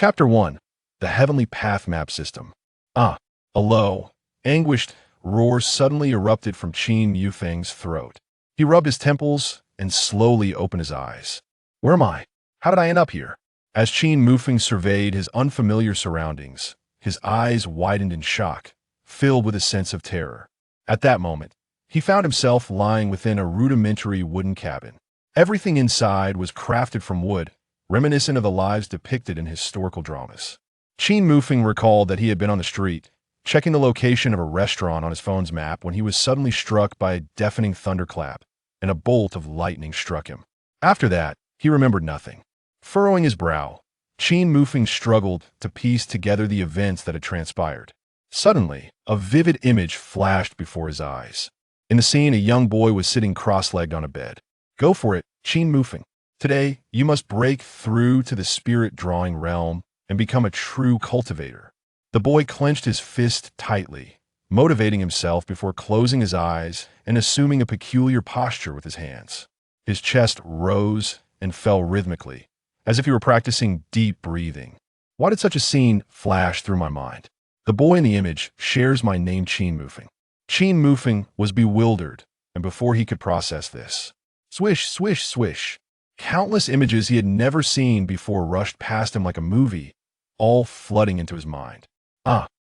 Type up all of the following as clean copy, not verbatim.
Chapter 1. The Heavenly Path Map System. A low, anguished roar suddenly erupted from Qin Mufeng's throat. He rubbed his temples and slowly opened his eyes. Where am I? How did I end up here? As Qin Mufeng surveyed his unfamiliar surroundings, his eyes widened in shock, filled with a sense of terror. At that moment, he found himself lying within a rudimentary wooden cabin. Everything inside was crafted from wood, reminiscent of the lives depicted in historical dramas. Qin Mufeng recalled that he had been on the street, checking the location of a restaurant on his phone's map when he was suddenly struck by a deafening thunderclap, and a bolt of lightning struck him. After that, he remembered nothing. Furrowing his brow, Qin Mufeng struggled to piece together the events that had transpired. Suddenly, a vivid image flashed before his eyes. In the scene, a young boy was sitting cross-legged on a bed. Go for it, Qin Mufeng. Today, you must break through to the spirit-drawing realm and become a true cultivator. The boy clenched his fist tightly, motivating himself before closing his eyes and assuming a peculiar posture with his hands. His chest rose and fell rhythmically, as if he were practicing deep breathing. Why did such a scene flash through my mind? The boy in the image shares my name, Qin Mufeng. Qin Mufeng was bewildered, and before he could process this, swish, swish, swish. Countless images he had never seen before rushed past him like a movie, all flooding into his mind.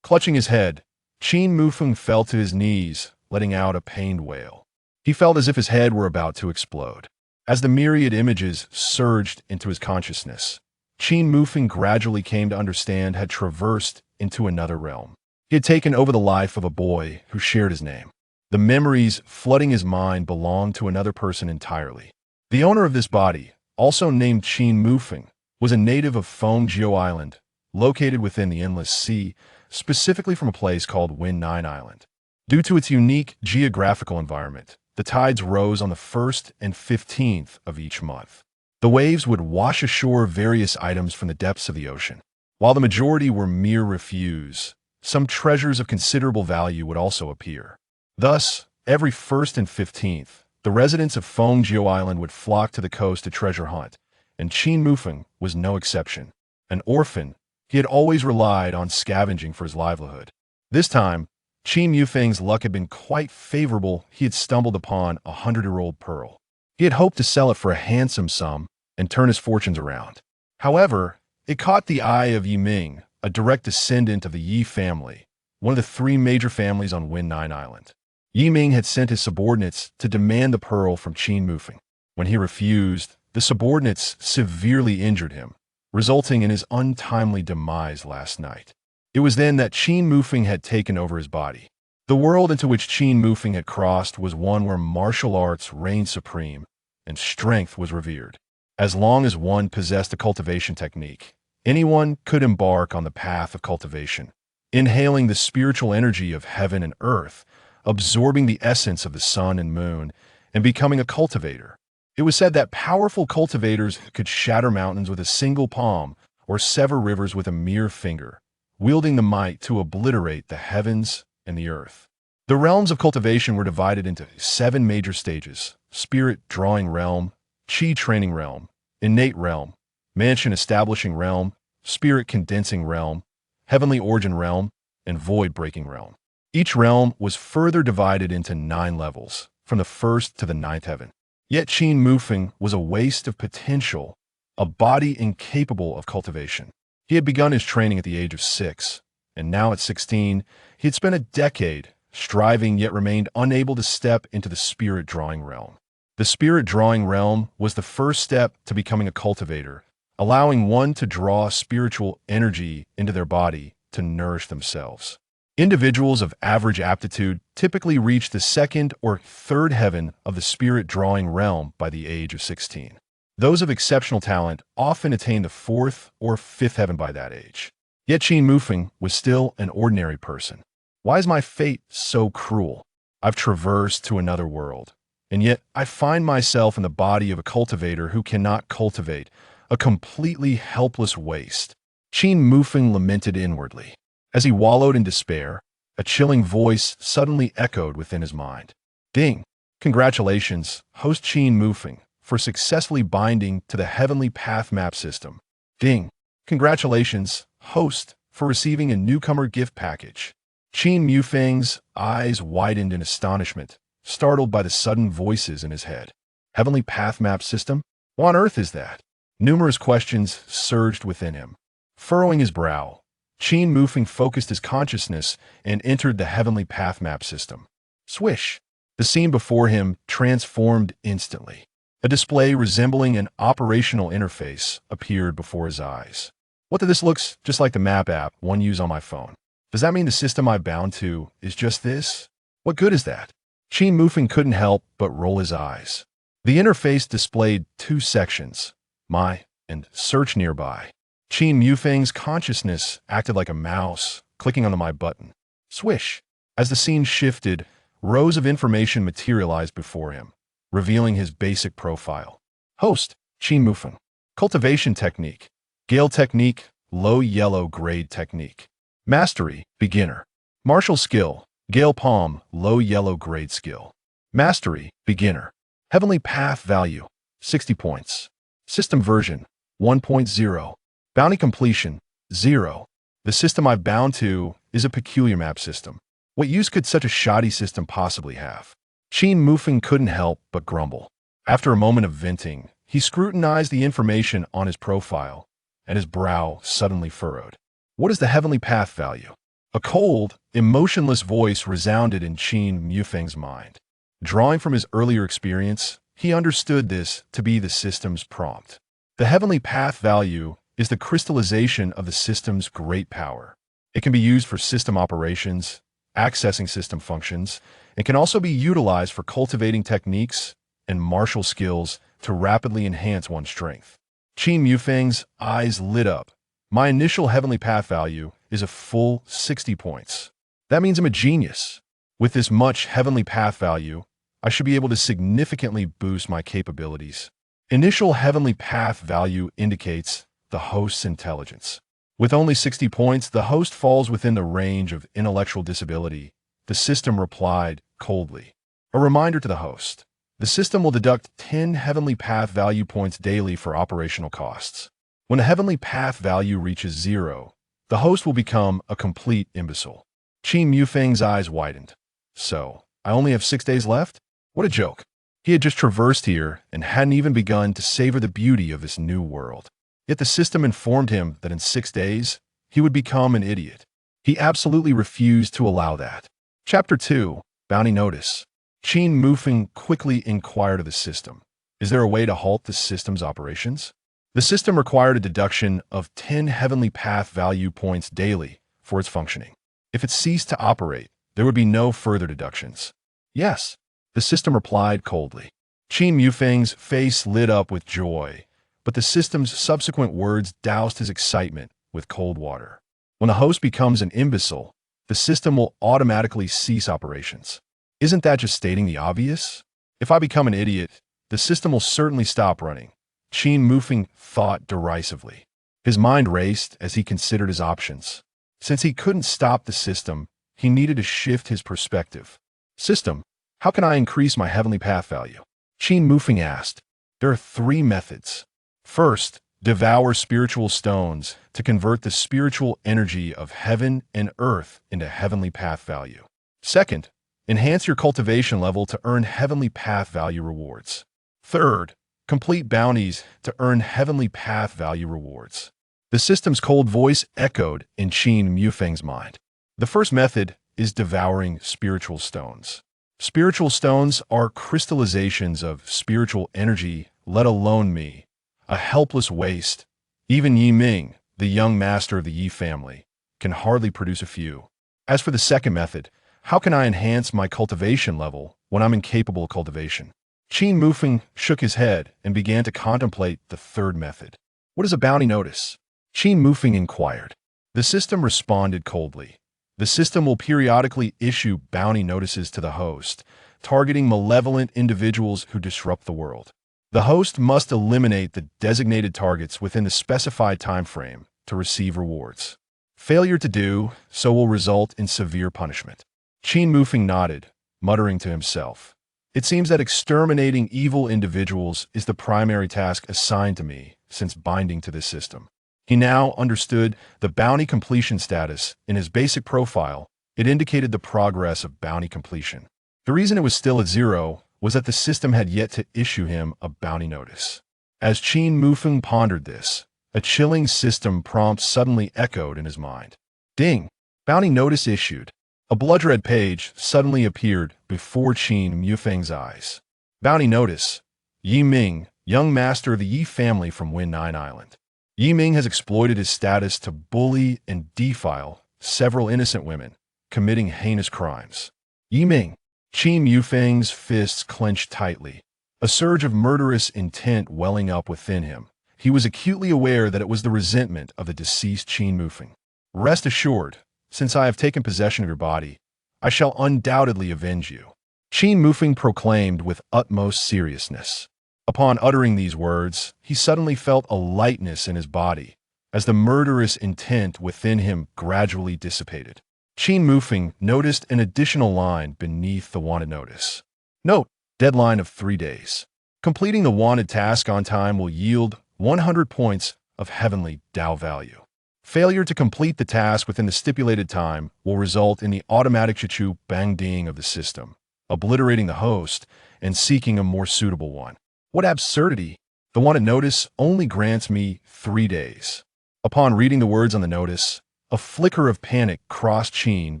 Clutching his head, Qin Mufeng fell to his knees, letting out a pained wail. He felt as if his head were about to explode. As the myriad images surged into his consciousness, Qin Mufeng gradually came to understand had traversed into another realm. He had taken over the life of a boy who shared his name. The memories flooding his mind belonged to another person entirely. The owner of this body, also named Qin Mufeng, was a native of Fengjiu Island, located within the Endless Sea, specifically from a place called Nine Island. Due to its unique geographical environment, the tides rose on the 1st and 15th of each month. The waves would wash ashore various items from the depths of the ocean. While the majority were mere refuse, some treasures of considerable value would also appear. Thus, every 1st and 15th, the residents of Fengjiu Island would flock to the coast to treasure hunt, and Qin Mufeng was no exception. An orphan, he had always relied on scavenging for his livelihood. This time, Qin Mufeng's luck had been quite favorable. He had stumbled upon a 100-year-old pearl. He had hoped to sell it for a handsome sum and turn his fortunes around. However, it caught the eye of Yiming, a direct descendant of the Yi family, one of the 3 major families on Nine Island. Yiming had sent his subordinates to demand the pearl from Qin Mufeng. When he refused, the subordinates severely injured him, resulting in his untimely demise last night. It was then that Qin Mufeng had taken over his body. The world into which Qin Mufeng had crossed was one where martial arts reigned supreme and strength was revered. As long as one possessed a cultivation technique, anyone could embark on the path of cultivation, inhaling the spiritual energy of heaven and earth, absorbing the essence of the sun and moon, and becoming a cultivator. It was said that powerful cultivators could shatter mountains with a single palm or sever rivers with a mere finger, wielding the might to obliterate the heavens and the earth. The realms of cultivation were divided into 7 major stages: spirit drawing realm, chi training realm, innate realm, mansion establishing realm, spirit condensing realm, heavenly origin realm, and void breaking realm. Each realm was further divided into 9 levels, from the 1st to the 9th heaven. Yet Qin Mufeng was a waste of potential, a body incapable of cultivation. He had begun his training at the age of 6, and now at 16, he had spent a decade striving yet remained unable to step into the spirit-drawing realm. The spirit-drawing realm was the first step to becoming a cultivator, allowing one to draw spiritual energy into their body to nourish themselves. Individuals of average aptitude typically reach the 2nd or 3rd heaven of the spirit-drawing realm by the age of 16. Those of exceptional talent often attain the 4th or 5th heaven by that age. Yet Qin Mufeng was still an ordinary person. Why is my fate so cruel? I've traversed to another world, and yet I find myself in the body of a cultivator who cannot cultivate, a completely helpless waste. Qin Mufeng lamented inwardly. As he wallowed in despair, a chilling voice suddenly echoed within his mind. Ding! Congratulations, host Qin Mufeng, for successfully binding to the Heavenly Path Map System. Ding! Congratulations, host, for receiving a newcomer gift package. Qin Mufeng's eyes widened in astonishment, startled by the sudden voices in his head. Heavenly Path Map System? What on earth is that? Numerous questions surged within him. Furrowing his brow, Qin Mufeng focused his consciousness and entered the Heavenly Path Map System. Swish! The scene before him transformed instantly. A display resembling an operational interface appeared before his eyes. What this looks just like the map app one use on my phone. Does that mean the system I'm bound to is just this? What good is that? Qin Mufeng couldn't help but roll his eyes. The interface displayed two sections, My and Search nearby. Qin Mufeng's consciousness acted like a mouse, clicking on the My button. Swish! As the scene shifted, rows of information materialized before him, revealing his basic profile. Host, Qin Mufeng. Cultivation technique, Gale technique, low yellow grade technique. Mastery, beginner. Martial skill, Gale palm, low yellow grade skill. Mastery, beginner. Heavenly path value, 60 points. System version, 1.0. Bounty completion, 0. The system I've bound to is a peculiar map system. What use could such a shoddy system possibly have? Qin Mufeng couldn't help but grumble. After a moment of venting, he scrutinized the information on his profile, and his brow suddenly furrowed. What is the heavenly path value? A cold, emotionless voice resounded in Qin Mufeng's mind. Drawing from his earlier experience, he understood this to be the system's prompt. The heavenly path value is the crystallization of the system's great power. It can be used for system operations, accessing system functions, and can also be utilized for cultivating techniques and martial skills to rapidly enhance one's strength. Qin Mufeng's eyes lit up. My initial heavenly path value is a full 60 points. That means I'm a genius. With this much heavenly path value, I should be able to significantly boost my capabilities. Initial heavenly path value indicates the host's intelligence. With only 60 points, the host falls within the range of intellectual disability. The system replied coldly. A reminder to the host. The system will deduct 10 heavenly path value points daily for operational costs. When a heavenly path value reaches 0, the host will become a complete imbecile. Qin Mufeng's eyes widened. So, I only have 6 days left? What a joke. He had just traversed here and hadn't even begun to savor the beauty of this new world. Yet the system informed him that in 6 days, he would become an idiot. He absolutely refused to allow that. Chapter 2, Bounty Notice. Qin Mufeng quickly inquired of the system. Is there a way to halt the system's operations? The system required a deduction of 10 heavenly path value points daily for its functioning. If it ceased to operate, there would be no further deductions. Yes, the system replied coldly. Qin Mufeng's face lit up with joy, but the system's subsequent words doused his excitement with cold water. When the host becomes an imbecile, the system will automatically cease operations. Isn't that just stating the obvious? If I become an idiot, the system will certainly stop running. Qin Mufeng thought derisively. His mind raced as he considered his options. Since he couldn't stop the system, he needed to shift his perspective. System, how can I increase my heavenly path value? Qin Mufeng asked. There are 3 methods. First, devour spiritual stones to convert the spiritual energy of heaven and earth into heavenly path value. Second, enhance your cultivation level to earn heavenly path value rewards. Third, complete bounties to earn heavenly path value rewards. The system's cold voice echoed in Qin Mufeng's mind. The first method is devouring spiritual stones. Spiritual stones are crystallizations of spiritual energy, let alone me, a helpless waste. Even Yi Ming, the young master of the Yi family, can hardly produce a few. As for the second method, how can I enhance my cultivation level when I'm incapable of cultivation? Qin Mufeng shook his head and began to contemplate the third method. What is a bounty notice? Qin Mufeng inquired. The system responded coldly. The system will periodically issue bounty notices to the host, targeting malevolent individuals who disrupt the world. The host must eliminate the designated targets within the specified time frame to receive rewards. Failure to do so will result in severe punishment. Qin Mufeng nodded, muttering to himself. It seems that exterminating evil individuals is the primary task assigned to me since binding to this system. He now understood the bounty completion status in his basic profile. It indicated the progress of bounty completion. The reason it was still at 0 was that the system had yet to issue him a bounty notice. As Qin Mufeng pondered this, a chilling system prompt suddenly echoed in his mind. Ding! Bounty notice issued. A blood-red page suddenly appeared before Qin Mufeng's eyes. Bounty notice. Yi Ming, young master of the Yi family from Wen-Nine Island. Yi Ming has exploited his status to bully and defile several innocent women, committing heinous crimes. Yi Ming. Qin Mufeng's fists clenched tightly, a surge of murderous intent welling up within him. He was acutely aware that it was the resentment of the deceased Qin Mufeng. Rest assured, since I have taken possession of your body, I shall undoubtedly avenge you, Qin Mufeng proclaimed with utmost seriousness. Upon uttering these words, he suddenly felt a lightness in his body, as the murderous intent within him gradually dissipated. Qin Mufeng noticed an additional line beneath the wanted notice. Note, deadline of 3 days. Completing the wanted task on time will yield 100 points of Heavenly Dao value. Failure to complete the task within the stipulated time will result in the automatic Chichu Bang Ding of the system, obliterating the host and seeking a more suitable one. What absurdity! The wanted notice only grants me 3 days. Upon reading the words on the notice, a flicker of panic crossed Qin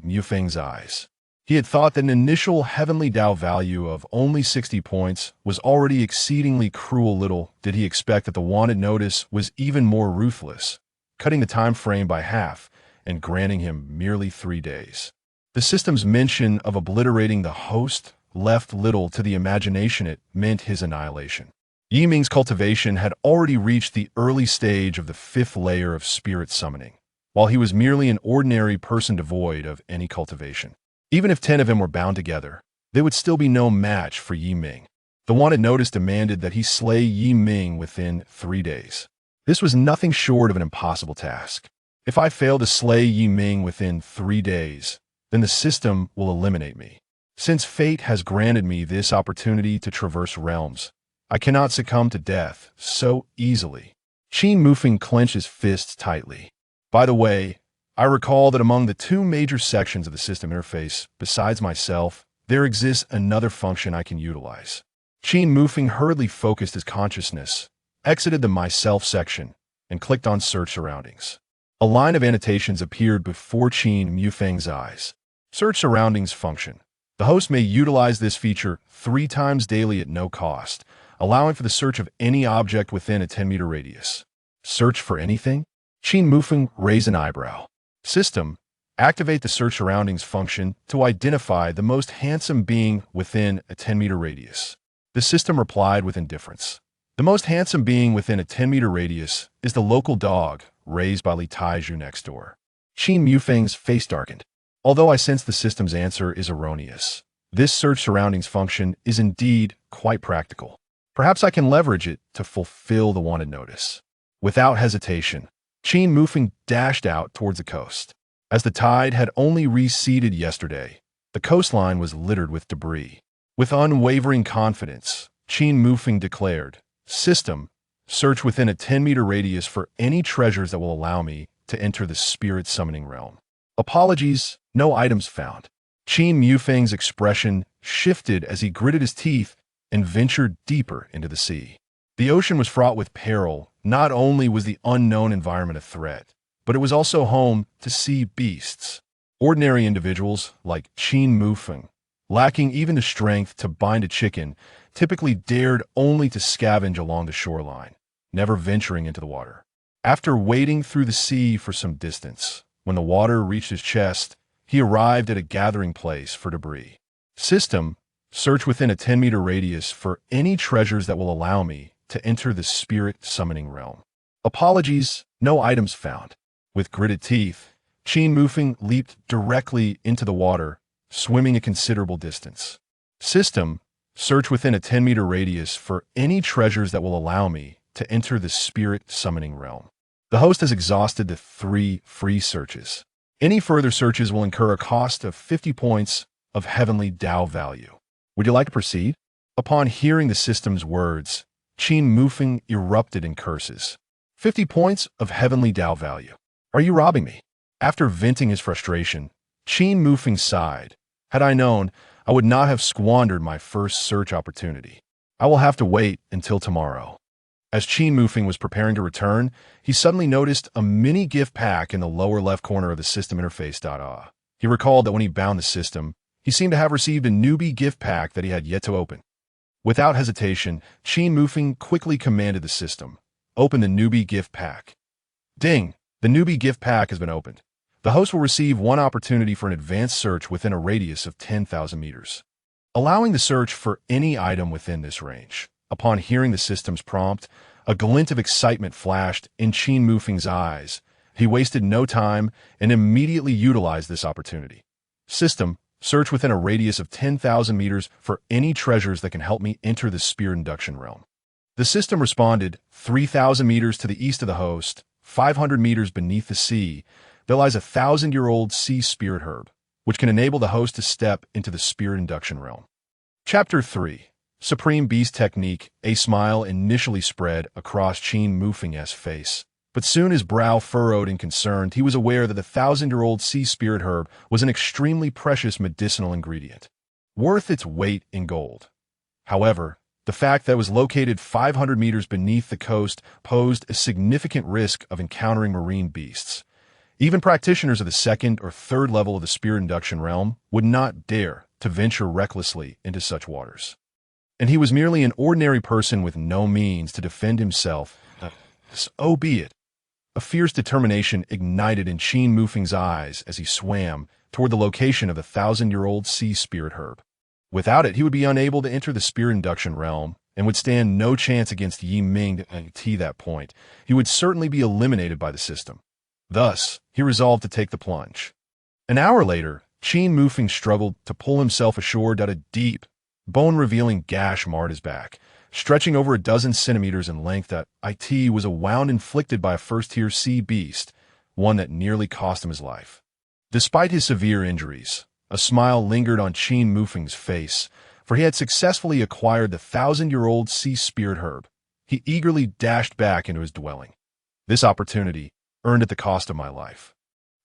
Mufeng's eyes. He had thought that an initial Heavenly Dao value of only 60 points was already exceedingly cruel. Little did he expect that the wanted notice was even more ruthless, cutting the time frame by half and granting him merely 3 days. The system's mention of obliterating the host left little to the imagination. It meant his annihilation. Yi Ming's cultivation had already reached the early stage of the 5th layer of spirit summoning, while he was merely an ordinary person devoid of any cultivation. Even if 10 of them were bound together, there would still be no match for Yi Ming. The wanted notice demanded that he slay Yi Ming within 3 days. This was nothing short of an impossible task. If I fail to slay Yi Ming within 3 days, then the system will eliminate me. Since fate has granted me this opportunity to traverse realms, I cannot succumb to death so easily. Qin Mufeng clenched his fists tightly. By the way, I recall that among the 2 major sections of the system interface, besides myself, there exists another function I can utilize. Qin Mufeng hurriedly focused his consciousness, exited the Myself section, and clicked on Search Surroundings. A line of annotations appeared before Qin Mufeng's eyes. Search Surroundings function. The host may utilize this feature 3 times daily at no cost, allowing for the search of any object within a 10-meter radius. Search for anything? Qin Mufeng raised an eyebrow. System, activate the Search Surroundings function to identify the most handsome being within a 10-meter radius. The system replied with indifference. The most handsome being within a 10-meter radius is the local dog raised by Li Taiju next door. Qin Mufeng's face darkened. Although I sense the system's answer is erroneous, this Search Surroundings function is indeed quite practical. Perhaps I can leverage it to fulfill the wanted notice. Without hesitation, Qin Mufeng dashed out towards the coast. As the tide had only receded yesterday, the coastline was littered with debris. With unwavering confidence, Qin Mufeng declared, System, search within a 10-meter radius for any treasures that will allow me to enter the spirit summoning realm. Apologies, no items found. Qin Mufeng's expression shifted as he gritted his teeth and ventured deeper into the sea. The ocean was fraught with peril. Not only was the unknown environment a threat, but it was also home to sea beasts. Ordinary individuals like Qin Mufeng, lacking even the strength to bind a chicken, typically dared only to scavenge along the shoreline, never venturing into the water. After wading through the sea for some distance, when the water reached his chest, he arrived at a gathering place for debris. System, search within a 10-meter radius for any treasures that will allow me to enter the spirit summoning realm. Apologies, no items found. With gritted teeth, Qin Mufeng leaped directly into the water, swimming a considerable distance. System, search within a 10-meter radius for any treasures that will allow me to enter the spirit summoning realm. The host has exhausted the 3 free searches. Any further searches will incur a cost of 50 points of Heavenly Dao value. Would you like to proceed? Upon hearing the system's words, Qin Mufeng erupted in curses. 50 points of Heavenly Dao value. Are you robbing me? After venting his frustration, Qin Mufeng sighed. Had I known, I would not have squandered my first search opportunity. I will have to wait until tomorrow. As Qin Mufeng was preparing to return, he suddenly noticed a mini gift pack in the lower left corner of the system interface. He recalled that when he bound the system, he seemed to have received a newbie gift pack that he had yet to open. Without hesitation, Qin Mufeng quickly commanded the system, "Open the newbie gift pack." Ding! The newbie gift pack has been opened. The host will receive one opportunity for an advanced search within a radius of 10,000 meters, allowing the search for any item within this range. Upon hearing the system's prompt, a glint of excitement flashed in Qin Mufeng's eyes. He wasted no time and immediately utilized this opportunity. System, search within a radius of 10,000 meters for any treasures that can help me enter the spirit induction realm. The system responded, 3,000 meters to the east of the host, 500 meters beneath the sea, there lies a 1,000-year-old sea spirit herb, which can enable the host to step into the spirit induction realm. Chapter 3. Supreme Beast Technique. A smile initially spread across Qin Mufeng's face, but soon his brow furrowed in concern. He was aware that the 1,000-year-old sea spirit herb was an extremely precious medicinal ingredient, worth its weight in gold. However, the fact that it was located 500 meters beneath the coast posed a significant risk of encountering marine beasts. Even practitioners of the second or third level of the spirit induction realm would not dare to venture recklessly into such waters. And he was merely an ordinary person with no means to defend himself. So be it. A fierce determination ignited in Qin Mufeng's eyes as he swam toward the location of the 1,000-year-old sea spirit herb. Without it, he would be unable to enter the spirit induction realm and would stand no chance against Yi Ming to that point. He would certainly be eliminated by the system. Thus, he resolved to take the plunge. An hour later, Qin Mufeng struggled to pull himself ashore. A deep, bone-revealing gash marred his back, stretching over a dozen centimeters in length. It was a wound inflicted by a first-tier sea beast, one that nearly cost him his life. Despite his severe injuries, a smile lingered on Qin Mufeng's face, for he had successfully acquired the 1,000-year-old sea spirit herb. He eagerly dashed back into his dwelling. This opportunity, earned at the cost of my life,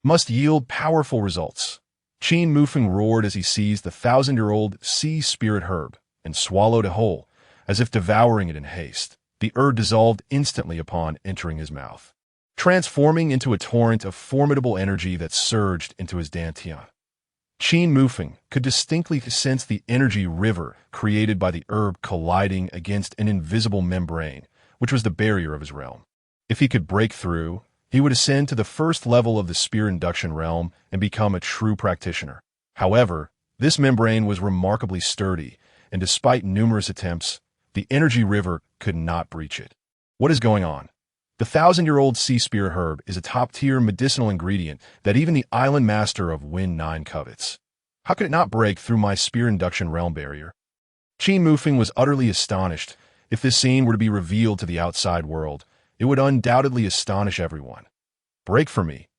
must yield powerful results. Qin Mufeng roared as he seized the 1,000-year-old sea spirit herb and swallowed it whole, as if devouring it in haste. The herb dissolved instantly upon entering his mouth, transforming into a torrent of formidable energy that surged into his dantian. Qin Mufeng could distinctly sense the energy river created by the herb colliding against an invisible membrane, which was the barrier of his realm. If he could break through, he would ascend to the first level of the spirit induction realm and become a true practitioner. However, this membrane was remarkably sturdy, and despite numerous attempts, the energy river could not breach it. What is going on? The 1,000-year-old sea spirit herb is a top-tier medicinal ingredient that even the island master of Wind 9 covets. How could it not break through my spirit induction realm barrier? Qin Mufeng was utterly astonished. If this scene were to be revealed to the outside world, it would undoubtedly astonish everyone. Break for me.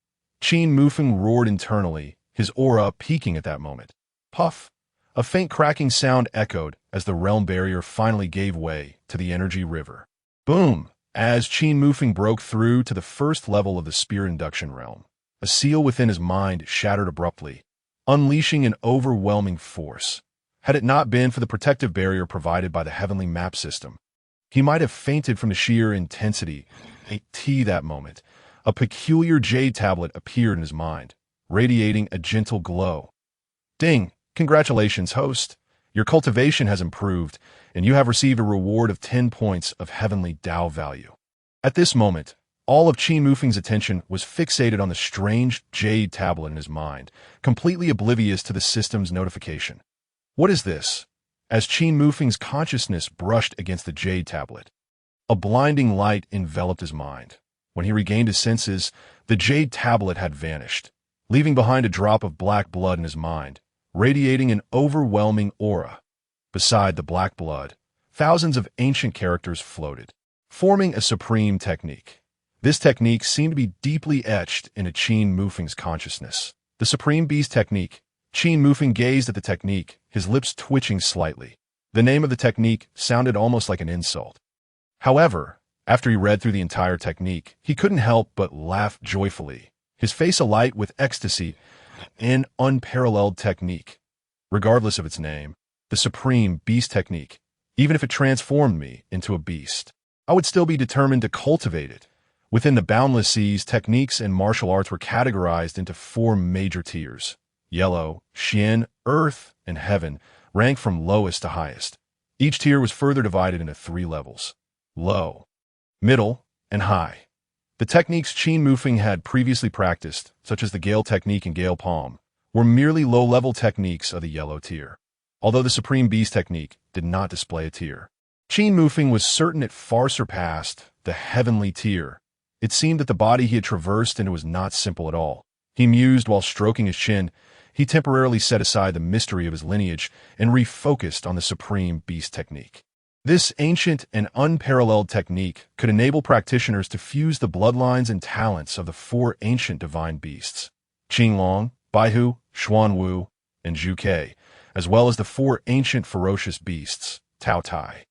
Qin Mufeng roared internally, his aura peaking at that moment. Puff! A faint cracking sound echoed as the realm barrier finally gave way to the energy river. Boom! As Qin Mufeng broke through to the first level of the spirit induction realm, a seal within his mind shattered abruptly, unleashing an overwhelming force. Had it not been for the protective barrier provided by the Heavenly Map System, he might have fainted from the sheer intensity. That moment, a peculiar jade tablet appeared in his mind, radiating a gentle glow. Ding! Congratulations, host. Your cultivation has improved, and you have received a reward of 10 points of Heavenly Dao value. At this moment, all of Qin Mufeng's attention was fixated on the strange jade tablet in his mind, completely oblivious to the system's notification. What is this? As Qin Mufeng's consciousness brushed against the jade tablet, a blinding light enveloped his mind. When he regained his senses, the jade tablet had vanished, leaving behind a drop of black blood in his mind, radiating an overwhelming aura. Beside the black blood, thousands of ancient characters floated, forming a supreme technique. This technique seemed to be deeply etched into Qin Mufeng's consciousness. The Supreme Beast Technique. Qin Mufeng gazed at the technique, his lips twitching slightly. The name of the technique sounded almost like an insult. However, After he read through the entire technique, he couldn't help but laugh joyfully, his face alight with ecstasy. An unparalleled technique. Regardless of its name, the Supreme Beast Technique, even if it transformed me into a beast, I would still be determined to cultivate it. Within the boundless seas, techniques and martial arts were categorized into 4 major tiers. Yellow, Xian, Earth, and Heaven ranked from lowest to highest. Each tier was further divided into 3 levels: low, middle, and high. The techniques Qin Mufeng had previously practiced, such as the Gale Technique and Gale Palm, were merely low-level techniques of the yellow tier. Although the Supreme Beast Technique did not display a tier, Qin Mufeng was certain it far surpassed the heavenly tier. It seemed that the body he had traversed into was not simple at all. He mused while stroking his chin. He temporarily set aside the mystery of his lineage and refocused on the Supreme Beast Technique. This ancient and unparalleled technique could enable practitioners to fuse the bloodlines and talents of the 4 ancient divine beasts, Qinglong, Baihu, Xuanwu, and Zhuke, as well as the 4 ancient ferocious beasts, Tao Tai,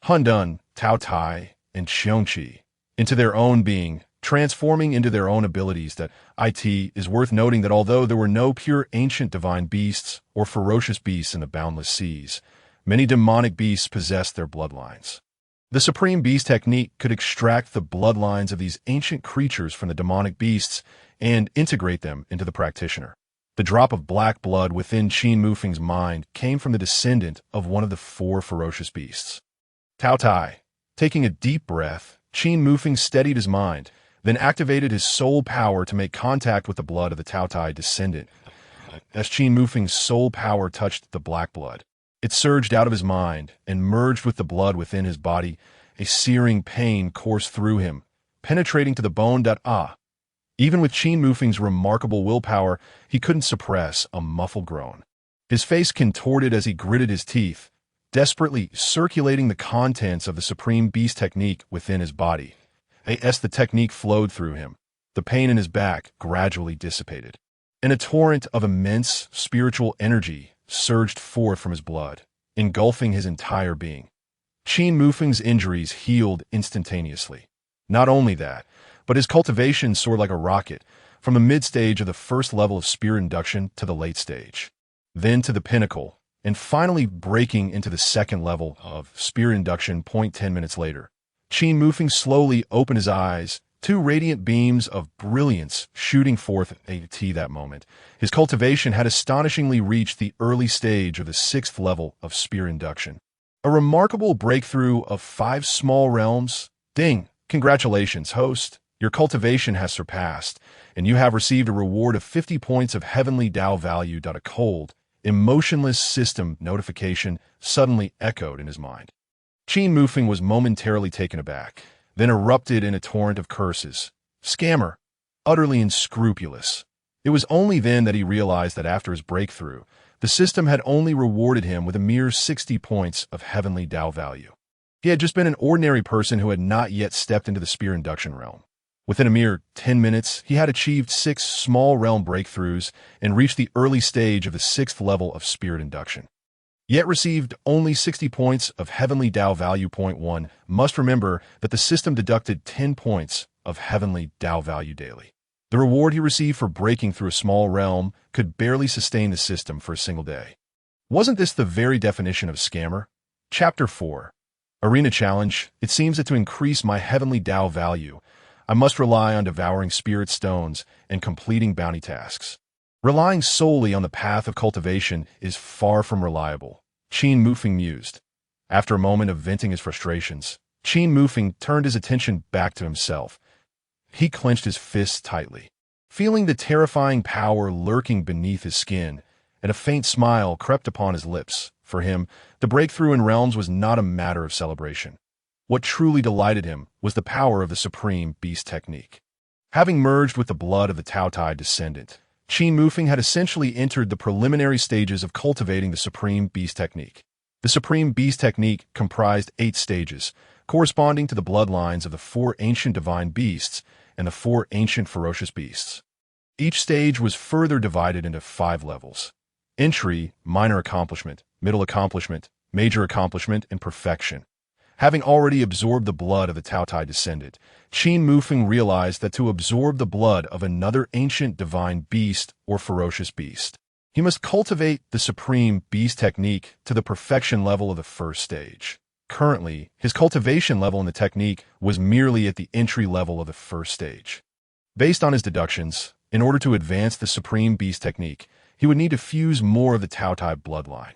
Hundun, Tao Tai, and Xiongqi, into their own being, transforming into their own abilities. That it is worth noting that although there were no pure ancient divine beasts or ferocious beasts in the boundless seas, many demonic beasts possessed their bloodlines. The Supreme Beast Technique could extract the bloodlines of these ancient creatures from the demonic beasts and integrate them into the practitioner. The drop of black blood within Qin Mufeng's mind came from the descendant of one of the 4 ferocious beasts. Tao Tai. Taking a deep breath, Qin Mufeng steadied his mind, then activated his soul power to make contact with the blood of the Tao Tai descendant. As Qin Mufeng's soul power touched the black blood, it surged out of his mind and merged with the blood within his body. A searing pain coursed through him, penetrating to the bone. Even with Qin Mufeng's remarkable willpower, he couldn't suppress a muffled groan. His face contorted as he gritted his teeth, desperately circulating the contents of the Supreme Beast Technique within his body. As the technique flowed through him, the pain in his back gradually dissipated, and a torrent of immense spiritual energy surged forth from his blood, engulfing his entire being. Qin Mufeng's injuries healed instantaneously. Not only that, but his cultivation soared like a rocket, from the mid-stage of the first level of spirit induction to the late stage, then to the pinnacle, and finally breaking into the second level of spirit induction. 10 minutes later, Qin Mufeng slowly opened his eyes, 2 radiant beams of brilliance shooting forth at that moment. His cultivation had astonishingly reached the early stage of the 6th level of spirit induction. A remarkable breakthrough of 5 small realms. Ding! Congratulations, host. Your cultivation has surpassed, and you have received a reward of 50 points of Heavenly Dao value. A cold, emotionless system notification suddenly echoed in his mind. Qin Mufeng was momentarily taken aback, then erupted in a torrent of curses. Scammer! Utterly unscrupulous. It was only then that he realized that after his breakthrough, the system had only rewarded him with a mere 60 points of Heavenly Dao value. He had just been an ordinary person who had not yet stepped into the spirit induction realm. Within a mere 10 minutes, he had achieved 6 small realm breakthroughs and reached the early stage of the 6th level of spirit induction, yet received only 60 points of Heavenly Dao value. 1. Must remember that the system deducted 10 points of Heavenly Dao value daily. The reward he received for breaking through a small realm could barely sustain the system for a single day. Wasn't this the very definition of scammer? Chapter 4. Arena Challenge. It seems that to increase my Heavenly Dao value, I must rely on devouring spirit stones and completing bounty tasks. Relying solely on the path of cultivation is far from reliable, Qin Mufeng mused. After a moment of venting his frustrations, Qin Mufeng turned his attention back to himself. He clenched his fists tightly, feeling the terrifying power lurking beneath his skin, and a faint smile crept upon his lips. For him, the breakthrough in realms was not a matter of celebration. What truly delighted him was the power of the Supreme Beast Technique. Having merged with the blood of the Tao Tai descendant, Qin Mufeng had essentially entered the preliminary stages of cultivating the Supreme Beast Technique. The Supreme Beast Technique comprised 8 stages, corresponding to the bloodlines of the 4 ancient divine beasts and the 4 ancient ferocious beasts. Each stage was further divided into 5 levels: entry, minor accomplishment, middle accomplishment, major accomplishment, and perfection. Having already absorbed the blood of the Taotai descendant, Qin Mufeng realized that to absorb the blood of another ancient divine beast or ferocious beast, he must cultivate the supreme beast technique to the perfection level of the first stage. Currently, his cultivation level in the technique was merely at the entry level of the first stage. Based on his deductions, in order to advance the supreme beast technique, he would need to fuse more of the Taotai bloodline.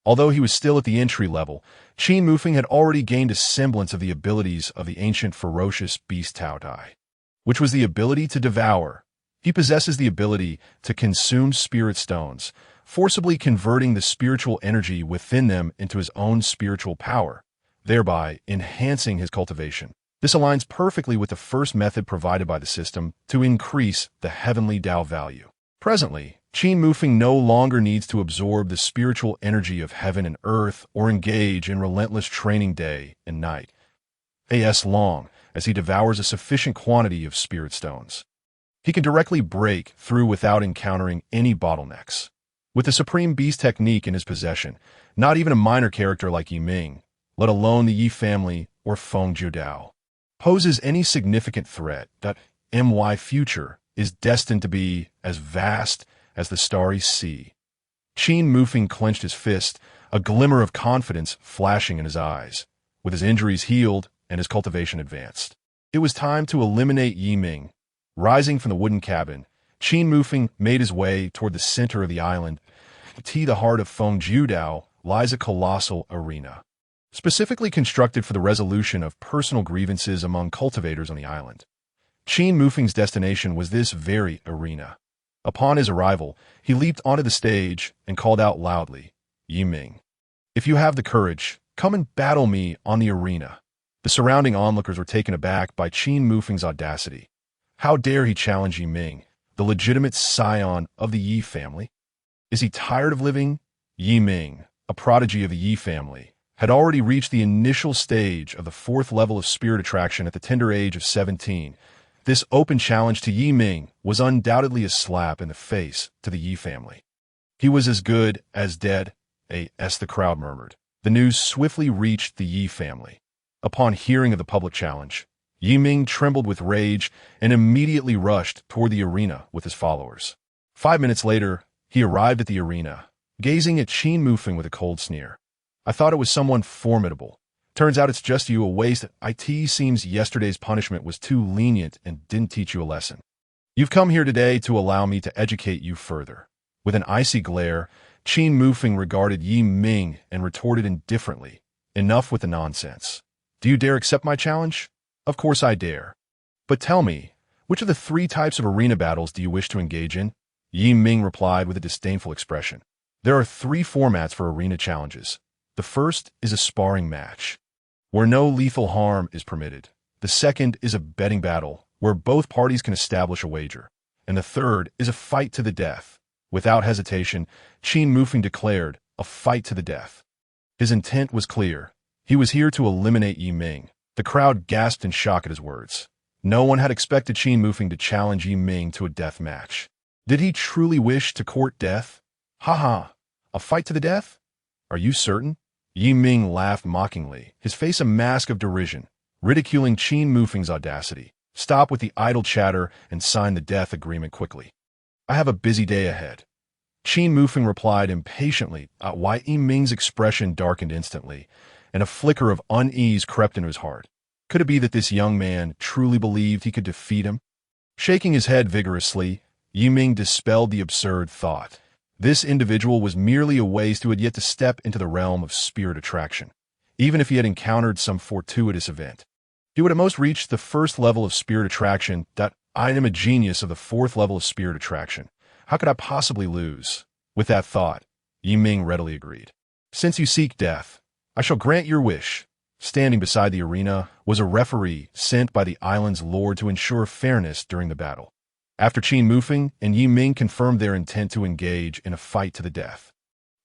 Although he was still at the entry level, Qin Mufeng had already gained a semblance of the abilities of the ancient ferocious beast Taotai, which was the ability to devour. He possesses the ability to consume spirit stones, forcibly converting the spiritual energy within them into his own spiritual power, thereby enhancing his cultivation. This aligns perfectly with the first method provided by the system to increase the Heavenly Dao value. Presently, Qin Mufeng no longer needs to absorb the spiritual energy of heaven and earth or engage in relentless training day and night, as long as he devours a sufficient quantity of spirit stones. He can directly break through without encountering any bottlenecks. With the Supreme Beast technique in his possession, not even a minor character like Yi Ming, let alone the Yi family or Feng Jiudao, poses any significant threat. My future is destined to be as vast as the starry sea. Qin Mufeng clenched his fist, a glimmer of confidence flashing in his eyes. With his injuries healed and his cultivation advanced, it was time to eliminate Yi Ming. Rising from the wooden cabin, Qin Mufeng made his way toward the center of the island. The heart of Feng Jiudao lies a colossal arena, specifically constructed for the resolution of personal grievances among cultivators on the island. Qin Mufeng's destination was this very arena. Upon his arrival, he leaped onto the stage and called out loudly, "Yi Ming, if you have the courage, come and battle me on the arena." The surrounding onlookers were taken aback by Qin Mufeng's audacity. How dare he challenge Yi Ming, the legitimate scion of the Yi family? Is he tired of living? Yi Ming, a prodigy of the Yi family, had already reached the initial stage of the fourth level of spirit attraction at the tender age of 17. This open challenge to Yi Ming was undoubtedly a slap in the face to the Yi family. He was as good as dead, as the crowd murmured. The news swiftly reached the Yi family. Upon hearing of the public challenge, Yi Ming trembled with rage and immediately rushed toward the arena with his followers. 5 minutes later, he arrived at the arena, gazing at Qin Mufeng with a cold sneer. "I thought it was someone formidable. Turns out it's just you, a waste. It seems yesterday's punishment was too lenient and didn't teach you a lesson. You've come here today to allow me to educate you further." With an icy glare, Qin Mufeng regarded Yi Ming and retorted indifferently, "Enough with the nonsense. Do you dare accept my challenge?" "Of course I dare. But tell me, which of the 3 types of arena battles do you wish to engage in?" Yi Ming replied with a disdainful expression. "There are 3 formats for arena challenges. The first is a sparring match, where no lethal harm is permitted. The second is a betting battle, where both parties can establish a wager. And the third is a fight to the death." Without hesitation, Qin Mufeng declared, "A fight to the death." His intent was clear. He was here to eliminate Yi Ming. The crowd gasped in shock at his words. No one had expected Qin Mufeng to challenge Yi Ming to a death match. Did he truly wish to court death? A fight to the death? Are you certain? Yi Ming laughed mockingly, his face a mask of derision, ridiculing Qin Mufeng's audacity. "Stop with the idle chatter and sign the death agreement quickly. I have a busy day ahead." Qin Mufeng replied impatiently, why Yi Ming's expression darkened instantly, and a flicker of unease crept into his heart. Could it be that this young man truly believed he could defeat him? Shaking his head vigorously, Yi Ming dispelled the absurd thought. This individual was merely a waste who had yet to step into the realm of spirit attraction. Even if he had encountered some fortuitous event, he would at most reach the first level of spirit attraction. I am a genius of the 4th level of spirit attraction. How could I possibly lose? With that thought, Yi Ming readily agreed. "Since you seek death, I shall grant your wish." Standing beside the arena was a referee sent by the island's lord to ensure fairness during the battle. After Qin Mufeng and Yi Ming confirmed their intent to engage in a fight to the death,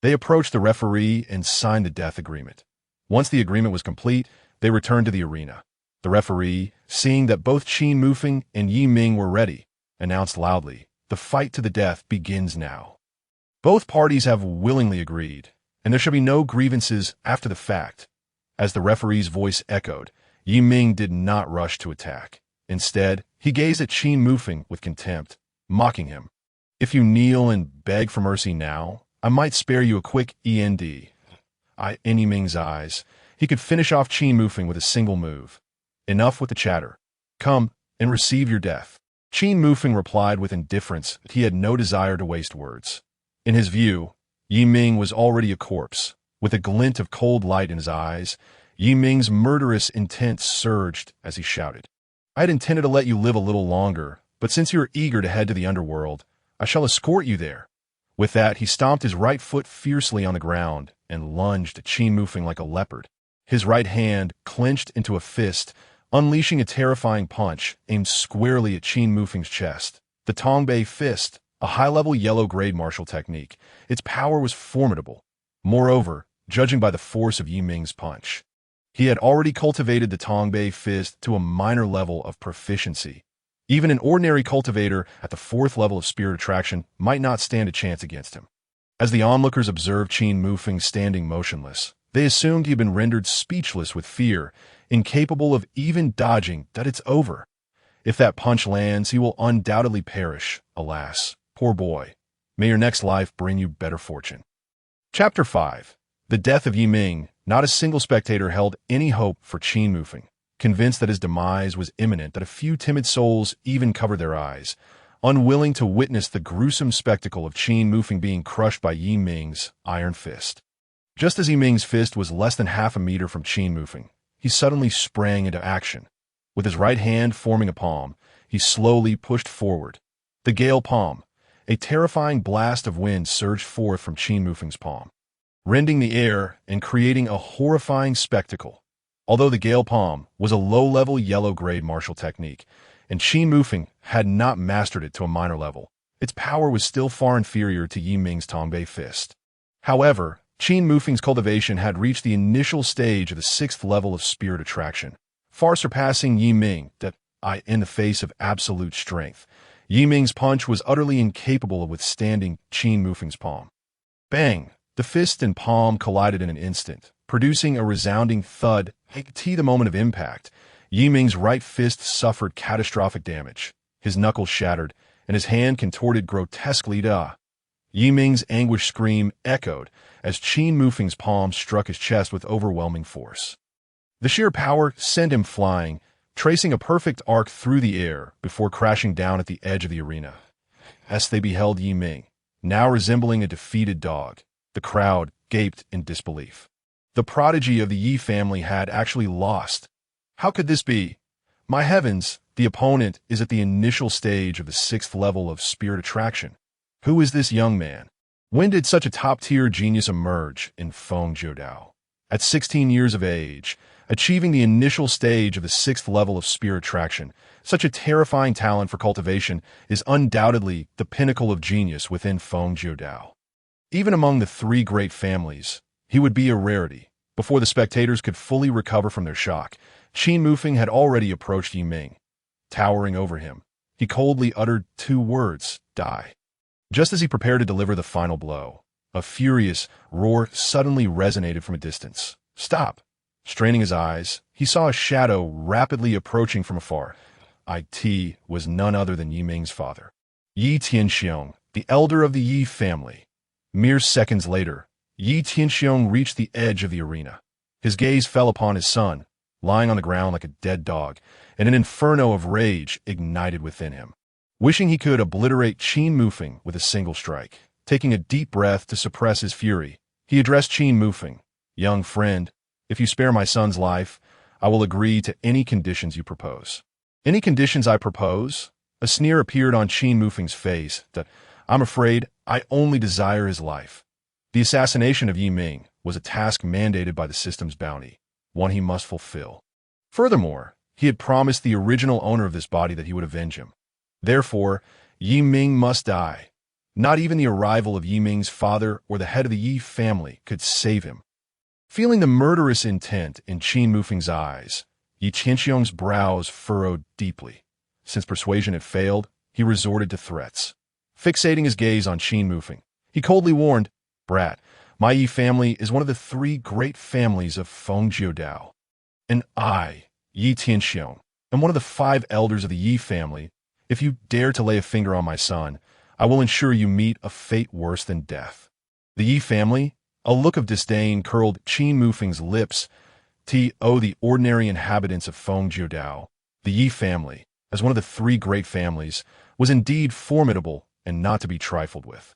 they approached the referee and signed the death agreement. Once the agreement was complete, they returned to the arena. The referee, seeing that both Qin Mufeng and Yi Ming were ready, announced loudly, "The fight to the death begins now." Both parties have willingly agreed, and there shall be no grievances after the fact. As the referee's voice echoed, Yi Ming did not rush to attack. Instead, he gazed at Qin Mufeng with contempt, mocking him. If you kneel and beg for mercy now, I might spare you a quick END. In Yi Ming's eyes, he could finish off Qin Mufeng with a single move. Enough with the chatter. Come and receive your death. Qin Mufeng replied with indifference that he had no desire to waste words. In his view, Yi Ming was already a corpse. With a glint of cold light in his eyes, Yi Ming's murderous intent surged as he shouted. I had intended to let you live a little longer, but since you are eager to head to the underworld, I shall escort you there. With that, he stomped his right foot fiercely on the ground and lunged at Qin Mufeng like a leopard. His right hand clenched into a fist, unleashing a terrifying punch aimed squarely at Qin Mufeng's chest. The Tongbei Fist, a high-level yellow-grade martial technique, its power was formidable. Moreover, judging by the force of Yi Ming's punch, he had already cultivated the Tongbei Fist to a minor level of proficiency. Even an ordinary cultivator at the 4th level of spirit attraction might not stand a chance against him. As the onlookers observed Qin Mufeng standing motionless, they assumed he had been rendered speechless with fear, incapable of even dodging that it's over. If that punch lands, he will undoubtedly perish. Alas, poor boy. May your next life bring you better fortune. Chapter 5. The Death of Yi Ming. Not a single spectator held any hope for Qin Mufeng. Convinced that his demise was imminent, that a few timid souls even covered their eyes, unwilling to witness the gruesome spectacle of Qin Mufeng being crushed by Yi Ming's iron fist. Just as Yi Ming's fist was less than half a meter from Qin Mufeng, he suddenly sprang into action. With his right hand forming a palm, he slowly pushed forward. The gale palm. A terrifying blast of wind surged forth from Qin Mufeng's palm, rending the air and creating a horrifying spectacle. Although the gale palm was a low-level yellow-grade martial technique, and Qin Mufeng had not mastered it to a minor level, its power was still far inferior to Yi Ming's Tongbei Fist. However, Qin Mufeng's cultivation had reached the initial stage of the 6th level of spirit attraction, far surpassing Yi Ming, in the face of absolute strength. Yi Ming's punch was utterly incapable of withstanding Qin Mufeng's palm. Bang! The fist and palm collided in an instant, producing a resounding thud. At the moment of impact, Yi Ming's right fist suffered catastrophic damage. His knuckles shattered, and his hand contorted grotesquely. Yi Ming's anguished scream echoed as Qin Mufeng's palm struck his chest with overwhelming force. The sheer power sent him flying, tracing a perfect arc through the air before crashing down at the edge of the arena. As they beheld Yi Ming, now resembling a defeated dog, the crowd gaped in disbelief. The prodigy of the Yi family had actually lost. How could this be? My heavens, the opponent is at the initial stage of the 6th level of spirit attraction. Who is this young man? When did such a top-tier genius emerge in Feng Jiudao? At 16 years of age, achieving the initial stage of the 6th level of spirit attraction, such a terrifying talent for cultivation is undoubtedly the pinnacle of genius within Feng Jiudao. Even among the 3 great families, he would be a rarity. Before the spectators could fully recover from their shock, Qin Mufeng had already approached Yi Ming. Towering over him, he coldly uttered 2 words, die. Just as he prepared to deliver the final blow, a furious roar suddenly resonated from a distance. Stop! Straining his eyes, he saw a shadow rapidly approaching from afar. It was none other than Yi Ming's father, Yi Tianxiong, the elder of the Yi family. Mere seconds later, Yi Tianxiong reached the edge of the arena. His gaze fell upon his son, lying on the ground like a dead dog, and an inferno of rage ignited within him. Wishing he could obliterate Qin Mufeng with a single strike, taking a deep breath to suppress his fury, he addressed Qin Mufeng. Young friend, if you spare my son's life, I will agree to any conditions you propose. Any conditions I propose? A sneer appeared on Qin Mufeng's face that, I'm afraid, I only desire his life. The assassination of Yi Ming was a task mandated by the system's bounty, one he must fulfill. Furthermore, he had promised the original owner of this body that he would avenge him. Therefore, Yi Ming must die. Not even the arrival of Yi Ming's father or the head of the Yi family could save him. Feeling the murderous intent in Qin Mufeng's eyes, Yi Tianxiong's brows furrowed deeply. Since persuasion had failed, he resorted to threats. Fixating his gaze on Qin Mufeng, he coldly warned, Brat, My Yi family is one of the three great families of Fengjiu Dao. And I, Yi Tianxiong, am one of the 5 elders of the Yi family. If you dare to lay a finger on my son, I will ensure you meet a fate worse than death. The Yi family? A look of disdain curled Qin Mufeng's lips. The ordinary inhabitants of Fengjiu Dao, the Yi family, as one of the 3 great families, was indeed formidable and not to be trifled with.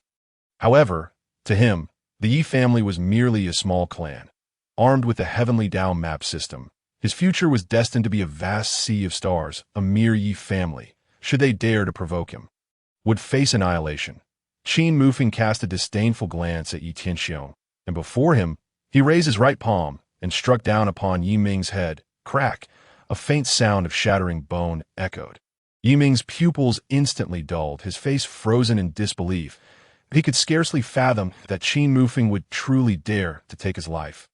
However, to him, the Yi family was merely a small clan. Armed with the Heavenly Dao Map System, his future was destined to be a vast sea of stars. A mere Yi family, should they dare to provoke him, would face annihilation. Qin Mufeng cast a disdainful glance at Yi Tianxiong, and before him, he raised his right palm and struck down upon Yi Ming's head. Crack! A faint sound of shattering bone echoed. Yi Ming's pupils instantly dulled, his face frozen in disbelief. He could scarcely fathom that Qin Mufeng would truly dare to take his life.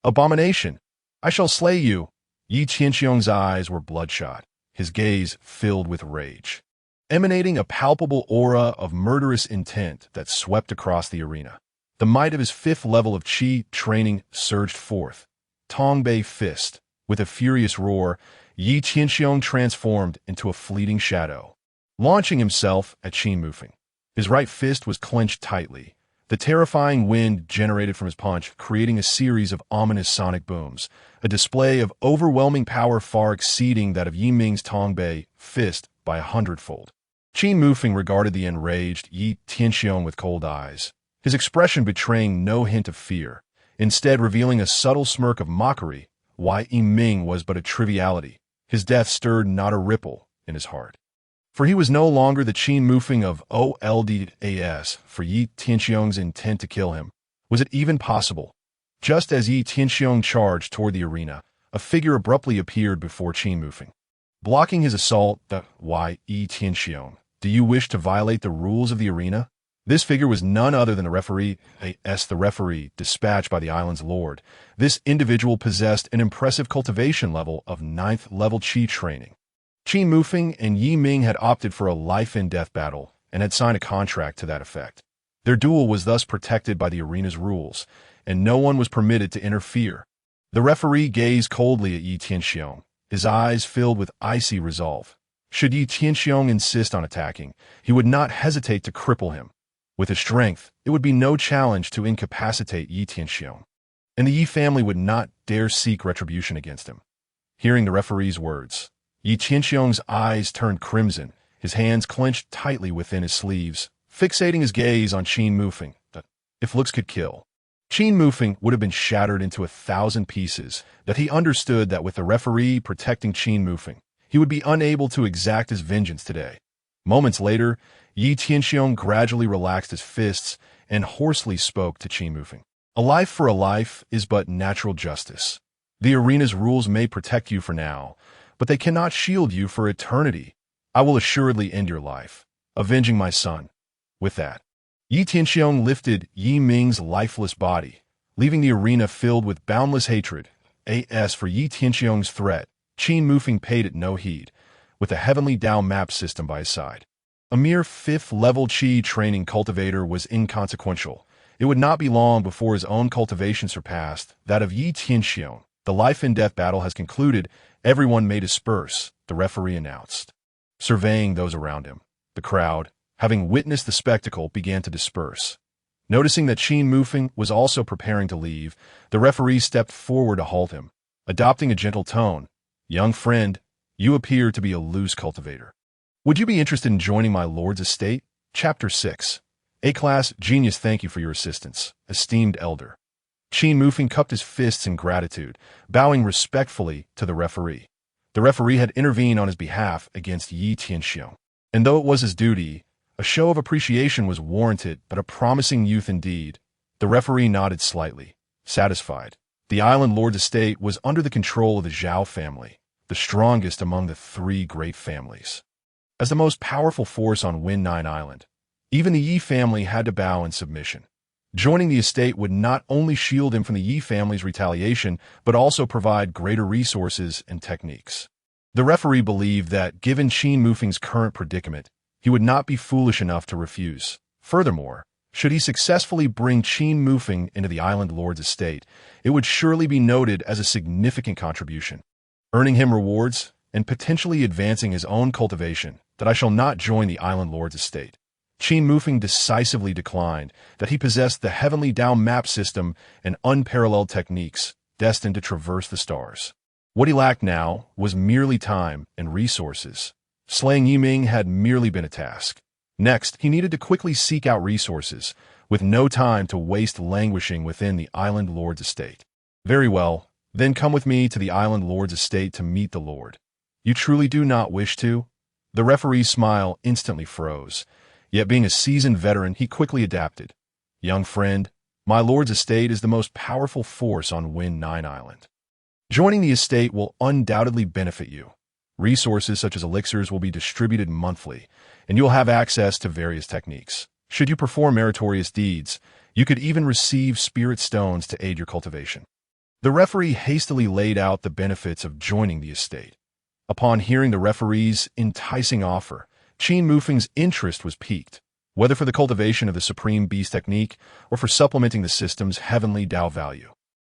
Abomination! I shall slay you! Yi Tianxiong's eyes were bloodshot, his gaze filled with rage, emanating a palpable aura of murderous intent that swept across the arena. The might of his 5th level of Qi training surged forth. Tongbei fist. With a furious roar, Yi Tianxiong transformed into a fleeting shadow, launching himself at Qin Mufeng. His right fist was clenched tightly, the terrifying wind generated from his punch creating a series of ominous sonic booms, a display of overwhelming power far exceeding that of Yi Ming's Tongbei fist by 100-fold. Qin Mufeng regarded the enraged Yi Tianxiong with cold eyes, his expression betraying no hint of fear, instead revealing a subtle smirk of mockery. Why Yi Ming was but a triviality. His death stirred not a ripple in his heart. For he was no longer the Qin Mufeng of OLDAS. For Yi Tianxiong's intent to kill him. Was it even possible? Just as Yi Tianxiong charged toward the arena, a figure abruptly appeared before Qin Mufeng. Blocking his assault, Why, Yi Tianxiong, do you wish to violate the rules of the arena? This figure was none other than the referee, the referee dispatched by the island's lord. This individual possessed an impressive cultivation level of 9th level Qi training. Qin Mufeng and Yi Ming had opted for a life-and-death battle and had signed a contract to that effect. Their duel was thus protected by the arena's rules, and no one was permitted to interfere. The referee gazed coldly at Yi Tianxiong, his eyes filled with icy resolve. Should Yi Tianxiong insist on attacking, he would not hesitate to cripple him. With his strength, it would be no challenge to incapacitate Yi Tianxiong, and the Yi family would not dare seek retribution against him. Hearing the referee's words, Yi Tianxiong's eyes turned crimson, his hands clenched tightly within his sleeves, fixating his gaze on Qin Mufeng. If looks could kill, Qin Mufeng would have been shattered into 1,000 pieces. That he understood that with the referee protecting Qin Mufeng, he would be unable to exact his vengeance today. Moments later, Yi Tianxiong gradually relaxed his fists and hoarsely spoke to Qin Mufeng. A life for a life is but natural justice. The arena's rules may protect you for now, but they cannot shield you for eternity. I will assuredly end your life, avenging my son. With that, Yi Tianxiong lifted Yi Ming's lifeless body, leaving the arena filled with boundless hatred. As for Yi Tianxiong's threat, Qin Mufeng paid it no heed, with the Heavenly Dao Map System by his side. A mere 5th level Qi training cultivator was inconsequential. It would not be long before his own cultivation surpassed that of Yi Tianxiong. The life-and-death battle has concluded. Everyone may disperse, the referee announced. Surveying those around him, the crowd, having witnessed the spectacle, began to disperse. Noticing that Qin Mufeng was also preparing to leave, the referee stepped forward to halt him, adopting a gentle tone. Young friend, you appear to be a loose cultivator. Would you be interested in joining my lord's estate? Chapter 6. A-class genius, thank you for your assistance, esteemed elder. Qin Mufeng cupped his fists in gratitude, bowing respectfully to the referee. The referee had intervened on his behalf against Yi Tianxiong, and though it was his duty, a show of appreciation was warranted, but a promising youth indeed. The referee nodded slightly, satisfied. The island lord's estate was under the control of the Zhao family, the strongest among the 3 great families. As the most powerful force on Wind Nine Island, even the Yi family had to bow in submission. Joining the estate would not only shield him from the Yi family's retaliation, but also provide greater resources and techniques. The referee believed that, given Qin Mufeng's current predicament, he would not be foolish enough to refuse. Furthermore, Should he successfully bring Qin Mufeng into the Island Lord's estate, it would surely be noted as a significant contribution, earning him rewards and potentially advancing his own cultivation. That I shall not join the Island Lord's estate. Qin Mufeng decisively declined that he possessed the Heavenly Dao Map System and unparalleled techniques destined to traverse the stars. What he lacked now was merely time and resources. Slaying Yiming had merely been a task. Next, he needed to quickly seek out resources, with no time to waste languishing within the Island Lord's estate. Very well, then come with me to the Island Lord's estate to meet the Lord. You truly do not wish to? The referee's smile instantly froze, yet being a seasoned veteran, he quickly adapted. Young friend, my lord's estate is the most powerful force on Wind 9 Island. Joining the estate will undoubtedly benefit you. Resources such as elixirs will be distributed monthly, and you'll have access to various techniques. Should you perform meritorious deeds, you could even receive spirit stones to aid your cultivation. The referee hastily laid out the benefits of joining the estate. Upon hearing the referee's enticing offer, Qin Mufeng's interest was piqued, whether for the cultivation of the Supreme Beast technique or for supplementing the system's Heavenly Dao value.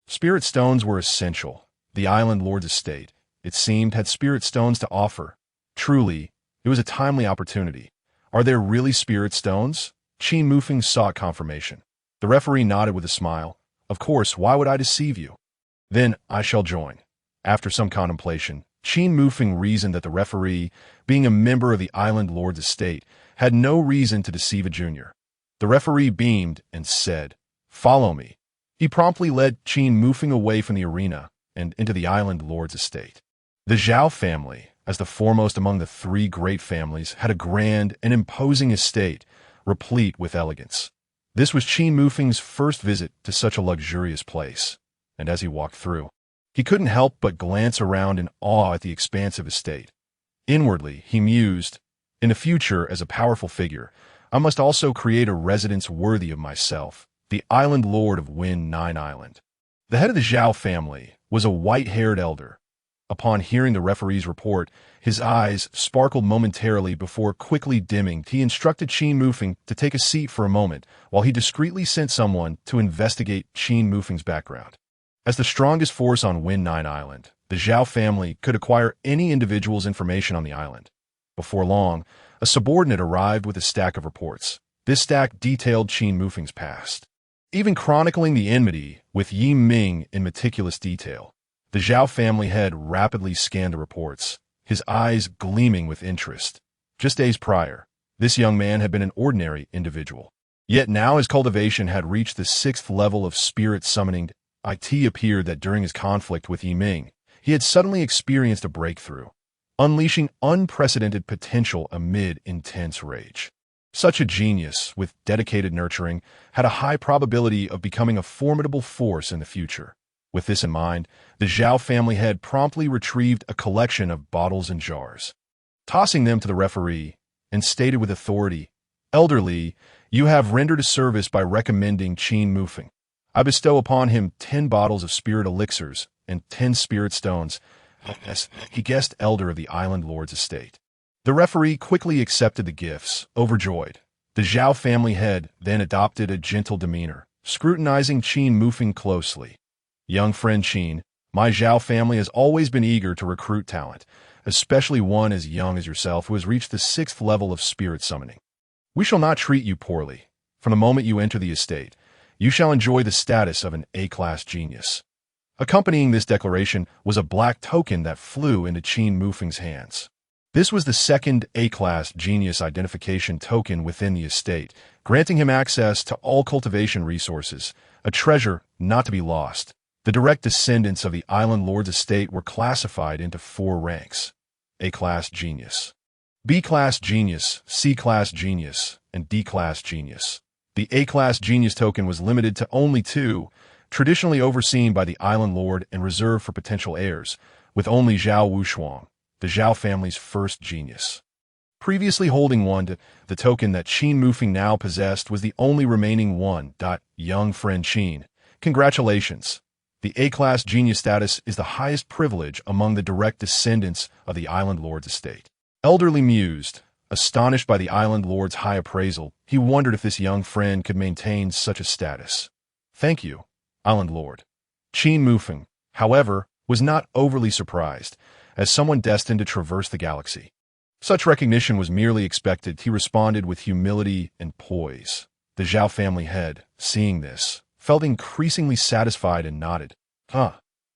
Spirit stones were essential. The Island Lord's estate, it seemed, had spirit stones to offer. Truly, it was a timely opportunity. Are there really spirit stones? Qin Mufeng sought confirmation. The referee nodded with a smile. Of course, why would I deceive you? Then I shall join. After some contemplation, Qin Mufeng reasoned that the referee, being a member of the Island Lord's estate, had no reason to deceive a junior. The referee beamed and said, "Follow me." He promptly led Qin Mufeng away from the arena and into the Island Lord's estate. The Zhao family, as the foremost among the three great families, had a grand and imposing estate, replete with elegance. This was Qin Mufeng's first visit to such a luxurious place, and as he walked through, he couldn't help but glance around in awe at the expansive estate. Inwardly, he mused, in the future, as a powerful figure, I must also create a residence worthy of myself, the Island Lord of Wind 9 Island. The head of the Zhao family was a white-haired elder. Upon hearing the referee's report, his eyes sparkled momentarily before quickly dimming. He instructed Qin Mufeng to take a seat for a moment while he discreetly sent someone to investigate Qin Mufeng's background. As the strongest force on Wind 9 Island, the Zhao family could acquire any individual's information on the island. Before long, a subordinate arrived with a stack of reports. This stack detailed Qin Mufeng's past, even chronicling the enmity with Yi Ming in meticulous detail. The Zhao family head rapidly scanned the reports, his eyes gleaming with interest. Just days prior, this young man had been an ordinary individual. Yet now his cultivation had reached the 6th level of spirit summoning. It appeared that during his conflict with Yi Ming, he had suddenly experienced a breakthrough, unleashing unprecedented potential amid intense rage. Such a genius, with dedicated nurturing, had a high probability of becoming a formidable force in the future. With this in mind, the Zhao family head promptly retrieved a collection of bottles and jars, tossing them to the referee, and stated with authority, "Elder Li, you have rendered a service by recommending Qin Mufeng. I bestow upon him 10 bottles of spirit elixirs and 10 spirit stones as he guest elder of the Island Lord's estate." The referee quickly accepted the gifts, overjoyed. The Zhao family head then adopted a gentle demeanor, scrutinizing Qin Mufeng closely. "Young friend Qin, my Zhao family has always been eager to recruit talent, especially one as young as yourself who has reached the 6th level of spirit summoning. We shall not treat you poorly. From the moment you enter the estate, you shall enjoy the status of an A-class genius." Accompanying this declaration was a black token that flew into Qin Mufeng's hands. This was the second A-class genius identification token within the estate, granting him access to all cultivation resources, a treasure not to be lost. The direct descendants of the Island Lord's estate were classified into 4 ranks: A-class genius, B-class genius, C-class genius, and D-class genius. The A-class genius token was limited to only 2, traditionally overseen by the Island Lord and reserved for potential heirs, with only Zhao Wushuang, the Zhao family's first genius, previously holding one. The token that Qin Mufeng now possessed was the only remaining one. Young friend Qin, congratulations. The A-class genius status is the highest privilege among the direct descendants of the Island Lord's estate. Elderly mused, Astonished by the island lord's high appraisal, he wondered if this young friend could maintain such a status. "Thank you, island lord." Qin Mufeng, however, was not overly surprised, as someone destined to traverse the galaxy. Such recognition was merely expected. He responded with humility and poise. The Zhao family head, seeing this, felt increasingly satisfied and nodded.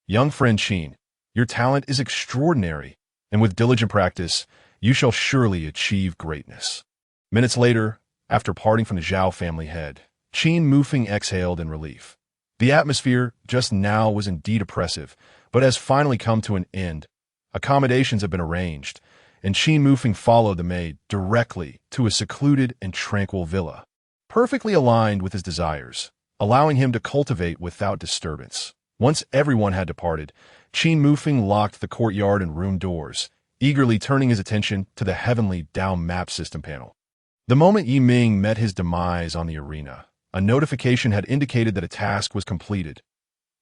Young friend Qin, your talent is extraordinary, and with diligent practice, you shall surely achieve greatness." Minutes later, after parting from the Zhao family head, Qin Mufeng exhaled in relief. The atmosphere just now was indeed oppressive, but has finally come to an end. Accommodations have been arranged, and Qin Mufeng followed the maid directly to a secluded and tranquil villa, perfectly aligned with his desires, allowing him to cultivate without disturbance. Once everyone had departed, Qin Mufeng locked the courtyard and room doors, eagerly turning his attention to the Heavenly Dao Map System panel. The moment Yi Ming met his demise on the arena, a notification had indicated that a task was completed.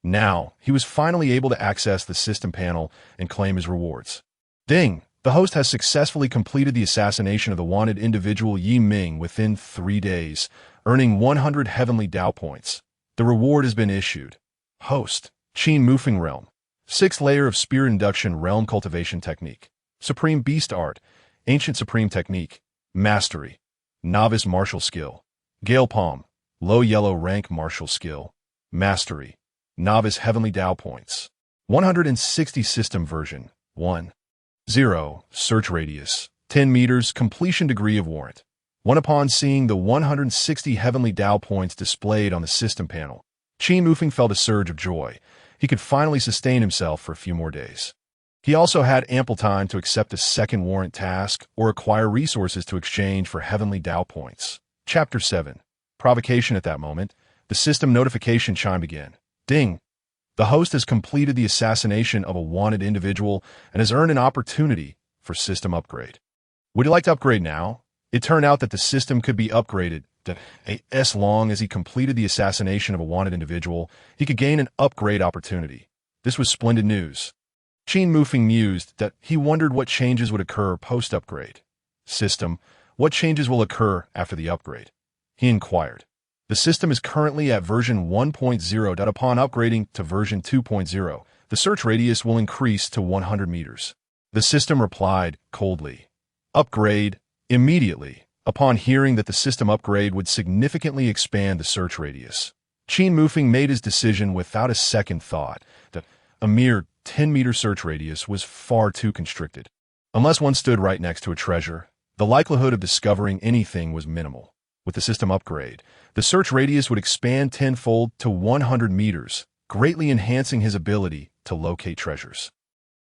Now, he was finally able to access the system panel and claim his rewards. Ding! The host has successfully completed the assassination of the wanted individual Yi Ming within 3 days, earning 100 Heavenly Dao points. The reward has been issued. Host, Qin Mufeng Realm. 6th layer of Spirit Induction Realm Cultivation Technique. Supreme Beast Art, Ancient Supreme Technique, Mastery, Novice Martial Skill, Gale Palm, Low Yellow Rank Martial Skill, Mastery, Novice Heavenly Dao Points, 160 System Version, 1. 0. Search Radius, 10 meters, Completion Degree of Warrant. Upon seeing the 160 Heavenly Dao Points displayed on the system panel, Qin Mufeng felt a surge of joy. He could finally sustain himself for a few more days. He also had ample time to accept a second warrant task or acquire resources to exchange for Heavenly Dao points. Chapter 7. Provocation. At that moment, the system notification chimed again. Ding! The host has completed the assassination of a wanted individual and has earned an opportunity for system upgrade. Would you like to upgrade now? It turned out that the system could be upgraded as long as he completed the assassination of a wanted individual, he could gain an upgrade opportunity. This was splendid news. Qin Mufeng mused that he wondered what changes would occur post-upgrade. System, what changes will occur after the upgrade? He inquired. The system is currently at version 1.0. Upon upgrading to version 2.0, the search radius will increase to 100 meters. The system replied coldly. Upgrade immediately. Upon hearing that the system upgrade would significantly expand the search radius, Qin Mufeng made his decision without a second thought that a mere 10-meter search radius was far too constricted. Unless one stood right next to a treasure, the likelihood of discovering anything was minimal. With the system upgrade, the search radius would expand tenfold to 100 meters, greatly enhancing his ability to locate treasures.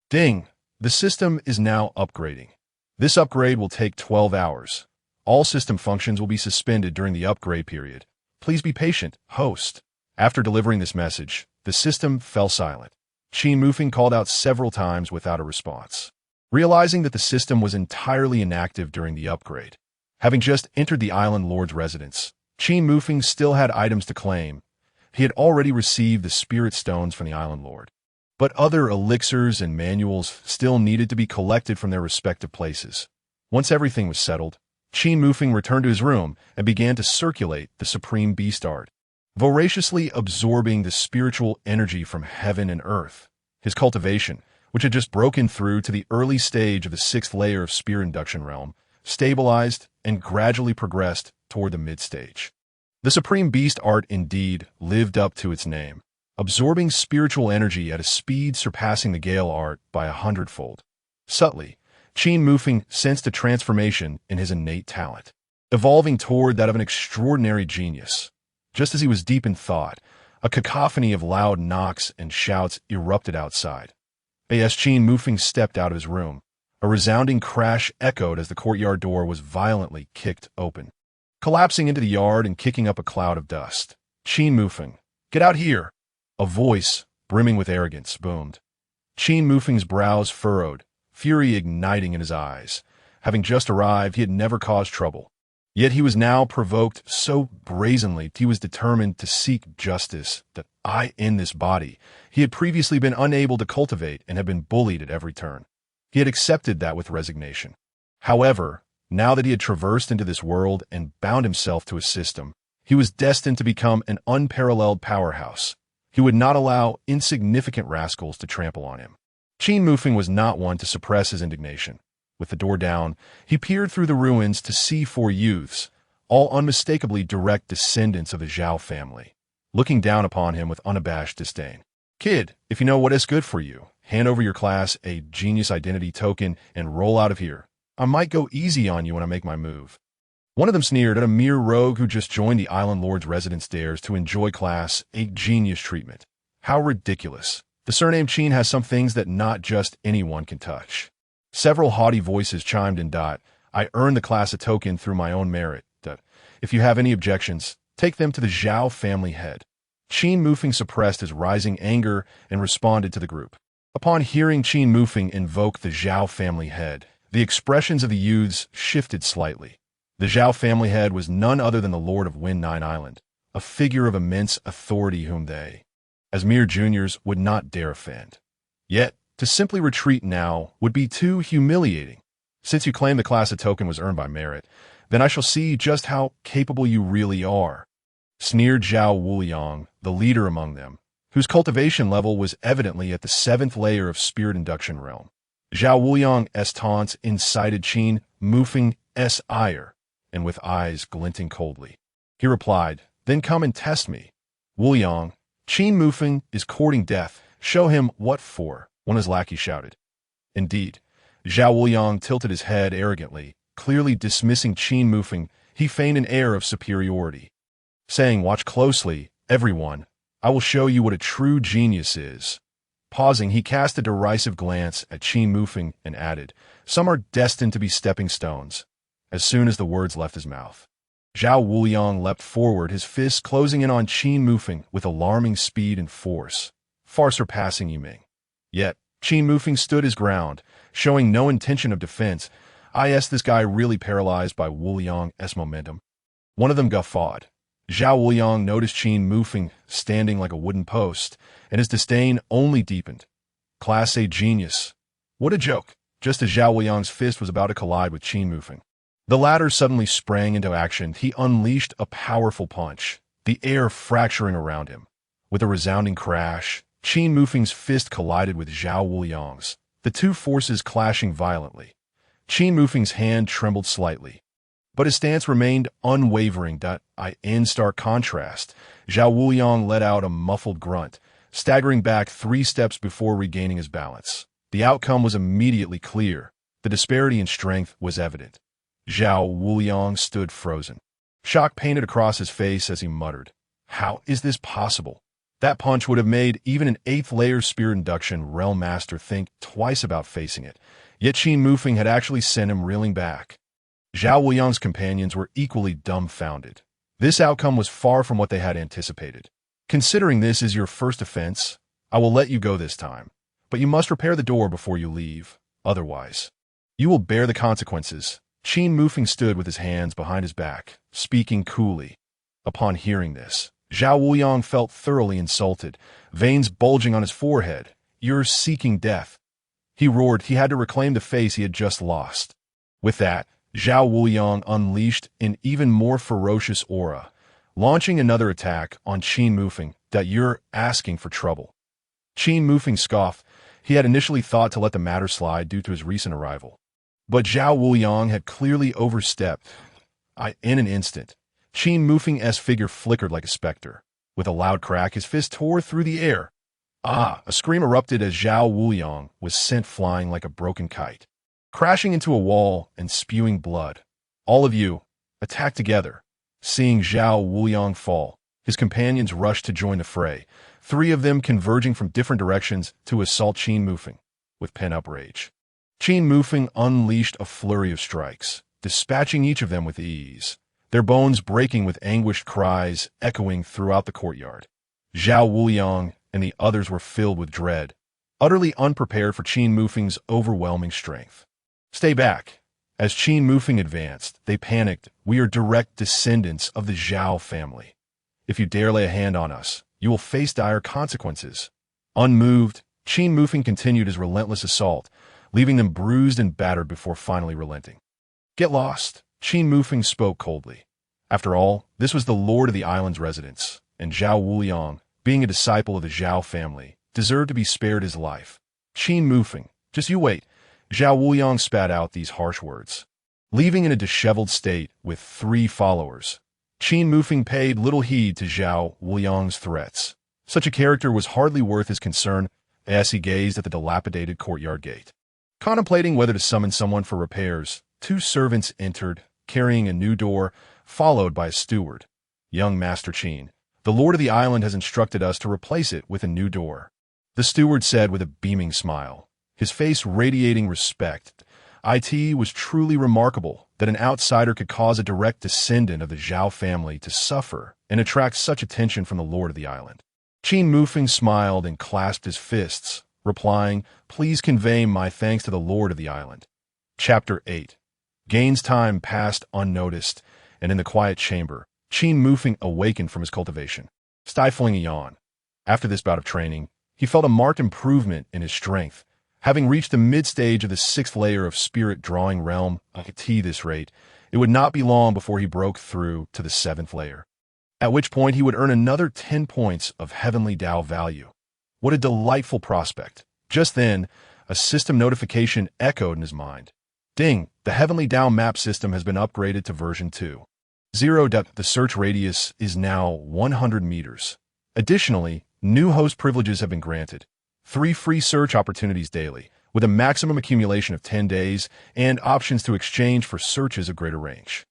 Ding! The system is now upgrading. This upgrade will take 12 hours. All system functions will be suspended during the upgrade period. Please be patient, host. After delivering this message, the system fell silent. Qin Mufeng called out several times without a response. Realizing that the system was entirely inactive during the upgrade, having just entered the island lord's residence, Qin Mufeng still had items to claim. He had already received the spirit stones from the island lord, but other elixirs and manuals still needed to be collected from their respective places. Once everything was settled, Qin Mufeng returned to his room and began to circulate the supreme beast art, voraciously absorbing the spiritual energy from heaven and earth. His cultivation, which had just broken through to the early stage of the 6th layer of spirit induction realm, stabilized and gradually progressed toward the mid-stage. The supreme beast art indeed lived up to its name, absorbing spiritual energy at a speed surpassing the Gale art by 100-fold. Subtly, Qin Mufeng sensed a transformation in his innate talent, evolving toward that of an extraordinary genius. Just as he was deep in thought, a cacophony of loud knocks and shouts erupted outside. As Qin Mufeng stepped out of his room, a resounding crash echoed as the courtyard door was violently kicked open, collapsing into the yard and kicking up a cloud of dust. Qin Mufeng, get out here! A voice, brimming with arrogance, boomed. Qin Mufeng's brows furrowed, fury igniting in his eyes. Having just arrived, he had never caused trouble. Yet he was now provoked so brazenly he was determined to seek justice that in this body he had previously been unable to cultivate and had been bullied at every turn. He had accepted that with resignation. However, Now that he had traversed into this world and bound himself to a system, he was destined to become an unparalleled powerhouse. He would not allow insignificant rascals to trample on him. Qin Mufeng was not one to suppress his indignation. With the door down, he peered through the ruins to see four youths, all unmistakably direct descendants of the Zhao family, looking down upon him with unabashed disdain. "Kid, if you know what is good for you, hand over your class a genius identity token and roll out of here. I might go easy on you when I make my move." One of them sneered at a mere rogue who just joined the Island Lord's residence dares to enjoy class a genius treatment. How ridiculous. The surname Qin has some things that not just anyone can touch. Several haughty voices chimed in. "I earned the class a token through my own merit. If you have any objections, take them to the Zhao family head." Qin Mufeng suppressed his rising anger and responded to the group. Upon hearing Qin Mufeng invoke the Zhao family head, the expressions of the youths shifted slightly. The Zhao family head was none other than the Lord of Wind Nine Island, a figure of immense authority whom they, as mere juniors, would not dare offend. Yet, to simply retreat now would be too humiliating. "Since you claim the class a token was earned by merit, then I shall see just how capable you really are," sneered Zhao Wuliang, the leader among them, whose cultivation level was evidently at the 7th layer of spirit induction realm. Zhao Wuliang's taunts incited Qin Mufeng's ire, and with eyes glinting coldly, he replied, "Then come and test me." "Wuliang, Qin Mufeng is courting death. Show him what for," one of his lackeys shouted. Indeed, Zhao Wuliang tilted his head arrogantly, clearly dismissing Qin Mufeng. He feigned an air of superiority, saying, "Watch closely, everyone. I will show you what a true genius is." Pausing, he cast a derisive glance at Qin Mufeng and added, "Some are destined to be stepping stones." As soon as the words left his mouth, Zhao Wuliang leapt forward, his fists closing in on Qin Mufeng with alarming speed and force, far surpassing Yiming. Yet, Qin Mufeng stood his ground, showing no intention of defense. This guy really paralyzed by Wuliang's momentum?" One of them guffawed. Zhao Wuliang noticed Qin Mufeng standing like a wooden post, and his disdain only deepened. "Class A genius. What a joke!" Just as Zhao Wuliang's fist was about to collide with Qin Mufeng, the latter suddenly sprang into action. He unleashed a powerful punch, the air fracturing around him. With a resounding crash, Qin Mufeng's fist collided with Zhao Wuliang's, the two forces clashing violently. Qin Mufeng's hand trembled slightly, but his stance remained unwavering. In stark contrast, Zhao Wuliang let out a muffled grunt, staggering back 3 steps before regaining his balance. The outcome was immediately clear. The disparity in strength was evident. Zhao Wuliang stood frozen, shock painted across his face as he muttered, "How is this possible?" That punch would have made even an 8th layer spirit induction realm master think twice about facing it. Yet Qin Mufeng had actually sent him reeling back. Zhao Wuliang's companions were equally dumbfounded. This outcome was far from what they had anticipated. "Considering this is your first offense, I will let you go this time. But you must repair the door before you leave. Otherwise, you will bear the consequences." Qin Mufeng stood with his hands behind his back, speaking coolly. Upon hearing this, Zhao Wuliang felt thoroughly insulted, veins bulging on his forehead. "You're seeking death." He roared. He had to reclaim the face he had just lost. With that, Zhao Wuliang unleashed an even more ferocious aura, launching another attack on Qin Mufeng. "You're asking for trouble." Qin Mufeng scoffed. He had initially thought to let the matter slide due to his recent arrival. But Zhao Wuliang had clearly overstepped. In an instant, Qin Mufeng's figure flickered like a specter. With a loud crack, his fist tore through the air. A scream erupted as Zhao Wuliang was sent flying like a broken kite, crashing into a wall and spewing blood. "All of you, attack together." Seeing Zhao Wuliang fall, his companions rushed to join the fray, 3 of them converging from different directions to assault Qin Mufeng. With pent-up rage, Qin Mufeng unleashed a flurry of strikes, dispatching each of them with ease, their bones breaking with anguished cries echoing throughout the courtyard. Zhao Wuliang and the others were filled with dread, utterly unprepared for Qin Mufeng's overwhelming strength. "Stay back." As Qin Mufeng advanced, they panicked. "We are direct descendants of the Zhao family. If you dare lay a hand on us, you will face dire consequences." Unmoved, Qin Mufeng continued his relentless assault, leaving them bruised and battered before finally relenting. Get lost, Qin Mufeng spoke coldly. After all, this was the lord of the island's residence, and Zhao Wuliang, being a disciple of the Zhao family, deserved to be spared his life. Qin Mufeng, just you wait. Zhao Wuliang spat out these harsh words. Leaving in a disheveled state with 3 followers, Qin Mufeng paid little heed to Zhao Wuliang's threats. Such a character was hardly worth his concern as he gazed at the dilapidated courtyard gate. Contemplating whether to summon someone for repairs, 2 servants entered, carrying a new door, followed by a steward. Young Master Qin, the lord of the island has instructed us to replace it with a new door, the steward said with a beaming smile, his face radiating respect. It was truly remarkable that an outsider could cause a direct descendant of the Zhao family to suffer and attract such attention from the lord of the island. Qin Mufeng smiled and clasped his fists, replying, "Please convey my thanks to the lord of the island." Chapter 8. Gain's time passed unnoticed, and in the quiet chamber, Qin Mufeng awakened from his cultivation, stifling a yawn. After this bout of training, he felt a marked improvement in his strength. Having reached the mid-stage of the 6th layer of spirit drawing realm at this rate, it would not be long before he broke through to the 7th layer, at which point he would earn another 10 points of Heavenly Dao value. What a delightful prospect. Just then, a system notification echoed in his mind. Ding, the Heavenly Dao Map System has been upgraded to version 2.0. The search radius is now 100 meters. Additionally, new host privileges have been granted. 3 free search opportunities daily, with a maximum accumulation of 10 days, and options to exchange for searches of greater range.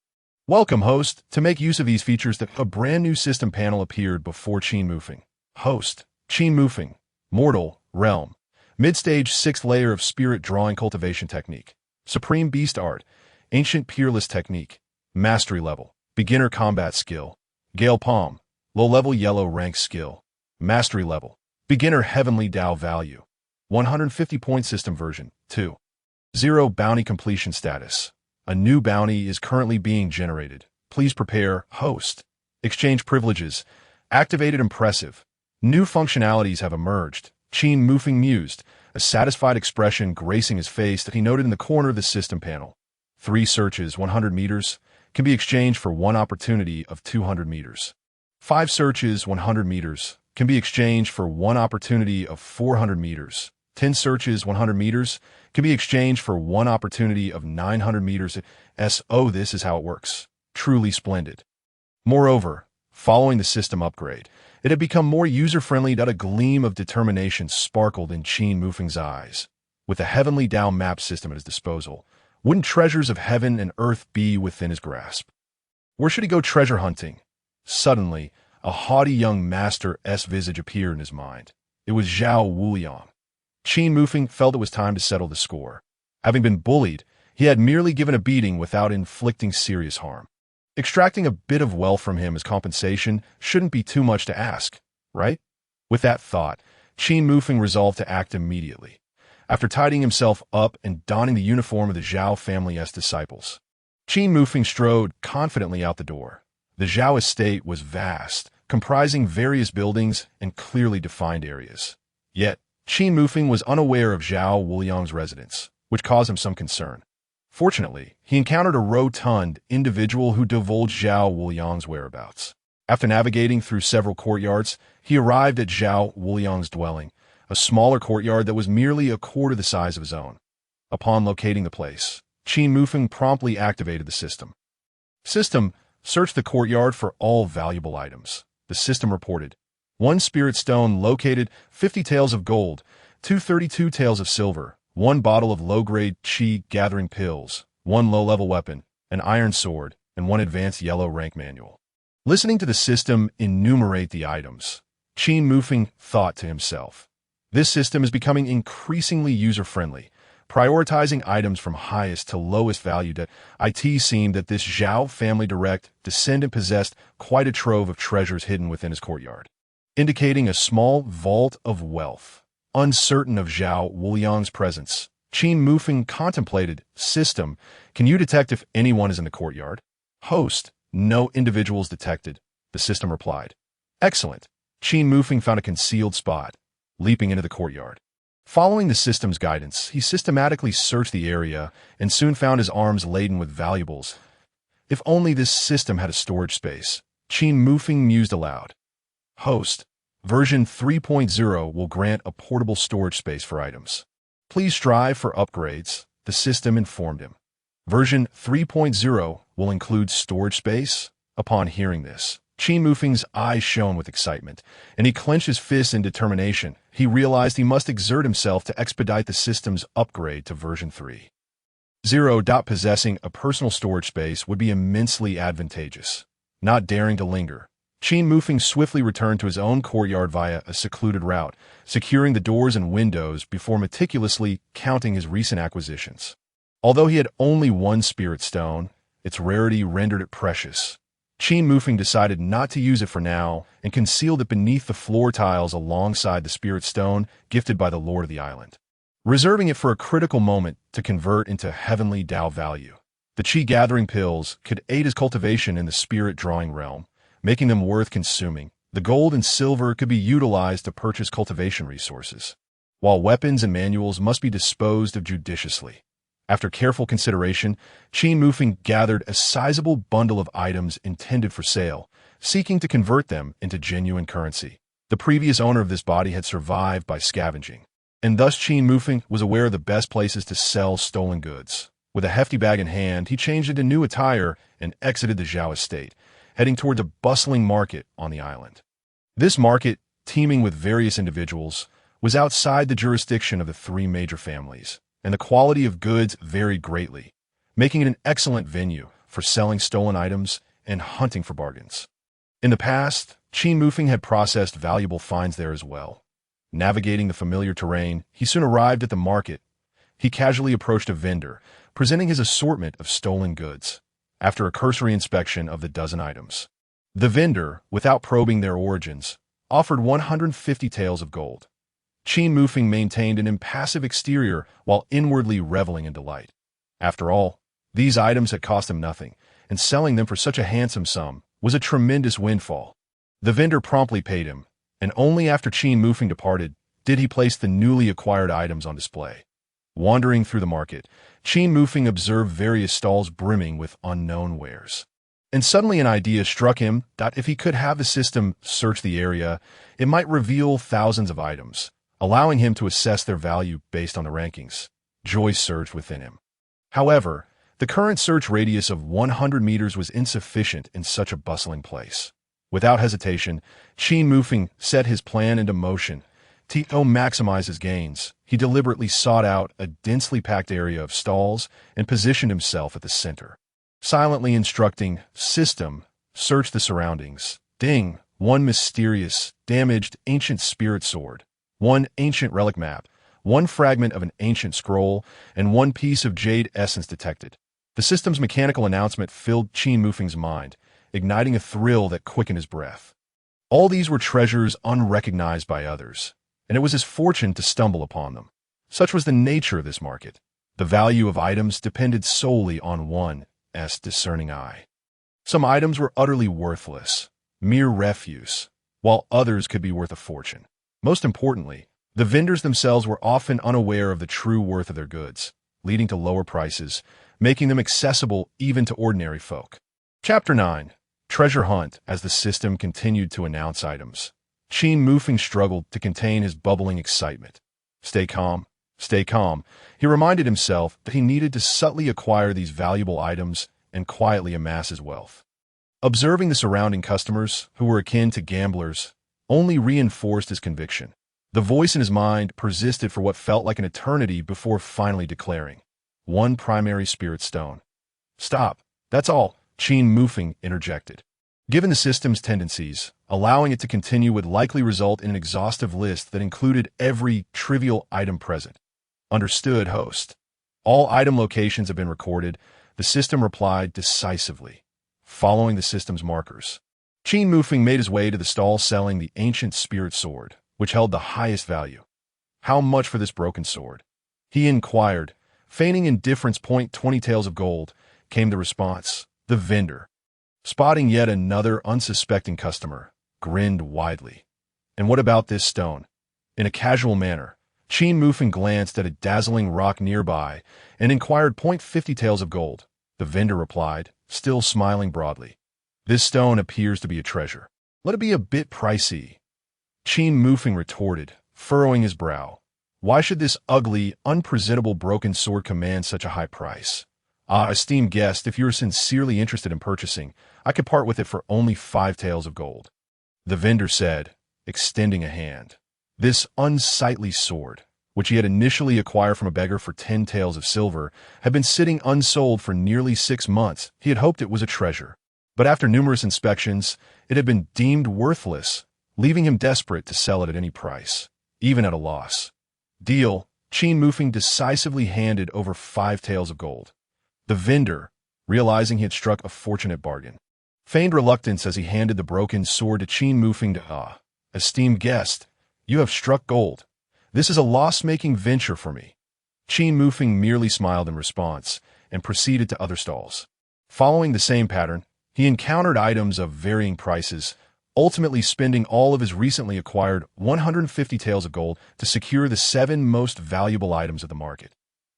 Welcome, host. To make use of these features, a brand new system panel appeared before Qin Mufeng. Host, Qin Mufeng. Mortal, realm. Mid-stage 6th layer of spirit drawing cultivation technique. Supreme Beast Art, Ancient Peerless Technique, Mastery Level, Beginner Combat Skill, Gale Palm, Low-Level Yellow Rank Skill, Mastery Level, Beginner Heavenly Dao Value, 150 Point System Version 2.0 Bounty Completion Status. A new bounty is currently being generated. Please prepare, host. Exchange privileges. Activated impressive. New functionalities have emerged. Qin Mufeng mused, a satisfied expression gracing his face that he noted in the corner of the system panel. 3 searches, 100 meters, can be exchanged for 1 opportunity of 200 meters. 5 searches, 100 meters, can be exchanged for 1 opportunity of 400 meters. 10 searches, 100 meters, can be exchanged for 1 opportunity of 900 meters. Oh, this is how it works. Truly splendid. Moreover, following the system upgrade, it had become more user-friendly. A gleam of determination sparkled in Qin Mufeng's eyes. With the Heavenly Dao Map System at his disposal, wouldn't treasures of heaven and earth be within his grasp? Where should he go treasure hunting? Suddenly, a haughty young master's visage appeared in his mind. It was Zhao Wuliang. Qin Mufeng felt it was time to settle the score. Having been bullied, he had merely given a beating without inflicting serious harm. Extracting a bit of wealth from him as compensation shouldn't be too much to ask, right? With that thought, Qin Mufeng resolved to act immediately. After tidying himself up and donning the uniform of the Zhao family's disciples, Qin Mufeng strode confidently out the door. The Zhao estate was vast, comprising various buildings and clearly defined areas. Yet, Qin Mufeng was unaware of Zhao Wuliang's residence, which caused him some concern. Fortunately, he encountered a rotund individual who divulged Zhao Wuliang's whereabouts. After navigating through several courtyards, he arrived at Zhao Wuliang's dwelling, a smaller courtyard that was merely a quarter the size of his own. Upon locating the place, Qin Mufeng promptly activated the system. System, search the courtyard for all valuable items. The system reported. 1 spirit stone located, 50 taels of gold, 232 taels of silver, 1 bottle of low-grade qi gathering pills, 1 low-level weapon, an iron sword, and 1 advanced yellow rank manual. Listening to the system enumerate the items, Qin Mufeng thought to himself. This system is becoming increasingly user-friendly, prioritizing items from highest to lowest value. It seemed that this Zhao family direct descendant possessed quite a trove of treasures hidden within his courtyard, indicating a small vault of wealth. Uncertain of Zhao Wuliang's presence, Qin Mufeng contemplated. System, can you detect if anyone is in the courtyard? Host, no individuals detected, the system replied. Excellent. Qin Mufeng found a concealed spot, leaping into the courtyard. Following the system's guidance, he systematically searched the area and soon found his arms laden with valuables. If only this system had a storage space, Qin Mufeng mused aloud. Host, version 3.0 will grant a portable storage space for items. Please strive for upgrades, the system informed him. Version 3.0 will include storage space? Upon hearing this, Qin Mufeng's eyes shone with excitement, and he clenched his fists in determination. He realized he must exert himself to expedite the system's upgrade to version 3.0. Possessing a personal storage space would be immensely advantageous. Not daring to linger, Qin Mufeng swiftly returned to his own courtyard via a secluded route, securing the doors and windows before meticulously counting his recent acquisitions. Although he had only one spirit stone, its rarity rendered it precious. Qin Mufeng decided not to use it for now and concealed it beneath the floor tiles alongside the spirit stone gifted by the Lord of the island, reserving it for a critical moment to convert into Heavenly Dao value. The Qi gathering pills could aid his cultivation in the spirit drawing realm, making them worth consuming. The gold and silver could be utilized to purchase cultivation resources, while weapons and manuals must be disposed of judiciously. After careful consideration, Qin Mufeng gathered a sizable bundle of items intended for sale, seeking to convert them into genuine currency. The previous owner of this body had survived by scavenging, and thus Qin Mufeng was aware of the best places to sell stolen goods. With a hefty bag in hand, he changed into new attire and exited the Zhao estate, heading towards a bustling market on the island. This market, teeming with various individuals, was outside the jurisdiction of the three major families, and the quality of goods varied greatly, making it an excellent venue for selling stolen items and hunting for bargains. In the past, Qin Mufeng had processed valuable finds there as well. Navigating the familiar terrain, he soon arrived at the market. He casually approached a vendor, presenting his assortment of stolen goods. After a cursory inspection of the dozen items, the vendor, without probing their origins, offered 150 taels of gold. Qin Mufeng maintained an impassive exterior while inwardly reveling in delight. After all, these items had cost him nothing, and selling them for such a handsome sum was a tremendous windfall. The vendor promptly paid him, and only after Qin Mufeng departed did he place the newly acquired items on display. Wandering through the market, Qin Mufeng observed various stalls brimming with unknown wares. And suddenly an idea struck him that if he could have the system search the area, it might reveal thousands of items, allowing him to assess their value based on the rankings. Joy surged within him. However, the current search radius of 100 meters was insufficient in such a bustling place. Without hesitation, Qin Mufeng set his plan into motion. To maximize his gains, he deliberately sought out a densely packed area of stalls and positioned himself at the center. Silently instructing, "System, search the surroundings." Ding! One mysterious, damaged ancient spirit sword, one ancient relic map, one fragment of an ancient scroll, and one piece of jade essence detected. The system's mechanical announcement filled Qin Mufeng's mind, igniting a thrill that quickened his breath. All these were treasures unrecognized by others, and it was his fortune to stumble upon them. Such was the nature of this market. The value of items depended solely on one's discerning eye. Some items were utterly worthless, mere refuse, while others could be worth a fortune. Most importantly, the vendors themselves were often unaware of the true worth of their goods, leading to lower prices, making them accessible even to ordinary folk. Chapter 9. Treasure Hunt. As the system continued to announce items, Qin Mufeng struggled to contain his bubbling excitement. Stay calm, stay calm. He reminded himself that he needed to subtly acquire these valuable items and quietly amass his wealth. Observing the surrounding customers, who were akin to gamblers, only reinforced his conviction. The voice in his mind persisted for what felt like an eternity before finally declaring, "One primary spirit stone." "Stop, that's all," Qin Mufeng interjected. Given the system's tendencies, allowing it to continue would likely result in an exhaustive list that included every trivial item present. "Understood, host. All item locations have been recorded," the system replied decisively. Following the system's markers, Qin Mufeng made his way to the stall selling the ancient spirit sword, which held the highest value. "How much for this broken sword?" he inquired. Feigning indifference. "20 taels of gold," came the response. The vendor, spotting yet another unsuspecting customer, grinned widely. "And what about this stone?" In a casual manner, Qin Mufeng glanced at a dazzling rock nearby and inquired, "50 taels of gold." The vendor replied, still smiling broadly. "This stone appears to be a treasure. Let it be a bit pricey." Qin Mufeng retorted, furrowing his brow. "Why should this ugly, unpresentable broken sword command such a high price? Esteemed guest, if you are sincerely interested in purchasing, I could part with it for only 5 taels of gold." The vendor said, extending a hand. This unsightly sword, which he had initially acquired from a beggar for 10 taels of silver, had been sitting unsold for nearly 6 months. He had hoped it was a treasure. But after numerous inspections, it had been deemed worthless, leaving him desperate to sell it at any price, even at a loss. "Deal." Qin Mufeng decisively handed over 5 taels of gold. The vendor, realizing he had struck a fortunate bargain, feigned reluctance as he handed the broken sword to Qin Mufeng. "Esteemed guest, you have struck gold. This is a loss-making venture for me." Qin Mufeng merely smiled in response and proceeded to other stalls. Following the same pattern, he encountered items of varying prices, ultimately spending all of his recently acquired 150 taels of gold to secure the 7 most valuable items of the market.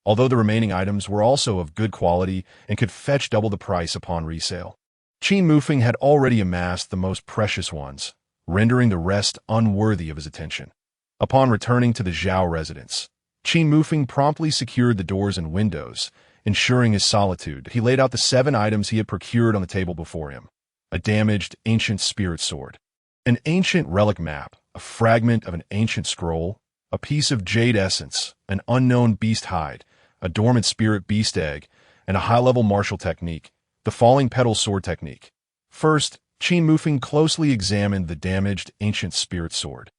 Although the remaining items were also of good quality and could fetch double the price upon resale, Qin Mufeng had already amassed the most precious ones, rendering the rest unworthy of his attention. Upon returning to the Zhao residence, Qin Mufeng promptly secured the doors and windows, ensuring his solitude. He laid out the 7 items he had procured on the table before him. A damaged ancient spirit sword, an ancient relic map, a fragment of an ancient scroll, a piece of jade essence, an unknown beast hide, a dormant spirit beast egg, and a high-level martial technique, the falling petal sword technique. First, Qin Mufeng closely examined the damaged ancient spirit sword,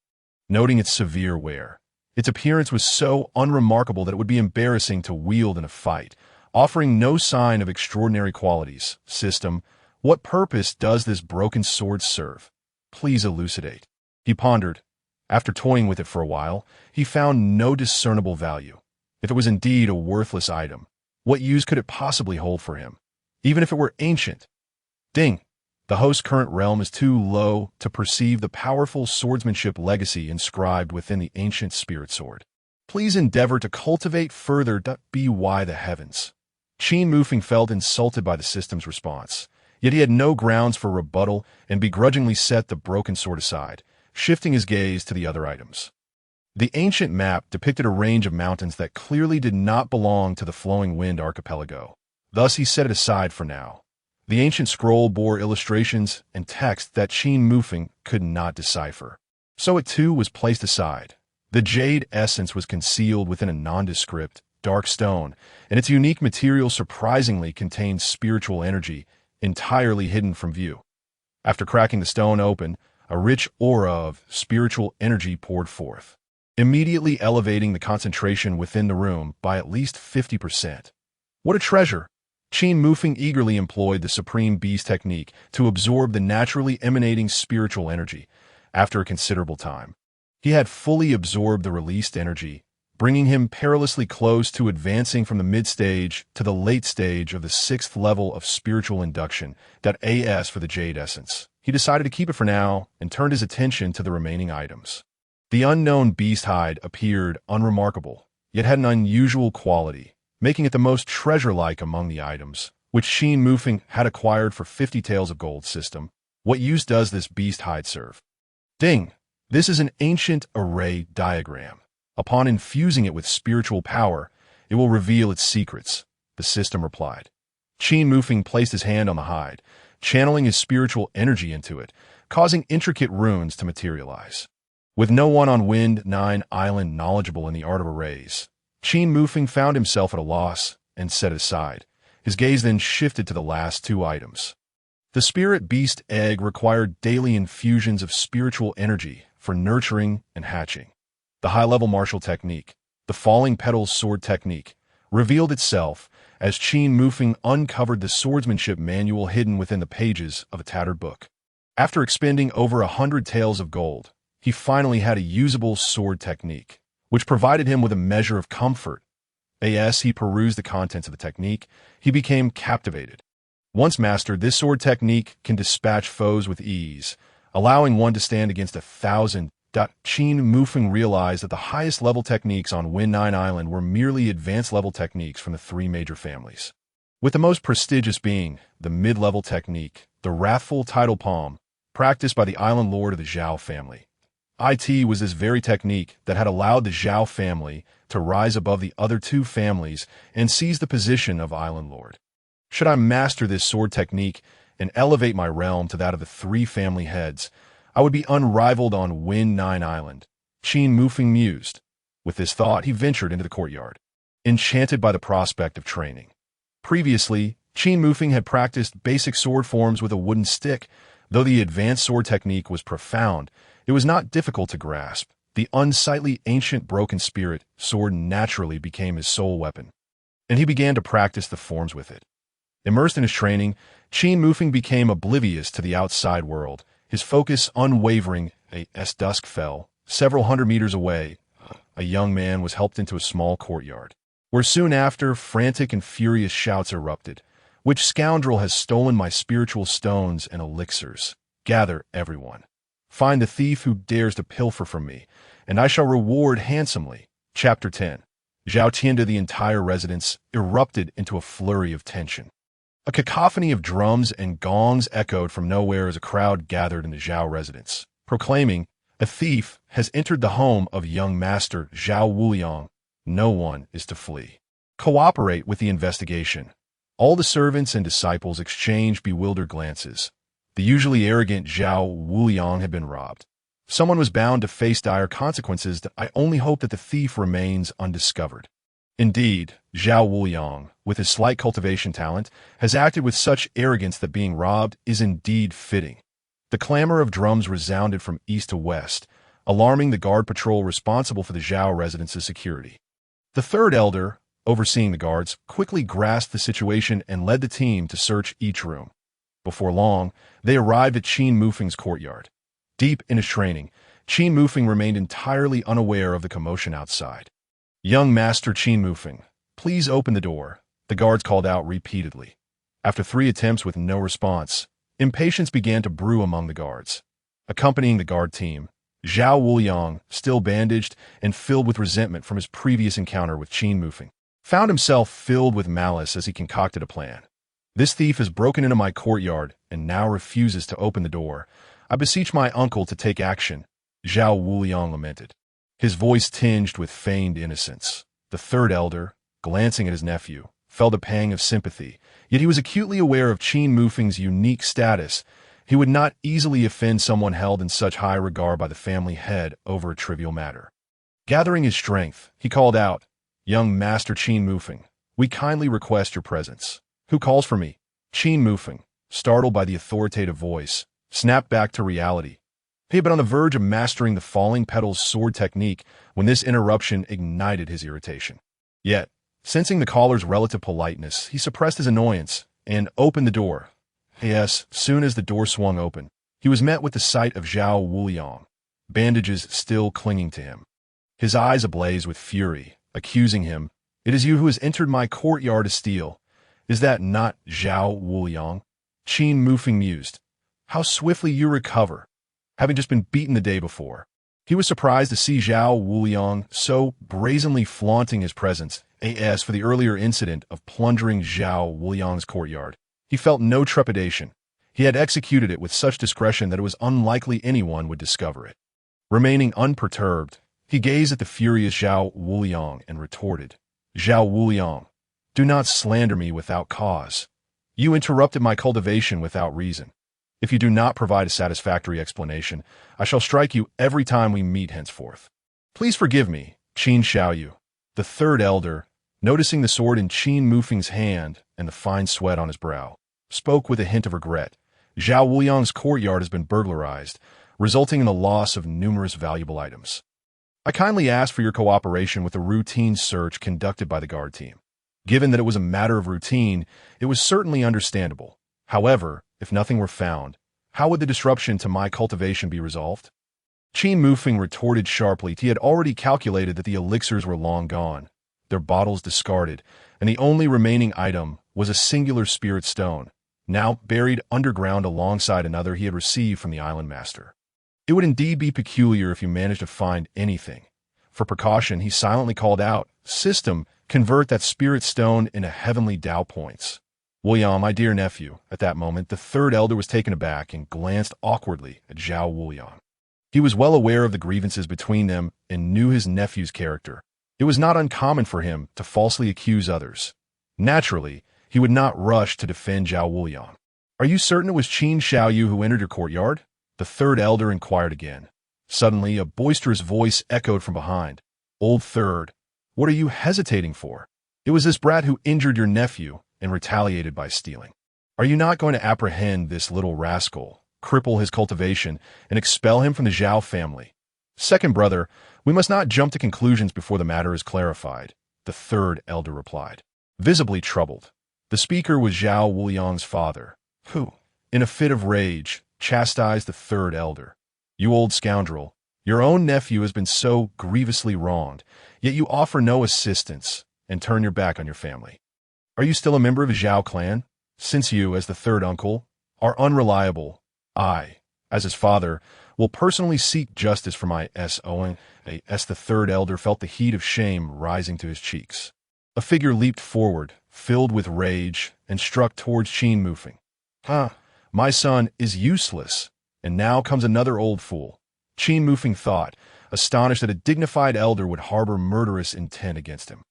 noting its severe wear. Its appearance was so unremarkable that it would be embarrassing to wield in a fight, offering no sign of extraordinary qualities. "System, what purpose does this broken sword serve? Please elucidate." He pondered. After toying with it for a while, he found no discernible value. If it was indeed a worthless item, what use could it possibly hold for him, even if it were ancient? Ding! The host's current realm is too low to perceive the powerful swordsmanship legacy inscribed within the ancient spirit sword. Please endeavor to cultivate further. By the heavens. Qin Mufeng felt insulted by the system's response, yet he had no grounds for rebuttal and begrudgingly set the broken sword aside, shifting his gaze to the other items. The ancient map depicted a range of mountains that clearly did not belong to the Flowing Wind archipelago. Thus he set it aside for now. The ancient scroll bore illustrations and text that Qin Mufeng could not decipher, so it too was placed aside. The jade essence was concealed within a nondescript, dark stone, and its unique material surprisingly contained spiritual energy, entirely hidden from view. After cracking the stone open, a rich aura of spiritual energy poured forth, immediately elevating the concentration within the room by at least 50%. What a treasure! Qin Mufeng eagerly employed the Supreme Beast technique to absorb the naturally emanating spiritual energy. After a considerable time, he had fully absorbed the released energy, bringing him perilously close to advancing from the mid-stage to the late stage of the 6th level of spiritual induction. As for the jade essence, he decided to keep it for now and turned his attention to the remaining items. The unknown beast hide appeared unremarkable, yet had an unusual quality, making it the most treasure-like among the items, which Qin Mufeng had acquired for 50 taels of gold. System, what use does this beast hide serve? Ding! This is an ancient array diagram. Upon infusing it with spiritual power, it will reveal its secrets, the system replied. Qin Mufeng placed his hand on the hide, channeling his spiritual energy into it, causing intricate runes to materialize. With no one on Wind 9 Island knowledgeable in the art of arrays, Qin Mufeng found himself at a loss and set it aside. His gaze then shifted to the last 2 items. The spirit beast egg required daily infusions of spiritual energy for nurturing and hatching. The high-level martial technique, the falling petals sword technique, revealed itself as Qin Mufeng uncovered the swordsmanship manual hidden within the pages of a tattered book. After expending over 100 taels of gold, he finally had a usable sword technique, which provided him with a measure of comfort. As he perused the contents of the technique, he became captivated. Once mastered, this sword technique can dispatch foes with ease, allowing one to stand against 1,000. Qin Mufeng realized that the highest level techniques on Win 9 Island were merely advanced level techniques from the three major families, with the most prestigious being the mid-level technique, the Wrathful Tidal Palm, practiced by the island lord of the Zhao family. It was this very technique that had allowed the Zhao family to rise above the other two families and seize the position of island lord. Should I master this sword technique and elevate my realm to that of the three family heads, I would be unrivaled on Win 9 Island, Qin Mufeng mused. With this thought, he ventured into the courtyard, enchanted by the prospect of training. Previously, Qin Mufeng had practiced basic sword forms with a wooden stick. Though the advanced sword technique was profound, it was not difficult to grasp. The unsightly ancient broken spirit sword naturally became his sole weapon, and he began to practice the forms with it. Immersed in his training, Qin Mufeng became oblivious to the outside world, his focus unwavering. As dusk fell, several hundred meters away, a young man was helped into a small courtyard, where soon after frantic and furious shouts erupted. "Which scoundrel has stolen my spiritual stones and elixirs? Gather, everyone. Find the thief who dares to pilfer from me, and I shall reward handsomely." Chapter 10. Zhao Tianda, the entire residence, erupted into a flurry of tension. A cacophony of drums and gongs echoed from nowhere as a crowd gathered in the Zhao residence, proclaiming, "A thief has entered the home of young master Zhao Wuliang. No one is to flee. Cooperate with the investigation." All the servants and disciples exchanged bewildered glances. The usually arrogant Zhao Wuliang had been robbed. Someone was bound to face dire consequences. I only hope that the thief remains undiscovered. Indeed, Zhao Wuliang, with his slight cultivation talent, has acted with such arrogance that being robbed is indeed fitting. The clamor of drums resounded from east to west, alarming the guard patrol responsible for the Zhao residence's security. The third elder, overseeing the guards, quickly grasped the situation and led the team to search each room. Before long, they arrived at Qin Mufeng's courtyard. Deep in his training, Qin Mufeng remained entirely unaware of the commotion outside. "Young Master Qin Mufeng, please open the door," the guards called out repeatedly. After 3 attempts with no response, impatience began to brew among the guards. Accompanying the guard team, Zhao Wuliang, still bandaged and filled with resentment from his previous encounter with Qin Mufeng, found himself filled with malice as he concocted a plan. "This thief has broken into my courtyard and now refuses to open the door. I beseech my uncle to take action," Zhao Wuliang lamented, his voice tinged with feigned innocence. The third elder, glancing at his nephew, felt a pang of sympathy, yet he was acutely aware of Qin Mufeng's unique status. He would not easily offend someone held in such high regard by the family head over a trivial matter. Gathering his strength, he called out, "Young Master Qin Mufeng, we kindly request your presence." "Who calls for me?" Qin Mufeng, startled by the authoritative voice, snapped back to reality. He had been on the verge of mastering the falling petals sword technique when this interruption ignited his irritation. Yet, sensing the caller's relative politeness, he suppressed his annoyance and opened the door. Yes, soon as the door swung open, he was met with the sight of Zhao Wuliang, bandages still clinging to him. His eyes ablaze with fury, accusing him, "It is you who has entered my courtyard to steal. Is that not Zhao Wuliang?" Qin Mufeng mused, "How swiftly you recover, having just been beaten the day before." He was surprised to see Zhao Wuliang so brazenly flaunting his presence. As for the earlier incident of plundering Zhao Wuliang's courtyard, he felt no trepidation. He had executed it with such discretion that it was unlikely anyone would discover it. Remaining unperturbed, he gazed at the furious Zhao Wuliang and retorted, "Zhao Wuliang, do not slander me without cause. You interrupted my cultivation without reason. If you do not provide a satisfactory explanation, I shall strike you every time we meet henceforth." "Please forgive me, Qin Xiaoyu." The third elder, noticing the sword in Qin Mufeng's hand and the fine sweat on his brow, spoke with a hint of regret. "Zhao Wuliang's courtyard has been burglarized, resulting in the loss of numerous valuable items. I kindly ask for your cooperation with the routine search conducted by the guard team." Given that it was a matter of routine, it was certainly understandable. However, if nothing were found, how would the disruption to my cultivation be resolved? Qin Mufeng retorted sharply. He had already calculated that the elixirs were long gone, their bottles discarded, and the only remaining item was a singular spirit stone, now buried underground alongside another he had received from the island master. It would indeed be peculiar if you managed to find anything. For precaution, he silently called out, "System, convert that spirit stone into heavenly Dao points." Wuliang, my dear nephew. At that moment, the third elder was taken aback and glanced awkwardly at Zhao Wuliang. He was well aware of the grievances between them and knew his nephew's character. It was not uncommon for him to falsely accuse others. Naturally, he would not rush to defend Zhao Wuliang. "Are you certain it was Qin Xiaoyu who entered your courtyard?" The third elder inquired again. Suddenly, a boisterous voice echoed from behind. "Old third, what are you hesitating for? It was this brat who injured your nephew and retaliated by stealing. Are you not going to apprehend this little rascal, cripple his cultivation, and expel him from the Zhao family?" "Second brother, we must not jump to conclusions before the matter is clarified," the third elder replied, visibly troubled. The speaker was Zhao Wuliang's father, who, in a fit of rage, chastised the third elder. "You old scoundrel, your own nephew has been so grievously wronged, yet you offer no assistance and turn your back on your family. Are you still a member of the Zhao clan? Since you, as the third uncle, are unreliable, I, as his father, will personally seek justice for my son." As the third elder felt the heat of shame rising to his cheeks. A figure leaped forward, filled with rage, and struck towards Qin Mufeng. My son is useless, and now comes another old fool," Qin Mufeng thought, astonished that a dignified elder would harbor murderous intent against him.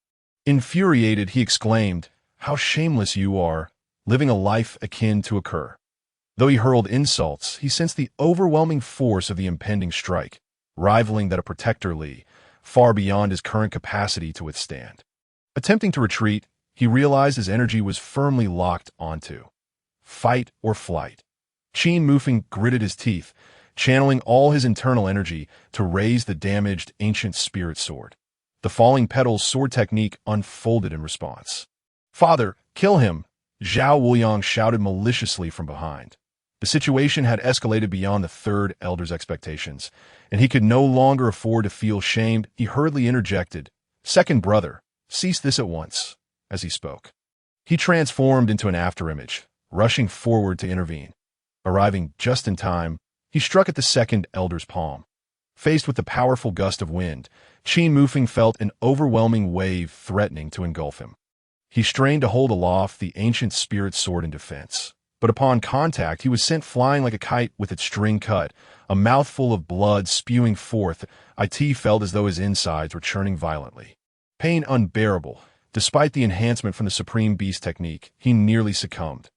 Infuriated, he exclaimed, "How shameless you are, living a life akin to a cur." Though he hurled insults, he sensed the overwhelming force of the impending strike, rivaling that of Protector Li, far beyond his current capacity to withstand. Attempting to retreat, he realized his energy was firmly locked onto fight or flight. Qin Mufeng gritted his teeth, channeling all his internal energy to raise the damaged ancient spirit sword. The falling petal's sword technique unfolded in response. "Father, kill him!" Zhao Wuliang shouted maliciously from behind. The situation had escalated beyond the third elder's expectations, and he could no longer afford to feel shamed. He hurriedly interjected, "Second brother, cease this at once." As he spoke, he transformed into an afterimage, rushing forward to intervene. Arriving just in time, he struck at the second elder's palm. Faced with the powerful gust of wind, Qin Mufeng felt an overwhelming wave threatening to engulf him. He strained to hold aloft the ancient spirit sword in defense, but upon contact he was sent flying like a kite with its string cut, a mouthful of blood spewing forth. It felt as though his insides were churning violently. Pain unbearable, despite the enhancement from the Supreme Beast technique, he nearly succumbed.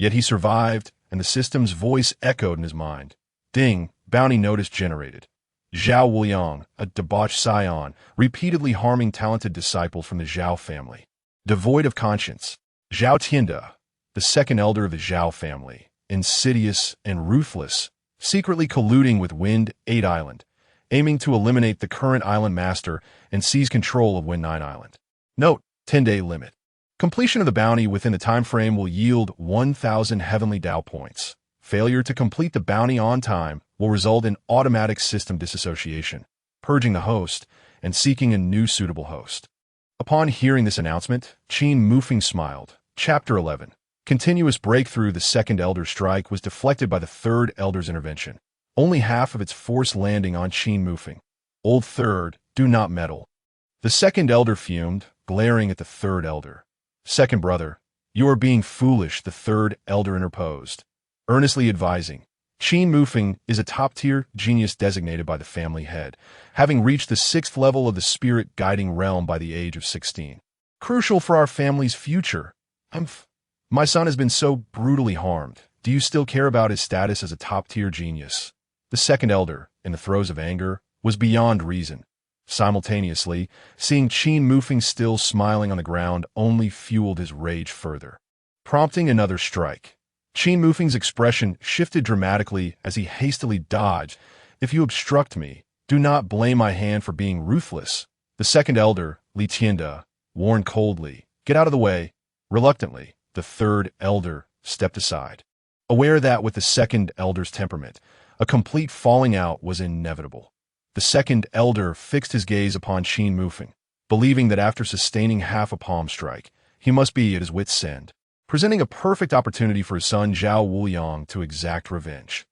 Yet he survived, and the system's voice echoed in his mind. Ding, bounty notice generated. Zhao Wuliang, a debauched scion, repeatedly harming talented disciples from the Zhao family. Devoid of conscience, Zhao Tianda, the second elder of the Zhao family, insidious and ruthless, secretly colluding with Wind 8 Island, aiming to eliminate the current island master and seize control of Wind 9 Island. Note, 10-day limit. Completion of the bounty within the time frame will yield 1,000 Heavenly Dao points. Failure to complete the bounty on time will result in automatic system disassociation, purging the host and seeking a new suitable host. Upon hearing this announcement, Qin Mufeng smiled. Chapter 11. Continuous breakthrough. The second elder's strike was deflected by the third elder's intervention, only half of its force landing on Qin Mufeng. "Old third, do not meddle." The second elder fumed, glaring at the third elder. "Second brother, you are being foolish," the third elder interposed, earnestly advising. Qin Mufeng is a top-tier genius designated by the family head, having reached the 6th level of the spirit guiding realm by the age of 16. "Crucial for our family's future. My son has been so brutally harmed. Do you still care about his status as a top-tier genius?" The second elder, in the throes of anger, was beyond reason. Simultaneously, seeing Qin Mufeng still smiling on the ground only fueled his rage further, prompting another strike. Qin Mufeng's expression shifted dramatically as he hastily dodged. "If you obstruct me, do not blame my hand for being ruthless." The second elder, Li Tianda, warned coldly, "Get out of the way." Reluctantly, the third elder stepped aside, aware that with the second elder's temperament, a complete falling out was inevitable. The second elder fixed his gaze upon Qin Mufeng, believing that after sustaining half a palm strike, he must be at his wit's end, presenting a perfect opportunity for his son Zhao Wuliang to exact revenge.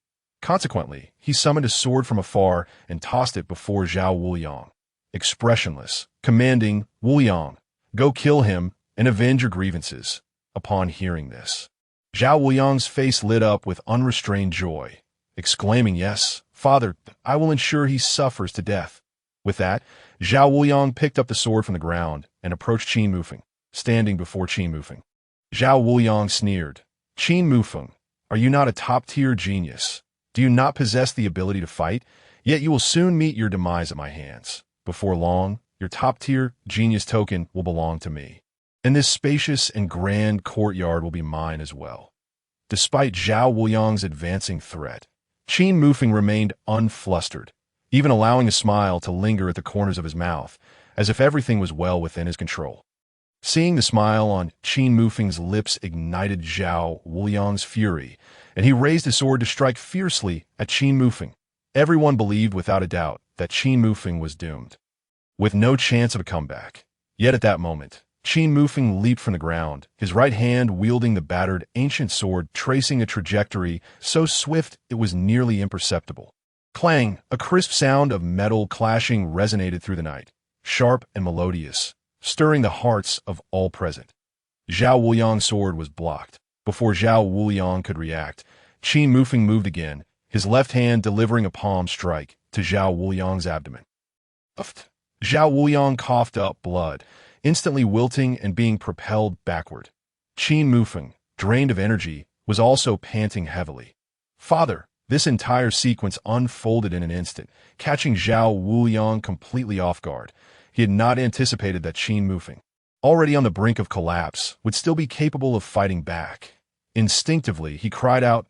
Consequently, he summoned a sword from afar and tossed it before Zhao Wuliang. Expressionless, commanding, "Wuliang, go kill him and avenge your grievances." Upon hearing this, Zhao Wuliang's face lit up with unrestrained joy, exclaiming, "Yes, father, I will ensure he suffers to death." With that, Zhao Wuliang picked up the sword from the ground and approached Qin Mufeng, standing before Qin Mufeng. Zhao Wuliang sneered, "Qin Mufeng, are you not a top-tier genius? Do you not possess the ability to fight? Yet you will soon meet your demise at my hands. Before long, your top-tier genius token will belong to me, and this spacious and grand courtyard will be mine as well." Despite Zhao Wuliang's advancing threat, Qin Mufeng remained unflustered, even allowing a smile to linger at the corners of his mouth, as if everything was well within his control. Seeing the smile on Qin Mufeng's lips ignited Zhao Wuliang's fury, and he raised his sword to strike fiercely at Qin Mufeng. Everyone believed without a doubt that Qin Mufeng was doomed, with no chance of a comeback. Yet at that moment, Qin Mufeng leaped from the ground, his right hand wielding the battered ancient sword, tracing a trajectory so swift it was nearly imperceptible. Clang! A crisp sound of metal clashing resonated through the night, sharp and melodious, stirring the hearts of all present. Zhao Wuliang's sword was blocked. Before Zhao Wuliang could react, Qin Mufeng moved again, his left hand delivering a palm strike to Zhao Wuliang's abdomen. Uft! Zhao Wuliang coughed up blood, instantly wilting and being propelled backward. Qin Mufeng, drained of energy, was also panting heavily. "Father!" This entire sequence unfolded in an instant, catching Zhao Wuliang completely off guard. He had not anticipated that Qin Mufeng, already on the brink of collapse, would still be capable of fighting back. Instinctively, he cried out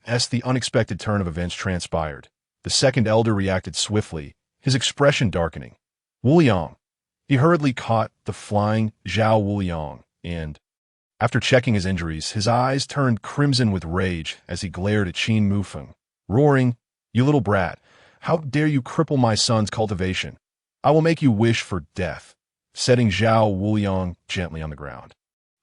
as the unexpected turn of events transpired. The second elder reacted swiftly, his expression darkening. "Wuliang!" He hurriedly caught the flying Zhao Wuliang, and, after checking his injuries, his eyes turned crimson with rage as he glared at Qin Mufeng, roaring, "You little brat, how dare you cripple my son's cultivation? I will make you wish for death," setting Zhao Wuliang gently on the ground.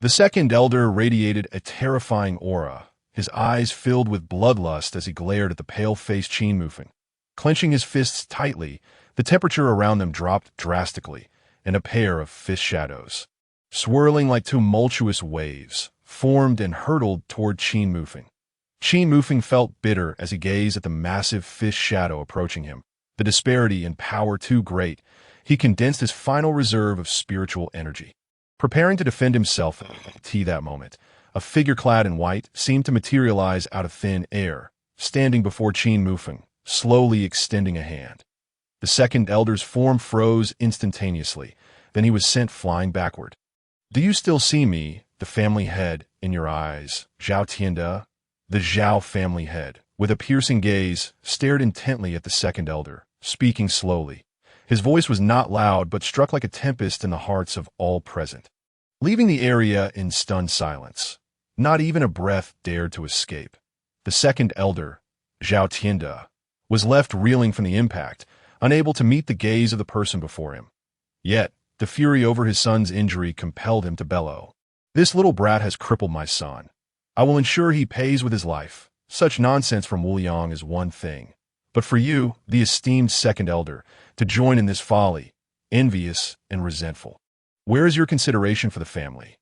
The second elder radiated a terrifying aura, his eyes filled with bloodlust as he glared at the pale-faced Qin Mufeng. Clenching his fists tightly, the temperature around them dropped drastically, and a pair of fist shadows, swirling like tumultuous waves, formed and hurtled toward Qin Mufeng. Qin Mufeng felt bitter as he gazed at the massive fist shadow approaching him. The disparity in power too great, he condensed his final reserve of spiritual energy. Preparing to defend himself at that moment, a figure clad in white seemed to materialize out of thin air, standing before Qin Mufeng, slowly extending a hand. The second elder's form froze instantaneously, then he was sent flying backward. "Do you still see me, the family head, in your eyes, Zhao Tianda?" The Zhao family head, with a piercing gaze, stared intently at the second elder, speaking slowly. His voice was not loud but struck like a tempest in the hearts of all present, leaving the area in stunned silence. Not even a breath dared to escape. The second elder, Zhao Tianda, was left reeling from the impact, unable to meet the gaze of the person before him. Yet, the fury over his son's injury compelled him to bellow. "This little brat has crippled my son. I will ensure he pays with his life. Such nonsense from Wuliang is one thing, but for you, the esteemed second elder, to join in this folly, envious and resentful. Where is your consideration for the family?"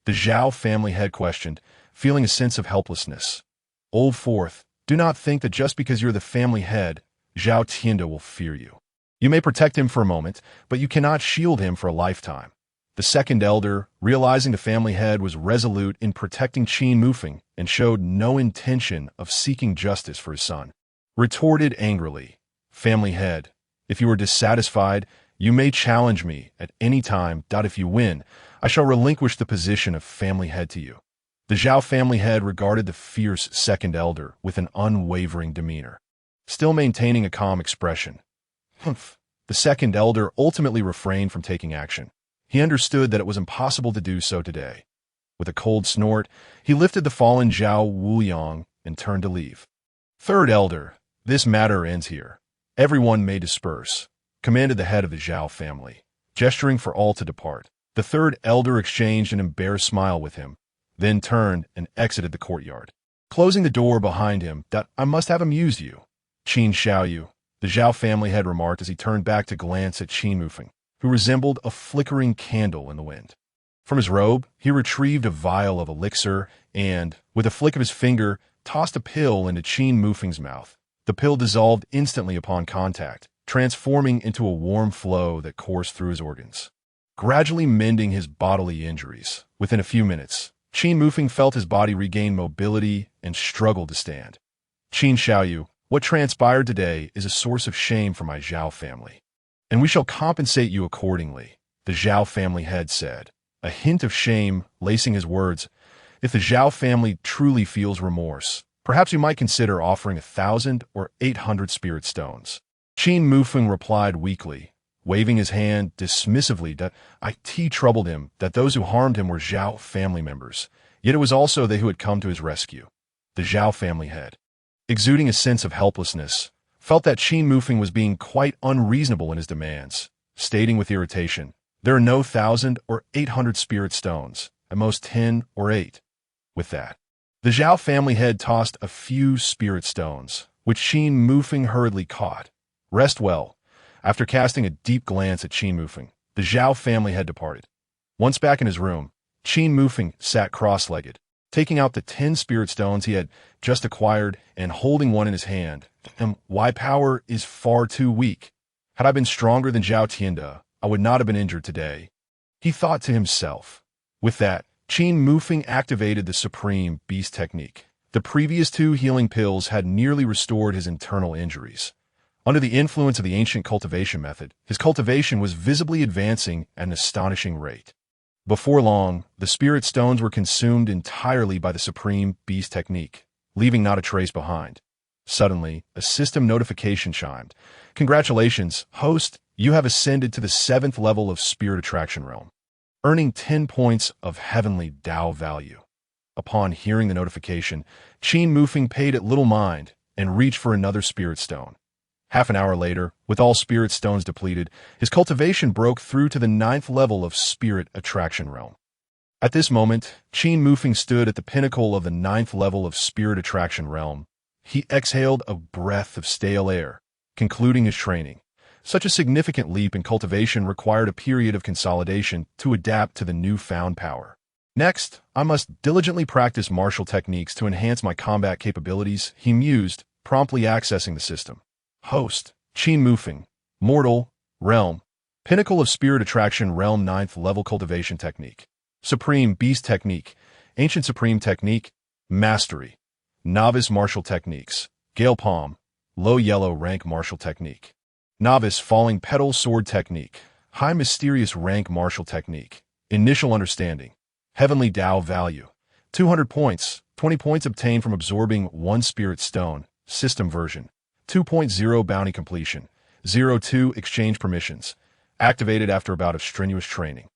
The Zhao family head questioned, feeling a sense of helplessness. "Old Fourth, do not think that just because you're the family head, Zhao Tianda will fear you. You may protect him for a moment, but you cannot shield him for a lifetime." The second elder, realizing the family head was resolute in protecting Qin Mufeng and showed no intention of seeking justice for his son, retorted angrily, "Family head, if you are dissatisfied, you may challenge me at any time. If you win, I shall relinquish the position of family head to you." The Zhao family head regarded the fierce second elder with an unwavering demeanor, still maintaining a calm expression. Humph. The second elder ultimately refrained from taking action. He understood that it was impossible to do so today. With a cold snort, he lifted the fallen Zhao Wuliang and turned to leave. "Third elder, this matter ends here. Everyone may disperse," commanded the head of the Zhao family, gesturing for all to depart. The third elder exchanged an embarrassed smile with him, then turned and exited the courtyard. closing the door behind him. "That I must have amused you, Qin Xiaoyu," the Zhao family head remarked as he turned back to glance at Qin Mufeng, who resembled a flickering candle in the wind. From his robe, he retrieved a vial of elixir and, with a flick of his finger, tossed a pill into Qin Mufeng's mouth. The pill dissolved instantly upon contact, transforming into a warm flow that coursed through his organs, gradually mending his bodily injuries. Within a few minutes, Qin Mufeng felt his body regain mobility and struggled to stand. "Qin Xiaoyu, what transpired today is a source of shame for my Zhao family, and we shall compensate you accordingly," the Zhao family head said, a hint of shame lacing his words. "If the Zhao family truly feels remorse, perhaps you might consider offering 1,000 or 800 spirit stones." Qin Mufeng replied weakly, waving his hand dismissively. That it troubled him that those who harmed him were Zhao family members, yet it was also they who had come to his rescue. The Zhao family head, exuding a sense of helplessness, felt that Qin Mufeng was being quite unreasonable in his demands, stating with irritation, "There are no 1,000 or 800 spirit stones, at most 10 or 8. With that, the Zhao family head tossed a few spirit stones, which Qin Mufeng hurriedly caught. "Rest well." After casting a deep glance at Qin Mufeng, the Zhao family head departed. Once back in his room, Qin Mufeng sat cross-legged, taking out the 10 spirit stones he had just acquired and holding one in his hand. "My power is far too weak. Had I been stronger than Zhao Tianda, I would not have been injured today," he thought to himself. With that, Qin Mufeng activated the Supreme Beast technique. The previous 2 healing pills had nearly restored his internal injuries. Under the influence of the ancient cultivation method, his cultivation was visibly advancing at an astonishing rate. Before long, the spirit stones were consumed entirely by the Supreme Beast technique, leaving not a trace behind. Suddenly, a system notification chimed. "Congratulations, host, you have ascended to the 7th level of Spirit Attraction Realm, earning 10 points of Heavenly Dao value." Upon hearing the notification, Qin Mufeng paid it little mind and reached for another spirit stone. Half an hour later, with all spirit stones depleted, his cultivation broke through to the 9th level of Spirit Attraction Realm. At this moment, Qin Mufeng stood at the pinnacle of the 9th level of Spirit Attraction Realm. He exhaled a breath of stale air, concluding his training. Such a significant leap in cultivation required a period of consolidation to adapt to the newfound power. "Next, I must diligently practice martial techniques to enhance my combat capabilities," he mused, promptly accessing the system. Host, Qin Mufeng, Mortal, Realm, Pinnacle of Spirit Attraction Realm 9th Level Cultivation Technique, Supreme Beast Technique, Ancient Supreme Technique, Mastery, Novice Martial Techniques, Gale Palm, Low Yellow Rank Martial Technique, Novice Falling Petal Sword Technique, High Mysterious Rank Martial Technique, Initial Understanding, Heavenly Dao Value, 200 points, 20 points obtained from absorbing 1 Spirit Stone, System Version, 2.0 Bounty Completion, 02 Exchange Permissions, activated after a bout of strenuous training.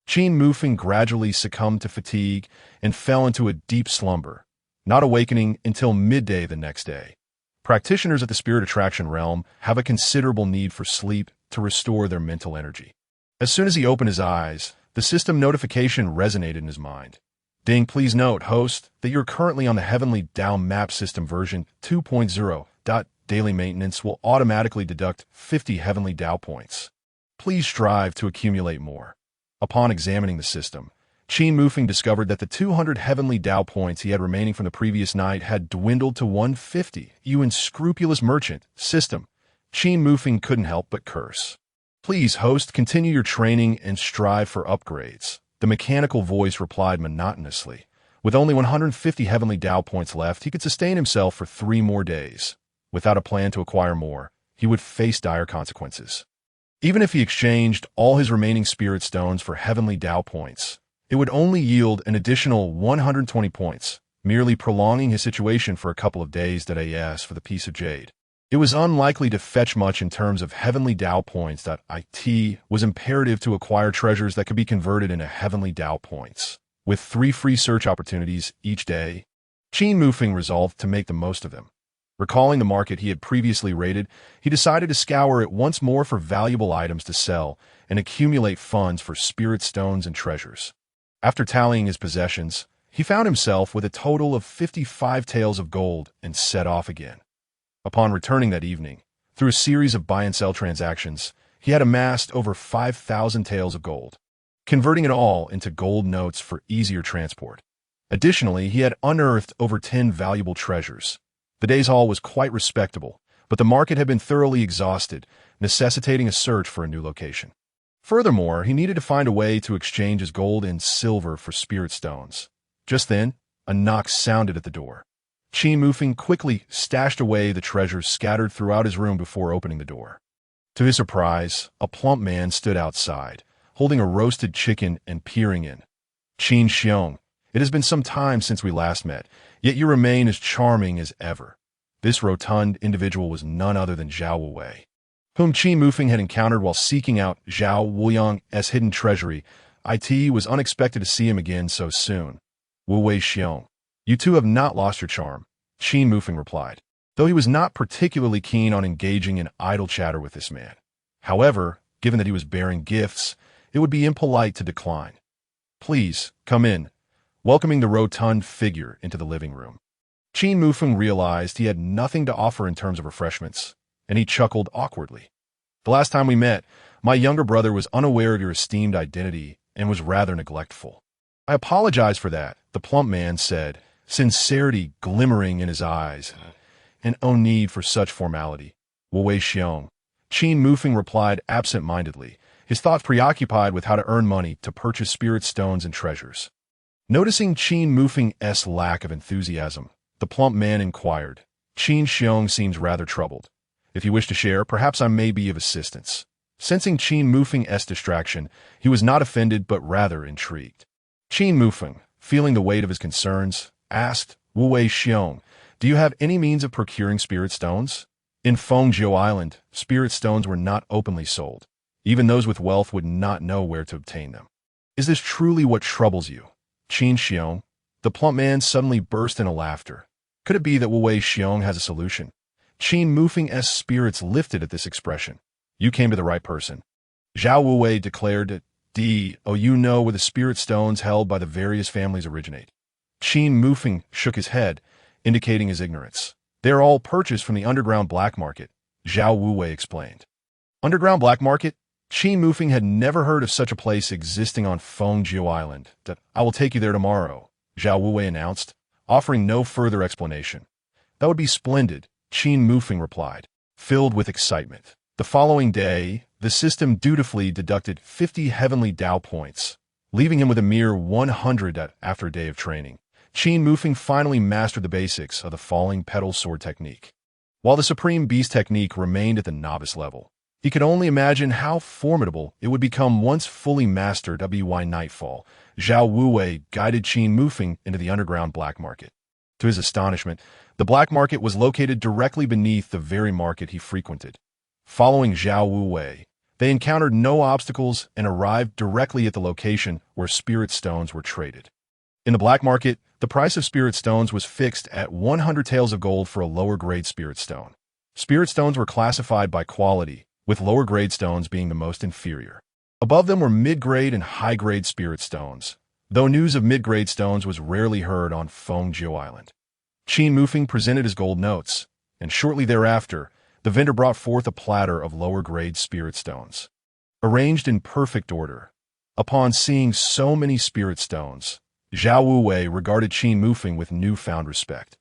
Qin Mufeng gradually succumbed to fatigue and fell into a deep slumber, not awakening until midday the next day. Practitioners at the Spirit Attraction Realm have a considerable need for sleep to restore their mental energy. As soon as he opened his eyes, the system notification resonated in his mind. "Ding, please note, host, that you're currently on the Heavenly Dao Map System version 2.0. Daily maintenance will automatically deduct 50 Heavenly Dao points. Please strive to accumulate more." Upon examining the system, Qin Mufeng discovered that the 200 Heavenly Dao points he had remaining from the previous night had dwindled to 150. "You unscrupulous merchant, system." Qin Mufeng couldn't help but curse. "Please, host, continue your training and strive for upgrades," the mechanical voice replied monotonously. With only 150 Heavenly Dao points left, he could sustain himself for 3 more days. Without a plan to acquire more, he would face dire consequences. Even if he exchanged all his remaining spirit stones for Heavenly Dao points, it would only yield an additional 120 points, merely prolonging his situation for a couple of days. As for the piece of jade, it was unlikely to fetch much in terms of Heavenly Dao points. It was imperative to acquire treasures that could be converted into Heavenly Dao points. With 3 free search opportunities each day, Qin Mufeng resolved to make the most of them. Recalling the market he had previously raided, he decided to scour it once more for valuable items to sell and accumulate funds for spirit stones and treasures. After tallying his possessions, he found himself with a total of 55 taels of gold and set off again. Upon returning that evening, through a series of buy and sell transactions, he had amassed over 5,000 taels of gold, converting it all into gold notes for easier transport. Additionally, he had unearthed over 10 valuable treasures. The day's haul was quite respectable, but the market had been thoroughly exhausted, necessitating a search for a new location. Furthermore, he needed to find a way to exchange his gold and silver for spirit stones. Just then, a knock sounded at the door. Qin Mufeng quickly stashed away the treasures scattered throughout his room before opening the door. To his surprise, a plump man stood outside, holding a roasted chicken and peering in. "Qin Xiong, it has been some time since we last met, yet you remain as charming as ever." This rotund individual was none other than Zhao Wuwei, whom Qin Mufeng had encountered while seeking out Zhao Wuyang's hidden treasury. It was unexpected to see him again so soon. "Wuwei Xiong, you two have not lost your charm," Qin Mufeng replied, though he was not particularly keen on engaging in idle chatter with this man. However, given that he was bearing gifts, it would be impolite to decline. "Please, come in," welcoming the rotund figure into the living room. Qin Mufeng realized he had nothing to offer in terms of refreshments, and he chuckled awkwardly. "The last time we met, my younger brother was unaware of your esteemed identity and was rather neglectful." "I apologize for that," the plump man said, sincerity glimmering in his eyes, and no need for such formality. "Wuwei Xiong," Qin Mufeng replied absent-mindedly, his thoughts preoccupied with how to earn money to purchase spirit stones and treasures. Noticing Qin Mufeng's lack of enthusiasm, the plump man inquired, "Qin Xiong seems rather troubled. If you wish to share, perhaps I may be of assistance." Sensing Qin Mufeng's distraction, he was not offended but rather intrigued. Qin Mufeng, feeling the weight of his concerns, asked, "Wuwei Xiong, do you have any means of procuring spirit stones?" In Fengjiu Island, spirit stones were not openly sold. Even those with wealth would not know where to obtain them. "Is this truly what troubles you, Qin Xiong?" The plump man suddenly burst into laughter. Could it be that Wuwei Xiong has a solution? Qin Mufeng's spirits lifted at this expression. "You came to the right person." Zhao Wuwei declared, you know where the spirit stones held by the various families originate." Qin Mufeng shook his head, indicating his ignorance. "They are all purchased from the underground black market," Zhao Wuwei explained. Underground black market? Qin Mufeng had never heard of such a place existing on Fengjiu Island. "I will take you there tomorrow," Zhao Wuwei announced, offering no further explanation. "That would be splendid," Qin Mufeng replied, filled with excitement. The following day, the system dutifully deducted 50 Heavenly Dao points, leaving him with a mere 100 after a day of training. Qin Mufeng finally mastered the basics of the falling petal sword technique. While the Supreme Beast technique remained at the novice level, he could only imagine how formidable it would become once fully mastered. By nightfall, Zhao Wuwei guided Qin Mufeng into the underground black market. To his astonishment, the black market was located directly beneath the very market he frequented. Following Zhao Wuwei, they encountered no obstacles and arrived directly at the location where spirit stones were traded. In the black market, the price of spirit stones was fixed at 100 taels of gold for a lower-grade spirit stone. Spirit stones were classified by quality, with lower-grade stones being the most inferior. Above them were mid-grade and high-grade spirit stones, though news of mid-grade stones was rarely heard on Fengjiu Island. Qin Mufeng presented his gold notes, and shortly thereafter, the vendor brought forth a platter of lower-grade spirit stones, arranged in perfect order. Upon seeing so many spirit stones, Zhao Wuwei regarded Qin Mufeng with newfound respect.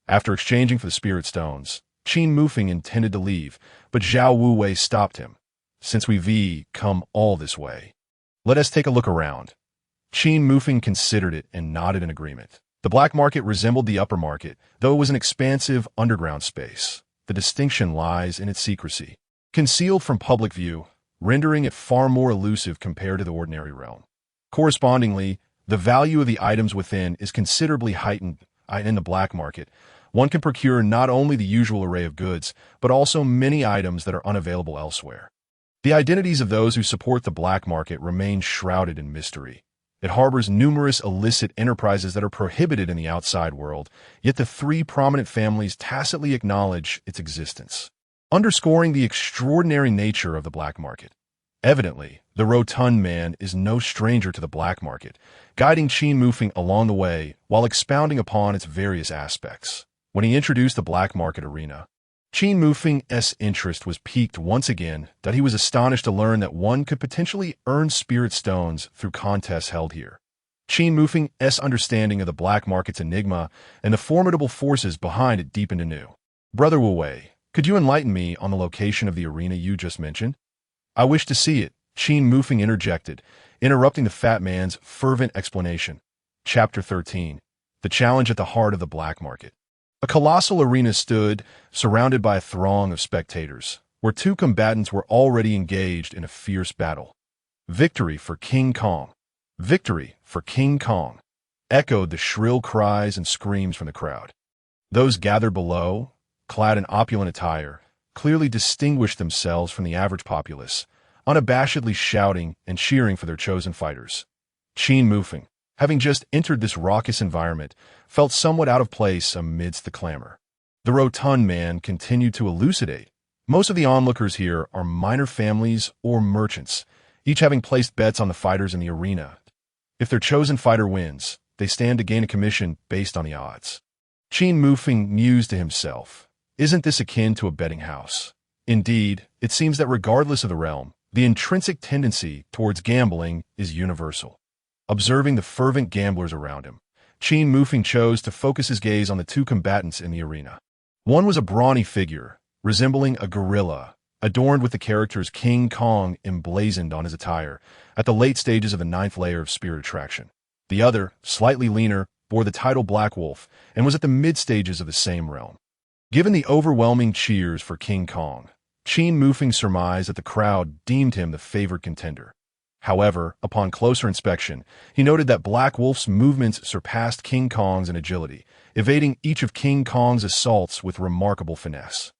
After exchanging for the spirit stones, Qin Mufeng intended to leave, but Zhao Wuwei stopped him. "Since we've come all this way, let us take a look around." Qin Mufeng considered it and nodded in agreement. The black market resembled the upper market, though it was an expansive underground space. The distinction lies in its secrecy, concealed from public view, rendering it far more elusive compared to the ordinary realm. Correspondingly, the value of the items within is considerably heightened. In the black market, one can procure not only the usual array of goods, but also many items that are unavailable elsewhere. The identities of those who support the black market remain shrouded in mystery. It harbors numerous illicit enterprises that are prohibited in the outside world, yet the three prominent families tacitly acknowledge its existence, underscoring the extraordinary nature of the black market. Evidently, the rotund man is no stranger to the black market, guiding Qin Mufeng along the way while expounding upon its various aspects. When he introduced the black market arena, Qin Mufeng's interest was piqued once again that he was astonished to learn that one could potentially earn spirit stones through contests held here. Qin Mufeng's understanding of the black market's enigma and the formidable forces behind it deepened anew. Brother Wu Wei, could you enlighten me on the location of the arena you just mentioned? I wish to see it, Qin Mufeng interjected, interrupting the fat man's fervent explanation. Chapter 13. The Challenge at the Heart of the Black Market. A colossal arena stood, surrounded by a throng of spectators, where two combatants were already engaged in a fierce battle. Victory for King Kong! Victory for King Kong! Echoed the shrill cries and screams from the crowd. Those gathered below, clad in opulent attire, clearly distinguished themselves from the average populace, unabashedly shouting and cheering for their chosen fighters. Qin Mufeng, having just entered this raucous environment, felt somewhat out of place amidst the clamor. The rotund man continued to elucidate. Most of the onlookers here are minor families or merchants, each having placed bets on the fighters in the arena. If their chosen fighter wins, they stand to gain a commission based on the odds. Qin Mufeng mused to himself, isn't this akin to a betting house? Indeed, it seems that regardless of the realm, the intrinsic tendency towards gambling is universal. Observing the fervent gamblers around him, Qin Mufeng chose to focus his gaze on the two combatants in the arena. One was a brawny figure, resembling a gorilla, adorned with the characters King Kong emblazoned on his attire, at the late stages of the 9th layer of spirit attraction. The other, slightly leaner, bore the title Black Wolf, and was at the mid-stages of the same realm. Given the overwhelming cheers for King Kong, Qin Mufeng surmised that the crowd deemed him the favored contender. However, upon closer inspection, he noted that Black Wolf's movements surpassed King Kong's in agility, evading each of King Kong's assaults with remarkable finesse.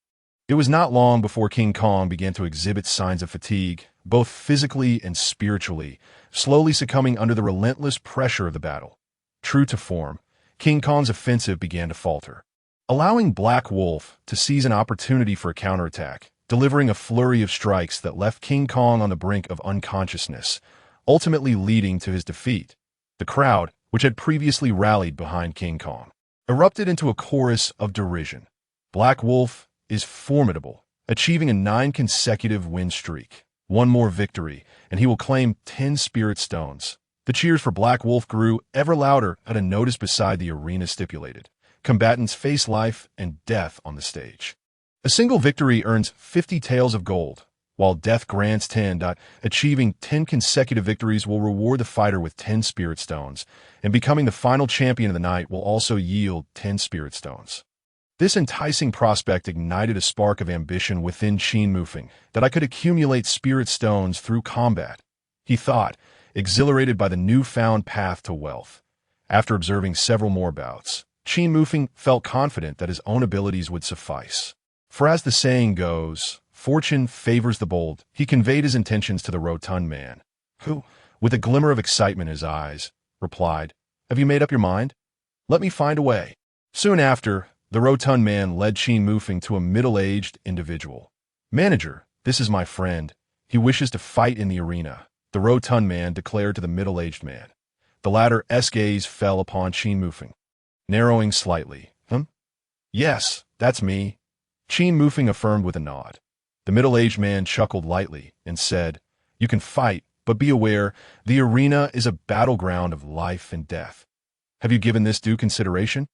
It was not long before King Kong began to exhibit signs of fatigue, both physically and spiritually, slowly succumbing under the relentless pressure of the battle. True to form, King Kong's offensive began to falter, allowing Black Wolf to seize an opportunity for a counterattack, delivering a flurry of strikes that left King Kong on the brink of unconsciousness, ultimately leading to his defeat. The crowd, which had previously rallied behind King Kong, erupted into a chorus of derision. Black Wolf is formidable, achieving a 9 consecutive win streak. One more victory, and he will claim 10 spirit stones. The cheers for Black Wolf grew ever louder at a notice beside the arena stipulated. Combatants face life and death on the stage. A single victory earns 50 taels of gold, while death grants 10. Achieving 10 consecutive victories will reward the fighter with 10 spirit stones, and becoming the final champion of the night will also yield 10 spirit stones. This enticing prospect ignited a spark of ambition within Qin Mufeng, that I could accumulate spirit stones through combat, he thought, exhilarated by the newfound path to wealth. After observing several more bouts, Qin Mufeng felt confident that his own abilities would suffice. For as the saying goes, fortune favors the bold. He conveyed his intentions to the rotund man, who, with a glimmer of excitement in his eyes, replied, "Have you made up your mind? Let me find a way." Soon after, the rotund man led Qin Mufeng to a middle-aged individual. "Manager, this is my friend. He wishes to fight in the arena," the rotund man declared to the middle-aged man. The latter's gaze fell upon Qin Mufeng, narrowing slightly. Yes, that's me," Qin Mufeng affirmed with a nod. The middle-aged man chuckled lightly and said, "You can fight, but be aware, the arena is a battleground of life and death. Have you given this due consideration?"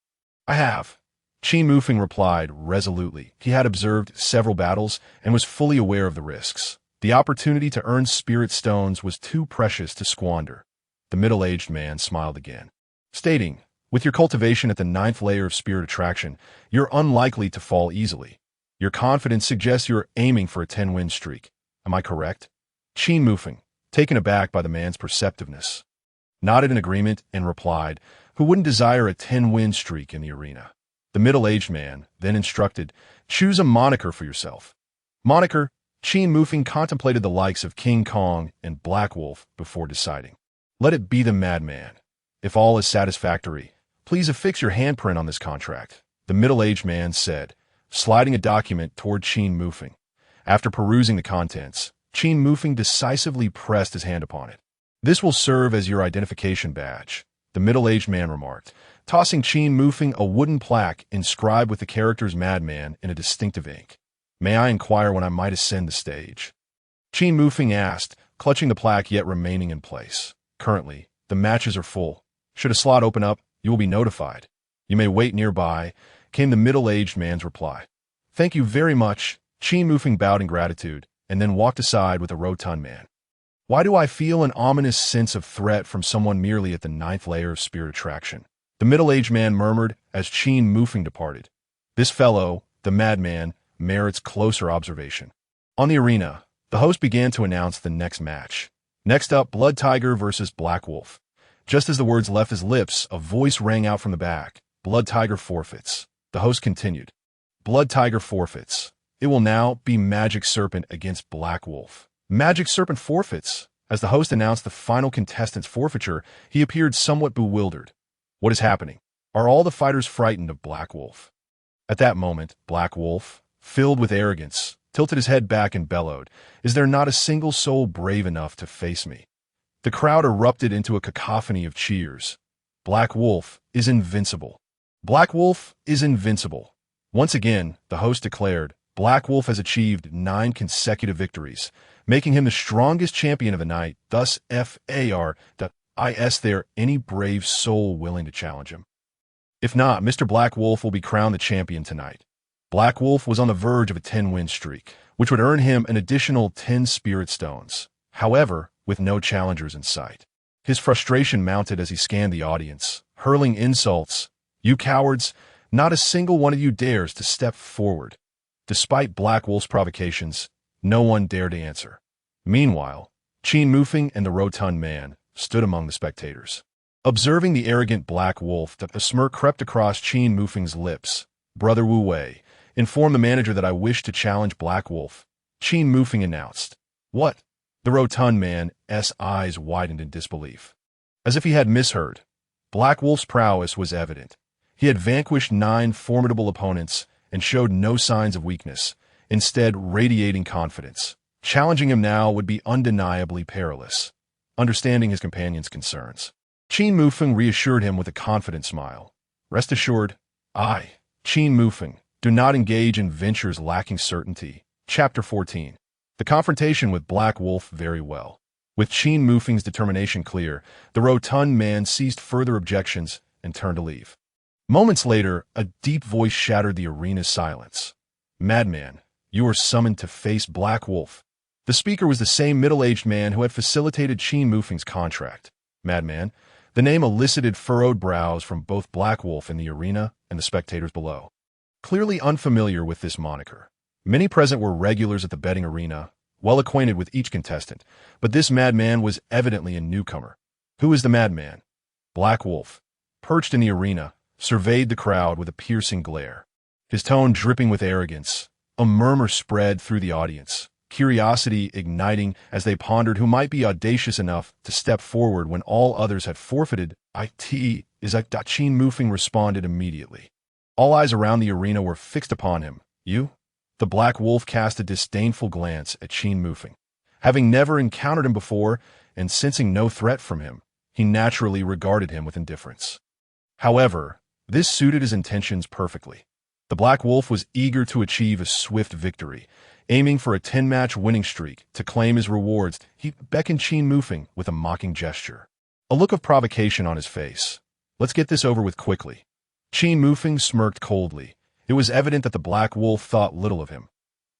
"I have," Qin Mufeng replied resolutely. He had observed several battles and was fully aware of the risks. The opportunity to earn spirit stones was too precious to squander. The middle-aged man smiled again, stating, "With your cultivation at the 9th layer of spirit attraction, you're unlikely to fall easily. Your confidence suggests you're aiming for a 10-win streak. Am I correct?" Qin Mufeng, taken aback by the man's perceptiveness, nodded in agreement and replied, "Who wouldn't desire a 10-win streak in the arena?" The middle-aged man then instructed, "Choose a moniker for yourself." Moniker, Qin Mufeng contemplated the likes of King Kong and Black Wolf before deciding. "Let it be the Madman. If all is satisfactory, please affix your handprint on this contract," the middle-aged man said, sliding a document toward Qin Mufeng. After perusing the contents, Qin Mufeng decisively pressed his hand upon it. "This will serve as your identification badge," the middle-aged man remarked, tossing Qin Mufeng a wooden plaque inscribed with the characters Madman in a distinctive ink. "May I inquire when I might ascend the stage?" Qin Mufeng asked, clutching the plaque yet remaining in place. "Currently, the matches are full. Should a slot open up, you will be notified. You may wait nearby," came the middle-aged man's reply. "Thank you very much." Qin Mufeng bowed in gratitude, and then walked aside with the rotund man. "Why do I feel an ominous sense of threat from someone merely at the 9th layer of spirit attraction?" the middle-aged man murmured as Qin Mufeng departed. "This fellow, the madman, merits closer observation." On the arena, the host began to announce the next match. Next up, Blood Tiger versus Black Wolf. Just as the words left his lips, a voice rang out from the back. "Blood Tiger forfeits." The host continued. "Blood Tiger forfeits. It will now be Magic Serpent against Black Wolf." Magic Serpent forfeits. As the host announced the final contestant's forfeiture, he appeared somewhat bewildered. What is happening? Are all the fighters frightened of Black Wolf? At that moment, Black Wolf, filled with arrogance, tilted his head back and bellowed, "Is there not a single soul brave enough to face me?" The crowd erupted into a cacophony of cheers. "Black Wolf is invincible. Black Wolf is invincible." Once again, the host declared, Black Wolf has achieved 9 consecutive victories, making him the strongest champion of the night. Thus, is there any brave soul willing to challenge him? If not, Mr. Black Wolf will be crowned the champion tonight. Black Wolf was on the verge of a 10-win streak, which would earn him an additional 10 spirit stones. However, with no challengers in sight, his frustration mounted as he scanned the audience, hurling insults. "You cowards, not a single one of you dares to step forward." Despite Black Wolf's provocations, no one dared to answer. Meanwhile, Qin Mufeng and the rotund man stood among the spectators. Observing the arrogant Black Wolf, a smirk crept across Qin Mufeng's lips. "Brother Wu Wei, inform the manager that I wish to challenge Black Wolf," Qin Mufeng announced. "What?" The rotund man's eyes widened in disbelief. As if he had misheard, Black Wolf's prowess was evident. He had vanquished 9 formidable opponents and showed no signs of weakness, instead radiating confidence. Challenging him now would be undeniably perilous. Understanding his companion's concerns, Qin Mufeng reassured him with a confident smile. "Rest assured, I, Qin Mufeng, do not engage in ventures lacking certainty." Chapter 14. The confrontation with Black Wolf very well. With Qin Mufeng's determination clear, the rotund man ceased further objections and turned to leave. Moments later, a deep voice shattered the arena's silence. "Madman, you are summoned to face Black Wolf." The speaker was the same middle-aged man who had facilitated Qin Mufeng's contract. Madman, the name elicited furrowed brows from both Black Wolf in the arena and the spectators below. Clearly unfamiliar with this moniker, many present were regulars at the betting arena, well acquainted with each contestant, but this madman was evidently a newcomer. Who is the madman? Black Wolf, perched in the arena, surveyed the crowd with a piercing glare. His tone dripping with arrogance, a murmur spread through the audience, curiosity igniting as they pondered who might be audacious enough to step forward when all others had forfeited. Qin Mufeng responded immediately. All eyes around the arena were fixed upon him. "You?" The Black Wolf cast a disdainful glance at Qin Mufeng. Having never encountered him before, and sensing no threat from him, he naturally regarded him with indifference. However, this suited his intentions perfectly. The Black Wolf was eager to achieve a swift victory, aiming for a 10-match winning streak. To claim his rewards, he beckoned Qin Mufeng with a mocking gesture, a look of provocation on his face. "Let's get this over with quickly." Qin Mufeng smirked coldly. It was evident that the Black Wolf thought little of him.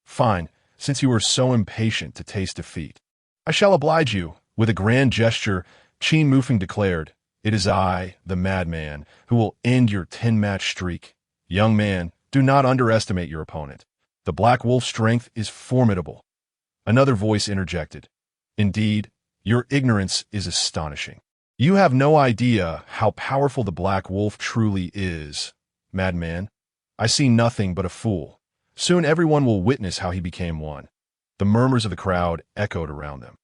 "Fine, since you are so impatient to taste defeat, I shall oblige you." With a grand gesture, Qin Mufeng declared, "It is I, the madman, who will end your 10-match streak. Young man, do not underestimate your opponent. The Black Wolf's strength is formidable." Another voice interjected. "Indeed, your ignorance is astonishing. You have no idea how powerful the Black Wolf truly is. Madman, I see nothing but a fool. Soon everyone will witness how he became one." The murmurs of the crowd echoed around them.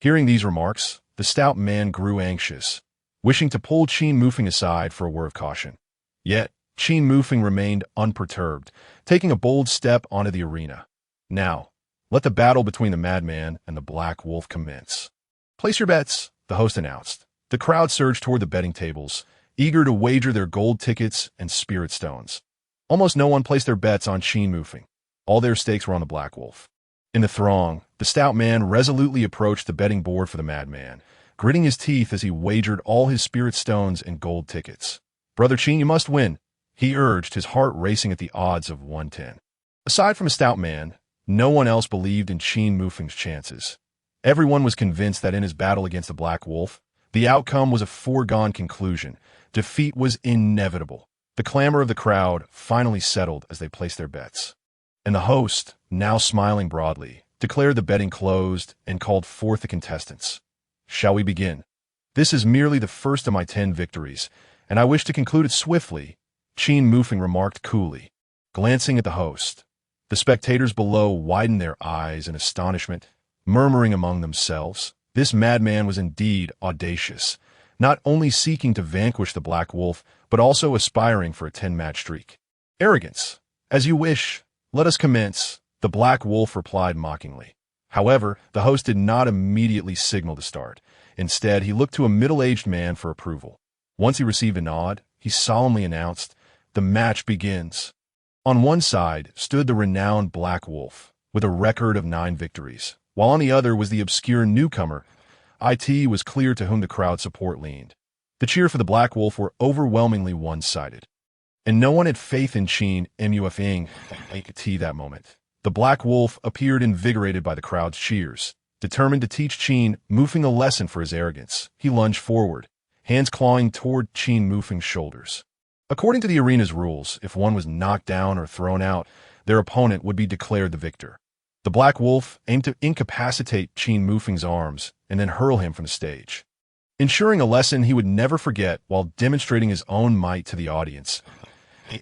Hearing these remarks, the stout man grew anxious, wishing to pull Qin Mufeng aside for a word of caution. Yet, Qin Mufeng remained unperturbed, taking a bold step onto the arena. "Now, Let the battle between the madman and the black wolf commence. Place your bets, the host announced. The crowd surged toward the betting tables, eager to wager their gold tickets and spirit stones. Almost no one placed their bets on Qin Mufeng. All their stakes were on the black wolf. In the throng, the stout man resolutely approached the betting board for the madman, gritting his teeth as he wagered all his spirit stones and gold tickets. "Brother Qin, you must win," he urged, his heart racing at the odds of 110. Aside from a stout man, no one else believed in Qin Mufeng's chances. Everyone was convinced that in his battle against the black wolf, the outcome was a foregone conclusion. Defeat was inevitable. The clamor of the crowd finally settled as they placed their bets. And the host, now smiling broadly, declared the betting closed and called forth the contestants. "Shall we begin? This is merely the first of my 10 victories, and I wish to conclude it swiftly," Qin Mufeng remarked coolly, glancing at the host. The spectators below widened their eyes in astonishment, murmuring among themselves. This madman was indeed audacious, not only seeking to vanquish the black wolf, but also aspiring for a 10-match streak. "Arrogance. As you wish. Let us commence," the black wolf replied mockingly. However, the host did not immediately signal to start. Instead, he looked to a middle-aged man for approval. Once he received a nod, he solemnly announced, "The match begins." On one side stood the renowned black wolf, with a record of 9 victories, while on the other was the obscure newcomer. It was clear to whom the crowd's support leaned. The cheer for the black wolf were overwhelmingly one-sided. And no one had faith in Qin Mufeng at that moment. The black wolf appeared invigorated by the crowd's cheers. Determined to teach Qin Mufeng a lesson for his arrogance, he lunged forward, hands clawing toward Qin Mufeng's shoulders. According to the arena's rules, if one was knocked down or thrown out, their opponent would be declared the victor. The black wolf aimed to incapacitate Qin Mufeng's arms and then hurl him from the stage, ensuring a lesson he would never forget while demonstrating his own might to the audience.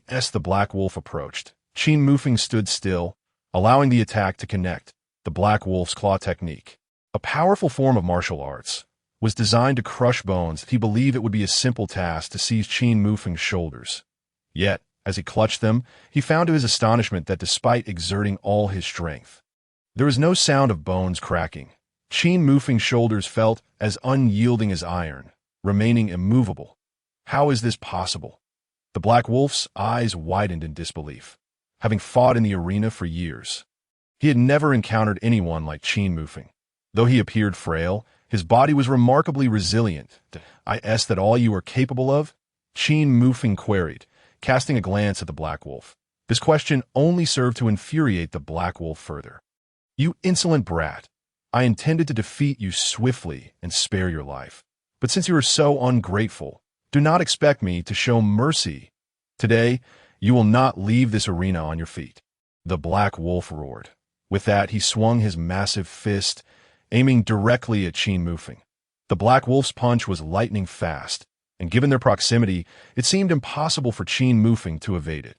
As the black wolf approached, Qin Mufeng stood still, allowing the attack to connect. The black wolf's claw technique, a powerful form of martial arts, was designed to crush bones. He believed it would be a simple task to seize Qin Mufeng's shoulders. Yet, as he clutched them, he found to his astonishment that despite exerting all his strength, there was no sound of bones cracking. Qin Mufeng's shoulders felt as unyielding as iron, remaining immovable. How is this possible? The black wolf's eyes widened in disbelief. Having fought in the arena for years, he had never encountered anyone like Qin Mufeng. Though he appeared frail, his body was remarkably resilient. "Is that all you are capable of?" Qin Mufeng queried, casting a glance at the black wolf. This question only served to infuriate the black wolf further. "You insolent brat! I intended to defeat you swiftly and spare your life. But since you are so ungrateful, do not expect me to show mercy. Today, you will not leave this arena on your feet." The black wolf roared. With that, he swung his massive fist, aiming directly at Qin Mufeng. The black wolf's punch was lightning fast, and given their proximity, it seemed impossible for Qin Mufeng to evade it.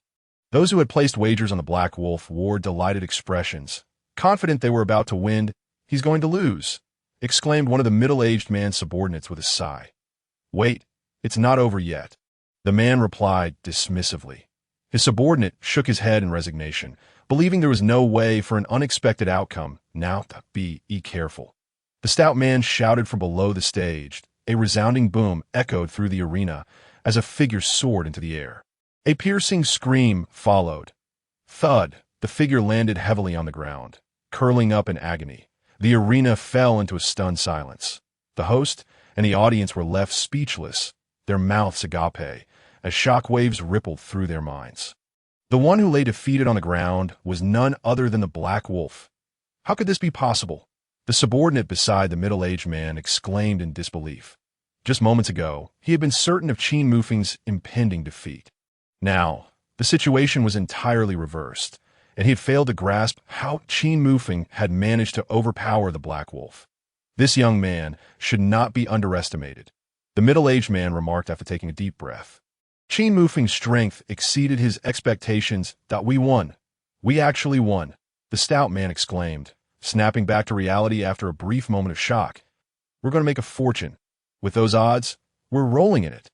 Those who had placed wagers on the black wolf wore delighted expressions, confident they were about to win. "He's going to lose," exclaimed one of the middle-aged man's subordinates with a sigh. "Wait, it's not over yet," the man replied dismissively. His subordinate shook his head in resignation, believing there was no way for an unexpected outcome. "Now, be careful," the stout man shouted from below the stage. A resounding boom echoed through the arena as a figure soared into the air. A piercing scream followed. Thud, the figure landed heavily on the ground, curling up in agony. The arena fell into a stunned silence. The host and the audience were left speechless, their mouths agape, as shockwaves rippled through their minds. The one who lay defeated on the ground was none other than the black wolf. How could this be possible? The subordinate beside the middle-aged man exclaimed in disbelief. Just moments ago, he had been certain of Qin Mufeng's impending defeat. Now, the situation was entirely reversed, and he had failed to grasp how Qin Mufeng had managed to overpower the black wolf. This young man should not be underestimated, the middle-aged man remarked after taking a deep breath. Qin Mufeng's strength exceeded his expectations. "We won. We actually won," the stout man exclaimed, snapping back to reality after a brief moment of shock. "We're going to make a fortune. With those odds, we're rolling in it."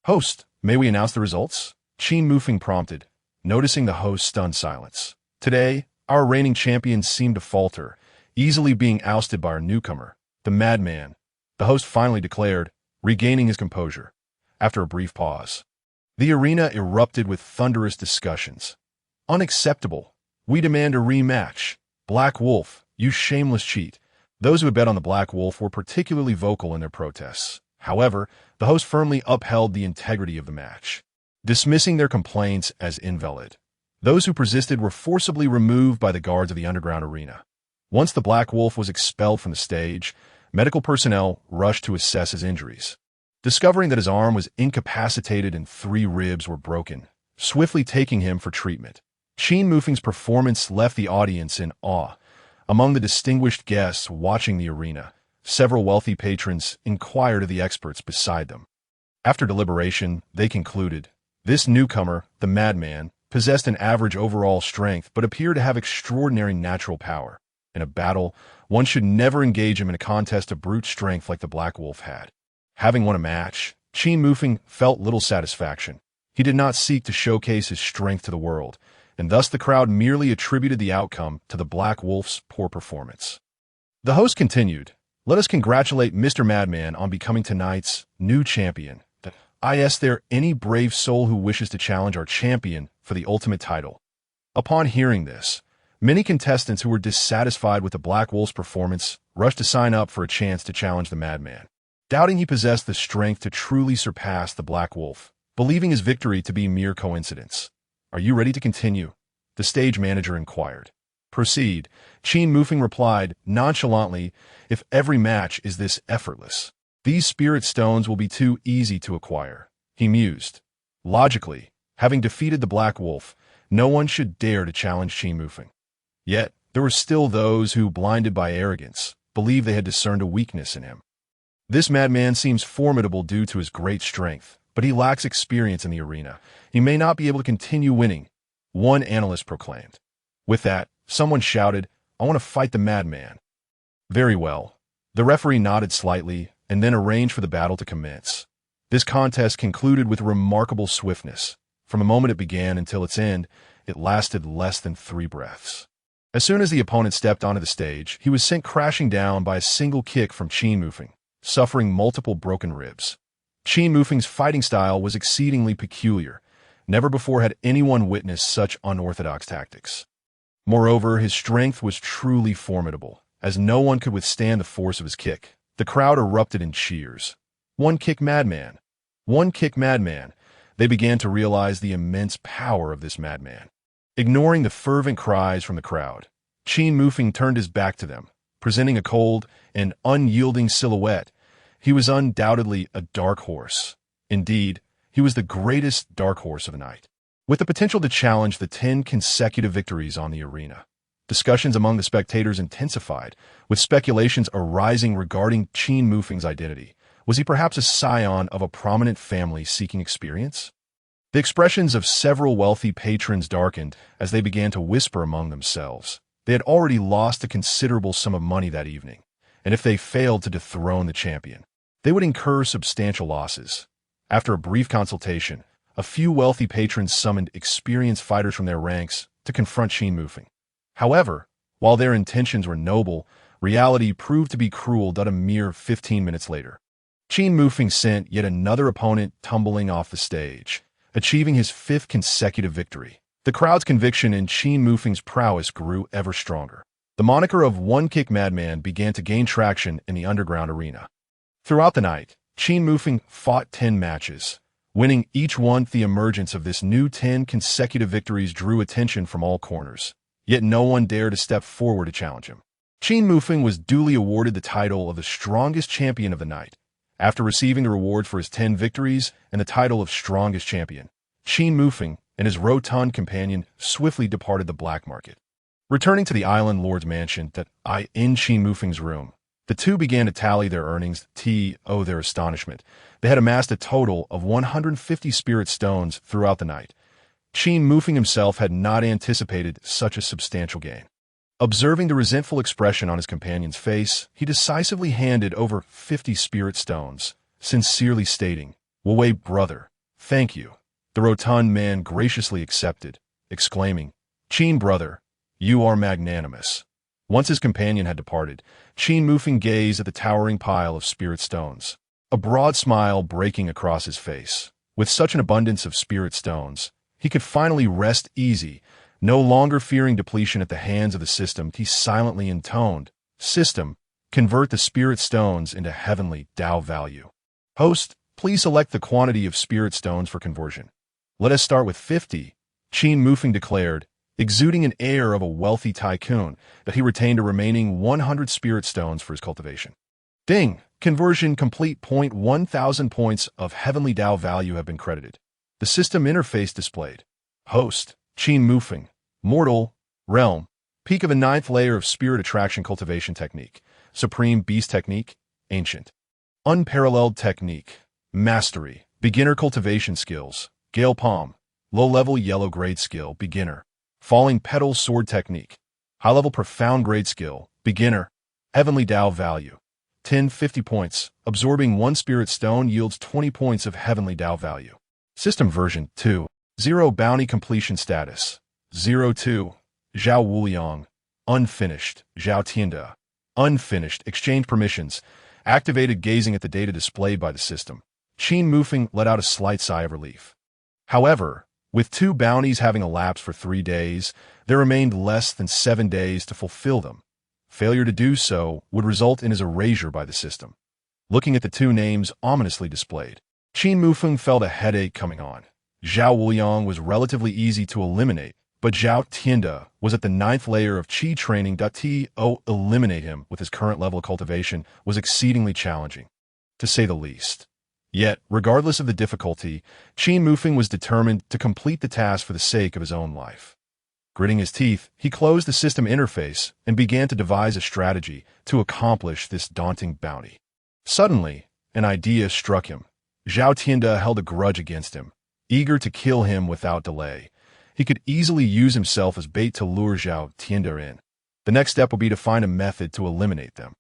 "Host, may we announce the results?" Qin Mufeng prompted, noticing the host's stunned silence. "Today, Our reigning champion seemed to falter, easily being ousted by our newcomer, the madman, the host finally declared, regaining his composure. After a brief pause, the arena erupted with thunderous discussions. Unacceptable. We demand a rematch. Black Wolf, you shameless cheat. Those who had bet on the Black Wolf were particularly vocal in their protests. However, the host firmly upheld the integrity of the match, dismissing their complaints as invalid. Those who persisted were forcibly removed by the guards of the underground arena. Once the Black Wolf was expelled from the stage, medical personnel rushed to assess his injuries. Discovering that his arm was incapacitated and 3 ribs were broken, swiftly taking him for treatment. Qin Mufeng's performance left the audience in awe. Among the distinguished guests watching the arena, several wealthy patrons inquired of the experts beside them. After deliberation, they concluded, this newcomer, the madman, possessed an average overall strength but appeared to have extraordinary natural power. In a battle, one should never engage him in a contest of brute strength like the Black Wolf had. Having won a match, Qin Mufeng felt little satisfaction. He did not seek to showcase his strength to the world, and thus the crowd merely attributed the outcome to the Black Wolf's poor performance. The host continued, let us congratulate Mr. Madman on becoming tonight's new champion. I ask there any brave soul who wishes to challenge our champion for the ultimate title. Upon hearing this, many contestants who were dissatisfied with the Black Wolf's performance rushed to sign up for a chance to challenge the madman, doubting he possessed the strength to truly surpass the Black Wolf, believing his victory to be mere coincidence. Are you ready to continue? The stage manager inquired. Proceed, Qin Mufeng replied nonchalantly, if every match is this effortless, these spirit stones will be too easy to acquire. He mused. Logically, having defeated the Black Wolf, no one should dare to challenge Qin Mufeng. Yet, there were still those who, blinded by arrogance, believed they had discerned a weakness in him. This madman seems formidable due to his great strength, but he lacks experience in the arena. He may not be able to continue winning, one analyst proclaimed. With that, someone shouted, I want to fight the madman. Very well. The referee nodded slightly and then arranged for the battle to commence. This contest concluded with remarkable swiftness. From the moment it began until its end, it lasted less than 3 breaths. As soon as the opponent stepped onto the stage, he was sent crashing down by a single kick from Qin Mufeng, suffering multiple broken ribs. Qin Mufeng's fighting style was exceedingly peculiar. Never before had anyone witnessed such unorthodox tactics. Moreover, his strength was truly formidable, as no one could withstand the force of his kick. The crowd erupted in cheers. One kick madman! One kick madman! They began to realize the immense power of this madman. Ignoring the fervent cries from the crowd, Qin Mufeng turned his back to them, presenting a cold and unyielding silhouette. He was undoubtedly a dark horse. Indeed, he was the greatest dark horse of the night, with the potential to challenge the 10 consecutive victories on the arena. Discussions among the spectators intensified, with speculations arising regarding Qin Mufeng's identity. Was he perhaps a scion of a prominent family seeking experience? The expressions of several wealthy patrons darkened as they began to whisper among themselves. They had already lost a considerable sum of money that evening, and if they failed to dethrone the champion, they would incur substantial losses. After a brief consultation, a few wealthy patrons summoned experienced fighters from their ranks to confront Qin Mufeng. However, while their intentions were noble, reality proved to be cruel a mere 15 minutes later. Qin Mufeng sent yet another opponent tumbling off the stage, achieving his 5th consecutive victory. The crowd's conviction in Qin Mufeng's prowess grew ever stronger. The moniker of One Kick Madman began to gain traction in the underground arena. Throughout the night, Qin Mufeng fought 10 matches, winning each one. The emergence of this new 10 consecutive victories drew attention from all corners, yet no one dared to step forward to challenge him. Qin Mufeng was duly awarded the title of the strongest champion of the night. After receiving the reward for his 10 victories and the title of strongest champion, Qin Mufeng and his rotund companion swiftly departed the black market. Returning to the island lord's mansion in Qin Mufeng's room, the two began to tally their earnings. To their astonishment, they had amassed a total of 150 spirit stones throughout the night. Qin Mufeng himself had not anticipated such a substantial gain. Observing the resentful expression on his companion's face, he decisively handed over 50 spirit stones, sincerely stating, "Wei brother, thank you." The rotund man graciously accepted, exclaiming, "Qin brother, You are magnanimous. Once his companion had departed, Qin Mufeng gazed at the towering pile of spirit stones, a broad smile breaking across his face. With such an abundance of spirit stones, he could finally rest easy, no longer fearing depletion at the hands of the system. He silently intoned, "System, convert the spirit stones into heavenly Dao value. Host, please select the quantity of spirit stones for conversion." "Let us start with 50, Qin Mufeng declared, exuding an air of a wealthy tycoon, that he retained a remaining 100 spirit stones for his cultivation. Ding! Conversion complete. 1,000 points of Heavenly Dao value have been credited. The system interface displayed. Host, Qin Mufeng, Mortal, Realm, peak of a 9th layer of Spirit Attraction Cultivation Technique, Supreme Beast Technique, Ancient. Unparalleled Technique, Mastery, Beginner Cultivation Skills, Gale Palm, Low-Level Yellow Grade Skill, Beginner. Falling Petal Sword Technique, High-Level Profound Grade Skill, Beginner. Heavenly Dao value, 50 points. Absorbing 1 Spirit Stone yields 20 points of Heavenly Dao value. System version 2.0 Bounty Completion Status 02 Zhao Wuliang, Unfinished. Zhao Tianda, Unfinished. Exchange permissions activated. Gazing at the data displayed by the system, Qin Mufeng let out a slight sigh of relief. However, with 2 bounties having elapsed for 3 days, there remained less than 7 days to fulfill them. Failure to do so would result in his erasure by the system. Looking at the 2 names ominously displayed, Qin Mufeng felt a headache coming on. Zhao Wuliang was relatively easy to eliminate, but Zhao Tianda was at the 9th layer of Qi training. To eliminate him with his current level of cultivation was exceedingly challenging, to say the least. Yet, regardless of the difficulty, Qin Mufeng was determined to complete the task for the sake of his own life. Gritting his teeth, he closed the system interface and began to devise a strategy to accomplish this daunting bounty. Suddenly, an idea struck him. Zhao Tianda held a grudge against him, eager to kill him without delay. He could easily use himself as bait to lure Zhao Tianda in. The next step would be to find a method to eliminate them.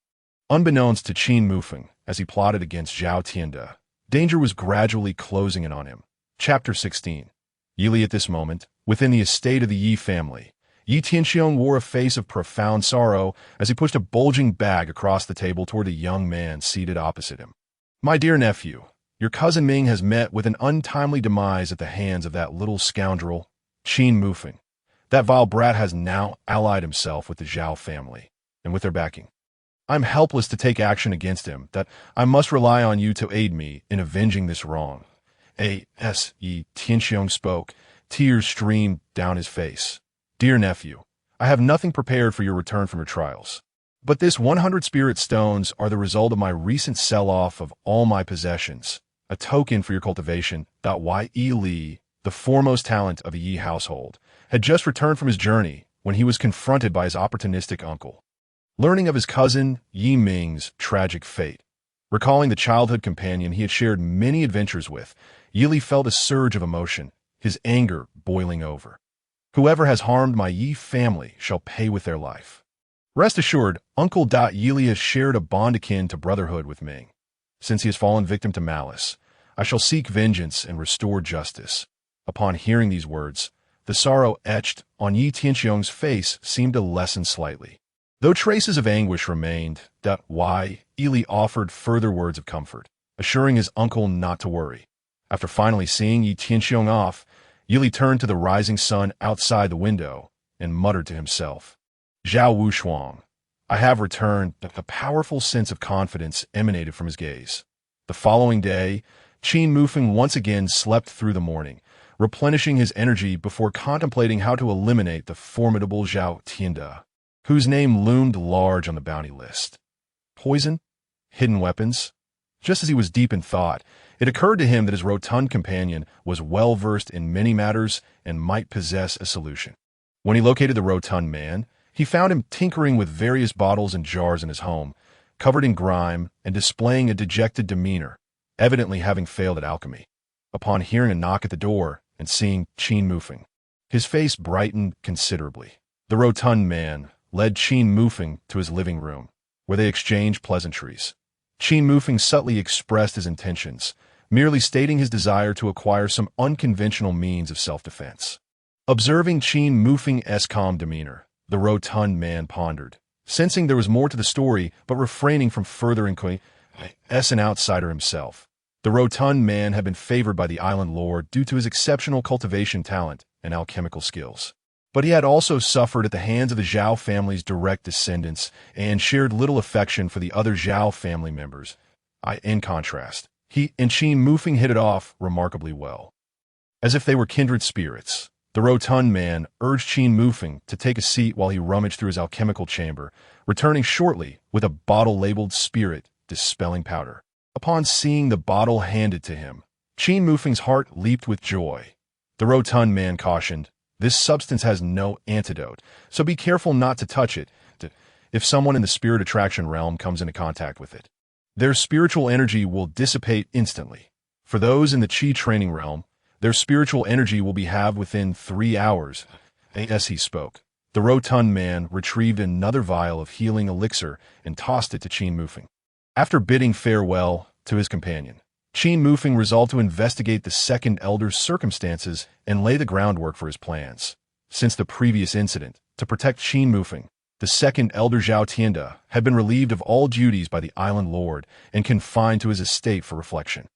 Unbeknownst to Qin Mufeng, as he plotted against Zhao Tianda, danger was gradually closing in on him. Chapter 16. Yili at this moment, within the estate of the Yi family, Yi Tianxiong wore a face of profound sorrow as he pushed a bulging bag across the table toward a young man seated opposite him. "My dear nephew, your cousin Ming has met with an untimely demise at the hands of that little scoundrel, Qin Mufeng. That vile brat has now allied himself with the Zhao family, and with their backing. I'm helpless to take action against him, that I must rely on you to aid me in avenging this wrong." Yi Tianxiong spoke. Tears streamed down his face. "Dear nephew, I have nothing prepared for your return from your trials. But this 100 spirit stones are the result of my recent sell-off of all my possessions, a token for your cultivation. Yi Li, the foremost talent of a Yi household, had just returned from his journey when he was confronted by his opportunistic uncle. Learning of his cousin Yi Ming's tragic fate, recalling the childhood companion he had shared many adventures with, Yi Li felt a surge of emotion, his anger boiling over. "Whoever has harmed my Yi family shall pay with their life. Rest assured, Uncle Yi Li has shared a bond akin to brotherhood with Ming. Since he has fallen victim to malice, I shall seek vengeance and restore justice." Upon hearing these words, the sorrow etched on Yi Tianxiong's face seemed to lessen slightly. Though traces of anguish remained, Yi Li offered further words of comfort, assuring his uncle not to worry. After finally seeing Yi Tianxiong off, Yi Li turned to the rising sun outside the window and muttered to himself, "Zhao Wushuang, I have returned." A powerful sense of confidence emanated from his gaze. The following day, Qin Mufeng once again slept through the morning, replenishing his energy before contemplating how to eliminate the formidable Zhao Tianda, whose name loomed large on the bounty list. Poison? Hidden weapons? Just as he was deep in thought, it occurred to him that his rotund companion was well-versed in many matters and might possess a solution. When he located the rotund man, he found him tinkering with various bottles and jars in his home, covered in grime and displaying a dejected demeanor, evidently having failed at alchemy. Upon hearing a knock at the door and seeing Qin Mufeng, his face brightened considerably. The rotund man led Qin Mufeng to his living room, where they exchanged pleasantries. Qin Mufeng subtly expressed his intentions, merely stating his desire to acquire some unconventional means of self-defense. Observing Qin Mufeng's calm demeanor, The rotund man pondered, sensing there was more to the story, but refraining from further inquiry. As an outsider himself, the rotund man had been favored by the island lord due to his exceptional cultivation talent and alchemical skills. But he had also suffered at the hands of the Zhao family's direct descendants and shared little affection for the other Zhao family members. In contrast, he and Qin Mufeng hit it off remarkably well. As if they were kindred spirits, the rotund man urged Qin Mufeng to take a seat while he rummaged through his alchemical chamber, returning shortly with a bottle labeled Spirit Dispelling Powder. Upon seeing the bottle handed to him, Qin Mufeng's heart leaped with joy. The rotund man cautioned, "This substance has no antidote, so be careful not to touch it if someone in the spirit attraction realm comes into contact with it. Their spiritual energy will dissipate instantly. For those in the Qi training realm, their spiritual energy will be halved within 3 hours." As he spoke, the rotund man retrieved another vial of healing elixir and tossed it to Qin Mufeng. After bidding farewell to his companion, Qin Mufeng resolved to investigate the second elder's circumstances and lay the groundwork for his plans. Since the previous incident, to protect Qin Mufeng, the second elder Zhao Tianda had been relieved of all duties by the island lord and confined to his estate for reflection.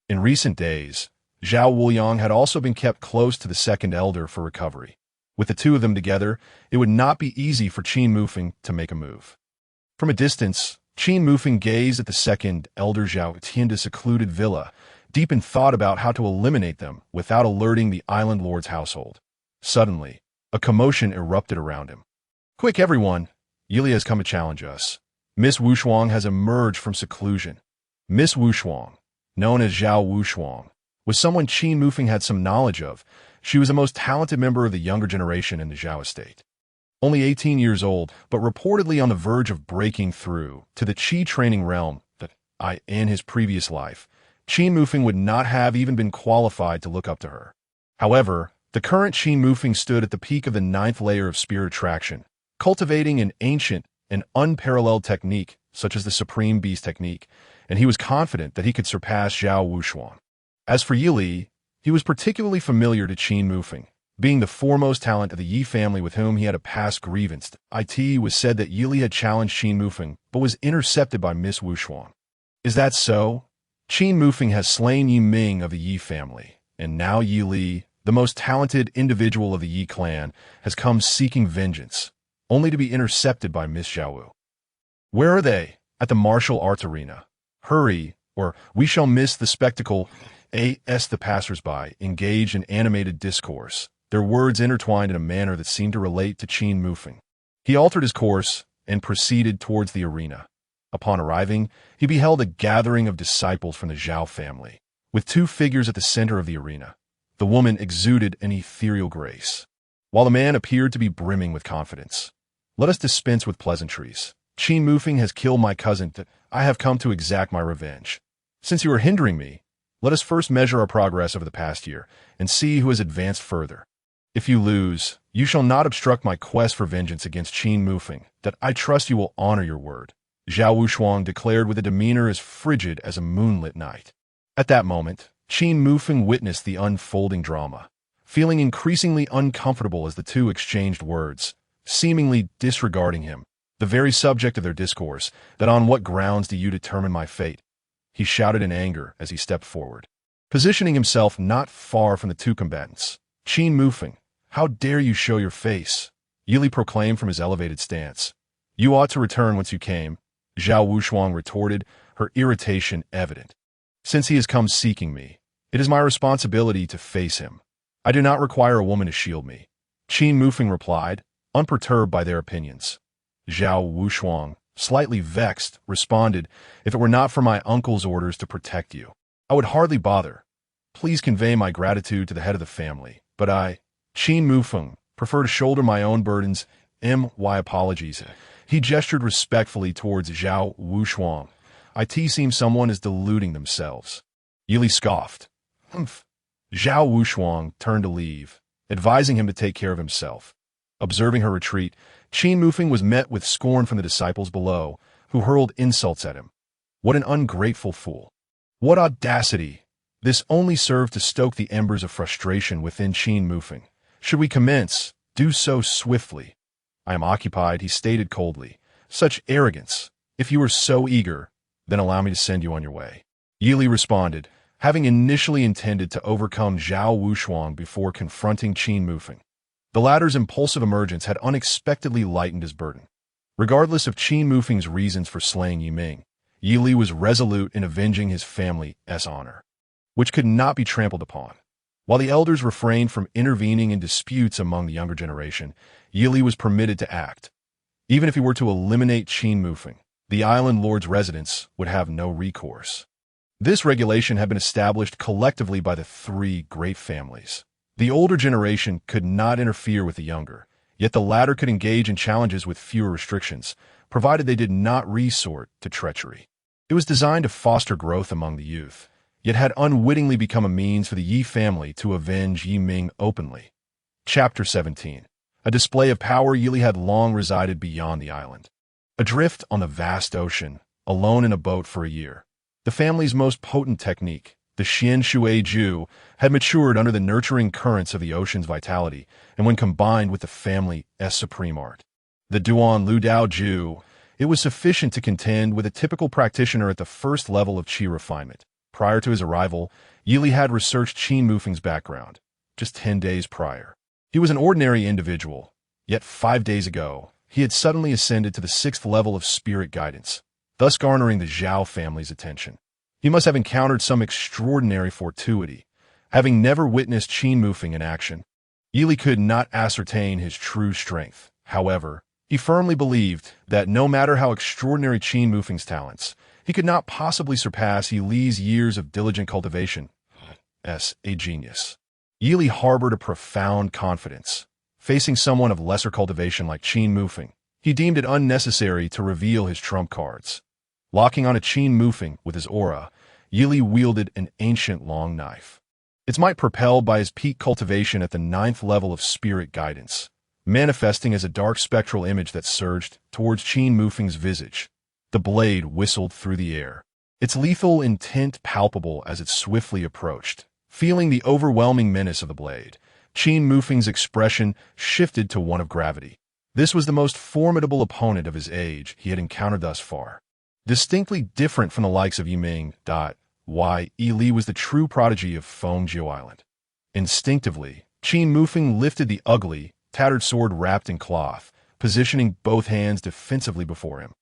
In recent days, Zhao Wuliang had also been kept close to the second elder for recovery. With the two of them together, it would not be easy for Qin Mufeng to make a move. From a distance, Qin Mufeng gazed at the second elder Zhao Tianda's secluded villa, deep in thought about how to eliminate them without alerting the island lord's household. Suddenly, a commotion erupted around him. "Quick, everyone! Yili has come to challenge us. Miss Wushuang has emerged from seclusion." Miss Wushuang, known as Zhao Wushuang, was someone Qin Mufeng had some knowledge of. She was the most talented member of the younger generation in the Zhao estate. Only 18 years old, but reportedly on the verge of breaking through to the Qi training realm that in his previous life, Qin Mufeng would not have even been qualified to look up to her. However, the current Qin Mufeng stood at the peak of the 9th layer of spirit attraction, cultivating an ancient and unparalleled technique such as the Supreme Beast technique, and he was confident that he could surpass Zhao Wushuang. As for Yili, he was particularly familiar to Qin Mufeng, being the foremost talent of the Yi family with whom he had a past grievance. It was said that Yili had challenged Qin Mufeng, but was intercepted by Miss Wushuang. Is that so? Qin Mufeng has slain Yi Ming of the Yi family, and now Yili, the most talented individual of the Yi clan, has come seeking vengeance, only to be intercepted by Miss Zhao. Where are they? At the martial arts arena. Hurry, or we shall miss the spectacle. The passers-by engaged in animated discourse, their words intertwined in a manner that seemed to relate to Qin Mufeng. He altered his course and proceeded towards the arena. Upon arriving, he beheld a gathering of disciples from the Zhao family, with two figures at the center of the arena. The woman exuded an ethereal grace, while the man appeared to be brimming with confidence. "Let us dispense with pleasantries. Qin Mufeng has killed my cousin. I have come to exact my revenge. Since you are hindering me, let us first measure our progress over the past year and see who has advanced further. If you lose, you shall not obstruct my quest for vengeance against Qin Mufeng. That I trust you will honor your word," Zhao Wushuang declared with a demeanor as frigid as a moonlit night. At that moment, Qin Mufeng witnessed the unfolding drama, feeling increasingly uncomfortable as the two exchanged words, seemingly disregarding him, the very subject of their discourse. "That on what grounds do you determine my fate?" he shouted in anger as he stepped forward, positioning himself not far from the two combatants. "Qin Mufeng, how dare you show your face?" Yili proclaimed from his elevated stance. "You ought to return whence you came," Zhao Wushuang retorted, her irritation evident. "Since he has come seeking me, it is my responsibility to face him. I do not require a woman to shield me," Qin Mufeng replied, unperturbed by their opinions. Zhao Wushuang, slightly vexed, responded, "If it were not for my uncle's orders to protect you, I would hardly bother. Please convey my gratitude to the head of the family, but I, Qin Mufeng, prefer to shoulder my own burdens. My apologies." He gestured respectfully towards Zhao Wushuang. "It seems someone is deluding themselves." Yili scoffed. "Humph." Zhao Wushuang turned to leave, advising him to take care of himself. Observing her retreat, Qin Mufeng was met with scorn from the disciples below, who hurled insults at him. What an ungrateful fool. What audacity! This only served to stoke the embers of frustration within Qin Mufeng. "Should we commence, do so swiftly." "I am occupied," he stated coldly. "Such arrogance. If you are so eager, then allow me to send you on your way." Yili responded, having initially intended to overcome Zhao Wushuang before confronting Qin Mufeng. The latter's impulsive emergence had unexpectedly lightened his burden. Regardless of Qin Mufeng's reasons for slaying Yiming, Yili was resolute in avenging his family's honor, which could not be trampled upon. While the elders refrained from intervening in disputes among the younger generation, Yili was permitted to act. Even if he were to eliminate Qin Mufeng, the island lord's residents would have no recourse. This regulation had been established collectively by the three great families. The older generation could not interfere with the younger, yet the latter could engage in challenges with fewer restrictions, provided they did not resort to treachery. It was designed to foster growth among the youth, yet had unwittingly become a means for the Yi family to avenge Yi Ming openly. Chapter 17. A display of power. Yili had long resided beyond the island. Adrift on the vast ocean, alone in a boat for a year. The family's most potent technique, the Xian Shui Ju, had matured under the nurturing currents of the ocean's vitality, and when combined with the family's supreme art, the Duan Lu Dao Ju, it was sufficient to contend with a typical practitioner at the first level of Qi refinement. Prior to his arrival, Yili had researched Qin Mufeng's background, just 10 days prior. He was an ordinary individual, yet 5 days ago, he had suddenly ascended to the 6th level of spirit guidance, thus garnering the Zhao family's attention. He must have encountered some extraordinary fortuity. Having never witnessed Qin Mufeng in action, Yili could not ascertain his true strength. However, he firmly believed that no matter how extraordinary Qin Mufeng's talents, he could not possibly surpass Yili's years of diligent cultivation as a genius. Yili harbored a profound confidence. Facing someone of lesser cultivation like Qin Mufeng, he deemed it unnecessary to reveal his trump cards. Locking on a Qin Mufeng with his aura, Yili wielded an ancient long knife. Its might propelled by his peak cultivation at the 9th level of spirit guidance, manifesting as a dark spectral image that surged towards Qin Mufeng's visage. The blade whistled through the air, its lethal intent palpable as it swiftly approached. Feeling the overwhelming menace of the blade, Qin Mufeng's expression shifted to one of gravity. This was the most formidable opponent of his age he had encountered thus far. Distinctly different from the likes of Yiming. Yili was the true prodigy of Fengjiu Island. Instinctively, Qin Mufeng lifted the ugly, tattered sword wrapped in cloth, positioning both hands defensively before him.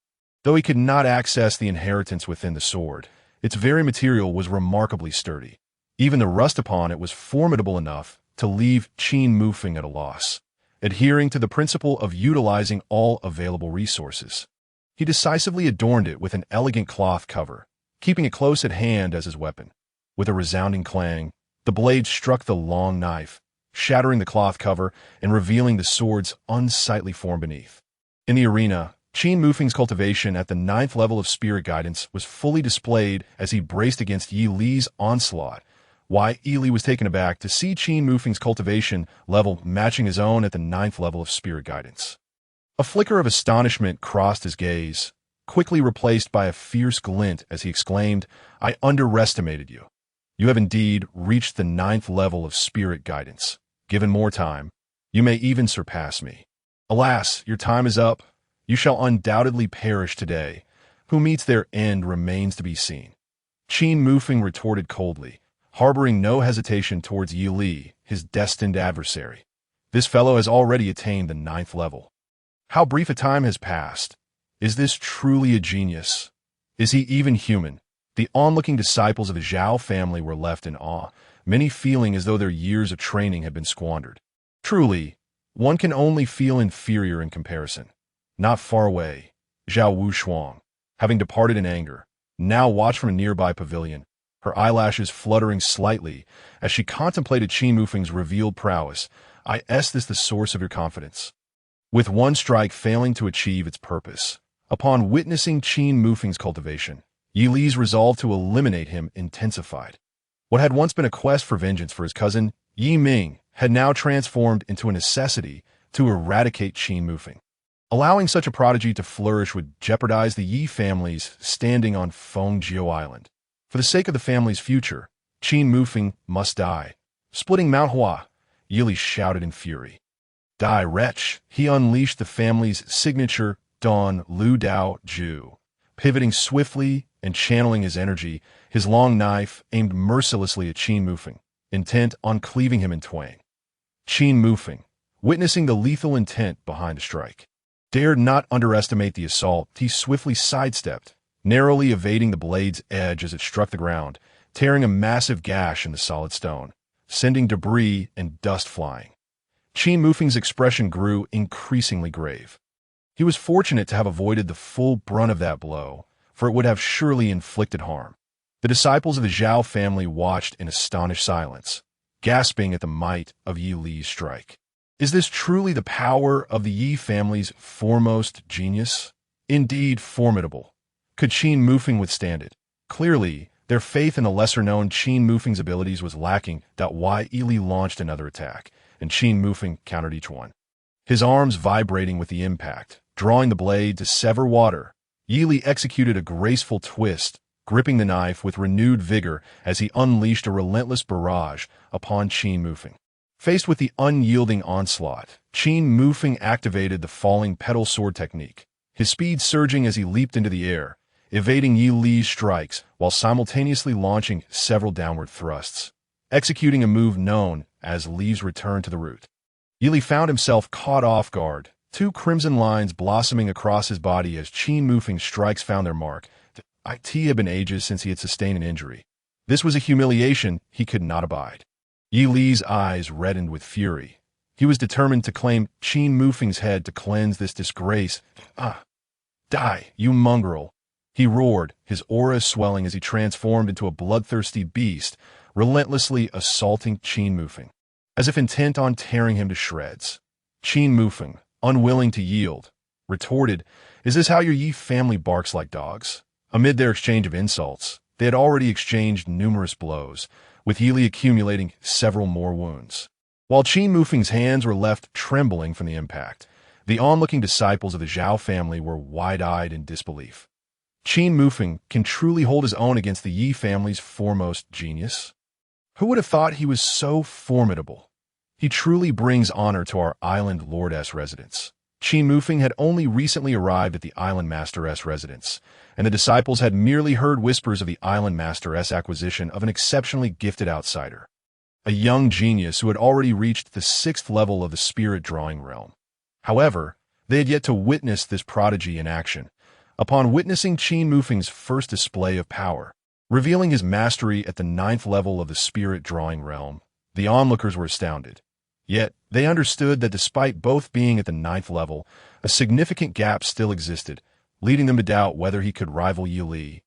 Though he could not access the inheritance within the sword, its very material was remarkably sturdy. Even the rust upon it was formidable enough to leave Qin Mufeng at a loss. Adhering to the principle of utilizing all available resources, he decisively adorned it with an elegant cloth cover, keeping it close at hand as his weapon. With a resounding clang, the blade struck the long knife, shattering the cloth cover and revealing the sword's unsightly form beneath. In the arena, Qin Mufeng's cultivation at the 9th level of spirit guidance was fully displayed as he braced against Yili's onslaught. Yili was taken aback to see Qin Mufeng's cultivation level matching his own at the 9th level of spirit guidance. A flicker of astonishment crossed his gaze, quickly replaced by a fierce glint as he exclaimed, "I underestimated you. You have indeed reached the 9th level of spirit guidance. Given more time, you may even surpass me. Alas, your time is up. You shall undoubtedly perish today. Who meets their end remains to be seen." Qin Mufeng retorted coldly, harboring no hesitation towards Yili, his destined adversary. "This fellow has already attained the 9th level. How brief a time has passed. Is this truly a genius? Is he even human?" The onlooking disciples of the Zhao family were left in awe, many feeling as though their years of training had been squandered. Truly, one can only feel inferior in comparison. Not far away, Zhao Wushuang, having departed in anger, now watched from a nearby pavilion, her eyelashes fluttering slightly as she contemplated Qin Mufeng's revealed prowess. "Is this the source of your confidence?" With one strike failing to achieve its purpose, upon witnessing Qin Mufeng's cultivation, Yili's resolve to eliminate him intensified. What had once been a quest for vengeance for his cousin, Yi Ming, had now transformed into a necessity to eradicate Qin Mufeng. Allowing such a prodigy to flourish would jeopardize the Yi family's standing on Fengjiu Island. For the sake of the family's future, Qin Mufeng must die. Splitting Mount Hua, Yili shouted in fury. Die, wretch! He unleashed the family's signature Don Lu Dao Ju. Pivoting swiftly and channeling his energy, his long knife aimed mercilessly at Qin Mufeng, intent on cleaving him in twain. Qin Mufeng, witnessing the lethal intent behind the strike, dared not underestimate the assault. He swiftly sidestepped, narrowly evading the blade's edge as it struck the ground, tearing a massive gash in the solid stone, sending debris and dust flying. Qin Mufeng's expression grew increasingly grave. He was fortunate to have avoided the full brunt of that blow, for it would have surely inflicted harm. The disciples of the Zhao family watched in astonished silence, gasping at the might of Yi Li's strike. Is this truly the power of the Yi family's foremost genius? Indeed formidable. Could Qin Mufeng withstand it? Clearly, their faith in the lesser-known Qin Mufeng's abilities was lacking. Yi Li launched another attack, and Qin Mufeng countered each one, his arms vibrating with the impact, drawing the blade to sever water. Yi Li executed a graceful twist, gripping the knife with renewed vigor as he unleashed a relentless barrage upon Qin Mufeng. Faced with the unyielding onslaught, Qin Mufeng activated the falling petal sword technique, his speed surging as he leaped into the air, evading Yi Li's strikes while simultaneously launching several downward thrusts, executing a move known as Li's return to the root. Yi Li found himself caught off guard, two crimson lines blossoming across his body as Qin Mufeng's strikes found their mark. It had been ages since he had sustained an injury. This was a humiliation he could not abide. Yi Li's eyes reddened with fury. He was determined to claim Qin Mufeng's head to cleanse this disgrace. Die, you mongrel! He roared, his aura swelling as he transformed into a bloodthirsty beast, relentlessly assaulting Qin Mufeng, as if intent on tearing him to shreds. Qin Mufeng, unwilling to yield, retorted, "Is this how your Yi family barks like dogs?" Amid their exchange of insults, they had already exchanged numerous blows, with Yi Li accumulating several more wounds. While Qin Mufeng's hands were left trembling from the impact, the onlooking disciples of the Zhao family were wide-eyed in disbelief. Qin Mufeng can truly hold his own against the Yi family's foremost genius? Who would have thought he was so formidable? He truly brings honor to our island lordess residence. Qin Mufeng had only recently arrived at the island masteress residence, and the disciples had merely heard whispers of the island masteress acquisition of an exceptionally gifted outsider, a young genius who had already reached the 6th level of the spirit drawing realm. However, they had yet to witness this prodigy in action. Upon witnessing Qin Mufeng's first display of power, revealing his mastery at the 9th level of the spirit drawing realm, the onlookers were astounded. Yet, they understood that despite both being at the 9th level, a significant gap still existed, leading them to doubt whether he could rival Yi Li,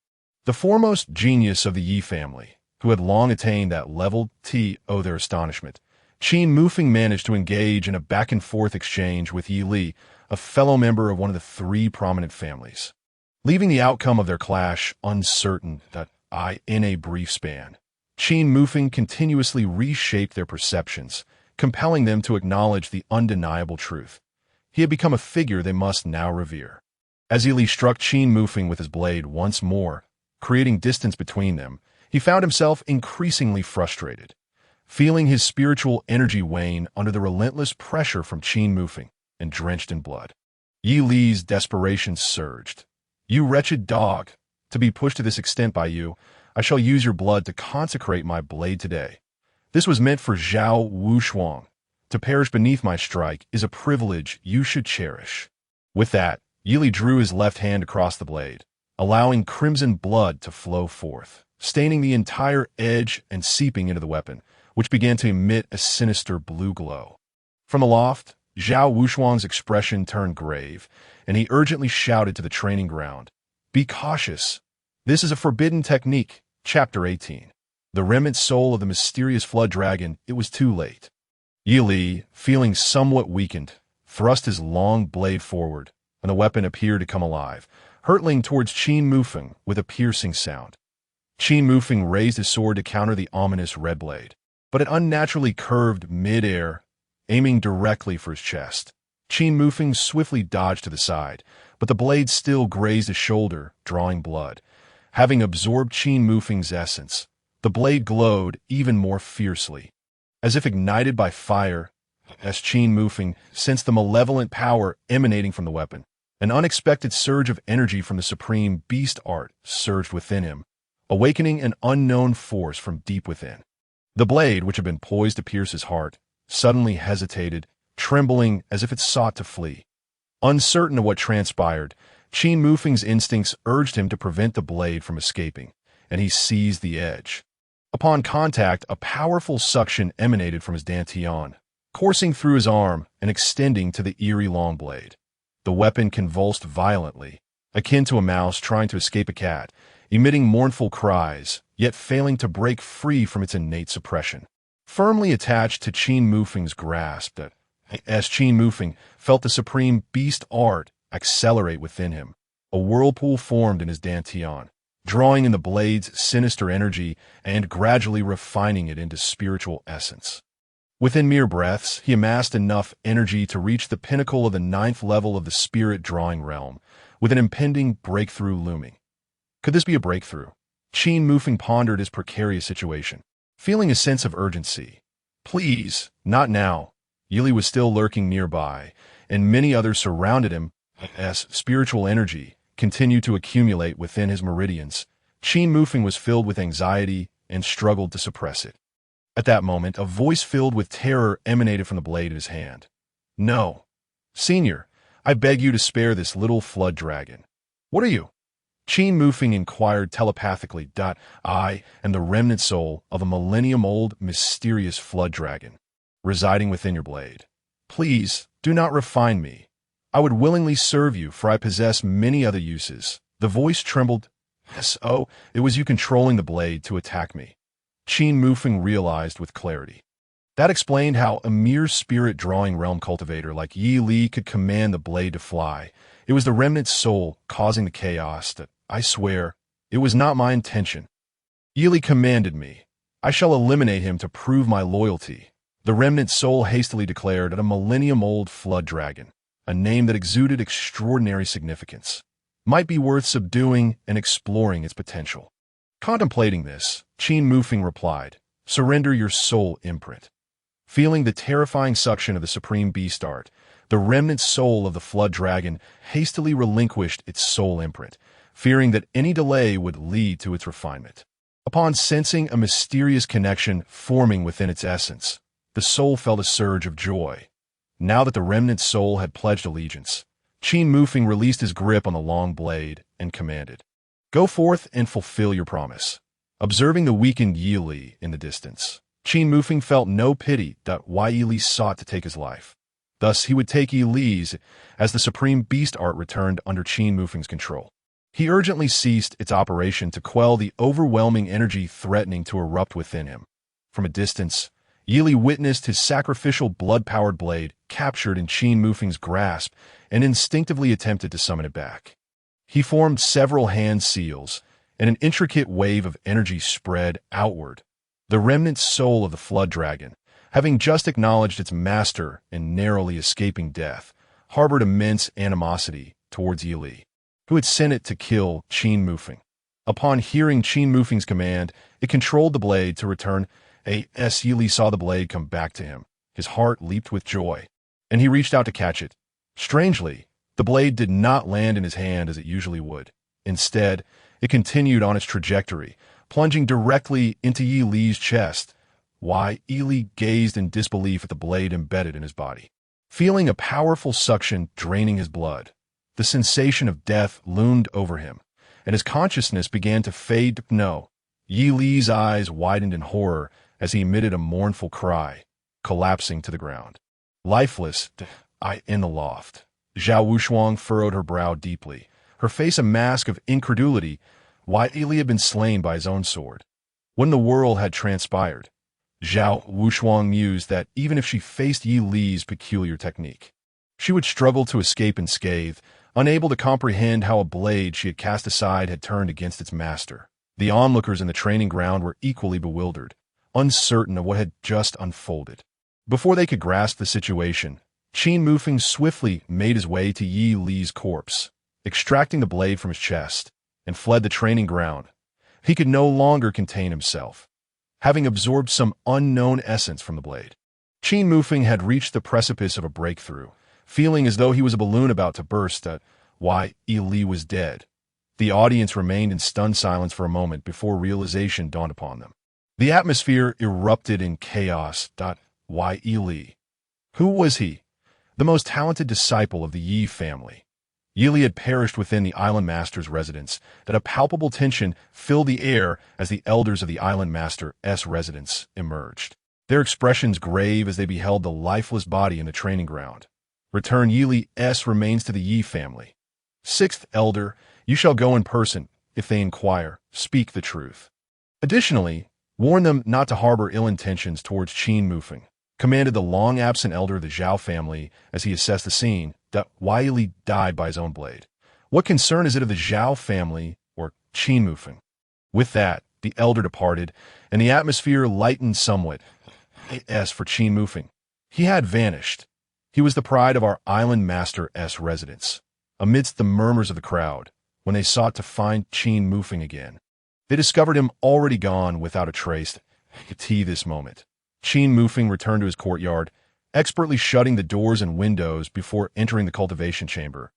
the foremost genius of the Yi family, who had long attained that level. To their astonishment, Qin Mufeng managed to engage in a back-and-forth exchange with Yi Li, a fellow member of one of the 3 prominent families, leaving the outcome of their clash uncertain. In a brief span, Qin Mufeng continuously reshaped their perceptions, compelling them to acknowledge the undeniable truth. He had become a figure they must now revere. As Yi Li struck Qin Mufeng with his blade once more, creating distance between them, he found himself increasingly frustrated, feeling his spiritual energy wane under the relentless pressure from Qin Mufeng, and drenched in blood. Yi Li's desperation surged. "You wretched dog! To be pushed to this extent by you, I shall use your blood to consecrate my blade today. This was meant for Zhao Wushuang. To perish beneath my strike is a privilege you should cherish." With that, Yi Li drew his left hand across the blade, allowing crimson blood to flow forth, staining the entire edge and seeping into the weapon, which began to emit a sinister blue glow. From aloft, Zhao Wushuang's expression turned grave, and he urgently shouted to the training ground, "Be cautious. This is a forbidden technique." Chapter 18. The remnant soul of the mysterious flood dragon. It was too late. Yi Li, feeling somewhat weakened, thrust his long blade forward, and the weapon appeared to come alive, hurtling towards Qin Mufeng with a piercing sound. Qin Mufeng raised his sword to counter the ominous red blade, but it unnaturally curved mid-air, aiming directly for his chest. Qin Mufeng swiftly dodged to the side, but the blade still grazed his shoulder, drawing blood. Having absorbed Qin Mufeng's essence, the blade glowed even more fiercely. As if ignited by fire, As Qin Mufeng sensed the malevolent power emanating from the weapon. An unexpected surge of energy from the supreme beast art surged within him, awakening an unknown force from deep within. The blade, which had been poised to pierce his heart, suddenly hesitated, trembling as if it sought to flee. Uncertain of what transpired, Qin Mufeng's instincts urged him to prevent the blade from escaping, and he seized the edge. Upon contact, a powerful suction emanated from his dantian, coursing through his arm and extending to the eerie long blade. The weapon convulsed violently, akin to a mouse trying to escape a cat, emitting mournful cries, yet failing to break free from its innate suppression. Firmly attached to Qin Mufeng's grasp, as Qin Mufeng felt the supreme beast art accelerate within him, a whirlpool formed in his dantian, drawing in the blade's sinister energy and gradually refining it into spiritual essence. Within mere breaths, he amassed enough energy to reach the pinnacle of the 9th level of the spirit-drawing realm, with an impending breakthrough looming. Could this be a breakthrough? Qin Mufeng pondered his precarious situation, feeling a sense of urgency. Please, not now. Yili was still lurking nearby, and many others surrounded him as spiritual energy continued to accumulate within his meridians. Qin Mufeng was filled with anxiety and struggled to suppress it. At that moment, a voice filled with terror emanated from the blade in his hand. No. Senior, I beg you to spare this little flood dragon. What are you? Qin Mufeng inquired telepathically. I am the remnant soul of a millennium-old mysterious flood dragon, residing within your blade. Please, do not refine me. I would willingly serve you, for I possess many other uses. The voice trembled. So, it was you controlling the blade to attack me. Qin Mufeng realized with clarity. That explained how a mere spirit-drawing realm cultivator like Yi Li could command the blade to fly. It was the remnant soul causing the chaos. I swear, it was not my intention. Yi Li commanded me. I shall eliminate him to prove my loyalty. The remnant soul hastily declared at a millennium-old flood dragon, a name that exuded extraordinary significance, might be worth subduing and exploring its potential. Contemplating this, Qin Mufeng replied, surrender your soul imprint. Feeling the terrifying suction of the supreme beast art, the remnant soul of the flood dragon hastily relinquished its soul imprint, fearing that any delay would lead to its refinement. Upon sensing a mysterious connection forming within its essence, the soul felt a surge of joy. Now that the remnant soul had pledged allegiance, Qin Mufeng released his grip on the long blade and commanded, go forth and fulfill your promise. Observing the weakened Yi Li in the distance, Qin Mufeng felt no pity that Yi Li sought to take his life. Thus, he would take Yi Li's as the supreme beast art returned under Qin Mufeng's control. He urgently ceased its operation to quell the overwhelming energy threatening to erupt within him. From a distance, Yi Li witnessed his sacrificial blood-powered blade captured in Qin Mufeng's grasp and instinctively attempted to summon it back. He formed several hand seals, and an intricate wave of energy spread outward. The remnant soul of the flood dragon, having just acknowledged its master and narrowly escaping death, harbored immense animosity towards Yi Li, who had sent it to kill Qin Mufeng. Upon hearing Qin Mufeng's command, it controlled the blade to return. As Yi Li saw the blade come back to him, his heart leaped with joy, and he reached out to catch it. Strangely, the blade did not land in his hand as it usually would. Instead, it continued on its trajectory, plunging directly into Yi Li's chest. Yi Li gazed in disbelief at the blade embedded in his body. Feeling a powerful suction draining his blood, the sensation of death loomed over him, and his consciousness began to fade. No. Yi Li's eyes widened in horror as he emitted a mournful cry, collapsing to the ground. Lifeless, in the loft. Zhao Wushuang furrowed her brow deeply, her face a mask of incredulity. Yi Li had been slain by his own sword. When the whirl had transpired, Zhao Wushuang mused that even if she faced Yi Li's peculiar technique, she would struggle to escape unscathed, unable to comprehend how a blade she had cast aside had turned against its master. The onlookers in the training ground were equally bewildered, uncertain of what had just unfolded. Before they could grasp the situation, Qin Mufeng swiftly made his way to Yi Li's corpse, extracting the blade from his chest, and fled the training ground. He could no longer contain himself, having absorbed some unknown essence from the blade. Qin Mufeng had reached the precipice of a breakthrough, feeling as though he was a balloon about to burst. Why Li was dead. The audience remained in stunned silence for a moment before realization dawned upon them. The atmosphere erupted in chaos. Why Li? Who was he? The most talented disciple of the Yi family. Li had perished within the island master's residence. That a palpable tension filled the air as the elders of the island master's residence emerged, their expressions grave as they beheld the lifeless body in the training ground. Return Li's remains to the Yi family. Sixth elder, you shall go in person. If they inquire, speak the truth. Additionally, warn them not to harbor ill intentions towards Qin Mufeng, commanded the long-absent elder of the Zhao family as he assessed the scene. Why Li died by his own blade. What concern is it of the Zhao family or Qin Mufeng? With that, the elder departed, and the atmosphere lightened somewhat. As for Qin Mufeng, he had vanished. He was the pride of our island master's residence. Amidst the murmurs of the crowd, when they sought to find Qin Mufeng again, they discovered him already gone without a trace. This moment, Qin Mufeng returned to his courtyard, expertly shutting the doors and windows before entering the cultivation chamber.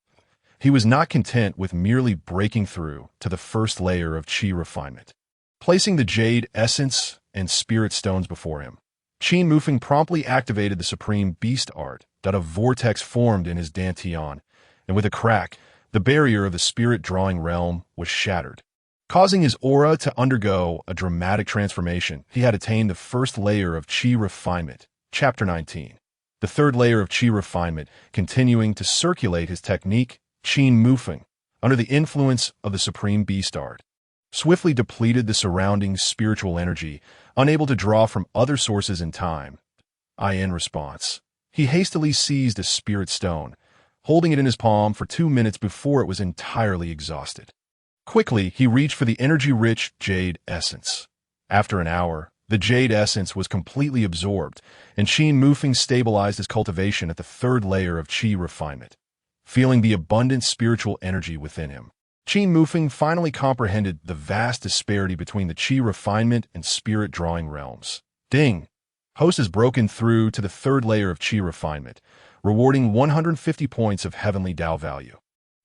He was not content with merely breaking through to the first layer of Qi refinement. Placing the jade essence and spirit stones before him, Qin Mufeng promptly activated the supreme beast art. A vortex formed in his dantian, and with a crack, the barrier of the spirit-drawing realm was shattered, causing his aura to undergo a dramatic transformation. He had attained the first layer of Qi refinement. Chapter 19. The third layer of Qi refinement, continuing to circulate his technique, Qin Mufeng, under the influence of the supreme beast art, swiftly depleted the surrounding spiritual energy, unable to draw from other sources in time. In response, he hastily seized a spirit stone, holding it in his palm for 2 minutes before it was entirely exhausted. Quickly, he reached for the energy-rich jade essence. After an hour, the jade essence was completely absorbed, and Qin Mufeng stabilized his cultivation at the third layer of Qi refinement. Feeling the abundant spiritual energy within him, Qin Mufeng finally comprehended the vast disparity between the Qi refinement and spirit-drawing realms. Ding! Host has broken through to the third layer of Qi refinement, rewarding 150 points of Heavenly Dao value.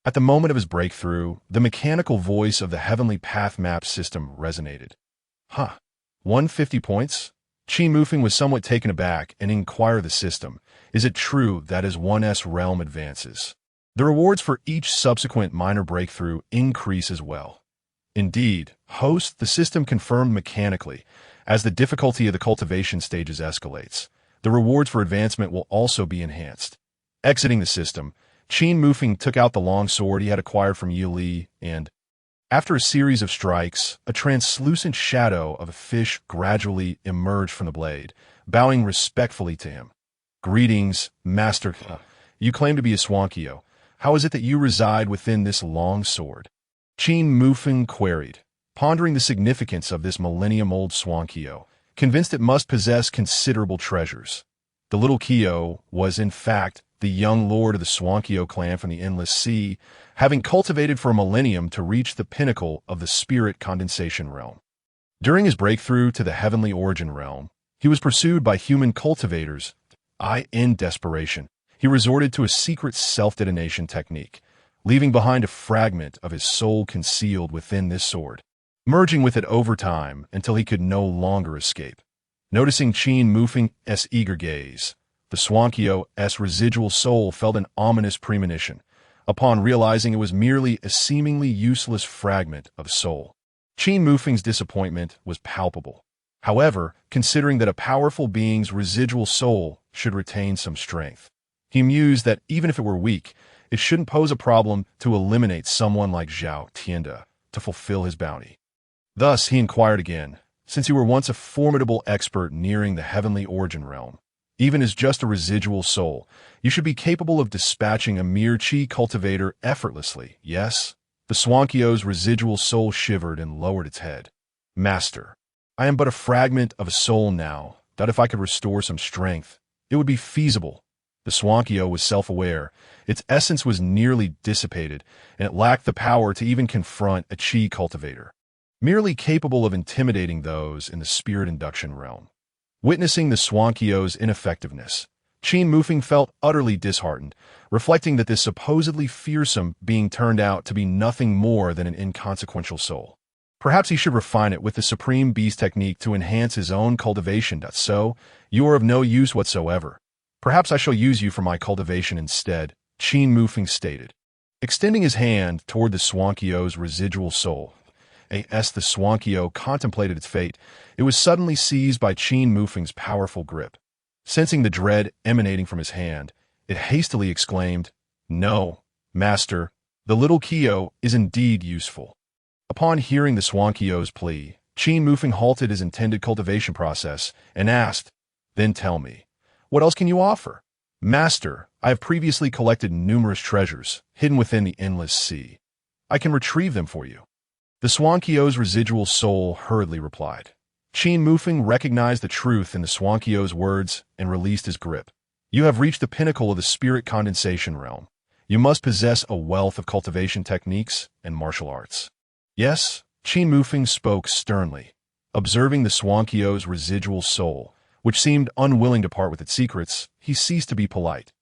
At the moment of his breakthrough, the mechanical voice of the Heavenly Path Map System resonated. 150 points? Qin Mufeng was somewhat taken aback and inquired the system, is it true that as one's realm advances, the rewards for each subsequent minor breakthrough increase as well? Indeed, host, the system confirmed mechanically, as the difficulty of the cultivation stages escalates, the rewards for advancement will also be enhanced. Exiting the system, Qin Mufeng took out the long sword he had acquired from Li and, after a series of strikes, a translucent shadow of a fish gradually emerged from the blade, bowing respectfully to him. Greetings, Master. You claim to be a Swankyo. How is it that you reside within this long sword? Qin Mufeng queried, pondering the significance of this millennium-old Swankyo, convinced it must possess considerable treasures. The little Kyo was, in fact, the young lord of the Swankyo clan from the Endless Sea, having cultivated for a millennium to reach the pinnacle of the spirit condensation realm. During his breakthrough to the heavenly origin realm, he was pursued by human cultivators. In desperation, he resorted to a secret self-detonation technique, leaving behind a fragment of his soul concealed within this sword, merging with it over time until he could no longer escape. Noticing Qin Mufeng's eager gaze, the Swankyo's residual soul felt an ominous premonition, upon realizing it was merely a seemingly useless fragment of soul. Qin Mufeng's disappointment was palpable. However, considering that a powerful being's residual soul should retain some strength, he mused that even if it were weak, it shouldn't pose a problem to eliminate someone like Zhao Tianda to fulfill his bounty. Thus, he inquired again, since you were once a formidable expert nearing the heavenly origin realm, even as just a residual soul, you should be capable of dispatching a mere Qi cultivator effortlessly, yes? The Swankyo's residual soul shivered and lowered its head. Master, I am but a fragment of a soul now, that if I could restore some strength, it would be feasible. The Swankyo was self-aware, its essence was nearly dissipated, and it lacked the power to even confront a Qi cultivator, merely capable of intimidating those in the spirit induction realm. Witnessing the Swankyo's ineffectiveness, Qin Mufeng felt utterly disheartened, reflecting that this supposedly fearsome being turned out to be nothing more than an inconsequential soul. Perhaps he should refine it with the Supreme Beast technique to enhance his own cultivation. So, you are of no use whatsoever. Perhaps I shall use you for my cultivation instead, Qin Mufeng stated. Extending his hand toward the Swankyo's residual soul, as the Swankyo contemplated its fate, it was suddenly seized by Qin Mufeng's powerful grip. Sensing the dread emanating from his hand, it hastily exclaimed, "No, master, the little Kyo is indeed useful." Upon hearing the Swankyo's plea, Qin Mufeng halted his intended cultivation process and asked, "Then tell me, what else can you offer?" "Master, I have previously collected numerous treasures hidden within the endless sea. I can retrieve them for you." The Swankyo's residual soul hurriedly replied. Qin Mufeng recognized the truth in the Swankyo's words and released his grip. "You have reached the pinnacle of the spirit condensation realm. You must possess a wealth of cultivation techniques and martial arts." "Yes," Qin Mufeng spoke sternly. Observing the Swankyo's residual soul, which seemed unwilling to part with its secrets, he ceased to be polite.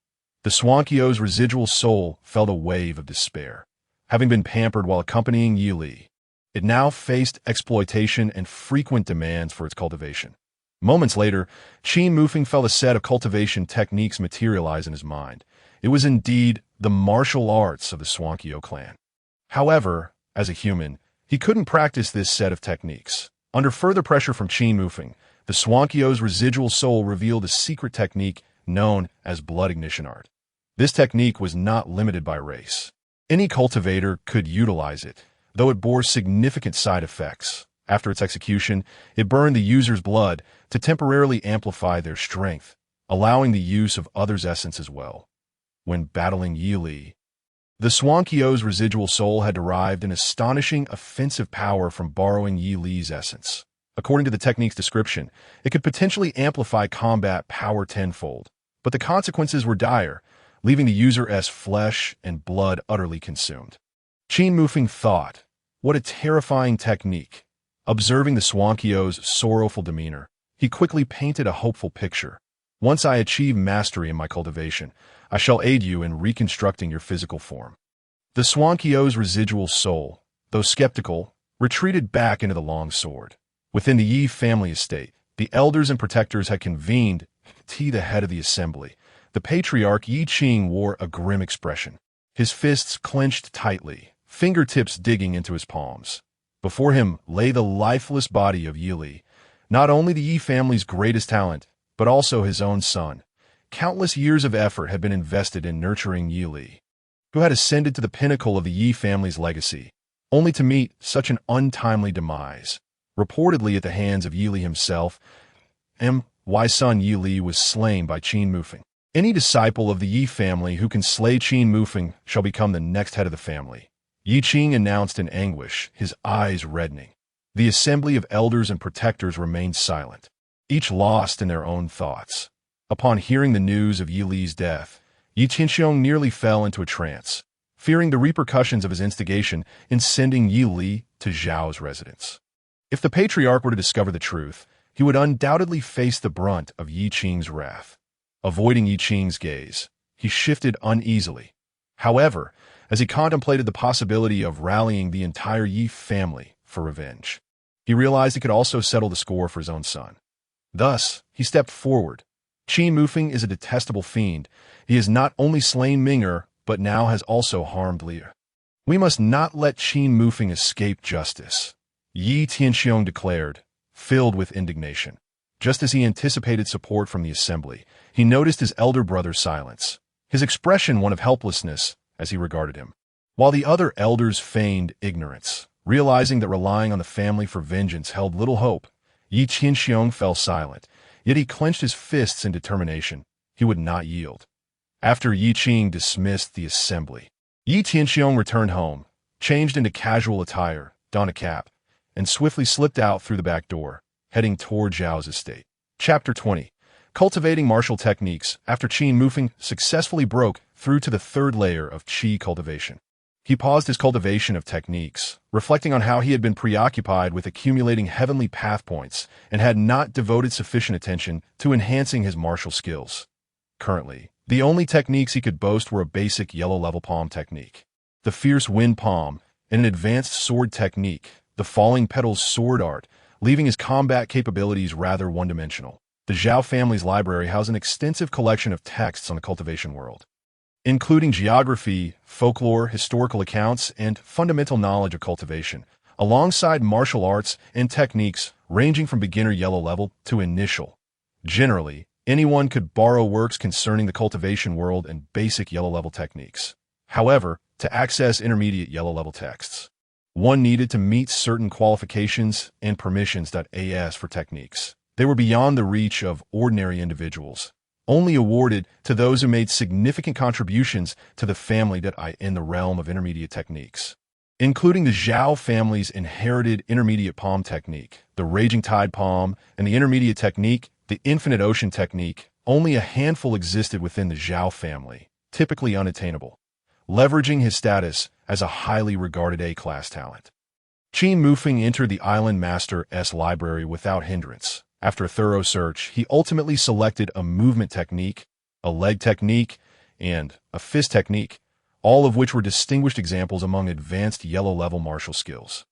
The Swankyo's residual soul felt a wave of despair. Having been pampered while accompanying Yi Li, it now faced exploitation and frequent demands for its cultivation. Moments later, Qin Mufeng felt a set of cultivation techniques materialize in his mind. It was indeed the martial arts of the Swankyo clan. However, as a human, he couldn't practice this set of techniques. Under further pressure from Qin Mufeng, the Swankyo's residual soul revealed a secret technique known as blood ignition art. This technique was not limited by race. Any cultivator could utilize it, though it bore significant side effects. After its execution, it burned the user's blood to temporarily amplify their strength, allowing the use of others' essence as well. When battling Yi Li, the Swankyo's residual soul had derived an astonishing offensive power from borrowing Yi Li's essence. According to the technique's description, it could potentially amplify combat power tenfold, but the consequences were dire, leaving the user's flesh and blood utterly consumed. Qin Mufeng thought, "What a terrifying technique." Observing the Swankyo's sorrowful demeanor, he quickly painted a hopeful picture. "Once I achieve mastery in my cultivation, I shall aid you in reconstructing your physical form." The Swankyo's residual soul, though skeptical, retreated back into the long sword. Within the Yi family estate, the elders and protectors had convened to the head of the assembly. The patriarch Yi Qing wore a grim expression. His fists clenched tightly, fingertips digging into his palms. Before him lay the lifeless body of Yi Li, not only the Yi family's greatest talent, but also his own son. Countless years of effort had been invested in nurturing Yi Li, who had ascended to the pinnacle of the Yi family's legacy, only to meet such an untimely demise. Reportedly at the hands of Yi Li himself, M.Y. son Yi Li was slain by Qin Mufeng. Any disciple of the Yi family who can slay Qin Mufeng shall become the next head of the family, Yi Qing announced in anguish, his eyes reddening. The assembly of elders and protectors remained silent, each lost in their own thoughts. Upon hearing the news of Yi Li's death, Yi Tianxiong nearly fell into a trance, fearing the repercussions of his instigation in sending Yi Li to Zhao's residence. If the patriarch were to discover the truth, he would undoubtedly face the brunt of Yi Qing's wrath. Avoiding Yi Qing's gaze, he shifted uneasily. However, as he contemplated the possibility of rallying the entire Yi family for revenge, he realized he could also settle the score for his own son. Thus, he stepped forward. Qin Mufeng is a detestable fiend. He has not only slain Ming'er, but now has also harmed Liu. We must not let Qin Mufeng escape justice, Yi Tianxiong declared, filled with indignation. Just as he anticipated support from the assembly, he noticed his elder brother's silence, his expression one of helplessness as he regarded him, while the other elders feigned ignorance. Realizing that relying on the family for vengeance held little hope, Yi Tianxiong fell silent, yet he clenched his fists in determination. He would not yield. After Yi Qing dismissed the assembly, Yi Tianxiong returned home, changed into casual attire, donned a cap, and swiftly slipped out through the back door, heading toward Zhao's estate. Chapter 20. Cultivating Martial Techniques. After Qin Mufeng successfully broke through to the third layer of Qi cultivation, He paused his cultivation of techniques, reflecting on how he had been preoccupied with accumulating heavenly path points and had not devoted sufficient attention to enhancing his martial skills. Currently, the only techniques he could boast were a basic yellow-level palm technique, the fierce wind palm, and an advanced sword technique, the falling petals sword art, leaving his combat capabilities rather one-dimensional. The Zhao family's library housed an extensive collection of texts on the cultivation world, including geography, folklore, historical accounts, and fundamental knowledge of cultivation, alongside martial arts and techniques ranging from beginner yellow level to initial. Generally, anyone could borrow works concerning the cultivation world and basic yellow level techniques. However, to access intermediate yellow level texts, one needed to meet certain qualifications and permissions.as for techniques. They were beyond the reach of ordinary individuals, only awarded to those who made significant contributions to the family.I in the realm of intermediate techniques, including the Zhao family's inherited intermediate palm technique, the Raging Tide palm, and the intermediate technique, the Infinite Ocean technique. Only a handful existed within the Zhao family, typically unattainable, leveraging his status as a highly regarded A-class talent. Qin Mufeng entered the Island Master's library without hindrance. After a thorough search, he ultimately selected a movement technique, a leg technique, and a fist technique, all of which were distinguished examples among advanced yellow-level martial skills.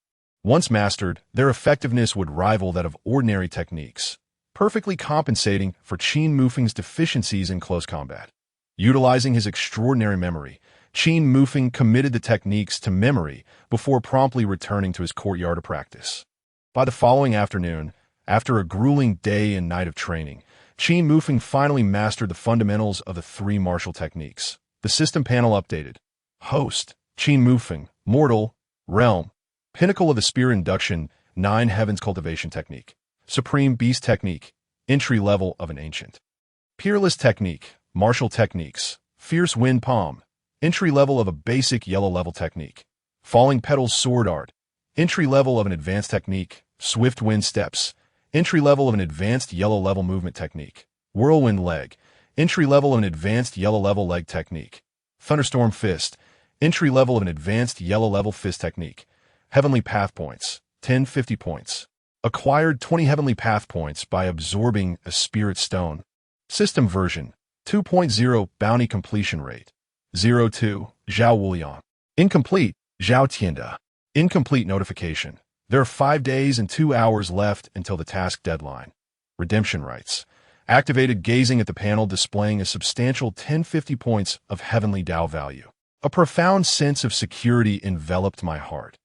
Once mastered, their effectiveness would rival that of ordinary techniques, perfectly compensating for Qin Mufeng's deficiencies in close combat. Utilizing his extraordinary memory, Qin Mufeng committed the techniques to memory before promptly returning to his courtyard of practice. By the following afternoon, after a grueling day and night of training, Qin Mufeng finally mastered the fundamentals of the three martial techniques. The system panel updated. Host, Qin Mufeng, Mortal, Realm, Pinnacle of the Spear Induction, 9 Heavens Cultivation Technique, Supreme Beast Technique, Entry Level of an Ancient, Peerless Technique, Martial Techniques, Fierce Wind Palm, Entry Level of a Basic Yellow Level Technique, Falling Petals Sword Art, Entry Level of an Advanced Technique, Swift Wind Steps, Entry Level of an Advanced Yellow Level Movement Technique, Whirlwind Leg, Entry Level of an Advanced Yellow Level Leg Technique, Thunderstorm Fist, Entry Level of an Advanced Yellow Level Fist Technique, Heavenly Path Points, 1050 points. Acquired 20 Heavenly Path Points by absorbing a Spirit Stone. System version 2.0 Bounty Completion Rate 02 Zhao Wulian. Incomplete Zhao Tianda. Incomplete notification. There are 5 days and 2 hours left until the task deadline. Redemption rights. Activated gazing at the panel displaying a substantial 1050 points of Heavenly Dao value. A profound sense of security enveloped my heart.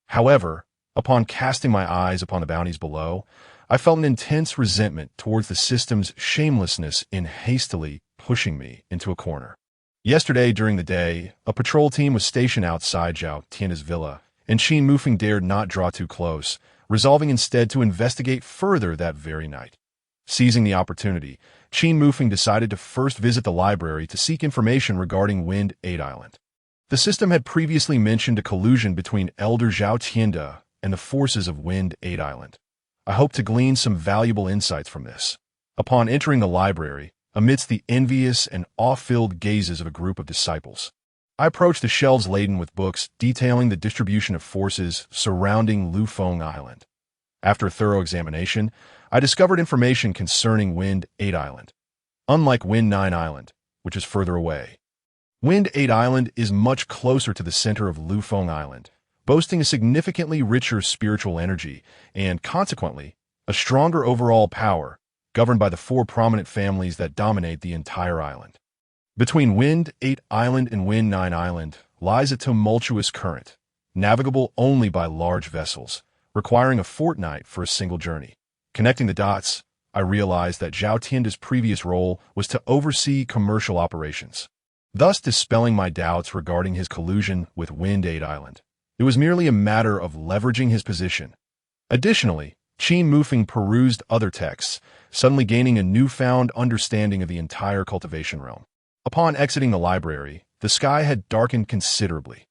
However, upon casting my eyes upon the bounties below, I felt an intense resentment towards the system's shamelessness in hastily pushing me into a corner. Yesterday during the day, a patrol team was stationed outside Zhao Tianda's villa, and Qin Mufeng dared not draw too close, resolving instead to investigate further that very night. Seizing the opportunity, Qin Mufeng decided to first visit the library to seek information regarding Wind 8 Island. The system had previously mentioned a collusion between Elder Zhao Tianda and the forces of Wind 8 Island. I hope to glean some valuable insights from this. Upon entering the library, amidst the envious and awe-filled gazes of a group of disciples, I approached the shelves laden with books detailing the distribution of forces surrounding Lufeng Island. After a thorough examination, I discovered information concerning Wind 8 Island. Unlike Wind 9 Island, which is further away, Wind 8 Island is much closer to the center of Lufeng Island, boasting a significantly richer spiritual energy and, consequently, a stronger overall power, governed by the 4 prominent families that dominate the entire island. Between Wind 8 Island and Wind 9 Island lies a tumultuous current, navigable only by large vessels, requiring a fortnight for a single journey. Connecting the dots, I realized that Zhao Tianda's previous role was to oversee commercial operations, thus dispelling my doubts regarding his collusion with Wind 8 Island. It was merely a matter of leveraging his position. Additionally, Qin Mufeng perused other texts, suddenly gaining a newfound understanding of the entire cultivation realm. Upon exiting the library, the sky had darkened considerably.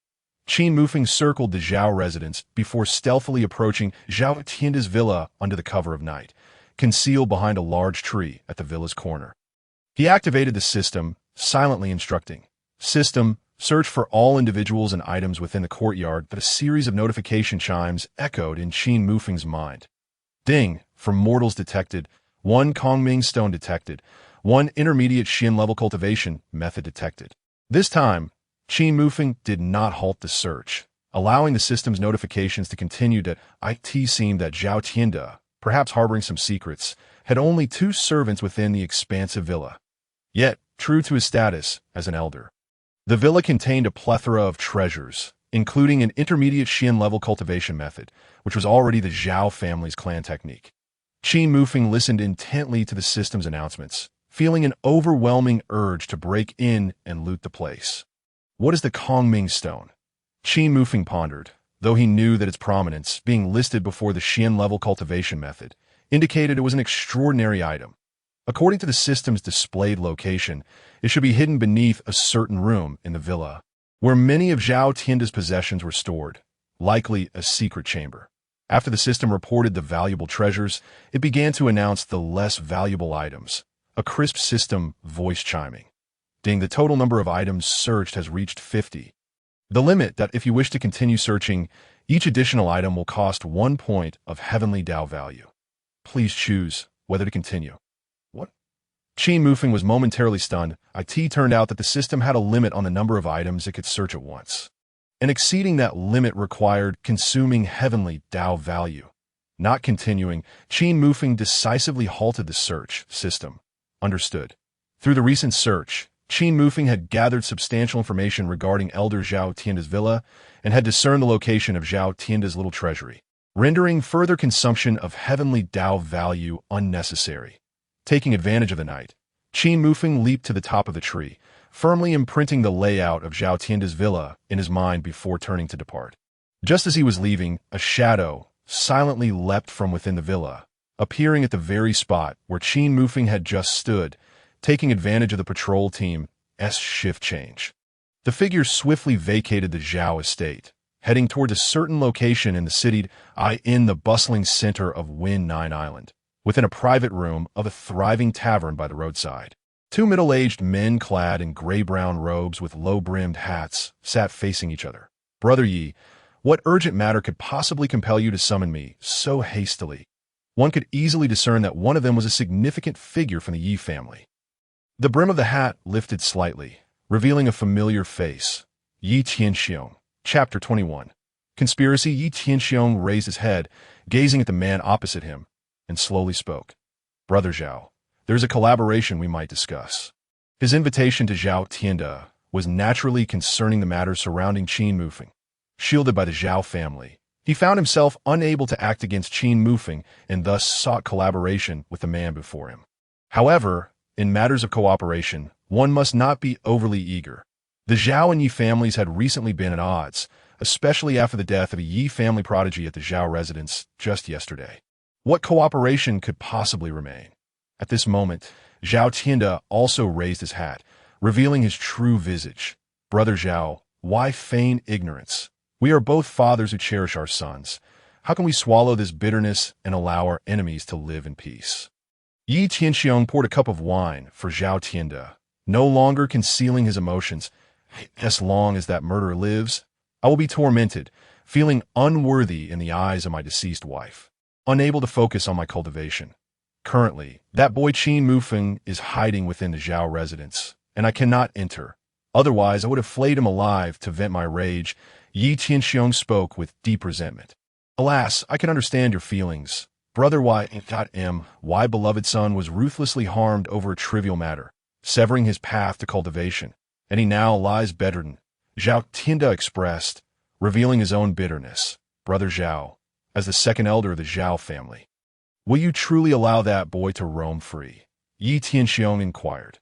Qin Mufeng circled the Zhao residence before stealthily approaching Zhao Tianda's villa under the cover of night, concealed behind a large tree at the villa's corner. He activated the system, silently instructing, "System, search for all individuals and items within the courtyard, but a series of notification chimes echoed in Qin Mufeng's mind. Ding, from mortals detected, 1 Kongming stone detected, 1 intermediate Xian level cultivation method detected. This time, Qin Mufeng did not halt the search, allowing the system's notifications to continue. It seemed that Zhao Tianda, perhaps harboring some secrets, had only 2 servants within the expansive villa. Yet, true to his status as an elder, the villa contained a plethora of treasures, including an intermediate Xian level cultivation method, which was already the Zhao family's clan technique. Qin Mufeng listened intently to the system's announcements, feeling an overwhelming urge to break in and loot the place. What is the Kongming stone? Qin Mufeng pondered, though he knew that its prominence, being listed before the Xian level cultivation method, indicated it was an extraordinary item. According to the system's displayed location, it should be hidden beneath a certain room in the villa, where many of Zhao Tianda's possessions were stored, likely a secret chamber. After the system reported the valuable treasures, it began to announce the less valuable items, a crisp system voice chiming. Ding, the total number of items searched has reached 50. The limit that if you wish to continue searching, each additional item will cost 1 point of Heavenly Dao value. Please choose whether to continue. What? Qin Mufeng was momentarily stunned. It turned out that the system had a limit on the number of items it could search at once, and exceeding that limit required consuming Heavenly Dao value. Not continuing, Qin Mufeng decisively halted the search system. Understood. Through the recent search, Qin Mufeng had gathered substantial information regarding Elder Zhao Tianda's villa and had discerned the location of Zhao Tianda's little treasury, rendering further consumption of Heavenly Dao value unnecessary. Taking advantage of the night, Qin Mufeng leaped to the top of the tree, firmly imprinting the layout of Zhao Tianda's villa in his mind before turning to depart. Just as he was leaving, a shadow silently leapt from within the villa, appearing at the very spot where Qin Mufeng had just stood, taking advantage of the patrol team's shift change. The figure swiftly vacated the Zhao estate, heading toward a certain location in the city, in the bustling center of Wen Nine Island, within a private room of a thriving tavern by the roadside. 2 middle-aged men clad in gray-brown robes with low-brimmed hats sat facing each other. Brother Yi, what urgent matter could possibly compel you to summon me so hastily? One could easily discern that one of them was a significant figure from the Yi family. The brim of the hat lifted slightly, revealing a familiar face. Yi Tianxiong, Chapter 21. Conspiracy. Yi Tianxiong raised his head, gazing at the man opposite him, and slowly spoke. Brother Zhao, there is a collaboration we might discuss. His invitation to Zhao Tianda was naturally concerning the matters surrounding Qin Mufeng. Shielded by the Zhao family, he found himself unable to act against Qin Mufeng and thus sought collaboration with the man before him. However, in matters of cooperation, one must not be overly eager. The Zhao and Yi families had recently been at odds, especially after the death of a Yi family prodigy at the Zhao residence just yesterday. What cooperation could possibly remain? At this moment, Zhao Tianda also raised his hat, revealing his true visage. Brother Zhao, why feign ignorance? We are both fathers who cherish our sons. How can we swallow this bitterness and allow our enemies to live in peace? Yi Tianxiong poured a cup of wine for Zhao Tianda, no longer concealing his emotions. As long as that murderer lives, I will be tormented, feeling unworthy in the eyes of my deceased wife, unable to focus on my cultivation. Currently, that boy Qin Mufeng is hiding within the Zhao residence, and I cannot enter. Otherwise, I would have flayed him alive to vent my rage. Yi Tianxiong spoke with deep resentment. Alas, I can understand your feelings. Brother Y. beloved son was ruthlessly harmed over a trivial matter, severing his path to cultivation, and he now lies bedridden, Zhao Tianda expressed, revealing his own bitterness. Brother Zhao, as the second elder of the Zhao family, will you truly allow that boy to roam free? Yi Tianxiong inquired.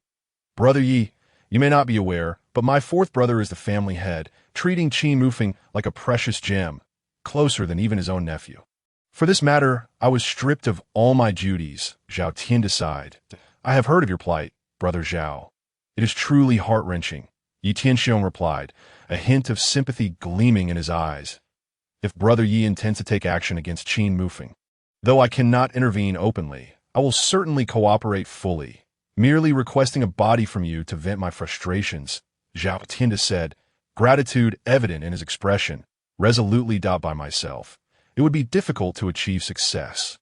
Brother Yi, you may not be aware, but my fourth brother is the family head, treating Qin Mufeng like a precious gem, closer than even his own nephew. For this matter, I was stripped of all my duties, Zhao Tianda sighed. I have heard of your plight, Brother Zhao. It is truly heart-wrenching, Yi Tianxiong replied, a hint of sympathy gleaming in his eyes. If Brother Yi intends to take action against Qin Mufeng, though I cannot intervene openly, I will certainly cooperate fully, merely requesting a body from you to vent my frustrations, Zhao Tianda said, gratitude evident in his expression, resolutely by myself. It would be difficult to achieve success.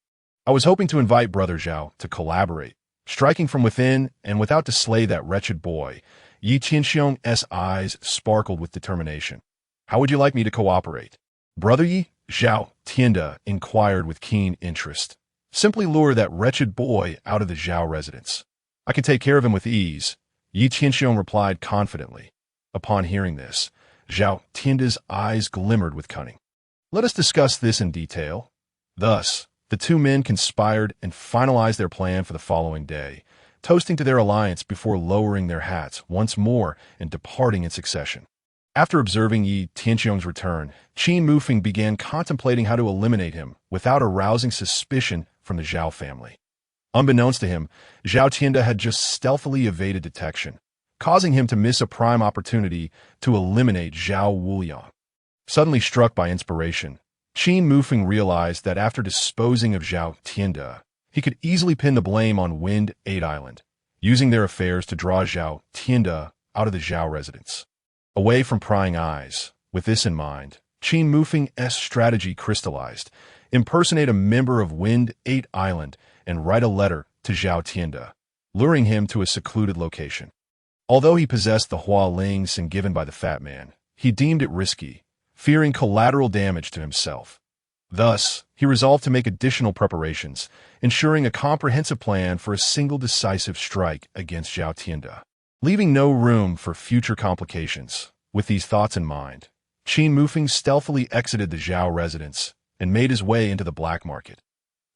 I was hoping to invite Brother Zhao to collaborate, striking from within and without to slay that wretched boy. Yi Qianxiong's eyes sparkled with determination. How would you like me to cooperate? Brother Yi, Zhao Tianda inquired with keen interest. Simply lure that wretched boy out of the Zhao residence. I can take care of him with ease, Yi Qianxiong replied confidently. Upon hearing this, Zhao Tianda's eyes glimmered with cunning. Let us discuss this in detail. Thus, the two men conspired and finalized their plan for the following day, toasting to their alliance before lowering their hats once more and departing in succession. After observing Yi Tianxiong's return, Qin Mufeng began contemplating how to eliminate him without arousing suspicion from the Zhao family. Unbeknownst to him, Zhao Tianda had just stealthily evaded detection, causing him to miss a prime opportunity to eliminate Zhao Wuliang. Suddenly struck by inspiration, Qin Mufeng realized that after disposing of Zhao Tianda, he could easily pin the blame on Wind 8 Island, using their affairs to draw Zhao Tianda out of the Zhao residence. Away from prying eyes, with this in mind, Qin Mufeng's strategy crystallized: impersonate a member of Wind 8 Island and write a letter to Zhao Tianda, luring him to a secluded location. Although he possessed the Hua Ling Sin given by the fat man, he deemed it risky, fearing collateral damage to himself. Thus, he resolved to make additional preparations, ensuring a comprehensive plan for a single decisive strike against Zhao Tianda, leaving no room for future complications. With these thoughts in mind, Qin Mufeng stealthily exited the Zhao residence and made his way into the black market.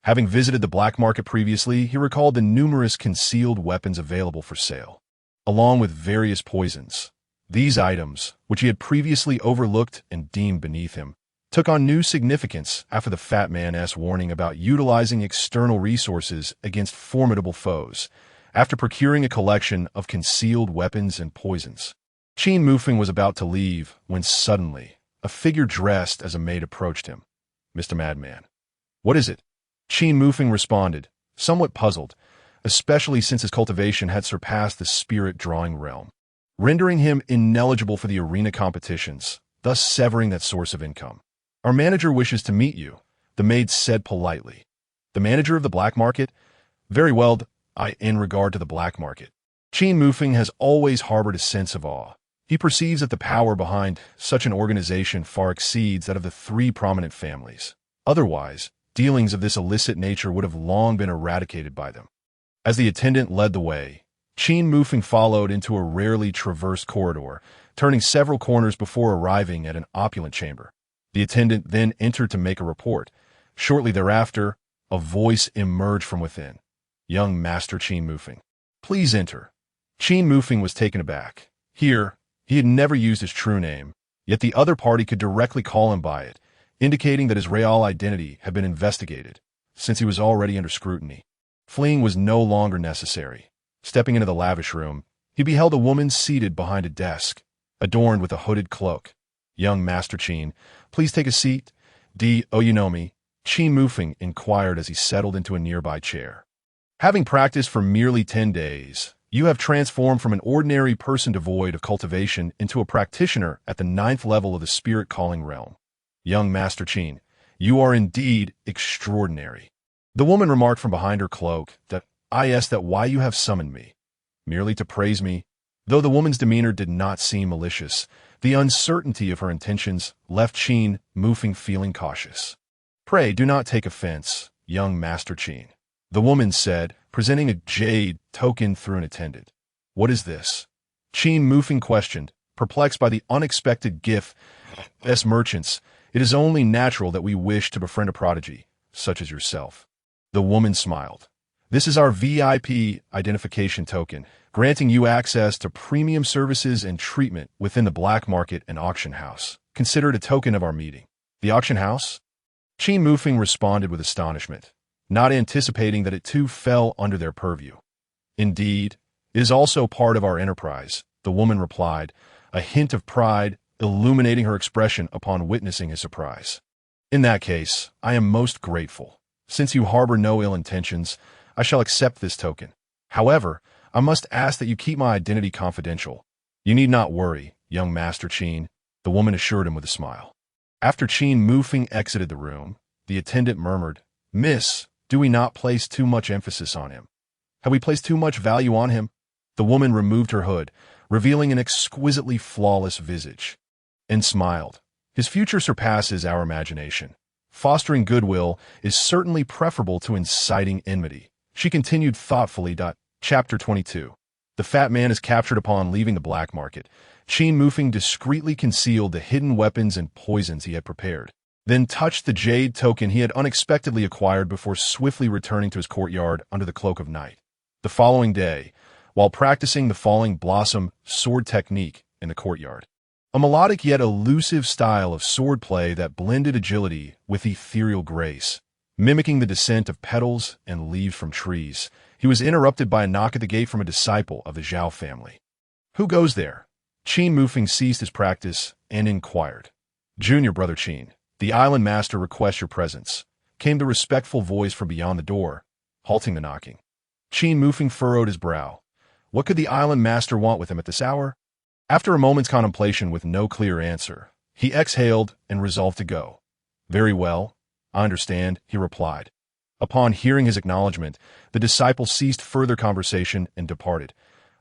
Having visited the black market previously, he recalled the numerous concealed weapons available for sale, along with various poisons. These items, which he had previously overlooked and deemed beneath him, took on new significance after the fat man's warning about utilizing external resources against formidable foes. After procuring a collection of concealed weapons and poisons, Qin Mufeng was about to leave when suddenly a figure dressed as a maid approached him. Mr. Madman. What is it? Qin Mufeng responded, somewhat puzzled, especially since his cultivation had surpassed the spirit-drawing realm, rendering him ineligible for the arena competitions, thus severing that source of income. Our manager wishes to meet you, the maid said politely. The manager of the black market? Very well, in regard to the black market. Qin Mufeng has always harbored a sense of awe. He perceives that the power behind such an organization far exceeds that of the three prominent families. Otherwise, dealings of this illicit nature would have long been eradicated by them. As the attendant led the way, Qin Mufeng followed into a rarely traversed corridor, turning several corners before arriving at an opulent chamber. The attendant then entered to make a report. Shortly thereafter, a voice emerged from within. Young Master Qin Mufeng, please enter. Qin Mufeng was taken aback. Here, he had never used his true name, yet the other party could directly call him by it, indicating that his real identity had been investigated, since he was already under scrutiny. Fleeing was no longer necessary. Stepping into the lavish room, he beheld a woman seated behind a desk, adorned with a hooded cloak. Young Master Qin, please take a seat. Oh, you know me, Qin Mufeng inquired as he settled into a nearby chair. Having practiced for merely 10 days, you have transformed from an ordinary person devoid of cultivation into a practitioner at the 9th level of the spirit-calling realm. Young Master Qin, you are indeed extraordinary. The woman remarked from behind her cloak that I asked that why you have summoned me. Merely to praise me. Though the woman's demeanor did not seem malicious, the uncertainty of her intentions left Qin Mufeng feeling cautious. Pray do not take offense, young Master Qin, the woman said, presenting a jade token through an attendant. What is this? Qin Mufeng questioned, perplexed by the unexpected gift. As merchants, it is only natural that we wish to befriend a prodigy, such as yourself. The woman smiled. This is our VIP identification token, granting you access to premium services and treatment within the black market and auction house. Consider it a token of our meeting. The auction house? Qin Mufeng responded with astonishment, not anticipating that it too fell under their purview. Indeed, it is also part of our enterprise, the woman replied, a hint of pride illuminating her expression upon witnessing his surprise. In that case, I am most grateful. Since you harbor no ill intentions, I shall accept this token. However, I must ask that you keep my identity confidential. You need not worry, young Master Qin, the woman assured him with a smile. After Qin Mufeng exited the room, the attendant murmured, "Miss, do we not place too much emphasis on him? Have we placed too much value on him?" The woman removed her hood, revealing an exquisitely flawless visage, and smiled. "His future surpasses our imagination. Fostering goodwill is certainly preferable to inciting enmity." She continued thoughtfully. Chapter 22. The fat man is captured upon leaving the black market. Qin Mufeng discreetly concealed the hidden weapons and poisons he had prepared, then touched the jade token he had unexpectedly acquired before swiftly returning to his courtyard under the cloak of night. The following day, while practicing the falling blossom sword technique in the courtyard, a melodic yet elusive style of swordplay that blended agility with ethereal grace, mimicking the descent of petals and leaves from trees, he was interrupted by a knock at the gate from a disciple of the Zhao family. "Who goes there?" Qin Mufeng ceased his practice and inquired. "Junior brother Qin, the island master requests your presence," came the respectful voice from beyond the door, halting the knocking. Qin Mufeng furrowed his brow. What could the island master want with him at this hour? After a moment's contemplation with no clear answer, he exhaled and resolved to go. "Very well, I understand," he replied. Upon hearing his acknowledgement, the disciple ceased further conversation and departed.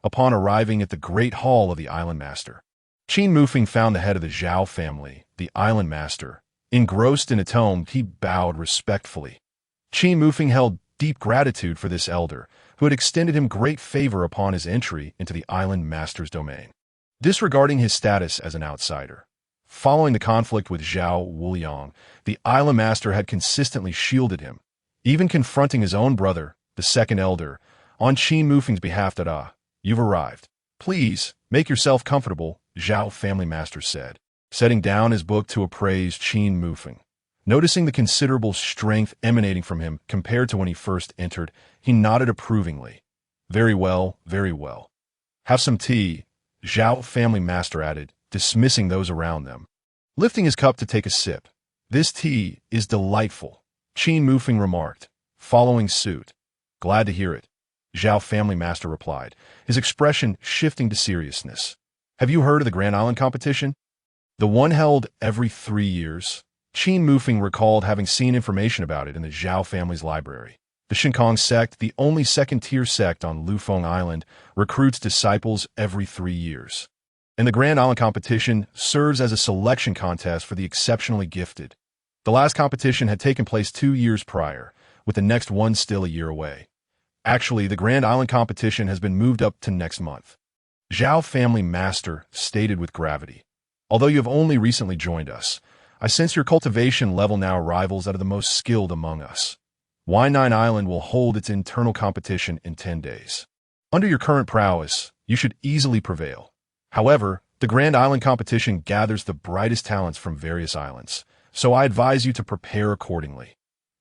Upon arriving at the great hall of the island master, Qin Mufeng found the head of the Zhao family, the island master. Engrossed in a tome, he bowed respectfully. Qin Mufeng held deep gratitude for this elder, who had extended him great favor upon his entry into the island master's domain. Disregarding his status as an outsider, following the conflict with Zhao Wuliang, the island master had consistently shielded him, even confronting his own brother, the second elder, on Qin Mufeng's behalf. "You've arrived. Please, make yourself comfortable," Zhao family master said, setting down his book to appraise Qin Mufeng. Noticing the considerable strength emanating from him compared to when he first entered, he nodded approvingly. Very well, very well. "Have some tea," Zhao family master added, dismissing those around them. Lifting his cup to take a sip, "This tea is delightful," Qin Mufeng remarked, following suit. "Glad to hear it," Zhao family master replied, his expression shifting to seriousness. "Have you heard of the Grand Island competition? The one held every 3 years?" Qin Mufeng recalled having seen information about it in the Zhao family's library. The Shinkong sect, the only second-tier sect on Lufeng Island, recruits disciples every 3 years. And the Grand Island competition serves as a selection contest for the exceptionally gifted. The last competition had taken place 2 years prior, with the next one still a year away. Actually, the Grand Island competition has been moved up to next month. Zhao family master stated with gravity. "Although you have only recently joined us, I sense your cultivation level now rivals that of the most skilled among us. Y9 Island will hold its internal competition in 10 days. Under your current prowess, you should easily prevail. However, the Grand Island competition gathers the brightest talents from various islands, so I advise you to prepare accordingly."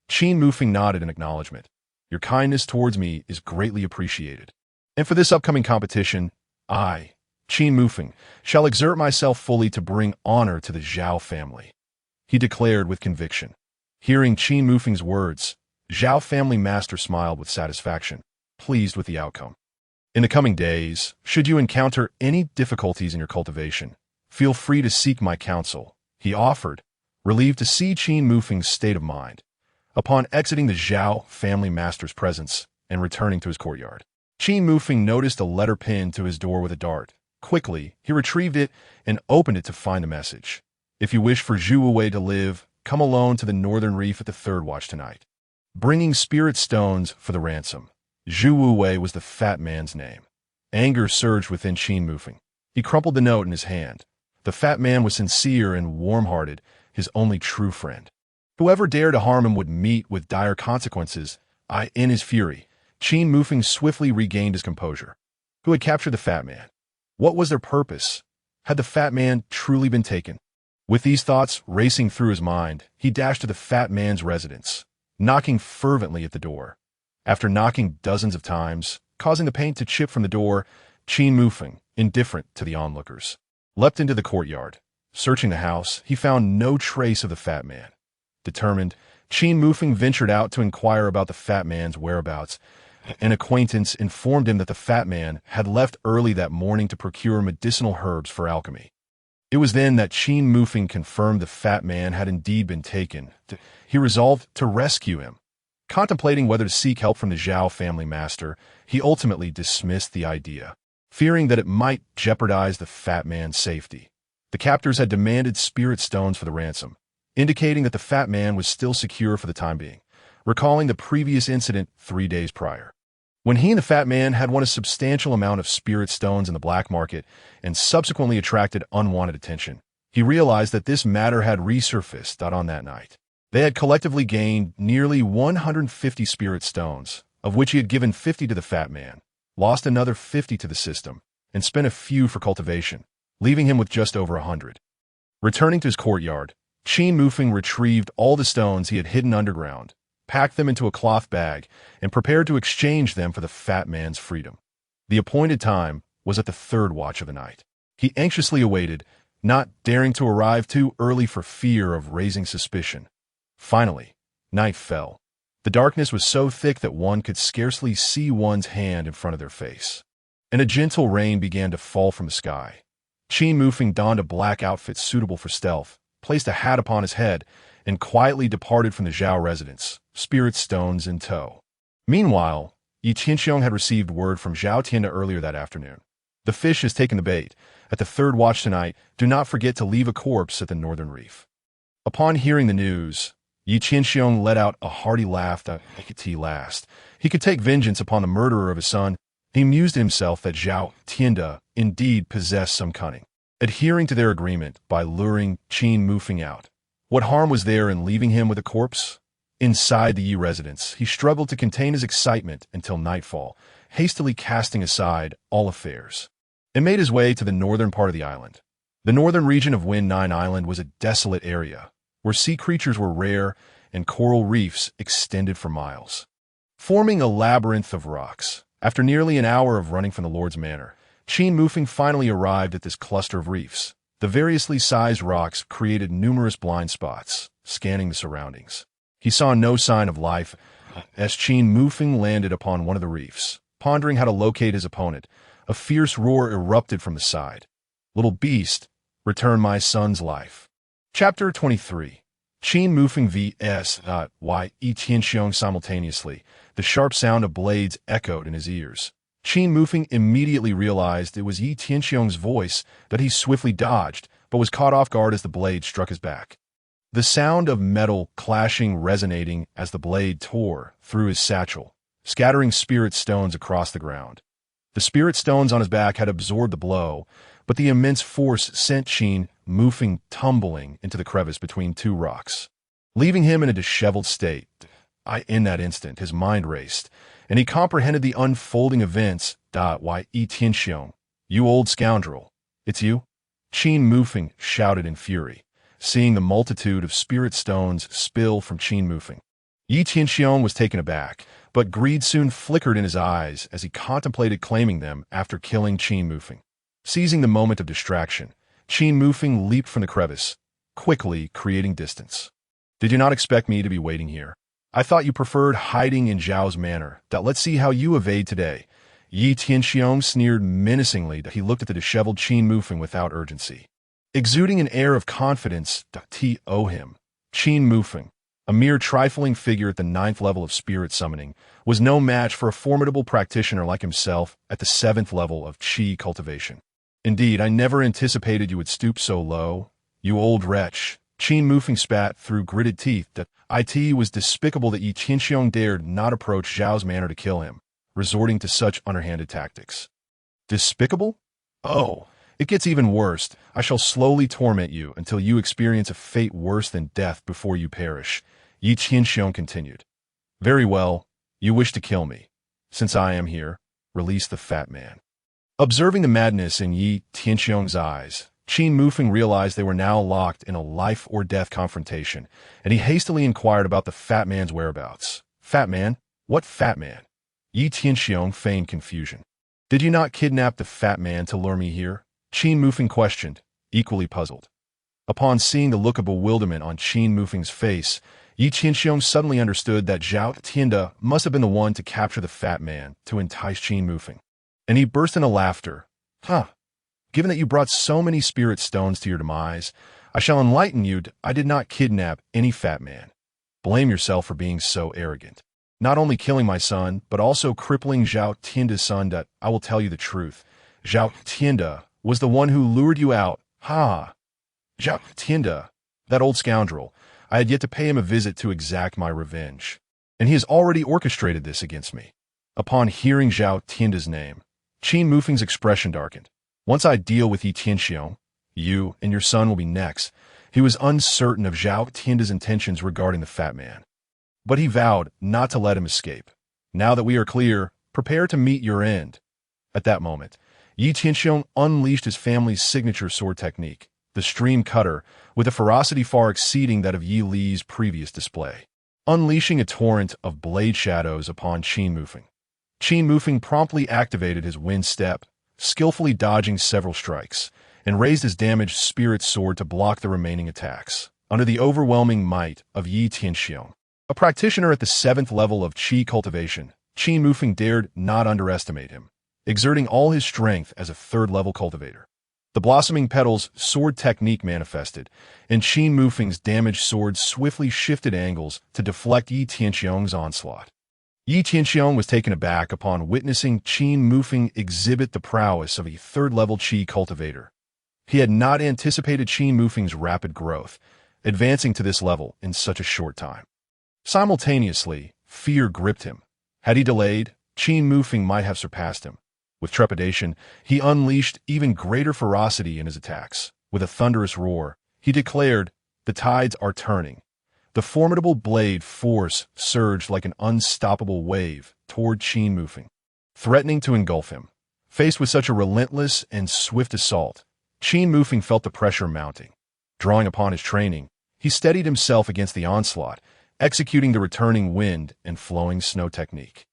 Qin Mufeng nodded in acknowledgement. "Your kindness towards me is greatly appreciated. And for this upcoming competition, I, Qin Mufeng, shall exert myself fully to bring honor to the Zhao family," he declared with conviction. Hearing Qin Mufeng's words, Zhao family master smiled with satisfaction, pleased with the outcome. "In the coming days, should you encounter any difficulties in your cultivation, feel free to seek my counsel," he offered, relieved to see Qin Mufeng's state of mind. Upon exiting the Zhao family master's presence and returning to his courtyard, Qin Mufeng noticed a letter pinned to his door with a dart. Quickly, he retrieved it and opened it to find the message. "If you wish for Zhu Wuwei to live, come alone to the northern reef at the 3rd watch tonight. Bringing spirit stones for the ransom." Zhu Wuwei was the fat man's name. Anger surged within Qin Mufeng. He crumpled the note in his hand. The fat man was sincere and warm-hearted, his only true friend. Whoever dared to harm him would meet with dire consequences. In his fury, Qin Mufeng swiftly regained his composure. Who had captured the fat man? What was their purpose? Had the fat man truly been taken? With these thoughts racing through his mind, he dashed to the fat man's residence, knocking fervently at the door. After knocking dozens of times, causing the paint to chip from the door, Qin Mufeng, indifferent to the onlookers, leapt into the courtyard. Searching the house, he found no trace of the fat man. Determined, Qin Mufeng ventured out to inquire about the fat man's whereabouts. An acquaintance informed him that the fat man had left early that morning to procure medicinal herbs for alchemy. It was then that Qin Mufeng confirmed the fat man had indeed been taken. He resolved to rescue him. Contemplating whether to seek help from the Zhao family master, he ultimately dismissed the idea, fearing that it might jeopardize the fat man's safety. The captors had demanded spirit stones for the ransom, indicating that the fat man was still secure for the time being, recalling the previous incident 3 days prior, when he and the fat man had won a substantial amount of spirit stones in the black market and subsequently attracted unwanted attention. He realized that this matter had resurfaced on that night. They had collectively gained nearly 150 spirit stones, of which he had given 50 to the fat man, lost another 50 to the system, and spent a few for cultivation, leaving him with just over 100. Returning to his courtyard, Qin Mufeng retrieved all the stones he had hidden underground, packed them into a cloth bag, and prepared to exchange them for the fat man's freedom. The appointed time was at the 3rd watch of the night. He anxiously awaited, not daring to arrive too early for fear of raising suspicion. Finally, night fell. The darkness was so thick that one could scarcely see one's hand in front of their face, and a gentle rain began to fall from the sky. Qin Mufeng donned a black outfit suitable for stealth, placed a hat upon his head, and quietly departed from the Zhao residence, spirit stones in tow. Meanwhile, Yi Qianxiong had received word from Zhao Tianda earlier that afternoon. The fish has taken the bait. At the 3rd watch tonight, do not forget to leave a corpse at the northern reef. Upon hearing the news, Yi Qianxiong let out a hearty laugh that could last. He could take vengeance upon the murderer of his son. He amused himself that Zhao Tianda indeed possessed some cunning, adhering to their agreement by luring Qin Mufeng out. What harm was there in leaving him with a corpse? Inside the Yi residence, he struggled to contain his excitement until nightfall, hastily casting aside all affairs, and made his way to the northern part of the island. The northern region of Wind Nine Island was a desolate area, where sea creatures were rare and coral reefs extended for miles, forming a labyrinth of rocks. After nearly an hour of running from the Lord's manor, Qin Mufeng finally arrived at this cluster of reefs. The variously sized rocks created numerous blind spots, scanning the surroundings. He saw no sign of life as Qin Mufeng landed upon one of the reefs. Pondering how to locate his opponent, a fierce roar erupted from the side. "Little beast, return my son's life." Chapter 23. Qin Mufeng vs. Yi Qianxiong. Simultaneously, the sharp sound of blades echoed in his ears. Qin Mufeng immediately realized it was Yi Qianxiong's voice that he swiftly dodged, but was caught off guard as the blade struck his back. The sound of metal clashing resonating as the blade tore through his satchel, scattering spirit stones across the ground. The spirit stones on his back had absorbed the blow, but the immense force sent Qin Mufeng tumbling into the crevice between 2 rocks, leaving him in a disheveled state. In that instant, his mind raced, and he comprehended the unfolding events. Why, Yi Qianxiong, you old scoundrel, it's you? Qin Mufeng shouted in fury, seeing the multitude of spirit stones spill from Qin Mufeng. Yi Qianxiong was taken aback, but greed soon flickered in his eyes as he contemplated claiming them after killing Qin Mufeng. Seizing the moment of distraction, Qin Mufeng leaped from the crevice, quickly creating distance. "Did you not expect me to be waiting here? I thought you preferred hiding in Zhao's manor. Let's see how you evade today." Yi Qianxiong sneered menacingly. He looked at the disheveled Qin Mufeng without urgency, exuding an air of confidence. Him. Qin Mufeng, a mere trifling figure at the 9th level of spirit summoning, was no match for a formidable practitioner like himself at the 7th level of Qi cultivation. "Indeed, I never anticipated you would stoop so low, you old wretch." Qin Mufeng spat through gritted teeth. It was despicable that Yi Qianxiong dared not approach Zhao's manor to kill him, resorting to such underhanded tactics. Despicable? Oh, it gets even worse. I shall slowly torment you until you experience a fate worse than death before you perish. Yi Qianxiong continued. "Very well, you wish to kill me. Since I am here, release the fat man." Observing the madness in Yi Qianxiong's eyes, Qin Mufeng realized they were now locked in a life-or-death confrontation, and he hastily inquired about the fat man's whereabouts. "Fat man? What fat man?" Yi Qianxiong feigned confusion. "Did you not kidnap the fat man to lure me here?" Qin Mufeng questioned, equally puzzled. Upon seeing the look of bewilderment on Qin Mufeng's face, Yi Qianxiong suddenly understood that Zhao Tianda must have been the one to capture the fat man to entice Qin Mufeng, and he burst into laughter. "Huh! Given that you brought so many spirit stones to your demise, I shall enlighten you. I did not kidnap any fat man. Blame yourself for being so arrogant. Not only killing my son, but also crippling Zhao Tianda's son. I will tell you the truth. Zhao Tianda was the one who lured you out. Ha! Zhao Tianda, that old scoundrel. I had yet to pay him a visit to exact my revenge. And he has already orchestrated this against me. Upon hearing Zhao Tianda's name, Qin Mufeng's expression darkened. Once I deal with Yi Tianxiong, you and your son will be next. He was uncertain of Zhao Tianda's intentions regarding the fat man. But he vowed not to let him escape. Now that we are clear, prepare to meet your end. At that moment, Yi Tianxiong unleashed his family's signature sword technique, the stream cutter, with a ferocity far exceeding that of Yi Li's previous display, unleashing a torrent of blade shadows upon Qin Mufeng. Qin Mufeng promptly activated his wind step, skillfully dodging several strikes, and raised his damaged spirit sword to block the remaining attacks, under the overwhelming might of Yi Tianxiong. A practitioner at the 7th level of Qi cultivation, Qin Mufeng dared not underestimate him, exerting all his strength as a 3rd-level cultivator. The blossoming petals sword technique manifested, and Qin Mufeng's damaged sword swiftly shifted angles to deflect Yi Tianxiong's onslaught. Yi Tianxiong was taken aback upon witnessing Qin Mufeng exhibit the prowess of a 3rd-level Qi cultivator. He had not anticipated Qin Mufeng's rapid growth, advancing to this level in such a short time. Simultaneously, fear gripped him. Had he delayed, Qin Mufeng might have surpassed him. With trepidation, he unleashed even greater ferocity in his attacks. With a thunderous roar, he declared, "The tides are turning." The formidable blade force surged like an unstoppable wave toward Qin Mufeng, threatening to engulf him. Faced with such a relentless and swift assault, Qin Mufeng felt the pressure mounting. Drawing upon his training, he steadied himself against the onslaught, executing the returning wind and flowing snow technique.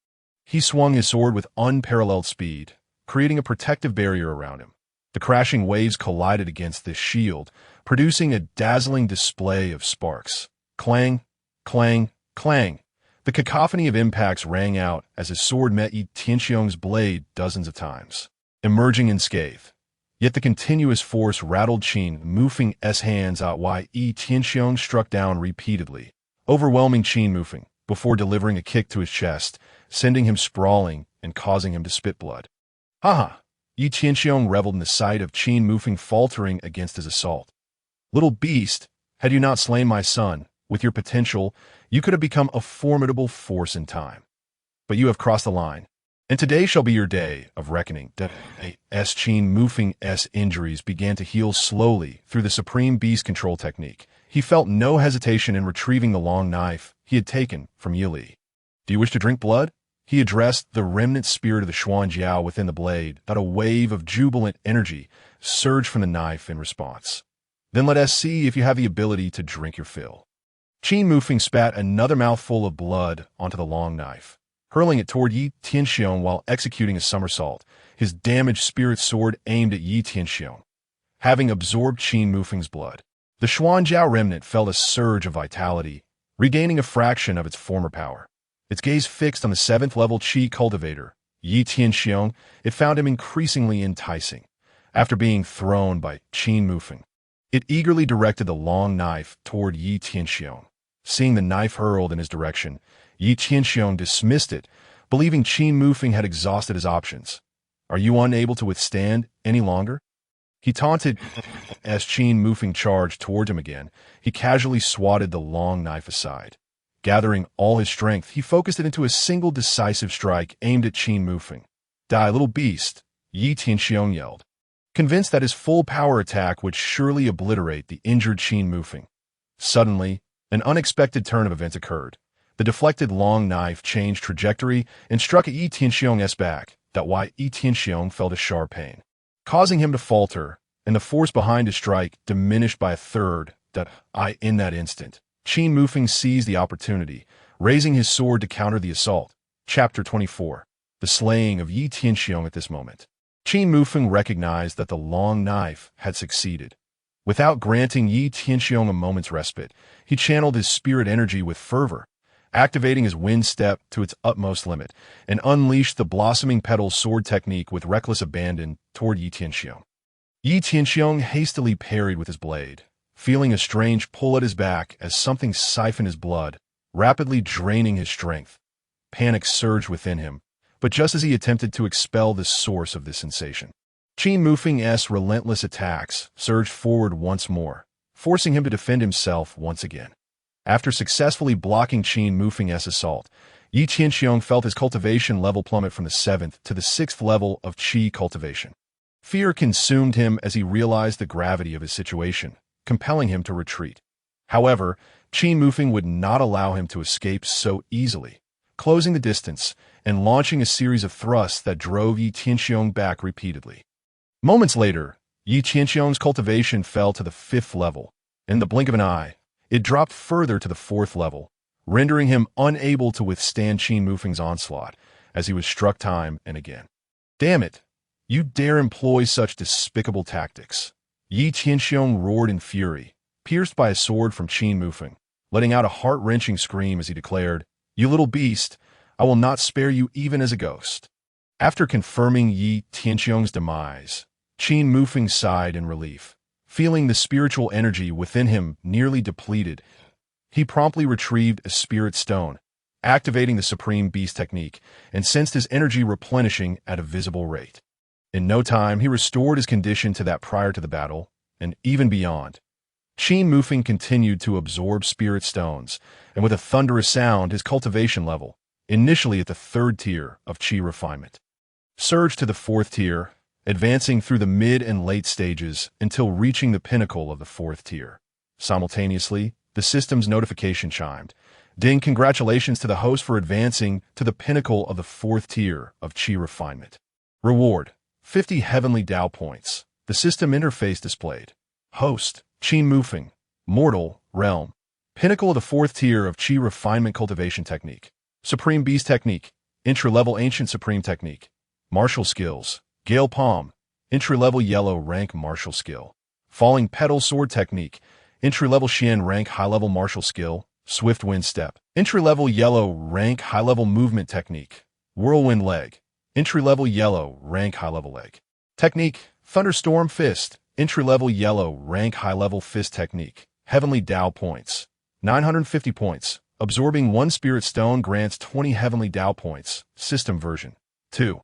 He swung his sword with unparalleled speed, creating a protective barrier around him. The crashing waves collided against this shield, producing a dazzling display of sparks. Clang, clang, clang. The cacophony of impacts rang out as his sword met Yi Tianxiong's blade dozens of times, emerging unscathed. Yet the continuous force rattled Qin Mufeng's hands out while Yi Tianxiong struck down repeatedly, overwhelming Qin Mufeng before delivering a kick to his chest, sending him sprawling and causing him to spit blood. Ha! Yi Tianxiong reveled in the sight of Qin Mufeng faltering against his assault. Little beast, had you not slain my son, with your potential, you could have become a formidable force in time. But you have crossed the line, and today shall be your day of reckoning. Qin Mufeng's injuries began to heal slowly through the supreme beast control technique. He felt no hesitation in retrieving the long knife he had taken from Yi Li. Do you wish to drink blood? He addressed the remnant spirit of the Xuanjiao within the blade, that a wave of jubilant energy surged from the knife in response. Then let us see if you have the ability to drink your fill. Qin Mufeng spat another mouthful of blood onto the long knife, hurling it toward Yi Tianxiong while executing a somersault, his damaged spirit sword aimed at Yi Tianxiong. Having absorbed Qin Mufeng's blood, the Xuanjiao remnant felt a surge of vitality, regaining a fraction of its former power. Its gaze fixed on the 7th-level Qi cultivator, Yi Tianxiong, it found him increasingly enticing. After being thrown by Qin Mufeng, it eagerly directed the long knife toward Yi Tianxiong. Seeing the knife hurled in his direction, Yi Tianxiong dismissed it, believing Qin Mufeng had exhausted his options. Are you unable to withstand any longer? He taunted. As Qin Mufeng charged toward him again, he casually swatted the long knife aside. Gathering all his strength, he focused it into a single decisive strike aimed at Qin Mufeng. Die, little beast, Yi Tianxiong yelled, convinced that his full power attack would surely obliterate the injured Qin Mufeng. Suddenly, an unexpected turn of events occurred. The deflected long knife changed trajectory and struck at Yi Tianxiong's back, that why Yi Tianxiong felt a sharp pain, causing him to falter, and the force behind his strike diminished by a third. In that instant, Qin Mufeng seized the opportunity, raising his sword to counter the assault. Chapter 24. The slaying of Yi Tianxiong. At this moment, Qin Mufeng recognized that the long knife had succeeded. Without granting Yi Tianxiong a moment's respite, he channeled his spirit energy with fervor, activating his wind step to its utmost limit, and unleashed the blossoming petals sword technique with reckless abandon toward Yi Tianxiong. Yi Tianxiong hastily parried with his blade, feeling a strange pull at his back as something siphoned his blood, rapidly draining his strength. Panic surged within him, but just as he attempted to expel the source of this sensation, Qin Mufeng's relentless attacks surged forward once more, forcing him to defend himself once again. After successfully blocking Qin Mufeng's assault, Yi Tianxiong felt his cultivation level plummet from the 7th to the 6th level of Qi cultivation. Fear consumed him as he realized the gravity of his situation, compelling him to retreat. However, Qin Mufeng would not allow him to escape so easily, closing the distance and launching a series of thrusts that drove Yi Tianxiong back repeatedly. Moments later, Yi Tianxiong's cultivation fell to the 5th level. In the blink of an eye, it dropped further to the 4th level, rendering him unable to withstand Qin Mufeng's onslaught as he was struck time and again. "Damn it! You dare employ such despicable tactics!" Yi Tianxiong roared in fury, pierced by a sword from Qin Mufeng, letting out a heart-wrenching scream as he declared, "You little beast, I will not spare you even as a ghost." After confirming Yi Tianxiong's demise, Qin Mufeng sighed in relief. Feeling the spiritual energy within him nearly depleted, he promptly retrieved a spirit stone, activating the Supreme Beast technique, and sensed his energy replenishing at a visible rate. In no time, he restored his condition to that prior to the battle, and even beyond. Qin Mufeng continued to absorb spirit stones, and with a thunderous sound, his cultivation level, initially at the 3rd tier of Qi refinement, surged to the 4th tier, advancing through the mid and late stages until reaching the pinnacle of the 4th tier. Simultaneously, the system's notification chimed. "Ding, congratulations to the host for advancing to the pinnacle of the 4th tier of Qi refinement. Reward, 50 Heavenly Dao points." The system interface displayed. Host, Qin Mufeng. Mortal, Realm. Pinnacle of the 4th tier of Qi refinement cultivation technique. Supreme Beast technique. Entry-level Ancient Supreme technique. Martial skills. Gale Palm. Entry-level Yellow rank martial skill. Falling Petal Sword technique. Entry-level Xian rank high-level martial skill. Swift Wind Step. Entry-level Yellow rank high-level movement technique. Whirlwind Leg. Entry-level Yellow rank high-level leg. Technique, Thunderstorm Fist. Entry-level Yellow rank high-level fist technique. Heavenly Dao points. 950 points. Absorbing 1 spirit stone grants 20 Heavenly Dao points. System version. 2.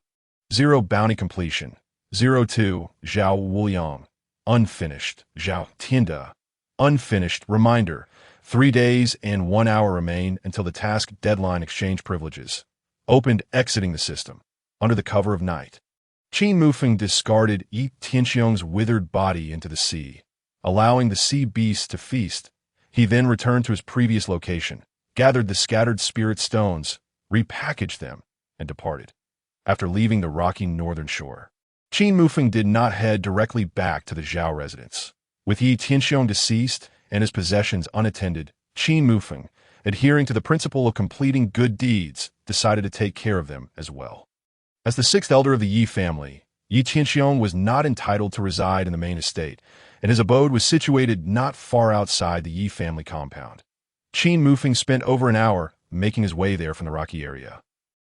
0 bounty completion. 02 Zhao Wuliang. Unfinished. Zhao Tianda. Unfinished. Reminder. 3 days and 1 hour remain until the task deadline. Exchange privileges. Opened exiting the system. Under the cover of night. Qin Mufeng discarded Yi Tianxiong's withered body into the sea, allowing the sea beasts to feast. He then returned to his previous location, gathered the scattered spirit stones, repackaged them, and departed. After leaving the rocky northern shore, Qin Mufeng did not head directly back to the Zhao residence. With Yi Tianxiong deceased and his possessions unattended, Qin Mufeng, adhering to the principle of completing good deeds, decided to take care of them as well. As the 6th elder of the Yi family, Yi Tianxiong was not entitled to reside in the main estate, and his abode was situated not far outside the Yi family compound. Qin Mufeng spent over an hour making his way there from the rocky area.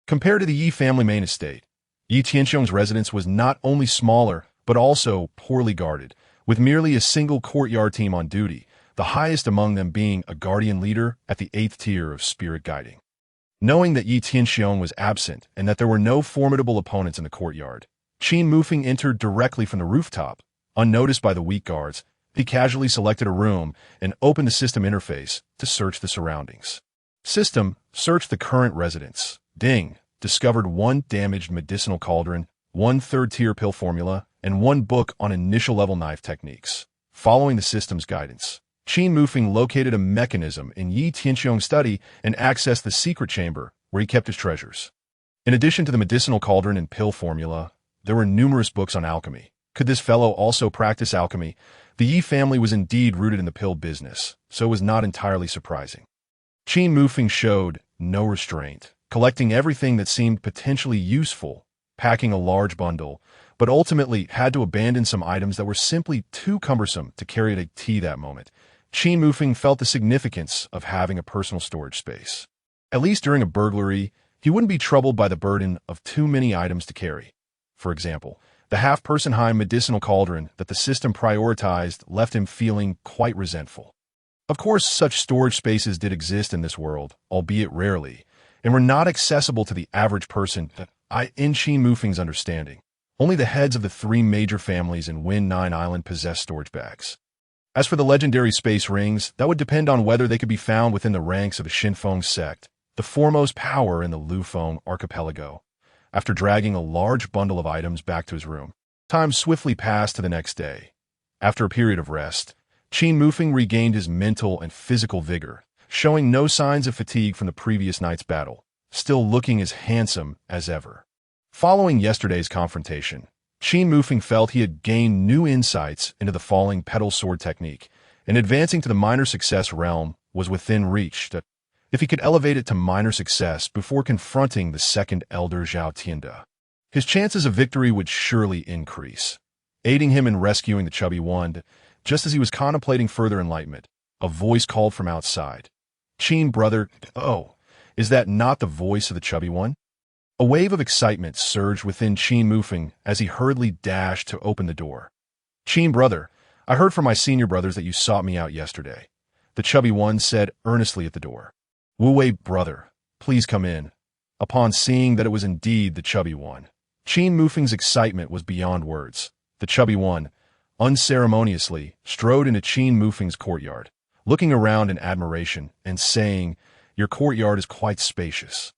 Compared to the Yi family main estate, Yi Tianxiong's residence was not only smaller, but also poorly guarded, with merely a single courtyard team on duty, the highest among them being a guardian leader at the 8th tier of spirit guiding. Knowing that Yi Tianxiong was absent and that there were no formidable opponents in the courtyard, Qin Mufeng entered directly from the rooftop. Unnoticed by the weak guards, he casually selected a room and opened the system interface to search the surroundings. System, search the current residence. Ding, discovered 1 damaged medicinal cauldron, 1 3rd-tier pill formula, and 1 book on initial-level knife techniques. Following the system's guidance, Qin Mufeng located a mechanism in Yi Tianxiong's study and accessed the secret chamber where he kept his treasures. In addition to the medicinal cauldron and pill formula, there were numerous books on alchemy. Could this fellow also practice alchemy? The Yi family was indeed rooted in the pill business, so it was not entirely surprising. Qin Mufeng showed no restraint, collecting everything that seemed potentially useful, packing a large bundle, but ultimately had to abandon some items that were simply too cumbersome to carry at a tea that moment. Qin Mufeng felt the significance of having a personal storage space. At least during a burglary, he wouldn't be troubled by the burden of too many items to carry. For example, The half-person high medicinal cauldron that the system prioritized left him feeling quite resentful. Of course, such storage spaces did exist in this world, albeit rarely, and were not accessible to the average person in Qin Mufeng's understanding. Only the heads of the 3 major families in Win 9 Island possessed storage bags. As for the legendary space rings, that would depend on whether they could be found within the ranks of the Xinfeng sect, the foremost power in the Lufeng archipelago. After dragging a large bundle of items back to his room, time swiftly passed to the next day. After a period of rest, Qin Mufeng regained his mental and physical vigor, showing no signs of fatigue from the previous night's battle, still looking as handsome as ever. Following yesterday's confrontation, Qin Mufeng felt he had gained new insights into the falling petal sword technique, and advancing to the minor success realm was within reach. If he could elevate it to minor success before confronting the second elder Zhao Tianda, his chances of victory would surely increase. Aiding him in rescuing the chubby one, just as he was contemplating further enlightenment, a voice called from outside. "Qin, brother, oh, is that not the voice of the chubby one?" A wave of excitement surged within Qin Mufeng as he hurriedly dashed to open the door. "Qin, brother, I heard from my senior brothers that you sought me out yesterday," the chubby one said earnestly at the door. "Wu Wei, brother, please come in." Upon seeing that it was indeed the chubby one, Qin Mufeng's excitement was beyond words. The chubby one, unceremoniously, strode into Qin Mufeng's courtyard, looking around in admiration and saying, "Your courtyard is quite spacious."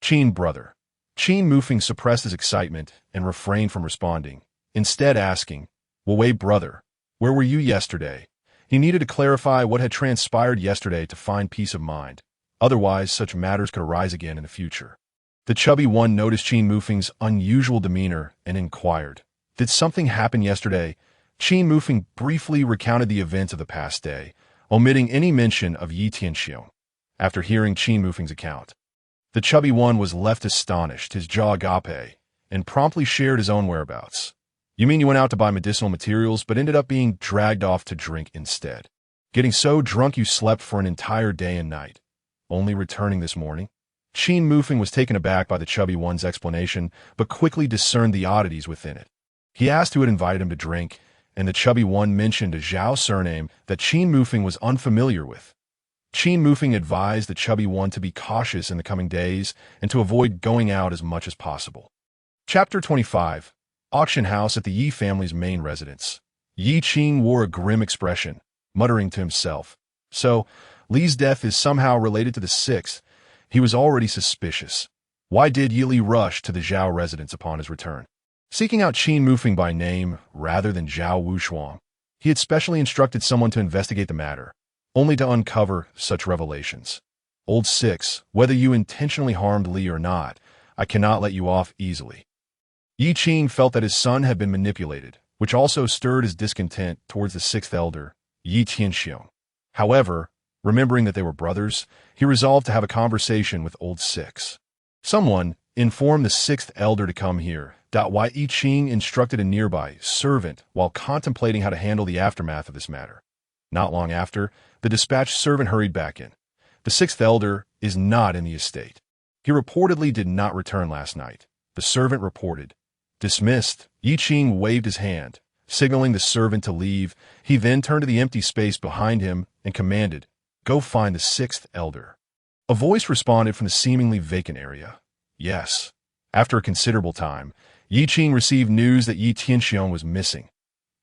"Qin, brother." Qin Mufeng suppressed his excitement and refrained from responding, instead asking, "Wu Wei, brother, where were you yesterday?" He needed to clarify what had transpired yesterday to find peace of mind. Otherwise, such matters could arise again in the future. The chubby one noticed Qin Mufeng's unusual demeanor and inquired, "Did something happen yesterday?" Qin Mufeng briefly recounted the events of the past day, omitting any mention of Yi Tianxiong. After hearing Qin Mufeng's account, the chubby one was left astonished, his jaw agape, and promptly shared his own whereabouts. "You mean you went out to buy medicinal materials but ended up being dragged off to drink instead? Getting so drunk you slept for an entire day and night, only returning this morning?" Qin Mufeng was taken aback by the chubby one's explanation, but quickly discerned the oddities within it. He asked who had invited him to drink, and the chubby one mentioned a Zhao surname that Qin Mufeng was unfamiliar with. Qin Mufeng advised the chubby one to be cautious in the coming days and to avoid going out as much as possible. Chapter 25. Auction House at the Yi family's main residence. Yi Qing wore a grim expression, muttering to himself, "So, Li's death is somehow related to the 6th. He was already suspicious. Why did Yi Li rush to the Zhao residence upon his return, seeking out Qin Mufeng by name rather than Zhao Wushuang? He had specially instructed someone to investigate the matter, only to uncover such revelations. Old 6, whether you intentionally harmed Li or not, I cannot let you off easily." Yi Qing felt that his son had been manipulated, which also stirred his discontent towards the 6th elder, Yi Tianxiong. However, remembering that they were brothers, he resolved to have a conversation with old 6. Someone informed the 6th elder to come here. Yi Qing instructed a nearby servant while contemplating how to handle the aftermath of this matter. Not long after, the dispatched servant hurried back in. "The 6th elder is not in the estate. He reportedly did not return last night," the servant reported. Dismissed, Yi Qing waved his hand, signaling the servant to leave. He then turned to the empty space behind him and commanded, "Go find the 6th elder." A voice responded from the seemingly vacant area. "Yes." After a considerable time, Yi Qing received news that Yi Tianxiong was missing.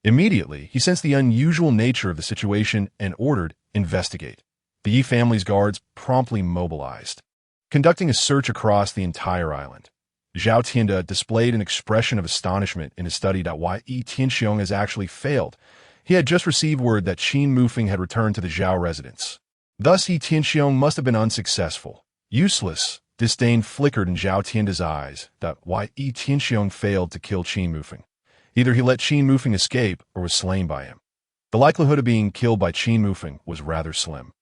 Immediately, he sensed the unusual nature of the situation and ordered, "Investigate." The Yi family's guards promptly mobilized, conducting a search across the entire island. Zhao Tianda displayed an expression of astonishment in his study that why Yi Tianxiong has actually failed. He had just received word that Qin Mufeng had returned to the Zhao residence. Thus, Yi Tianxiong must have been unsuccessful. Useless. Disdain flickered in Zhao Tianda's eyes that why Yi Tianxiong failed to kill Qin Mufeng. Either he let Qin Mufeng escape or was slain by him. The likelihood of being killed by Qin Mufeng was rather slim.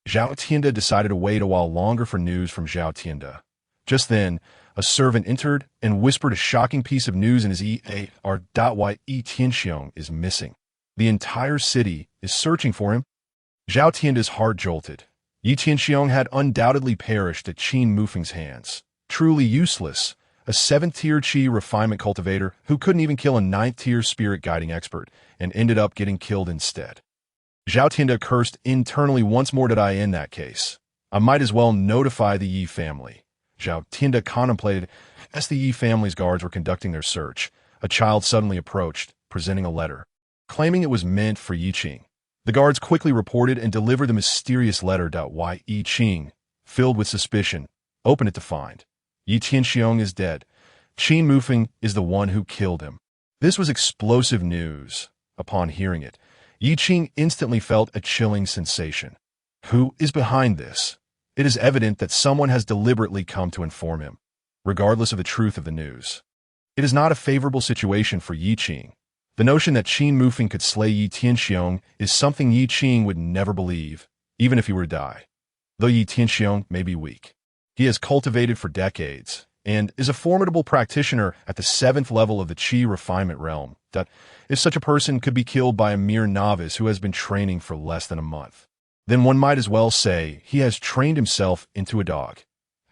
Zhao Tianda decided to wait a while longer for news from Zhao Tianda. Just then, a servant entered and whispered a shocking piece of news in his ear. Why Yi Tianxiong is missing. The entire city is searching for him. Zhao Tianda's heart jolted. Yi Tianxiong had undoubtedly perished at Qin Mufeng's hands. Truly useless, a 7th-tier Qi refinement cultivator who couldn't even kill a 9th-tier spirit guiding expert and ended up getting killed instead. Zhao Tianda cursed internally once more. Did I in that case? I might as well notify the Yi family. Zhao Tianda contemplated. As the Yi family's guards were conducting their search, a child suddenly approached, presenting a letter, claiming it was meant for Yi Qing. The guards quickly reported and delivered the mysterious letter. Yi Qing, filled with suspicion, opened it to find Yi Tianxiong is dead. Qin Mufeng is the one who killed him. This was explosive news. Upon hearing it, Yi Qing instantly felt a chilling sensation. Who is behind this? It is evident that someone has deliberately come to inform him, regardless of the truth of the news. It is not a favorable situation for Yi Qing. The notion that Qin Mufeng could slay Yi Tianxiong is something Yi Qing would never believe, even if he were to die. Though Yi Tianxiong may be weak, he has cultivated for decades and is a formidable practitioner at the 7th level of the Qi refinement realm. That if such a person could be killed by a mere novice who has been training for less than a month, then one might as well say he has trained himself into a dog.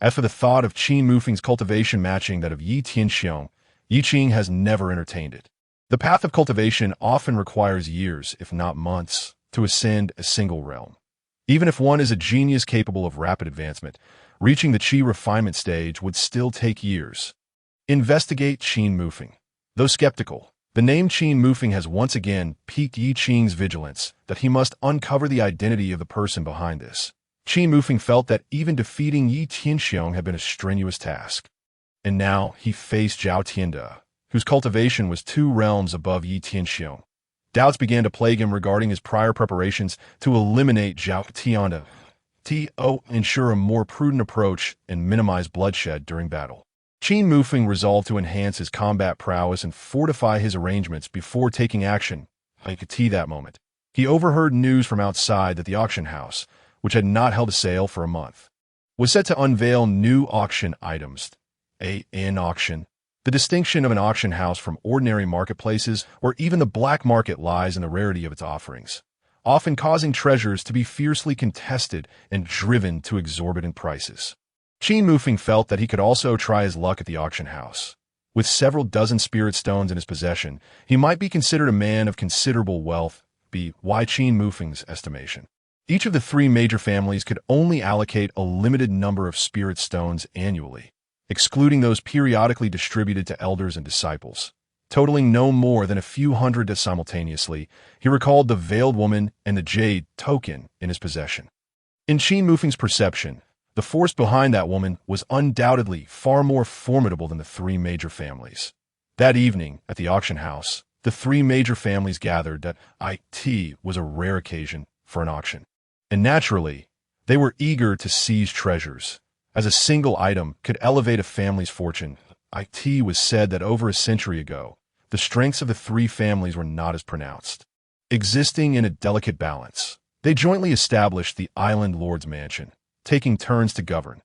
As for the thought of Qin Mufeng's cultivation matching that of Yi Tianxiong, Yi Qing has never entertained it. The path of cultivation often requires years, if not months, to ascend a single realm. Even if one is a genius capable of rapid advancement, reaching the Qi refinement stage would still take years. Investigate Qin Mufeng. Though skeptical, the name Qin Mufeng has once again piqued Yi Qing's vigilance that he must uncover the identity of the person behind this. Qin Mufeng felt that even defeating Yi Tianxiong had been a strenuous task. And now he faced Zhao Tianda, whose cultivation was 2 realms above Yi Tianxiong. Doubts began to plague him regarding his prior preparations to eliminate Zhao Tianda, ensure a more prudent approach and minimize bloodshed during battle. Qin Mufeng resolved to enhance his combat prowess and fortify his arrangements before taking action. That moment, he overheard news from outside that the auction house, which had not held a sale for a month, was set to unveil new auction items. An auction. The distinction of an auction house from ordinary marketplaces or even the black market lies in the rarity of its offerings, often causing treasures to be fiercely contested and driven to exorbitant prices. Qin Mufeng felt that he could also try his luck at the auction house. With several dozen spirit stones in his possession, he might be considered a man of considerable wealth, by Qin Mufeng's estimation. Each of the 3 major families could only allocate a limited number of spirit stones annually, excluding those periodically distributed to elders and disciples, totaling no more than a few hundred simultaneously. He recalled the veiled woman and the jade token in his possession. In Qin Mufeng's perception, the force behind that woman was undoubtedly far more formidable than the 3 major families. That evening, at the auction house, the 3 major families gathered. That it was a rare occasion for an auction. And naturally, they were eager to seize treasures, as a single item could elevate a family's fortune. It was said that over a century ago, the strengths of the 3 families were not as pronounced. Existing in a delicate balance, they jointly established the Island Lord's Mansion, taking turns to govern.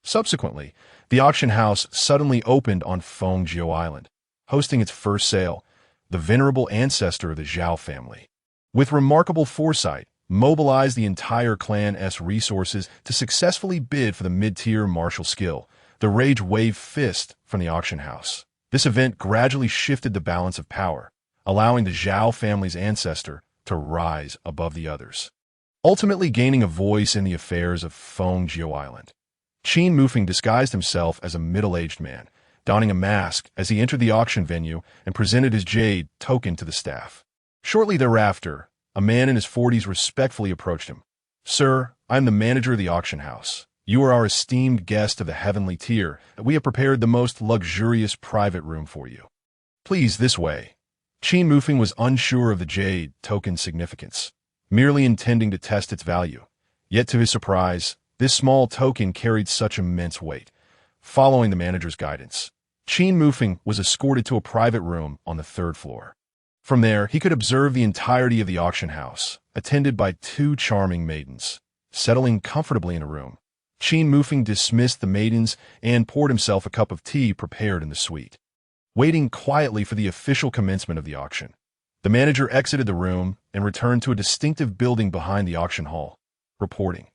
Subsequently, the auction house suddenly opened on Fengjiu Island, hosting its first sale. The venerable ancestor of the Zhao family, with remarkable foresight, mobilized the entire clan's resources to successfully bid for the mid-tier martial skill, the Rage Wave Fist, from the auction house. This event gradually shifted the balance of power, allowing the Zhao family's ancestor to rise above the others, ultimately gaining a voice in the affairs of Fengjiu Island. Qin Mufeng disguised himself as a middle-aged man, donning a mask as he entered the auction venue and presented his jade token to the staff. Shortly thereafter, a man in his 40s respectfully approached him. "Sir, I am the manager of the auction house. You are our esteemed guest of the heavenly tier. We have prepared the most luxurious private room for you. Please, this way." Qin Mufeng was unsure of the jade token's significance, merely intending to test its value. Yet to his surprise, this small token carried such immense weight. Following the manager's guidance, Qin Mufeng was escorted to a private room on the 3rd floor. From there, he could observe the entirety of the auction house, attended by 2 charming maidens. Settling comfortably in a room, Qin Mufeng dismissed the maidens and poured himself a cup of tea prepared in the suite. Waiting quietly for the official commencement of the auction, the manager exited the room and returned to a distinctive building behind the auction hall, reporting,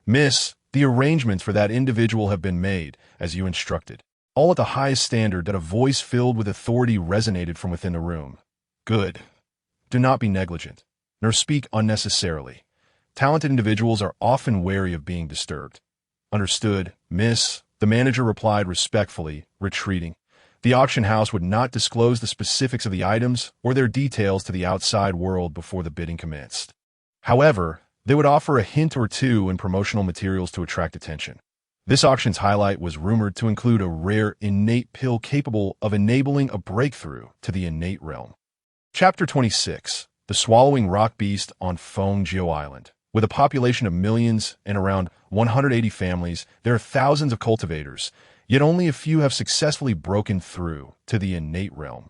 "Miss, the arrangements for that individual have been made, as you instructed. all at the highest standard that a voice filled with authority resonated from within the room. Good. Do not be negligent, nor speak unnecessarily. Talented individuals are often wary of being disturbed. Understood, miss, the manager replied respectfully, retreating. The auction house would not disclose the specifics of the items or their details to the outside world before the bidding commenced. However, they would offer a hint or two in promotional materials to attract attention. This auction's highlight was rumored to include a rare innate pill capable of enabling a breakthrough to the innate realm. Chapter 26. The Swallowing Rock Beast on Fengjiu Island. With a population of millions and around 180 families, there are thousands of cultivators, yet only a few have successfully broken through to the innate realm.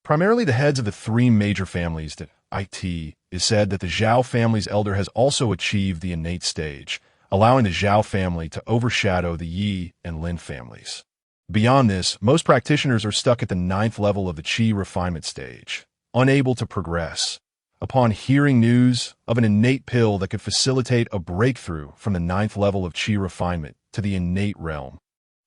Primarily the heads of the three major families that it is said that the Zhao family's elder has also achieved the innate stage, allowing the Zhao family to overshadow the Yi and Lin families. Beyond this, most practitioners are stuck at the 9th level of the Qi refinement stage, unable to progress. Upon hearing news of an innate pill that could facilitate a breakthrough from the 9th level of Qi refinement to the innate realm,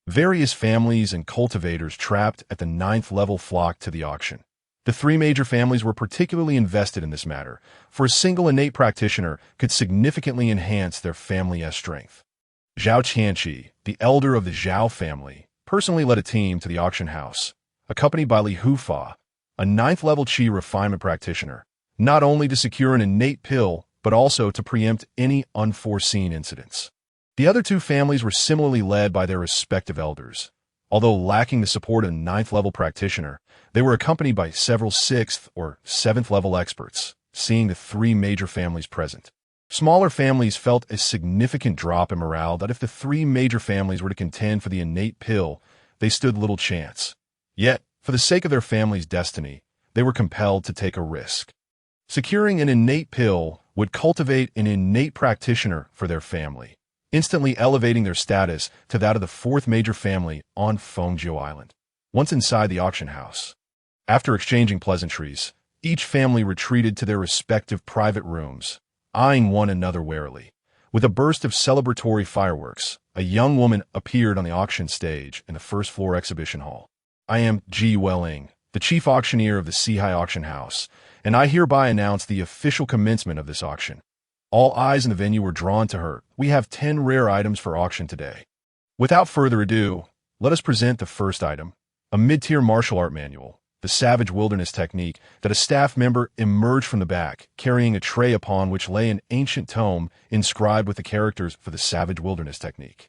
various families and cultivators trapped at the 9th level flocked to the auction. The three major families were particularly invested in this matter, for a single innate practitioner could significantly enhance their family's strength. Zhao Qianqi, the elder of the Zhao family, personally led a team to the auction house, accompanied by Li Hufa, a 9th level Qi refinement practitioner, not only to secure an innate pill, but also to preempt any unforeseen incidents. The other two families were similarly led by their respective elders. Although lacking the support of a 9th level practitioner, they were accompanied by several 6th or 7th level experts, seeing the three major families present. Smaller families felt a significant drop in morale that if the three major families were to contend for the innate pill, they stood little chance. Yet, for the sake of their family's destiny, they were compelled to take a risk. Securing an innate pill would cultivate an innate practitioner for their family, instantly elevating their status to that of the 4th major family on Fengjiu Island. Once inside the auction house, after exchanging pleasantries, each family retreated to their respective private rooms, eyeing one another warily. With a burst of celebratory fireworks, a young woman appeared on the auction stage in the first floor exhibition hall. I am Ji Welling, the chief auctioneer of the Sihai Auction House, and I hereby announce the official commencement of this auction. All eyes in the venue were drawn to her. We have 10 rare items for auction today. Without further ado, let us present the first item, a mid-tier martial art manual, the Savage Wilderness technique, that a staff member emerged from the back, carrying a tray upon which lay an ancient tome inscribed with the characters for the Savage Wilderness technique.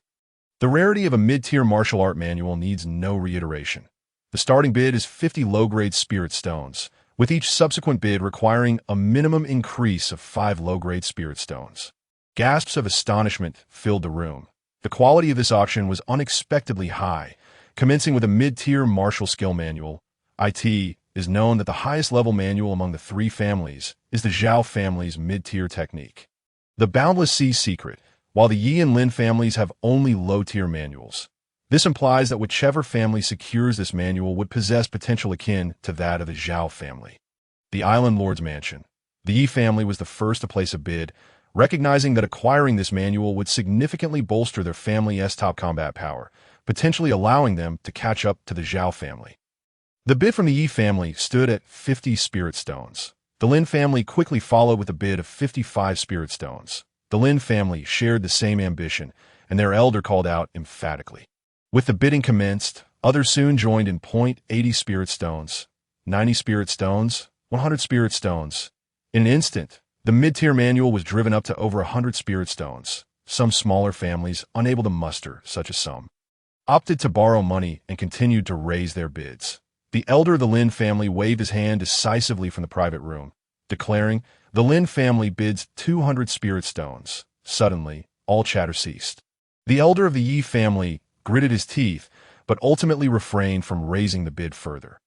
The rarity of a mid-tier martial art manual needs no reiteration. The starting bid is 50 low-grade spirit stones, with each subsequent bid requiring a minimum increase of 5 low-grade spirit stones. Gasps of astonishment filled the room. The quality of this auction was unexpectedly high. Commencing with a mid-tier martial skill manual, it is known that the highest level manual among the three families is the Zhao family's mid-tier technique. The Boundless Sea Secret, while the Yi and Lin families have only low-tier manuals. This implies that whichever family secures this manual would possess potential akin to that of the Zhao family. The Island Lord's Mansion. The Yi family was the first to place a bid, recognizing that acquiring this manual would significantly bolster their family's top combat power, potentially allowing them to catch up to the Zhao family. The bid from the Yi family stood at 50 spirit stones. The Lin family quickly followed with a bid of 55 spirit stones. The Lin family shared the same ambition, and their elder called out emphatically. With the bidding commenced, others soon joined in 80 spirit stones, 90 spirit stones, 100 spirit stones. In an instant, the mid-tier manual was driven up to over 100 spirit stones. Some smaller families, unable to muster such a sum, opted to borrow money and continued to raise their bids. The elder of the Lin family waved his hand decisively from the private room, declaring, "The Lin family bids 200 spirit stones." Suddenly, all chatter ceased. The elder of the Yi family gritted his teeth, but ultimately refrained from raising the bid further.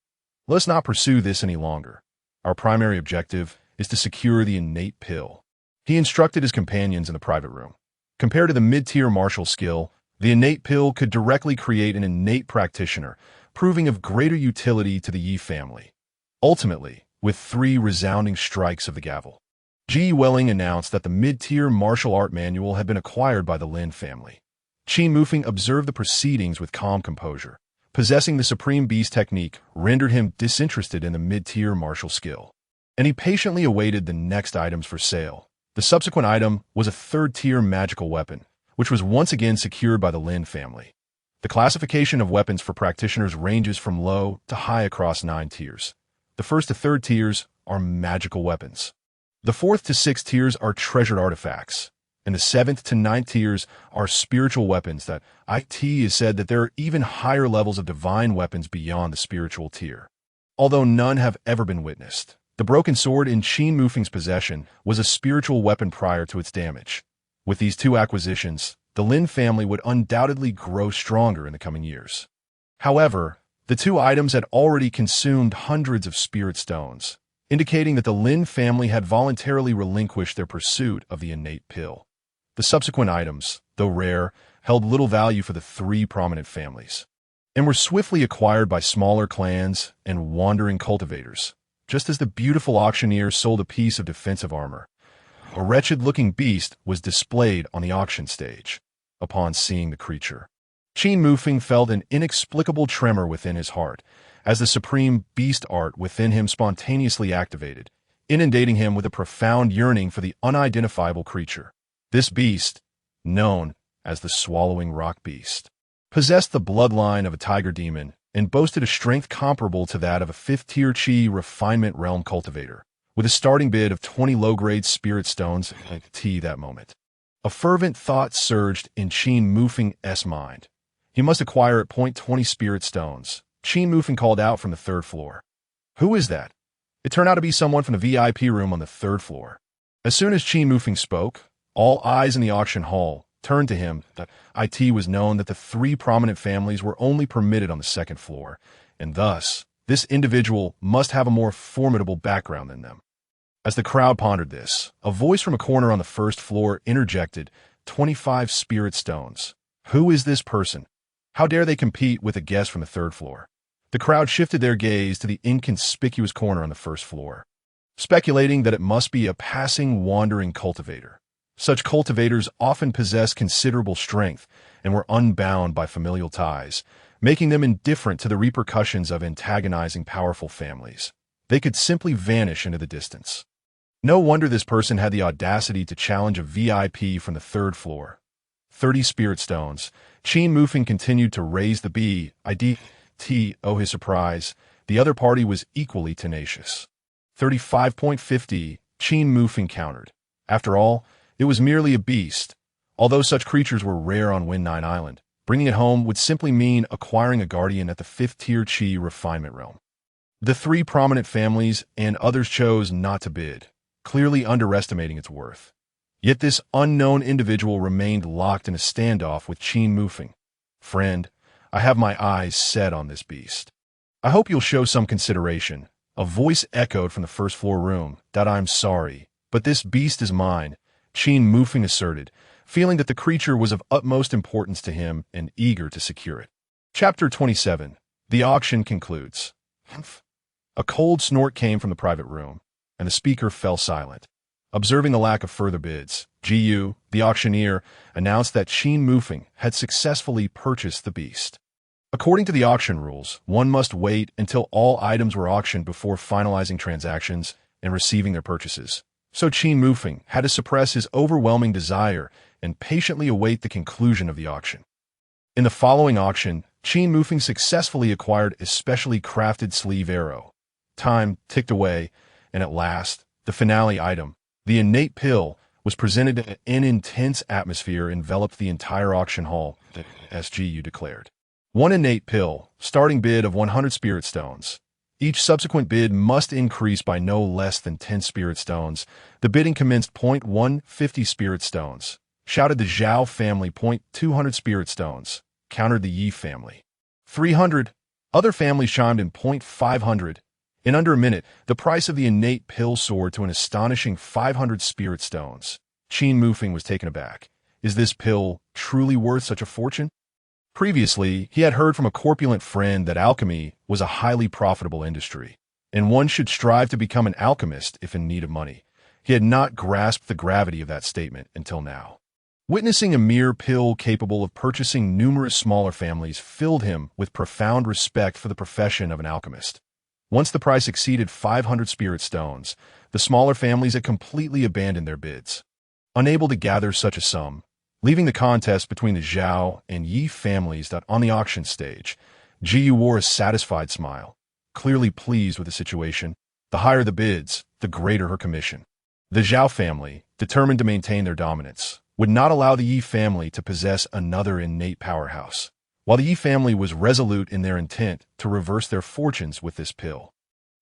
Let's not pursue this any longer. Our primary objective is to secure the innate pill. He instructed his companions in the private room. Compared to the mid-tier martial skill, the innate pill could directly create an innate practitioner, proving of greater utility to the Yi family. Ultimately, with 3 resounding strikes of the gavel, Ji Welling announced that the mid-tier martial art manual had been acquired by the Lin family. Qin Mufeng observed the proceedings with calm composure, Possessing the Supreme Beast technique rendered him disinterested in the mid-tier martial skill, and he patiently awaited the next items for sale. The subsequent item was a third-tier magical weapon, which was once again secured by the Lin family. The classification of weapons for practitioners ranges from low to high across 9 tiers. The first to third tiers are magical weapons. The fourth to sixth tiers are treasured artifacts. And the 7th to 9th tiers are spiritual weapons that it is said that there are even higher levels of divine weapons beyond the spiritual tier. Although none have ever been witnessed, the broken sword in Qin Mufeng's possession was a spiritual weapon prior to its damage. With these two acquisitions, the Lin family would undoubtedly grow stronger in the coming years. However, the two items had already consumed hundreds of spirit stones, indicating that the Lin family had voluntarily relinquished their pursuit of the innate pill. The subsequent items, though rare, held little value for the 3 prominent families, and were swiftly acquired by smaller clans and wandering cultivators. Just as the beautiful auctioneer sold a piece of defensive armor, a wretched-looking beast was displayed on the auction stage. Upon seeing the creature, Qin Mufeng felt an inexplicable tremor within his heart, as the supreme beast art within him spontaneously activated, inundating him with a profound yearning for the unidentifiable creature. This beast, known as the Swallowing Rock Beast, possessed the bloodline of a tiger demon and boasted a strength comparable to that of a 5th-tier Qi refinement realm cultivator, with a starting bid of 20 low-grade spirit stones at that moment. A fervent thought surged in Qin Mufeng's mind. He must acquire at point 20 spirit stones. Qin Mufeng called out from the 3rd floor. "Who is that?" It turned out to be someone from the VIP room on the 3rd floor. As soon as Qin Mufeng spoke, all eyes in the auction hall turned to him. It was known that the 3 prominent families were only permitted on the 2nd floor, and thus, this individual must have a more formidable background than them. As the crowd pondered this, a voice from a corner on the 1st floor interjected, 25 spirit stones. Who is this person? How dare they compete with a guest from the 3rd floor? The crowd shifted their gaze to the inconspicuous corner on the 1st floor, speculating that it must be a passing wandering cultivator. Such cultivators often possess considerable strength and were unbound by familial ties, making them indifferent to the repercussions of antagonizing powerful families. They could simply vanish into the distance. No wonder this person had the audacity to challenge a VIP from the 3rd floor. 30 spirit stones. Qin Mufeng continued to raise the bid. His surprise, the other party was equally tenacious. 35.50, Qin Mufeng countered. After all, it was merely a beast. Although such creatures were rare on Wind Nine Island, bringing it home would simply mean acquiring a guardian at the 5th-tier Qi refinement realm. The 3 prominent families and others chose not to bid, clearly underestimating its worth. Yet this unknown individual remained locked in a standoff with Qin Mufeng. "Friend, I have my eyes set on this beast. I hope you'll show some consideration." A voice echoed from the 1st floor room. "I'm sorry, but this beast is mine," Qin Mufeng asserted, feeling that the creature was of utmost importance to him and eager to secure it. Chapter 27. The auction concludes. A cold snort came from the private room, and the speaker fell silent. Observing the lack of further bids, Gu, the auctioneer, announced that Qin Mufeng had successfully purchased the beast. According to the auction rules, one must wait until all items were auctioned before finalizing transactions and receiving their purchases. So Qin Mufeng had to suppress his overwhelming desire and patiently await the conclusion of the auction. In the following auction, Qin Mufeng successfully acquired a specially crafted sleeve arrow. Time ticked away, and at last, the finale item, the innate pill, was presented. An intense atmosphere enveloped the entire auction hall, as Gu declared. 1 innate pill, starting bid of 100 spirit stones. Each subsequent bid must increase by no less than 10 spirit stones. The bidding commenced point 150 spirit stones. Shouted the Zhao family. Point 200 spirit stones. Countered the Yi family. 300. Other families chimed in. Point 500. In under a minute, the price of the innate pill soared to an astonishing 500 spirit stones. Qin Mufeng was taken aback. Is this pill truly worth such a fortune? Previously, he had heard from a corpulent friend that alchemy was a highly profitable industry, and one should strive to become an alchemist if in need of money. He had not grasped the gravity of that statement until now. Witnessing a mere pill capable of purchasing numerous smaller families filled him with profound respect for the profession of an alchemist. Once the price exceeded 500 spirit stones, the smaller families had completely abandoned their bids. Unable to gather such a sum, leaving the contest between the Zhao and Yi families on the auction stage, Jiyu wore a satisfied smile, clearly pleased with the situation. The higher the bids, the greater her commission. The Zhao family, determined to maintain their dominance, would not allow the Yi family to possess another innate powerhouse, while the Yi family was resolute in their intent to reverse their fortunes with this pill.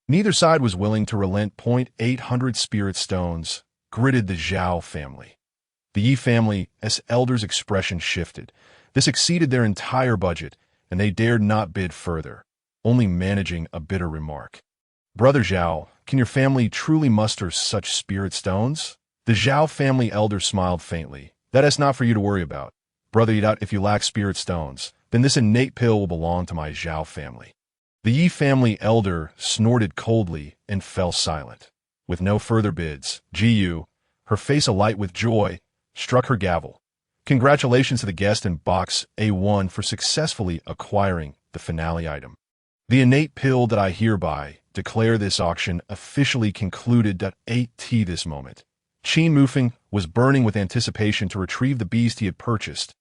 Neither side was willing to relent. 800 spirit stones gritted the Zhao family. The Yi family's elders' expression shifted. This exceeded their entire budget, and they dared not bid further, only managing a bitter remark. "Brother Zhao, can your family truly muster such spirit stones?" The Zhao family elder smiled faintly. "That is not for you to worry about. Brother Yidat, if you lack spirit stones, then this innate pill will belong to my Zhao family." The Yi family elder snorted coldly and fell silent. With no further bids, Jiyu, her face alight with joy, struck her gavel. Congratulations to the guest in Box A1 for successfully acquiring the finale item. The innate pill that I hereby declare this auction officially concluded. At this moment, Qin Mufeng was burning with anticipation to retrieve the beast he had purchased.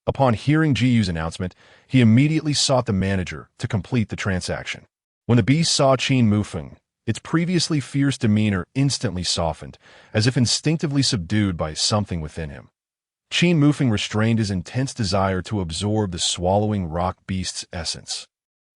Upon hearing Jiyu's announcement, he immediately sought the manager to complete the transaction. When the beast saw Qin Mufeng, its previously fierce demeanor instantly softened, as if instinctively subdued by something within him. Qin Mufeng restrained his intense desire to absorb the swallowing rock beast's essence.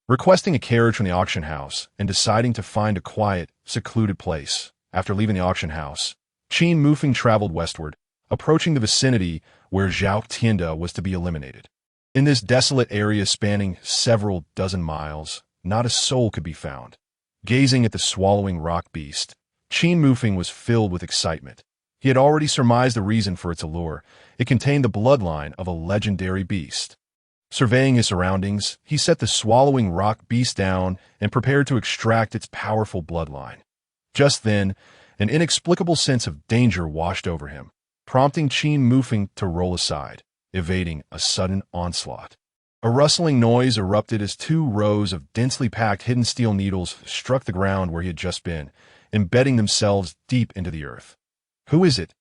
Requesting a carriage from the auction house and deciding to find a quiet, secluded place, after leaving the auction house, Qin Mufeng traveled westward, approaching the vicinity where Zhao Tianda was to be eliminated. In this desolate area spanning several dozen miles, not a soul could be found. Gazing at the swallowing rock beast, Qin Mufeng was filled with excitement. He had already surmised the reason for its allure. It contained the bloodline of a legendary beast. Surveying his surroundings, he set the swallowing rock beast down and prepared to extract its powerful bloodline. Just then, an inexplicable sense of danger washed over him, prompting Qin Mufeng to roll aside, evading a sudden onslaught. A rustling noise erupted as 2 rows of densely packed hidden steel needles struck the ground where he had just been, embedding themselves deep into the earth. "Who is it?"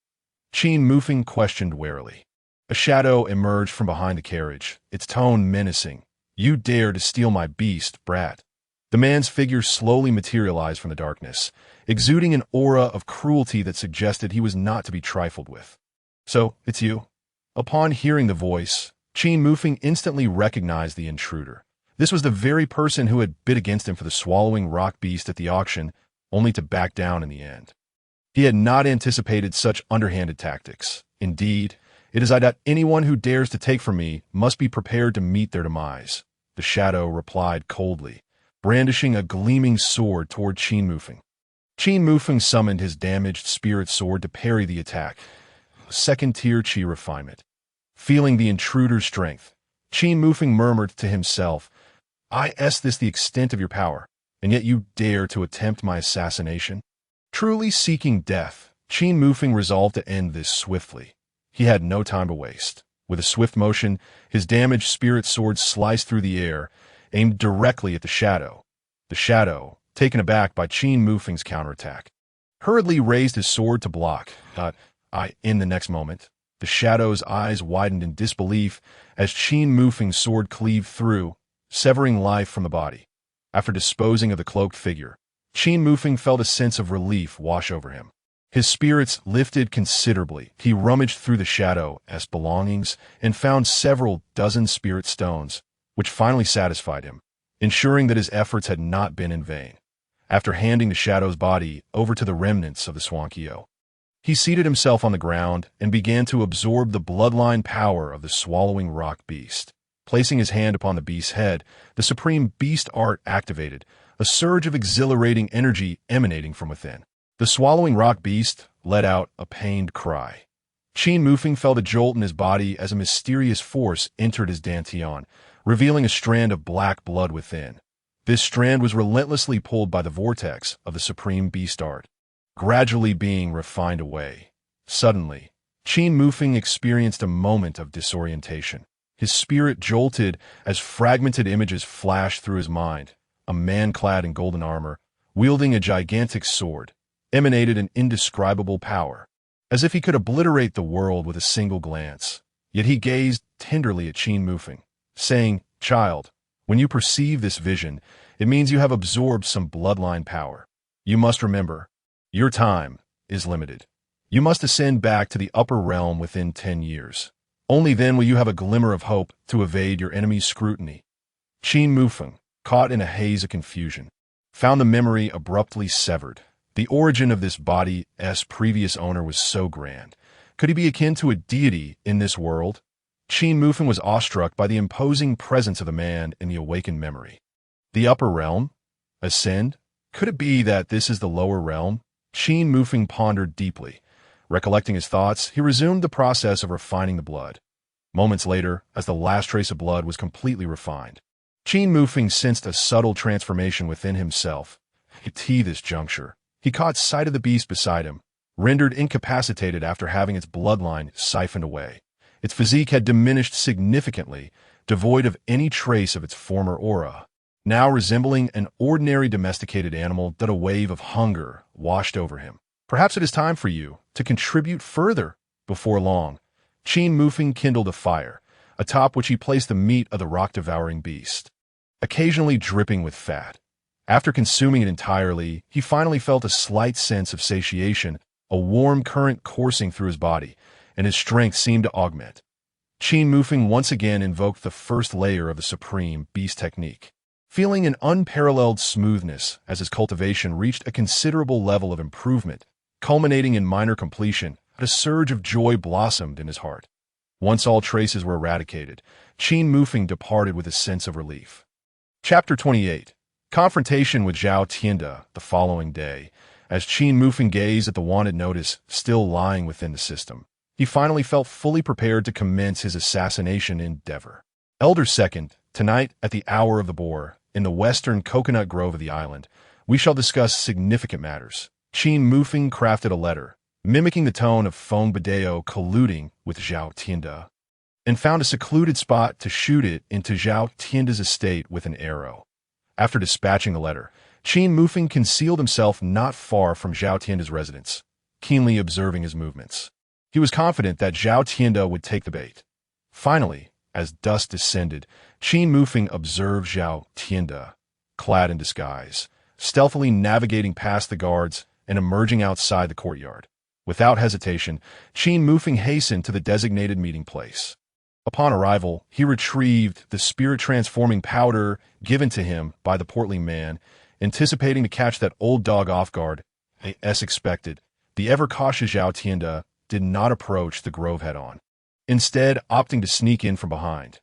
Qin Mufeng questioned warily. A shadow emerged from behind the carriage, its tone menacing. "You dare to steal my beast, brat." The man's figure slowly materialized from the darkness, exuding an aura of cruelty that suggested he was not to be trifled with. "So, it's you?" Upon hearing the voice, Qin Mufeng instantly recognized the intruder. This was the very person who had bid against him for the swallowing rock beast at the auction, only to back down in the end. He had not anticipated such underhanded tactics. "Indeed, it is I that anyone who dares to take from me must be prepared to meet their demise," the shadow replied coldly, brandishing a gleaming sword toward Qin Mufeng. Qin Mufeng summoned his damaged spirit sword to parry the attack. Second-tier Qi refinement. Feeling the intruder's strength, Qin Mufeng murmured to himself, "Is this the extent of your power, and yet you dare to attempt my assassination?" Truly seeking death, Qin Mufeng resolved to end this swiftly. He had no time to waste. With a swift motion, his damaged spirit sword sliced through the air, aimed directly at the shadow. The shadow, taken aback by Qin Mufeng's counterattack, hurriedly raised his sword to block. In the next moment, the shadow's eyes widened in disbelief as Qin Mufeng's sword cleaved through, severing life from the body. After disposing of the cloaked figure, Qin Mufeng felt a sense of relief wash over him. His spirits lifted considerably. He rummaged through the shadow's belongings and found several dozen spirit stones, which finally satisfied him, ensuring that his efforts had not been in vain. After handing the shadow's body over to the remnants of the Swankyo, he seated himself on the ground and began to absorb the bloodline power of the swallowing rock beast. Placing his hand upon the beast's head, the supreme beast art activated, a surge of exhilarating energy emanating from within. The swallowing rock beast let out a pained cry. Qin Mufeng felt a jolt in his body as a mysterious force entered his dantian, revealing a strand of black blood within. This strand was relentlessly pulled by the vortex of the supreme beast art, gradually being refined away. Suddenly, Qin Mufeng experienced a moment of disorientation. His spirit jolted as fragmented images flashed through his mind. A man clad in golden armor, wielding a gigantic sword, emanated an indescribable power, as if he could obliterate the world with a single glance. Yet he gazed tenderly at Qin Mufeng, saying, "Child, when you perceive this vision, it means you have absorbed some bloodline power. You must remember, your time is limited. You must ascend back to the upper realm within 10 years. Only then will you have a glimmer of hope to evade your enemy's scrutiny." Qin Mufeng, caught in a haze of confusion, found the memory abruptly severed. The origin of this body's previous owner was so grand. Could he be akin to a deity in this world? Qin Mufeng was awestruck by the imposing presence of the man in the awakened memory. The upper realm? Ascend? Could it be that this is the lower realm? Qin Mufeng pondered deeply. Recollecting his thoughts, he resumed the process of refining the blood. Moments later, as the last trace of blood was completely refined, Qin Mufeng sensed a subtle transformation within himself. At this juncture, he caught sight of the beast beside him, rendered incapacitated after having its bloodline siphoned away. Its physique had diminished significantly, devoid of any trace of its former aura. Now resembling an ordinary domesticated animal that a wave of hunger washed over him. Perhaps it is time for you to contribute further. Before long, Qin Mufeng kindled a fire, atop which he placed the meat of the rock-devouring beast, occasionally dripping with fat. After consuming it entirely, he finally felt a slight sense of satiation, a warm current coursing through his body, and his strength seemed to augment. Qin Mufeng once again invoked the first layer of the supreme beast technique, feeling an unparalleled smoothness as his cultivation reached a considerable level of improvement, culminating in minor completion. A surge of joy blossomed in his heart. Once all traces were eradicated, Qin Mufeng departed with a sense of relief. Chapter 28. Confrontation with Zhao Tianda the following day. As Qin Mufeng gazed at the wanted notice still lying within the system, he finally felt fully prepared to commence his assassination endeavor. Elder Second, tonight at the hour of the boar, in the western coconut grove of the island, we shall discuss significant matters. Qin Mufeng crafted a letter, mimicking the tone of Feng Badeo colluding with Zhao Tianda, and found a secluded spot to shoot it into Zhao Tianda's estate with an arrow. After dispatching the letter, Qin Mufeng concealed himself not far from Zhao Tianda's residence, keenly observing his movements. He was confident that Zhao Tianda would take the bait. Finally, as dusk descended, Qin Mufeng observed Zhao Tianda, clad in disguise, stealthily navigating past the guards and emerging outside the courtyard. Without hesitation, Qin Mufeng hastened to the designated meeting place. Upon arrival, he retrieved the spirit-transforming powder given to him by the portly man, anticipating to catch that old dog off guard. As expected, the ever-cautious Zhao Tianda did not approach the grove head-on, instead opting to sneak in from behind.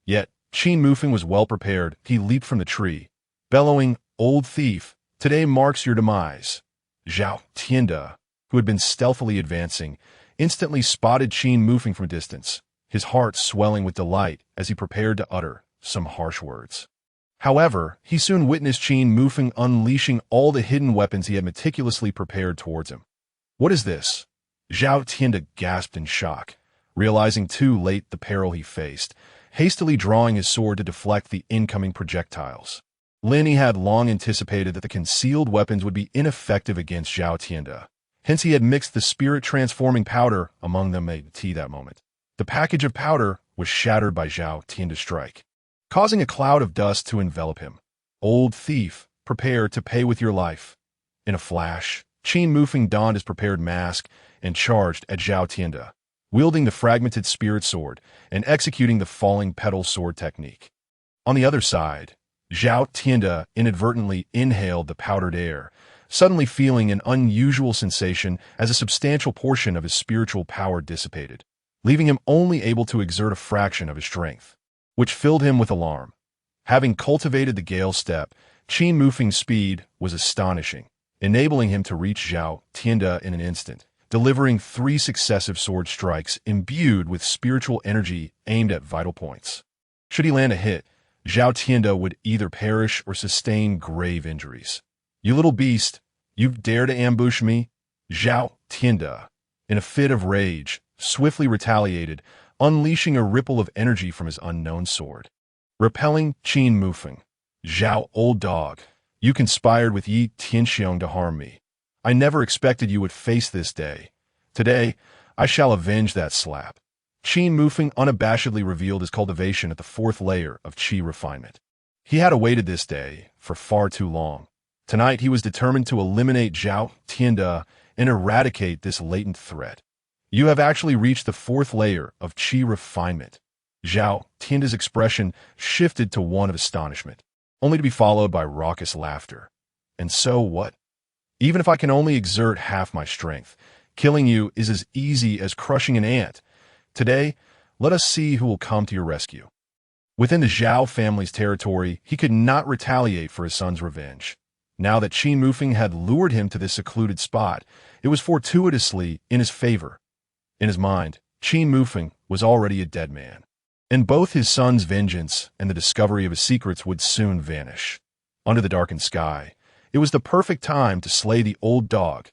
Yet, Qin Mufeng was well prepared. He leaped from the tree, bellowing, "Old thief, today marks your demise." Zhao Tianda, who had been stealthily advancing, instantly spotted Qin Mufeng from a distance, his heart swelling with delight as he prepared to utter some harsh words. However, he soon witnessed Qin Mufeng unleashing all the hidden weapons he had meticulously prepared towards him. "What is this?" Zhao Tianda gasped in shock, realizing too late the peril he faced, hastily drawing his sword to deflect the incoming projectiles. Lin Yi had long anticipated that the concealed weapons would be ineffective against Zhao Tianda. Hence he had mixed the spirit-transforming powder among them at that moment. The package of powder was shattered by Zhao Tianda's strike, causing a cloud of dust to envelop him. "Old thief, prepare to pay with your life." In a flash, Qin Mufeng donned his prepared mask and charged at Zhao Tianda, wielding the fragmented spirit sword and executing the falling petal sword technique. On the other side, Zhao Tianda inadvertently inhaled the powdered air, suddenly feeling an unusual sensation as a substantial portion of his spiritual power dissipated, leaving him only able to exert a fraction of his strength, which filled him with alarm. Having cultivated the Gale Step, Qin Mufeng's speed was astonishing, enabling him to reach Zhao Tianda in an instant, delivering 3 successive sword strikes imbued with spiritual energy aimed at vital points. Should he land a hit, Zhao Tianda would either perish or sustain grave injuries. "You little beast, you dare to ambush me?" Zhao Tianda, in a fit of rage, swiftly retaliated, unleashing a ripple of energy from his unknown sword. Repelling Qin Mufeng. Zhao, old dog, you conspired with Yi Tianxiong to harm me. I never expected you would face this day. Today, I shall avenge that slap. Qin Mufeng unabashedly revealed his cultivation at the fourth layer of Qi refinement. He had awaited this day for far too long. Tonight, he was determined to eliminate Zhao Tianda and eradicate this latent threat. You have actually reached the fourth layer of Qi refinement. Zhao Tianda's expression shifted to one of astonishment, only to be followed by raucous laughter. And so what? Even if I can only exert half my strength, killing you is as easy as crushing an ant. Today, let us see who will come to your rescue. Within the Zhao family's territory, he could not retaliate for his son's revenge. Now that Qin Mufeng had lured him to this secluded spot, it was fortuitously in his favor. In his mind, Qin Mufeng was already a dead man, and both his son's vengeance and the discovery of his secrets would soon vanish. Under the darkened sky, it was the perfect time to slay the old dog.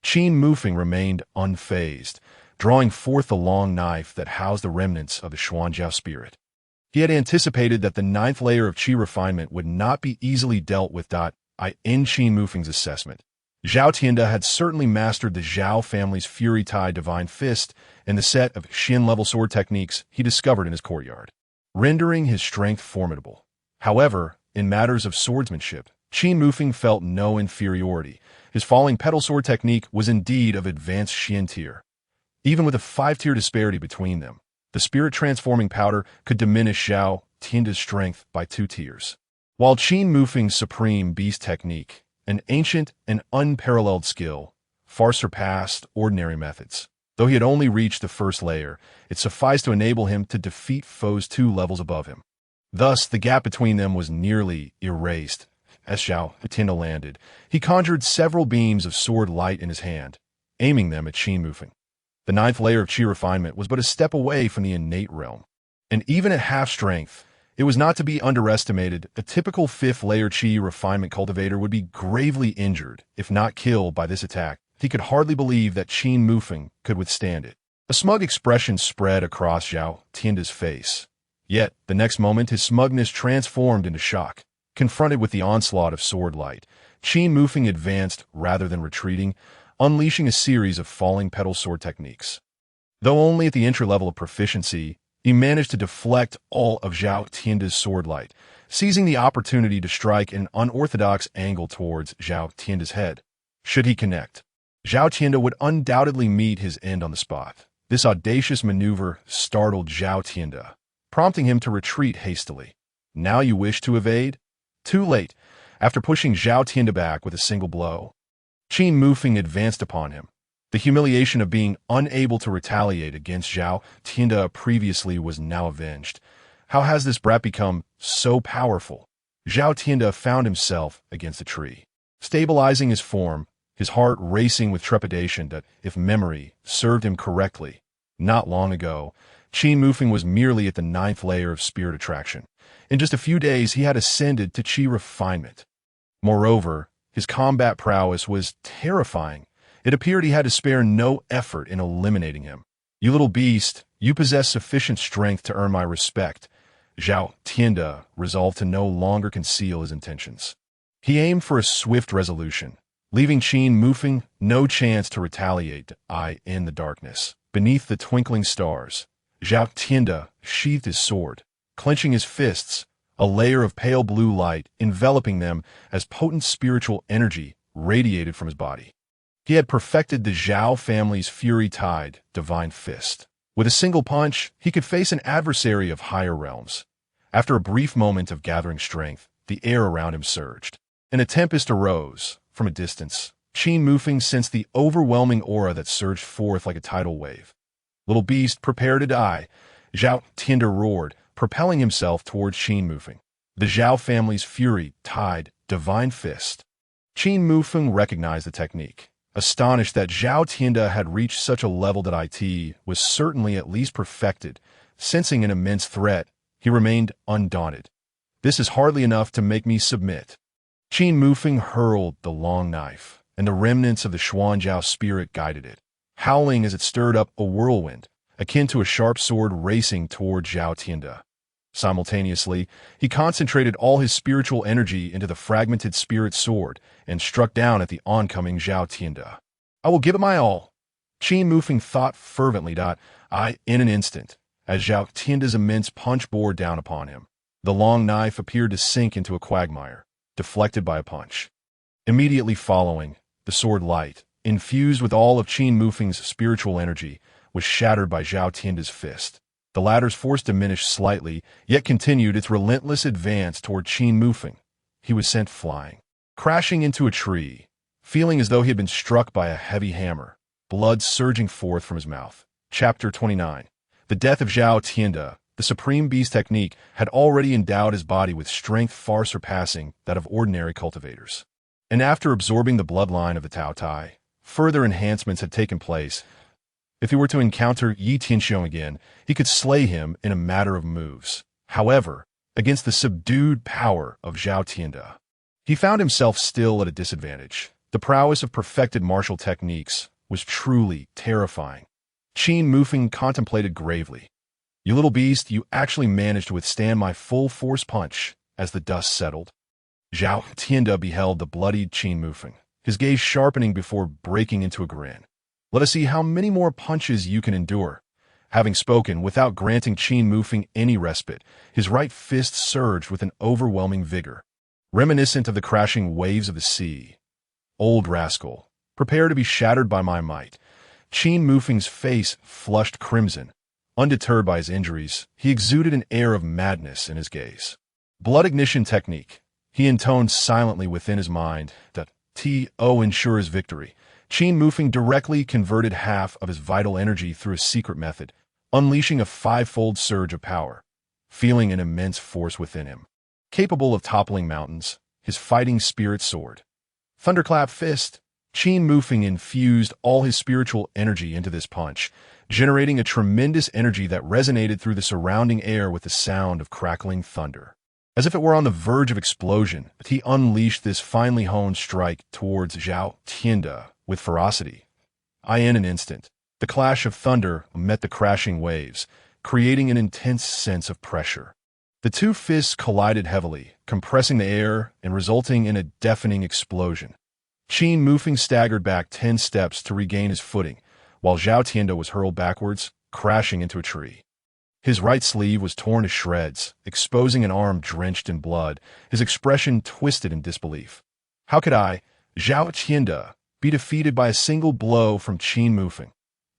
Qin Mufeng remained unfazed, drawing forth the long knife that housed the remnants of the Xuanjiao spirit. He had anticipated that the ninth layer of Qi refinement would not be easily dealt with. In Qin Mufeng's assessment, Zhao Tianda had certainly mastered the Zhao family's Fury Tide Divine Fist and the set of Xin-level sword techniques he discovered in his courtyard, rendering his strength formidable. However, in matters of swordsmanship, Qin Mufeng felt no inferiority. His falling petal sword technique was indeed of advanced Xian tier. Even with a 5-tier disparity between them, the spirit-transforming powder could diminish Zhao Tianda's strength by 2 tiers. While Qin Mufeng's supreme beast technique, an ancient and unparalleled skill, far surpassed ordinary methods. Though he had only reached the first layer, it sufficed to enable him to defeat foes 2 levels above him. Thus, the gap between them was nearly erased. As Zhao Tianda landed, he conjured several beams of sword light in his hand, aiming them at Qin Mufeng. The ninth layer of Qi refinement was but a step away from the innate realm. And even at half strength, it was not to be underestimated. A typical 5th layer Qi refinement cultivator would be gravely injured, if not killed, by this attack. He could hardly believe that Qin Mufeng could withstand it. A smug expression spread across Zhao Tianda's face. Yet, the next moment, his smugness transformed into shock. Confronted with the onslaught of sword light, Qin Mufeng advanced rather than retreating, unleashing a series of falling petal sword techniques. Though only at the entry level of proficiency, he managed to deflect all of Zhao Tianda's sword light, seizing the opportunity to strike an unorthodox angle towards Zhao Tianda's head. Should he connect, Zhao Tianda would undoubtedly meet his end on the spot. This audacious maneuver startled Zhao Tianda, prompting him to retreat hastily. Now you wish to evade? Too late. After pushing Zhao Tianda back with a single blow, Qin Mufeng advanced upon him. The humiliation of being unable to retaliate against Zhao Tianda previously was now avenged. How has this brat become so powerful? Zhao Tianda found himself against a tree, stabilizing his form, his heart racing with trepidation that, if memory served him correctly, not long ago, Qin Mufeng was merely at the 9th layer of spirit attraction. In just a few days, he had ascended to Qi refinement. Moreover, his combat prowess was terrifying. It appeared he had to spare no effort in eliminating him. You little beast, you possess sufficient strength to earn my respect. Zhao Tianda resolved to no longer conceal his intentions. He aimed for a swift resolution, leaving Qin Mufeng no chance to retaliate. In the darkness, beneath the twinkling stars, Zhao Tianda sheathed his sword, clenching his fists, a layer of pale blue light enveloping them as potent spiritual energy radiated from his body. He had perfected the Zhao family's Fury Tide Divine Fist. With a single punch, he could face an adversary of higher realms. After a brief moment of gathering strength, the air around him surged, and a tempest arose. From a distance, Qin Mufeng sensed the overwhelming aura that surged forth like a tidal wave. Little beast, prepare to die, Zhao Tianda roared, propelling himself towards Qin Mufeng. The Zhao family's Fury Tide Divine Fist. Qin Mufeng recognized the technique, astonished that Zhao Tianda had reached such a level that it was certainly at least perfected. Sensing an immense threat, he remained undaunted. This is hardly enough to make me submit. Qin Mufeng hurled the long knife, and the remnants of the Xuanjiao spirit guided it, howling as it stirred up a whirlwind. akin to a sharp sword racing toward Zhao Tianda. Simultaneously, he concentrated all his spiritual energy into the fragmented spirit sword and struck down at the oncoming Zhao Tianda. I will give it my all, Qin Mufeng thought fervently. In an instant, as Zhao Tianda's immense punch bore down upon him, the long knife appeared to sink into a quagmire, deflected by a punch. Immediately following, the sword light, infused with all of Qin Mufeng's spiritual energy, was shattered by Zhao Tianda's fist. The latter's force diminished slightly, yet continued its relentless advance toward Qin Mufeng. He was sent flying, crashing into a tree, feeling as though he had been struck by a heavy hammer, blood surging forth from his mouth. Chapter 29. The death of Zhao Tianda, the supreme beast technique, had already endowed his body with strength far surpassing that of ordinary cultivators. And after absorbing the bloodline of the Tao Tai, further enhancements had taken place. If he were to encounter Yi Tianxiong again, he could slay him in a matter of moves. However, against the subdued power of Zhao Tianda, he found himself still at a disadvantage. The prowess of perfected martial techniques was truly terrifying. Qin Mufeng contemplated gravely. You little beast, you actually managed to withstand my full force punch. As the dust settled, Zhao Tianda beheld the bloodied Qin Mufeng, his gaze sharpening before breaking into a grin. Let us see how many more punches you can endure. Having spoken without granting Qin Mufeng any respite, his right fist surged with an overwhelming vigor, reminiscent of the crashing waves of the sea. Old rascal, prepare to be shattered by my might. Qin Mufeng's face flushed crimson. Undeterred by his injuries, he exuded an air of madness in his gaze. Blood ignition technique. He intoned silently within his mind that T.O. ensures victory. Qin Mufeng directly converted half of his vital energy through a secret method, unleashing a five-fold surge of power, feeling an immense force within him. Capable of toppling mountains, his fighting spirit soared. Thunderclap fist. Qin Mufeng infused all his spiritual energy into this punch, generating a tremendous energy that resonated through the surrounding air with the sound of crackling thunder. As if it were on the verge of explosion, he unleashed this finely honed strike towards Zhao Tianda with ferocity. In an instant, the clash of thunder met the crashing waves, creating an intense sense of pressure. The two fists collided heavily, compressing the air and resulting in a deafening explosion. Qin Mufeng staggered back 10 steps to regain his footing, while Zhao Tianda was hurled backwards, crashing into a tree. His right sleeve was torn to shreds, exposing an arm drenched in blood, his expression twisted in disbelief. How could I, Zhao Tianda, be defeated by a single blow from Qin Mufeng?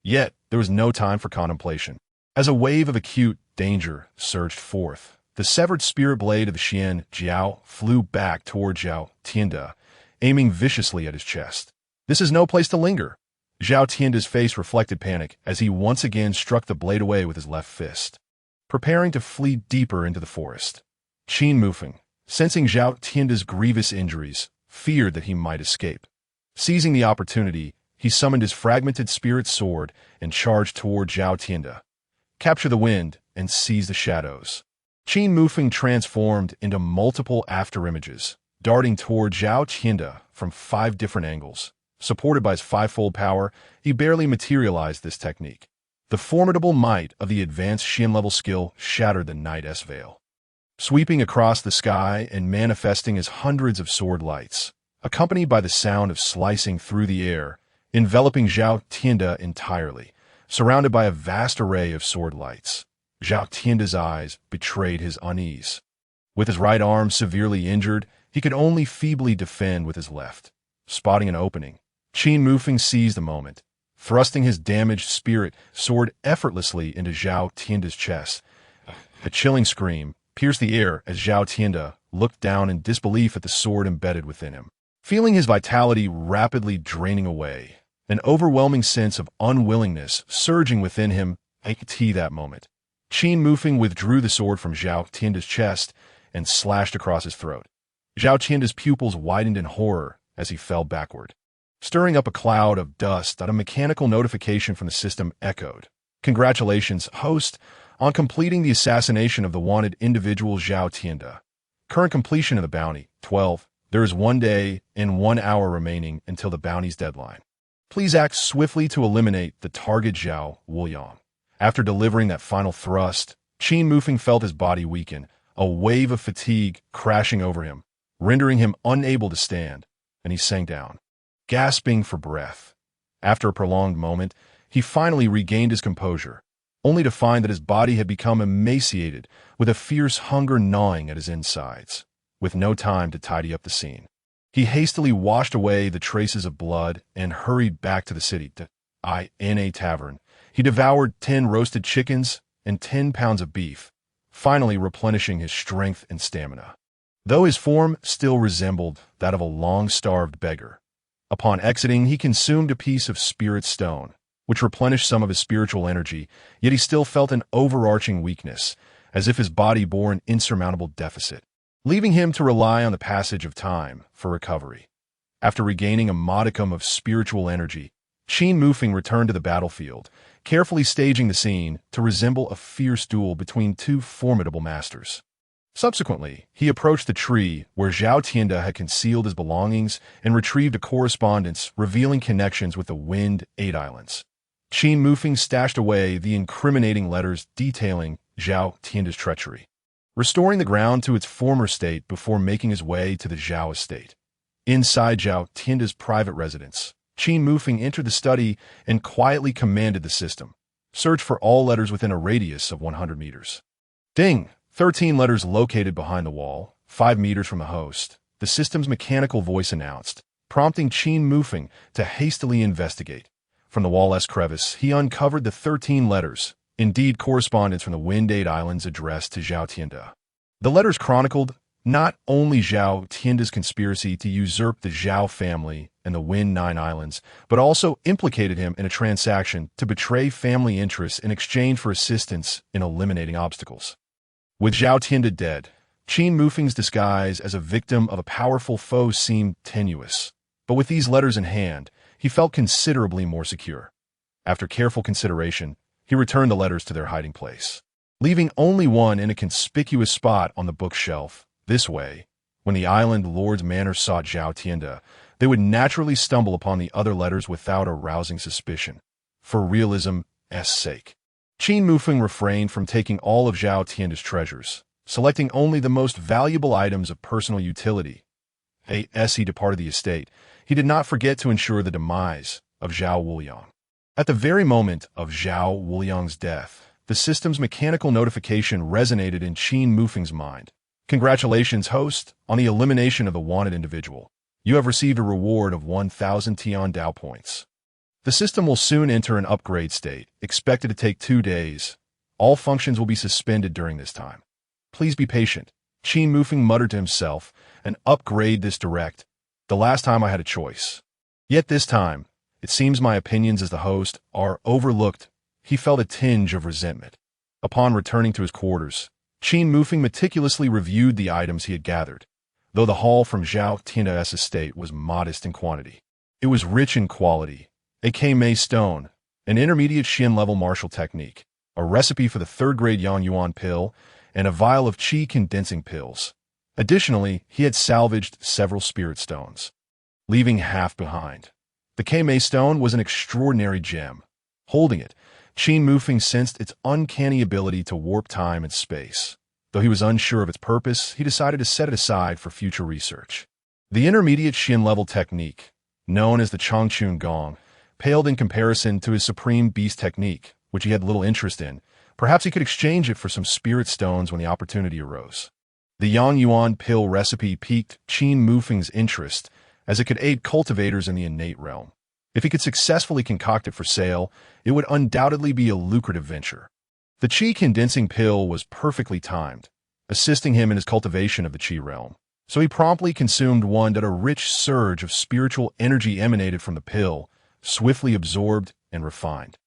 Yet, there was no time for contemplation. As a wave of acute danger surged forth, the severed spirit blade of the Xian Jiao flew back toward Zhao Tianda, aiming viciously at his chest. This is no place to linger. Zhao Tianda's face reflected panic as he once again struck the blade away with his left fist, preparing to flee deeper into the forest. Qin Mufeng, sensing Zhao Tianda's grievous injuries, feared that he might escape. Seizing the opportunity, he summoned his fragmented spirit sword and charged toward Zhao Tianda. Capture the wind and seize the shadows. Qin Mufeng transformed into multiple afterimages, darting toward Zhao Tianda from 5 different angles. Supported by his 5-fold power, he barely materialized this technique. The formidable might of the advanced Xian-level skill shattered the Night S-Veil, sweeping across the sky and manifesting as hundreds of sword lights, accompanied by the sound of slicing through the air, enveloping Zhao Tianda entirely, surrounded by a vast array of sword lights. Zhao Tianda's eyes betrayed his unease. With his right arm severely injured, he could only feebly defend with his left. Spotting an opening, Qin Mufeng seized the moment, thrusting his damaged spirit sword effortlessly into Zhao Tianda's chest. A chilling scream pierced the air as Zhao Tianda looked down in disbelief at the sword embedded within him. Feeling his vitality rapidly draining away, an overwhelming sense of unwillingness surging within him at that moment, Qin Mufeng withdrew the sword from Zhao Tianda's chest and slashed across his throat. Zhao Tianda's pupils widened in horror as he fell backward. Stirring up a cloud of dust that a mechanical notification from the system echoed. Congratulations, host, on completing the assassination of the wanted individual Zhao Tianda. Current completion of the bounty, 12. There is 1 day and 1 hour remaining until the bounty's deadline. Please act swiftly to eliminate the target Zhao Wuliang. After delivering that final thrust, Qin Mufeng felt his body weaken, a wave of fatigue crashing over him, rendering him unable to stand, and he sank down, gasping for breath. After a prolonged moment, he finally regained his composure, only to find that his body had become emaciated, with a fierce hunger gnawing at his insides. With no time to tidy up the scene, he hastily washed away the traces of blood and hurried back to the city. In a tavern, he devoured 10 roasted chickens and 10 pounds of beef, finally replenishing his strength and stamina. Though his form still resembled that of a long-starved beggar, upon exiting he consumed a piece of spirit stone, which replenished some of his spiritual energy, yet he still felt an overarching weakness, as if his body bore an insurmountable deficit, leaving him to rely on the passage of time for recovery. After regaining a modicum of spiritual energy, Qin Mufeng returned to the battlefield, carefully staging the scene to resemble a fierce duel between two formidable masters. Subsequently, he approached the tree where Zhao Tianda had concealed his belongings and retrieved a correspondence revealing connections with the Wind 8 Islands. Qin Mufeng stashed away the incriminating letters detailing Zhao Tianda's treachery, restoring the ground to its former state before making his way to the Zhao estate. Inside Zhao Tianda's private residence, Qin Mufeng entered the study and quietly commanded the system, search for all letters within a radius of 100 meters. Ding! 13 letters located behind the wall, 5 meters from the host, the system's mechanical voice announced, prompting Qin Mufeng to hastily investigate. From the wall-less crevice, he uncovered the 13 letters, indeed correspondence from the Wind 8 Islands addressed to Zhao Tianda. The letters chronicled not only Zhao Tianda's conspiracy to usurp the Zhao family and the Wind 9 Islands, but also implicated him in a transaction to betray family interests in exchange for assistance in eliminating obstacles. With Zhao Tianda dead, Qin Mufeng's disguise as a victim of a powerful foe seemed tenuous, but with these letters in hand, he felt considerably more secure. After careful consideration, he returned the letters to their hiding place, leaving only one in a conspicuous spot on the bookshelf. This way, when the island lord's manor sought Zhao Tianda, they would naturally stumble upon the other letters without arousing suspicion. For realism's sake, Qin Mufeng refrained from taking all of Zhao Tianda's treasures, selecting only the most valuable items of personal utility. As he departed the estate, he did not forget to ensure the demise of Zhao Wuliang. At the very moment of Zhao Wuliang's death, the system's mechanical notification resonated in Qin Mufeng's mind. Congratulations, host, on the elimination of the wanted individual. You have received a reward of 1,000 Tian Dao points. The system will soon enter an upgrade state, expected to take 2 days. All functions will be suspended during this time. Please be patient. Qin Mufeng muttered to himself, an upgrade this direct. The last time I had a choice. Yet this time, it seems my opinions as the host are overlooked. He felt a tinge of resentment. Upon returning to his quarters, Qin Mufeng meticulously reviewed the items he had gathered. Though the haul from Zhao Tianda's estate was modest in quantity, it was rich in quality. A Qin stone, an intermediate Xin-level martial technique, a recipe for the 3rd-grade Yang Yuan pill, and a vial of qi condensing pills. Additionally, he had salvaged several spirit stones, leaving half behind. The Qin stone was an extraordinary gem. Holding it, Qin Mufeng sensed its uncanny ability to warp time and space. Though he was unsure of its purpose, he decided to set it aside for future research. The intermediate Xin-level technique, known as the Changchun Gong, paled in comparison to his Supreme Beast technique, which he had little interest in. Perhaps he could exchange it for some spirit stones when the opportunity arose. The Yang Yuan pill recipe piqued Qin Mufeng's interest, as it could aid cultivators in the innate realm. If he could successfully concoct it for sale, it would undoubtedly be a lucrative venture. The qi condensing pill was perfectly timed, assisting him in his cultivation of the qi realm. So he promptly consumed one that a rich surge of spiritual energy emanated from the pill, swiftly absorbed and refined,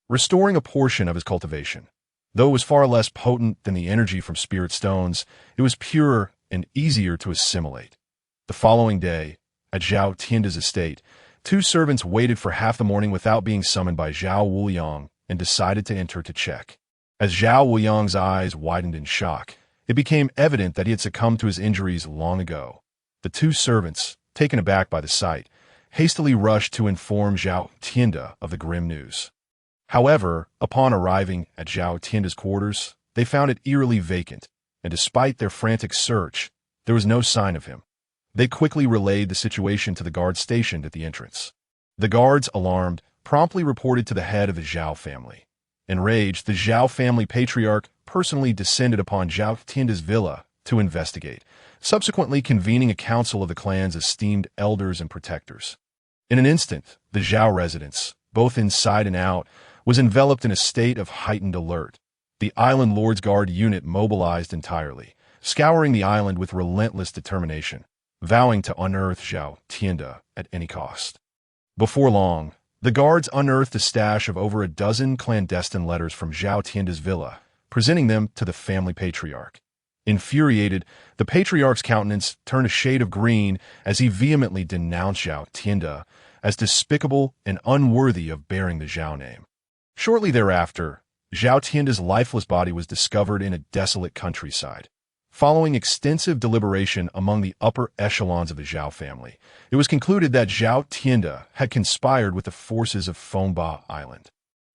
restoring a portion of his cultivation. Though it was far less potent than the energy from spirit stones, it was purer and easier to assimilate. The following day, at Zhao Tianda's estate, 2 servants waited for half the morning without being summoned by Zhao Wuliang and decided to enter to check. As Zhao Wuliang's eyes widened in shock, it became evident that he had succumbed to his injuries long ago. The 2 servants, taken aback by the sight, hastily rushed to inform Zhao Tianda of the grim news. However, upon arriving at Zhao Tianda's quarters, they found it eerily vacant, and despite their frantic search, there was no sign of him. They quickly relayed the situation to the guards stationed at the entrance. The guards, alarmed, promptly reported to the head of the Zhao family. Enraged, the Zhao family patriarch personally descended upon Zhao Tianda's villa to investigate, subsequently convening a council of the clan's esteemed elders and protectors. In an instant, the Zhao residence, both inside and out, was enveloped in a state of heightened alert. The island lord's guard unit mobilized entirely, scouring the island with relentless determination, vowing to unearth Zhao Tianda at any cost. Before long, the guards unearthed a stash of over a dozen clandestine letters from Zhao Tianda's villa, presenting them to the family patriarch. Infuriated, the patriarch's countenance turned a shade of green as he vehemently denounced Zhao Tianda as despicable and unworthy of bearing the Zhao name. Shortly thereafter, Zhao Tianda's lifeless body was discovered in a desolate countryside. Following extensive deliberation among the upper echelons of the Zhao family, it was concluded that Zhao Tianda had conspired with the forces of Fengba Island,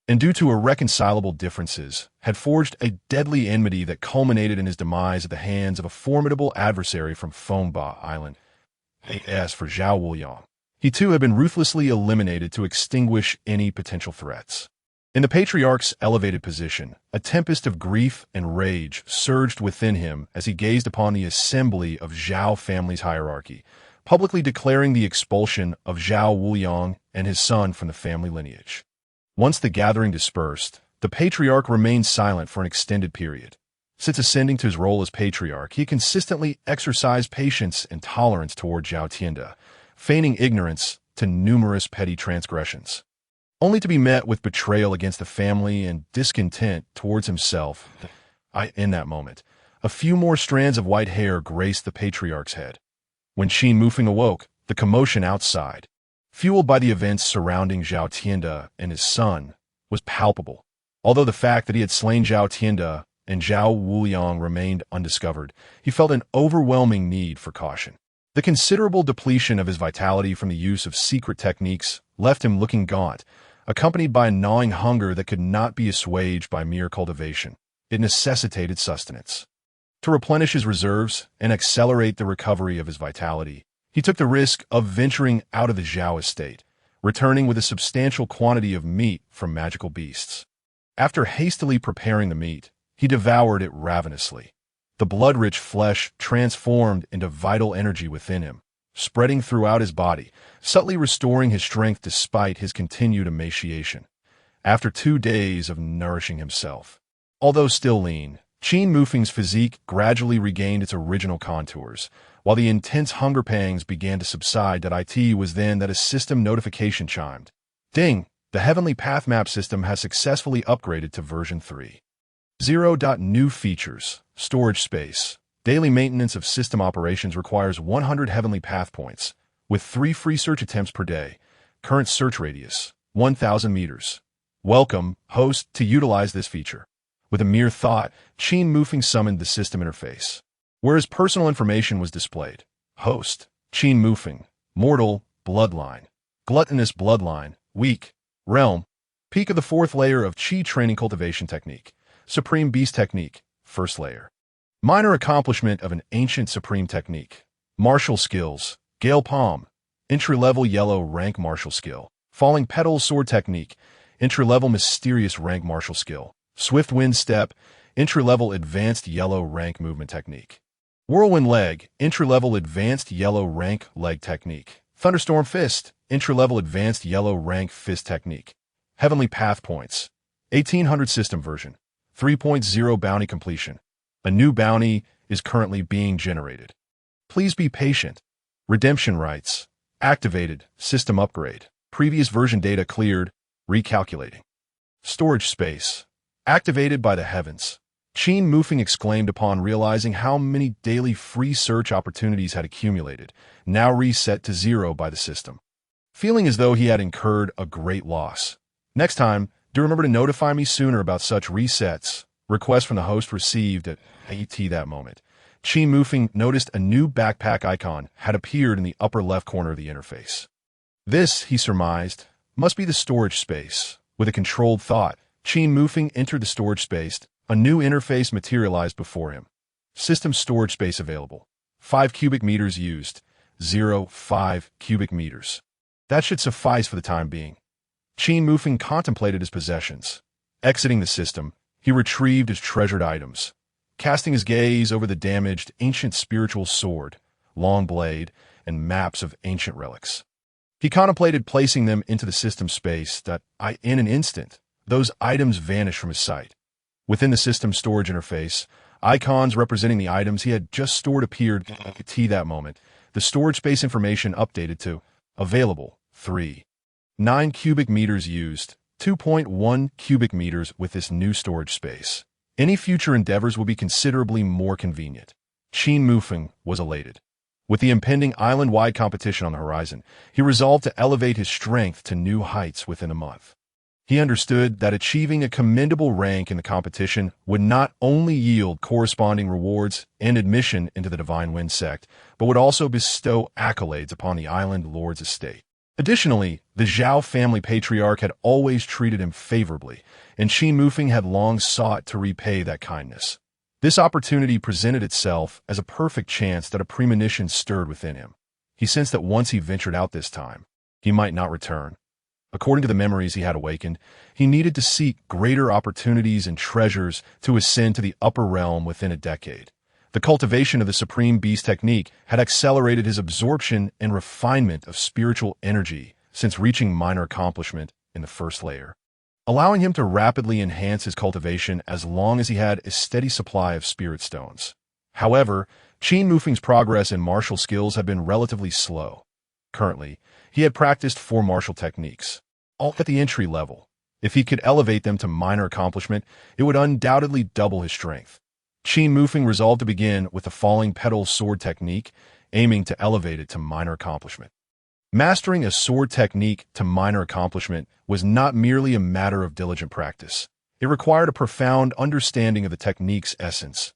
and due to irreconcilable differences, had forged a deadly enmity that culminated in his demise at the hands of a formidable adversary from Fengba Island. As for Zhao Wuliang, he too had been ruthlessly eliminated to extinguish any potential threats. In the patriarch's elevated position, a tempest of grief and rage surged within him as he gazed upon the assembly of Zhao family's hierarchy, publicly declaring the expulsion of Zhao Wuliang and his son from the family lineage. Once the gathering dispersed, the patriarch remained silent for an extended period. Since ascending to his role as patriarch, he consistently exercised patience and tolerance toward Zhao Tianda, feigning ignorance to numerous petty transgressions, only to be met with betrayal against the family and discontent towards himself. In that moment, a few more strands of white hair graced the patriarch's head. When Qin Mufeng awoke, the commotion outside, fueled by the events surrounding Zhao Tianda and his son, was palpable. Although the fact that he had slain Zhao Tianda and Zhao Wuliang remained undiscovered, he felt an overwhelming need for caution. The considerable depletion of his vitality from the use of secret techniques left him looking gaunt, accompanied by a gnawing hunger that could not be assuaged by mere cultivation. It necessitated sustenance. To replenish his reserves and accelerate the recovery of his vitality, he took the risk of venturing out of the Zhao estate, returning with a substantial quantity of meat from magical beasts. After hastily preparing the meat, he devoured it ravenously. The blood-rich flesh transformed into vital energy within him, spreading throughout his body, subtly restoring his strength despite his continued emaciation. After 2 days of nourishing himself, although still lean, Qin Mufeng's physique gradually regained its original contours, while the intense hunger pangs began to subside. It was then that a system notification chimed. Ding! The Heavenly Path Map System has successfully upgraded to version 3.0. New features. Storage space. Daily maintenance of system operations requires 100 Heavenly Path points, with 3 free search attempts per day. Current search radius, 1,000 meters. Welcome, host, to utilize this feature. With a mere thought, Qin Mufeng summoned the system interface, where his personal information was displayed. Host, Qin Mufeng. Mortal, bloodline. Gluttonous bloodline, weak. Realm, peak of the 4th layer of Qi training cultivation technique. Supreme beast technique, 1st layer. Minor accomplishment of an ancient supreme technique. Martial skills, Gale Palm. Entry-level yellow rank martial skill. Falling Petals sword technique. Entry-level mysterious rank martial skill. Swift wind step. Entry-level advanced yellow rank movement technique. Whirlwind leg. Entry-level advanced yellow rank leg technique. Thunderstorm fist. Entry-level advanced yellow rank fist technique. Heavenly Path points. 1800 system version. 3.0 bounty completion. A new bounty is currently being generated. Please be patient. Redemption rights. Activated. System upgrade. Previous version data cleared. Recalculating. Storage space. Activated by the heavens. Qin Mufeng exclaimed upon realizing how many daily free search opportunities had accumulated, now reset to 0 by the system. Feeling as though he had incurred a great loss. Next time, do remember to notify me sooner about such resets. Request from the host received at that moment. Qin Mufeng noticed a new backpack icon had appeared in the upper left corner of the interface. This, he surmised, must be the storage space, With a controlled thought, Qin Mufeng entered the storage space. A new interface materialized before him. System storage space available. 5 cubic meters used. 0.5 cubic meters. That should suffice for the time being. Qin Mufeng contemplated his possessions. Exiting the system, he retrieved his treasured items. Casting his gaze over the damaged ancient spiritual sword, long blade, and maps of ancient relics. He contemplated placing them into the system space in an instant, those items vanished from his sight. Within the system storage interface, icons representing the items he had just stored appeared at that moment. The storage space information updated to available 3.9 cubic meters used, 2.1 cubic meters with this new storage space. Any future endeavors will be considerably more convenient. Qin Mufeng was elated. With the impending island-wide competition on the horizon, he resolved to elevate his strength to new heights within a month. He understood that achieving a commendable rank in the competition would not only yield corresponding rewards and admission into the Divine Wind sect, but would also bestow accolades upon the Island Lord's estate. Additionally, the Zhao family patriarch had always treated him favorably, and Qin Mufeng had long sought to repay that kindness. This opportunity presented itself as a perfect chance that a premonition stirred within him. He sensed that once he ventured out this time, he might not return. According to the memories he had awakened, he needed to seek greater opportunities and treasures to ascend to the upper realm within a decade. The cultivation of the Supreme Beast technique had accelerated his absorption and refinement of spiritual energy since reaching minor accomplishment in the first layer, allowing him to rapidly enhance his cultivation as long as he had a steady supply of spirit stones. However, Qin Mufeng's progress in martial skills had been relatively slow. Currently, he had practiced 4 martial techniques, all at the entry level. If he could elevate them to minor accomplishment, it would undoubtedly double his strength. Qin Mufeng resolved to begin with the falling petal sword technique, aiming to elevate it to minor accomplishment. Mastering a sword technique to minor accomplishment was not merely a matter of diligent practice. It required a profound understanding of the technique's essence.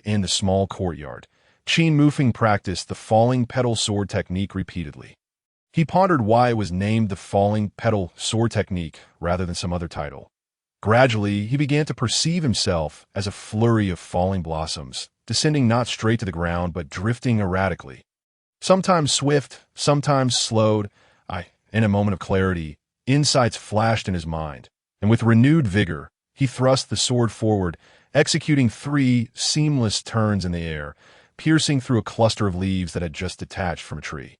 In the small courtyard, Qin Mufeng practiced the falling petal sword technique repeatedly. He pondered why it was named the falling petal sword technique rather than some other title. Gradually, he began to perceive himself as a flurry of falling blossoms, descending not straight to the ground but drifting erratically. Sometimes swift, sometimes slowed. In a moment of clarity, insights flashed in his mind, and with renewed vigor, he thrust the sword forward, executing 3 seamless turns in the air, piercing through a cluster of leaves that had just detached from a tree.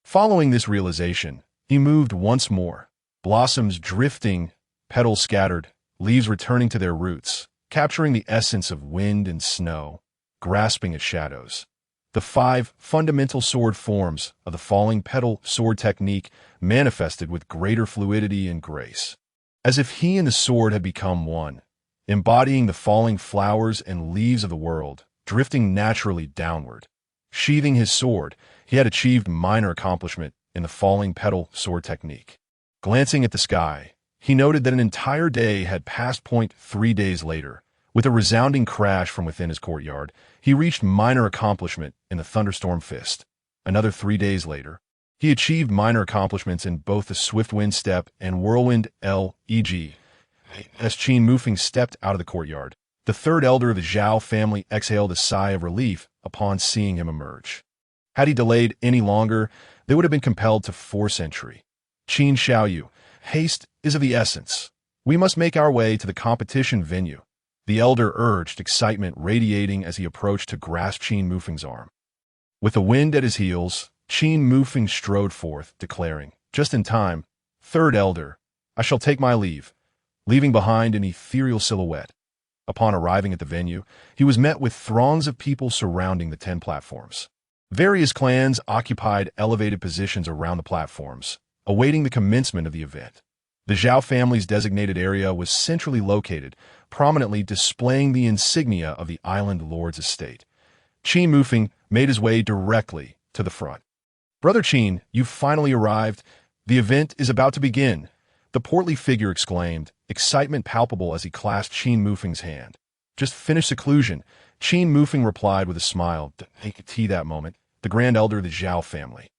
Following this realization, he moved once more, blossoms drifting, petals scattered, leaves returning to their roots, capturing the essence of wind and snow, grasping at shadows. The 5 fundamental sword forms of the falling petal sword technique manifested with greater fluidity and grace, as if he and the sword had become one, embodying the falling flowers and leaves of the world, drifting naturally downward. Sheathing his sword, he had achieved minor accomplishment in the falling petal sword technique. Glancing at the sky, he noted that an entire day had passed. 3 days later, with a resounding crash from within his courtyard, he reached minor accomplishment in the thunderstorm fist. Another 3 days later, he achieved minor accomplishments in both the swift wind step and whirlwind leg. As Qin Mufeng stepped out of the courtyard, the third elder of the Zhao family exhaled a sigh of relief upon seeing him emerge. Had he delayed any longer, they would have been compelled to force entry. Qin Xiaoyu, haste is of the essence. We must make our way to the competition venue. The elder urged, excitement radiating as he approached to grasp Qin Mufeng's arm. With the wind at his heels, Qin Mufeng strode forth, declaring, just in time, "Third elder, I shall take my leave," leaving behind an ethereal silhouette. Upon arriving at the venue, he was met with throngs of people surrounding the 10 platforms. Various clans occupied elevated positions around the platforms, awaiting the commencement of the event. The Zhao family's designated area was centrally located, prominently displaying the insignia of the Island Lord's estate. Qin Mufeng made his way directly to the front. "Brother Qin, you've finally arrived. The event is about to begin," the portly figure exclaimed, excitement palpable as he clasped Qin Mufeng's hand. "Just finished seclusion," Qin Mufeng replied with a smile. That moment, the grand elder of the Zhao family,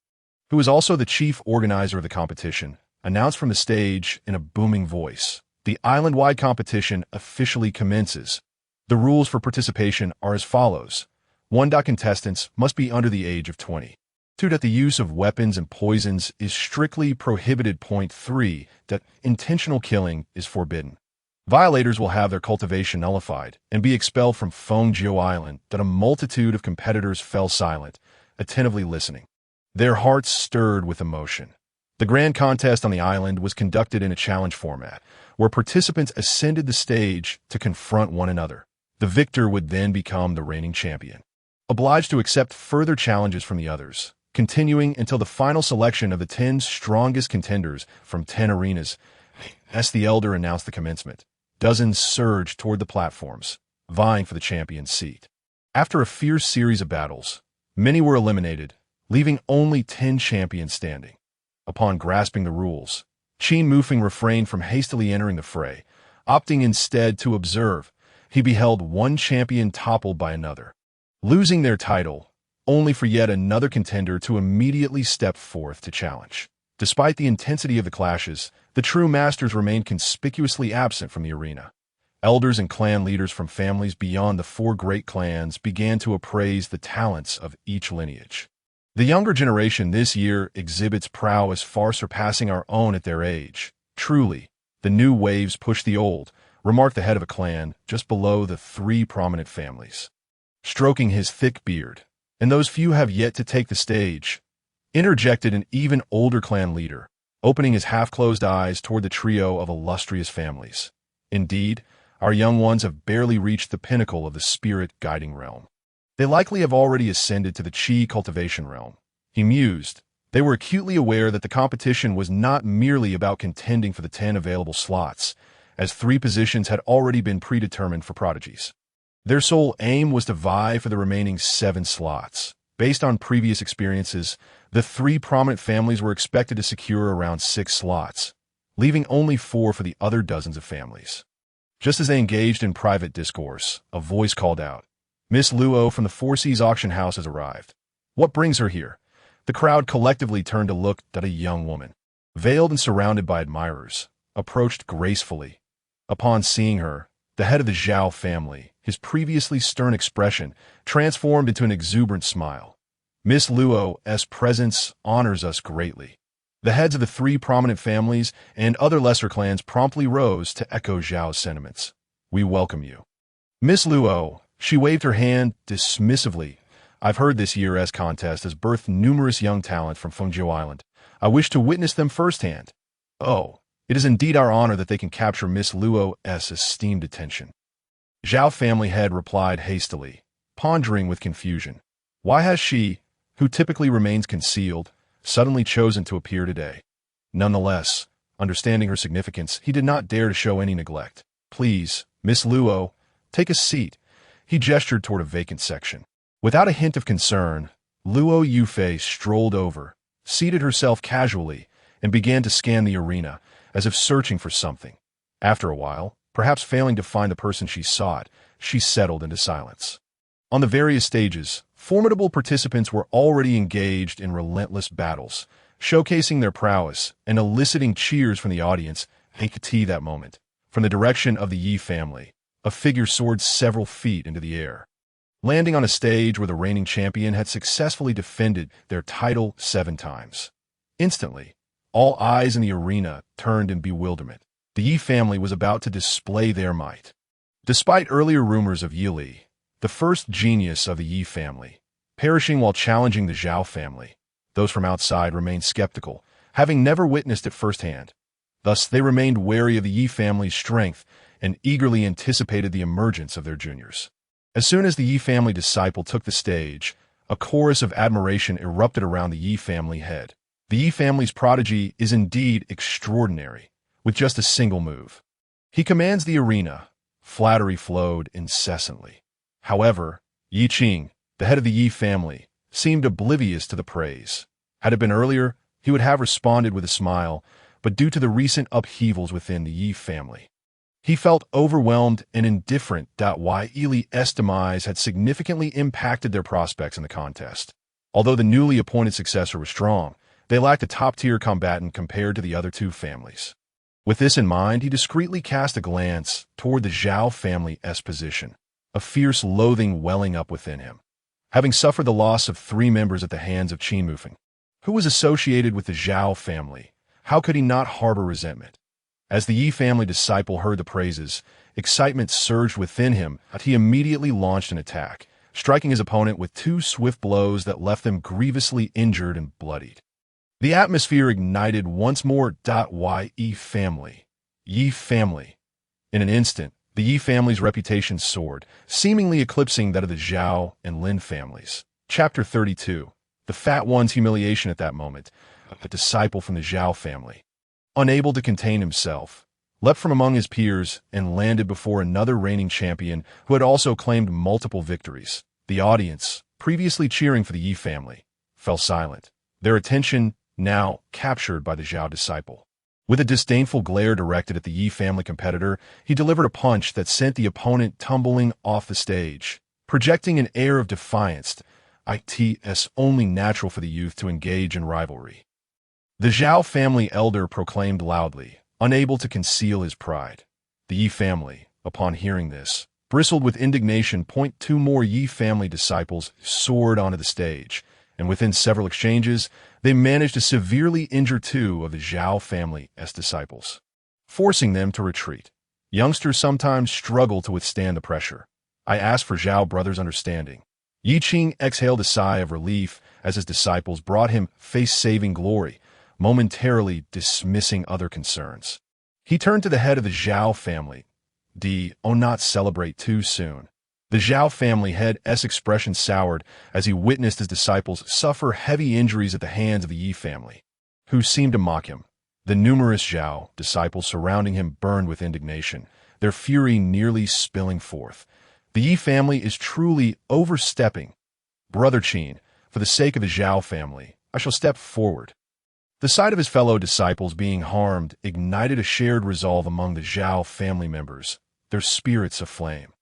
who was also the chief organizer of the competition, announced from the stage in a booming voice. The island-wide competition officially commences. The rules for participation are as follows. 1. Contestants must be under the age of 20. 2. The use of weapons and poisons is strictly prohibited. 3. Intentional killing is forbidden. Violators will have their cultivation nullified and be expelled from Fengjiu Island. A multitude of competitors fell silent, attentively listening. Their hearts stirred with emotion. The grand contest on the island was conducted in a challenge format, where participants ascended the stage to confront one another. The victor would then become the reigning champion, obliged to accept further challenges from the others, continuing until the final selection of the 10 strongest contenders from 10 arenas. As the elder announced the commencement, dozens surged toward the platforms, vying for the champion's seat. After a fierce series of battles, many were eliminated, leaving only 10 champions standing. Upon grasping the rules, Qin Mufeng refrained from hastily entering the fray, opting instead to observe. He beheld one champion toppled by another, losing their title, only for yet another contender to immediately step forth to challenge. Despite the intensity of the clashes, the true masters remained conspicuously absent from the arena. Elders and clan leaders from families beyond the 4 great clans began to appraise the talents of each lineage. The younger generation this year exhibits prowess far surpassing our own at their age. Truly, the new waves push the old, remarked the head of a clan just below the 3 prominent families. Stroking his thick beard, and those few have yet to take the stage, interjected an even older clan leader, opening his half-closed eyes toward the trio of illustrious families. Indeed, our young ones have barely reached the pinnacle of the spirit-guiding realm. They likely have already ascended to the Qi cultivation realm. He mused. They were acutely aware that the competition was not merely about contending for the 10 available slots, as 3 positions had already been predetermined for prodigies. Their sole aim was to vie for the remaining 7 slots. Based on previous experiences, the 3 prominent families were expected to secure around 6 slots, leaving only 4 for the other dozens of families. Just as they engaged in private discourse, a voice called out, "Miss Luo from the Four Seas auction house has arrived. What brings her here?" The crowd collectively turned to look at a young woman, veiled and surrounded by admirers, approached gracefully. Upon seeing her, the head of the Zhao family, his previously stern expression, transformed into an exuberant smile. "Miss Luo's presence honors us greatly." The heads of the 3 prominent families and other lesser clans promptly rose to echo Zhao's sentiments. "We welcome you." "Miss Luo," she waved her hand dismissively. "I've heard this year's contest has birthed numerous young talent from Fengjiu Island. I wish to witness them firsthand." "Oh, it is indeed our honor that they can capture Miss Luo's esteemed attention." Zhao family head replied hastily, pondering with confusion. Why has she, who typically remains concealed, suddenly chosen to appear today? Nonetheless, understanding her significance, he did not dare to show any neglect. "Please, Miss Luo, take a seat." He gestured toward a vacant section. Without a hint of concern, Luo Yufei strolled over, seated herself casually, and began to scan the arena, as if searching for something. After a while, perhaps failing to find the person she sought, she settled into silence. On the various stages, formidable participants were already engaged in relentless battles, showcasing their prowess and eliciting cheers from the audience. He could see that moment. From the direction of the Yi family, a figure soared several feet into the air, landing on a stage where the reigning champion had successfully defended their title 7 times. Instantly, all eyes in the arena turned in bewilderment. The Yi family was about to display their might. Despite earlier rumors of Yi Li, the first genius of the Yi family, perishing while challenging the Zhao family, those from outside remained skeptical, having never witnessed it firsthand. Thus, they remained wary of the Yi family's strength and eagerly anticipated the emergence of their juniors. As soon as the Yi family disciple took the stage, a chorus of admiration erupted around the Yi family head. The Yi family's prodigy is indeed extraordinary, with just a single move. He commands the arena. Flattery flowed incessantly. However, Yi Qing, the head of the Yi family, seemed oblivious to the praise. Had it been earlier, he would have responded with a smile, but due to the recent upheavals within the Yi family, he felt overwhelmed and indifferent. Yi Li's demise had significantly impacted their prospects in the contest. Although the newly appointed successor was strong, They lacked a top-tier combatant compared to the other two families. With this in mind, he discreetly cast a glance toward the Zhao family's position, a fierce loathing welling up within him. Having suffered the loss of 3 members at the hands of Qin Mufeng, who was associated with the Zhao family, how could he not harbor resentment? As the Yi family disciple heard the praises, excitement surged within him, and he immediately launched an attack, striking his opponent with 2 swift blows that left them grievously injured and bloodied. The atmosphere ignited once more. Yi family. Yi family. In an instant, the Yi family's reputation soared, seemingly eclipsing that of the Zhao and Lin families. Chapter 32. The Fat One's humiliation at that moment. A disciple from the Zhao family, unable to contain himself, leapt from among his peers and landed before another reigning champion who had also claimed multiple victories. The audience, previously cheering for the Yi family, fell silent, their attention now captured by the Zhao disciple. With a disdainful glare directed at the Yi family competitor, he delivered a punch that sent the opponent tumbling off the stage, projecting an air of defiance. It's only natural for the youth to engage in rivalry. The Zhao family elder proclaimed loudly, unable to conceal his pride. The Yi family, upon hearing this, bristled with indignation. 2 more Yi family disciples soared onto the stage, and within several exchanges, they managed to severely injure 2 of the Zhao family's disciples, forcing them to retreat. Youngsters sometimes struggle to withstand the pressure. I asked for Zhao brothers' understanding. Yi Qing exhaled a sigh of relief as his disciples brought him face-saving glory, momentarily dismissing other concerns. He turned to the head of the Zhao family. Not celebrate too soon. The Zhao family head's expression soured as he witnessed his disciples suffer heavy injuries at the hands of the Yi family, who seemed to mock him. The numerous Zhao disciples surrounding him burned with indignation, their fury nearly spilling forth. The Yi family is truly overstepping. Brother Qin, for the sake of the Zhao family, I shall step forward. The sight of his fellow disciples being harmed ignited a shared resolve among the Zhao family members, their spirits aflame.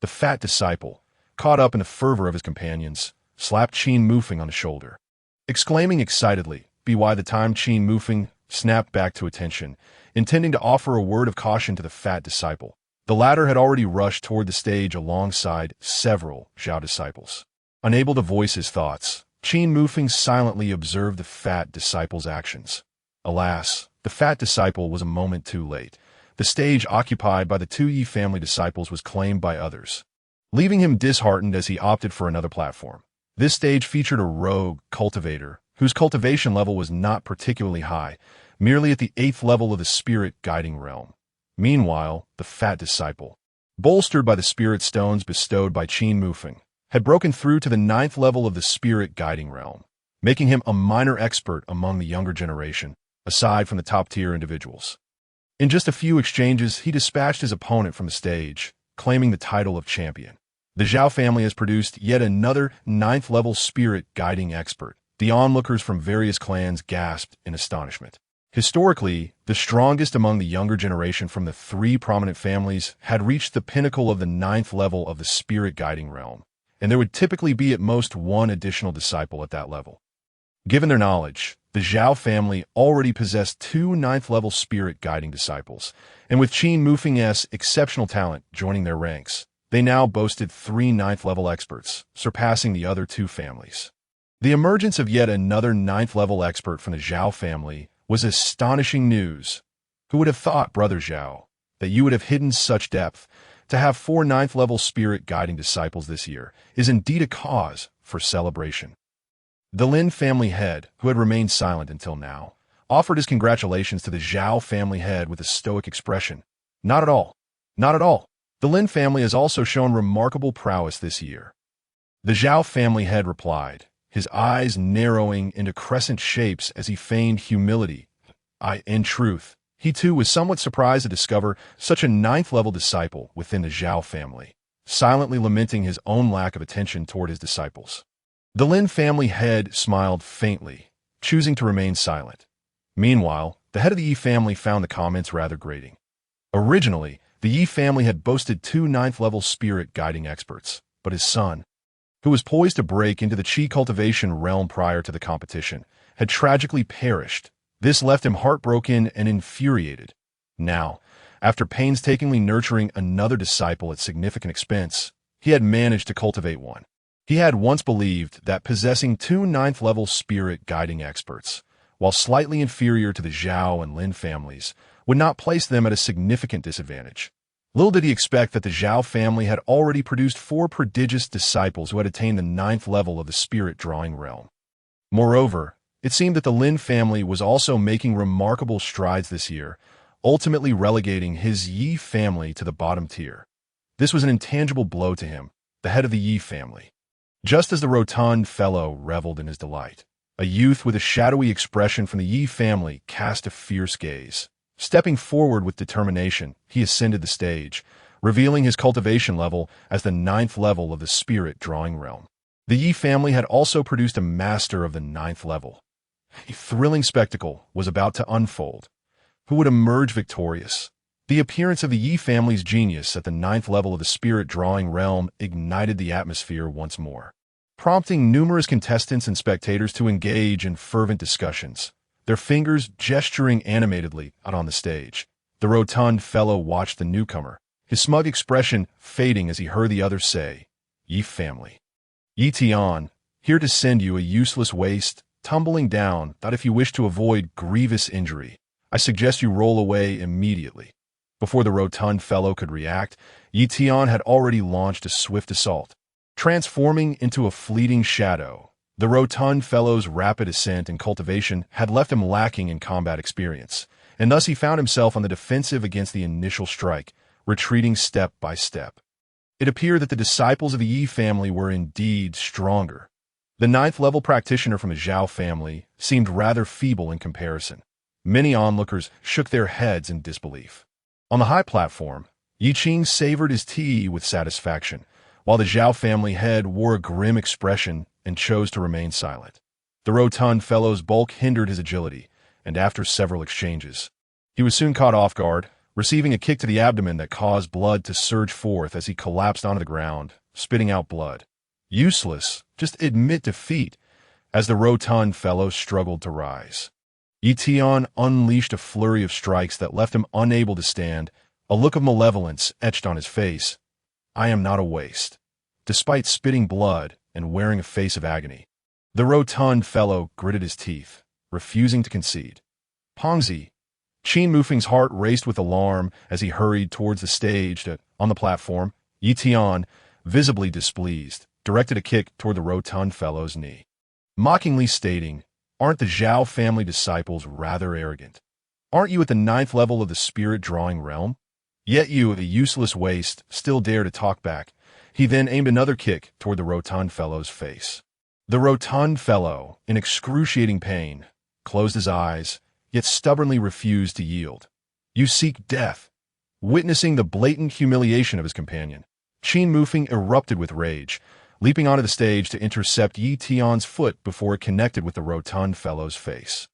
The fat disciple, caught up in the fervor of his companions, slapped Qin Mufeng on the shoulder, exclaiming excitedly, "By the time Qin Mufeng snapped back to attention, intending to offer a word of caution to the fat disciple. The latter had already rushed toward the stage alongside several Zhao disciples. Unable to voice his thoughts, Qin Mufeng silently observed the fat disciple's actions. Alas, the fat disciple was a moment too late. The stage occupied by the 2 Yi family disciples was claimed by others, leaving him disheartened as he opted for another platform. This stage featured a rogue cultivator, whose cultivation level was not particularly high, merely at the 8th level of the spirit guiding realm. Meanwhile, the fat disciple, bolstered by the spirit stones bestowed by Qin Mufeng, had broken through to the 9th level of the spirit guiding realm, making him a minor expert among the younger generation, aside from the top-tier individuals. In just a few exchanges, he dispatched his opponent from the stage, claiming the title of champion. The Zhao family has produced yet another 9th-level spirit guiding expert. The onlookers from various clans gasped in astonishment. Historically, the strongest among the younger generation from the 3 prominent families had reached the pinnacle of the 9th level of the spirit guiding realm, and there would typically be at most 1 additional disciple at that level. Given their knowledge, the Zhao family already possessed 2 9th-level spirit guiding disciples, and with Qin Mufeng's exceptional talent joining their ranks, they now boasted 3 9th-level experts, surpassing the other 2 families. The emergence of yet another 9th-level expert from the Zhao family was astonishing news. Who would have thought, Brother Zhao, that you would have hidden such depth? To have 4 9th-level spirit guiding disciples this year is indeed a cause for celebration. The Lin family head, who had remained silent until now, offered his congratulations to the Zhao family head with a stoic expression. Not at all. Not at all. The Lin family has also shown remarkable prowess this year. The Zhao family head replied, his eyes narrowing into crescent shapes as he feigned humility. In truth, he too was somewhat surprised to discover such a 9th-level disciple within the Zhao family, silently lamenting his own lack of attention toward his disciples. The Lin family head smiled faintly, choosing to remain silent. Meanwhile, the head of the Yi family found the comments rather grating. Originally, the Yi family had boasted 2 9th-level spirit guiding experts, but his son, who was poised to break into the Qi cultivation realm prior to the competition, had tragically perished. This left him heartbroken and infuriated. Now, after painstakingly nurturing another disciple at significant expense, he had managed to cultivate one. He had once believed that possessing two ninth-level spirit guiding experts, while slightly inferior to the Zhao and Lin families, would not place them at a significant disadvantage. Little did he expect that the Zhao family had already produced 4 prodigious disciples who had attained the 9th level of the spirit drawing realm. Moreover, it seemed that the Lin family was also making remarkable strides this year, ultimately relegating his Yi family to the bottom tier. This was an intangible blow to him, the head of the Yi family. Just as the rotund fellow reveled in his delight, a youth with a shadowy expression from the Yi family cast a fierce gaze. Stepping forward with determination, he ascended the stage, revealing his cultivation level as the 9th level of the spirit drawing realm. The Yi family had also produced a master of the 9th level. A thrilling spectacle was about to unfold. Who would emerge victorious? The appearance of the Yi family's genius at the 9th level of the spirit drawing realm ignited the atmosphere once more, prompting numerous contestants and spectators to engage in fervent discussions, their fingers gesturing animatedly out on the stage. The rotund fellow watched the newcomer, his smug expression fading as he heard the others say, "Yi family. Yi Tian, here to send you a useless waste, tumbling down, that if you wish to avoid grievous injury, I suggest you roll away immediately." Before the rotund fellow could react, Yi Tian had already launched a swift assault. Transforming into a fleeting shadow, the rotund fellow's rapid ascent and cultivation had left him lacking in combat experience, and thus he found himself on the defensive against the initial strike, retreating step by step. It appeared that the disciples of the Yi family were indeed stronger. The 9th level practitioner from the Zhao family seemed rather feeble in comparison. Many onlookers shook their heads in disbelief. On the high platform, Yi Qing savored his tea with satisfaction, while the Zhao family head wore a grim expression and chose to remain silent. The rotund fellow's bulk hindered his agility, and after several exchanges, he was soon caught off guard, receiving a kick to the abdomen that caused blood to surge forth as he collapsed onto the ground, spitting out blood. Useless, just admit defeat, as the rotund fellow struggled to rise. Yi Tian unleashed a flurry of strikes that left him unable to stand, a look of malevolence etched on his face. "I am not a waste." Despite spitting blood and wearing a face of agony, the rotund fellow gritted his teeth, refusing to concede. Pongzi. Qin Mufeng's heart raced with alarm as he hurried towards the stage. On the platform, Yi Tian, visibly displeased, directed a kick toward the rotund fellow's knee, mockingly stating, "Aren't the Zhao family disciples rather arrogant? Aren't you at the 9th level of the spirit drawing realm? Yet you, a useless waste, still dare to talk back." He then aimed another kick toward the rotund fellow's face. The rotund fellow, in excruciating pain, closed his eyes, yet stubbornly refused to yield. "You seek death." Witnessing the blatant humiliation of his companion, Qin Mufeng erupted with rage, leaping onto the stage to intercept Yi Tian's foot before it connected with the rotund fellow's face,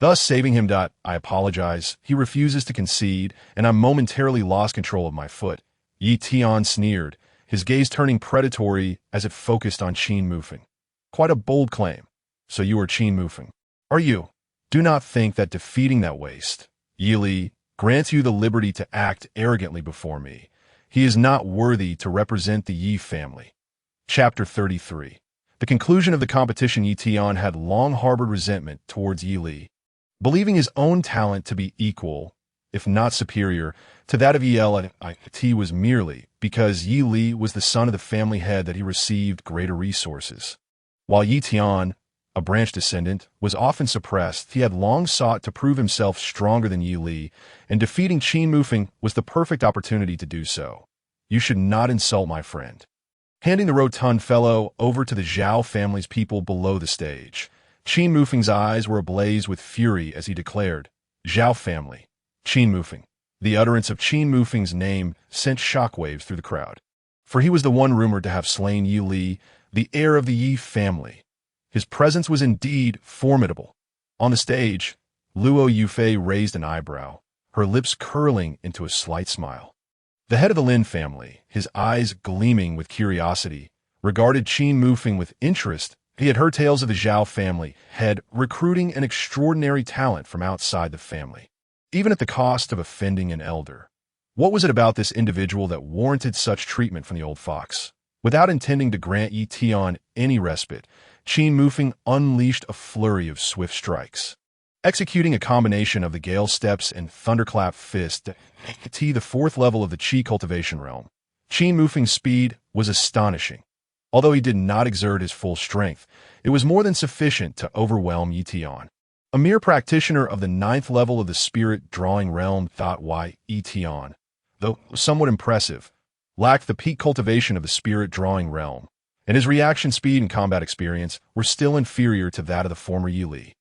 thus saving him. "I apologize. He refuses to concede, and I momentarily lost control of my foot." Yi Tian sneered, his gaze turning predatory as it focused on Qin Mufeng. "Quite a bold claim. So you are Qin Mufeng, are you? Do not think that defeating that waste, Yi Li, grants you the liberty to act arrogantly before me. He is not worthy to represent the Yi family." Chapter 33. The conclusion of the competition. Yi Tian had long harbored resentment towards Yi Li, believing his own talent to be equal, if not superior, to that of Yi Li. It was merely because Yi Li was the son of the family head that he received greater resources. While Yi Tian, a branch descendant, was often suppressed, he had long sought to prove himself stronger than Yi Li, and defeating Qin Mufeng was the perfect opportunity to do so. "You should not insult my friend." Handing the rotund fellow over to the Zhao family's people below the stage, Qin Mufeng's eyes were ablaze with fury as he declared, "Zhao family, Qin Mufeng." The utterance of Qin Mufeng's name sent shockwaves through the crowd, for he was the one rumored to have slain Yi Li, the heir of the Yi family. His presence was indeed formidable. On the stage, Luo Yufei raised an eyebrow, her lips curling into a slight smile. The head of the Lin family, his eyes gleaming with curiosity, regarded Qin Mufeng with interest He had heard tales of the Zhao family head recruiting an extraordinary talent from outside the family, even at the cost of offending an elder. What was it about this individual that warranted such treatment from the old fox? Without intending to grant Yi Tian any respite, Qin Mufeng unleashed a flurry of swift strikes. Executing a combination of the Gale Steps and Thunderclap Fist to the fourth level of the Qi cultivation realm, Qin Mufeng's speed was astonishing. Although he did not exert his full strength, it was more than sufficient to overwhelm Yi Tian. A mere practitioner of the ninth level of the spirit drawing realm, Yi Tian, though somewhat impressive, lacked the peak cultivation of the spirit drawing realm, and his reaction speed and combat experience were still inferior to that of the former Yi Li.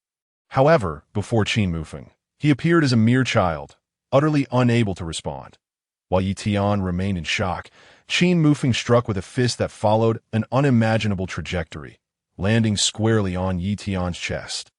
However, before Qin Mufeng, he appeared as a mere child, utterly unable to respond. While Yi Tian remained in shock, Qin Mufeng struck with a fist that followed an unimaginable trajectory, landing squarely on Yi Tian's chest.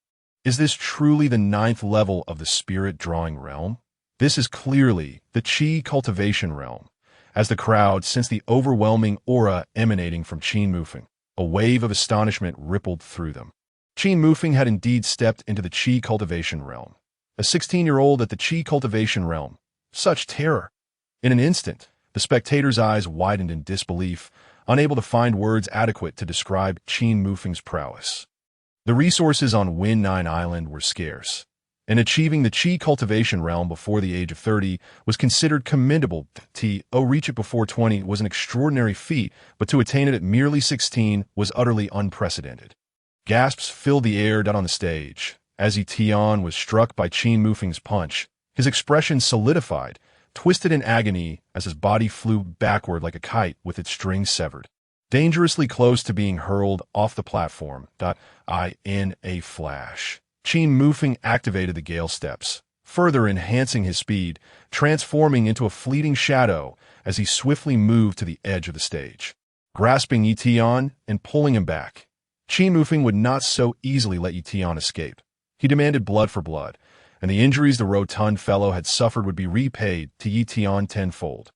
Is this truly the ninth level of the spirit drawing realm? This is clearly the Qi cultivation realm. As the crowd sensed the overwhelming aura emanating from Qin Mufeng, a wave of astonishment rippled through them. Qin Mufeng had indeed stepped into the Qi cultivation realm. A 16-year-old at the Qi cultivation realm. Such terror! In an instant, the spectators' eyes widened in disbelief, unable to find words adequate to describe Qin Mufeng's prowess. The resources on Win 9 Island were scarce, and achieving the Qi cultivation realm before the age of 30 was considered commendable. To reach it before 20 was an extraordinary feat, but to attain it at merely 16 was utterly unprecedented. Gasps filled the air down on the stage. As Yi Tian was struck by Qin Mufeng's punch, his expression solidified, twisted in agony as his body flew backward like a kite with its strings severed. Dangerously close to being hurled off the platform. In a flash, Qin Mufeng activated the Gale Steps, further enhancing his speed, transforming into a fleeting shadow as he swiftly moved to the edge of the stage. Grasping Yi Tian and pulling him back, Qin Mufeng would not so easily let Yi Tian escape. He demanded blood for blood, and the injuries the rotund fellow had suffered would be repaid to Yi Tian tenfold,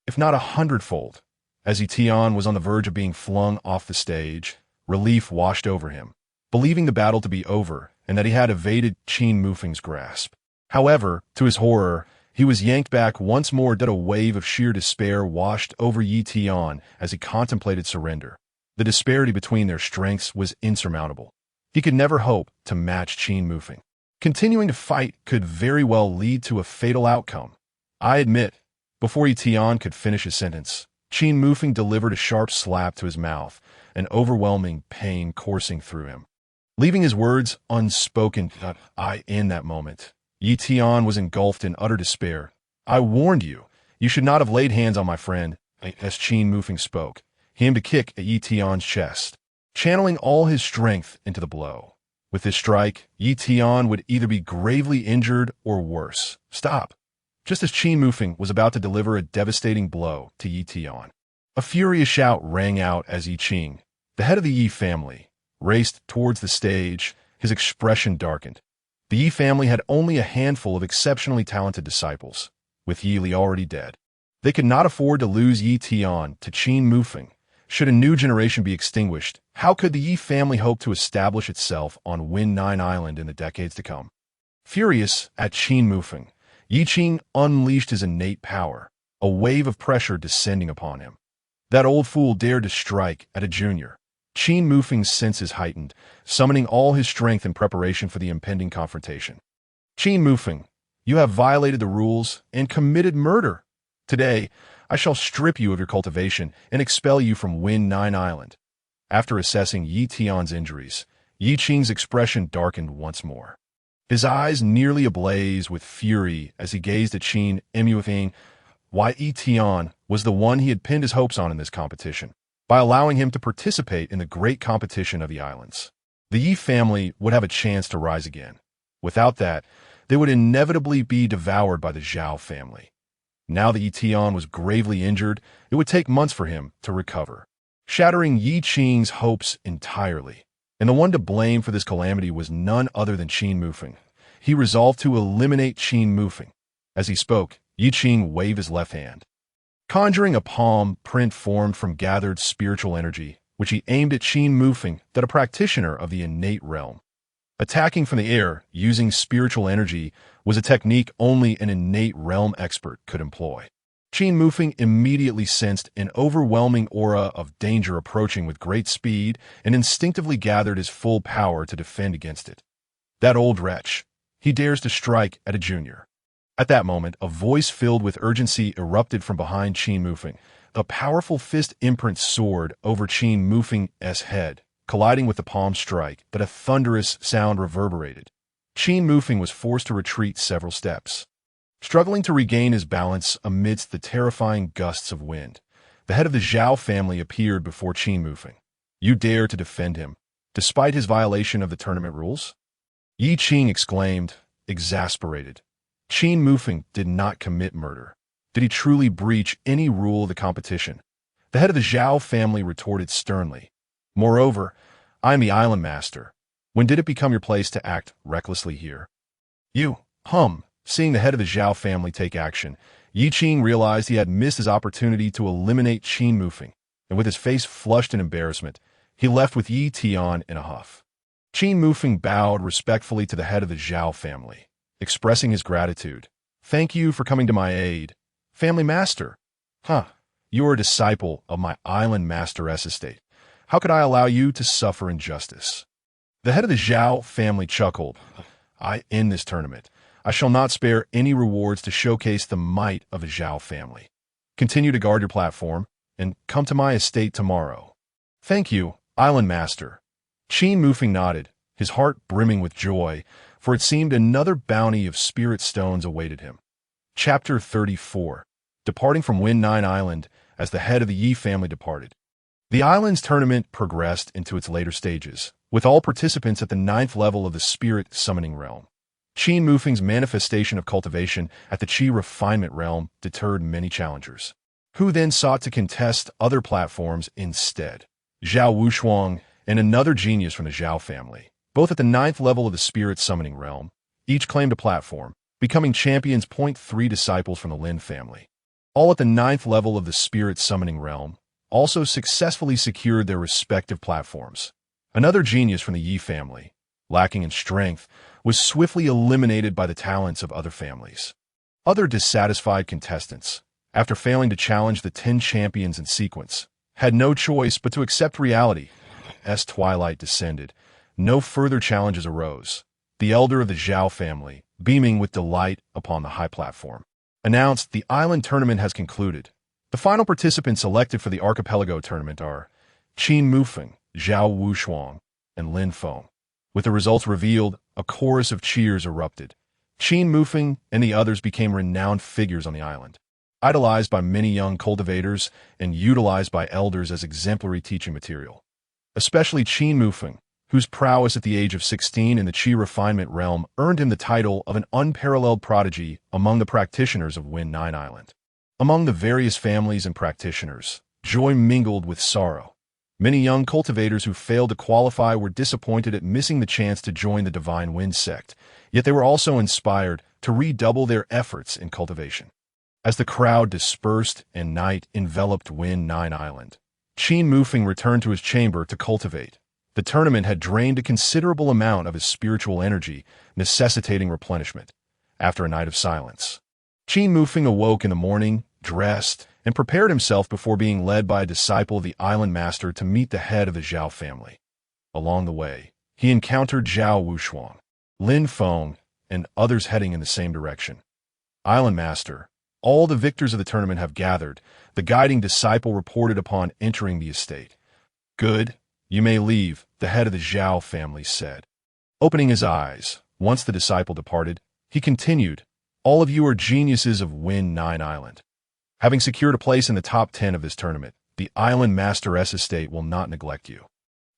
if not 100-fold. As Yi Tian was on the verge of being flung off the stage, relief washed over him, believing the battle to be over and that he had evaded Qin Mufeng's grasp. However, to his horror, he was yanked back once more. A wave of sheer despair washed over Yi Tian as he contemplated surrender. The disparity between their strengths was insurmountable. He could never hope to match Qin Mufeng. Continuing to fight could very well lead to a fatal outcome. I admit, before Yi Tian could finish his sentence, Qin Mufeng delivered a sharp slap to his mouth, an overwhelming pain coursing through him. Leaving his words unspoken, in that moment, Yi Tian was engulfed in utter despair. I warned you. You should not have laid hands on my friend, as Qin Mufeng spoke. He aimed a kick at Yi Tian's chest, channeling all his strength into the blow. With this strike, Yi Tian would either be gravely injured or worse. Stop! Just as Qin Mufeng was about to deliver a devastating blow to Yi Tian, a furious shout rang out as Yi Qing, the head of the Yi family, raced towards the stage. His expression darkened. The Yi family had only a handful of exceptionally talented disciples, with Yi Li already dead. They could not afford to lose Yi Tian to Qin Mufeng. Should a new generation be extinguished, how could the Yi family hope to establish itself on Win 9 Island in the decades to come? Furious at Qin Mufeng, Yi Qing unleashed his innate power, a wave of pressure descending upon him. That old fool dared to strike at a junior. Qin Mufeng's senses heightened, summoning all his strength in preparation for the impending confrontation. Qin Mufeng, you have violated the rules and committed murder. Today, I shall strip you of your cultivation and expel you from Win 9 Island. After assessing Yi Tian's injuries, Yi Qing's expression darkened once more. His eyes nearly ablaze with fury as he gazed at Qin Mufeng. Yi Tian was the one he had pinned his hopes on in this competition. By allowing him to participate in the great competition of the islands, the Yi family would have a chance to rise again. Without that, they would inevitably be devoured by the Zhao family. Now that Yi Tian was gravely injured, it would take months for him to recover, shattering Yi Qing's hopes entirely. And the one to blame for this calamity was none other than Qin Mufeng. He resolved to eliminate Qin Mufeng. As he spoke, Yi Qing waved his left hand, conjuring a palm print formed from gathered spiritual energy, which he aimed at Qin Mufeng, that a practitioner of the innate realm. Attacking from the air using spiritual energy was a technique only an innate realm expert could employ. Qin Mufeng immediately sensed an overwhelming aura of danger approaching with great speed and instinctively gathered his full power to defend against it. That old wretch. He dares to strike at a junior. At that moment, a voice filled with urgency erupted from behind Qin Mufeng. A powerful fist imprint soared over Qin Mufeng's head, colliding with the palm strike, that a thunderous sound reverberated. Qin Mufeng was forced to retreat several steps. Struggling to regain his balance amidst the terrifying gusts of wind, the head of the Zhao family appeared before Qin Mufeng. You dare to defend him, despite his violation of the tournament rules? Yi Qing exclaimed, exasperated. Qin Mufeng did not commit murder. Did he truly breach any rule of the competition? The head of the Zhao family retorted sternly. Moreover, I am the island master. When did it become your place to act recklessly here? Seeing the head of the Zhao family take action, Yi Qing realized he had missed his opportunity to eliminate Qin Mufeng, and with his face flushed in embarrassment, he left with Yi Tian in a huff. Qin Mufeng bowed respectfully to the head of the Zhao family, expressing his gratitude. Thank you for coming to my aid, family master. You are a disciple of my island master's estate. How could I allow you to suffer injustice? The head of the Zhao family chuckled. I end this tournament. I shall not spare any rewards to showcase the might of the Zhao family. Continue to guard your platform, and come to my estate tomorrow. Thank you, Island Master. Qin Mufeng nodded, his heart brimming with joy, for it seemed another bounty of spirit stones awaited him. Chapter 34. Departing from Wind Nine Island as the head of the Yi family departed. The island's tournament progressed into its later stages, with all participants at the 9th level of the spirit summoning realm. Qin Mufeng's manifestation of cultivation at the Qi refinement realm deterred many challengers, who then sought to contest other platforms instead. Zhao Wushuang and another genius from the Zhao family, both at the 9th level of the spirit summoning realm, each claimed a platform, becoming champions. 3 disciples from the Lin family, all at the 9th level of the spirit summoning realm, also successfully secured their respective platforms. Another genius from the Yi family, lacking in strength, was swiftly eliminated by the talents of other families. Other dissatisfied contestants, after failing to challenge the 10 champions in sequence, had no choice but to accept reality. As twilight descended, no further challenges arose. The elder of the Zhao family, beaming with delight upon the high platform, announced the island tournament has concluded. The final participants selected for the archipelago tournament are Qin Mufeng, Zhao Wushuang, and Lin Feng. With the results revealed, a chorus of cheers erupted. Qin Mufeng and the others became renowned figures on the island, idolized by many young cultivators and utilized by elders as exemplary teaching material. Especially Qin Mufeng, whose prowess at the age of 16 in the Qi refinement realm earned him the title of an unparalleled prodigy among the practitioners of Wind Nine Island. Among the various families and practitioners, joy mingled with sorrow. Many young cultivators who failed to qualify were disappointed at missing the chance to join the Divine Wind sect, yet they were also inspired to redouble their efforts in cultivation. As the crowd dispersed and night enveloped Wind Nine Island, Qin Mufeng returned to his chamber to cultivate. The tournament had drained a considerable amount of his spiritual energy, necessitating replenishment. After a night of silence, Qin Mufeng awoke in the morning, dressed, and prepared himself before being led by a disciple of the island master to meet the head of the Zhao family. Along the way, he encountered Zhao Wushuang, Lin Feng, and others heading in the same direction. Island master, all the victors of the tournament have gathered, the guiding disciple reported upon entering the estate. Good, you may leave, the head of the Zhao family said. Opening his eyes, once the disciple departed, he continued, all of you are geniuses of Wind Nine Island. Having secured a place in the top 10 of this tournament, the Island Master's estate will not neglect you.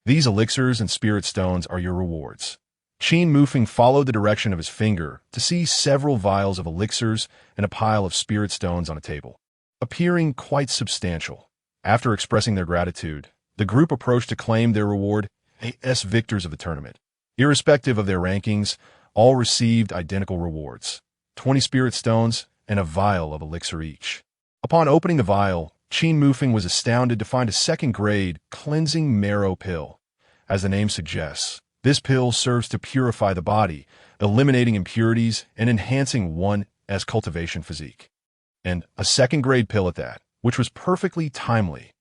These elixirs and spirit stones are your rewards. Qin Mufeng followed the direction of his finger to see several vials of elixirs and a pile of spirit stones on a table, appearing quite substantial. After expressing their gratitude, the group approached to claim their reward as victors of the tournament. Irrespective of their rankings, all received identical rewards, 20 spirit stones and a vial of elixir each. Upon opening the vial, Qin Mufeng was astounded to find a second-grade cleansing marrow pill. As the name suggests, this pill serves to purify the body, eliminating impurities and enhancing one's cultivation physique. And a second-grade pill at that, which was perfectly timely.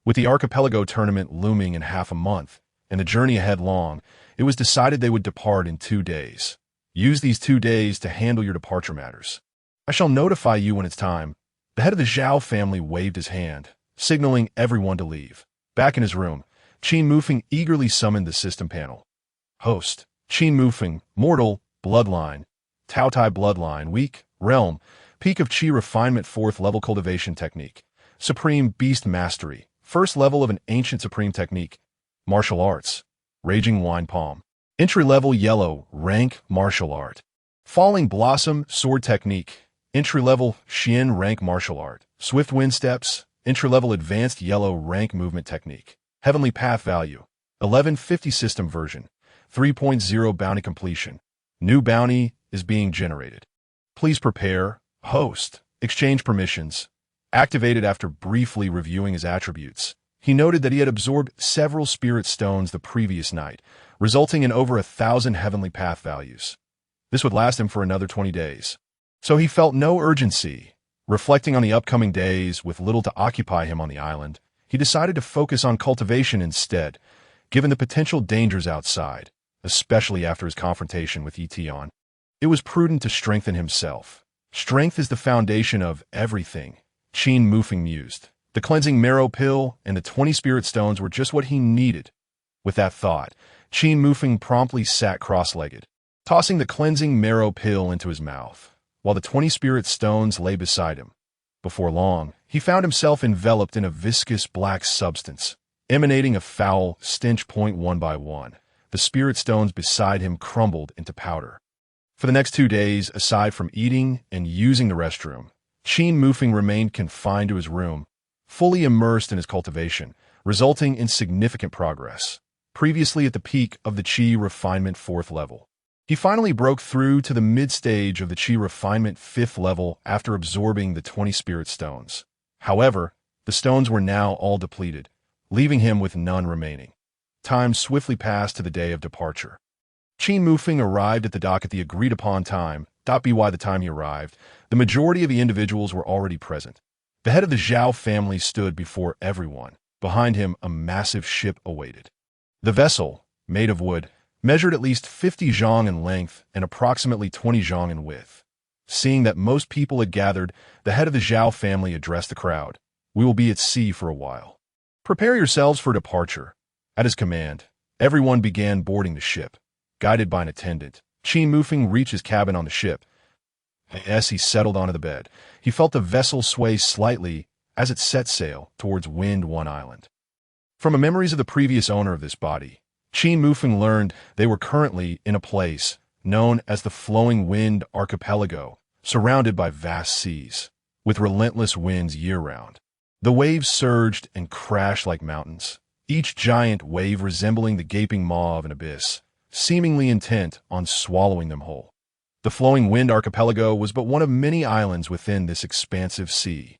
With the archipelago tournament looming in half a month, and the journey ahead long, it was decided they would depart in 2 days. Use these 2 days to handle your departure matters. I shall notify you when it's time. The head of the Zhao family waved his hand, signaling everyone to leave. Back in his room, Qin Mufeng eagerly summoned the system panel. Host, Qin Mufeng, mortal, bloodline, Taotai bloodline, weak, realm, peak of Qi refinement 4th level cultivation technique, supreme beast mastery, 1st level of an ancient supreme technique, martial arts, raging wine palm, entry level yellow, rank martial art, falling blossom sword technique, entry level Xian rank martial art, swift wind steps, entry level advanced yellow rank movement technique, heavenly path value, 1150 system version, 3.0 bounty completion. New bounty is being generated. Please prepare, host, exchange permissions. Activated after briefly reviewing his attributes, he noted that he had absorbed several spirit stones the previous night, resulting in over 1,000 heavenly path values. This would last him for another 20 days. So he felt no urgency. Reflecting on the upcoming days with little to occupy him on the island, he decided to focus on cultivation instead, given the potential dangers outside, especially after his confrontation with Etion. It was prudent to strengthen himself. Strength is the foundation of everything, Qin Mufeng mused. The cleansing marrow pill and the 20 spirit stones were just what he needed. With that thought, Qin Mufeng promptly sat cross-legged, tossing the cleansing marrow pill into his mouth, while the 20 spirit stones lay beside him. Before long, he found himself enveloped in a viscous black substance, emanating a foul stench. One by one, the spirit stones beside him crumbled into powder. For the next 2 days, aside from eating and using the restroom, Qin Mufeng remained confined to his room, fully immersed in his cultivation, resulting in significant progress. Previously at the peak of the Qi refinement 4th level, he finally broke through to the mid-stage of the Qi refinement 5th level after absorbing the 20 spirit stones. However, the stones were now all depleted, leaving him with none remaining. Time swiftly passed to the day of departure. Qin Mufeng arrived at the dock at the agreed-upon time. By the time he arrived, the majority of the individuals were already present. The head of the Zhao family stood before everyone. Behind him, a massive ship awaited. The vessel, made of wood, measured at least 50 zhang in length and approximately 20 zhang in width. Seeing that most people had gathered, the head of the Zhao family addressed the crowd. We will be at sea for a while. Prepare yourselves for departure. At his command, everyone began boarding the ship. Guided by an attendant, Qin Mufeng reached his cabin on the ship. As he settled onto the bed, he felt the vessel sway slightly as it set sail towards Wind One Island. From the memories of the previous owner of this body, Qin Mufeng learned they were currently in a place known as the Flowing Wind Archipelago, surrounded by vast seas, with relentless winds year-round. The waves surged and crashed like mountains, each giant wave resembling the gaping maw of an abyss, seemingly intent on swallowing them whole. The Flowing Wind Archipelago was but one of many islands within this expansive sea,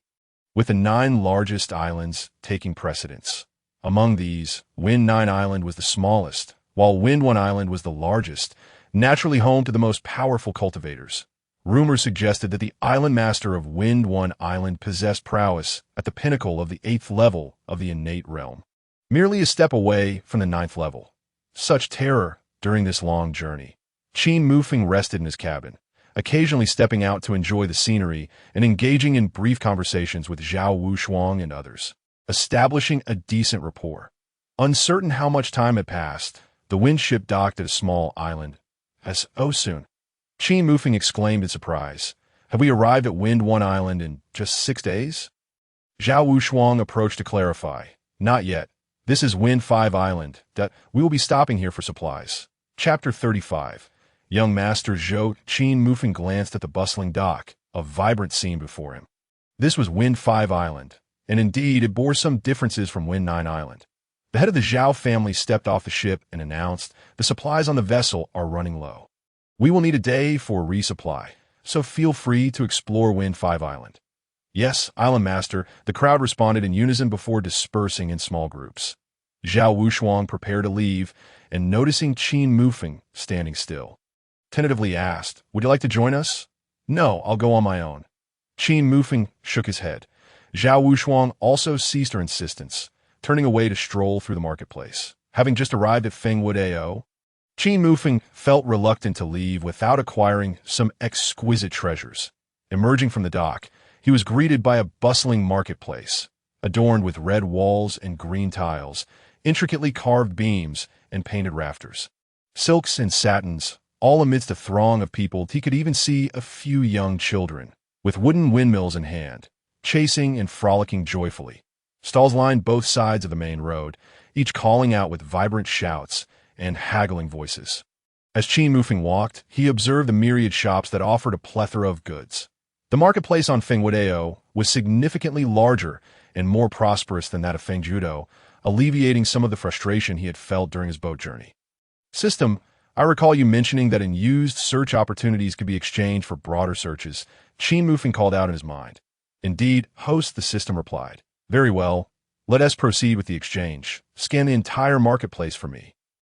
with the 9 largest islands taking precedence. Among these, Wind 9 Island was the smallest, while Wind 1 Island was the largest, naturally home to the most powerful cultivators. Rumors suggested that the island master of Wind 1 Island possessed prowess at the pinnacle of the 8th level of the innate realm, merely a step away from the 9th level. Such terror during this long journey. Qin Mufeng rested in his cabin, occasionally stepping out to enjoy the scenery and engaging in brief conversations with Zhao Wushuang and others, establishing a decent rapport. Uncertain how much time had passed, the wind ship docked at a small island. Oh, soon. Qin Mufeng exclaimed in surprise. Have we arrived at Wind 1 Island in just 6 days? Zhao Wushuang approached to clarify. Not yet. This is Wind 5 Island. We will be stopping here for supplies. Chapter 35. Young Master Zhou. Qin Mufeng glanced at the bustling dock, a vibrant scene before him. This was Wind 5 Island, and indeed it bore some differences from Wind 9 Island. The head of the Zhao family stepped off the ship and announced, the supplies on the vessel are running low. We will need a day for resupply, so feel free to explore Wind 5 Island. Yes, Island Master, the crowd responded in unison before dispersing in small groups. Zhao Wushuang prepared to leave, and noticing Qin Mufeng standing still, tentatively asked, "Would you like to join us?" "No, I'll go on my own." Qin Mufeng shook his head. Zhao Wushuang also ceased her insistence, turning away to stroll through the marketplace. Having just arrived at Fengwood AO, Qin Mufeng felt reluctant to leave without acquiring some exquisite treasures. Emerging from the dock, he was greeted by a bustling marketplace, adorned with red walls and green tiles, intricately carved beams, and painted rafters. Silks and satins, all amidst a throng of people. He could even see a few young children, with wooden windmills in hand, chasing and frolicking joyfully. Stalls lined both sides of the main road, each calling out with vibrant shouts and haggling voices. As Qin Mufeng walked, he observed the myriad shops that offered a plethora of goods. The marketplace on Fengwood AO was significantly larger and more prosperous than that of Fengjudo, alleviating some of the frustration he had felt during his boat journey. System, I recall you mentioning that in used search opportunities could be exchanged for broader searches. Qin Mufeng called out in his mind. Indeed, host, the system replied. Very well. Let us proceed with the exchange. Scan the entire marketplace for me.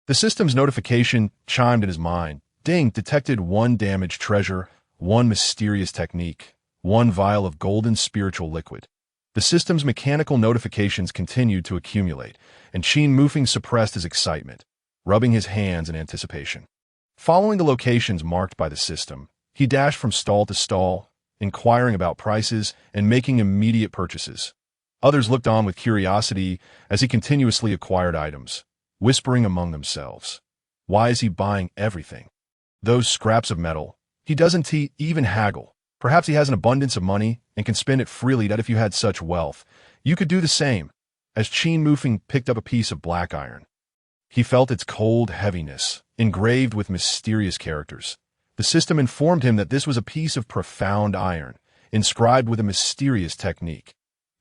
The system's notification chimed in his mind. Ding, detected 1 damaged treasure, 1 mysterious technique, 1 vial of golden spiritual liquid. The system's mechanical notifications continued to accumulate, and Qin Mufeng suppressed his excitement, rubbing his hands in anticipation. Following the locations marked by the system, he dashed from stall to stall, inquiring about prices and making immediate purchases. Others looked on with curiosity as he continuously acquired items, whispering among themselves. Why is he buying everything? Those scraps of metal. He doesn't even haggle. Perhaps he has an abundance of money and can spend it freely. That if you had such wealth, you could do the same. As Qin Mufeng picked up a piece of black iron, he felt its cold heaviness, engraved with mysterious characters. The system informed him that this was a piece of profound iron, inscribed with a mysterious technique.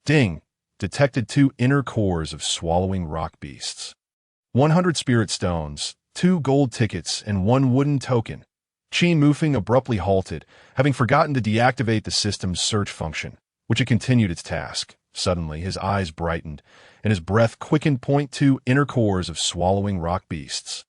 Ding! Detected 2 inner cores of swallowing rock beasts. 100 spirit stones, 2 gold tickets, and 1 wooden token. Qin Mufeng abruptly halted, having forgotten to deactivate the system's search function, which had continued its task. Suddenly, his eyes brightened, and his breath quickened. 2 inner cores of swallowing rock beasts.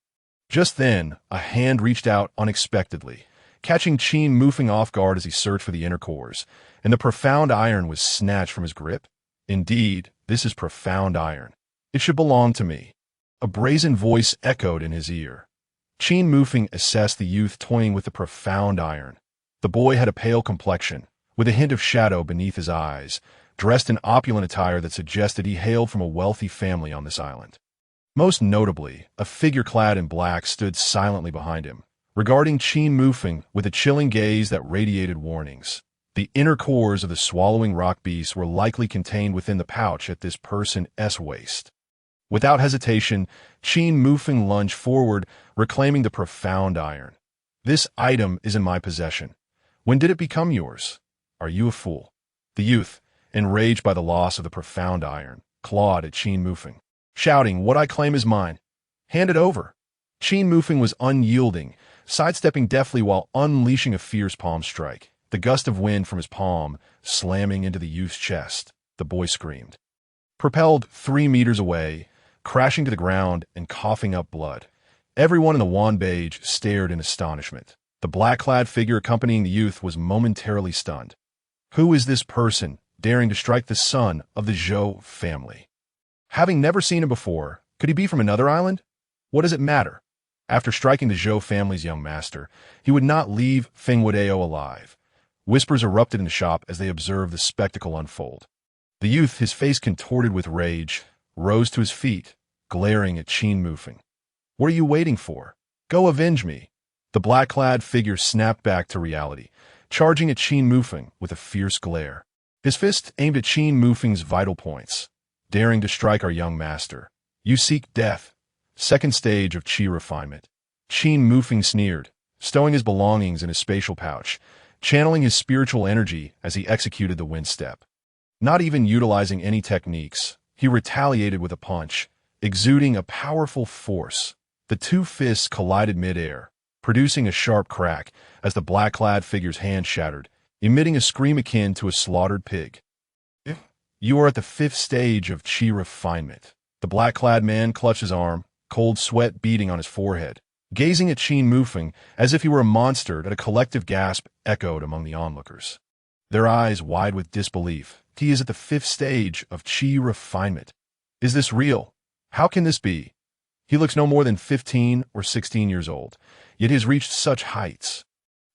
Just then, a hand reached out unexpectedly, catching Qin Mufeng off guard as he searched for the inner cores, and the profound iron was snatched from his grip. Indeed, this is profound iron. It should belong to me. A brazen voice echoed in his ear. Qin Mufeng assessed the youth toying with the profound iron. The boy had a pale complexion, with a hint of shadow beneath his eyes, dressed in opulent attire that suggested he hailed from a wealthy family on this island. Most notably, a figure clad in black stood silently behind him, regarding Qin Mufeng with a chilling gaze that radiated warnings. The inner cores of the swallowing rock beast were likely contained within the pouch at this person's waist. Without hesitation, Qin Mufeng lunged forward, reclaiming the profound iron. This item is in my possession. When did it become yours? Are you a fool? The youth, enraged by the loss of the profound iron, clawed at Qin Mufeng, shouting, "What I claim is mine. Hand it over." Qin Mufeng was unyielding, sidestepping deftly while unleashing a fierce palm strike. The gust of wind from his palm slamming into the youth's chest, the boy screamed. Propelled 3 meters away, crashing to the ground and coughing up blood. Everyone in the Wanbage stared in astonishment. The black-clad figure accompanying the youth was momentarily stunned. Who is this person daring to strike the son of the Zhou family? Having never seen him before, could he be from another island? What does it matter? After striking the Zhou family's young master, he would not leave Fengwood AO alive. Whispers erupted in the shop as they observed the spectacle unfold. The youth, his face contorted with rage, rose to his feet, glaring at Qin Mufeng. "What are you waiting for? Go avenge me." The black-clad figure snapped back to reality, charging at Qin Mufeng with a fierce glare. His fist aimed at Qin Mufeng's vital points. "Daring to strike our young master. You seek death." Second stage of Qi refinement. Qin Mufeng sneered, stowing his belongings in his spatial pouch, channeling his spiritual energy as he executed the wind step. Not even utilizing any techniques, he retaliated with a punch, exuding a powerful force. The 2 fists collided mid-air, producing a sharp crack as the black-clad figure's hand shattered, emitting a scream akin to a slaughtered pig. You are at the 5th stage of Qi refinement. The black-clad man clutched his arm, cold sweat beading on his forehead, gazing at Qin Mufeng as if he were a monster. That a collective gasp echoed among the onlookers. Their eyes wide with disbelief. He is at the 5th stage of Qi refinement. Is this real? How can this be? He looks no more than 15 or 16 years old, yet he has reached such heights.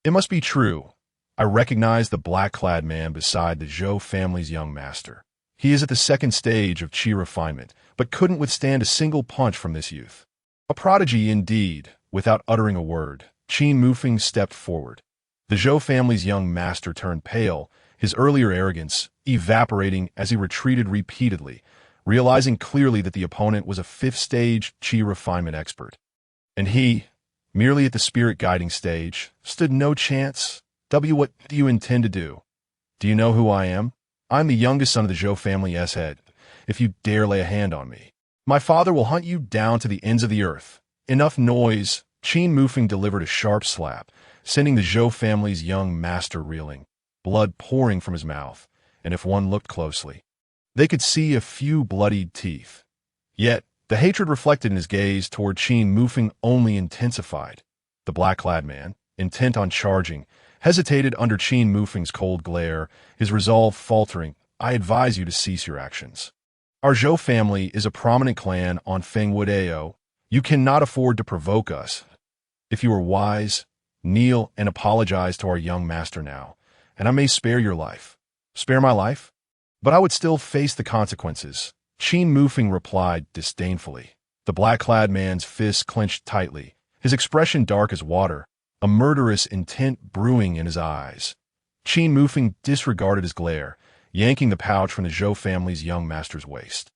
It must be true. I recognize the black-clad man beside the Zhou family's young master. He is at the 2nd stage of Qi refinement, but couldn't withstand a single punch from this youth. A prodigy indeed. Without uttering a word, Qin Mufeng stepped forward. The Zhou family's young master turned pale, his earlier arrogance evaporating as he retreated repeatedly, realizing clearly that the opponent was a 5th stage Qi refinement expert. And he, merely at the spirit guiding stage, stood no chance. What do you intend to do? Do you know who I am? I'm the youngest son of the Zhou family's head. If you dare lay a hand on me, my father will hunt you down to the ends of the earth. Enough noise. Qin Mufeng delivered a sharp slap, sending the Zhou family's young master reeling, blood pouring from his mouth, and if one looked closely, they could see a few bloodied teeth. Yet, the hatred reflected in his gaze toward Qin Mufeng only intensified. The black-clad man, intent on charging, hesitated under Qin Mufeng's cold glare, his resolve faltering. I advise you to cease your actions. Our Zhou family is a prominent clan on Fengwudao. You cannot afford to provoke us. If you are wise, kneel and apologize to our young master now, and I may spare your life. Spare my life? But I would still face the consequences. Qin Mufeng replied disdainfully. The black-clad man's fists clenched tightly, his expression dark as water, a murderous intent brewing in his eyes. Qin Mufeng disregarded his glare, yanking the pouch from the Zhou family's young master's waist.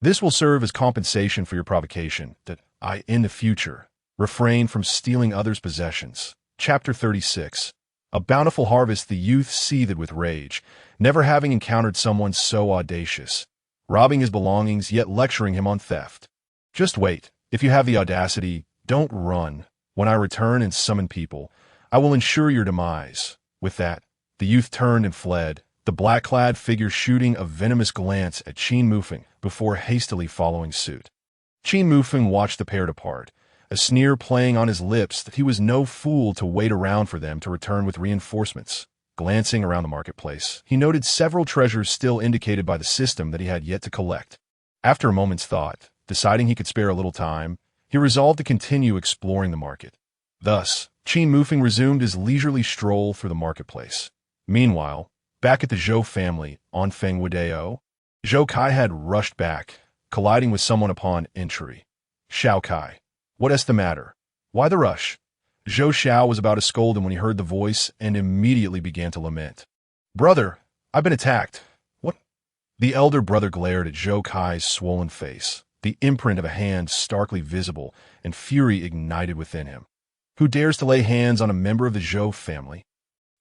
This will serve as compensation for your provocation, that I, in the future, refrain from stealing others' possessions. Chapter 36. A bountiful harvest. The youth seethed with rage, never having encountered someone so audacious, robbing his belongings yet lecturing him on theft. Just wait. If you have the audacity, don't run. When I return and summon people, I will ensure your demise. With that, the youth turned and fled, the black-clad figure shooting a venomous glance at Qin Mufeng before hastily following suit. Qin Mufeng watched the pair depart, a sneer playing on his lips that he was no fool to wait around for them to return with reinforcements. Glancing around the marketplace, he noted several treasures still indicated by the system that he had yet to collect. After a moment's thought, deciding he could spare a little time, he resolved to continue exploring the market. Thus, Qin Mufeng resumed his leisurely stroll through the marketplace. Meanwhile, back at the Zhou family on Fengwudao, Zhou Kai had rushed back, colliding with someone upon entry. Xiao Kai. What is the matter? Why the rush? Zhou Xiao was about to scold him when he heard the voice and immediately began to lament. Brother, I've been attacked. What? The elder brother glared at Zhou Kai's swollen face, the imprint of a hand starkly visible, and fury ignited within him. Who dares to lay hands on a member of the Zhou family?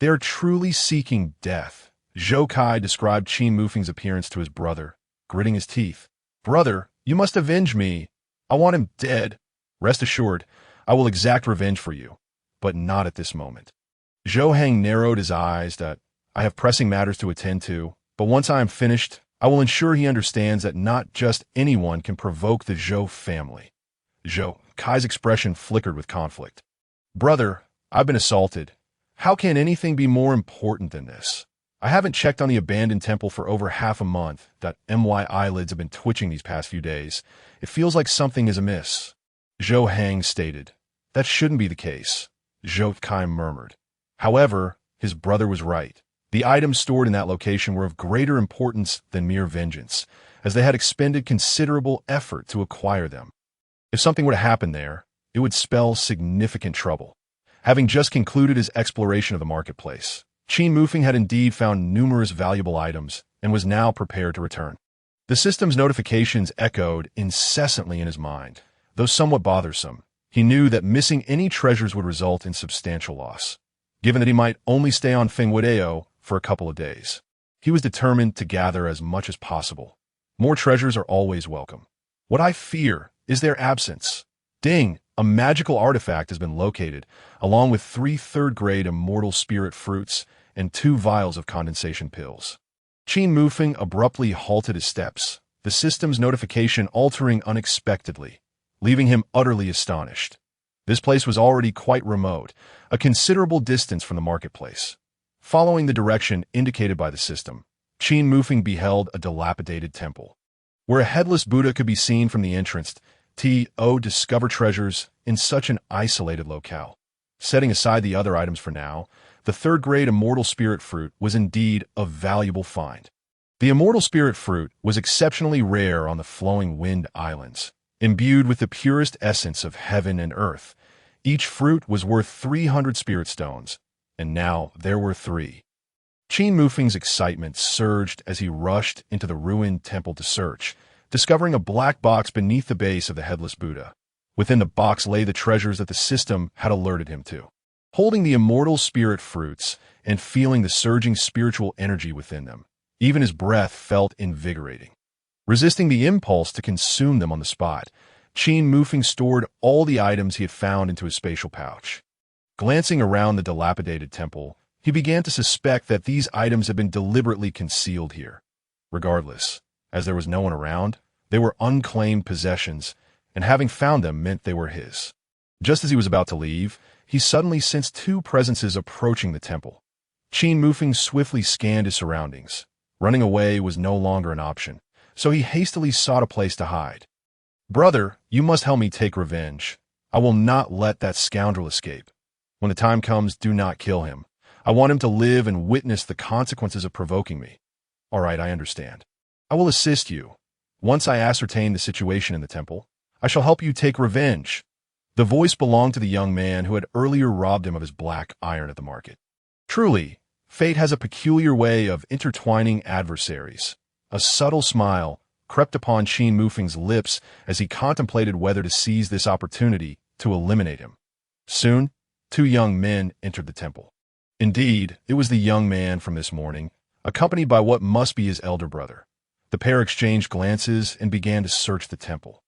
They are truly seeking death. Zhou Kai described Qin Mufeng's appearance to his brother, gritting his teeth. Brother, you must avenge me. I want him dead. Rest assured, I will exact revenge for you, but not at this moment. Zhou Heng narrowed his eyes that I have pressing matters to attend to, but once I am finished, I will ensure he understands that not just anyone can provoke the Zhou family. Zhou Kai's expression flickered with conflict. Brother, I've been assaulted. How can anything be more important than this? I haven't checked on the abandoned temple for over half a month. My eyelids have been twitching these past few days. It feels like something is amiss. Zhou Heng stated. That shouldn't be the case, Zhou Kai murmured. However, his brother was right. The items stored in that location were of greater importance than mere vengeance, as they had expended considerable effort to acquire them. If something were to happen there, it would spell significant trouble. Having just concluded his exploration of the marketplace, Qin Mufeng had indeed found numerous valuable items and was now prepared to return. The system's notifications echoed incessantly in his mind. Though somewhat bothersome, he knew that missing any treasures would result in substantial loss. Given that he might only stay on Fengwudao for a couple of days, he was determined to gather as much as possible. More treasures are always welcome. What I fear is their absence. Ding! A magical artifact has been located, along with 3 third-grade immortal spirit fruits and 2 vials of condensation pills. Qin Mufeng abruptly halted his steps, the system's notification altering unexpectedly, leaving him utterly astonished. This place was already quite remote, a considerable distance from the marketplace. Following the direction indicated by the system, Qin Mufeng beheld a dilapidated temple. Where a headless Buddha could be seen from the entrance, to discover treasures in such an isolated locale. Setting aside the other items for now, the third-grade immortal spirit fruit was indeed a valuable find. The immortal spirit fruit was exceptionally rare on the flowing wind islands, imbued with the purest essence of heaven and earth. Each fruit was worth 300 spirit stones, and now there were 3. Qin Mufeng's excitement surged as he rushed into the ruined temple to search, discovering a black box beneath the base of the headless Buddha. Within the box lay the treasures that the system had alerted him to. Holding the immortal spirit fruits and feeling the surging spiritual energy within them, even his breath felt invigorating. Resisting the impulse to consume them on the spot, Qin Mufeng stored all the items he had found into his spatial pouch. Glancing around the dilapidated temple, he began to suspect that these items had been deliberately concealed here. Regardless, as there was no one around, they were unclaimed possessions, and having found them meant they were his. Just as he was about to leave, he suddenly sensed 2 presences approaching the temple. Qin Mufeng swiftly scanned his surroundings. Running away was no longer an option, so he hastily sought a place to hide. "Brother, you must help me take revenge. I will not let that scoundrel escape. When the time comes, do not kill him. I want him to live and witness the consequences of provoking me." "All right, I understand. I will assist you. Once I ascertain the situation in the temple, I shall help you take revenge." The voice belonged to the young man who had earlier robbed him of his black iron at the market. Truly, fate has a peculiar way of intertwining adversaries. A subtle smile crept upon Qin Mufeng's lips as he contemplated whether to seize this opportunity to eliminate him. Soon, 2 young men entered the temple. Indeed, it was the young man from this morning, accompanied by what must be his elder brother. The pair exchanged glances and began to search the temple.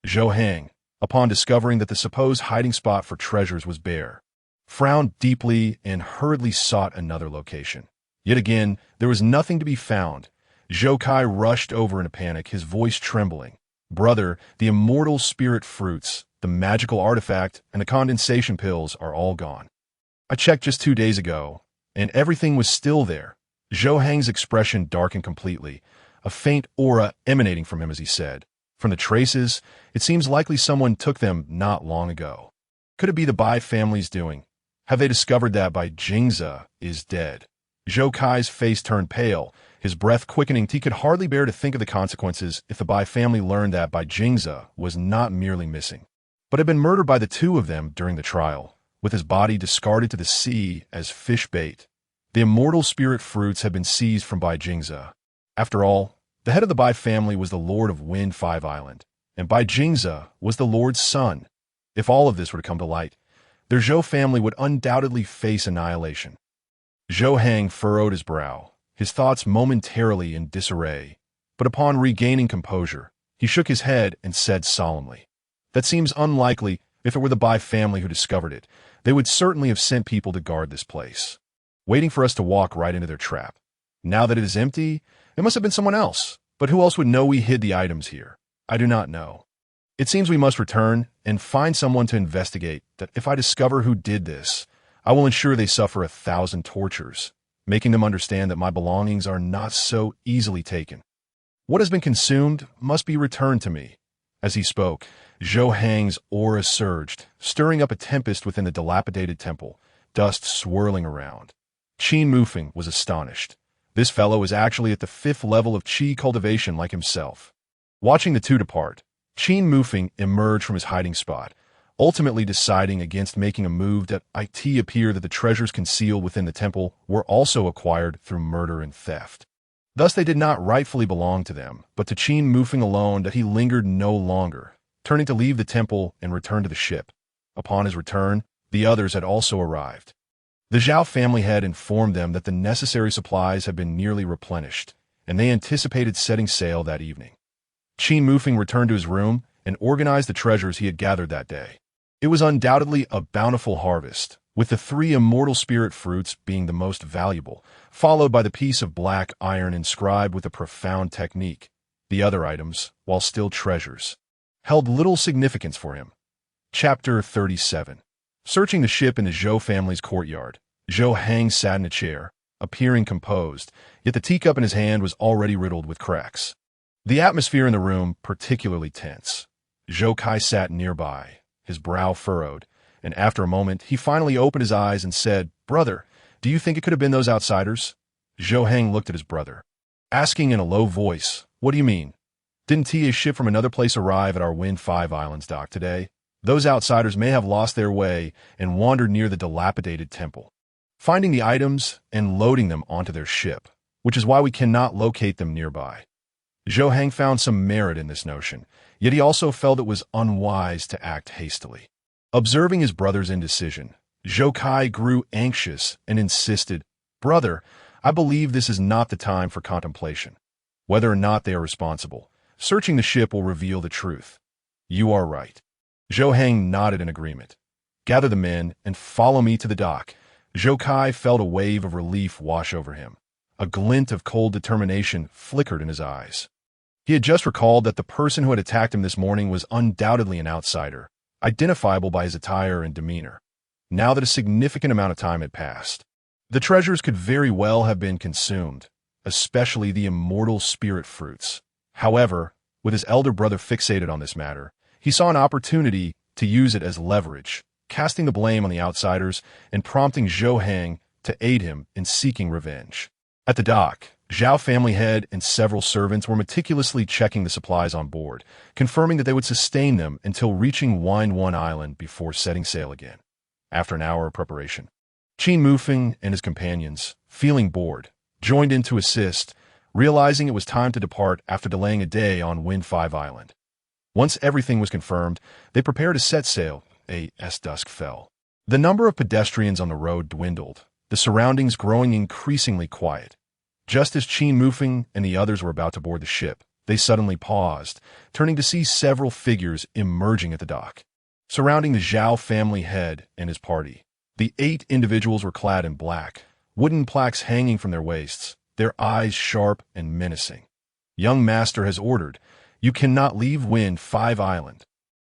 Zhou Hang, upon discovering that the supposed hiding spot for treasures was bare, frowned deeply and hurriedly sought another location. Yet again, there was nothing to be found. Zhou Kai rushed over in a panic, his voice trembling. "Brother, the immortal spirit fruits, the magical artifact, and the condensation pills are all gone. I checked just 2 days ago, and everything was still there." Zhou Hang's expression darkened completely, a faint aura emanating from him as he said, "From the traces, it seems likely someone took them not long ago. Could it be the Bai family's doing? Have they discovered that Bai Jingzi is dead?" Zhou Kai's face turned pale, his breath quickening. He could hardly bear to think of the consequences if the Bai family learned that Bai Jingzi was not merely missing, but had been murdered by the 2 of them during the trial, with his body discarded to the sea as fish bait. The immortal spirit fruits had been seized from Bai Jingzi. After all, the head of the Bai family was the Lord of Wind 5 Island, and Bai Jingzi was the Lord's son. If all of this were to come to light, their Zhou family would undoubtedly face annihilation. Zhou Hang furrowed his brow, his thoughts momentarily in disarray, but upon regaining composure, he shook his head and said solemnly, "That seems unlikely. If it were the Bai family who discovered it, they would certainly have sent people to guard this place, waiting for us to walk right into their trap. Now that it is empty, it must have been someone else. But who else would know we hid the items here? I do not know. It seems we must return and find someone to investigate. That if I discover who did this, I will ensure they suffer 1,000 tortures, making them understand that my belongings are not so easily taken. What has been consumed must be returned to me." As he spoke, Zhou Hang's aura surged, stirring up a tempest within the dilapidated temple, dust swirling around. Qin Mufeng was astonished. This fellow was actually at the 5th level of Qi cultivation like himself. Watching the 2 depart, Qin Mufeng emerged from his hiding spot, ultimately deciding against making a move that it appeared that the treasures concealed within the temple were also acquired through murder and theft. Thus they did not rightfully belong to them, but to Qin Mufeng alone, that he lingered no longer, turning to leave the temple and return to the ship. Upon his return, the others had also arrived. The Zhao family had informed them that the necessary supplies had been nearly replenished, and they anticipated setting sail that evening. Qin Mufeng returned to his room and organized the treasures he had gathered that day. It was undoubtedly a bountiful harvest, with the 3 immortal spirit fruits being the most valuable, followed by the piece of black iron inscribed with a profound technique. The other items, while still treasures, held little significance for him. Chapter 37. Searching the ship in the Zhou family's courtyard, Zhou Hang sat in a chair, appearing composed, yet the teacup in his hand was already riddled with cracks. The atmosphere in the room particularly tense. Zhou Kai sat nearby, his brow furrowed, and after a moment he finally opened his eyes and said, "Brother, do you think it could have been those outsiders?" Zhou Hang looked at his brother, asking in a low voice, "What do you mean? Didn't a ship from another place arrive at our Wind 5 Islands dock today? Those outsiders may have lost their way and wandered near the dilapidated temple, finding the items and loading them onto their ship, which is why we cannot locate them nearby." Zhou Hang found some merit in this notion, yet he also felt it was unwise to act hastily. Observing his brother's indecision, Zhou Kai grew anxious and insisted, "Brother, I believe this is not the time for contemplation. Whether or not they are responsible, searching the ship will reveal the truth." "You are right." Zhou Hang nodded in agreement. "Gather the men and follow me to the dock." Zhou Kai felt a wave of relief wash over him. A glint of cold determination flickered in his eyes. He had just recalled that the person who had attacked him this morning was undoubtedly an outsider, identifiable by his attire and demeanor. Now that a significant amount of time had passed, the treasures could very well have been consumed, especially the immortal spirit fruits. However, with his elder brother fixated on this matter, he saw an opportunity to use it as leverage, casting the blame on the outsiders and prompting Zhou Hang to aid him in seeking revenge. At the dock, Zhao family head and several servants were meticulously checking the supplies on board, confirming that they would sustain them until reaching Wind 1 Island before setting sail again. After an hour of preparation, Qin Mufeng and his companions, feeling bored, joined in to assist, realizing it was time to depart after delaying a day on Wind 5 Island. Once everything was confirmed, they prepared to set sail as dusk fell. The number of pedestrians on the road dwindled, the surroundings growing increasingly quiet. Just as Qin Mufeng and the others were about to board the ship, they suddenly paused, turning to see several figures emerging at the dock. Surrounding the Zhao family head and his party, the 8 individuals were clad in black, wooden plaques hanging from their waists, their eyes sharp and menacing. "Young master has ordered, you cannot leave Wind 5 Island."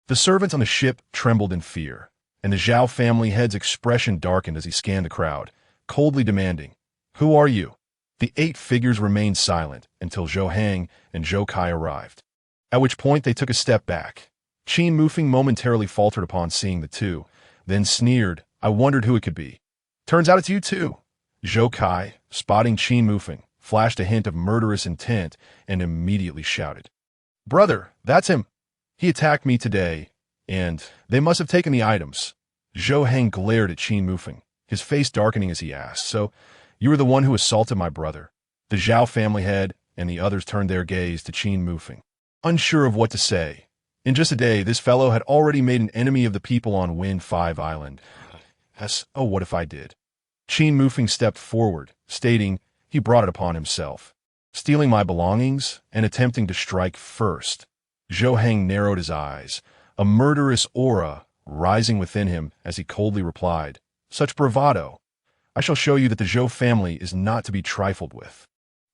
The servants on the ship trembled in fear, and the Zhao family head's expression darkened as he scanned the crowd, coldly demanding, "Who are you?" The 8 figures remained silent until Zhou Hang and Zhou Kai arrived, at which point they took a step back. Qin Mufeng momentarily faltered upon seeing the 2, then sneered, "I wondered who it could be. Turns out it's you too." Zhou Kai, spotting Qin Mufeng, flashed a hint of murderous intent and immediately shouted, "Brother, that's him. He attacked me today, and they must have taken the items." Zhou Hang glared at Qin Mufeng, his face darkening as he asked, "So, you were the one who assaulted my brother?" The Zhao family head and the others turned their gaze to Qin Mufeng, unsure of what to say. In just a day, this fellow had already made an enemy of the people on Wind 5 Island. Oh, what if I did? Qin Mufeng stepped forward, stating he brought it upon himself, stealing my belongings and attempting to strike first. Zhou Hang narrowed his eyes, a murderous aura rising within him as he coldly replied, "Such bravado! I shall show you that the Zhou family is not to be trifled with."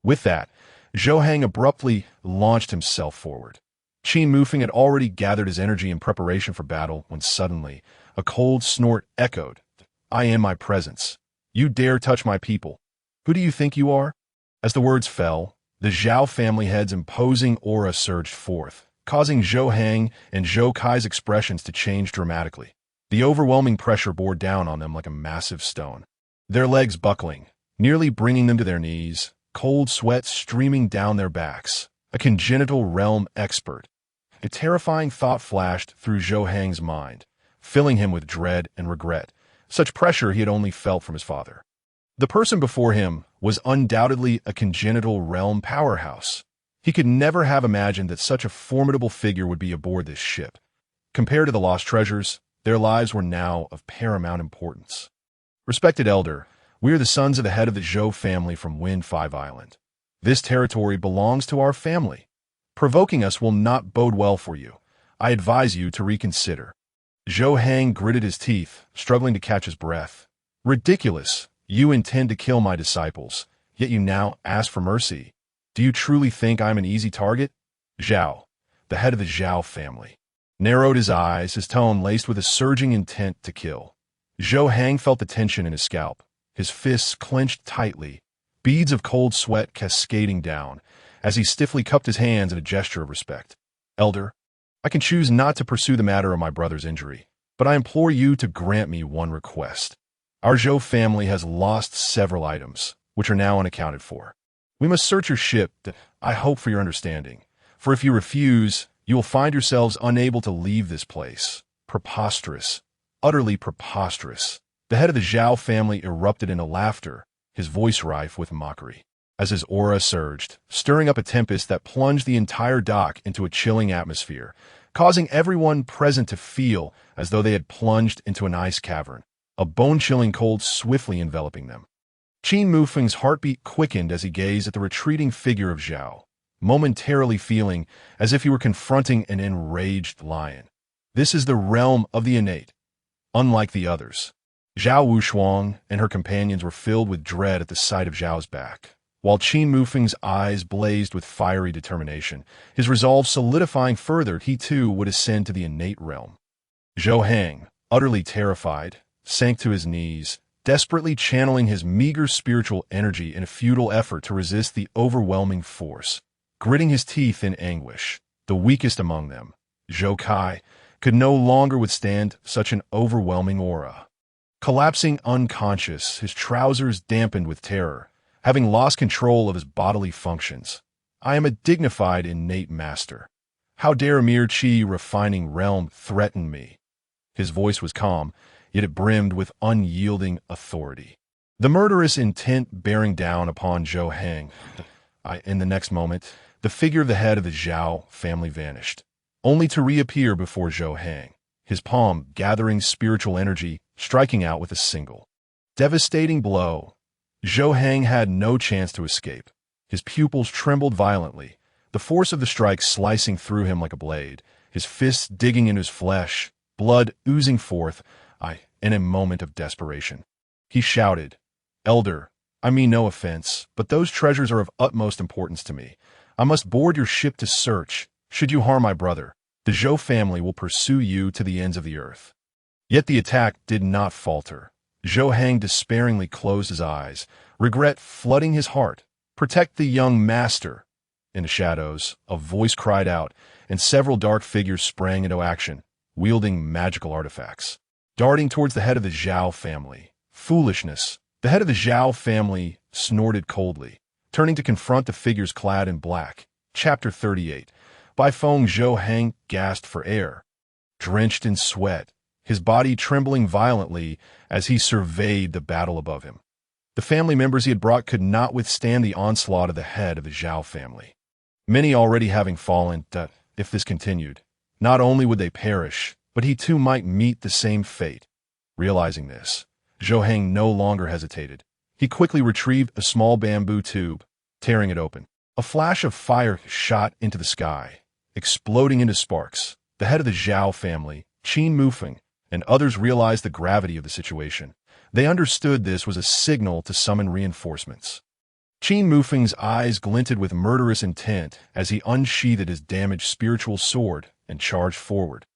With that, Zhou Hang abruptly launched himself forward. Qin Mufeng had already gathered his energy in preparation for battle when suddenly a cold snort echoed, "I am my presence. You dare touch my people. Who do you think you are?" As the words fell, the Zhao family head's imposing aura surged forth, causing Zhou Hang and Zhou Kai's expressions to change dramatically. The overwhelming pressure bore down on them like a massive stone, their legs buckling, nearly bringing them to their knees, cold sweat streaming down their backs. A congenital realm expert. A terrifying thought flashed through Zhou Hang's mind, filling him with dread and regret. Such pressure he had only felt from his father. The person before him was undoubtedly a congenital realm powerhouse. He could never have imagined that such a formidable figure would be aboard this ship. Compared to the lost treasures, their lives were now of paramount importance. "Respected elder, we are the sons of the head of the Zhou family from Wind 5 Island. This territory belongs to our family. Provoking us will not bode well for you. I advise you to reconsider." Zhou Hang gritted his teeth, struggling to catch his breath. Ridiculous! You intend to kill my disciples, yet you now ask for mercy. Do you truly think I'm an easy target? Zhao, the head of the Zhao family, narrowed his eyes, his tone laced with a surging intent to kill. Zhou Hang felt the tension in his scalp, his fists clenched tightly, beads of cold sweat cascading down, as he stiffly cupped his hands in a gesture of respect. Elder, I can choose not to pursue the matter of my brother's injury, but I implore you to grant me one request. Our Zhou family has lost several items, which are now unaccounted for. We must search your ship. I hope for your understanding, for if you refuse, you will find yourselves unable to leave this place. Preposterous. Utterly preposterous. The head of the Zhao family erupted into laughter, his voice rife with mockery, as his aura surged, stirring up a tempest that plunged the entire dock into a chilling atmosphere, causing everyone present to feel as though they had plunged into an ice cavern, a bone-chilling cold swiftly enveloping them. Qin Mufeng's heartbeat quickened as he gazed at the retreating figure of Zhao, momentarily feeling as if he were confronting an enraged lion. This is the realm of the innate, unlike the others. Zhao Wushuang and her companions were filled with dread at the sight of Zhao's back, while Qin Mufeng's eyes blazed with fiery determination, his resolve solidifying further. He too would ascend to the innate realm. Zhou Hang, utterly terrified, sank to his knees, desperately channeling his meager spiritual energy in a futile effort to resist the overwhelming force. Gritting his teeth in anguish, the weakest among them, Zhou Kai, could no longer withstand such an overwhelming aura. Collapsing unconscious, his trousers dampened with terror, having lost control of his bodily functions. I am a dignified innate master. How dare a mere chi refining realm threaten me? His voice was calm, yet it brimmed with unyielding authority, the murderous intent bearing down upon Zhou Hang. In the next moment, the figure of the head of the Zhao family vanished, only to reappear before Zhou Hang, his palm gathering spiritual energy, striking out with a single, devastating blow. Zhou Hang had no chance to escape. His pupils trembled violently, the force of the strike slicing through him like a blade, his fists digging into his flesh, blood oozing forth. In a moment of desperation, he shouted, "Elder, I mean no offense, but those treasures are of utmost importance to me. I must board your ship to search. Should you harm my brother, the Zhou family will pursue you to the ends of the earth." Yet the attack did not falter. Zhou Hang despairingly closed his eyes, regret flooding his heart. "Protect the young master." In the shadows, a voice cried out, and several dark figures sprang into action, wielding magical artifacts, darting towards the head of the Zhao family. Foolishness. The head of the Zhao family snorted coldly, turning to confront the figures clad in black. Chapter 38. Bai Feng. Zhou Hang gasped for air, drenched in sweat, his body trembling violently as he surveyed the battle above him. The family members he had brought could not withstand the onslaught of the head of the Zhao family, many already having fallen. If this continued, not only would they perish, but he too might meet the same fate. Realizing this, Zhou Hang no longer hesitated. He quickly retrieved a small bamboo tube, tearing it open. A flash of fire shot into the sky, exploding into sparks. The head of the Zhao family, Qin Mufeng, and others realized the gravity of the situation. They understood this was a signal to summon reinforcements. Qin Mufeng's eyes glinted with murderous intent as he unsheathed his damaged spiritual sword and charged forward.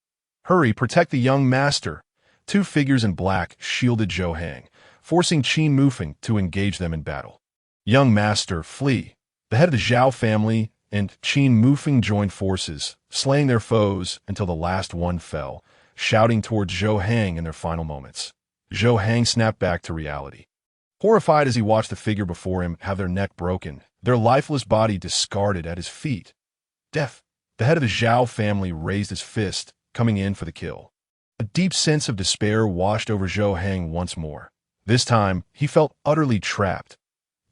"Hurry, protect the young master." Two figures in black shielded Zhou Hang, forcing Qin Mufeng to engage them in battle. "Young master, flee." The head of the Zhao family and Qin Mufeng joined forces, slaying their foes until the last one fell, shouting towards Zhou Hang in their final moments. Zhou Hang snapped back to reality, horrified as he watched the figure before him have their neck broken, their lifeless body discarded at his feet. Death. The head of the Zhao family raised his fist, coming in for the kill. A deep sense of despair washed over Zhou Hang once more. This time, he felt utterly trapped.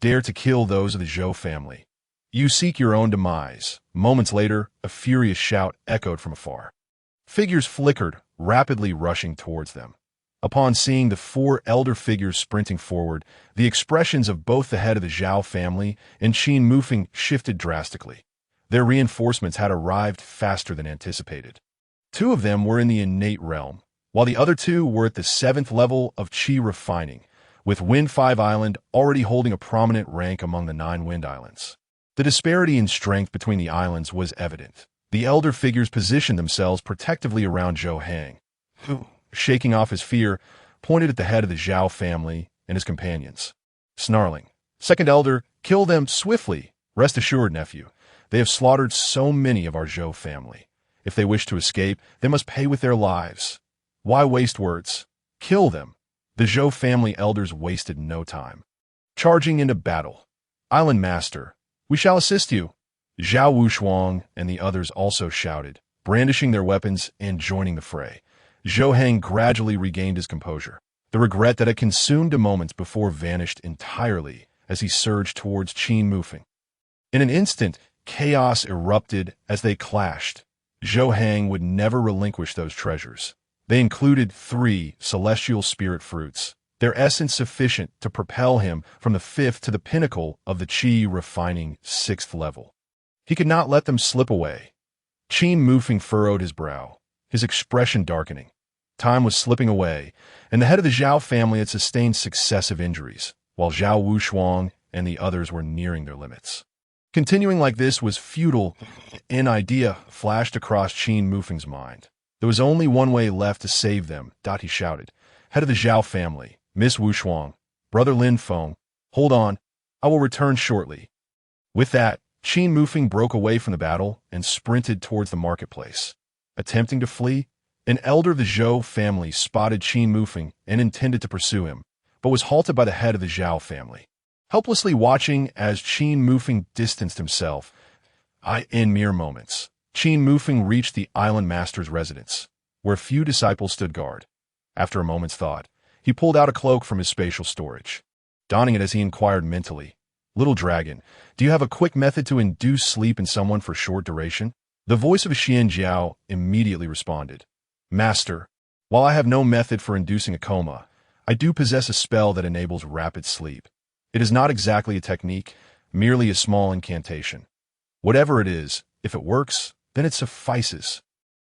Dare to kill those of the Zhou family. You seek your own demise. Moments later, a furious shout echoed from afar. Figures flickered, rapidly rushing towards them. Upon seeing the four elder figures sprinting forward, the expressions of both the head of the Zhao family and Qin Mufeng shifted drastically. Their reinforcements had arrived faster than anticipated. Two of them were in the innate realm, while the other two were at the 7th level of Qi refining, with Wind 5 Island already holding a prominent rank among the 9 Wind Islands. The disparity in strength between the islands was evident. The elder figures positioned themselves protectively around Zhou Hang, who, shaking off his fear, pointed at the head of the Zhao family and his companions, snarling, "Second elder, kill them swiftly. Rest assured, nephew, they have slaughtered so many of our Zhou family. If they wish to escape, they must pay with their lives. Why waste words? Kill them." The Zhou family elders wasted no time. Charging into battle. "Island Master, we shall assist you." Zhao Wushuang and the others also shouted, brandishing their weapons and joining the fray. Zhou Hang gradually regained his composure. The regret that had consumed him moments before vanished entirely as he surged towards Qin Mufeng. In an instant, chaos erupted as they clashed. Zhou Hang would never relinquish those treasures. They included 3 celestial spirit fruits, their essence sufficient to propel him from the 5th to the pinnacle of the Qi refining 6th level. He could not let them slip away. Qin Mufeng furrowed his brow, his expression darkening. Time was slipping away, and the head of the Zhao family had sustained successive injuries, while Zhao Wushuang and the others were nearing their limits. Continuing like this was futile. An idea flashed across Qin Mufeng's mind. There was only one way left to save them, he shouted. "Head of the Zhao family, Miss Wushuang, Brother Lin Feng, hold on, I will return shortly." With that, Qin Mufeng broke away from the battle and sprinted towards the marketplace. Attempting to flee, an elder of the Zhou family spotted Qin Mufeng and intended to pursue him, but was halted by the head of the Zhao family. Helplessly watching as Qin Mufeng distanced himself, in mere moments, Qin Mufeng reached the island master's residence, where a few disciples stood guard. After a moment's thought, he pulled out a cloak from his spatial storage. Donning it as he inquired mentally, "Little dragon, do you have a quick method to induce sleep in someone for short duration?" The voice of Xian Jiao immediately responded, "Master, while I have no method for inducing a coma, I do possess a spell that enables rapid sleep. It is not exactly a technique, merely a small incantation. Whatever it is, if it works, then it suffices."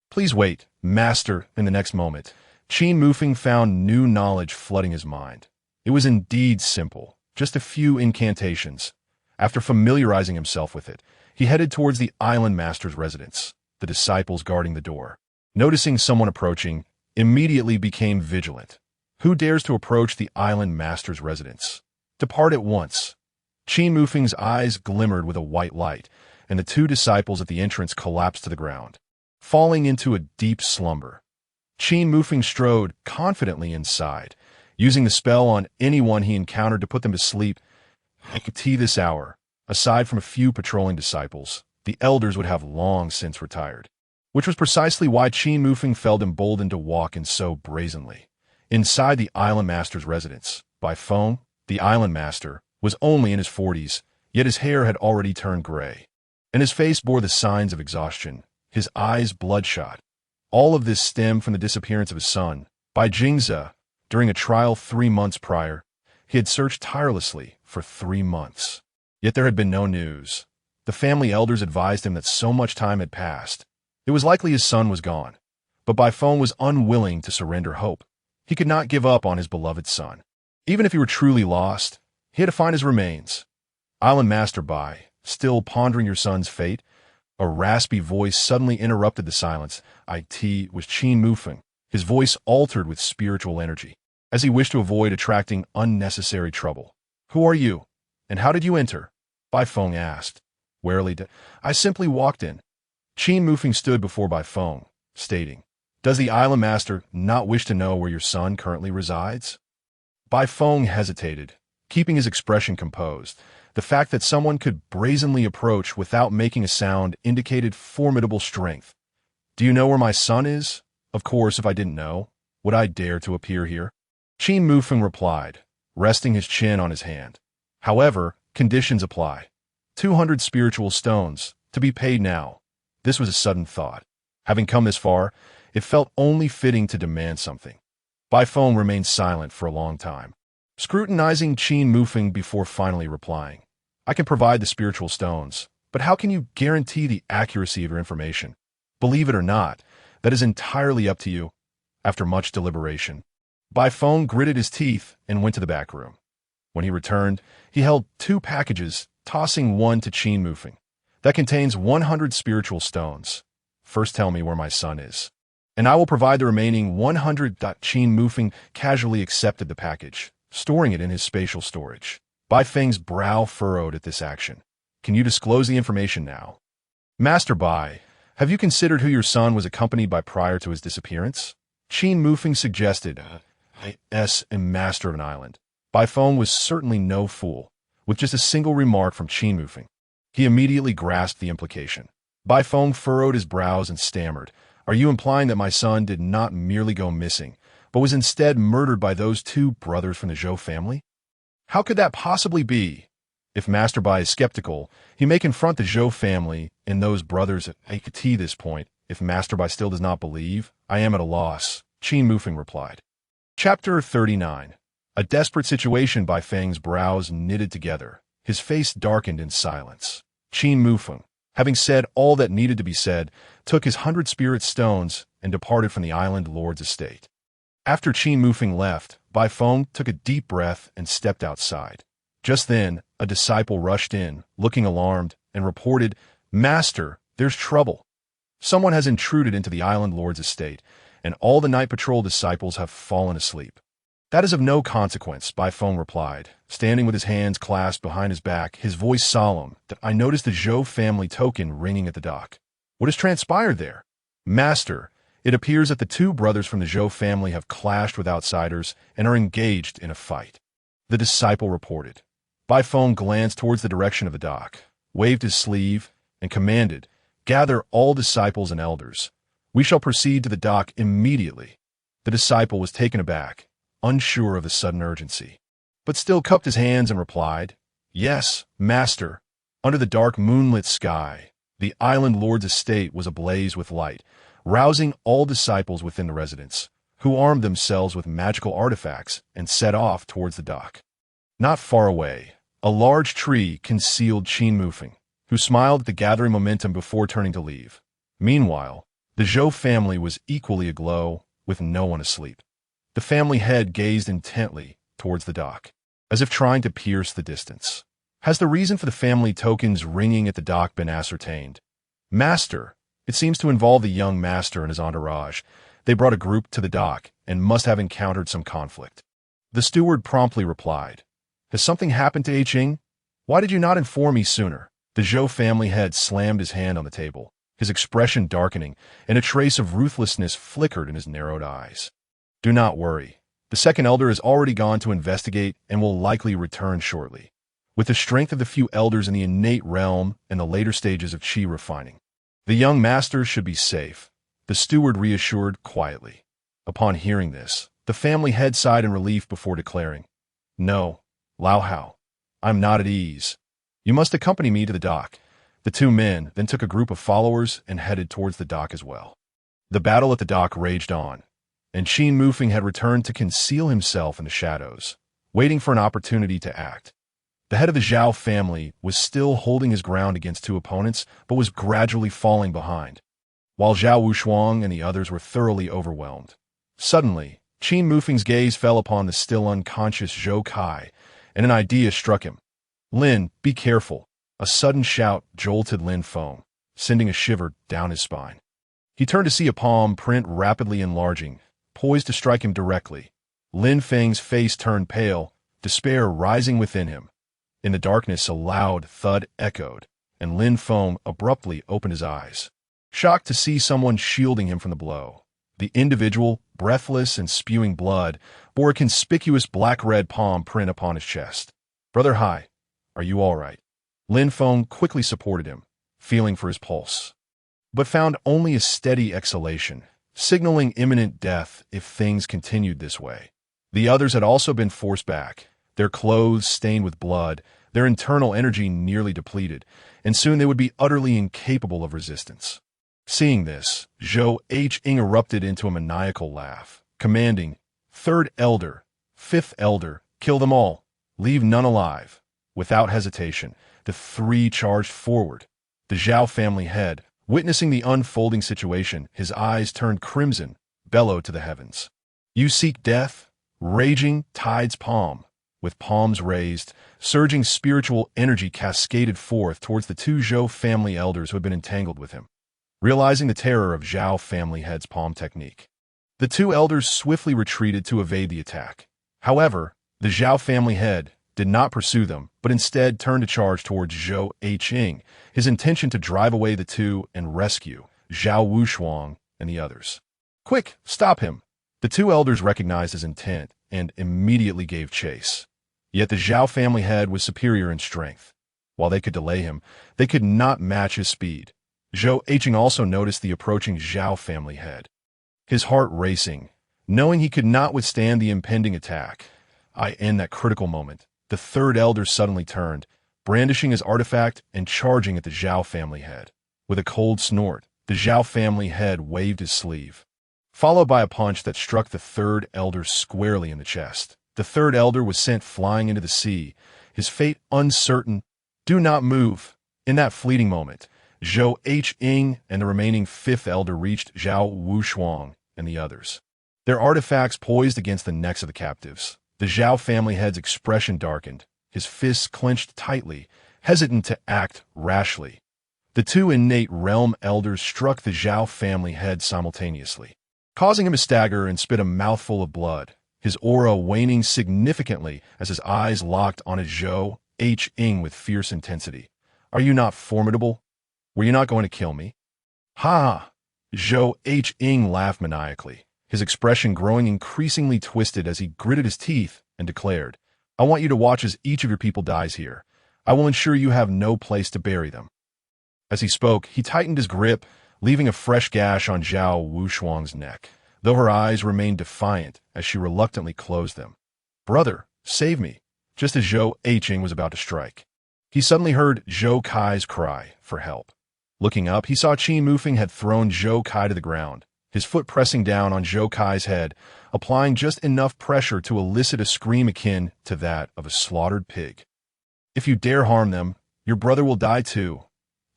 "Please wait, Master." In the next moment, Qin Mufeng found new knowledge flooding his mind. It was indeed simple, just a few incantations. After familiarizing himself with it, he headed towards the island master's residence, the disciples guarding the door. Noticing someone approaching, immediately became vigilant. Who dares to approach the island master's residence? Depart at once. Qin Mufeng's eyes glimmered with a white light, and the 2 disciples at the entrance collapsed to the ground, falling into a deep slumber. Qin Mufeng strode confidently inside, using the spell on anyone he encountered to put them to sleep. At this hour, aside from a few patrolling disciples, the elders would have long since retired, which was precisely why Qin Mufeng felt emboldened to walk in so brazenly. Inside the island master's residence, Bai Feng, the island master, was only in his 40s, yet his hair had already turned gray, and his face bore the signs of exhaustion, his eyes bloodshot. All of this stemmed from the disappearance of his son, Bai Jingze. During a trial 3 months prior, he had searched tirelessly for 3 months. Yet there had been no news. The family elders advised him that so much time had passed. It was likely his son was gone, but Bai Feng was unwilling to surrender hope. He could not give up on his beloved son. Even if he were truly lost, he had to find his remains. "Island Master Bai, still pondering your son's fate?" A raspy voice suddenly interrupted the silence. It was Qin Mufeng, his voice altered with spiritual energy, as he wished to avoid attracting unnecessary trouble. "Who are you, and how did you enter?" Bai Feng asked. Warily, "I simply walked in." Qin Mufeng stood before Bai Feng, stating, "Does the island master not wish to know where your son currently resides?" Bai Feng hesitated, keeping his expression composed. The fact that someone could brazenly approach without making a sound indicated formidable strength. "Do you know where my son is? Of course, if I didn't know, would I dare to appear here?" Qin Mufeng replied, resting his chin on his hand. "However, conditions apply. 200 spiritual stones, to be paid now." This was a sudden thought. Having come this far, it felt only fitting to demand something. Bai Feng remained silent for a long time, scrutinizing Qin Mufeng before finally replying. "I can provide the spiritual stones, but how can you guarantee the accuracy of your information? Believe it or not, that is entirely up to you." After much deliberation, Bai Feng gritted his teeth and went to the back room. When he returned, he held 2 packages, tossing one to Qin Mufeng. That contains 100 spiritual stones. First tell me where my son is, and I will provide the remaining 100. Qin Mufeng casually accepted the package, storing it in his spatial storage. Bai Feng's brow furrowed at this action. Can you disclose the information now? Master Bai, have you considered who your son was accompanied by prior to his disappearance? Qin Mufeng suggested. I am master of an island. Bai Feng was certainly no fool. With just a single remark from Qin Mufeng, he immediately grasped the implication. Bai Feng furrowed his brows and stammered. Are you implying that my son did not merely go missing, but was instead murdered by those 2 brothers from the Zhou family? How could that possibly be? If Master Bai is skeptical, he may confront the Zhou family and those brothers at this point. If Master Bai still does not believe, I am at a loss, Qin Mufeng replied. Chapter 39. A desperate situation. Bai Feng's brows knitted together. His face darkened in silence. Qin Mufeng, having said all that needed to be said, took his 100 spirit stones and departed from the island lord's estate. After Qin Mufeng left, Bai Feng took a deep breath and stepped outside. Just then, a disciple rushed in, looking alarmed, and reported, Master, there's trouble. Someone has intruded into the island lord's estate, and all the night patrol disciples have fallen asleep. That is of no consequence, Bai Feng replied, standing with his hands clasped behind his back, his voice solemn. I noticed the Zhou family token ringing at the dock. What has transpired there? Master, it appears that the 2 brothers from the Zhou family have clashed with outsiders and are engaged in a fight. The disciple reported. Bai Feng glanced towards the direction of the dock, waved his sleeve, and commanded, Gather all disciples and elders. We shall proceed to the dock immediately. The disciple was taken aback, unsure of the sudden urgency, but still cupped his hands and replied, Yes, Master. Under the dark moonlit sky, the island lord's estate was ablaze with light, rousing all disciples within the residence, who armed themselves with magical artifacts and set off towards the dock. Not far away, a large tree concealed Qin Mufeng, who smiled at the gathering momentum before turning to leave. Meanwhile, the Zhou family was equally aglow, with no one asleep. The family head gazed intently towards the dock, as if trying to pierce the distance. Has the reason for the family tokens ringing at the dock been ascertained? Master, it seems to involve the young master and his entourage. They brought a group to the dock and must have encountered some conflict. The steward promptly replied, Has something happened to Qing? Why did you not inform me sooner? The Zhou family head slammed his hand on the table, his expression darkening, and a trace of ruthlessness flickered in his narrowed eyes. Do not worry. The second elder has already gone to investigate and will likely return shortly, with the strength of the few elders in the innate realm and the later stages of qi refining. The young master should be safe, the steward reassured quietly. Upon hearing this, the family head sighed in relief before declaring, No, Lao Hao, I'm not at ease. You must accompany me to the dock. The 2 men then took a group of followers and headed towards the dock as well. The battle at the dock raged on, and Qin Mufeng had returned to conceal himself in the shadows, waiting for an opportunity to act. The head of the Zhao family was still holding his ground against 2 opponents, but was gradually falling behind, while Zhao Wushuang and the others were thoroughly overwhelmed. Suddenly, Qin Mufeng's gaze fell upon the still unconscious Zhou Kai, and an idea struck him. Lin, be careful. A sudden shout jolted Lin Feng, sending a shiver down his spine. He turned to see a palm print rapidly enlarging, poised to strike him directly. Lin Feng's face turned pale, despair rising within him. In the darkness, a loud thud echoed, and Lin Feng abruptly opened his eyes, shocked to see someone shielding him from the blow. The individual, breathless and spewing blood, bore a conspicuous black-red palm print upon his chest. Brother Hai, are you all right? Lin Feng quickly supported him, feeling for his pulse, but found only a steady exhalation, signaling imminent death if things continued this way. The others had also been forced back, their clothes stained with blood, their internal energy nearly depleted, and soon they would be utterly incapable of resistance. Seeing this, Zhou Hing erupted into a maniacal laugh, commanding, Third elder, 5th elder, kill them all, leave none alive. Without hesitation, the 3 charged forward. The Zhao family head, witnessing the unfolding situation, his eyes turned crimson, bellowed to the heavens. You seek death? Raging tides palm. With palms raised, surging spiritual energy cascaded forth towards the two Zhou family elders who had been entangled with him. Realizing the terror of Zhao family head's palm technique, the two elders swiftly retreated to evade the attack. However, the Zhao family head did not pursue them, but instead turned to charge towards Zhou Eiqing, his intention to drive away the two and rescue Zhao Wushuang and the others. Quick, stop him! The two elders recognized his intent and immediately gave chase. Yet the Zhao family head was superior in strength. While they could delay him, they could not match his speed. Zhou Eiqing also noticed the approaching Zhao family head, his heart racing, knowing he could not withstand the impending attack. In that critical moment, the third elder suddenly turned, brandishing his artifact and charging at the Zhao family head. With a cold snort, the Zhao family head waved his sleeve, followed by a punch that struck the third elder squarely in the chest. The third elder was sent flying into the sea, his fate uncertain. Do not move. In that fleeting moment, Zhou Eiqing and the remaining fifth elder reached Zhao Wushuang and the others, their artifacts poised against the necks of the captives. The Zhao family head's expression darkened, his fists clenched tightly, hesitant to act rashly. The two innate realm elders struck the Zhao family head simultaneously, causing him to stagger and spit a mouthful of blood, his aura waning significantly as his eyes locked on Zhou Eiqing with fierce intensity. Are you not formidable? Were you not going to kill me? Ha! Zhou Eiqing laughed maniacally, his expression growing increasingly twisted as he gritted his teeth and declared, I want you to watch as each of your people dies here. I will ensure you have no place to bury them. As he spoke, he tightened his grip, leaving a fresh gash on Zhao Wushuang's neck, though her eyes remained defiant as she reluctantly closed them. Brother, save me! Just as Zhou Eiqing was about to strike, he suddenly heard Zhou Kai's cry for help. Looking up, he saw Qin Mufeng had thrown Zhou Kai to the ground, his foot pressing down on Zhou Kai's head, applying just enough pressure to elicit a scream akin to that of a slaughtered pig. If you dare harm them, your brother will die too,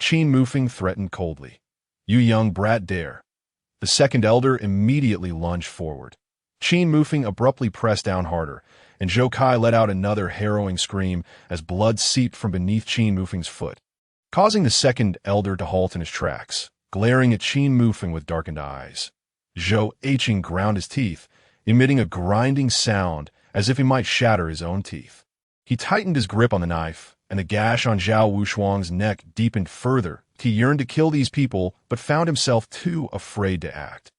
Qin Mufeng threatened coldly. You young brat dare. The second elder immediately lunged forward. Qin Mufeng abruptly pressed down harder, and Zhou Kai let out another harrowing scream as blood seeped from beneath Qin Mufeng's foot, causing the second elder to halt in his tracks, glaring at Qin Mufeng with darkened eyes. Zhou Eiqing ground his teeth, emitting a grinding sound as if he might shatter his own teeth. He tightened his grip on the knife, and the gash on Zhao Wushuang's neck deepened further. He yearned to kill these people, but found himself too afraid to act.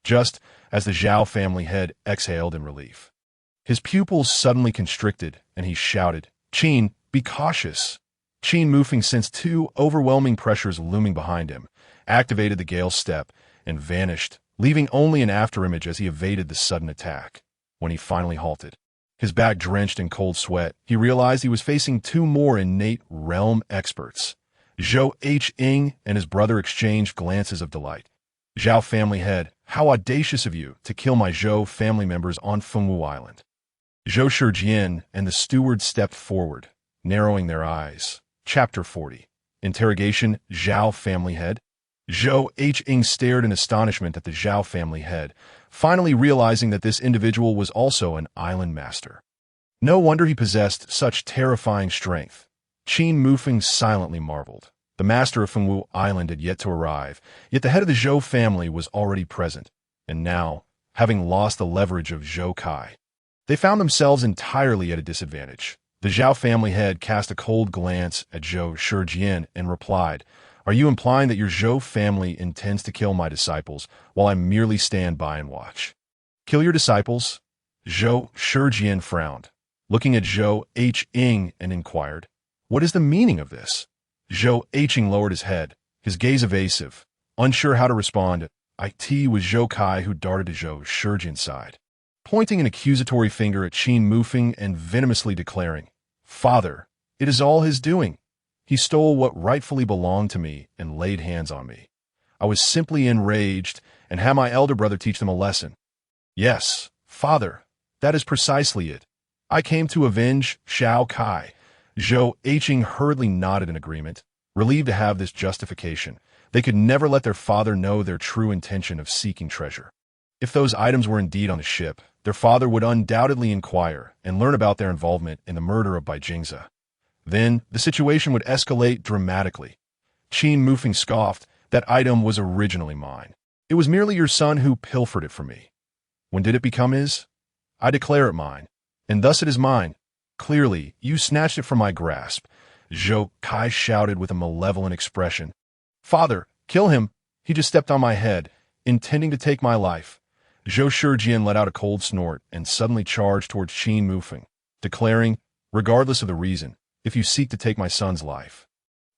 Just as the Zhao family head exhaled in relief, his pupils suddenly constricted, and he shouted, Qin, be cautious. Qin Mufeng sensed two overwhelming pressures looming behind him, activated the Gale Step, and vanished, leaving only an afterimage as he evaded the sudden attack. When he finally halted, his back drenched in cold sweat, he realized he was facing two more innate realm experts. Zhou Eiqing and his brother exchanged glances of delight. Zhao family head, how audacious of you to kill my Zhou family members on Fengwu Island. Zhou Shijian and the steward stepped forward, narrowing their eyes. Chapter 40. Interrogation, Zhao family head. Zhou Eiqing stared in astonishment at the Zhao family head, finally realizing that this individual was also an island master. No wonder he possessed such terrifying strength. Qin Mufeng silently marveled. The master of Fengwu Island had yet to arrive, yet the head of the Zhou family was already present, and now, having lost the leverage of Zhou Kai, they found themselves entirely at a disadvantage. The Zhao family head cast a cold glance at Zhou Shijian and replied, Are you implying that your Zhou family intends to kill my disciples while I merely stand by and watch? Kill your disciples? Zhou Shijian frowned, looking at Zhou Eiqing and inquired, What is the meaning of this? Zhou Eiqing lowered his head, his gaze evasive, unsure how to respond. It was Zhou Kai who darted to Zhou Shijian's side, pointing an accusatory finger at Qin Mufeng and venomously declaring, Father, it is all his doing. He stole what rightfully belonged to me and laid hands on me. I was simply enraged and had my elder brother teach them a lesson. Yes, Father, that is precisely it. I came to avenge Zhao Kai. Zhou Eiqing hurriedly nodded in agreement, relieved to have this justification. They could never let their father know their true intention of seeking treasure. If those items were indeed on the ship, their father would undoubtedly inquire and learn about their involvement in the murder of Bai Jingze. Then, the situation would escalate dramatically. Qin Mufeng scoffed, "That item was originally mine. It was merely your son who pilfered it from me. When did it become his? I declare it mine, and thus it is mine. Clearly, you snatched it from my grasp." Zhou Kai shouted with a malevolent expression. "Father, kill him! He just stepped on my head, intending to take my life." Zhou Shijian let out a cold snort and suddenly charged towards Qin Mufeng, declaring, "Regardless of the reason, if you seek to take my son's life,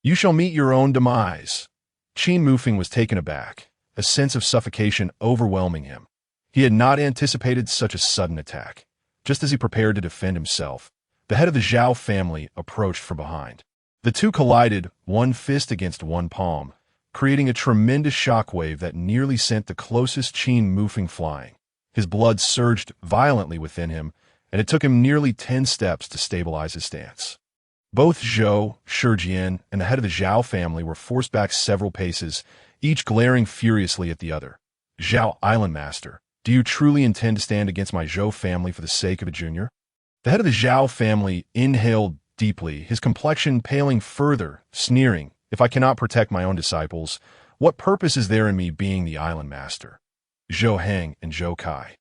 you shall meet your own demise." Qin Mufeng was taken aback, a sense of suffocation overwhelming him. He had not anticipated such a sudden attack. Just as he prepared to defend himself, the head of the Zhao family approached from behind. The two collided, one fist against one palm, creating a tremendous shockwave that nearly sent the closest Qin Mufeng flying. His blood surged violently within him, and it took him nearly 10 steps to stabilize his stance. Both Zhou Shijian and the head of the Zhao family were forced back several paces, each glaring furiously at the other. "Zhao Island Master, do you truly intend to stand against my Zhou family for the sake of a junior?" The head of the Zhao family inhaled deeply, his complexion paling further, sneering, "If I cannot protect my own disciples, what purpose is there in me being the Island Master?" Zhou Heng and Zhou Kai,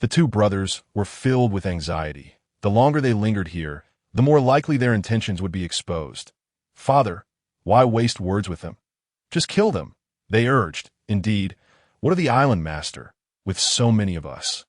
the two brothers, were filled with anxiety. The longer they lingered here, the more likely their intentions would be exposed. "Father, why waste words with them? Just kill them," they urged. "Indeed, what of the Island Master, with so many of us?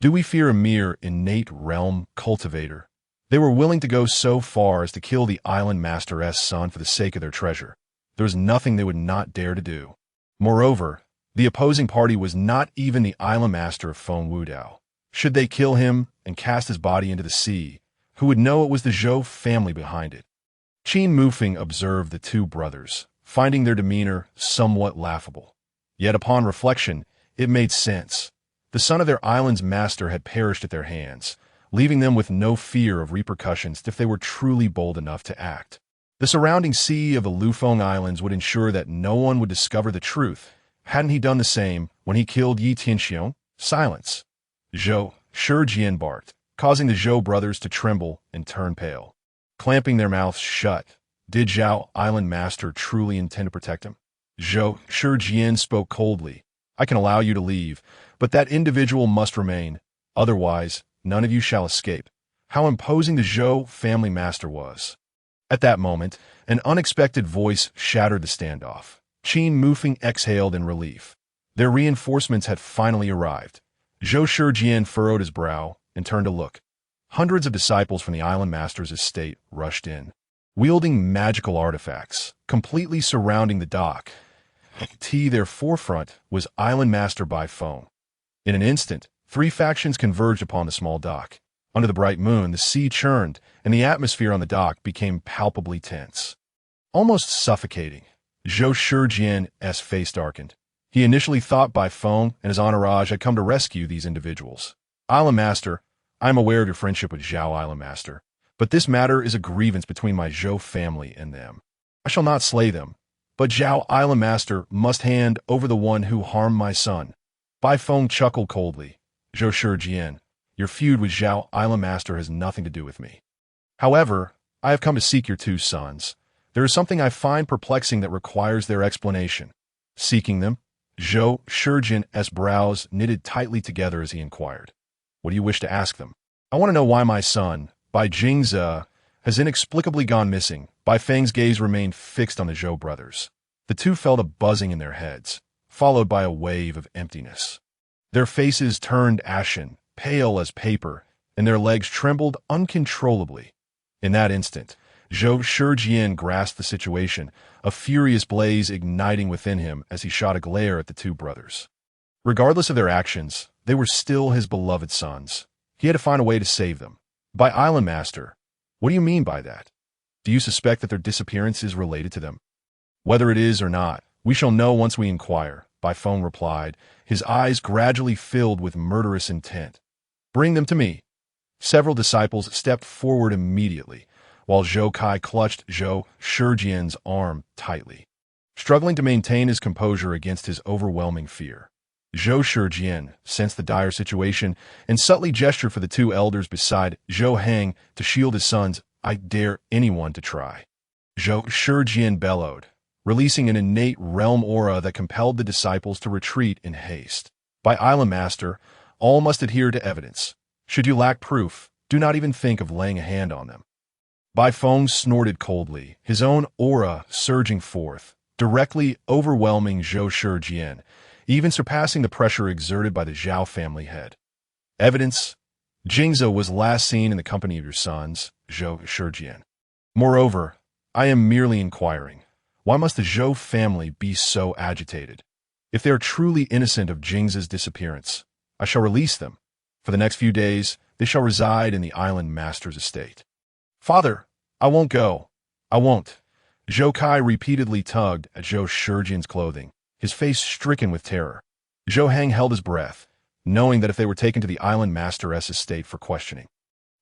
Do we fear a mere innate realm cultivator?" They were willing to go so far as to kill the Island Master's son for the sake of their treasure. There was nothing they would not dare to do. Moreover, the opposing party was not even the Island Master of Feng Wudao. Should they kill him and cast his body into the sea, who would know it was the Zhou family behind it? Qin Mufeng observed the two brothers, finding their demeanor somewhat laughable. Yet upon reflection, it made sense. The son of their island's master had perished at their hands, leaving them with no fear of repercussions if they were truly bold enough to act. The surrounding sea of the Lufeng Islands would ensure that no one would discover the truth. Hadn't he done the same when he killed Yi Tianxiong? Silence. Zhou Shijian barked, causing the Zhou brothers to tremble and turn pale. Clamping their mouths shut, did Zhao Island Master truly intend to protect him? Zhou Shijian spoke coldly. "I can allow you to leave, but that individual must remain. Otherwise, none of you shall escape." How imposing the Zhou family master was. At that moment, an unexpected voice shattered the standoff. Qin Mufeng exhaled in relief. Their reinforcements had finally arrived. Zhou Shijian furrowed his brow and turned to look. Hundreds of disciples from the Island Master's estate rushed in, wielding magical artifacts, completely surrounding the dock. Their forefront was Island Master Bai Feng. In an instant, 3 factions converged upon the small dock. Under the bright moon, the sea churned, and the atmosphere on the dock became palpably tense. Almost suffocating. Zhou Shijian's face darkened. He initially thought Bai Feng and his entourage had come to rescue these individuals. "Island Master, I am aware of your friendship with Zhao Island Master, but this matter is a grievance between my Zhou family and them. I shall not slay them, but Zhao Island Master must hand over the one who harmed my son." Bai Feng chuckled coldly. "Zhou Shijian, your feud with Zhao Island Master has nothing to do with me. However, I have come to seek your 2 sons. There is something I find perplexing that requires their explanation." Seeking them, Zhou Shijian's brows knitted tightly together as he inquired, "What do you wish to ask them?" "I want to know why my son, Bai Jingze, has inexplicably gone missing." Bai Feng's gaze remained fixed on the Zhou brothers. The two felt a buzzing in their heads, followed by a wave of emptiness. Their faces turned ashen, pale as paper, and their legs trembled uncontrollably. In that instant, Zhou Shijian grasped the situation, a furious blaze igniting within him as he shot a glare at the two brothers. Regardless of their actions, they were still his beloved sons. He had to find a way to save them. "By Island Master, what do you mean by that? Do you suspect that their disappearance is related to them?" "Whether it is or not, we shall know once we inquire," Bai Feng replied, his eyes gradually filled with murderous intent. "Bring them to me." Several disciples stepped forward immediately, while Zhou Kai clutched Zhou Shijian's arm tightly, struggling to maintain his composure against his overwhelming fear. Zhou Shijian sensed the dire situation and subtly gestured for the two elders beside Zhou Hang to shield his sons. I dare anyone to try. Zhou Shijian bellowed, releasing an innate realm aura that compelled the disciples to retreat in haste. By Island Master, all must adhere to evidence. Should you lack proof, do not even think of laying a hand on them. Bai Feng snorted coldly, his own aura surging forth, directly overwhelming Zhou Shijian, even surpassing the pressure exerted by the Zhao family head. Evidence? Jingzhe was last seen in the company of your sons, Zhou Shijian. Moreover, I am merely inquiring, why must the Zhou family be so agitated? If they are truly innocent of Jingzhe's disappearance, I shall release them. For the next few days, they shall reside in the Island Master's estate. Father, I won't go. I won't. Zhou Kai repeatedly tugged at Zhou Shijian's clothing, his face stricken with terror. Zhou Hang held his breath, knowing that if they were taken to the Island Master's estate for questioning,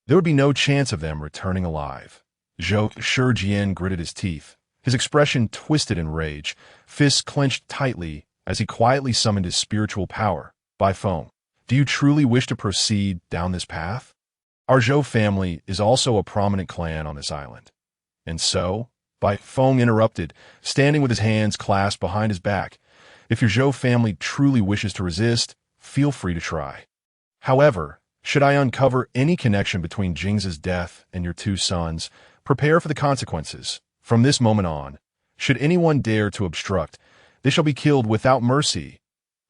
there would be no chance of them returning alive. Zhou Shijian gritted his teeth, his expression twisted in rage, fists clenched tightly as he quietly summoned his spiritual power. Bai Feng, do you truly wish to proceed down this path? Our Zhou family is also a prominent clan on this island. And so, Bai Feng interrupted, standing with his hands clasped behind his back. If your Zhou family truly wishes to resist, feel free to try. However, should I uncover any connection between Jingzhe's death and your two sons, prepare for the consequences. From this moment on, should anyone dare to obstruct, they shall be killed without mercy.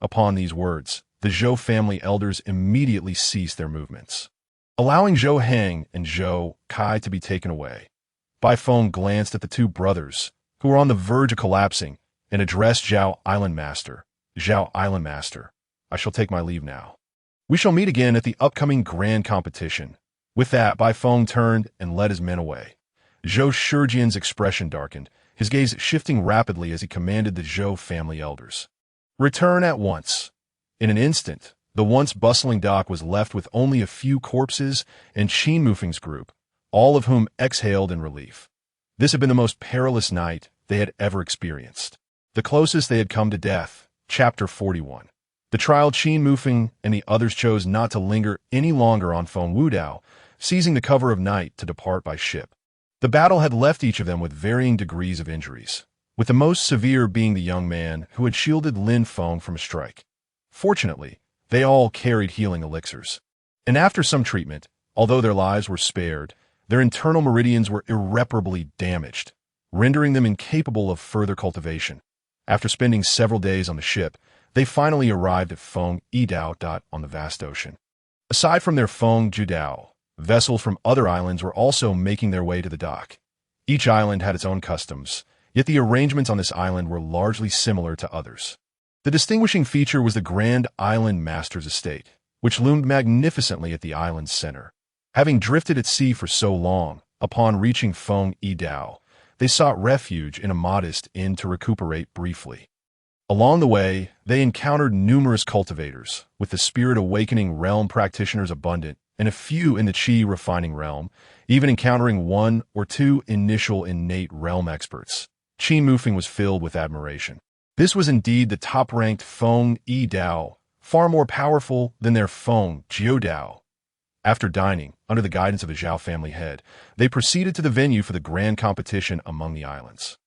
Upon these words, the Zhou family elders immediately ceased their movements, allowing Zhou Hang and Zhou Kai to be taken away. Bai Feng glanced at the two brothers, who were on the verge of collapsing, and addressed Zhao Island Master. Zhao Island Master, I shall take my leave now. We shall meet again at the upcoming grand competition. With that, Bai Feng turned and led his men away. Zhou Shijian's expression darkened, his gaze shifting rapidly as he commanded the Zhou family elders. Return at once. In an instant, the once bustling dock was left with only a few corpses and Qin Mufeng's group, all of whom exhaled in relief. This had been the most perilous night they had ever experienced. The closest they had come to death. Chapter 41. The trial Qin Mufeng and the others chose not to linger any longer on Feng Wudao, seizing the cover of night to depart by ship. The battle had left each of them with varying degrees of injuries, with the most severe being the young man who had shielded Lin Feng from a strike. Fortunately, they all carried healing elixirs. And after some treatment, although their lives were spared, their internal meridians were irreparably damaged, rendering them incapable of further cultivation. After spending several days on the ship, they finally arrived at Feng Yidao on the vast ocean. Aside from their Feng Judao, vessels from other islands were also making their way to the dock. Each island had its own customs, yet the arrangements on this island were largely similar to others. The distinguishing feature was the Grand Island Master's estate, which loomed magnificently at the island's center. Having drifted at sea for so long, upon reaching Feng Yidao, they sought refuge in a modest inn to recuperate briefly. Along the way, they encountered numerous cultivators, with the spirit awakening realm practitioners abundant, and a few in the Qi refining realm, even encountering one or two initial innate realm experts. Qin Mufeng was filled with admiration. This was indeed the top-ranked Feng Yidao, far more powerful than their Feng Jiudao. After dining, under the guidance of the Zhao family head, they proceeded to the venue for the grand competition among the islands.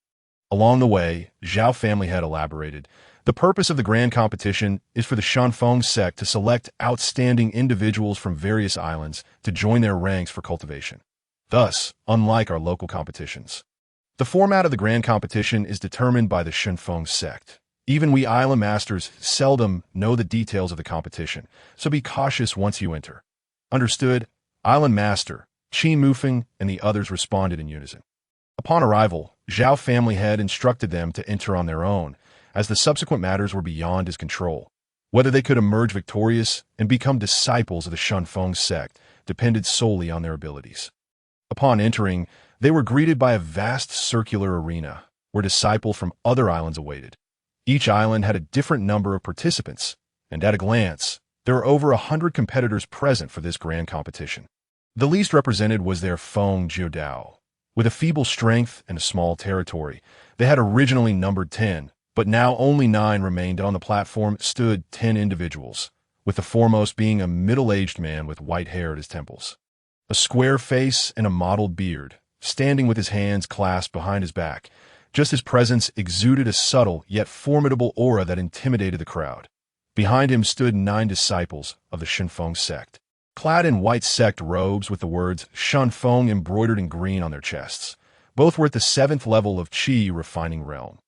Along the way, Zhao family head elaborated, the purpose of the grand competition is for the Shanfeng sect to select outstanding individuals from various islands to join their ranks for cultivation. Thus, unlike our local competitions, the format of the grand competition is determined by the Shanfeng sect. Even we island masters seldom know the details of the competition, so be cautious once you enter. Understood? Island Master, Qin Mufeng, and the others responded in unison. Upon arrival, Zhao family head instructed them to enter on their own, as the subsequent matters were beyond his control. Whether they could emerge victorious and become disciples of the Shanfeng sect depended solely on their abilities. Upon entering, they were greeted by a vast circular arena, where disciples from other islands awaited. Each island had a different number of participants, and at a glance, there were over 100 competitors present for this grand competition. The least represented was their Feng Jiudao. With a feeble strength and a small territory, they had originally numbered 10, But now only 9 remained. On the platform stood 10 individuals, with the foremost being a middle-aged man with white hair at his temples, a square face and a mottled beard, standing with his hands clasped behind his back. Just his presence exuded a subtle yet formidable aura that intimidated the crowd. Behind him stood 9 disciples of the Qin Mufeng sect, clad in white sect robes with the words Qin Mufeng embroidered in green on their chests. Both were at the 7th level of Qi refining realm.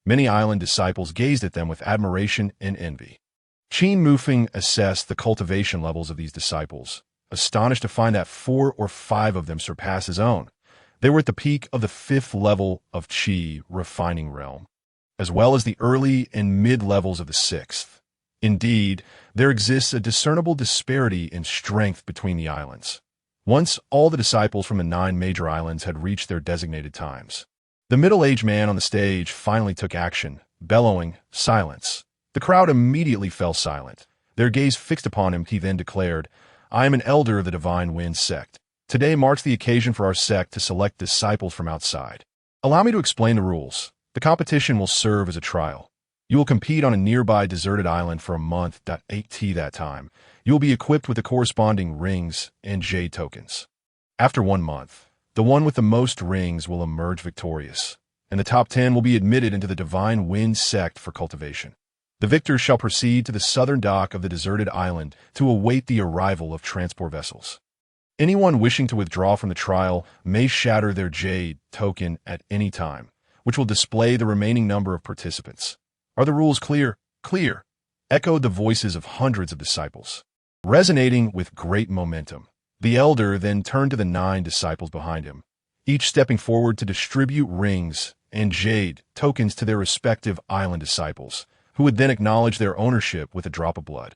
Many island disciples gazed at them with admiration and envy. Qin Mufeng assessed the cultivation levels of these disciples, astonished to find that 4 or 5 of them surpassed his own. They were at the peak of the 5th level of Qi refining realm, as well as the early and mid levels of the 6th. Indeed, there exists a discernible disparity in strength between the islands. Once all the disciples from the 9 major islands had reached their designated times, the middle-aged man on the stage finally took action, bellowing, "Silence!" The crowd immediately fell silent, their gaze fixed upon him. He then declared, "I am an elder of the Divine Wind sect. Today marks the occasion for our sect to select disciples from outside. Allow me to explain the rules. The competition will serve as a trial. You will compete on a nearby deserted island for a month. 8T that time. You will be equipped with the corresponding rings and jade tokens. After 1 month, the one with the most rings will emerge victorious, and the top 10 will be admitted into the Divine Wind sect for cultivation. The victors shall proceed to the southern dock of the deserted island to await the arrival of transport vessels. Anyone wishing to withdraw from the trial may shatter their jade token at any time, which will display the remaining number of participants. Are the rules clear? Clear, echoed the voices of hundreds of disciples. Resonating with great momentum, the elder then turned to the 9 disciples behind him, each stepping forward to distribute rings and jade tokens to their respective island disciples, who would then acknowledge their ownership with a drop of blood.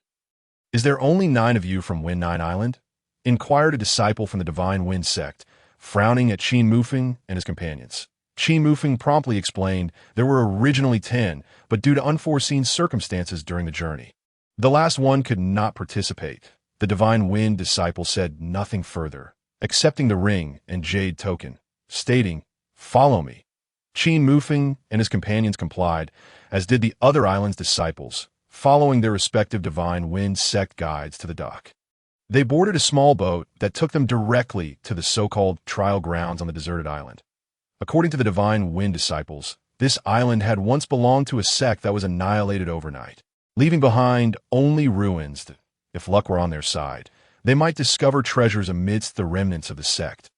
"Is there only 9 of you from Wind 9 Island?" inquired a disciple from the Divine Wind sect, frowning at Qin Mufeng and his companions. Qin Mufeng promptly explained there were originally 10, but due to unforeseen circumstances during the journey, the last one could not participate. The Divine Wind disciple said nothing further, accepting the ring and jade token, stating, "Follow me." Qin Mufeng and his companions complied, as did the other island's disciples, following their respective Divine Wind sect guides to the dock. They boarded a small boat that took them directly to the so-called trial grounds on the deserted island. According to the Divine Wind disciples, this island had once belonged to a sect that was annihilated overnight, leaving behind only ruins. If luck were on their side, they might discover treasures amidst the remnants of the sect.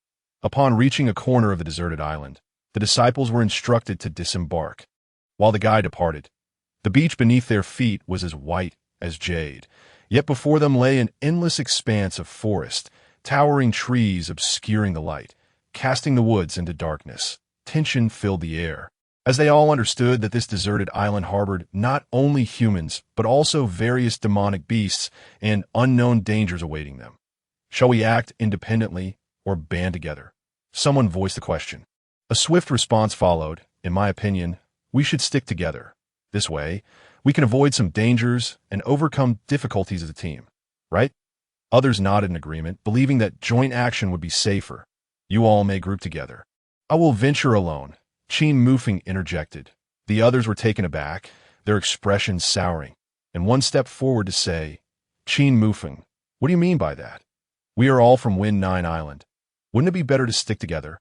Upon reaching a corner of the deserted island, the disciples were instructed to disembark. While the guide departed, the beach beneath their feet was as white as jade, yet before them lay an endless expanse of forest, towering trees obscuring the light, casting the woods into darkness. Tension filled the air, as they all understood that this deserted island harbored not only humans, but also various demonic beasts and unknown dangers awaiting them. Shall we act independently or band together? Someone voiced the question. A swift response followed. In my opinion, we should stick together. This way, we can avoid some dangers and overcome difficulties as a team, right? Others nodded in agreement, believing that joint action would be safer. You all may group together. I will venture alone, Qin Mufeng interjected. The others were taken aback, their expressions souring, and one stepped forward to say, "Qin Mufeng, what do you mean by that? We are all from Wind 9 Island. Wouldn't it be better to stick together?"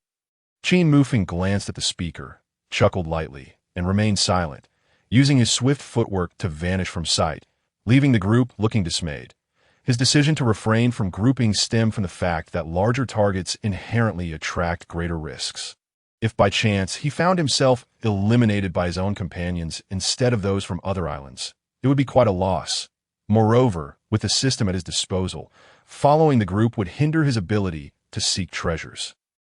Qin Mufeng glanced at the speaker, chuckled lightly, and remained silent, using his swift footwork to vanish from sight, leaving the group looking dismayed. His decision to refrain from grouping stemmed from the fact that larger targets inherently attract greater risks. If by chance he found himself eliminated by his own companions instead of those from other islands, it would be quite a loss. Moreover, with the system at his disposal, following the group would hinder his ability to seek treasures.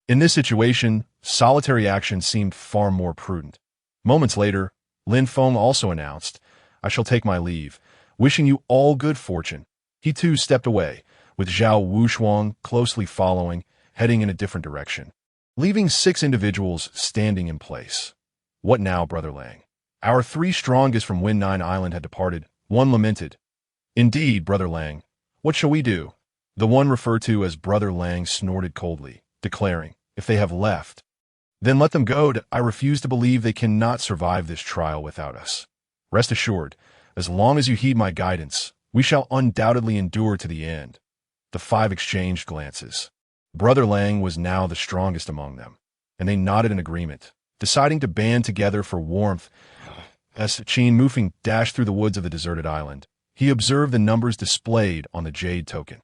In this situation, solitary action seemed far more prudent. Moments later, Lin Feng also announced, "I shall take my leave, wishing you all good fortune." He too stepped away, with Zhao Wushuang closely following, heading in a different direction, leaving 6 individuals standing in place. "What now, Brother Lang? Our 3 strongest from Wind 9 Island had departed," one lamented. "Indeed, Brother Lang. What shall we do?" The one referred to as Brother Lang snorted coldly, declaring, "If they have left, Then let them go. I refuse to believe they cannot survive this trial without us. Rest assured, as long as you heed my guidance, we shall undoubtedly endure to the end. The five exchanged glances. Brother Lang was now the strongest among them, and they nodded in agreement, deciding to band together for warmth. As Qin Mufeng dashed through the woods of the deserted island, he observed the numbers displayed on the jade token.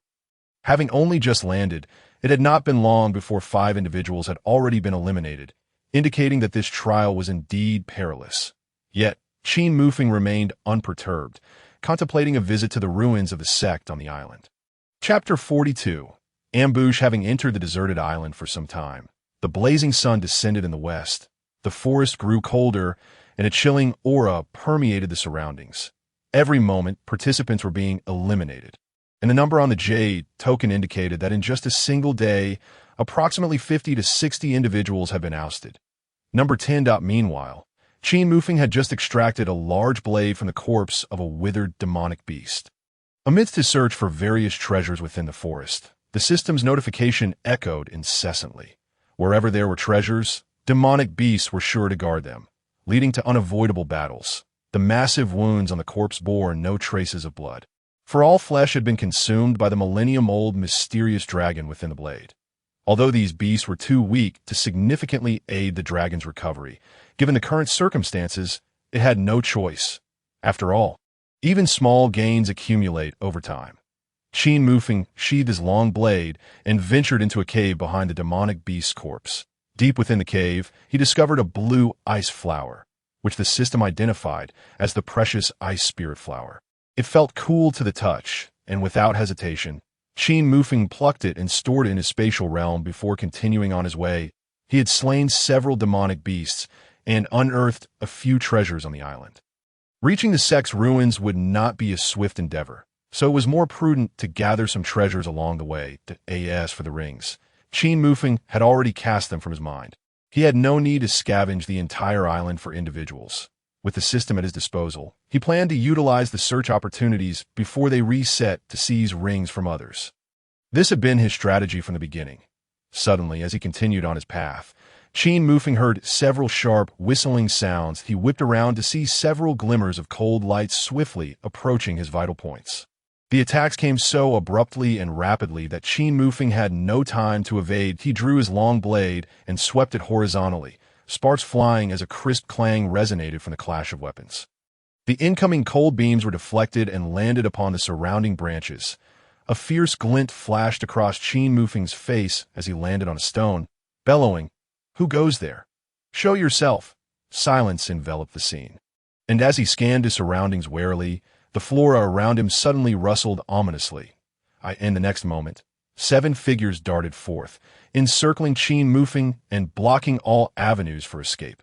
Having only just landed, it had not been long before 5 individuals had already been eliminated, indicating that this trial was indeed perilous. Yet, Qin Mufeng remained unperturbed, contemplating a visit to the ruins of the sect on the island. Chapter 42. Ambush. Having entered the deserted island for some time, the blazing sun descended in the west. The forest grew colder, and a chilling aura permeated the surroundings. Every moment, participants were being eliminated, and the number on the jade token indicated that in just a single day, approximately 50 to 60 individuals had been ousted. Number 10. Meanwhile, Qin Mufeng had just extracted a large blade from the corpse of a withered demonic beast. Amidst his search for various treasures within the forest, the system's notification echoed incessantly. Wherever there were treasures, demonic beasts were sure to guard them, leading to unavoidable battles. The massive wounds on the corpse bore no traces of blood, for all flesh had been consumed by the millennium-old mysterious dragon within the blade. Although these beasts were too weak to significantly aid the dragon's recovery, given the current circumstances, it had no choice. After all, even small gains accumulate over time. Qin Mufeng sheathed his long blade and ventured into a cave behind the demonic beast's corpse. Deep within the cave, he discovered a blue ice flower, which the system identified as the precious ice spirit flower. It felt cool to the touch, and without hesitation, Qin Mufeng plucked it and stored it in his spatial realm before continuing on his way. He had slain several demonic beasts and unearthed a few treasures on the island. Reaching the sect's ruins would not be a swift endeavor, so it was more prudent to gather some treasures along the way. As for the rings, Qin Mufeng had already cast them from his mind. He had no need to scavenge the entire island for individuals. With the system at his disposal, he planned to utilize the search opportunities before they reset to seize rings from others. This had been his strategy from the beginning. Suddenly, as he continued on his path, Qin Mufeng heard several sharp, whistling sounds. He whipped around to see several glimmers of cold light swiftly approaching his vital points. The attacks came so abruptly and rapidly that Qin Mufeng had no time to evade. He drew his long blade and swept it horizontally, sparks flying as a crisp clang resonated from the clash of weapons. The incoming cold beams were deflected and landed upon the surrounding branches. A fierce glint flashed across Qin Mufeng's face as he landed on a stone, bellowing, "Who goes there? Show yourself!" Silence enveloped the scene. And as he scanned his surroundings warily, the flora around him suddenly rustled ominously. In the next moment, 7 figures darted forth, encircling Qin Mufeng and blocking all avenues for escape.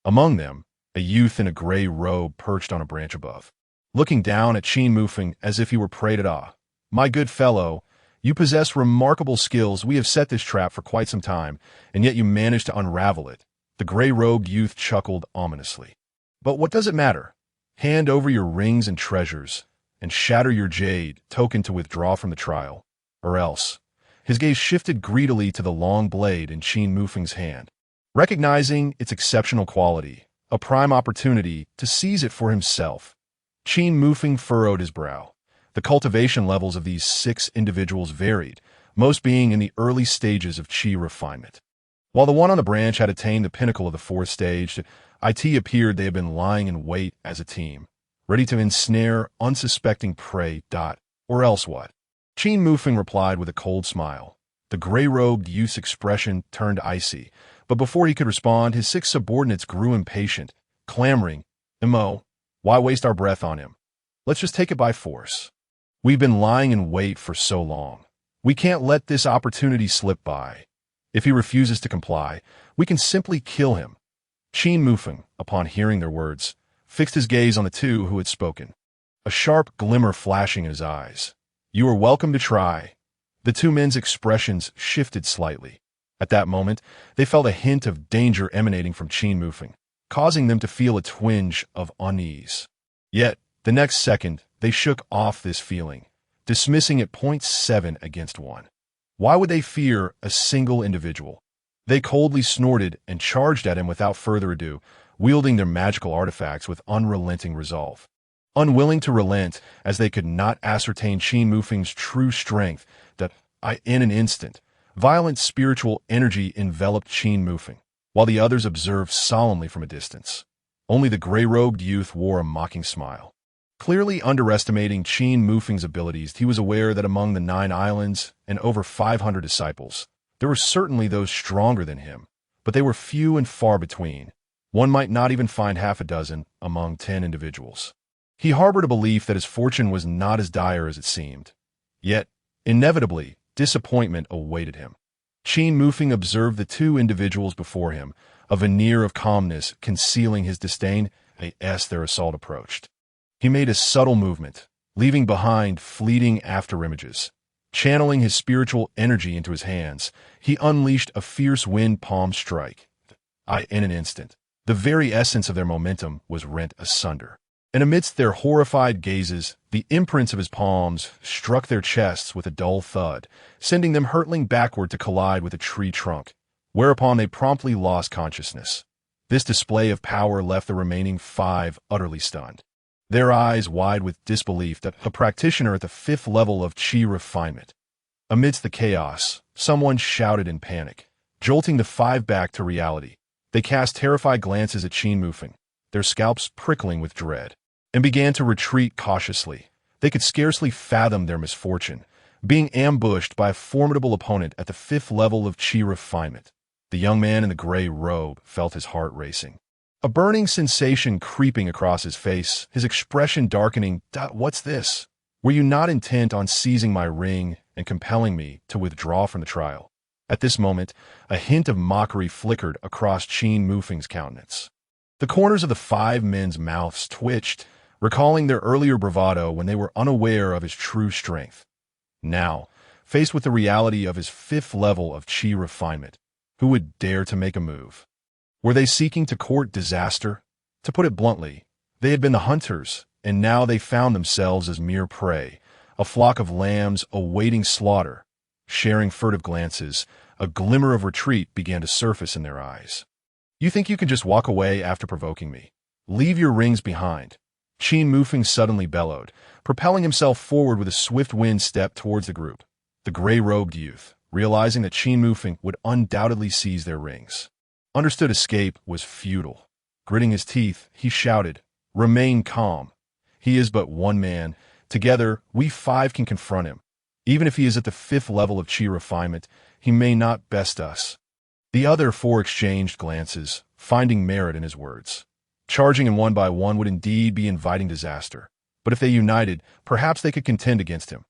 Among them, a youth in a gray robe perched on a branch above, looking down at Qin Mufeng as if he were preyed at awe. "My good fellow, you possess remarkable skills. We have set this trap for quite some time, and yet you managed to unravel it." The gray-robed youth chuckled ominously. "But what does it matter? Hand over your rings and treasures, and shatter your jade token to withdraw from the trial, or else." His gaze shifted greedily to the long blade in Qin Mufeng's hand. Recognizing its exceptional quality, a prime opportunity to seize it for himself, Qin Mufeng furrowed his brow. The cultivation levels of these 6 individuals varied, most being in the early stages of qi refinement. While the one on the branch had attained the pinnacle of the 4th stage, it appeared they had been lying in wait as a team, ready to ensnare unsuspecting prey. Or else what? Qin Mufeng replied with a cold smile. The gray-robed youth's expression turned icy, but before he could respond, his 6 subordinates grew impatient, clamoring, "Mo, why waste our breath on him? Let's just take it by force. We've been lying in wait for so long. We can't let this opportunity slip by. If he refuses to comply, we can simply kill him." Qin Mufeng, upon hearing their words, fixed his gaze on the 2 who had spoken, a sharp glimmer flashing in his eyes. "You are welcome to try." The 2 men's expressions shifted slightly. At that moment, they felt a hint of danger emanating from Qin Mufeng, causing them to feel a twinge of unease. Yet, the next second, they shook off this feeling, dismissing it 0.7 against 1. Why would they fear a single individual? They coldly snorted and charged at him without further ado, wielding their magical artifacts with unrelenting resolve. Unwilling to relent, as they could not ascertain Qin Mufeng's true strength, in an instant, violent spiritual energy enveloped Qin Mufeng, while the others observed solemnly from a distance. Only the gray-robed youth wore a mocking smile. Clearly underestimating Qin Mufeng's abilities, he was aware that among the 9 islands and over 500 disciples, there were certainly those stronger than him, but they were few and far between. One might not even find half a dozen among 10 individuals. He harbored a belief that his fortune was not as dire as it seemed. Yet, inevitably, disappointment awaited him. Qin Mufeng observed the 2 individuals before him, a veneer of calmness concealing his disdain as their assault approached. He made a subtle movement, leaving behind fleeting afterimages. Channeling his spiritual energy into his hands, he unleashed a fierce wind palm strike. In an instant, the very essence of their momentum was rent asunder. And amidst their horrified gazes, the imprints of his palms struck their chests with a dull thud, sending them hurtling backward to collide with a tree trunk, whereupon they promptly lost consciousness. This display of power left the remaining 5 utterly stunned, their eyes wide with disbelief that a practitioner at the 5th level of Qi refinement. Amidst the chaos, someone shouted in panic, jolting the 5 back to reality. They cast terrified glances at Qin Mufeng, their scalps prickling with dread, and began to retreat cautiously. They could scarcely fathom their misfortune, being ambushed by a formidable opponent at the 5th level of Qi refinement. The young man in the gray robe felt his heart racing, a burning sensation creeping across his face, his expression darkening. What's this? Were you not intent on seizing my ring and compelling me to withdraw from the trial? At this moment, a hint of mockery flickered across Qin Mufeng's countenance. The corners of the 5 men's mouths twitched, recalling their earlier bravado when they were unaware of his true strength. Now, faced with the reality of his 5th level of Qi refinement, who would dare to make a move? Were they seeking to court disaster? To put it bluntly, they had been the hunters, and now they found themselves as mere prey, a flock of lambs awaiting slaughter. Sharing furtive glances, a glimmer of retreat began to surface in their eyes. You think you can just walk away after provoking me? Leave your rings behind. Qin Mufeng suddenly bellowed, propelling himself forward with a swift wind step towards the group. The gray-robed youth, realizing that Qin Mufeng would undoubtedly seize their rings, understood escape was futile. Gritting his teeth, he shouted, "Remain calm. He is but one man. Together, we 5 can confront him. Even if he is at the 5th level of Qi refinement, he may not best us." The other 4 exchanged glances, finding merit in his words. Charging him one by one would indeed be inviting disaster, but if they united, perhaps they could contend against him.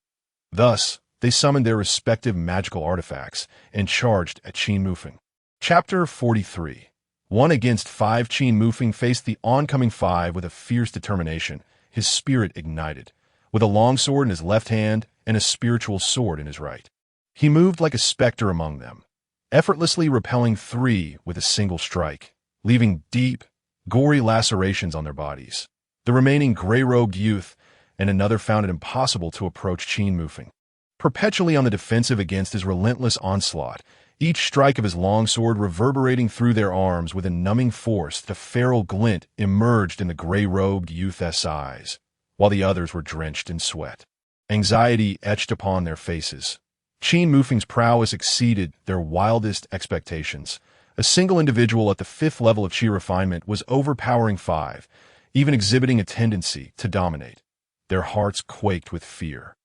Thus, they summoned their respective magical artifacts and charged at Qin Mufeng. Chapter 43. 1 against 5. Qin Mufeng faced the oncoming 5 with a fierce determination, his spirit ignited. With a long sword in his left hand and a spiritual sword in his right, he moved like a specter among them, effortlessly repelling 3 with a single strike, leaving deep, gory lacerations on their bodies. The remaining gray-robed youth and another found it impossible to approach Qin Mufeng. Perpetually on the defensive against his relentless onslaught, each strike of his long sword reverberating through their arms with a numbing force, the feral glint emerged in the gray-robed youth's eyes, while the others were drenched in sweat. Anxiety etched upon their faces. Qin Mufeng's prowess exceeded their wildest expectations. A single individual at the 5th level of Qi refinement was overpowering 5, even exhibiting a tendency to dominate. Their hearts quaked with fear.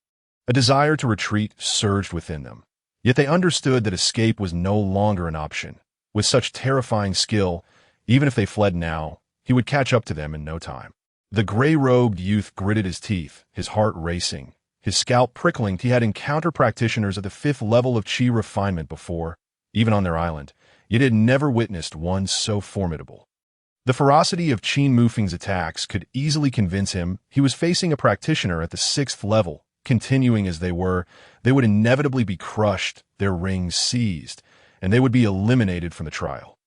A desire to retreat surged within them. Yet they understood that escape was no longer an option. With such terrifying skill, even if they fled now, he would catch up to them in no time. The gray-robed youth gritted his teeth, his heart racing, his scalp prickling. He had encountered practitioners at the 5th level of Qi refinement before, even on their island, yet had never witnessed one so formidable. The ferocity of Qin Mufeng's attacks could easily convince him he was facing a practitioner at the 6th level. Continuing as they would inevitably be crushed, their rings seized, and they would be eliminated from the trial.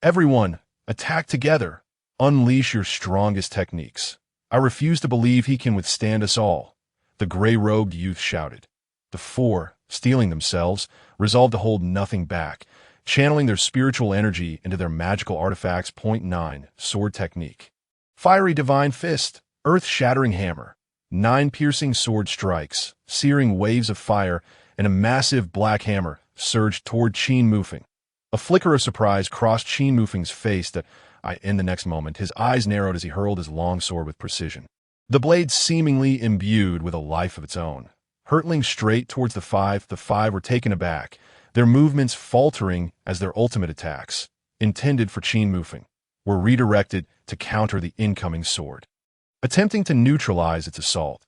Everyone, attack together. Unleash your strongest techniques. I refuse to believe he can withstand us all, the gray-robed youth shouted. The 4, steeling themselves, resolved to hold nothing back. channeling their spiritual energy into their magical artifacts. Point 9. Sword Technique. Fiery Divine Fist, Earth-Shattering Hammer. 9 piercing sword strikes, searing waves of fire, and a massive black hammer surged toward Qin Mufeng. A flicker of surprise crossed Qin Mufeng's face in the next moment, his eyes narrowed as he hurled his long sword with precision. The blade seemingly imbued with a life of its own. Hurtling straight towards the five were taken aback, their movements faltering as their ultimate attacks, intended for Qin Mufeng, were redirected to counter the incoming sword, attempting to neutralize its assault.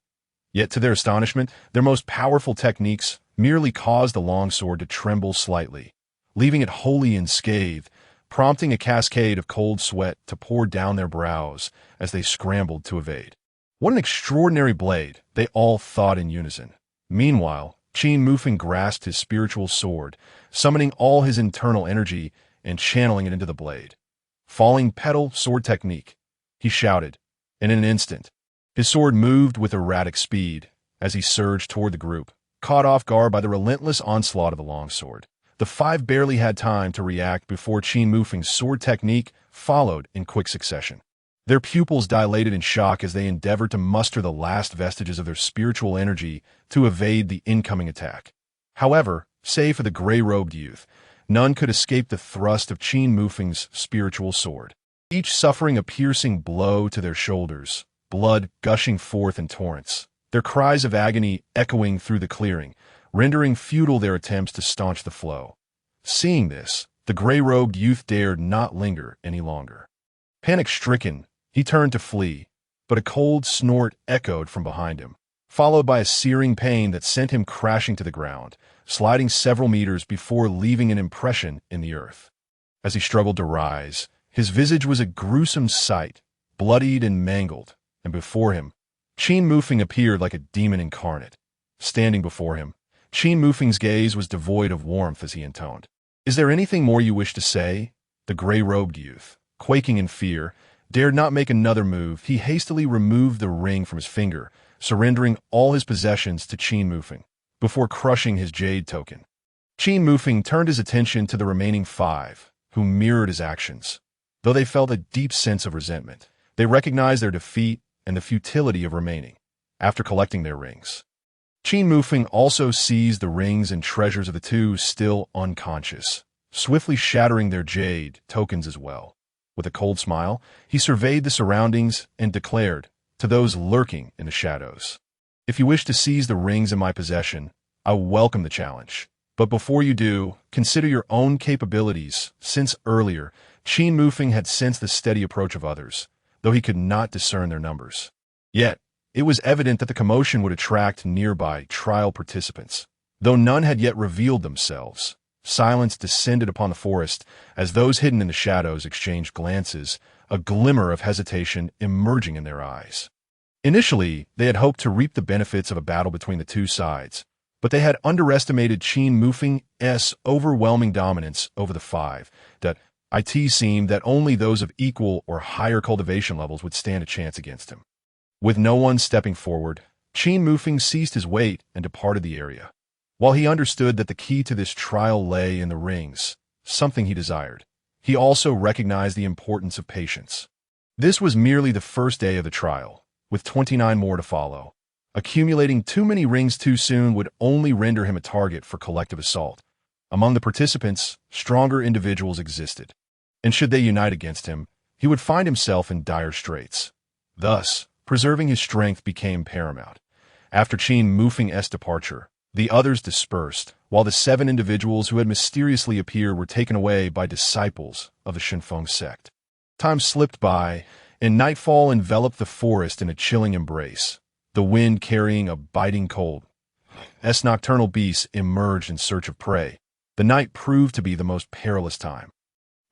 Yet to their astonishment, their most powerful techniques merely caused the longsword to tremble slightly, leaving it wholly unscathed, prompting a cascade of cold sweat to pour down their brows as they scrambled to evade. What an extraordinary blade, they all thought in unison. Meanwhile, Qin Mufeng grasped his spiritual sword, summoning all his internal energy and channeling it into the blade. Falling petal sword technique, he shouted, and in an instant, his sword moved with erratic speed as he surged toward the group, caught off guard by the relentless onslaught of the longsword. The 5 barely had time to react before Qin Mufeng's sword technique followed in quick succession. Their pupils dilated in shock as they endeavored to muster the last vestiges of their spiritual energy to evade the incoming attack. However, save for the gray-robed youth, none could escape the thrust of Qin Mufeng's spiritual sword, each suffering a piercing blow to their shoulders, blood gushing forth in torrents, their cries of agony echoing through the clearing, rendering futile their attempts to staunch the flow. Seeing this, the gray-robed youth dared not linger any longer. Panic-stricken, he turned to flee, but a cold snort echoed from behind him, followed by a searing pain that sent him crashing to the ground, sliding several meters before leaving an impression in the earth. As he struggled to rise, his visage was a gruesome sight, bloodied and mangled, and before him, Qin Mufeng appeared like a demon incarnate. Standing before him, Qin Mufeng's gaze was devoid of warmth as he intoned, "Is there anything more you wish to say?" The gray-robed youth, quaking in fear, dared not make another move. He hastily removed the ring from his finger, surrendering all his possessions to Qin Mufeng, before crushing his jade token. Qin Mufeng turned his attention to the remaining 5, who mirrored his actions. Though they felt a deep sense of resentment, they recognized their defeat and the futility of remaining. After collecting their rings, Qin Mufeng also seized the rings and treasures of the 2 still unconscious, swiftly shattering their jade tokens as well. With a cold smile, he surveyed the surroundings and declared to those lurking in the shadows, "If you wish to seize the rings in my possession, I welcome the challenge. But before you do, consider your own capabilities." Since earlier, Qin Mufeng had sensed the steady approach of others, though he could not discern their numbers. Yet, it was evident that the commotion would attract nearby trial participants. Though none had yet revealed themselves, silence descended upon the forest as those hidden in the shadows exchanged glances, a glimmer of hesitation emerging in their eyes. Initially, they had hoped to reap the benefits of a battle between the 2 sides, but they had underestimated Qin Mufeng's overwhelming dominance over the 5. It seemed that only those of equal or higher cultivation levels would stand a chance against him. With no one stepping forward, Qin Mufeng ceased his wait and departed the area. While he understood that the key to this trial lay in the rings, something he desired, he also recognized the importance of patience. This was merely the first day of the trial, with 29 more to follow. Accumulating too many rings too soon would only render him a target for collective assault. Among the participants, stronger individuals existed, and should they unite against him, he would find himself in dire straits. Thus, preserving his strength became paramount. After Qin Mufeng's departure, the others dispersed, while the 7 individuals who had mysteriously appeared were taken away by disciples of the Shinfeng sect. Time slipped by, and nightfall enveloped the forest in a chilling embrace, the wind carrying a biting cold. As nocturnal beasts emerged in search of prey, the night proved to be the most perilous time.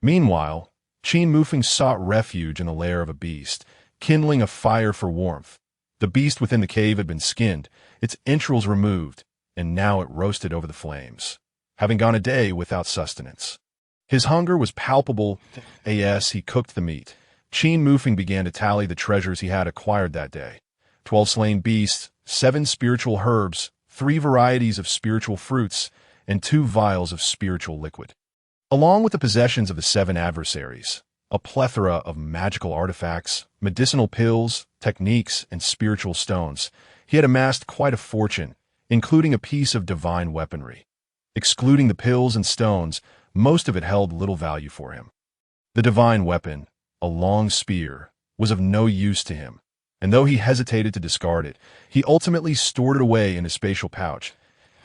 Meanwhile, Qin Mufeng sought refuge in the lair of a beast, kindling a fire for warmth. The beast within the cave had been skinned, its entrails removed, and now it roasted over the flames, having gone a day without sustenance. His hunger was palpable as he cooked the meat. Qin Mufeng began to tally the treasures he had acquired that day. 12 slain beasts, 7 spiritual herbs, 3 varieties of spiritual fruits, and 2 vials of spiritual liquid. Along with the possessions of the 7 adversaries, a plethora of magical artifacts, medicinal pills, techniques, and spiritual stones, he had amassed quite a fortune, including a piece of divine weaponry. Excluding the pills and stones, most of it held little value for him. The divine weapon, a long spear, was of no use to him, and though he hesitated to discard it, he ultimately stored it away in his spatial pouch.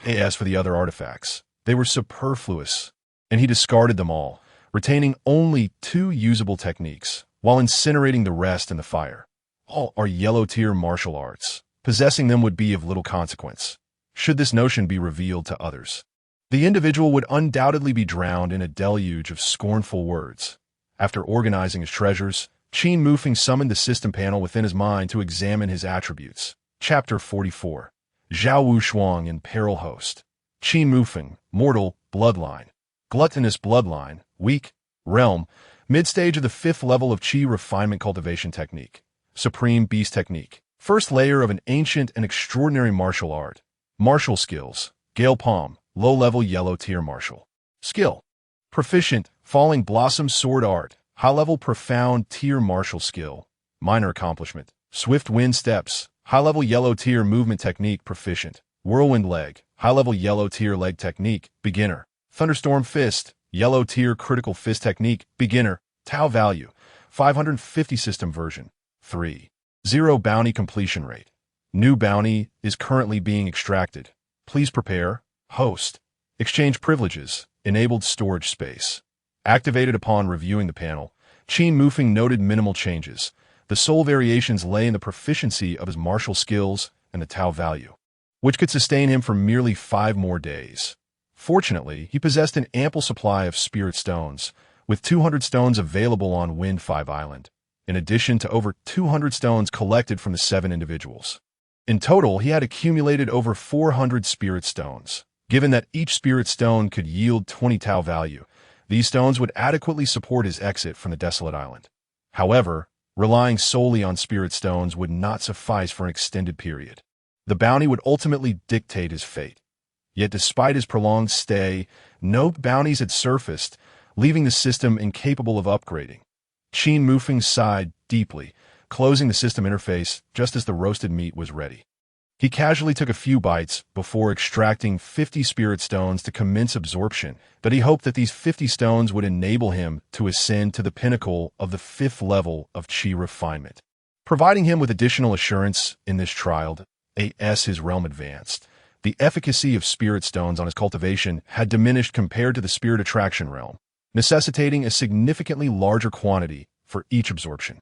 As for the other artifacts, they were superfluous, and he discarded them all, retaining only 2 usable techniques, while incinerating the rest in the fire. All are yellow-tier martial arts. Possessing them would be of little consequence, should this notion be revealed to others. The individual would undoubtedly be drowned in a deluge of scornful words. After organizing his treasures, Qin Mufeng summoned the system panel within his mind to examine his attributes. Chapter 44. Zhao Wushuang in Peril Host. Qin Mufeng, Mortal, Bloodline. Gluttonous Bloodline, Weak, Realm, Mid-stage of the 5th level of Qi Refinement Cultivation Technique. Supreme Beast Technique. First layer of an ancient and extraordinary martial art. Martial skills. Gale Palm, low-level yellow-tier martial. Skill. Proficient, Falling Blossom Sword Art, high-level profound tier martial skill. Minor accomplishment. Swift Wind Steps, high-level yellow-tier movement technique proficient. Whirlwind Leg, high-level yellow-tier leg technique, beginner. Thunderstorm Fist, yellow-tier critical fist technique, beginner. Tau value, 550 system version. 3.0 bounty completion rate. New bounty is currently being extracted. Please prepare. Host. Exchange privileges. Enabled storage space. Activated upon reviewing the panel, Qin Mufeng noted minimal changes. The sole variations lay in the proficiency of his martial skills and the Tau value, which could sustain him for merely 5 more days. Fortunately, he possessed an ample supply of spirit stones, with 200 stones available on Wind 5 Island, in addition to over 200 stones collected from the 7 individuals. In total, he had accumulated over 400 spirit stones. Given that each spirit stone could yield 20 Tau value, these stones would adequately support his exit from the desolate island. However, relying solely on spirit stones would not suffice for an extended period. The bounty would ultimately dictate his fate. Yet despite his prolonged stay, no bounties had surfaced, leaving the system incapable of upgrading. Qin Mufeng sighed deeply, closing the system interface just as the roasted meat was ready. He casually took a few bites before extracting 50 spirit stones to commence absorption, but he hoped that these 50 stones would enable him to ascend to the pinnacle of the 5th level of Qi refinement, providing him with additional assurance in this trial. As his realm advanced, the efficacy of spirit stones on his cultivation had diminished compared to the spirit attraction realm, necessitating a significantly larger quantity for each absorption.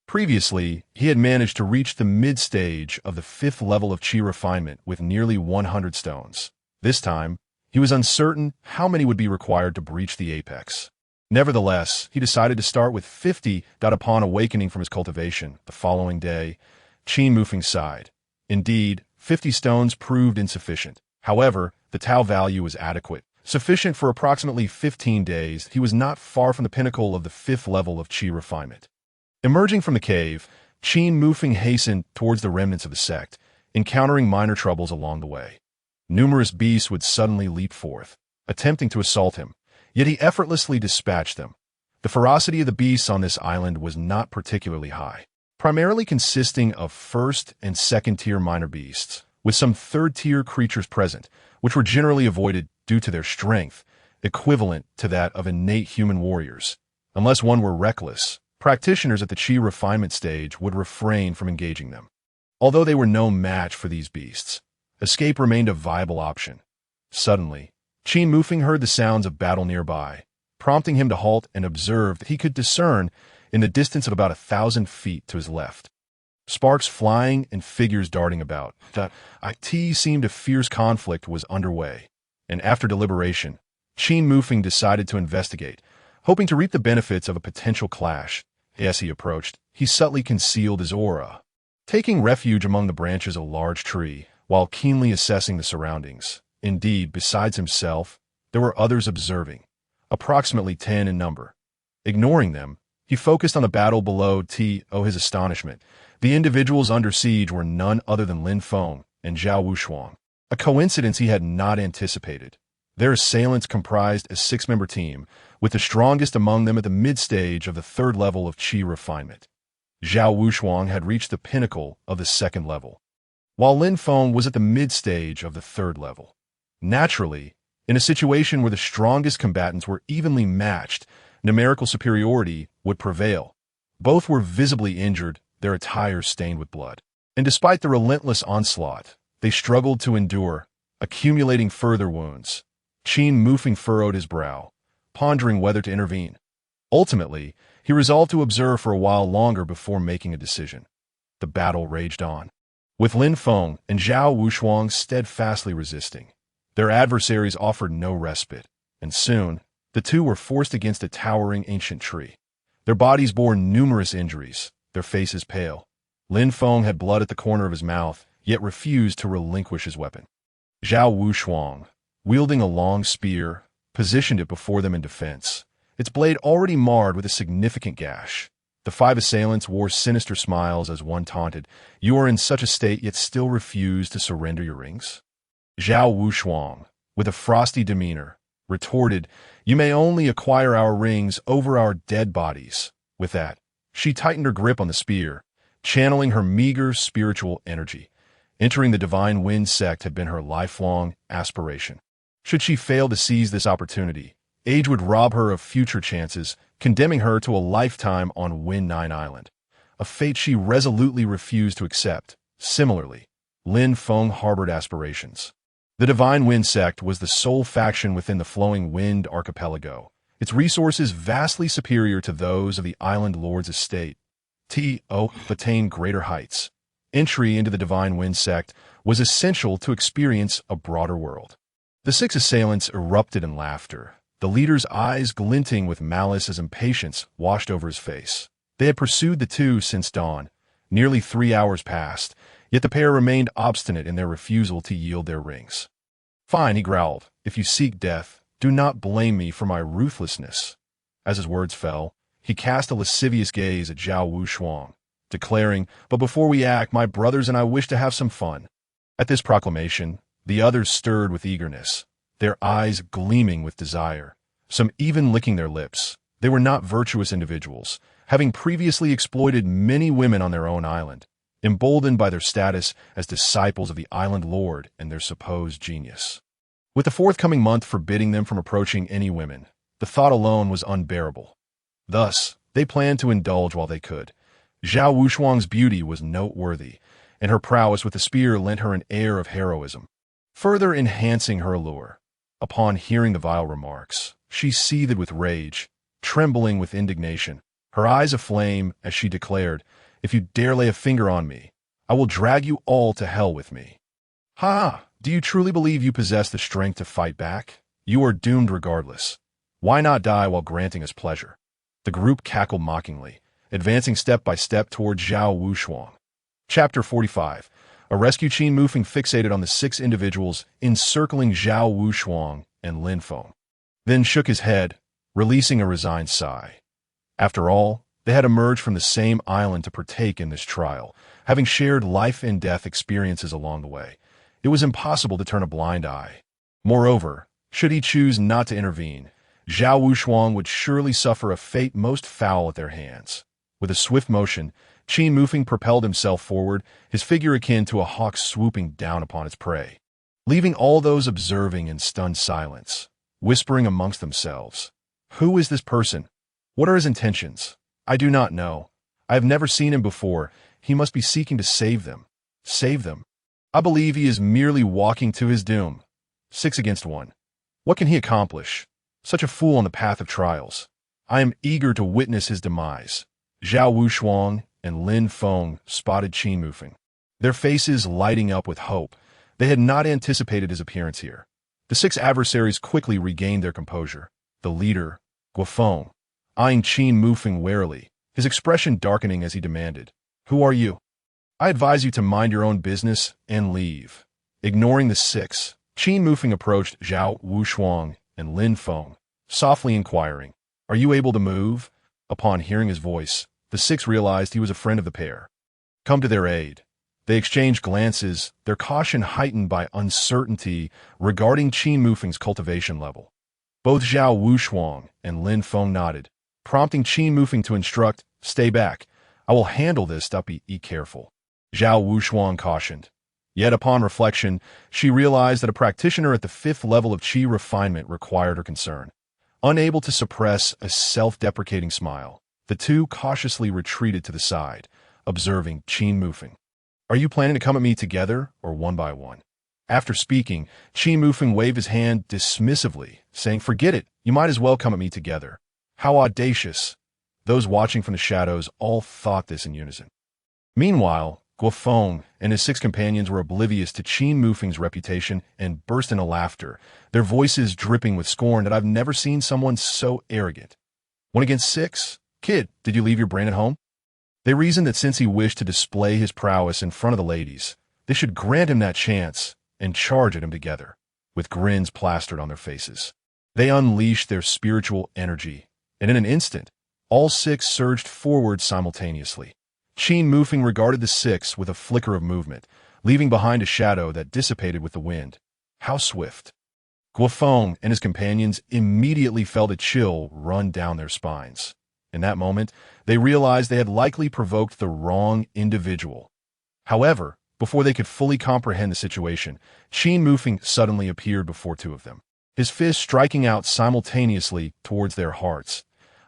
Previously, he had managed to reach the mid-stage of the 5th level of Qi refinement with nearly 100 stones. This time, he was uncertain how many would be required to breach the apex. Nevertheless, he decided to start with 50. Upon awakening from his cultivation the following day, Qin Mufeng sighed. Indeed, 50 stones proved insufficient. However, the Tau value was adequate. Sufficient for approximately 15 days, he was not far from the pinnacle of the 5th level of Qi refinement. Emerging from the cave, Qin Mufeng hastened towards the remnants of the sect, encountering minor troubles along the way. Numerous beasts would suddenly leap forth, attempting to assault him, yet he effortlessly dispatched them. The ferocity of the beasts on this island was not particularly high, primarily consisting of 1st and 2nd tier minor beasts, with some 3rd tier creatures present, which were generally avoided due to their strength, equivalent to that of innate human warriors. Unless one were reckless, practitioners at the Qi refinement stage would refrain from engaging them. Although they were no match for these beasts, escape remained a viable option. Suddenly, Qin Mufeng heard the sounds of battle nearby, prompting him to halt and observe that he could discern in the distance of about 1,000 feet to his left. Sparks flying and figures darting about. It seemed a fierce conflict was underway, and after deliberation, Qin Mufeng decided to investigate, hoping to reap the benefits of a potential clash. As he approached, he subtly concealed his aura, taking refuge among the branches of a large tree, while keenly assessing the surroundings. Indeed, besides himself, there were others observing, approximately 10 in number. Ignoring them, he focused on the battle below. His astonishment, the individuals under siege were none other than Lin Feng and Zhao Wushuang, a coincidence he had not anticipated. Their assailants comprised a six-member team, with the strongest among them at the mid-stage of the third level of Qi refinement. Zhao Wushuang had reached the pinnacle of the second level, while Lin Feng was at the mid-stage of the third level. Naturally, in a situation where the strongest combatants were evenly matched, numerical superiority would prevail. Both were visibly injured, their attire stained with blood. And despite the relentless onslaught, they struggled to endure, accumulating further wounds. Qin Mufeng furrowed his brow, pondering whether to intervene. Ultimately, he resolved to observe for a while longer before making a decision. The battle raged on, with Lin Feng and Zhao Wushuang steadfastly resisting. Their adversaries offered no respite, and soon, the two were forced against a towering ancient tree. Their bodies bore numerous injuries, their faces pale. Lin Feng had blood at the corner of his mouth, yet refused to relinquish his weapon. Zhao Wushuang, wielding a long spear, positioned it before them in defense, its blade already marred with a significant gash. The five assailants wore sinister smiles as one taunted, "You are in such a state yet still refuse to surrender your rings?" Zhao Wushuang, with a frosty demeanor, retorted, "You may only acquire our rings over our dead bodies." With that, she tightened her grip on the spear, channeling her meager spiritual energy. Entering the Divine Wind sect had been her lifelong aspiration. Should she fail to seize this opportunity, age would rob her of future chances, condemning her to a lifetime on Wind Nine Island, a fate she resolutely refused to accept. Similarly, Lin Feng harbored aspirations. The Divine Wind sect was the sole faction within the Flowing Wind archipelago, its resources vastly superior to those of the Island Lord's estate. To attain greater heights, entry into the Divine Wind sect was essential to experience a broader world. The six assailants erupted in laughter, the leader's eyes glinting with malice as impatience washed over his face. They had pursued the two since dawn. Nearly 3 hours passed, yet the pair remained obstinate in their refusal to yield their rings. "Fine," he growled. "If you seek death, do not blame me for my ruthlessness." As his words fell, he cast a lascivious gaze at Zhao Wushuang, declaring, "But before we act, my brothers and I wish to have some fun." At this proclamation, the others stirred with eagerness, their eyes gleaming with desire, some even licking their lips. They were not virtuous individuals, having previously exploited many women on their own island, emboldened by their status as disciples of the Island Lord and their supposed genius. With the forthcoming month forbidding them from approaching any women, the thought alone was unbearable. Thus, they planned to indulge while they could. Zhao Wushuang's beauty was noteworthy, and her prowess with the spear lent her an air of heroism, further enhancing her allure. Upon hearing the vile remarks, she seethed with rage, trembling with indignation, her eyes aflame as she declared, "If you dare lay a finger on me, I will drag you all to hell with me." "Ha! Do you truly believe you possess the strength to fight back? You are doomed regardless. Why not die while granting us pleasure?" The group cackled mockingly, advancing step by step toward Zhao Wushuang. Chapter 45. A rescue. Qin Mufeng fixated on the 6 individuals encircling Zhao Wushuang and Lin Feng, then shook his head, releasing a resigned sigh. After all, they had emerged from the same island to partake in this trial, having shared life-and-death experiences along the way. It was impossible to turn a blind eye. Moreover, should he choose not to intervene, Zhao Wushuang would surely suffer a fate most foul at their hands. With a swift motion, Qin Mufeng propelled himself forward, his figure akin to a hawk swooping down upon its prey, leaving all those observing in stunned silence, whispering amongst themselves, "Who is this person? What are his intentions? I do not know. I have never seen him before. He must be seeking to save them. Save them. I believe he is merely walking to his doom. 6 against 1. What can he accomplish? Such a fool on the path of trials. I am eager to witness his demise." Zhao Wushuang and Lin Feng spotted Qin Mufeng, their faces lighting up with hope. They had not anticipated his appearance here. The 6 adversaries quickly regained their composure. The leader, Guofeng, eyeing Qin Mufeng warily, his expression darkening as he demanded, "Who are you? I advise you to mind your own business and leave." Ignoring the 6, Qin Mufeng approached Zhao Wushuang and Lin Feng, softly inquiring, "Are you able to move?" Upon hearing his voice, the 6 realized he was a friend of the pair, come to their aid. They exchanged glances, their caution heightened by uncertainty regarding Qin Mufeng's cultivation level. Both Zhao Wushuang and Lin Feng nodded, prompting Qin Mufeng to instruct, "Stay back. I will handle this, be careful." Zhao Wushuang cautioned. Yet upon reflection, she realized that a practitioner at the 5th level of Qi refinement required her concern. Unable to suppress a self-deprecating smile, the two cautiously retreated to the side, observing Qin Mufeng. "Are you planning to come at me together or one by one?" After speaking, Qin Mufeng waved his hand dismissively, saying, "Forget it, you might as well come at me together." How audacious! Those watching from the shadows all thought this in unison. Meanwhile, Guofeng and his 6 companions were oblivious to Qin Mufeng's reputation and burst into laughter, their voices dripping with scorn that I've never seen someone so arrogant. 1 against 6? Kid, did you leave your brain at home? They reasoned that since he wished to display his prowess in front of the ladies, they should grant him that chance and charge at him together, with grins plastered on their faces. They unleashed their spiritual energy, and in an instant, all 6 surged forward simultaneously. Qin Mufeng regarded the 6 with a flicker of movement, leaving behind a shadow that dissipated with the wind. How swift! Guofeng and his companions immediately felt a chill run down their spines. In that moment, they realized they had likely provoked the wrong individual. However, before they could fully comprehend the situation, Qin Mufeng suddenly appeared before 2 of them, his fist striking out simultaneously towards their hearts.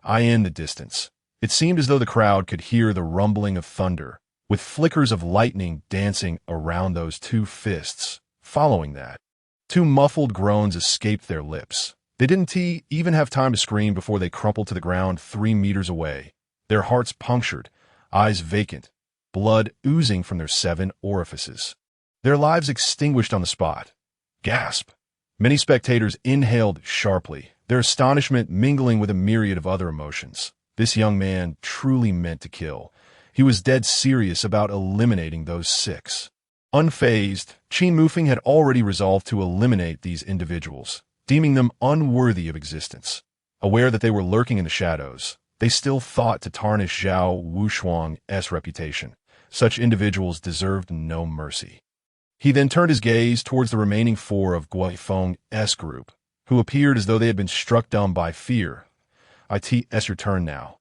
In the distance, it seemed as though the crowd could hear the rumbling of thunder, with flickers of lightning dancing around those 2 fists. Following that, 2 muffled groans escaped their lips. They didn't even have time to scream before they crumpled to the ground 3 meters away, their hearts punctured, eyes vacant, blood oozing from their 7 orifices. Their lives extinguished on the spot. Gasp! Many spectators inhaled sharply, their astonishment mingling with a myriad of other emotions. This young man truly meant to kill. He was dead serious about eliminating those 6. Unfazed, Qin Mufeng had already resolved to eliminate these individuals, deeming them unworthy of existence. Aware that they were lurking in the shadows, they still thought to tarnish Zhao Wushuang's reputation. Such individuals deserved no mercy. He then turned his gaze towards the remaining 4 of Guofeng's group, who appeared as though they had been struck dumb by fear. "It's your turn now.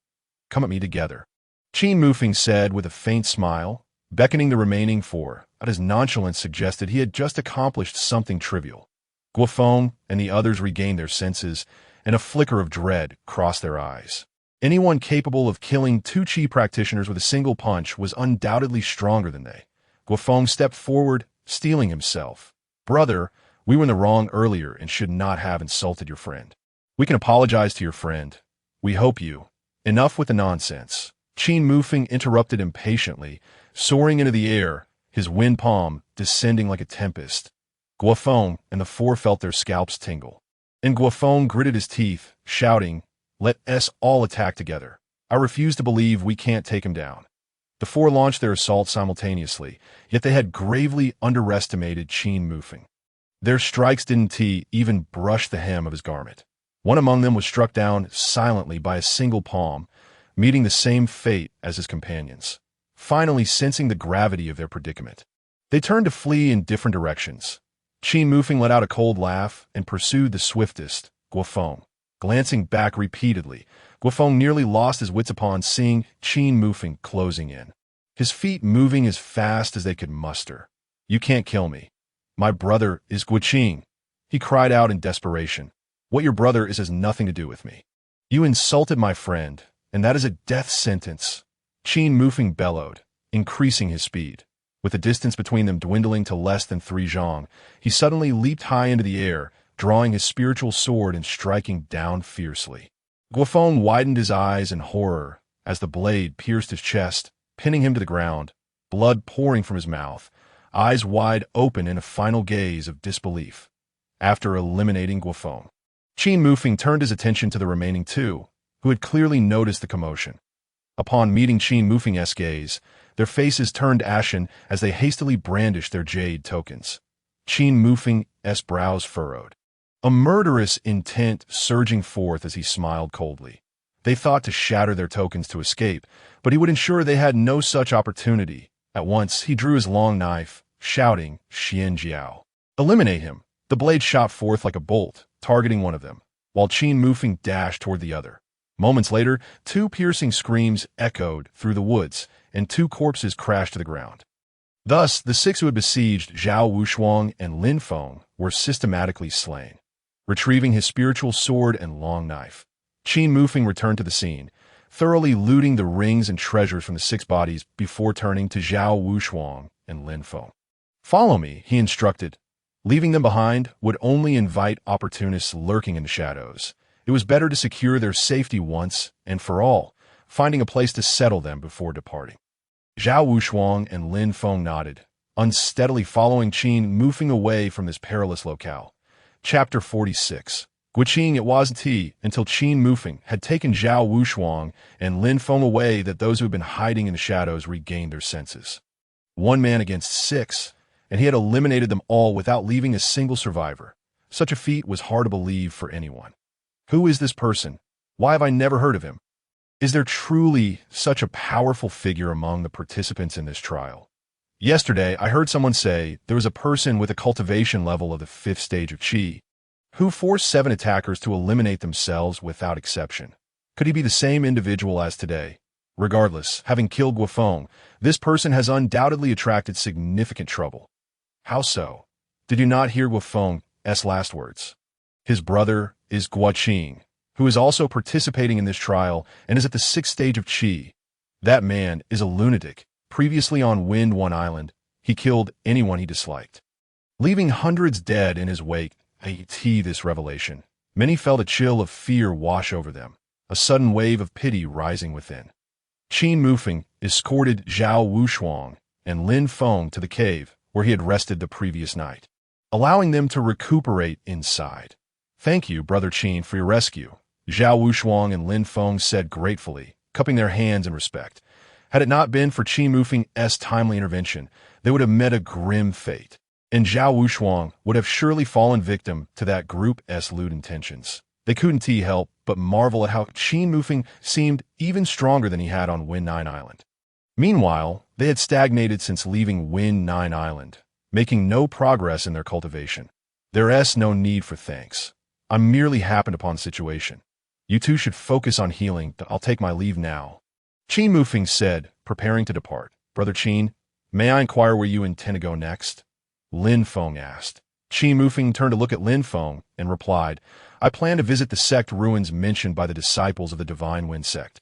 Come at me together," Qin Mufeng said with a faint smile, beckoning the remaining 4. His nonchalance suggested he had just accomplished something trivial. Guofeng and the others regained their senses, and a flicker of dread crossed their eyes. Anyone capable of killing 2 Qi practitioners with a single punch was undoubtedly stronger than they. Guofeng stepped forward, steeling himself. "Brother, we were in the wrong earlier and should not have insulted your friend. We can apologize to your friend. We hope you." "Enough with the nonsense," Qin Mufeng interrupted impatiently, soaring into the air, his wind palm descending like a tempest. Guofeng and the 4 felt their scalps tingle. And Guofeng gritted his teeth, shouting, "Let us all attack together. I refuse to believe we can't take him down." The 4 launched their assault simultaneously, yet they had gravely underestimated Qin Mufeng. Their strikes didn't even brush the hem of his garment. One among them was struck down silently by a single palm, meeting the same fate as his companions. Finally sensing the gravity of their predicament, they turned to flee in different directions. Qin Mufeng let out a cold laugh and pursued the swiftest, Guofeng. Glancing back repeatedly, Guofeng nearly lost his wits upon seeing Qin Mufeng closing in, his feet moving as fast as they could muster. "You can't kill me. My brother is Guoqing," he cried out in desperation. "What your brother is has nothing to do with me. You insulted my friend, and that is a death sentence." Qin Mufeng bellowed, increasing his speed. With the distance between them dwindling to less than 3 zhang, he suddenly leaped high into the air, drawing his spiritual sword and striking down fiercely. Guofeng widened his eyes in horror as the blade pierced his chest, pinning him to the ground, blood pouring from his mouth, eyes wide open in a final gaze of disbelief. After eliminating Guofeng, Qin Mufeng turned his attention to the remaining 2, who had clearly noticed the commotion. Upon meeting Qin Mufeng's gaze, their faces turned ashen as they hastily brandished their jade tokens. Qin Mufeng's brows furrowed, a murderous intent surging forth as he smiled coldly. They thought to shatter their tokens to escape, but he would ensure they had no such opportunity, At once, he drew his long knife, shouting, "Xian Jiao! Eliminate him!" The blade shot forth like a bolt, targeting one of them, while Qin Mufeng dashed toward the other. Moments later, two piercing screams echoed through the woods, and two corpses crashed to the ground. Thus, the six who had besieged Zhao Wushuang and Lin Feng were systematically slain. Retrieving his spiritual sword and long knife, Qin Mufeng returned to the scene, thoroughly looting the rings and treasures from the six bodies before turning to Zhao Wushuang and Lin Feng. "Follow me," he instructed. Leaving them behind would only invite opportunists lurking in the shadows. It was better to secure their safety once and for all, finding a place to settle them before departing. Zhao Wushuang and Lin Feng nodded, unsteadily following Qin Mufeng away from this perilous locale. Chapter 46. Guqing. It wasn't until Qin Mufeng had taken Zhao Wushuang and Lin Feng away that those who had been hiding in the shadows regained their senses. One man against six, and he had eliminated them all without leaving a single survivor. Such a feat was hard to believe for anyone. Who is this person? Why have I never heard of him? Is there truly such a powerful figure among the participants in this trial? Yesterday, I heard someone say there was a person with a cultivation level of the 5th stage of Qi, who forced 7 attackers to eliminate themselves without exception. Could he be the same individual as today? Regardless, having killed Guofeng, this person has undoubtedly attracted significant trouble. How so? Did you not hear Guofeng's last words? His brother is Guqing, who is also participating in this trial and is at the 6th stage of Qi. That man is a lunatic. Previously on Wind One Island, he killed anyone he disliked, leaving hundreds dead in his wake. This revelation. Many felt a chill of fear wash over them, a sudden wave of pity rising within. Qin Mufeng escorted Zhao Wushuang and Lin Feng to the cave where he had rested the previous night, allowing them to recuperate inside. "Thank you, Brother Qin, for your rescue," Zhao Wushuang and Lin Feng said gratefully, cupping their hands in respect. Had it not been for Qin Mufeng's timely intervention, they would have met a grim fate, and Zhao Wushuang would have surely fallen victim to that group's lewd intentions. They couldn't help but marvel at how Qin Mufeng seemed even stronger than he had on Wind 9 Island. Meanwhile, they had stagnated since leaving Wind 9 Island, making no progress in their cultivation. There's no need for thanks. I merely happened upon the situation. You two should focus on healing. I'll take my leave now, Qin Mufeng said, preparing to depart. "Brother Qin, may I inquire where you intend to go next?" Lin Feng asked. Qin Mufeng turned to look at Lin Feng and replied, "I plan to visit the sect ruins mentioned by the disciples of the Divine Wind sect."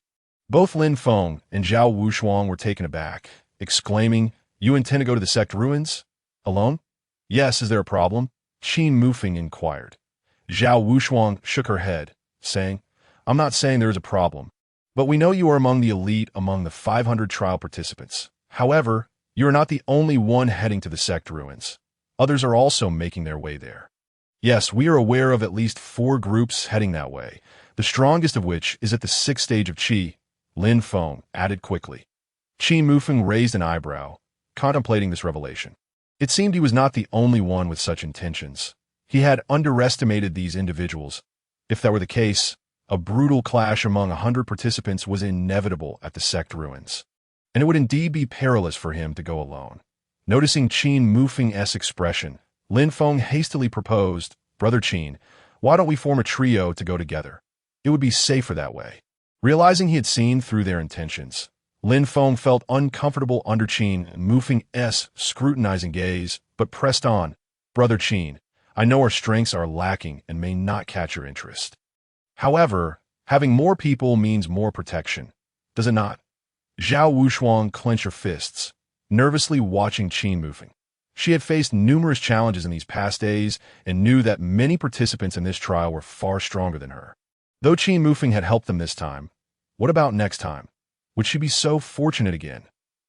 Both Lin Feng and Zhao Wushuang were taken aback, exclaiming, "You intend to go to the sect ruins? Alone?" "Yes, is there a problem?" Qin Mufeng inquired. Zhao Wushuang shook her head, saying, "I'm not saying there is a problem, but we know you are among the elite among the 500 trial participants. However, you are not the only one heading to the sect ruins. Others are also making their way there." "Yes, we are aware of at least 4 groups heading that way, the strongest of which is at the 6th stage of Qi," Lin Feng added quickly. Qin Mufeng raised an eyebrow, contemplating this revelation. It seemed he was not the only one with such intentions. He had underestimated these individuals. If that were the case, a brutal clash among 100 participants was inevitable at the sect ruins, and it would indeed be perilous for him to go alone. Noticing Qin Mufeng's expression, Lin Feng hastily proposed, "Brother Qin, why don't we form a trio to go together? It would be safer that way." Realizing he had seen through their intentions, Lin Feng felt uncomfortable under Qin Mufeng's scrutinizing gaze, but pressed on, "Brother Qin, I know our strengths are lacking and may not catch your interest. However, having more people means more protection, does it not?" Zhao Wushuang clenched her fists, nervously watching Qin Mufeng. She had faced numerous challenges in these past days and knew that many participants in this trial were far stronger than her. Though Qin Mufeng had helped them this time, what about next time? Would she be so fortunate again?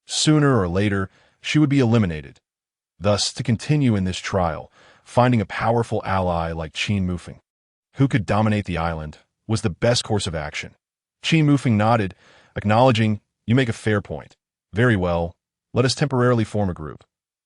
Sooner or later, she would be eliminated. Thus, to continue in this trial, finding a powerful ally like Qin Mufeng, who could dominate the island, was the best course of action. Qin Mufeng nodded, acknowledging, "You make a fair point. Very well, let us temporarily form a group."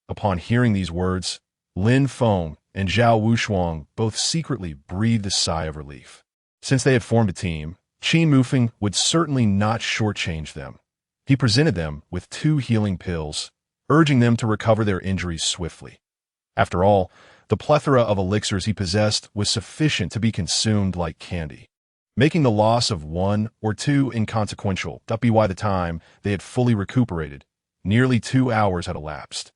Upon hearing these words, Lin Feng and Zhao Wushuang both secretly breathed a sigh of relief. Since they had formed a team, Qin Mufeng would certainly not shortchange them. He presented them with 2 healing pills, urging them to recover their injuries swiftly. After all, the plethora of elixirs he possessed was sufficient to be consumed like candy, making the loss of one or two inconsequential. By the time they had fully recuperated, nearly 2 hours had elapsed.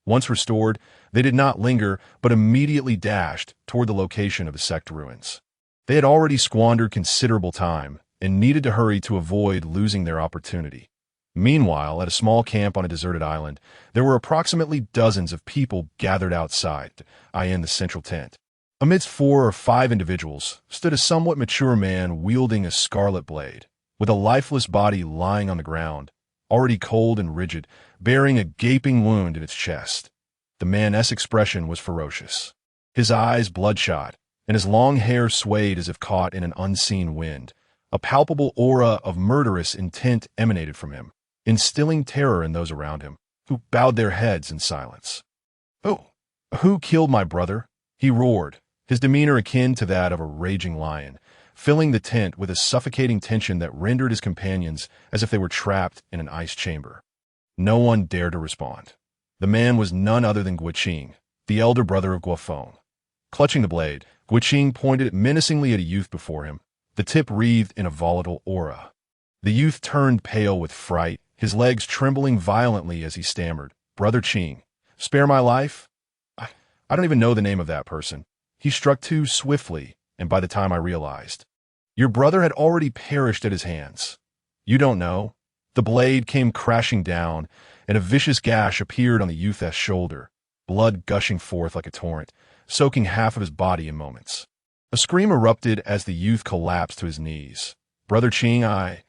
Once restored, they did not linger, but immediately dashed toward the location of the sect ruins. They had already squandered considerable time and needed to hurry to avoid losing their opportunity. Meanwhile, at a small camp on a deserted island, there were approximately dozens of people gathered outside, in the central tent. Amidst 4 or 5 individuals stood a somewhat mature man wielding a scarlet blade, with a lifeless body lying on the ground, already cold and rigid, bearing a gaping wound in its chest. The man's expression was ferocious, his eyes bloodshot, and his long hair swayed as if caught in an unseen wind. A palpable aura of murderous intent emanated from him, instilling terror in those around him, who bowed their heads in silence. "Oh, who killed my brother?" he roared, his demeanor akin to that of a raging lion, filling the tent with a suffocating tension that rendered his companions as if they were trapped in an ice chamber. No one dared to respond. The man was none other than Guiqing, the elder brother of Guofeng. Clutching the blade, Guiqing pointed it menacingly at a youth before him, the tip wreathed in a volatile aura. The youth turned pale with fright, his legs trembling violently as he stammered, "Brother Qing, spare my life? I don't even know the name of that person." He struck too swiftly, and by the time I realized, "Your brother had already perished at his hands. You don't know?" The blade came crashing down, and a vicious gash appeared on the youth's shoulder, blood gushing forth like a torrent, soaking half of his body in moments. A scream erupted as the youth collapsed to his knees. "Brother Qing, I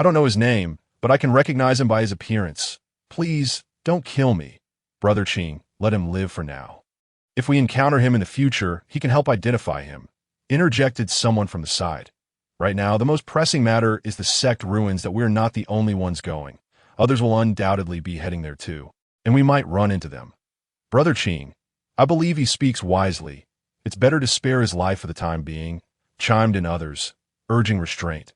don't know his name, but I can recognize him by his appearance. Please, don't kill me. Brother Qing, let him live for now. If we encounter him in the future, he can help identify him," interjected someone from the side. "Right now, the most pressing matter is the sect ruins that we're not the only ones going. Others will undoubtedly be heading there too, and we might run into them." "Brother Qing, I believe he speaks wisely. It's better to spare his life for the time being," chimed in others, urging restraint.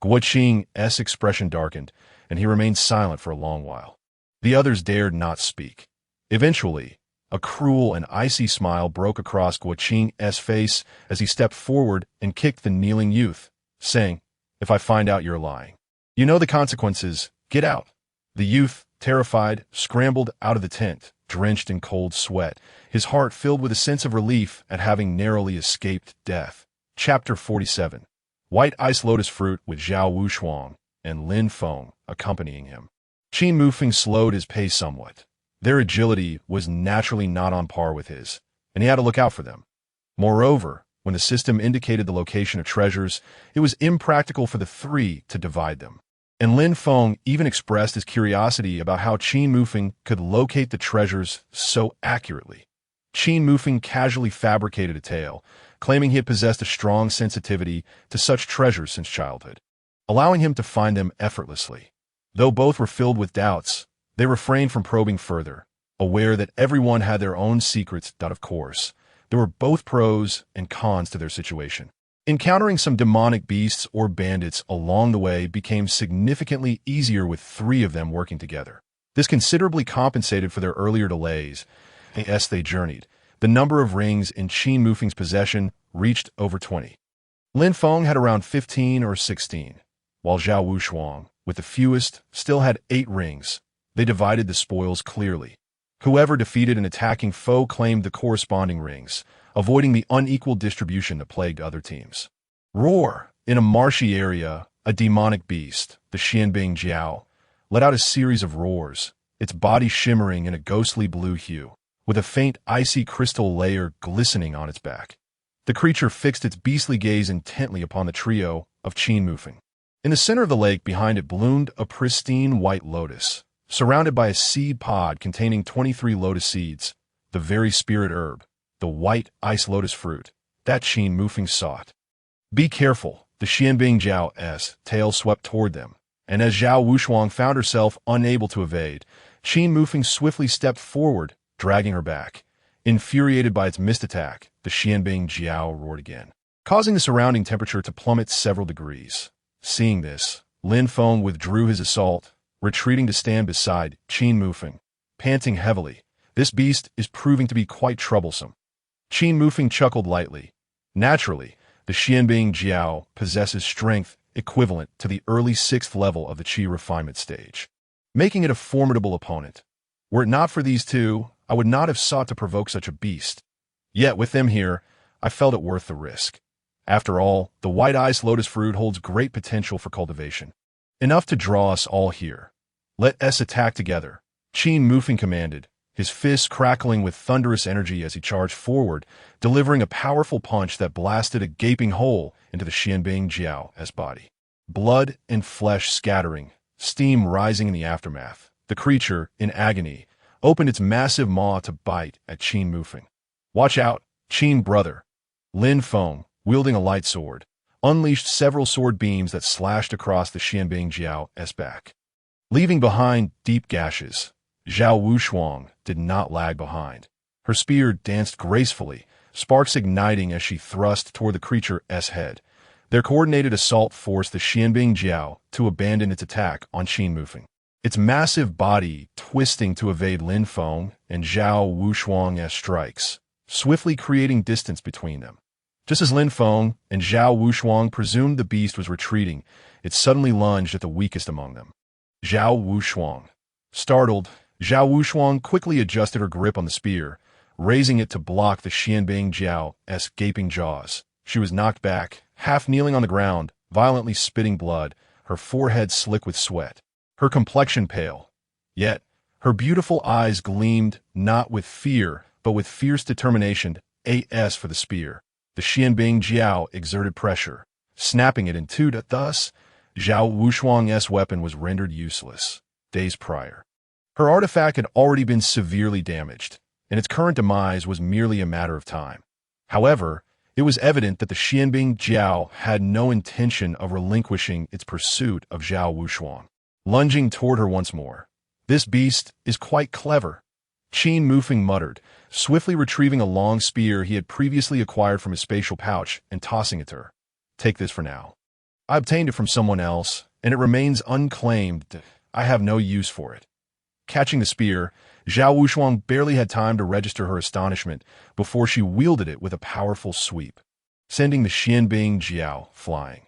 Guiqing's expression darkened, and he remained silent for a long while. The others dared not speak. Eventually, a cruel and icy smile broke across Guiqing's face as he stepped forward and kicked the kneeling youth, saying, "If I find out you're lying, you know the consequences. Get out." The youth, terrified, scrambled out of the tent, drenched in cold sweat, his heart filled with a sense of relief at having narrowly escaped death. Chapter 47. White Ice Lotus Fruit with Zhao Wushuang and Lin Feng accompanying him. Qin Mufeng slowed his pace somewhat. Their agility was naturally not on par with his, and he had to look out for them. Moreover, when the system indicated the location of treasures, it was impractical for the three to divide them. And Lin Feng even expressed his curiosity about how Qin Mufeng could locate the treasures so accurately. Qin Mufeng casually fabricated a tale, claiming he had possessed a strong sensitivity to such treasures since childhood, allowing him to find them effortlessly. Though both were filled with doubts, they refrained from probing further, aware that everyone had their own secrets. Of course, there were both pros and cons to their situation. Encountering some demonic beasts or bandits along the way became significantly easier with 3 of them working together. This considerably compensated for their earlier delays. As they journeyed, the number of rings in Qin Mufeng's possession reached over 20. Lin Feng had around 15 or 16, while Zhao Wushuang, with the fewest, still had 8 rings. They divided the spoils clearly. Whoever defeated an attacking foe claimed the corresponding rings, avoiding the unequal distribution that plagued other teams. Roar! In a marshy area, a demonic beast, the Xianbing Jiao, let out a series of roars, its body shimmering in a ghostly blue hue, with a faint icy crystal layer glistening on its back. The creature fixed its beastly gaze intently upon the trio of Qin Mufeng. In the center of the lake behind it bloomed a pristine white lotus, surrounded by a seed pod containing 23 lotus seeds, the very spirit herb, the white ice lotus fruit, that Qin Mufeng sought. "Be careful," the Xianbing Jiao's tail swept toward them, and as Zhao Wushuang found herself unable to evade, Qin Mufeng swiftly stepped forward, dragging her back. Infuriated by its missed attack, the Xianbing Jiao roared again, causing the surrounding temperature to plummet several degrees. Seeing this, Lin Feng withdrew his assault, retreating to stand beside Qin Mufeng. panting heavily. This beast is proving to be quite troublesome. Qin Mufeng chuckled lightly. Naturally, the Xianbing Jiao possesses strength equivalent to the early 6th level of the Qi refinement stage, making it a formidable opponent. Were it not for these two, I would not have sought to provoke such a beast. Yet with them here, I felt it worth the risk. After all, the white ice lotus fruit holds great potential for cultivation. Enough to draw us all here. Let us attack together, Qin Mufeng commanded, his fists crackling with thunderous energy as he charged forward, delivering a powerful punch that blasted a gaping hole into the Xianbing Jiao's body. Blood and flesh scattering, steam rising in the aftermath. The creature, in agony, opened its massive maw to bite at Qin Mufeng. Watch out, Qin brother. Lin Feng, wielding a light sword, unleashed several sword beams that slashed across the Xianbing Jiao's back, leaving behind deep gashes. Zhao Wushuang did not lag behind. Her spear danced gracefully, sparks igniting as she thrust toward the creature's head. Their coordinated assault forced the Xianbing Jiao to abandon its attack on Qin Mufeng, its massive body twisting to evade Lin Feng and Zhao Wushuang's strikes, swiftly creating distance between them. Just as Lin Feng and Zhao Wushuang presumed the beast was retreating, it suddenly lunged at the weakest among them. Zhao Wushuang. Startled, Zhao Wushuang quickly adjusted her grip on the spear, raising it to block the Xianbing Jiao's gaping jaws. She was knocked back, half kneeling on the ground, violently spitting blood, her forehead slick with sweat, her complexion pale. Yet, her beautiful eyes gleamed not with fear, but with fierce determination. As for the spear, the Xianbing Jiao exerted pressure, snapping it in two. Thus, Zhao Wushuang's weapon was rendered useless. Days prior, her artifact had already been severely damaged, and its current demise was merely a matter of time. However, it was evident that the Xianbing Jiao had no intention of relinquishing its pursuit of Zhao Wushuang, lunging toward her once more. This beast is quite clever, Qin Mufeng muttered, swiftly retrieving a long spear he had previously acquired from his spatial pouch and tossing it to her. Take this for now. I obtained it from someone else, and it remains unclaimed. I have no use for it. Catching the spear, Zhao Wushuang barely had time to register her astonishment before she wielded it with a powerful sweep, sending the Xianbing Jiao flying.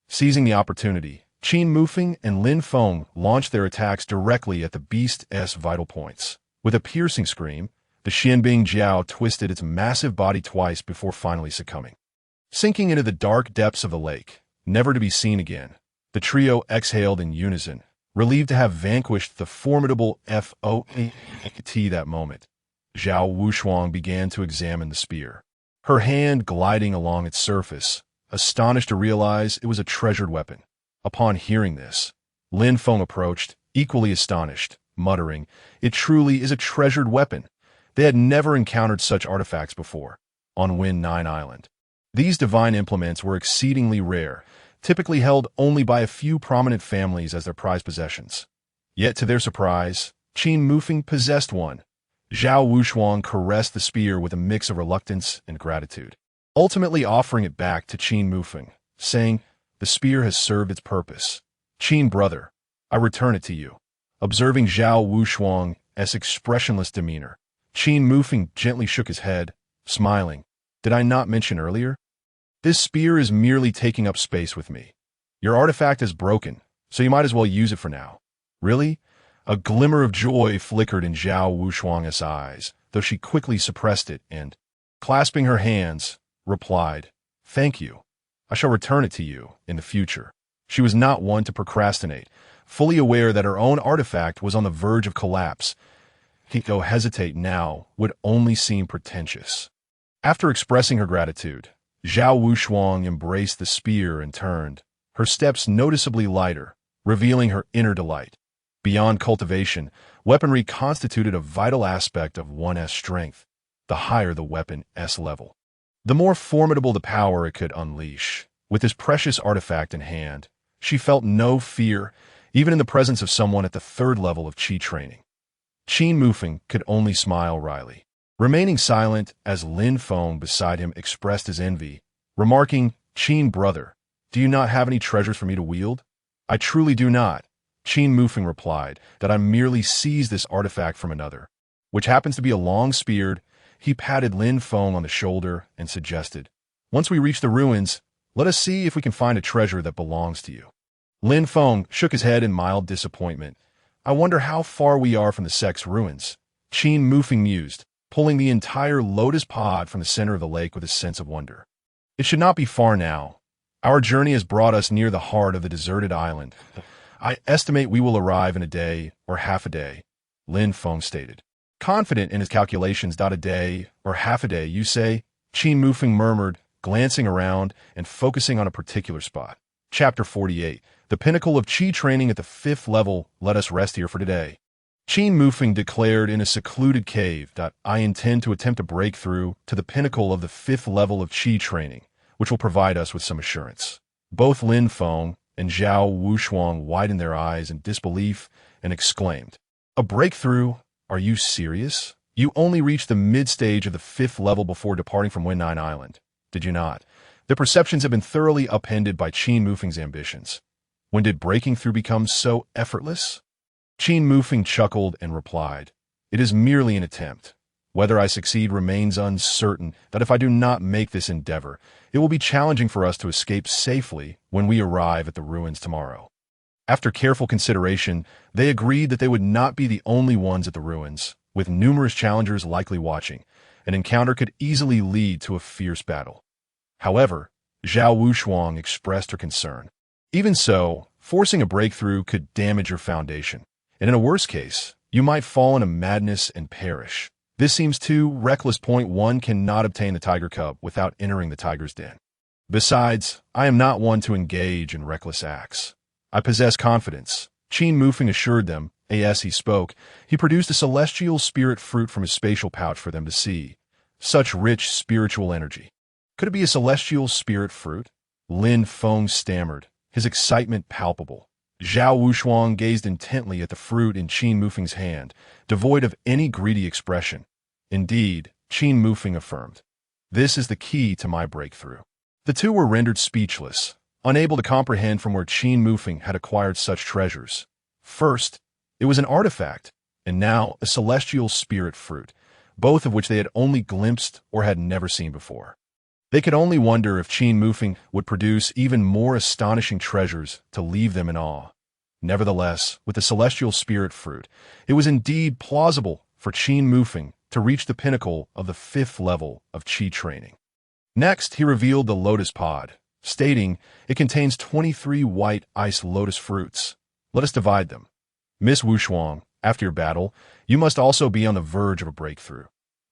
Seizing the opportunity, Qin Mufeng and Lin Feng launched their attacks directly at the beast's vital points. With a piercing scream, the Xianbing Jiao twisted its massive body twice before finally succumbing. Sinking into the dark depths of the lake, never to be seen again, the trio exhaled in unison, relieved to have vanquished the formidable FOAT that moment. Zhao Wushuang began to examine the spear, her hand gliding along its surface, astonished to realize it was a treasured weapon. Upon hearing this, Lin Feng approached, equally astonished, muttering, "It truly is a treasured weapon." They had never encountered such artifacts before, on Wind 9 Island. These divine implements were exceedingly rare, typically held only by a few prominent families as their prized possessions. Yet to their surprise, Qin Mufeng possessed one. Zhao Wushuang caressed the spear with a mix of reluctance and gratitude, ultimately offering it back to Qin Mufeng, saying, "The spear has served its purpose. Qin brother, I return it to you." Observing Zhao Wushuang's expressionless demeanor, Qin Mufeng gently shook his head, smiling. "Did I not mention earlier? This spear is merely taking up space with me. Your artifact is broken, so you might as well use it for now." "Really?" A glimmer of joy flickered in Zhao Wushuang's eyes, though she quickly suppressed it and, clasping her hands, replied, "Thank you. I shall return it to you in the future." She was not one to procrastinate, fully aware that her own artifact was on the verge of collapse. To hesitate now would only seem pretentious. After expressing her gratitude, Zhao Wushuang embraced the spear and turned, her steps noticeably lighter, revealing her inner delight. Beyond cultivation, weaponry constituted a vital aspect of one's strength. The higher the weapon's level, the more formidable the power it could unleash. With this precious artifact in hand, she felt no fear, even in the presence of someone at the 3rd level of Qi training. Qin Mufeng could only smile wryly, remaining silent as Lin Feng beside him expressed his envy, remarking, "Qin brother, do you not have any treasures for me to wield?" "I truly do not," Qin Mufeng replied that I merely seized this artifact from another, which happens to be a long-speared. He patted Lin Feng on the shoulder and suggested, "Once we reach the ruins, let us see if we can find a treasure that belongs to you." Lin Feng shook his head in mild disappointment. "I wonder how far we are from the sect's ruins," Qin Mufeng mused, pulling the entire lotus pod from the center of the lake with a sense of wonder. "It should not be far now. Our journey has brought us near the heart of the deserted island. I estimate we will arrive in a day or half a day," Lin Feng stated. Confident in his calculations. "A day or half a day, you say?" Qin Mufeng murmured, glancing around and focusing on a particular spot. Chapter 48. The pinnacle of Qi training at the 5th level. Let us rest here for today. Qin Mufeng declared in a secluded cave that I intend to attempt a breakthrough to the pinnacle of the 5th level of Qi training, which will provide us with some assurance. Both Lin Feng and Zhao Wushuang widened their eyes in disbelief and exclaimed, "A breakthrough? Are you serious? You only reached the mid-stage of the 5th level before departing from Wennan Island, did you not?" Their perceptions have been thoroughly upended by Qin Mufeng's ambitions. When did breaking through become so effortless? Qin Mufeng chuckled and replied, "It is merely an attempt. Whether I succeed remains uncertain. That if I do not make this endeavor, it will be challenging for us to escape safely when we arrive at the ruins tomorrow." After careful consideration, they agreed that they would not be the only ones at the ruins, with numerous challengers likely watching. An encounter could easily lead to a fierce battle. However, Zhao Wushuang expressed her concern. Even so, forcing a breakthrough could damage your foundation, and in a worst case, you might fall into madness and perish. This seems too reckless. One cannot obtain the tiger cub without entering the tiger's den. Besides, I am not one to engage in reckless acts. I possess confidence, Qin Mufeng assured them. As he spoke, he produced a celestial spirit fruit from his spatial pouch for them to see. Such rich spiritual energy. Could it be a celestial spirit fruit? Lin Feng stammered, his excitement palpable. Zhao Wushuang gazed intently at the fruit in Qin Mufeng's hand, devoid of any greedy expression. "Indeed," Qin Mufeng affirmed, "this is the key to my breakthrough." The two were rendered speechless, unable to comprehend from where Qin Mufeng had acquired such treasures. First, it was an artifact, and now a celestial spirit fruit, both of which they had only glimpsed or had never seen before. They could only wonder if Qin Mufeng would produce even more astonishing treasures to leave them in awe. Nevertheless, with the celestial spirit fruit, it was indeed plausible for Qin Mufeng to reach the pinnacle of the 5th level of Qi training. Next, he revealed the lotus pod, stating it contains 23 white ice lotus fruits. "Let us divide them. Miss Wushuang, after your battle, you must also be on the verge of a breakthrough.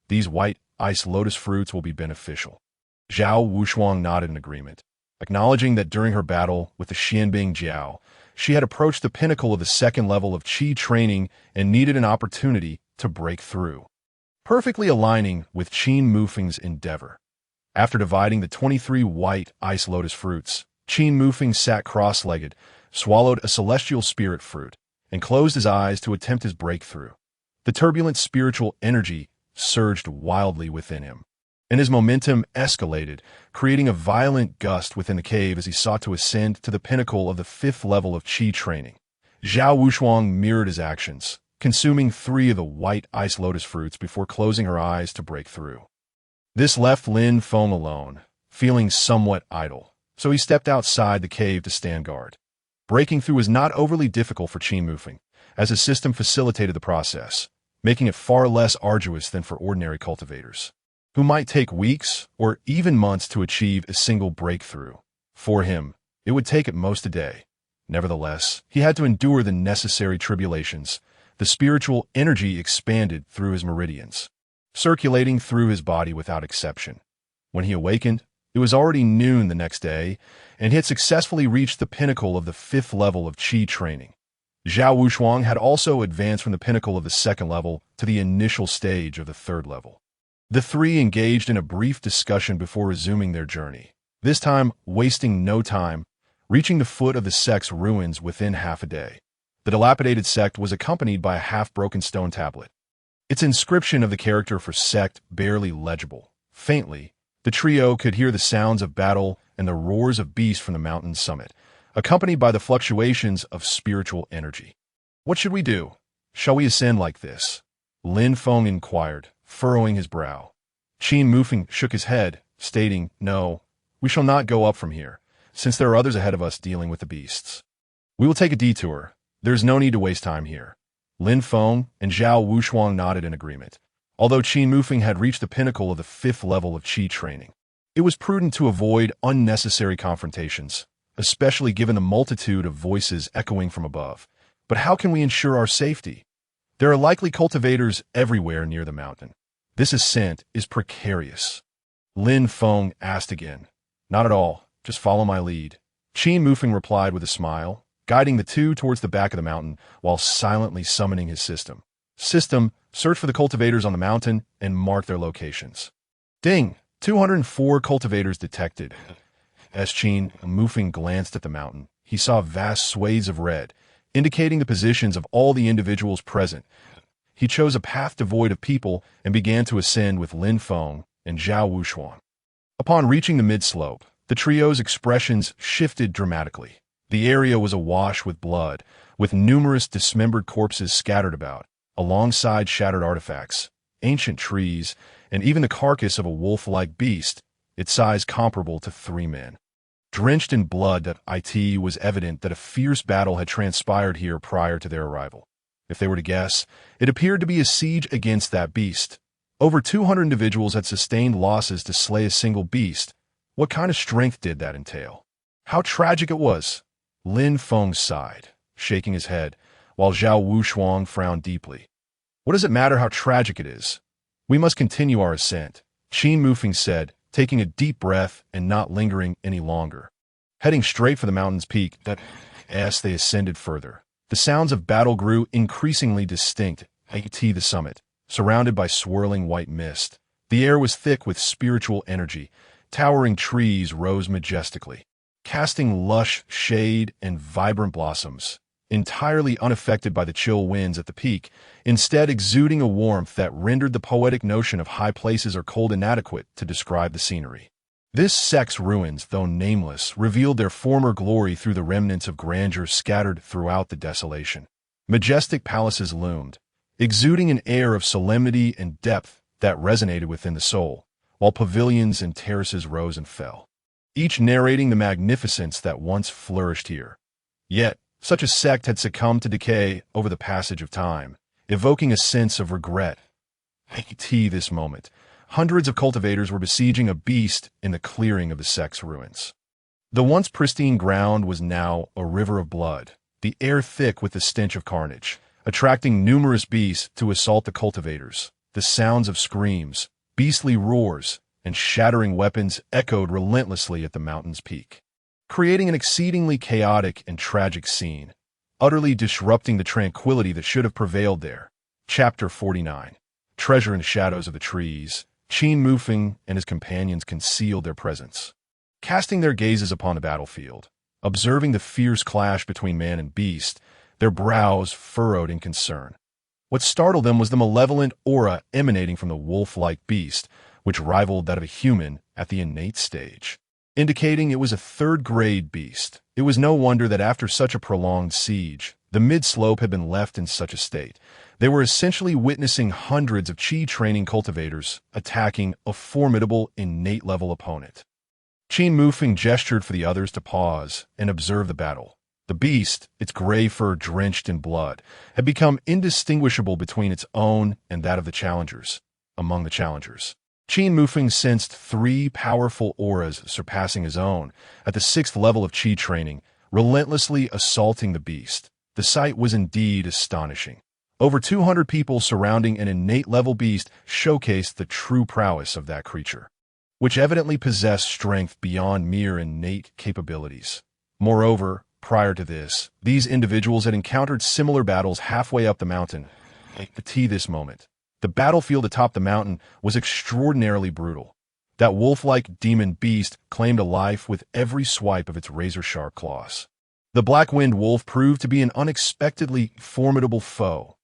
These white ice lotus fruits will be beneficial." Zhao Wushuang nodded in agreement, acknowledging that during her battle with the Xianbing Jiao, she had approached the pinnacle of the 2nd level of Qi training and needed an opportunity to break through, perfectly aligning with Qin Mufeng's endeavor. After dividing the 23 white ice lotus fruits, Qin Mufeng sat cross-legged, swallowed a celestial spirit fruit, and closed his eyes to attempt his breakthrough. The turbulent spiritual energy surged wildly within him, and his momentum escalated, creating a violent gust within the cave as he sought to ascend to the pinnacle of the 5th level of Qi training. Zhao Wushuang mirrored his actions, consuming 3 of the white ice lotus fruits before closing her eyes to break through. This left Lin Feng alone, feeling somewhat idle, so he stepped outside the cave to stand guard. Breaking through was not overly difficult for Qin Mufeng, as his system facilitated the process, making it far less arduous than for ordinary cultivators, who might take weeks or even months to achieve a single breakthrough. For him, it would take at most a day. Nevertheless, he had to endure the necessary tribulations. The spiritual energy expanded through his meridians, circulating through his body without exception. When he awakened, it was already noon the next day, and he had successfully reached the pinnacle of the 5th level of Qi training. Zhao Wushuang had also advanced from the pinnacle of the 2nd level to the initial stage of the 3rd level. The three engaged in a brief discussion before resuming their journey, this time wasting no time, reaching the foot of the sect's ruins within half a day. The dilapidated sect was accompanied by a half-broken stone tablet, its inscription of the character for sect barely legible. Faintly, the trio could hear the sounds of battle and the roars of beasts from the mountain's summit, accompanied by the fluctuations of spiritual energy. What should we do? Shall we ascend like this? Lin Feng inquired, furrowing his brow. Qin Mufeng shook his head, stating, "No, we shall not go up from here, since there are others ahead of us dealing with the beasts. We will take a detour. There is no need to waste time here." Lin Feng and Zhao Wushuang nodded in agreement. Although Qin Mufeng had reached the pinnacle of the 5th level of Qi training, it was prudent to avoid unnecessary confrontations, especially given the multitude of voices echoing from above. But how can we ensure our safety? There are likely cultivators everywhere near the mountain. This ascent is precarious. Lin Feng asked again. "Not at all. Just follow my lead." Qin Mufeng replied with a smile, guiding the two towards the back of the mountain while silently summoning his system. System, search for the cultivators on the mountain and mark their locations. Ding! 204 cultivators detected. As Qin Mufeng glanced at the mountain, he saw vast swathes of red, indicating the positions of all the individuals present. He chose a path devoid of people and began to ascend with Lin Feng and Zhao Wushuang. Upon reaching the mid-slope, the trio's expressions shifted dramatically. The area was awash with blood, with numerous dismembered corpses scattered about, alongside shattered artifacts, ancient trees, and even the carcass of a wolf-like beast, its size comparable to 3 men. Drenched in blood, it was evident that a fierce battle had transpired here prior to their arrival. If they were to guess, it appeared to be a siege against that beast. Over 200 individuals had sustained losses to slay a single beast. What kind of strength did that entail? How tragic it was! Lin Feng sighed, shaking his head, while Zhao Wushuang frowned deeply. What does it matter how tragic it is? We must continue our ascent, Qin Mufeng said, taking a deep breath and not lingering any longer. Heading straight for the mountain's peak, as they ascended further, the sounds of battle grew increasingly distinct at the summit, surrounded by swirling white mist. The air was thick with spiritual energy. Towering trees rose majestically, casting lush shade and vibrant blossoms, entirely unaffected by the chill winds at the peak, instead exuding a warmth that rendered the poetic notion of high places or cold inadequate to describe the scenery. This sect's ruins, though nameless, revealed their former glory through the remnants of grandeur scattered throughout the desolation. Majestic palaces loomed, exuding an air of solemnity and depth that resonated within the soul, while pavilions and terraces rose and fell, each narrating the magnificence that once flourished here. Yet, such a sect had succumbed to decay over the passage of time, evoking a sense of regret. At this moment, hundreds of cultivators were besieging a beast in the clearing of the sect's ruins. The once pristine ground was now a river of blood, the air thick with the stench of carnage, attracting numerous beasts to assault the cultivators. The sounds of screams, beastly roars, and shattering weapons echoed relentlessly at the mountain's peak, creating an exceedingly chaotic and tragic scene, utterly disrupting the tranquility that should have prevailed there. Chapter 49. Treasure in the shadows of the trees. Qin Mufeng and his companions concealed their presence, casting their gazes upon the battlefield, observing the fierce clash between man and beast, their brows furrowed in concern. What startled them was the malevolent aura emanating from the wolf-like beast, which rivaled that of a human at the innate stage, indicating it was a third-grade beast. It was no wonder that after such a prolonged siege, the mid-slope had been left in such a state. They were essentially witnessing hundreds of Qi training cultivators attacking a formidable innate-level opponent. Qin Mufeng gestured for the others to pause and observe the battle. The beast, its gray fur drenched in blood, had become indistinguishable between its own and that of the challengers. Among the challengers, Qin Mufeng sensed 3 powerful auras surpassing his own at the 6th level of Qi training, relentlessly assaulting the beast. The sight was indeed astonishing. Over 200 people surrounding an innate-level beast showcased the true prowess of that creature, which evidently possessed strength beyond mere innate capabilities. Moreover, prior to this, these individuals had encountered similar battles halfway up the mountain. At this moment, the battlefield atop the mountain was extraordinarily brutal. That wolf-like demon beast claimed a life with every swipe of its razor-sharp claws. The black-winged wolf proved to be an unexpectedly formidable foe.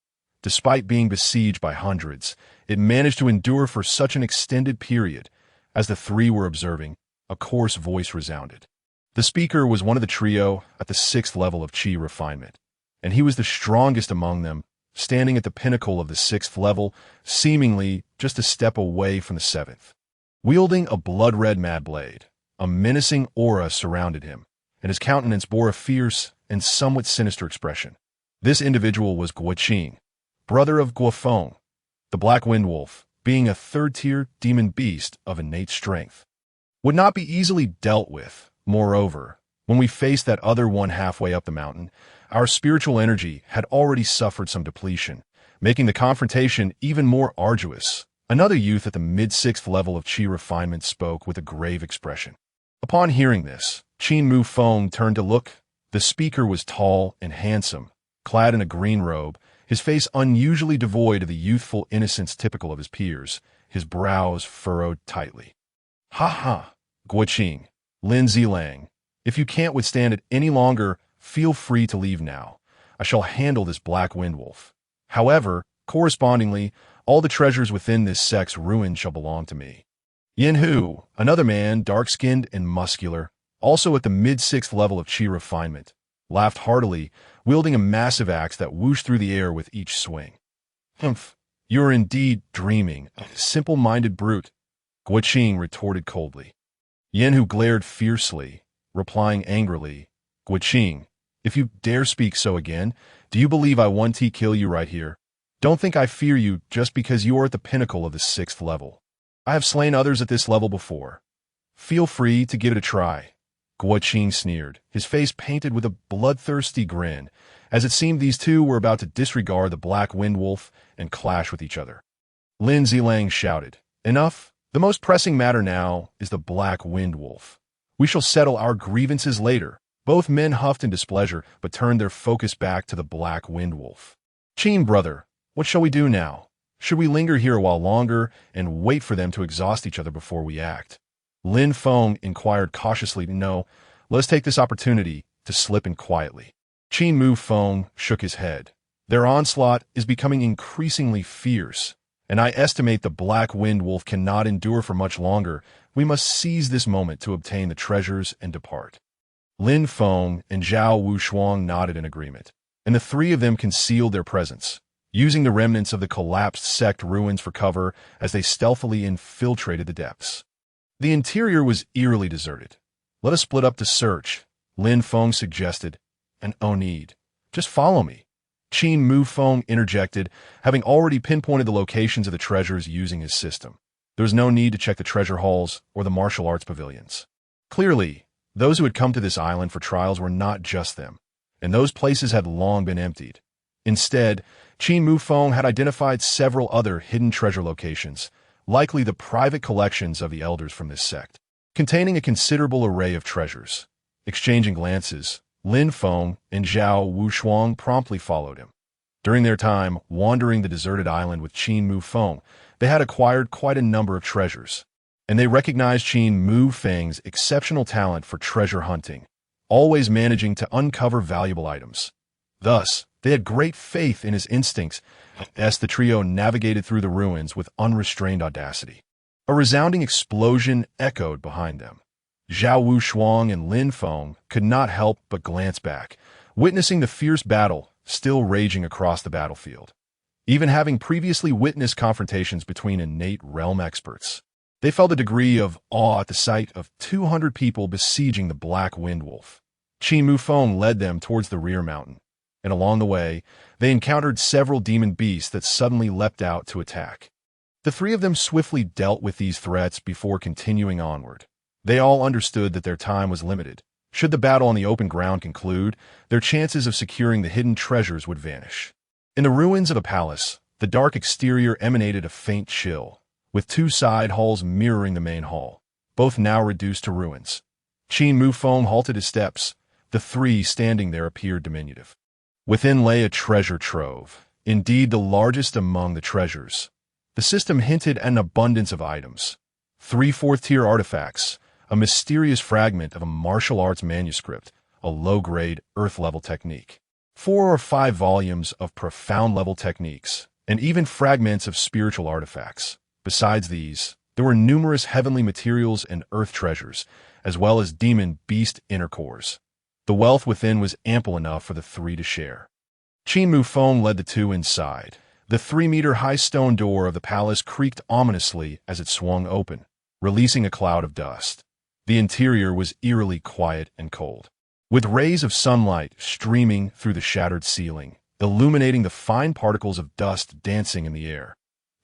Despite being besieged by hundreds, it managed to endure for such an extended period. As the 3 were observing, a coarse voice resounded. The speaker was one of the trio at the 6th level of Qi refinement, and he was the strongest among them, standing at the pinnacle of the 6th level, seemingly just a step away from the 7th. Wielding a blood-red mad blade, a menacing aura surrounded him, and his countenance bore a fierce and somewhat sinister expression. This individual was Qin, brother of Guofeng, the Black Wind Wolf, being a 3rd-tier demon beast of innate strength. Would not be easily dealt with. Moreover, when we faced that other one halfway up the mountain, our spiritual energy had already suffered some depletion, making the confrontation even more arduous. Another youth at the mid-6th level of Qi refinement spoke with a grave expression. Upon hearing this, Qin Mufeng turned to look. The speaker was tall and handsome, clad in a green robe, his face unusually devoid of the youthful innocence typical of his peers, his brows furrowed tightly. "Ha ha, Qin, Lin Zilang, if you can't withstand it any longer, feel free to leave now. I shall handle this Black Wind Wolf. However, correspondingly, all the treasures within this sect's ruin shall belong to me." Yin Hu, another man, dark-skinned and muscular, also at the mid-6th level of Qi refinement, laughed heartily, wielding a massive axe that whooshed through the air with each swing. "Humph, you are indeed dreaming, a simple-minded brute," Qin retorted coldly. Yin Hu glared fiercely, replying angrily, "Qin, if you dare speak so again, do you believe I want to kill you right here? Don't think I fear you just because you are at the pinnacle of the 6th level. I have slain others at this level before. Feel free to give it a try." Qin sneered, his face painted with a bloodthirsty grin, as it seemed these two were about to disregard the Black Wind Wolf and clash with each other. Lin Zilang shouted, "Enough! The most pressing matter now is the Black Wind Wolf. We shall settle our grievances later." Both men huffed in displeasure, but turned their focus back to the Black Wind Wolf. "Qin, brother, what shall we do now? Should we linger here a while longer and wait for them to exhaust each other before we act?" Lin Feng inquired cautiously. "No, let us take this opportunity to slip in quietly." Qin Mufeng shook his head. "Their onslaught is becoming increasingly fierce, and I estimate the Black Wind Wolf cannot endure for much longer. We must seize this moment to obtain the treasures and depart." Lin Feng and Zhao Wushuang nodded in agreement, and the three of them concealed their presence, using the remnants of the collapsed sect ruins for cover as they stealthily infiltrated the depths. The interior was eerily deserted. "Let us split up to search," Lin Feng suggested, "and no need. Just follow me." Qin Mufeng interjected, having already pinpointed the locations of the treasures using his system. There was no need to check the treasure halls or the martial arts pavilions. Clearly, those who had come to this island for trials were not just them, and those places had long been emptied. Instead, Qin Mufeng had identified several other hidden treasure locations, likely the private collections of the elders from this sect, containing a considerable array of treasures. Exchanging glances, Lin Feng and Zhao Wushuang promptly followed him. During their time wandering the deserted island with Qin Mufeng, they had acquired quite a number of treasures, and they recognized Qin Mufeng's exceptional talent for treasure hunting, always managing to uncover valuable items. Thus, they had great faith in his instincts as the trio navigated through the ruins with unrestrained audacity. A resounding explosion echoed behind them. Zhao Wushuang and Lin Feng could not help but glance back, witnessing the fierce battle still raging across the battlefield. Even having previously witnessed confrontations between innate realm experts, they felt a degree of awe at the sight of 200 people besieging the Black Wind Wolf. Qin Mufeng led them towards the rear mountain, and along the way, they encountered several demon beasts that suddenly leapt out to attack. The three of them swiftly dealt with these threats before continuing onward. They all understood that their time was limited. Should the battle on the open ground conclude, their chances of securing the hidden treasures would vanish. In the ruins of a palace, the dark exterior emanated a faint chill, with two side halls mirroring the main hall, both now reduced to ruins. Qin Mufeng halted his steps. The three standing there appeared diminutive. Within lay a treasure trove, indeed the largest among the treasures. The system hinted at an abundance of items. 3 4th-tier artifacts, a mysterious fragment of a martial arts manuscript, a low-grade, earth-level technique, 4 or 5 volumes of profound-level techniques, and even fragments of spiritual artifacts. Besides these, There were numerous heavenly materials and earth treasures, as well as demon beast inner cores. The wealth within was ample enough for the three to share. Qin Mufeng led the two inside. The 3-meter-high stone door of the palace creaked ominously as it swung open, releasing a cloud of dust. The interior was eerily quiet and cold, with rays of sunlight streaming through the shattered ceiling, illuminating the fine particles of dust dancing in the air.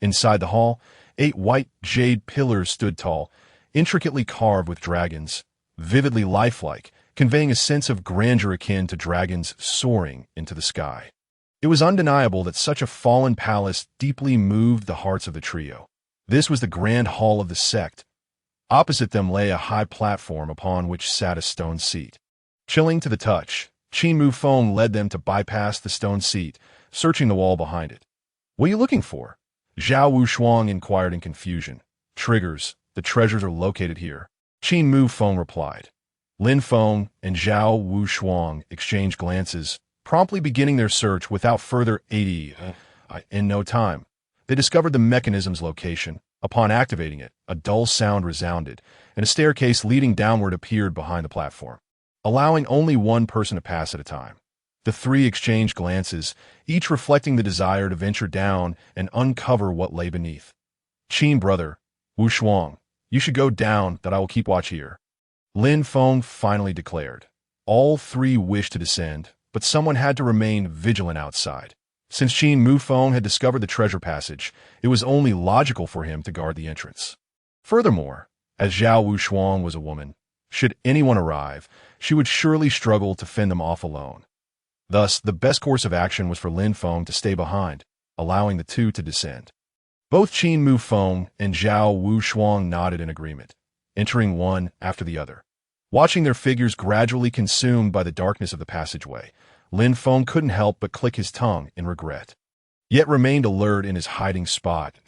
Inside the hall, 8 white jade pillars stood tall, intricately carved with dragons, vividly lifelike, conveying a sense of grandeur akin to dragons soaring into the sky. It was undeniable that such a fallen palace deeply moved the hearts of the trio. This was the grand hall of the sect. Opposite them lay a high platform upon which sat a stone seat. Chilling to the touch, Qin Mufeng led them to bypass the stone seat, searching the wall behind it. "What are you looking for?" Zhao Wushuang inquired in confusion. "Triggers. The treasures are located here," Qin Mufeng replied. Lin Feng and Zhao Wushuang exchanged glances, promptly beginning their search without further aid. In no time, they discovered the mechanism's location. Upon activating it, a dull sound resounded, and a staircase leading downward appeared behind the platform, allowing only one person to pass at a time. The three exchanged glances, each reflecting the desire to venture down and uncover what lay beneath. "Qin brother, Wushuang, you should go down, that I will keep watch here," Lin Feng finally declared. All three wished to descend, but someone had to remain vigilant outside. Since Qin Mufeng had discovered the treasure passage, it was only logical for him to guard the entrance. Furthermore, as Zhao Wushuang was a woman, should anyone arrive, she would surely struggle to fend them off alone. Thus, the best course of action was for Lin Feng to stay behind, allowing the two to descend. Both Qin Mufeng and Zhao Wushuang nodded in agreement, entering one after the other. Watching their figures gradually consumed by the darkness of the passageway, Lin Feng couldn't help but click his tongue in regret, yet remained alert in his hiding spot.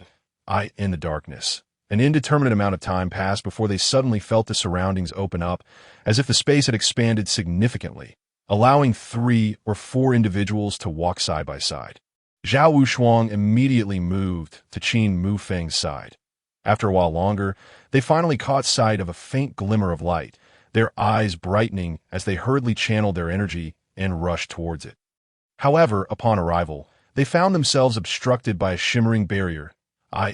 In the darkness, an indeterminate amount of time passed before they suddenly felt the surroundings open up, as if the space had expanded significantly, allowing 3 or 4 individuals to walk side by side. Zhao Wushuang immediately moved to Qin Mufeng's side. After a while longer, they finally caught sight of a faint glimmer of light, their eyes brightening as they hurriedly channeled their energy and rushed towards it. However, upon arrival, they found themselves obstructed by a shimmering barrier.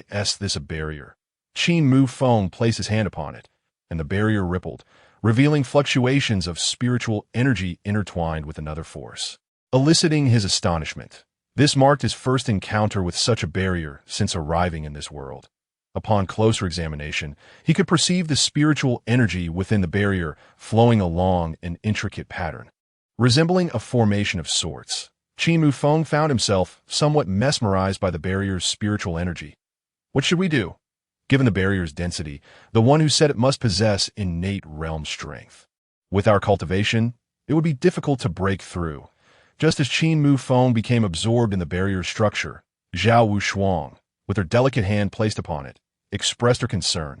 This a barrier. Qin Mufeng placed his hand upon it, and the barrier rippled, revealing fluctuations of spiritual energy intertwined with another force, eliciting his astonishment. This marked his first encounter with such a barrier since arriving in this world. Upon closer examination, he could perceive the spiritual energy within the barrier flowing along an intricate pattern, resembling a formation of sorts. Qin Mufeng found himself somewhat mesmerized by the barrier's spiritual energy. What should we do? Given the barrier's density, the one who said it must possess innate realm strength. With our cultivation, it would be difficult to break through. Just as Qin Mufeng became absorbed in the barrier's structure, Zhao Wushuang, with her delicate hand placed upon it, expressed her concern,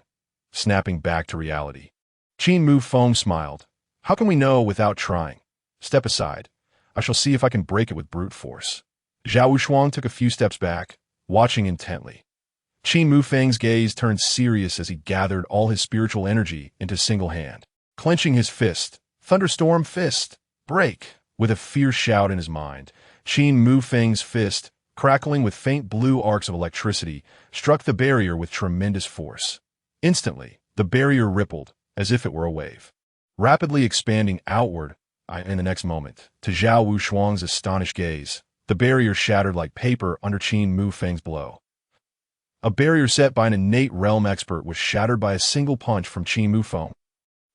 snapping back to reality. Qin Mufeng smiled. "How can we know without trying? Step aside. I shall see if I can break it with brute force." Zhao Wushuang took a few steps back, watching intently. Qin Mufeng's gaze turned serious as he gathered all his spiritual energy into a single hand. Clenching his fist, "Thunderstorm fist! Break!" With a fierce shout in his mind, Qin Mufeng's fist, crackling with faint blue arcs of electricity, struck the barrier with tremendous force. Instantly, the barrier rippled, as if it were a wave, rapidly expanding outward. In the next moment, to Zhao Wushuang's astonished gaze, the barrier shattered like paper under Qin Mufeng's blow. A barrier set by an innate realm expert was shattered by a single punch from Qin Mufeng.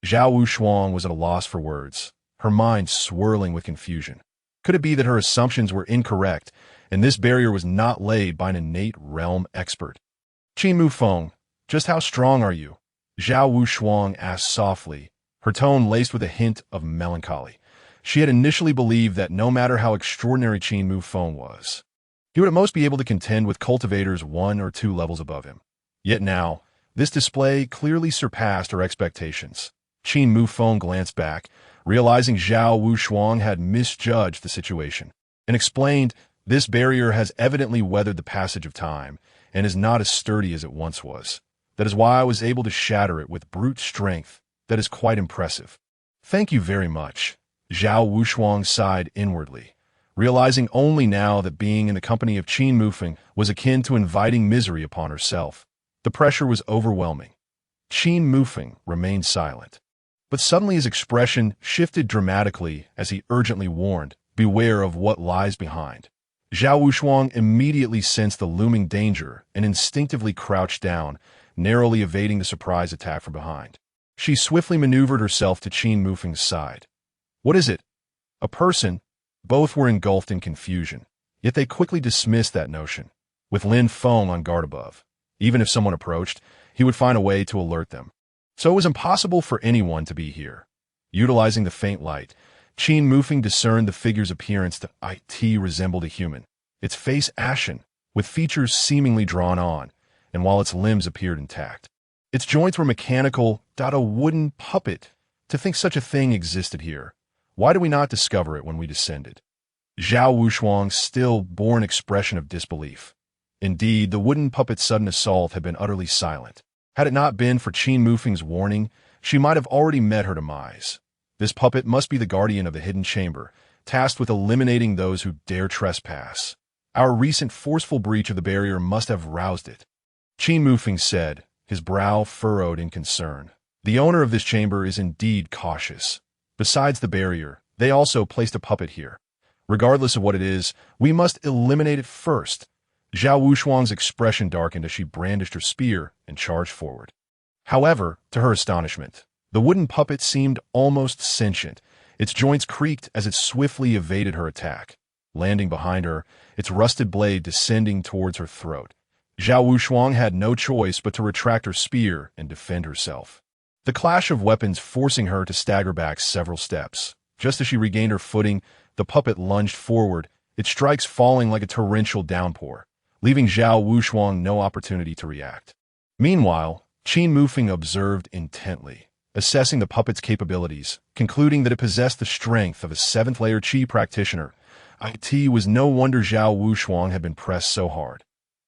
Zhao Wushuang was at a loss for words, her mind swirling with confusion. Could it be that her assumptions were incorrect, and this barrier was not laid by an innate realm expert? "Qin Mufeng, just how strong are you?" Zhao Wushuang asked softly, her tone laced with a hint of melancholy. She had initially believed that no matter how extraordinary Qin Mufeng was, he would at most be able to contend with cultivators 1 or 2 levels above him. Yet now, this display clearly surpassed her expectations. Qin Mufeng glanced back, realizing Zhao Wushuang had misjudged the situation, and explained, "This barrier has evidently weathered the passage of time, and is not as sturdy as it once was. That is why I was able to shatter it with brute strength. That is quite impressive. Thank you very much. Zhao Wushuang sighed inwardly, realizing only now that being in the company of Qin Mufeng was akin to inviting misery upon herself. The pressure was overwhelming. Qin Mufeng remained silent. But suddenly his expression shifted dramatically as he urgently warned, "Beware of what lies behind." Zhao Wushuang immediately sensed the looming danger and instinctively crouched down, narrowly evading the surprise attack from behind. She swiftly maneuvered herself to Qin Mufeng's side. "What is it?" "A person." Both were engulfed in confusion, yet they quickly dismissed that notion. With Lin Feng on guard above, even if someone approached, he would find a way to alert them. So it was impossible for anyone to be here. Utilizing the faint light, Qin Mufeng discerned the figure's appearance to resembled a human, its face ashen, with features seemingly drawn on, and while its limbs appeared intact. Its joints were mechanical, a wooden puppet. To think such a thing existed here. Why did we not discover it when we descended? Zhao Wushuang's still-born expression of disbelief. Indeed, the wooden puppet's sudden assault had been utterly silent. Had it not been for Qin Mufeng's warning, she might have already met her demise. This puppet must be the guardian of the hidden chamber, tasked with eliminating those who dare trespass. Our recent forceful breach of the barrier must have roused it. Qin Mufeng said, his brow furrowed in concern. The owner of this chamber is indeed cautious. Besides the barrier, they also placed a puppet here. Regardless of what it is, we must eliminate it first. Zhao Wushuang's expression darkened as she brandished her spear and charged forward. However, to her astonishment, the wooden puppet seemed almost sentient. Its joints creaked as it swiftly evaded her attack, landing behind her, its rusted blade descending towards her throat. Zhao Wushuang had no choice but to retract her spear and defend herself. The clash of weapons forcing her to stagger back several steps. Just as she regained her footing, the puppet lunged forward, its strikes falling like a torrential downpour, leaving Zhao Wushuang no opportunity to react. Meanwhile, Qin Mufeng observed intently, assessing the puppet's capabilities, concluding that it possessed the strength of a 7th-layer Qi practitioner. It was no wonder Zhao Wushuang had been pressed so hard.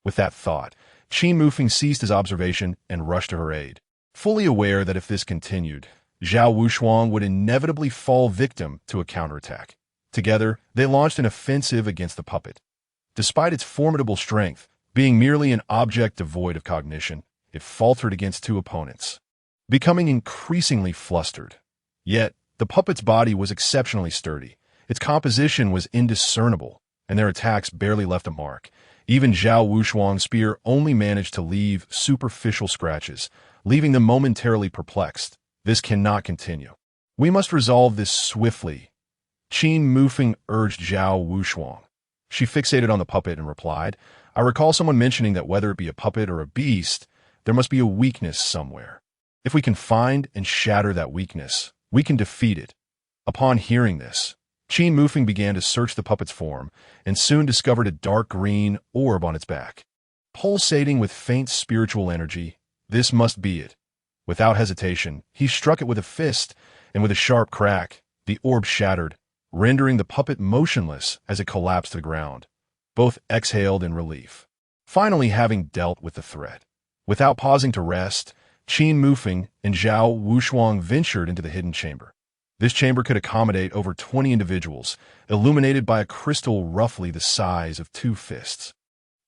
With that thought, Qin Mufeng ceased his observation and rushed to her aid, fully aware that if this continued, Zhao Wushuang would inevitably fall victim to a counterattack. Together, they launched an offensive against the puppet. Despite its formidable strength, being merely an object devoid of cognition, it faltered against two opponents, becoming increasingly flustered. Yet, the puppet's body was exceptionally sturdy. Its composition was indiscernible, and their attacks barely left a mark. Even Zhao Wushuang's spear only managed to leave superficial scratches, leaving them momentarily perplexed. This cannot continue. We must resolve this swiftly. Qin Mufeng urged Zhao Wushuang. She fixated on the puppet and replied, "I recall someone mentioning that whether it be a puppet or a beast, there must be a weakness somewhere. If we can find and shatter that weakness, we can defeat it." Upon hearing this, Qin Mufeng began to search the puppet's form and soon discovered a dark green orb on its back. Pulsating with faint spiritual energy, this must be it. Without hesitation, he struck it with a fist, and with a sharp crack, the orb shattered, rendering the puppet motionless as it collapsed to the ground. Both exhaled in relief, finally having dealt with the threat. Without pausing to rest, Qin Mufeng and Zhao Wushuang ventured into the hidden chamber. This chamber could accommodate over 20 individuals, illuminated by a crystal roughly the size of 2 fists.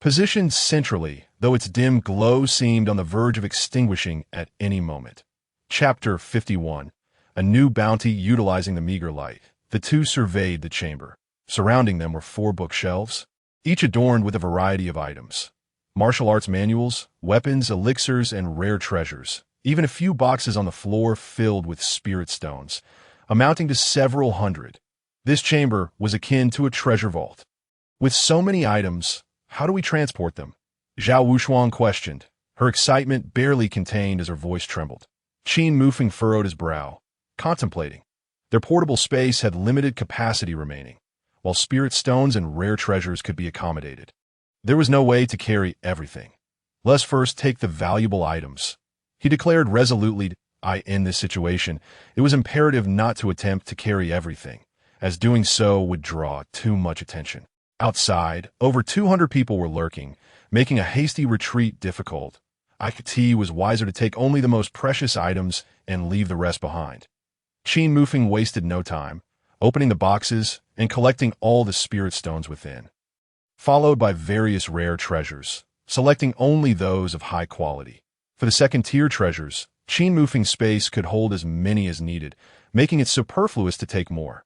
Positioned centrally, though its dim glow seemed on the verge of extinguishing at any moment. Chapter 51. A new bounty utilizing the meager light. The two surveyed the chamber. Surrounding them were 4 bookshelves, each adorned with a variety of items. Martial arts manuals, weapons, elixirs, and rare treasures. Even a few boxes on the floor filled with spirit stones, amounting to several hundred. This chamber was akin to a treasure vault. With so many items, how do we transport them? Zhao Wushuang questioned, her excitement barely contained as her voice trembled. Qin Mufeng furrowed his brow, contemplating. Their portable space had limited capacity remaining, while spirit stones and rare treasures could be accommodated. There was no way to carry everything. Let's first take the valuable items, he declared resolutely. In this situation, it was imperative not to attempt to carry everything, as doing so would draw too much attention. Outside, over 200 people were lurking, making a hasty retreat difficult. IT was wiser to take only the most precious items and leave the rest behind. Qin Mufeng wasted no time, opening the boxes and collecting all the spirit stones within, followed by various rare treasures, selecting only those of high quality. For the second-tier treasures, Qin Mufeng's space could hold as many as needed, making it superfluous to take more.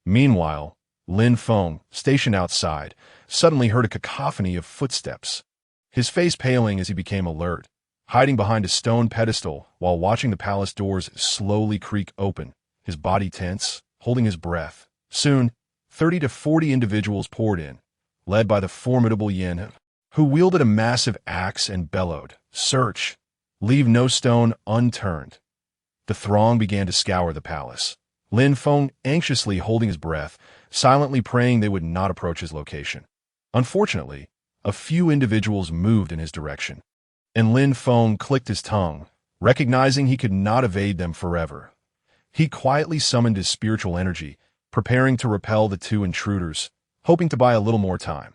Meanwhile, Lin Feng, stationed outside, suddenly heard a cacophony of footsteps, his face paling as he became alert, hiding behind a stone pedestal while watching the palace doors slowly creak open, his body tense, holding his breath. Soon, 30 to 40 individuals poured in, led by the formidable Yin, who wielded a massive axe and bellowed, "Search! Leave no stone unturned." The throng began to scour the palace, Lin Feng anxiously holding his breath, silently praying they would not approach his location. Unfortunately, a few individuals moved in his direction, and Lin Feng clicked his tongue, recognizing he could not evade them forever. He quietly summoned his spiritual energy, preparing to repel the two intruders, hoping to buy a little more time.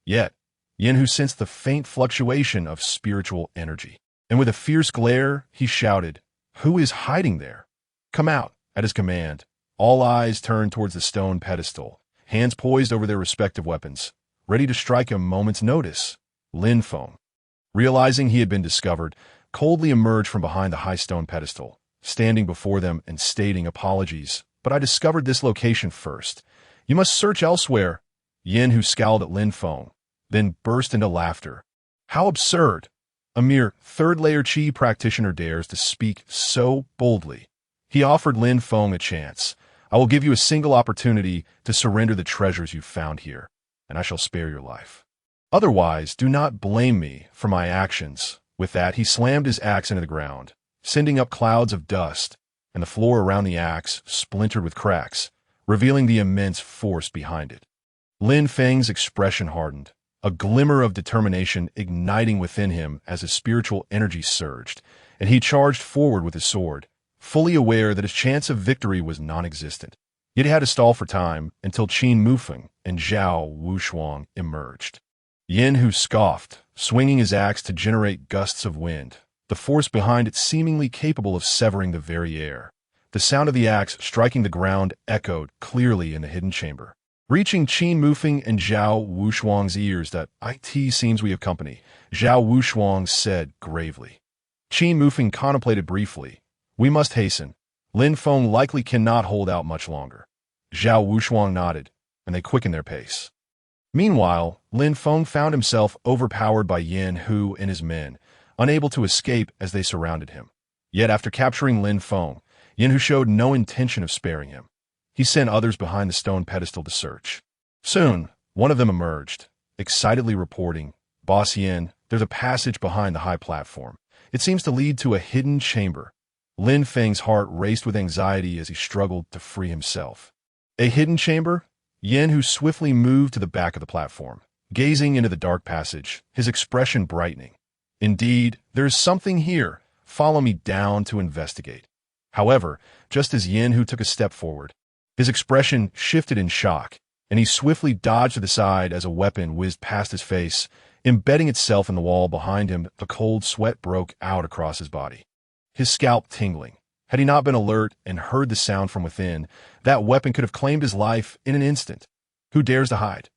Yet, Yin Hu sensed the faint fluctuation of spiritual energy, and with a fierce glare, he shouted, "Who is hiding there? Come out!" At his command, all eyes turned towards the stone pedestal, hands poised over their respective weapons, ready to strike a moment's notice. Lin Feng, realizing he had been discovered, coldly emerged from behind the high stone pedestal, standing before them and stating, "Apologies, but I discovered this location first. You must search elsewhere." Yin Hu scowled at Lin Feng, then burst into laughter. How absurd! A mere third-layer Qi practitioner dares to speak so boldly. He offered Lin Feng a chance. "I will give you a single opportunity to surrender the treasures you found here, and I shall spare your life. Otherwise, do not blame me for my actions." With that, he slammed his axe into the ground, sending up clouds of dust, and the floor around the axe splintered with cracks, revealing the immense force behind it. Lin Feng's expression hardened, a glimmer of determination igniting within him as his spiritual energy surged, and he charged forward with his sword, fully aware that his chance of victory was non-existent. Yet he had to stall for time until Qin Mufeng and Zhao Wushuang emerged. Yin Hu scoffed, swinging his axe to generate gusts of wind, the force behind it seemingly capable of severing the very air. The sound of the axe striking the ground echoed clearly in the hidden chamber, reaching Qin Mufeng and Zhao Wushuang's ears. "That it seems we have company," Zhao Wushuang said gravely. Qin Mufeng contemplated briefly. "We must hasten. Lin Feng likely cannot hold out much longer." Zhao Wushuang nodded, and they quickened their pace. Meanwhile, Lin Feng found himself overpowered by Yin Hu and his men, unable to escape as they surrounded him. Yet after capturing Lin Feng, Yin Hu showed no intention of sparing him. He sent others behind the stone pedestal to search. Soon, one of them emerged, excitedly reporting, "Boss Yin, there's a passage behind the high platform. It seems to lead to a hidden chamber." Lin Feng's heart raced with anxiety as he struggled to free himself. A hidden chamber? Yin Hu swiftly moved to the back of the platform, gazing into the dark passage, his expression brightening. "Indeed, there is something here. Follow me down to investigate." However, just as Yin Hu took a step forward, his expression shifted in shock, and he swiftly dodged to the side as a weapon whizzed past his face, embedding itself in the wall behind him. The cold sweat broke out across his body, his scalp tingling. Had he not been alert and heard the sound from within, that weapon could have claimed his life in an instant. "Who dares to hide?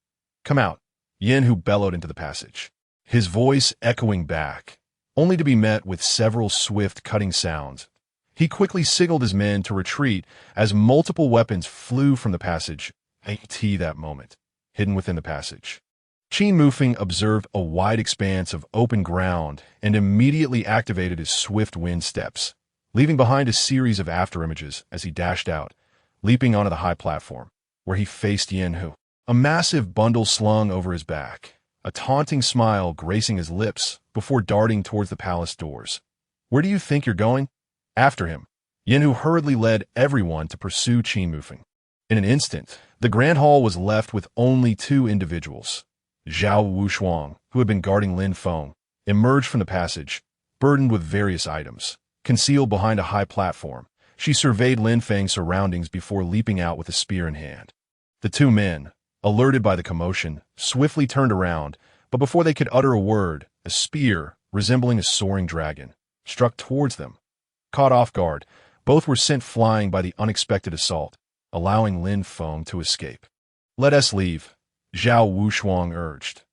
Come out!" Yin Hu bellowed into the passage, his voice echoing back, only to be met with several swift, cutting sounds. He quickly signaled his men to retreat as multiple weapons flew from the passage. That moment, hidden within the passage. Qin Mufeng observed a wide expanse of open ground and immediately activated his swift wind steps, leaving behind a series of afterimages as he dashed out, leaping onto the high platform, where he faced Yin Hu, a massive bundle slung over his back, a taunting smile gracing his lips before darting towards the palace doors. "Where do you think you're going?" After him, Yin Hu hurriedly led everyone to pursue Qin Mufeng. In an instant, the grand hall was left with only two individuals. Zhao Wushuang, who had been guarding Lin Feng, emerged from the passage, burdened with various items. Concealed behind a high platform, she surveyed Lin Feng's surroundings before leaping out with a spear in hand. The two men, alerted by the commotion, swiftly turned around, but before they could utter a word, a spear, resembling a soaring dragon, struck towards them. Caught off guard, both were sent flying by the unexpected assault, allowing Lin Feng to escape. "Let us leave," Zhao Wushuang urged.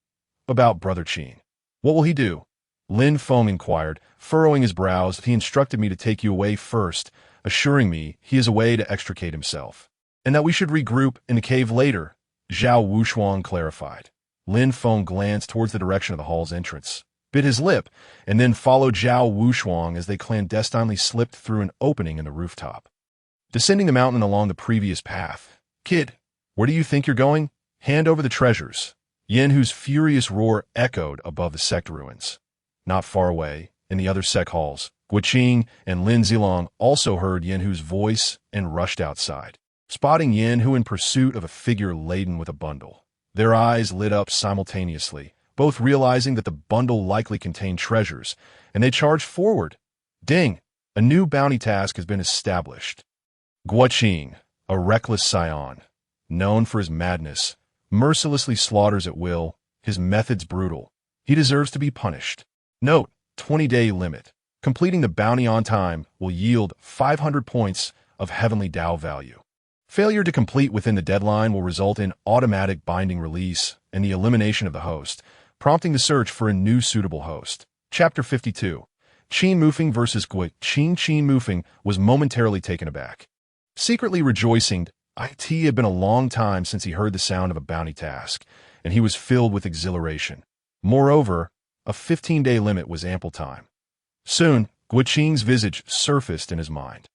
"About Brother Qin. What will he do?" Lin Feng inquired, furrowing his brows. "He instructed me to take you away first, assuring me he is a way to extricate himself, and that we should regroup in the cave later," Zhao Wushuang clarified. Lin Feng glanced towards the direction of the hall's entrance, bit his lip, and then followed Zhao Wushuang as they clandestinely slipped through an opening in the rooftop. Descending the mountain along the previous path. "Kid, where do you think you're going? Hand over the treasures." Yanhu's furious roar echoed above the sect ruins. Not far away, in the other sect halls, Guiqing and Lin Zilong also heard Yanhu's voice and rushed outside, spotting Yanhu in pursuit of a figure laden with a bundle. Their eyes lit up simultaneously, both realizing that the bundle likely contained treasures, and they charged forward. Ding! A new bounty task has been established. Guiqing, a reckless scion, known for his madness, mercilessly slaughters at will, his methods brutal. He deserves to be punished. Note, 20-day limit. Completing the bounty on time will yield 500 points of Heavenly Dao value. Failure to complete within the deadline will result in automatic binding release and the elimination of the host, prompting the search for a new suitable host. Chapter 52. Qin Mufeng vs. Guiqing. Qin Mufeng was momentarily taken aback. Secretly rejoicing, it had been a long time since he heard the sound of a bounty task, and he was filled with exhilaration. Moreover, a 15-day limit was ample time. Soon, Guiqing's visage surfaced in his mind.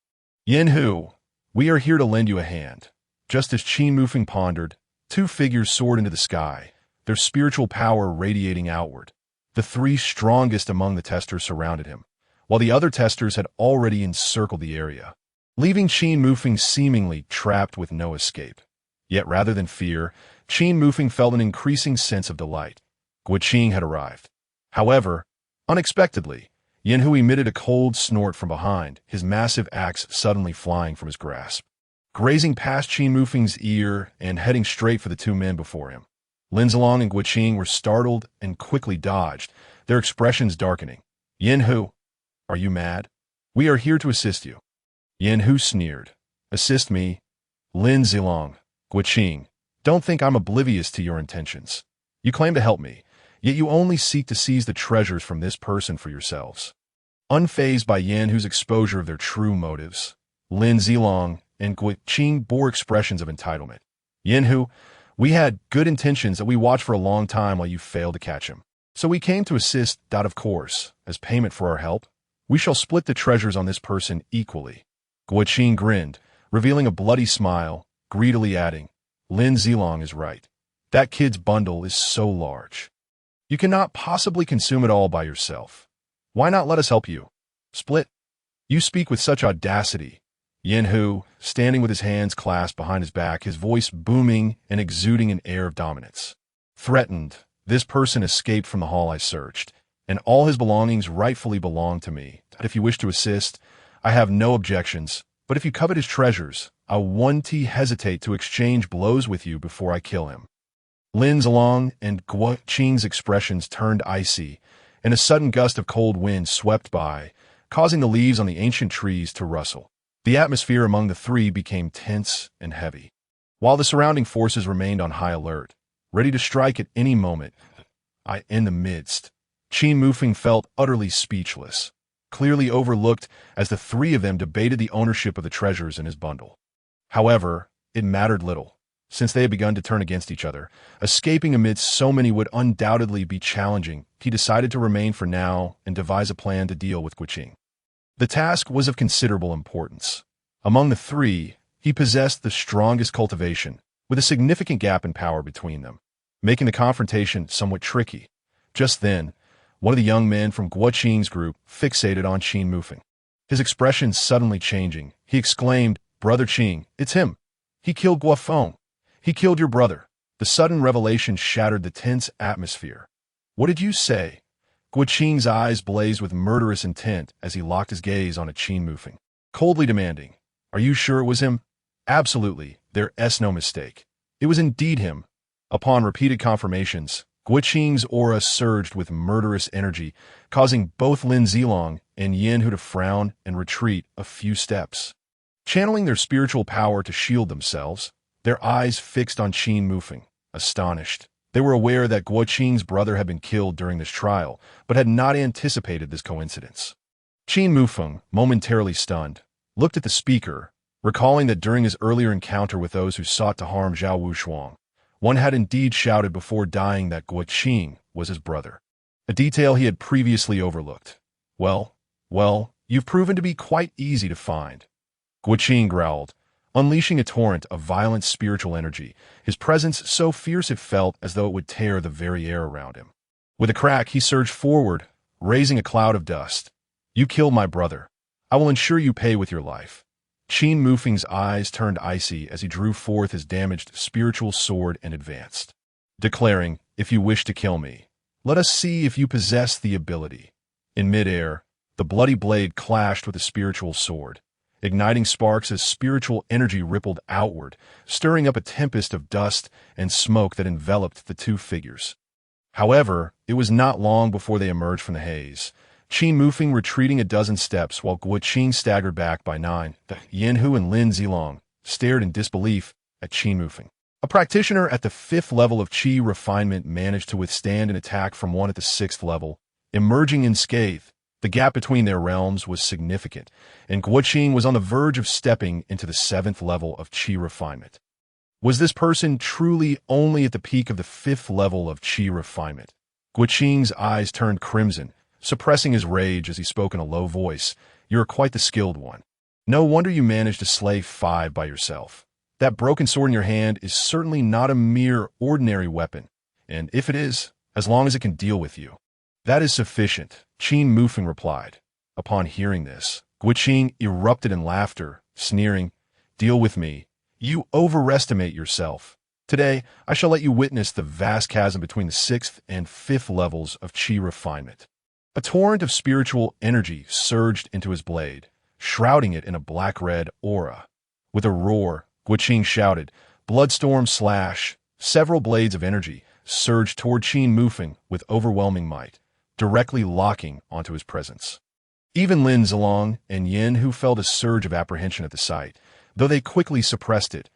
"Yanhu, we are here to lend you a hand." Just as Qin Mufeng pondered, two figures soared into the sky, their spiritual power radiating outward. The three strongest among the testers surrounded him, while the other testers had already encircled the area, leaving Qin Mufeng seemingly trapped with no escape. Yet rather than fear, Qin Mufeng felt an increasing sense of delight. Guiqing had arrived. However, unexpectedly, Yanhu emitted a cold snort from behind, his massive axe suddenly flying from his grasp, grazing past Qin Mufeng's ear and heading straight for the two men before him. Lin Zilong and Guiqing were startled and quickly dodged, their expressions darkening. "Yanhu, are you mad? We are here to assist you." Yanhu sneered. "Assist me?" Lin Zilong, Guiqing, don't think I'm oblivious to your intentions. You claim to help me, yet you only seek to seize the treasures from this person for yourselves. Unfazed by Yanhu's exposure of their true motives, Lin Zilong and Guiqing bore expressions of entitlement. "Yanhu, we had good intentions that we watched for a long time while you failed to catch him. So we came to assist. Of course, as payment for our help, we shall split the treasures on this person equally." Guiqing grinned, revealing a bloody smile, greedily adding, "Lin Zilong is right. That kid's bundle is so large. You cannot possibly consume it all by yourself. Why not let us help you? Split? You speak with such audacity." Yanhu, standing with his hands clasped behind his back, his voice booming and exuding an air of dominance. "Threatened, this person escaped from the hall I searched, and all his belongings rightfully belong to me. If you wish to assist, I have no objections, but if you covet his treasures, I won't hesitate to exchange blows with you before I kill him." Lin Zilong and Guiqing's expressions turned icy, and a sudden gust of cold wind swept by, causing the leaves on the ancient trees to rustle. The atmosphere among the three became tense and heavy, while the surrounding forces remained on high alert, ready to strike at any moment. In the midst, Qin Mufeng felt utterly speechless, clearly overlooked as the three of them debated the ownership of the treasures in his bundle. However, it mattered little. Since they had begun to turn against each other, escaping amidst so many would undoubtedly be challenging. He decided to remain for now and devise a plan to deal with Guiqing. The task was of considerable importance. Among the three, he possessed the strongest cultivation, with a significant gap in power between them, making the confrontation somewhat tricky. Just then, one of the young men from Guiqing's group fixated on Qin Mufeng. His expression suddenly changing, he exclaimed, "Brother Qing, it's him. He killed Guofeng. He killed your brother." The sudden revelation shattered the tense atmosphere. "What did you say?" Guiqing's eyes blazed with murderous intent as he locked his gaze on Qin Mufeng, coldly demanding, "Are you sure it was him?" "Absolutely, there's no mistake. It was indeed him." Upon repeated confirmations, Guoqing's aura surged with murderous energy, causing both Lin Zilong and Yin Hu to frown and retreat a few steps. Channeling their spiritual power to shield themselves, their eyes fixed on Qin Mufeng, astonished. They were aware that Guoqing's brother had been killed during this trial, but had not anticipated this coincidence. Qin Mufeng, momentarily stunned, looked at the speaker, recalling that during his earlier encounter with those who sought to harm Zhao Wushuang, one had indeed shouted before dying that Guoqing was his brother, a detail he had previously overlooked. Well, you've proven to be quite easy to find. Guoqing growled, unleashing a torrent of violent spiritual energy, his presence so fierce it felt as though it would tear the very air around him. With a crack, he surged forward, raising a cloud of dust. You killed my brother. I will ensure you pay with your life. Qin Mufeng's eyes turned icy as he drew forth his damaged spiritual sword and advanced, declaring, if you wish to kill me, let us see if you possess the ability. In midair, the bloody blade clashed with the spiritual sword, igniting sparks as spiritual energy rippled outward, stirring up a tempest of dust and smoke that enveloped the two figures. However, it was not long before they emerged from the haze, Qin Mufeng retreating a dozen steps while Guoqing staggered back by 9. Yin Hu and Lin Zilong stared in disbelief at Qin Mufeng. A practitioner at the 5th level of Qi refinement managed to withstand an attack from one at the 6th level, emerging unscathed. The gap between their realms was significant, and Guoqing was on the verge of stepping into the 7th level of Qi refinement. Was this person truly only at the peak of the 5th level of Qi refinement? Guoqing's eyes turned crimson, suppressing his rage as he spoke in a low voice. You're quite the skilled one. No wonder you managed to slay 5 by yourself. That broken sword in your hand is certainly not a mere ordinary weapon, and if it is, as long as it can deal with you, that is sufficient, Qin Mufeng replied. Upon hearing this, Guoqing erupted in laughter, sneering, Deal with me. You overestimate yourself. Today, I shall let you witness the vast chasm between the 6th and 5th levels of Qi refinement. A torrent of spiritual energy surged into his blade, shrouding it in a black-red aura. With a roar, Guoqing shouted, Bloodstorm slash! Several blades of energy surged toward Qin Mufeng with overwhelming might, directly locking onto his presence. Even Lin Zilong and Yin Hu felt a surge of apprehension at the sight, though they quickly suppressed it,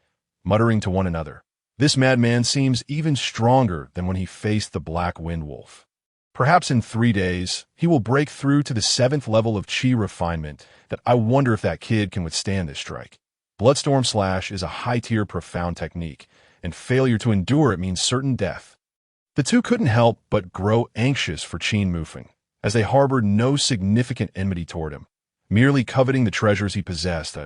muttering to one another, This madman seems even stronger than when he faced the Black Wind Wolf. Perhaps in 3 days, he will break through to the 7th level of Qi refinement. That I wonder if that kid can withstand this strike. Bloodstorm slash is a high-tier profound technique, and failure to endure it means certain death. The two couldn't help but grow anxious for Qin Mufeng, as they harbored no significant enmity toward him, merely coveting the treasures he possessed.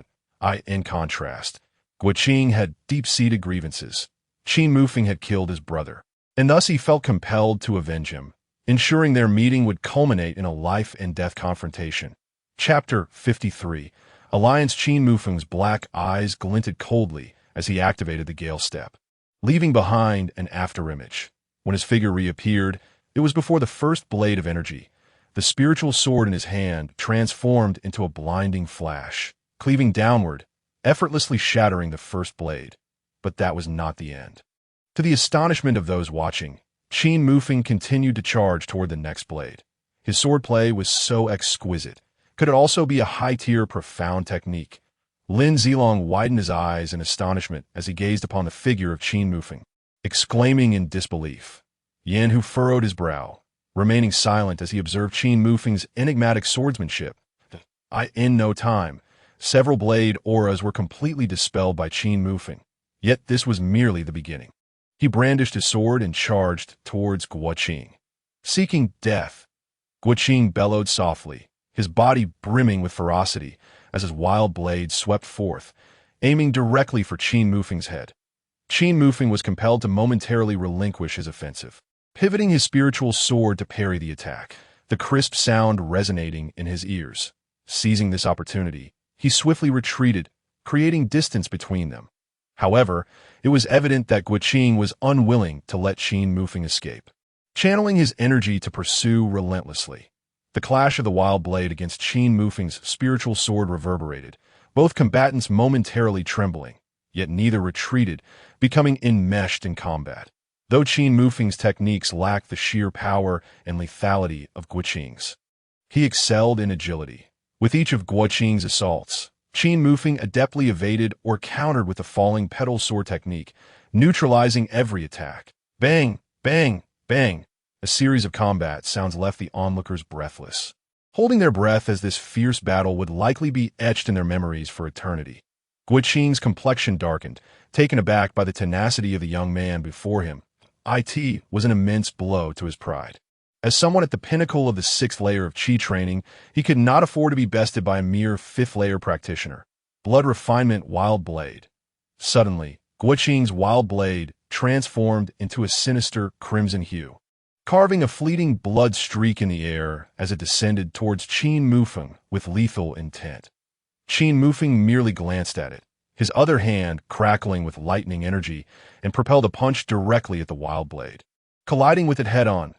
In contrast, Guoqing had deep-seated grievances. Qin Mufeng had killed his brother, and thus he felt compelled to avenge him, ensuring their meeting would culminate in a life-and-death confrontation. Chapter 53. Alliance. Qin Mufeng's black eyes glinted coldly as he activated the Gale Step, leaving behind an afterimage. When his figure reappeared, it was before the first blade of energy. The spiritual sword in his hand transformed into a blinding flash, cleaving downward, effortlessly shattering the first blade. But that was not the end. To the astonishment of those watching, Qin Mufeng continued to charge toward the next blade. His swordplay was so exquisite. Could it also be a high-tier profound technique? Lin Zilong widened his eyes in astonishment as he gazed upon the figure of Qin Mufeng, exclaiming in disbelief. Yin Hu furrowed his brow, remaining silent as he observed Qin Mufeng's enigmatic swordsmanship. In no time, several blade auras were completely dispelled by Qin Mufeng, yet this was merely the beginning. He brandished his sword and charged towards Guoqing, seeking death. Guoqing bellowed softly, his body brimming with ferocity as his wild blade swept forth, aiming directly for Qin Mufeng's head. Qin Mufeng was compelled to momentarily relinquish his offensive, pivoting his spiritual sword to parry the attack, the crisp sound resonating in his ears. Seizing this opportunity, he swiftly retreated, creating distance between them. However, it was evident that Guoqing was unwilling to let Qin Mufeng escape, channeling his energy to pursue relentlessly. The clash of the wild blade against Qin Mufeng's spiritual sword reverberated, both combatants momentarily trembling, yet neither retreated, becoming enmeshed in combat. though Qin Mufeng's techniques lacked the sheer power and lethality of Guoqing's. He excelled in agility. With each of Guoqing's assaults, Qin Mufeng adeptly evaded or countered with the falling petal sword technique, neutralizing every attack. Bang, bang, bang. A series of combat sounds left the onlookers breathless, holding their breath as this fierce battle would likely be etched in their memories for eternity. Guoqing's complexion darkened, taken aback by the tenacity of the young man before him. It was an immense blow to his pride. As someone at the pinnacle of the 6th layer of Qi training, he could not afford to be bested by a mere 5th layer practitioner. Blood refinement wild blade. Suddenly, Guoqing's wild blade transformed into a sinister crimson hue, carving a fleeting blood streak in the air as it descended towards Qin Mufeng with lethal intent. Qin Mufeng merely glanced at it, his other hand crackling with lightning energy, and propelled a punch directly at the wild blade. Colliding with it head-on,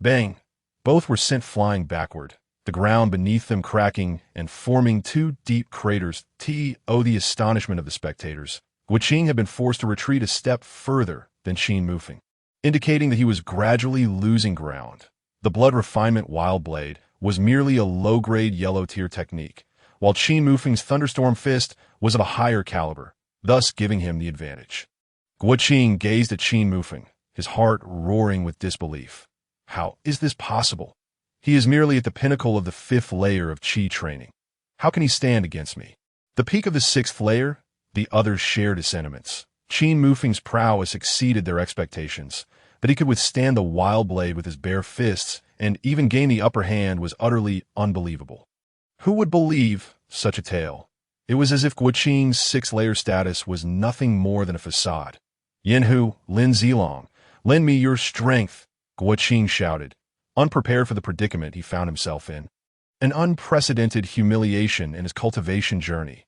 bang! Both were sent flying backward, the ground beneath them cracking and forming two deep craters. The astonishment of the spectators. Guoqing had been forced to retreat a step further than Qin Mufeng, indicating that he was gradually losing ground. The blood refinement wild blade was merely a low-grade yellow-tier technique, while Qin Mufeng's thunderstorm fist was of a higher caliber, thus giving him the advantage. Guoqing gazed at Qin Mufeng, his heart roaring with disbelief. How is this possible? He is merely at the pinnacle of the 5th layer of Qi training. How can he stand against me? The peak of the 6th layer? The others shared his sentiments. Qin Mufeng's prowess exceeded their expectations. That he could withstand the wild blade with his bare fists and even gain the upper hand was utterly unbelievable. Who would believe such a tale? It was as if Guoqing's 6th layer status was nothing more than a facade. Yanhu, Lin Zilong, lend me your strength, Guoqing shouted, unprepared for the predicament he found himself in. An unprecedented humiliation in his cultivation journey.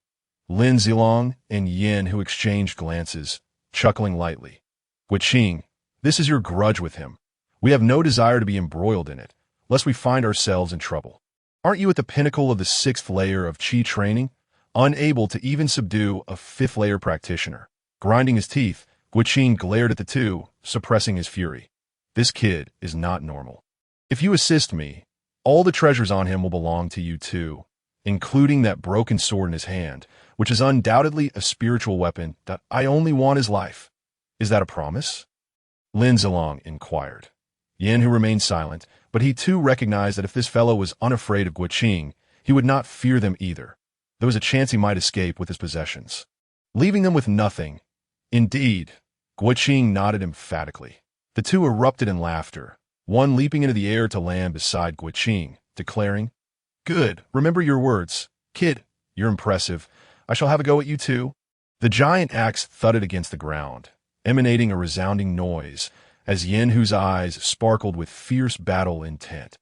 Lin Zilong and Yin Hu exchanged glances, chuckling lightly. Guoqing, this is your grudge with him. We have no desire to be embroiled in it, lest we find ourselves in trouble. Aren't you at the pinnacle of the 6th layer of Qi training, unable to even subdue a 5th layer practitioner? Grinding his teeth, Guoqing glared at the two, suppressing his fury. This kid is not normal. If you assist me, all the treasures on him will belong to you too, including that broken sword in his hand, which is undoubtedly a spiritual weapon that I only want his life. Is that a promise? Lin Zilong inquired. Yin, who remained silent, but he too recognized that if this fellow was unafraid of Guoqing, he would not fear them either. There was a chance he might escape with his possessions, leaving them with nothing. Indeed, Guoqing nodded emphatically. The two erupted in laughter, one leaping into the air to land beside Guoqing, declaring, "Good, remember your words. Kid, you're impressive. I shall have a go at you too." The giant axe thudded against the ground, emanating a resounding noise, as Yin Hu's eyes sparkled with fierce battle intent.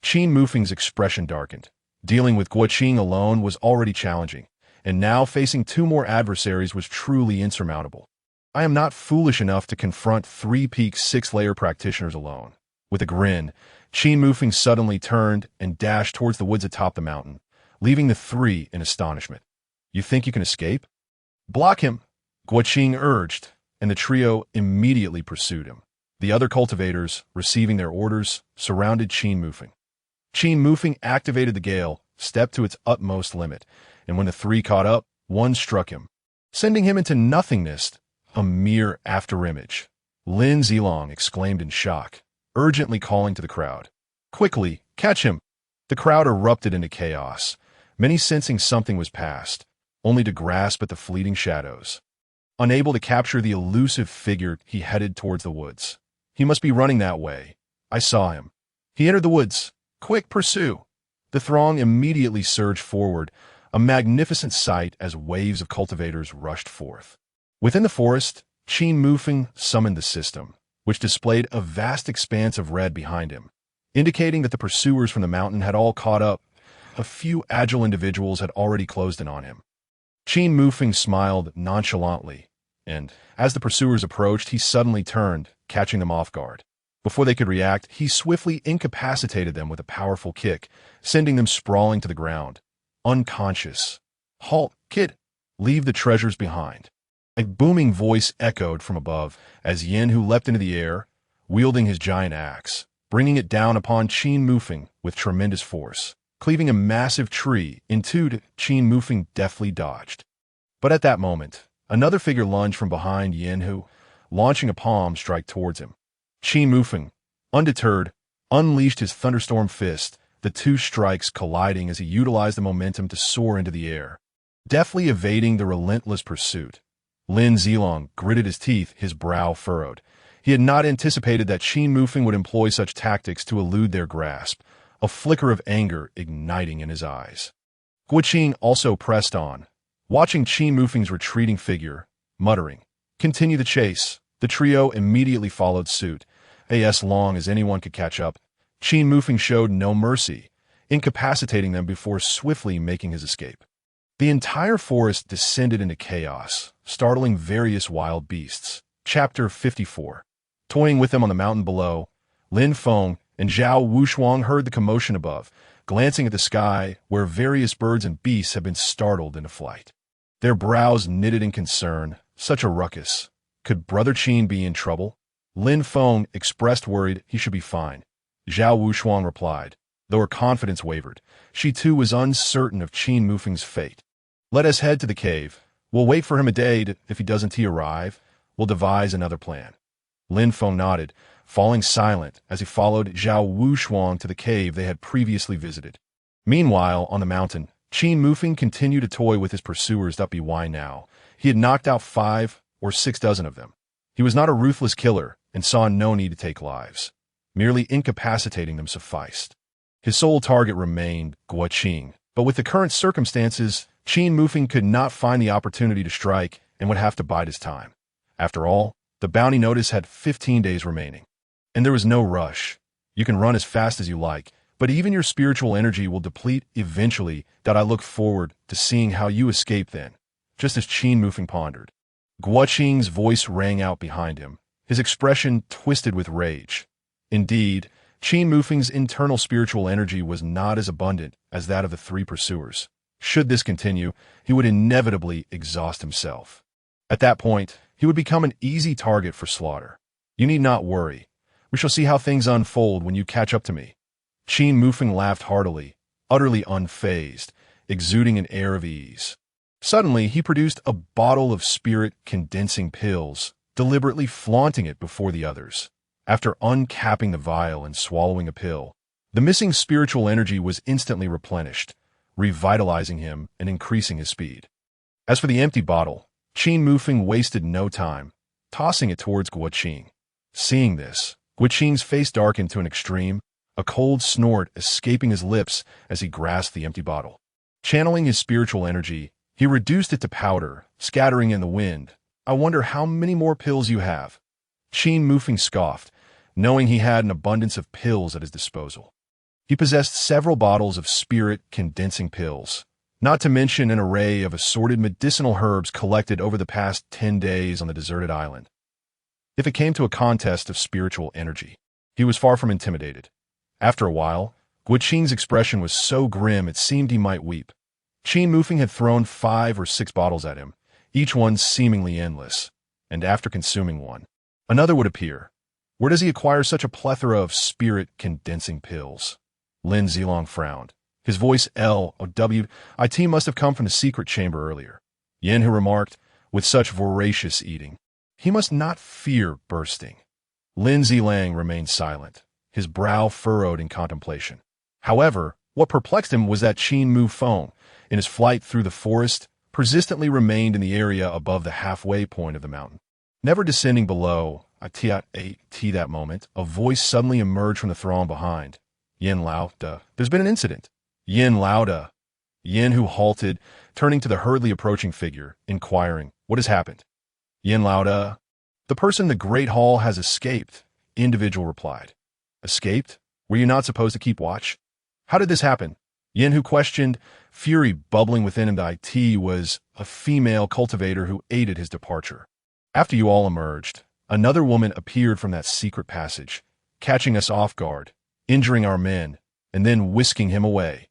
Qin Mufeng's expression darkened. Dealing with Guoqing alone was already challenging, and now facing two more adversaries was truly insurmountable. I am not foolish enough to confront 3 peak 6th layer practitioners alone. With a grin, Qin Mufeng suddenly turned and dashed towards the woods atop the mountain, leaving the 3 in astonishment. You think you can escape? Block him, Guoqing urged, and the trio immediately pursued him. The other cultivators, receiving their orders, surrounded Qin Mufeng. Qin Mufeng activated the gale, stepped to its utmost limit, and when the 3 caught up, one struck him, sending him into nothingness, a mere afterimage. Lin Zilong exclaimed in shock, urgently calling to the crowd. Quickly, catch him! The crowd erupted into chaos, many sensing something was past, only to grasp at the fleeting shadows. Unable to capture the elusive figure, he headed towards the woods. He must be running that way. I saw him. He entered the woods. Quick, pursue! The throng immediately surged forward, a magnificent sight as waves of cultivators rushed forth. Within the forest, Qin Mufeng summoned the system, which displayed a vast expanse of red behind him, indicating that the pursuers from the mountain had all caught up. A few agile individuals had already closed in on him. Qin Mufeng smiled nonchalantly, and as the pursuers approached, he suddenly turned, catching them off guard. Before they could react, he swiftly incapacitated them with a powerful kick, sending them sprawling to the ground, unconscious. Halt, kid! Leave the treasures behind. A booming voice echoed from above as Yin Hu leapt into the air, wielding his giant axe, bringing it down upon Qin Mufeng with tremendous force, cleaving a massive tree in two. Qin Mufeng deftly dodged. But at that moment, another figure lunged from behind Yin Hu, launching a palm strike towards him. Qin Mufeng, undeterred, unleashed his thunderstorm fist, the two strikes colliding as he utilized the momentum to soar into the air, deftly evading the relentless pursuit. Lin Zilong gritted his teeth, his brow furrowed. He had not anticipated that Qin Mufeng would employ such tactics to elude their grasp, a flicker of anger igniting in his eyes. Guoqing also pressed on, watching Qin Mufeng's retreating figure, muttering, "Continue the chase." The trio immediately followed suit. As long as anyone could catch up, Qin Mufeng showed no mercy, incapacitating them before swiftly making his escape. The entire forest descended into chaos, startling various wild beasts. Chapter 54. Toying with them on the mountain below, Lin Feng and Zhao Wushuang heard the commotion above, glancing at the sky where various birds and beasts had been startled into flight. Their brows knitted in concern. Such a ruckus. Could Brother Qin be in trouble? Lin Feng expressed worried he should be fine. Zhao Wushuang replied, though her confidence wavered. She too was uncertain of Qin Mufeng's fate. "Let us head to the cave. We'll wait for him a day. If he doesn't arrive, we'll devise another plan." Lin Feng nodded, falling silent as he followed Zhao Wushuang to the cave they had previously visited. Meanwhile, on the mountain, Qin Mufeng continued to toy with his pursuers. Why now? He had knocked out 5 or 6 dozen of them. He was not a ruthless killer and saw no need to take lives. Merely incapacitating them sufficed. His sole target remained Guoqing, but with the current circumstances, Qin Mufeng could not find the opportunity to strike and would have to bide his time. After all, the bounty notice had 15 days remaining. And there was no rush. You can run as fast as you like, but even your spiritual energy will deplete eventually. I look forward to seeing how you escape then. Just as Qin Mufeng pondered, Guoqing's voice rang out behind him, his expression twisted with rage. Indeed, Qin Mufeng's internal spiritual energy was not as abundant as that of the 3 pursuers. Should this continue, he would inevitably exhaust himself. At that point, he would become an easy target for slaughter. "You need not worry. We shall see how things unfold when you catch up to me." Qin Mufeng laughed heartily, utterly unfazed, exuding an air of ease. Suddenly, he produced a bottle of spirit-condensing pills, deliberately flaunting it before the others. After uncapping the vial and swallowing a pill, the missing spiritual energy was instantly replenished, revitalizing him and increasing his speed. As for the empty bottle, Qin Mufeng wasted no time, tossing it towards Guoqing. Seeing this, Guoqing's face darkened to an extreme, a cold snort escaping his lips as he grasped the empty bottle. Channeling his spiritual energy, he reduced it to powder, scattering in the wind. "I wonder how many more pills you have." Qin Mufeng scoffed, knowing he had an abundance of pills at his disposal. He possessed several bottles of spirit-condensing pills, not to mention an array of assorted medicinal herbs collected over the past 10 days on the deserted island. If it came to a contest of spiritual energy, he was far from intimidated. After a while, Guoqing's expression was so grim it seemed he might weep. Qin Mufeng had thrown 5 or 6 bottles at him, each one seemingly endless, and after consuming one, another would appear. Where does he acquire such a plethora of spirit-condensing pills? Lin Zilong frowned. His voice L-O-W-I-T must have come from the secret chamber earlier. Yin Hu remarked, with such voracious eating, he must not fear bursting. Lin Zilang remained silent, his brow furrowed in contemplation. However, what perplexed him was that Qin Mufeng, in his flight through the forest, persistently remained in the area above the halfway point of the mountain. Never descending below, that moment, a voice suddenly emerged from the throng behind. "Yin Lao Da, there's been an incident." "Yin Lao Da." Yin Hu halted, turning to the hurriedly approaching figure, inquiring, "What has happened?" "Yin Lao Da, the person in the Great Hall has escaped," individual replied. "Escaped? Were you not supposed to keep watch? How did this happen?" Yin Hu questioned, fury bubbling within him. It was a female cultivator who aided his departure. "After you all emerged, another woman appeared from that secret passage, catching us off guard, injuring our men, and then whisking him away."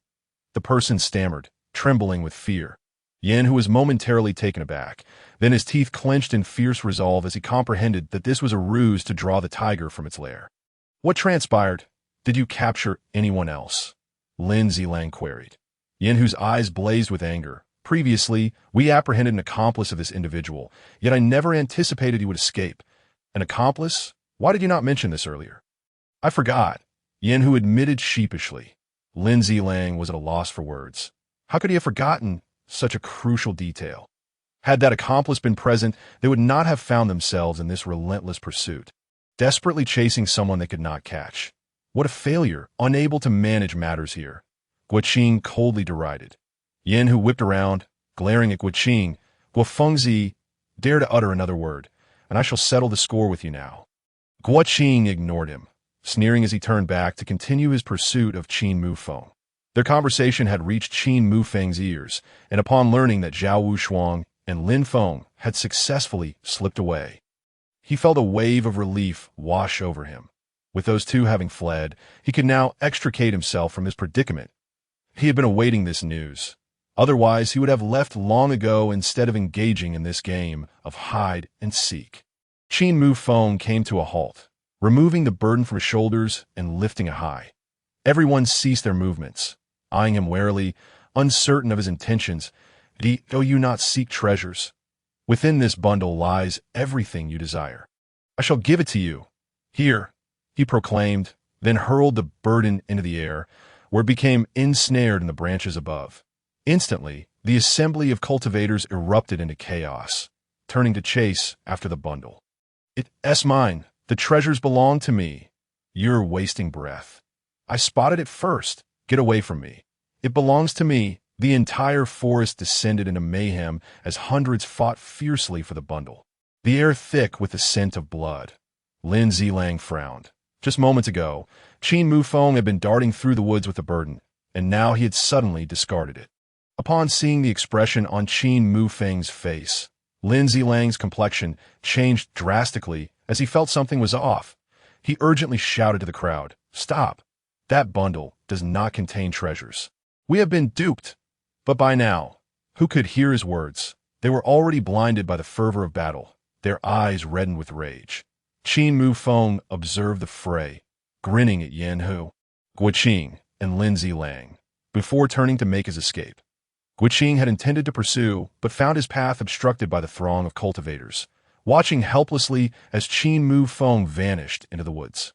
The person stammered, trembling with fear. Yin, who was momentarily taken aback, then his teeth clenched in fierce resolve as he comprehended that this was a ruse to draw the tiger from its lair. What transpired? Did you capture anyone else? Lin Zilang queried. Yin, whose eyes blazed with anger. Previously, we apprehended an accomplice of this individual, yet I never anticipated he would escape. An accomplice? Why did you not mention this earlier? I forgot. Yin, who admitted sheepishly. Lin Zilang was at a loss for words. How could he have forgotten such a crucial detail? Had that accomplice been present, they would not have found themselves in this relentless pursuit, desperately chasing someone they could not catch. What a failure, unable to manage matters here. Guoqing coldly derided. Yin, who whipped around, glaring at Guoqing, Guofengzi, dare to utter another word, and I shall settle the score with you now. Guoqing ignored him, sneering as he turned back to continue his pursuit of Qin Mufeng. Their conversation had reached Qin Mufeng's ears, and upon learning that Zhao Wushuang and Lin Feng had successfully slipped away, he felt a wave of relief wash over him. With those two having fled, he could now extricate himself from his predicament. He had been awaiting this news. Otherwise, he would have left long ago instead of engaging in this game of hide and seek. Qin Mufeng came to a halt, removing the burden from his shoulders and lifting it high. Everyone ceased their movements, eyeing him warily, uncertain of his intentions. Do you not seek treasures? Within this bundle lies everything you desire. I shall give it to you. Here, he proclaimed, then hurled the burden into the air, where it became ensnared in the branches above. Instantly, the assembly of cultivators erupted into chaos, turning to chase after the bundle. It's mine. The treasures belong to me. You're wasting breath. I spotted it first. Get away from me. It belongs to me. The entire forest descended into mayhem as hundreds fought fiercely for the bundle, the air thick with the scent of blood. Lin Zilang frowned. Just moments ago, Qin Mufeng had been darting through the woods with the burden, and now he had suddenly discarded it. Upon seeing the expression on Qin Mufeng's face, Lin Zilang's complexion changed drastically as he felt something was off. He urgently shouted to the crowd, "Stop! That bundle does not contain treasures. We have been duped." But by now, who could hear his words? They were already blinded by the fervor of battle, their eyes reddened with rage. Qin Mufeng observed the fray, grinning at Yin Hu, Guoqing, and Lin Zilang, before turning to make his escape. Guoqing had intended to pursue, but found his path obstructed by the throng of cultivators, watching helplessly as Qin Mufeng vanished into the woods.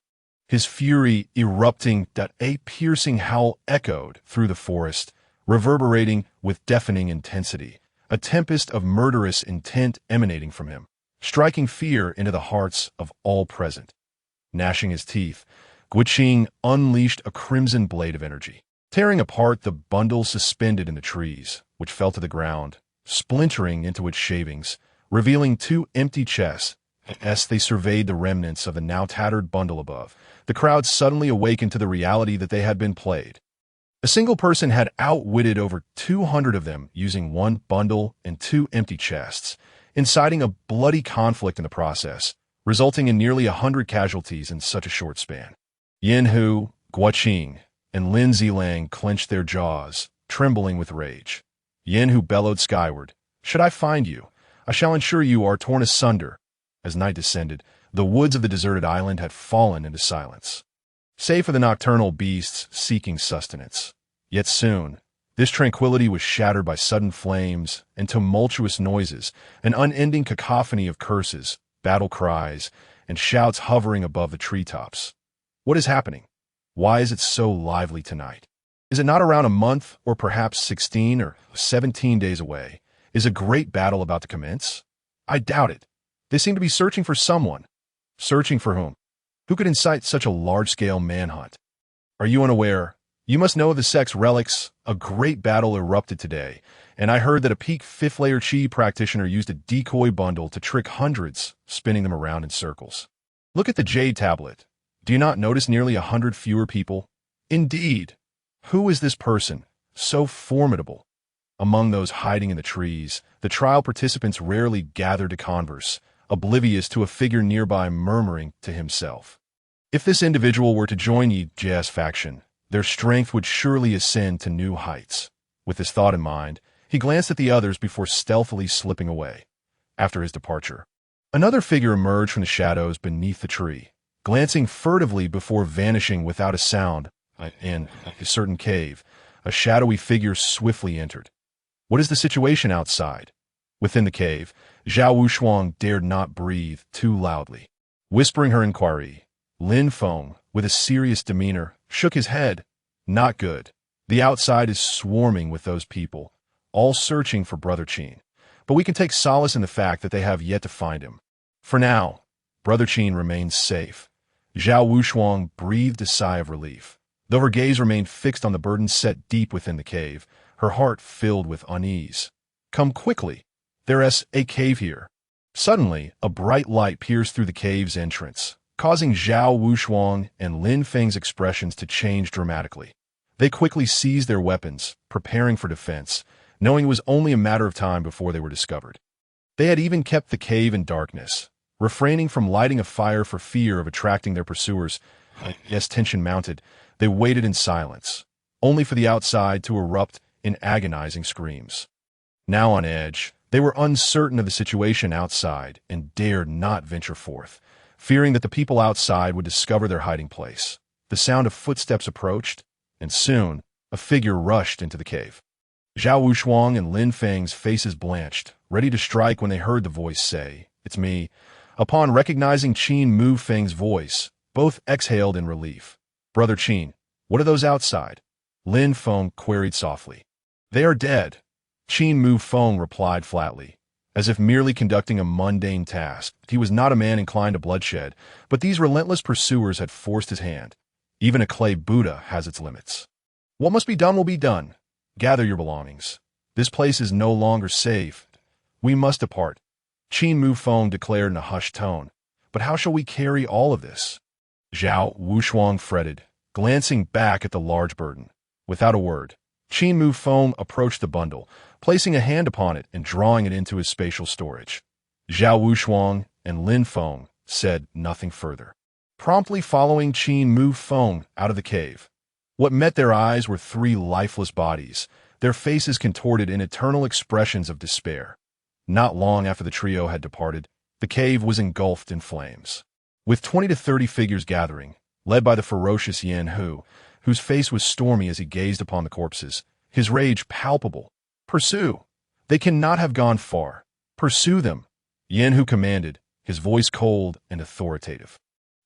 His fury erupting, a piercing howl echoed through the forest, reverberating with deafening intensity, a tempest of murderous intent emanating from him, striking fear into the hearts of all present. Gnashing his teeth, Guoqing unleashed a crimson blade of energy, tearing apart the bundles suspended in the trees, which fell to the ground, splintering into its shavings, revealing two empty chests. As they surveyed the remnants of the now tattered bundle above, the crowd suddenly awakened to the reality that they had been played. A single person had outwitted over 200 of them using one bundle and two empty chests, inciting a bloody conflict in the process, resulting in nearly 100 casualties in such a short span. Yin Hu, Guoqing, and Lin Zilang clenched their jaws, trembling with rage. Yin Hu bellowed skyward, "Should I find you, I shall ensure you are torn asunder." As night descended, the woods of the deserted island had fallen into silence, save for the nocturnal beasts seeking sustenance. Yet soon, this tranquility was shattered by sudden flames and tumultuous noises, an unending cacophony of curses, battle cries, and shouts hovering above the treetops. What is happening? Why is it so lively tonight? Is it not around a month, or perhaps 16 or 17 days away? Is a great battle about to commence? I doubt it. They seem to be searching for someone. Searching for whom? Who could incite such a large-scale manhunt? Are you unaware? You must know of the sect's relics. A great battle erupted today, and I heard that a peak 5th-layer Qi practitioner used a decoy bundle to trick hundreds, spinning them around in circles. Look at the Jade Tablet. Do you not notice nearly 100 fewer people? Indeed. Who is this person, so formidable? Among those hiding in the trees, the trial participants rarely gathered to converse, oblivious to a figure nearby murmuring to himself. If this individual were to join Yi Jie's faction, their strength would surely ascend to new heights. With this thought in mind, He glanced at the others before stealthily slipping away. After his departure, another figure emerged from the shadows beneath the tree, glancing furtively before vanishing without a sound. In a certain cave, a shadowy figure swiftly entered. "What is the situation outside?" Within the cave, Zhao Wushuang dared not breathe too loudly. Whispering her inquiry, Lin Feng, with a serious demeanor, shook his head. "Not good. The outside is swarming with those people, all searching for Brother Qin. But we can take solace in the fact that they have yet to find him. For now, Brother Qin remains safe." Zhao Wushuang breathed a sigh of relief. Though her gaze remained fixed on the burden set deep within the cave, her heart filled with unease. "Come quickly. There's a cave here." Suddenly, a bright light pierced through the cave's entrance, causing Zhao Wushuang and Lin Feng's expressions to change dramatically. They quickly seized their weapons, preparing for defense, knowing it was only a matter of time before they were discovered. They had even kept the cave in darkness, refraining from lighting a fire for fear of attracting their pursuers. As tension mounted, they waited in silence, only for the outside to erupt in agonizing screams. Now on edge, they were uncertain of the situation outside and dared not venture forth, fearing that the people outside would discover their hiding place. The sound of footsteps approached, and soon a figure rushed into the cave. Zhao Wushuang and Lin Feng's faces blanched, ready to strike when they heard the voice say, "It's me." Upon recognizing Qin Mufeng's voice, both exhaled in relief. "Brother Qin, what are those outside?" Lin Feng queried softly. "They are dead," Qin Mufeng replied flatly, as if merely conducting a mundane task. He was not a man inclined to bloodshed, but these relentless pursuers had forced his hand. Even a clay Buddha has its limits. "What must be done will be done. Gather your belongings. This place is no longer safe. We must depart," Qin Mufeng declared in a hushed tone. "But how shall we carry all of this?" Zhao Wushuang fretted, glancing back at the large burden. Without a word, Qin Mufeng approached the bundle, placing a hand upon it and drawing it into his spatial storage. Zhao Wushuang and Lin Feng said nothing further, promptly following Qin Mufeng out of the cave. What met their eyes were three lifeless bodies, their faces contorted in eternal expressions of despair. Not long after the trio had departed, the cave was engulfed in flames. With 20 to 30 figures gathering, led by the ferocious Yen Hu, whose face was stormy as he gazed upon the corpses, his rage palpable. "Pursue! They cannot have gone far. Pursue them!" Yen Hu commanded, his voice cold and authoritative.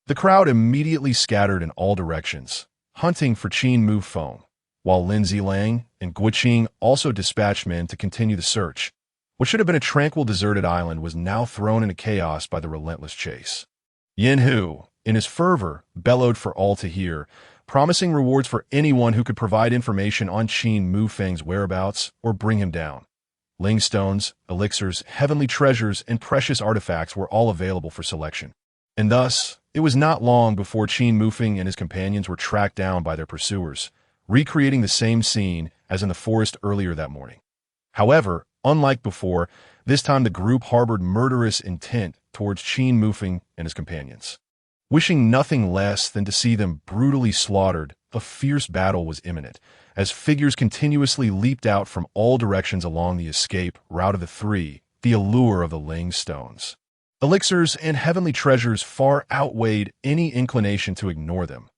The crowd immediately scattered in all directions, hunting for Qin Mufeng, while Lin Zilang and Guiqing also dispatched men to continue the search. What should have been a tranquil deserted island was now thrown into chaos by the relentless chase. Yen Hu, in his fervor, bellowed for all to hear, promising rewards for anyone who could provide information on Qin Mufeng's whereabouts or bring him down. Ling stones, elixirs, heavenly treasures, and precious artifacts were all available for selection. And thus, it was not long before Qin Mufeng and his companions were tracked down by their pursuers, recreating the same scene as in the forest earlier that morning. However, unlike before, this time the group harbored murderous intent towards Qin Mufeng and his companions. Wishing nothing less than to see them brutally slaughtered, a fierce battle was imminent, as figures continuously leaped out from all directions along the escape route of the three, the allure of the Ling stones. Elixirs and heavenly treasures far outweighed any inclination to ignore them.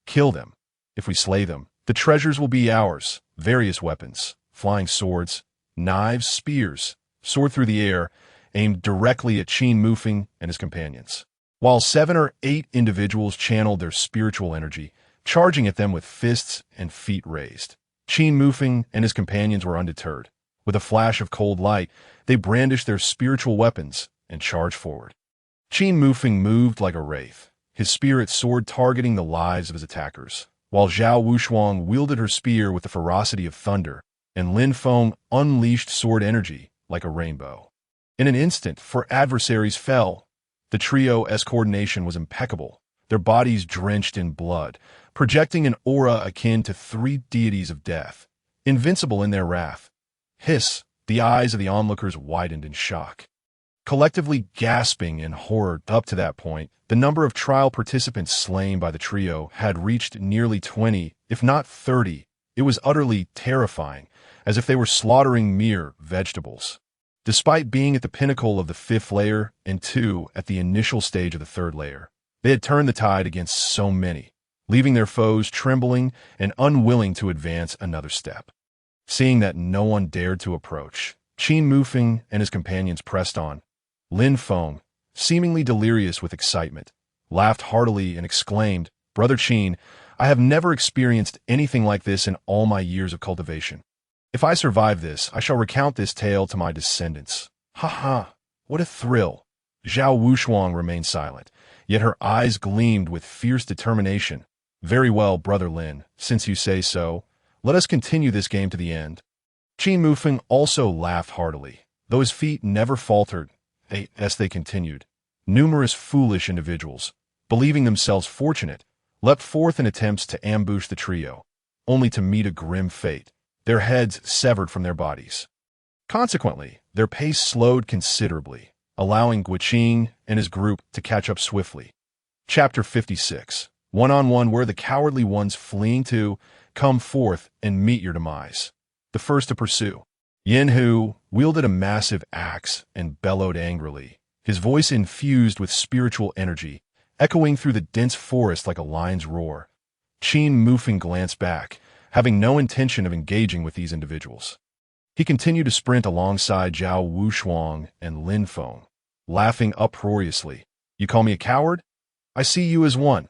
Kill them. If we slay them, the treasures will be ours. Various weapons, flying swords, knives, spears, soared through the air, aimed directly at Qin Mufeng and his companions, while 7 or 8 individuals channeled their spiritual energy, charging at them with fists and feet raised. Qin Mufeng and his companions were undeterred. With a flash of cold light, they brandished their spiritual weapons and charged forward. Qin Mufeng moved like a wraith, his spirit sword targeting the lives of his attackers, while Zhao Wushuang wielded her spear with the ferocity of thunder, and Lin Feng unleashed sword energy like a rainbow. In an instant, four adversaries fell. The trio's coordination was impeccable, their bodies drenched in blood, projecting an aura akin to 3 deities of death, invincible in their wrath. Hiss! The eyes of the onlookers widened in shock. Collectively gasping in horror up to that point, the number of trial participants slain by the trio had reached nearly 20, if not 30, It was utterly terrifying, as if they were slaughtering mere vegetables. Despite being at the pinnacle of the 5th layer and 2 at the initial stage of the 3rd layer, they had turned the tide against so many, leaving their foes trembling and unwilling to advance another step. Seeing that no one dared to approach, Qin Mufeng and his companions pressed on. Lin Feng, seemingly delirious with excitement, laughed heartily and exclaimed, "Brother Qin, I have never experienced anything like this in all my years of cultivation. If I survive this, I shall recount this tale to my descendants." "Ha ha, what a thrill!" Zhao Wushuang remained silent, yet her eyes gleamed with fierce determination. "Very well, Brother Lin, since you say so, let us continue this game to the end." Qin Mufeng also laughed heartily, though his feet never faltered as they continued. Numerous foolish individuals, believing themselves fortunate, leapt forth in attempts to ambush the trio, only to meet a grim fate, their heads severed from their bodies. Consequently, their pace slowed considerably, allowing Guiqing and his group to catch up swiftly. Chapter 56. One-on-one. Where the cowardly ones fleeing to, come forth and meet your demise. The first to pursue. Yin Hu wielded a massive axe and bellowed angrily, his voice infused with spiritual energy, echoing through the dense forest like a lion's roar. Qin Mufeng glanced back, having no intention of engaging with these individuals. He continued to sprint alongside Zhao Wushuang and Lin Feng, laughing uproariously. "You call me a coward? I see you as one.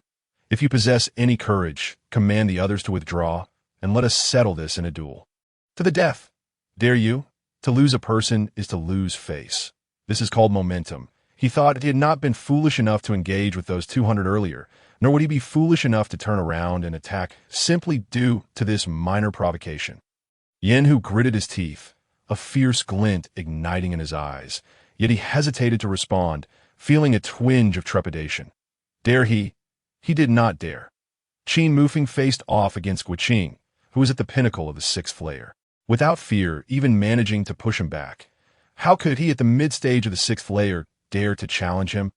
If you possess any courage, command the others to withdraw, and let us settle this in a duel. To the death. Dare you? To lose a person is to lose face. This is called momentum." He thought he had not been foolish enough to engage with those 200 earlier, nor would he be foolish enough to turn around and attack simply due to this minor provocation. Yin Hu gritted his teeth, a fierce glint igniting in his eyes, yet he hesitated to respond, feeling a twinge of trepidation. Dare he? He did not dare. Qin Mufeng faced off against Guiqing, who was at the pinnacle of the 6th layer, without fear, even managing to push him back. How could he at the mid-stage of the 6th layer dare to challenge him?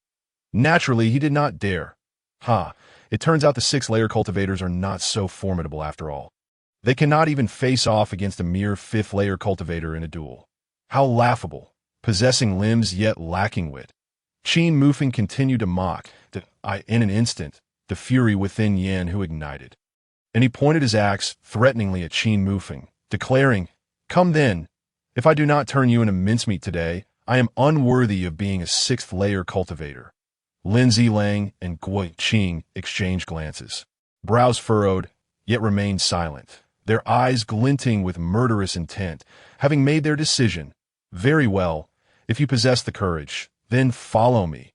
Naturally, he did not dare. It turns out the 6th layer cultivators are not so formidable after all. They cannot even face off against a mere 5th layer cultivator in a duel. How laughable, possessing limbs yet lacking wit. Qin Mufeng continued to mock, in an instant, the fury within Yin Hu ignited. And he pointed his axe threateningly at Qin Mufeng, declaring, "Come then, if I do not turn you into mincemeat today, I am unworthy of being a 6th layer cultivator." Lin Zilang and Guiqing exchanged glances, brows furrowed, yet remained silent, their eyes glinting with murderous intent, having made their decision. "Very well, if you possess the courage, then follow me."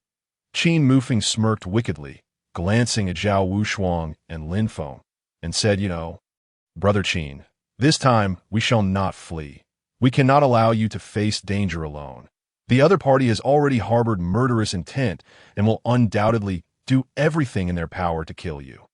Qin Mufeng smirked wickedly, glancing at Zhao Wushuang and Lin Feng, and said, "Brother Qin, this time we shall not flee. We cannot allow you to face danger alone. The other party has already harbored murderous intent and will undoubtedly do everything in their power to kill you."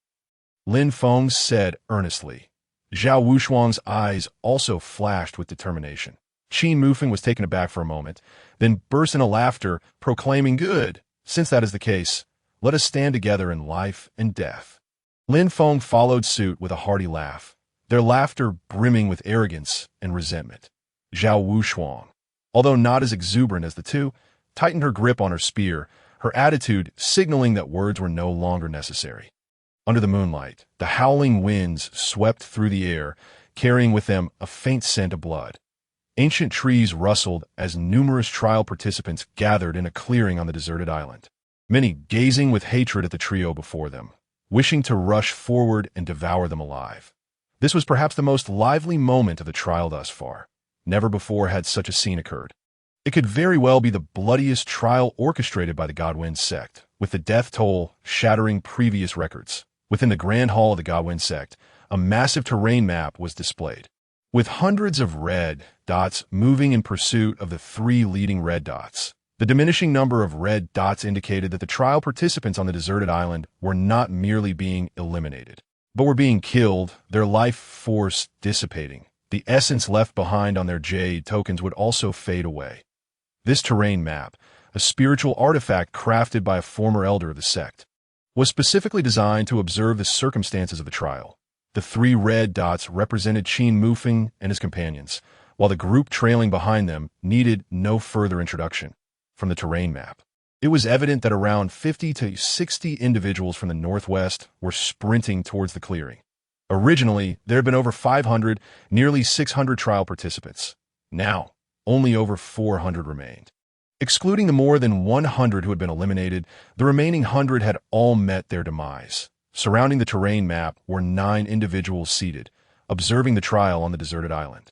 Lin Feng said earnestly. Zhao Wushuang's eyes also flashed with determination. Qin Mufeng was taken aback for a moment, then burst into laughter, proclaiming, "Good, since that is the case, let us stand together in life and death." Lin Feng followed suit with a hearty laugh, their laughter brimming with arrogance and resentment. Zhao Wushuang, although not as exuberant as the two, tightened her grip on her spear, her attitude signaling that words were no longer necessary. Under the moonlight, the howling winds swept through the air, carrying with them a faint scent of blood. Ancient trees rustled as numerous trial participants gathered in a clearing on the deserted island, many gazing with hatred at the trio before them, wishing to rush forward and devour them alive. This was perhaps the most lively moment of the trial thus far. Never before had such a scene occurred. It could very well be the bloodiest trial orchestrated by the Godwind sect, with the death toll shattering previous records. Within the Grand Hall of the Godwind sect, a massive terrain map was displayed, with hundreds of red dots moving in pursuit of the 3 leading red dots. The diminishing number of red dots indicated that the trial participants on the deserted island were not merely being eliminated, but were being killed, their life force dissipating. The essence left behind on their jade tokens would also fade away. This terrain map, a spiritual artifact crafted by a former elder of the sect, was specifically designed to observe the circumstances of the trial. The 3 red dots represented Qin Mufeng and his companions, while the group trailing behind them needed no further introduction. From the terrain map, it was evident that around 50 to 60 individuals from the northwest were sprinting towards the clearing. Originally, there had been over 500, nearly 600 trial participants. Now, only over 400 remained. Excluding the more than 100 who had been eliminated, the remaining 100 had all met their demise. Surrounding the terrain map were 9 individuals seated, observing the trial on the deserted island.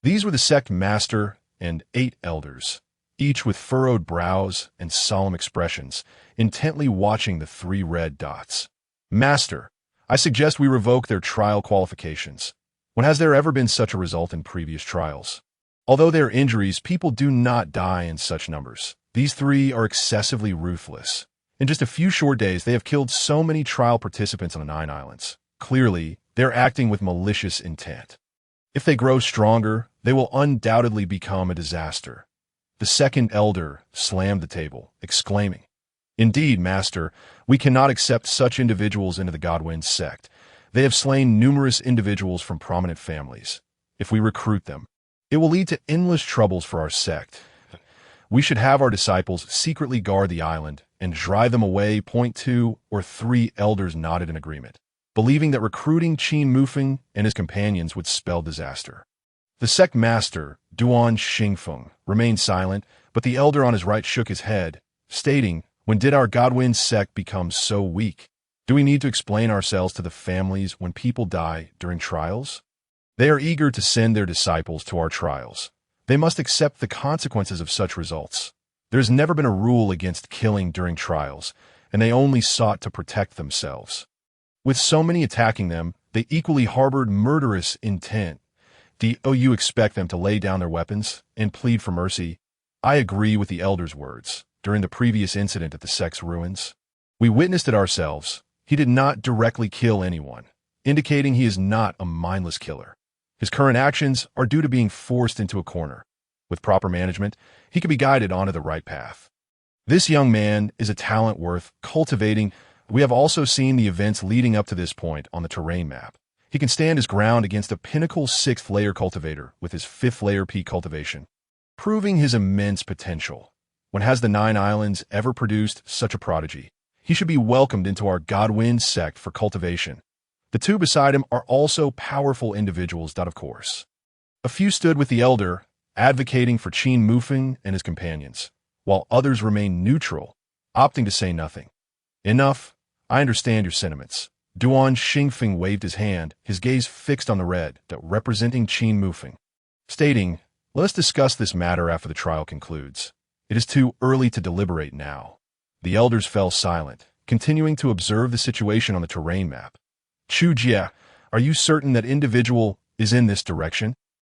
These were the sect master and 8 elders, each with furrowed brows and solemn expressions, intently watching the 3 red dots. Master, I suggest we revoke their trial qualifications. When has there ever been such a result in previous trials? Although there are injuries, people do not die in such numbers. These 3 are excessively ruthless. In just a few short days, they have killed so many trial participants on the 9 islands. Clearly, they're acting with malicious intent. If they grow stronger, they will undoubtedly become a disaster. The second elder slammed the table, exclaiming, "Indeed, Master, we cannot accept such individuals into the Godwind sect. They have slain numerous individuals from prominent families. If we recruit them, it will lead to endless troubles for our sect. We should have our disciples secretly guard the island and drive them away." 2 or 3 elders nodded in agreement, believing that recruiting Qin Mufeng and his companions would spell disaster. The sect master, Duan Xingfeng, remained silent, but the elder on his right shook his head, stating, "When did our Godwind sect become so weak? Do we need to explain ourselves to the families when people die during trials? They are eager to send their disciples to our trials. They must accept the consequences of such results. There's never been a rule against killing during trials, and they only sought to protect themselves. With so many attacking them, they equally harbored murderous intent. Do you expect them to lay down their weapons and plead for mercy? I agree with the elder's words. During the previous incident at the sect's ruins, we witnessed it ourselves. He did not directly kill anyone, indicating he is not a mindless killer. His current actions are due to being forced into a corner. With proper management, he can be guided onto the right path. This young man is a talent worth cultivating. We have also seen the events leading up to this point on the terrain map. He can stand his ground against a pinnacle 6th layer cultivator with his 5th layer P cultivation, proving his immense potential. When has the 9 islands ever produced such a prodigy? He should be welcomed into our Godwind sect for cultivation. The 2 beside him are also powerful individuals. Of course. A few stood with the elder, advocating for Qin Mufeng and his companions, while others remained neutral, opting to say nothing. Enough. I understand your sentiments. Duan Xingfeng waved his hand, his gaze fixed on the red dot representing Qin Mufeng, stating, "Let us discuss this matter after the trial concludes. It is too early to deliberate now." The elders fell silent, continuing to observe the situation on the terrain map. "Chu Jie, are you certain that individual is in this direction?"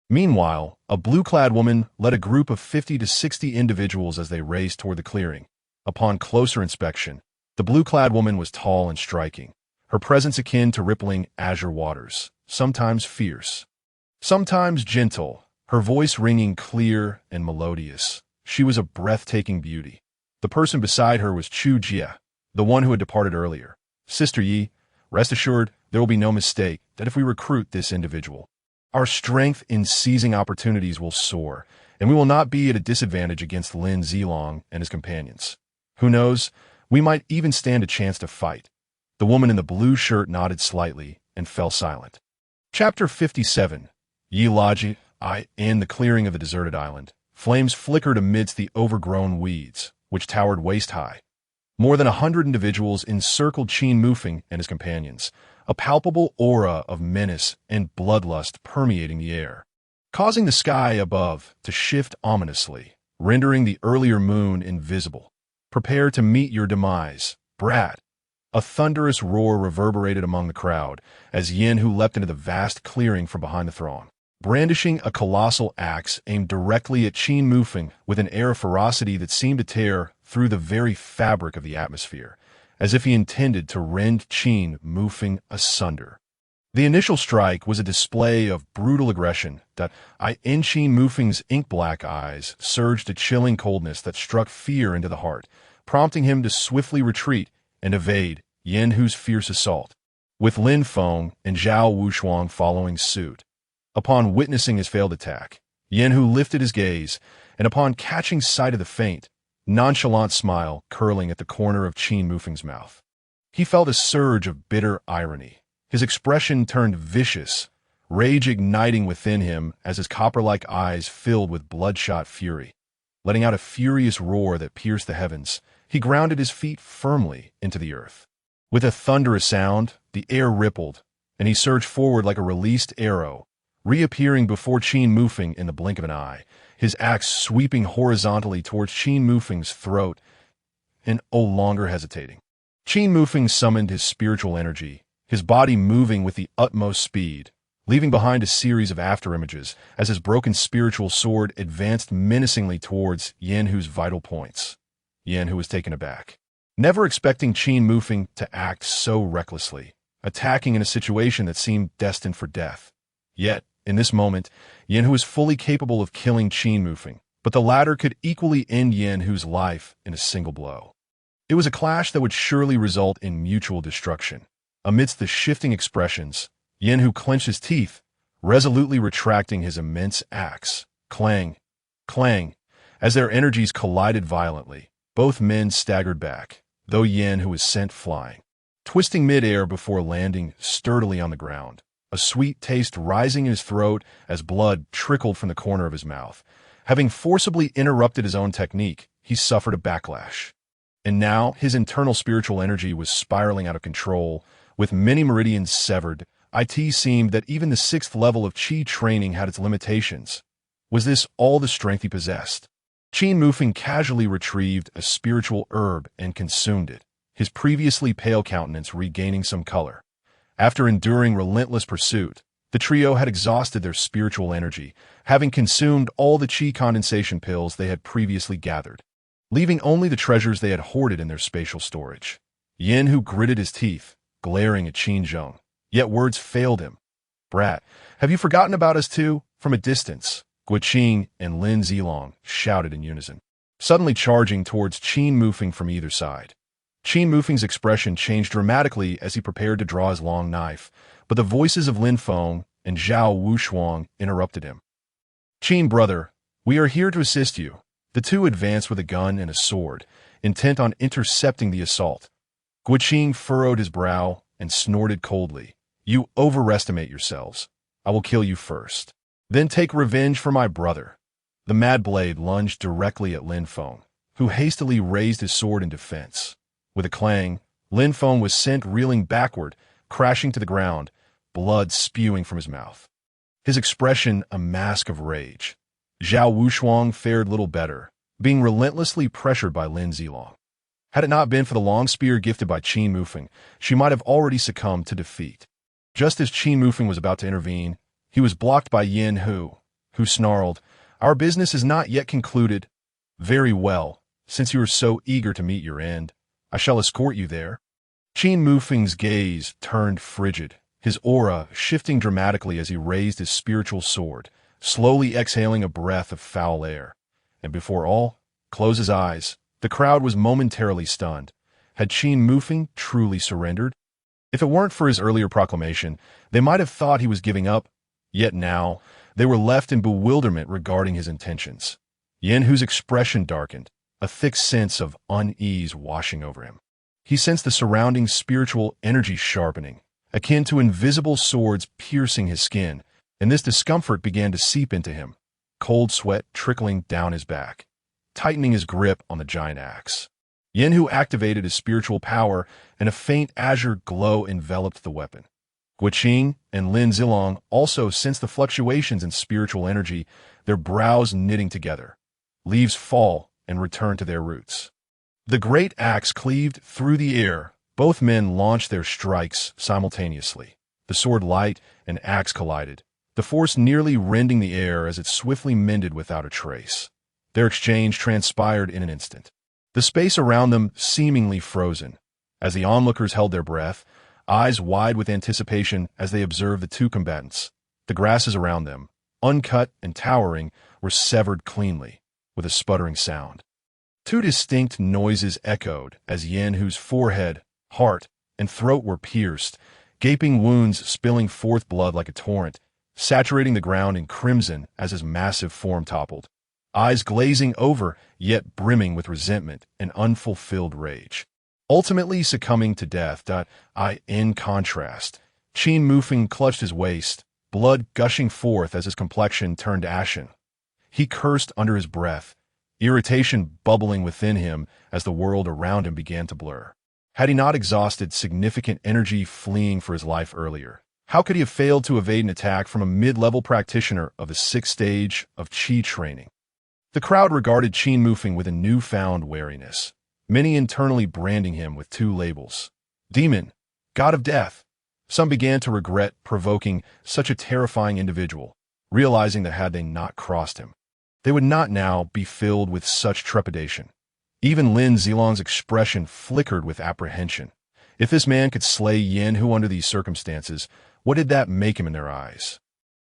Meanwhile, a blue-clad woman led a group of 50 to 60 individuals as they raced toward the clearing. Upon closer inspection, the blue-clad woman was tall and striking, her presence akin to rippling azure waters, sometimes fierce, sometimes gentle, her voice ringing clear and melodious. She was a breathtaking beauty. The person beside her was Chu Jie, the one who had departed earlier. "Sister Yi, rest assured, there will be no mistake that if we recruit this individual, our strength in seizing opportunities will soar, and we will not be at a disadvantage against Lin Zilong and his companions. Who knows, we might even stand a chance to fight." The woman in the blue shirt nodded slightly and fell silent. Chapter 57. Yi Laji, in the clearing of the deserted island, flames flickered amidst the overgrown weeds, which towered waist-high. More than 100 individuals encircled Qin Mufeng and his companions, a palpable aura of menace and bloodlust permeating the air, causing the sky above to shift ominously, rendering the earlier moon invisible. "Prepare to meet your demise, brat." A thunderous roar reverberated among the crowd as Yin Hu leapt into the vast clearing from behind the throng, brandishing a colossal axe aimed directly at Qin Mufeng with an air of ferocity that seemed to tear through the very fabric of the atmosphere, as if he intended to rend Qin Mufeng asunder. The initial strike was a display of brutal aggression that in Qin Mufeng's ink-black eyes surged a chilling coldness that struck fear into the heart, prompting him to swiftly retreat and evade Yin Hu's fierce assault. with Lin Feng and Zhao Wushuang following suit. Upon witnessing his failed attack, Yin Hu lifted his gaze, and upon catching sight of the faint, nonchalant smile curling at the corner of Qin Mufeng's mouth, he felt a surge of bitter irony. His expression turned vicious, rage igniting within him as his copper-like eyes filled with bloodshot fury. Letting out a furious roar that pierced the heavens, he grounded his feet firmly into the earth. With a thunderous sound, the air rippled, and he surged forward like a released arrow, reappearing before Qin Mufeng in the blink of an eye, his axe sweeping horizontally towards Qin Mufeng's throat, and no longer hesitating. Qin Mufeng summoned his spiritual energy, his body moving with the utmost speed, leaving behind a series of afterimages as his broken spiritual sword advanced menacingly towards Yin Hu's vital points. Yin Hu was taken aback, never expecting Qin Mufeng to act so recklessly, attacking in a situation that seemed destined for death. Yet, in this moment, Yin Hu was fully capable of killing Qin Mufeng, but the latter could equally end Yin Hu's life in a single blow. It was a clash that would surely result in mutual destruction. Amidst the shifting expressions, Yin Hu clenched his teeth, resolutely retracting his immense axe. Clang, clang, as their energies collided violently. Both men staggered back, though Yin Hu was sent flying, twisting mid-air before landing sturdily on the ground, a sweet taste rising in his throat as blood trickled from the corner of his mouth. Having forcibly interrupted his own technique, he suffered a backlash. And now his internal spiritual energy was spiraling out of control, with many meridians severed. It seemed that even the 6th level of Qi training had its limitations. Was this all the strength he possessed? Qin Mufeng casually retrieved a spiritual herb and consumed it, his previously pale countenance regaining some color. After enduring relentless pursuit, the trio had exhausted their spiritual energy, having consumed all the Qi condensation pills they had previously gathered, leaving only the treasures they had hoarded in their spatial storage. Yin Hu gritted his teeth, glaring at Qin Zheng. Yet words failed him. "Brat, have you forgotten about us too?" From a distance, Guqing and Lin Zilong shouted in unison, suddenly charging towards Qin Mufeng from either side. Qin Mufeng's expression changed dramatically as he prepared to draw his long knife, but the voices of Lin Feng and Zhao Wushuang interrupted him. "Qin, brother, we are here to assist you." The two advanced with a gun and a sword, intent on intercepting the assault. Guqing furrowed his brow and snorted coldly. "You overestimate yourselves. I will kill you first. Then take revenge for my brother." The mad blade lunged directly at Lin Feng, who hastily raised his sword in defense. With a clang, Lin Feng was sent reeling backward, crashing to the ground, blood spewing from his mouth, his expression a mask of rage. Zhao Wushuang fared little better, being relentlessly pressured by Lin Zilong. Had it not been for the long spear gifted by Qin Mufeng, she might have already succumbed to defeat. Just as Qin Mufeng was about to intervene, he was blocked by Yin Hu, who snarled, "Our business is not yet concluded." "Very well, since you are so eager to meet your end, I shall escort you there." Qin Mufeng's gaze turned frigid, his aura shifting dramatically as he raised his spiritual sword, slowly exhaling a breath of foul air. And before all closed his eyes, the crowd was momentarily stunned. Had Qin Mufeng truly surrendered? If it weren't for his earlier proclamation, they might have thought he was giving up. Yet now, they were left in bewilderment regarding his intentions. Yin Hu's expression darkened, a thick sense of unease washing over him. He sensed the surrounding spiritual energy sharpening, akin to invisible swords piercing his skin, and this discomfort began to seep into him, cold sweat trickling down his back, tightening his grip on the giant axe. Yin Hu activated his spiritual power, and a faint azure glow enveloped the weapon. Guqing and Lin Zilong also sensed the fluctuations in spiritual energy, their brows knitting together. Leaves fall and return to their roots. The great axe cleaved through the air. Both men launched their strikes simultaneously. The sword light and axe collided, the force nearly rending the air as it swiftly mended without a trace. Their exchange transpired in an instant, the space around them seemingly frozen. As the onlookers held their breath, eyes wide with anticipation as they observed the two combatants, the grasses around them, uncut and towering, were severed cleanly, with a sputtering sound. Two distinct noises echoed as Yin Hu's forehead, heart, and throat were pierced, gaping wounds spilling forth blood like a torrent, saturating the ground in crimson as his massive form toppled, eyes glazing over, yet brimming with resentment and unfulfilled rage. Ultimately succumbing to death. In contrast, Qin Mufeng clutched his waist, blood gushing forth as his complexion turned ashen. He cursed under his breath, irritation bubbling within him as the world around him began to blur. Had he not exhausted significant energy fleeing for his life earlier, how could he have failed to evade an attack from a mid-level practitioner of the 6th stage of Qi training? The crowd regarded Qin Mufeng with a newfound wariness, many internally branding him with 2 labels: Demon, God of Death. Some began to regret provoking such a terrifying individual, realizing that had they not crossed him, they would not now be filled with such trepidation. Even Lin Zilong's expression flickered with apprehension. If this man could slay Yin Hu under these circumstances, what did that make him in their eyes?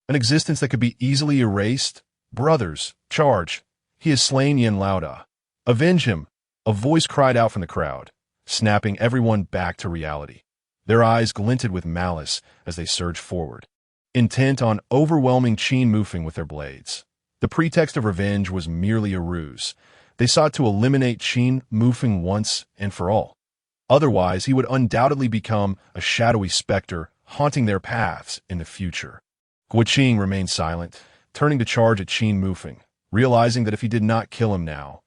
An existence that could be easily erased? Brothers, charge! He has slain Yin Laoda. Avenge him! A voice cried out from the crowd, snapping everyone back to reality. Their eyes glinted with malice as they surged forward, intent on overwhelming Qin Mufeng with their blades. The pretext of revenge was merely a ruse. They sought to eliminate Qin Mufeng once and for all. Otherwise, he would undoubtedly become a shadowy specter haunting their paths in the future. Guoqing remained silent, turning to charge at Qin Mufeng, realizing that if he did not kill him now,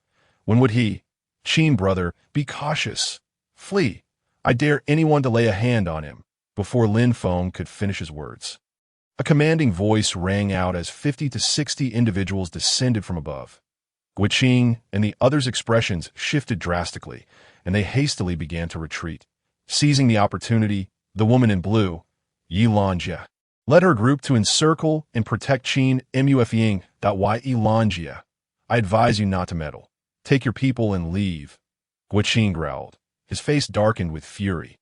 when would he, Qin brother, be cautious? Flee! I dare anyone to lay a hand on him, before Lin Feng could finish his words. A commanding voice rang out as 50 to 60 individuals descended from above. Guoqing and the others' expressions shifted drastically, and they hastily began to retreat. Seizing the opportunity, the woman in blue, Yi Lanjie, led her group to encircle and protect Qin Mufeng. Yi Lanjie, I advise you not to meddle. Take your people and leave. Guoqing growled. His face darkened with fury.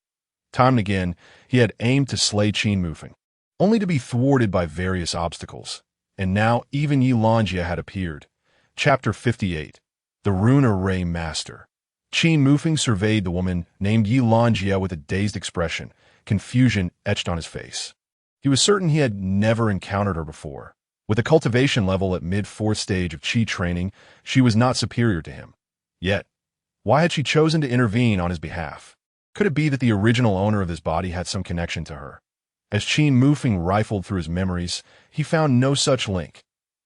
Time and again, he had aimed to slay Qin Mufeng, only to be thwarted by various obstacles. And now even Yi Lanjie had appeared. Chapter 58. The Rune Array Master. Qin Mufeng surveyed the woman named Yi Lanjie with a dazed expression, confusion etched on his face. He was certain he had never encountered her before. With a cultivation level at mid-4th stage of Qi training, she was not superior to him. Yet, why had she chosen to intervene on his behalf? Could it be that the original owner of this body had some connection to her? As Qin Mufeng rifled through his memories, he found no such link.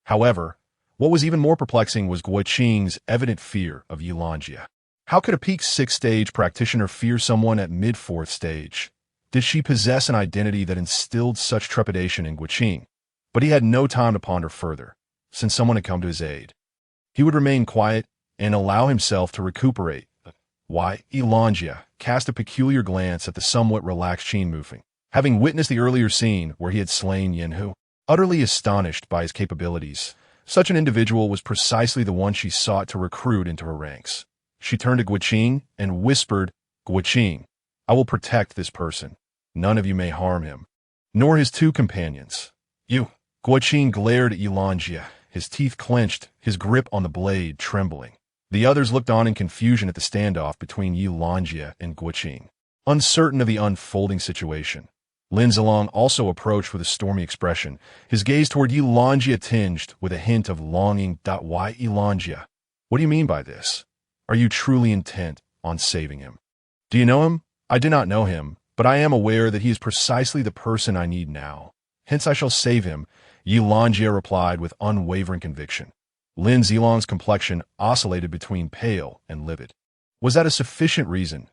However, what was even more perplexing was Guoqing's evident fear of Yi Lanjie. How could a peak 6th stage practitioner fear someone at mid-4th stage? Did she possess an identity that instilled such trepidation in Guoqing? But he had no time to ponder further, since someone had come to his aid. He would remain quiet and allow himself to recuperate. Why, Yi Lanjie cast a peculiar glance at the somewhat relaxed Qin Mufeng, having witnessed the earlier scene where he had slain Yin Hu. Utterly astonished by his capabilities, such an individual was precisely the one she sought to recruit into her ranks. She turned to Guoqing and whispered, Guoqing, I will protect this person. None of you may harm him, nor his 2 companions. You. Guoqing glared at Yi Lanjie, his teeth clenched, his grip on the blade trembling. The others looked on in confusion at the standoff between Yi Lanjie and Guoqing, uncertain of the unfolding situation. Lin Zilong also approached with a stormy expression, his gaze toward Yi Lanjie tinged with a hint of longing. Why Yi Lanjie? What do you mean by this? Are you truly intent on saving him? Do you know him? I do not know him, but I am aware that he is precisely the person I need now. Hence I shall save him, Yi Lanjie replied with unwavering conviction. Lin Zilong's complexion oscillated between pale and livid. Was that a sufficient reason?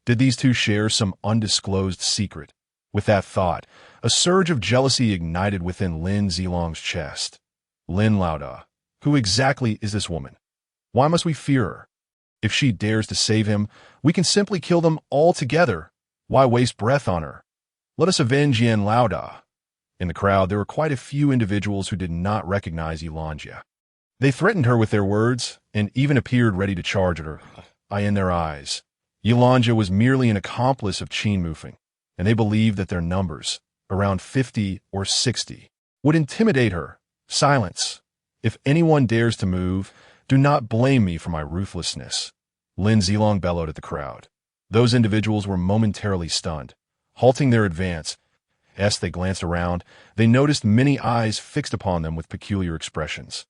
Did these 2 share some undisclosed secret? With that thought, a surge of jealousy ignited within Lin Zilong's chest. Lin Laoda, who exactly is this woman? Why must we fear her? If she dares to save him, we can simply kill them all together. Why waste breath on her? Let us avenge Yin Laoda. In the crowd, there were quite a few individuals who did not recognize Yi Lanjie. They threatened her with their words, and even appeared ready to charge at her. In their eyes, Yi Lanjie was merely an accomplice of Qin Mufeng, and they believed that their numbers, around 50 or 60, would intimidate her. Silence. If anyone dares to move, do not blame me for my ruthlessness. Lin Zilong bellowed at the crowd. Those individuals were momentarily stunned, halting their advance. As they glanced around, they noticed many eyes fixed upon them with peculiar expressions,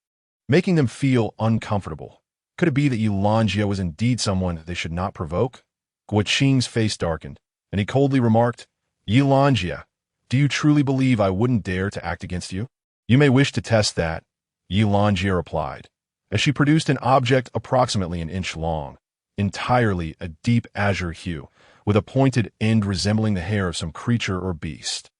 making them feel uncomfortable. Could it be that Yilanjia was indeed someone they should not provoke? Guoqing's face darkened, and he coldly remarked, Yilanjia, do you truly believe I wouldn't dare to act against you? You may wish to test that, Yilanjia replied, as she produced an object approximately an inch long, entirely a deep azure hue, with a pointed end resembling the hair of some creature or beast.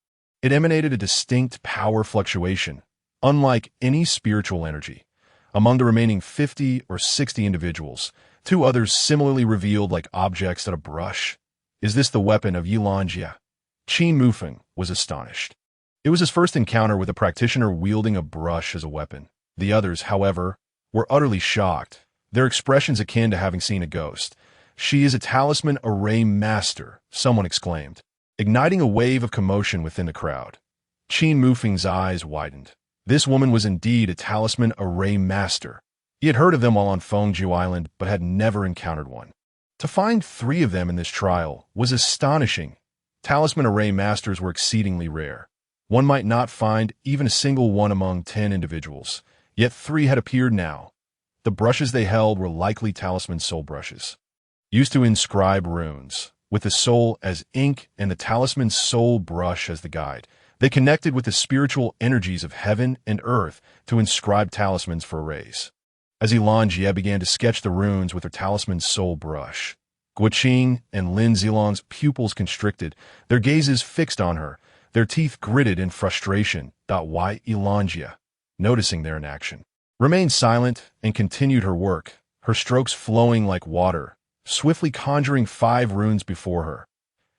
It emanated a distinct power fluctuation, unlike any spiritual energy. Among the remaining 50 or 60 individuals, 2 others similarly revealed like objects at a brush. Is this the weapon of Yilanjia? Qin Mufeng was astonished. It was his first encounter with a practitioner wielding a brush as a weapon. The others, however, were utterly shocked, their expressions akin to having seen a ghost. She is a talisman array master, someone exclaimed, igniting a wave of commotion within the crowd. Qin Mufeng's eyes widened. This woman was indeed a talisman array master. He had heard of them while on Fengju Island, but had never encountered one. To find 3 of them in this trial was astonishing. Talisman array masters were exceedingly rare. One might not find even a single one among 10 individuals, yet 3 had appeared now. The brushes they held were likely talisman soul brushes, used to inscribe runes, with the soul as ink and the talisman soul brush as the guide. They connected with the spiritual energies of heaven and earth to inscribe talismans for arrays. As Yilanjia began to sketch the runes with her talisman soul brush, Guoqing and Lin Zilong's pupils constricted, their gazes fixed on her, their teeth gritted in frustration. Why Yilanjia, noticing their inaction, remained silent and continued her work, her strokes flowing like water, swiftly conjuring 5 runes before her.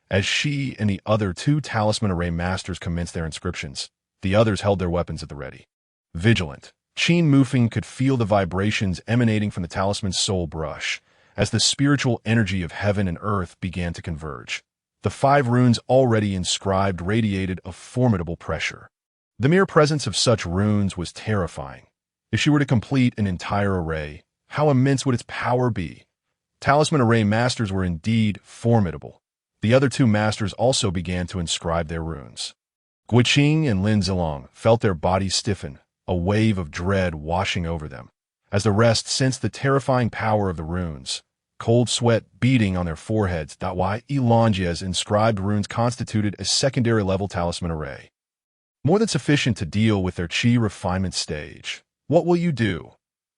As she and the other 2 talisman array masters commenced their inscriptions, the others held their weapons at the ready. Vigilant, Qin Mufeng could feel the vibrations emanating from the talisman's soul brush, as the spiritual energy of heaven and earth began to converge. The 5 runes already inscribed radiated a formidable pressure. The mere presence of such runes was terrifying. If she were to complete an entire array, how immense would its power be? Talisman array masters were indeed formidable. The other 2 masters also began to inscribe their runes. Guoqing and Lin Zilong felt their bodies stiffen, a wave of dread washing over them, as the rest sensed the terrifying power of the runes, cold sweat beading on their foreheads. Why Yilanjia's inscribed runes constituted a secondary level talisman array, more than sufficient to deal with their qi refinement stage. What will you do?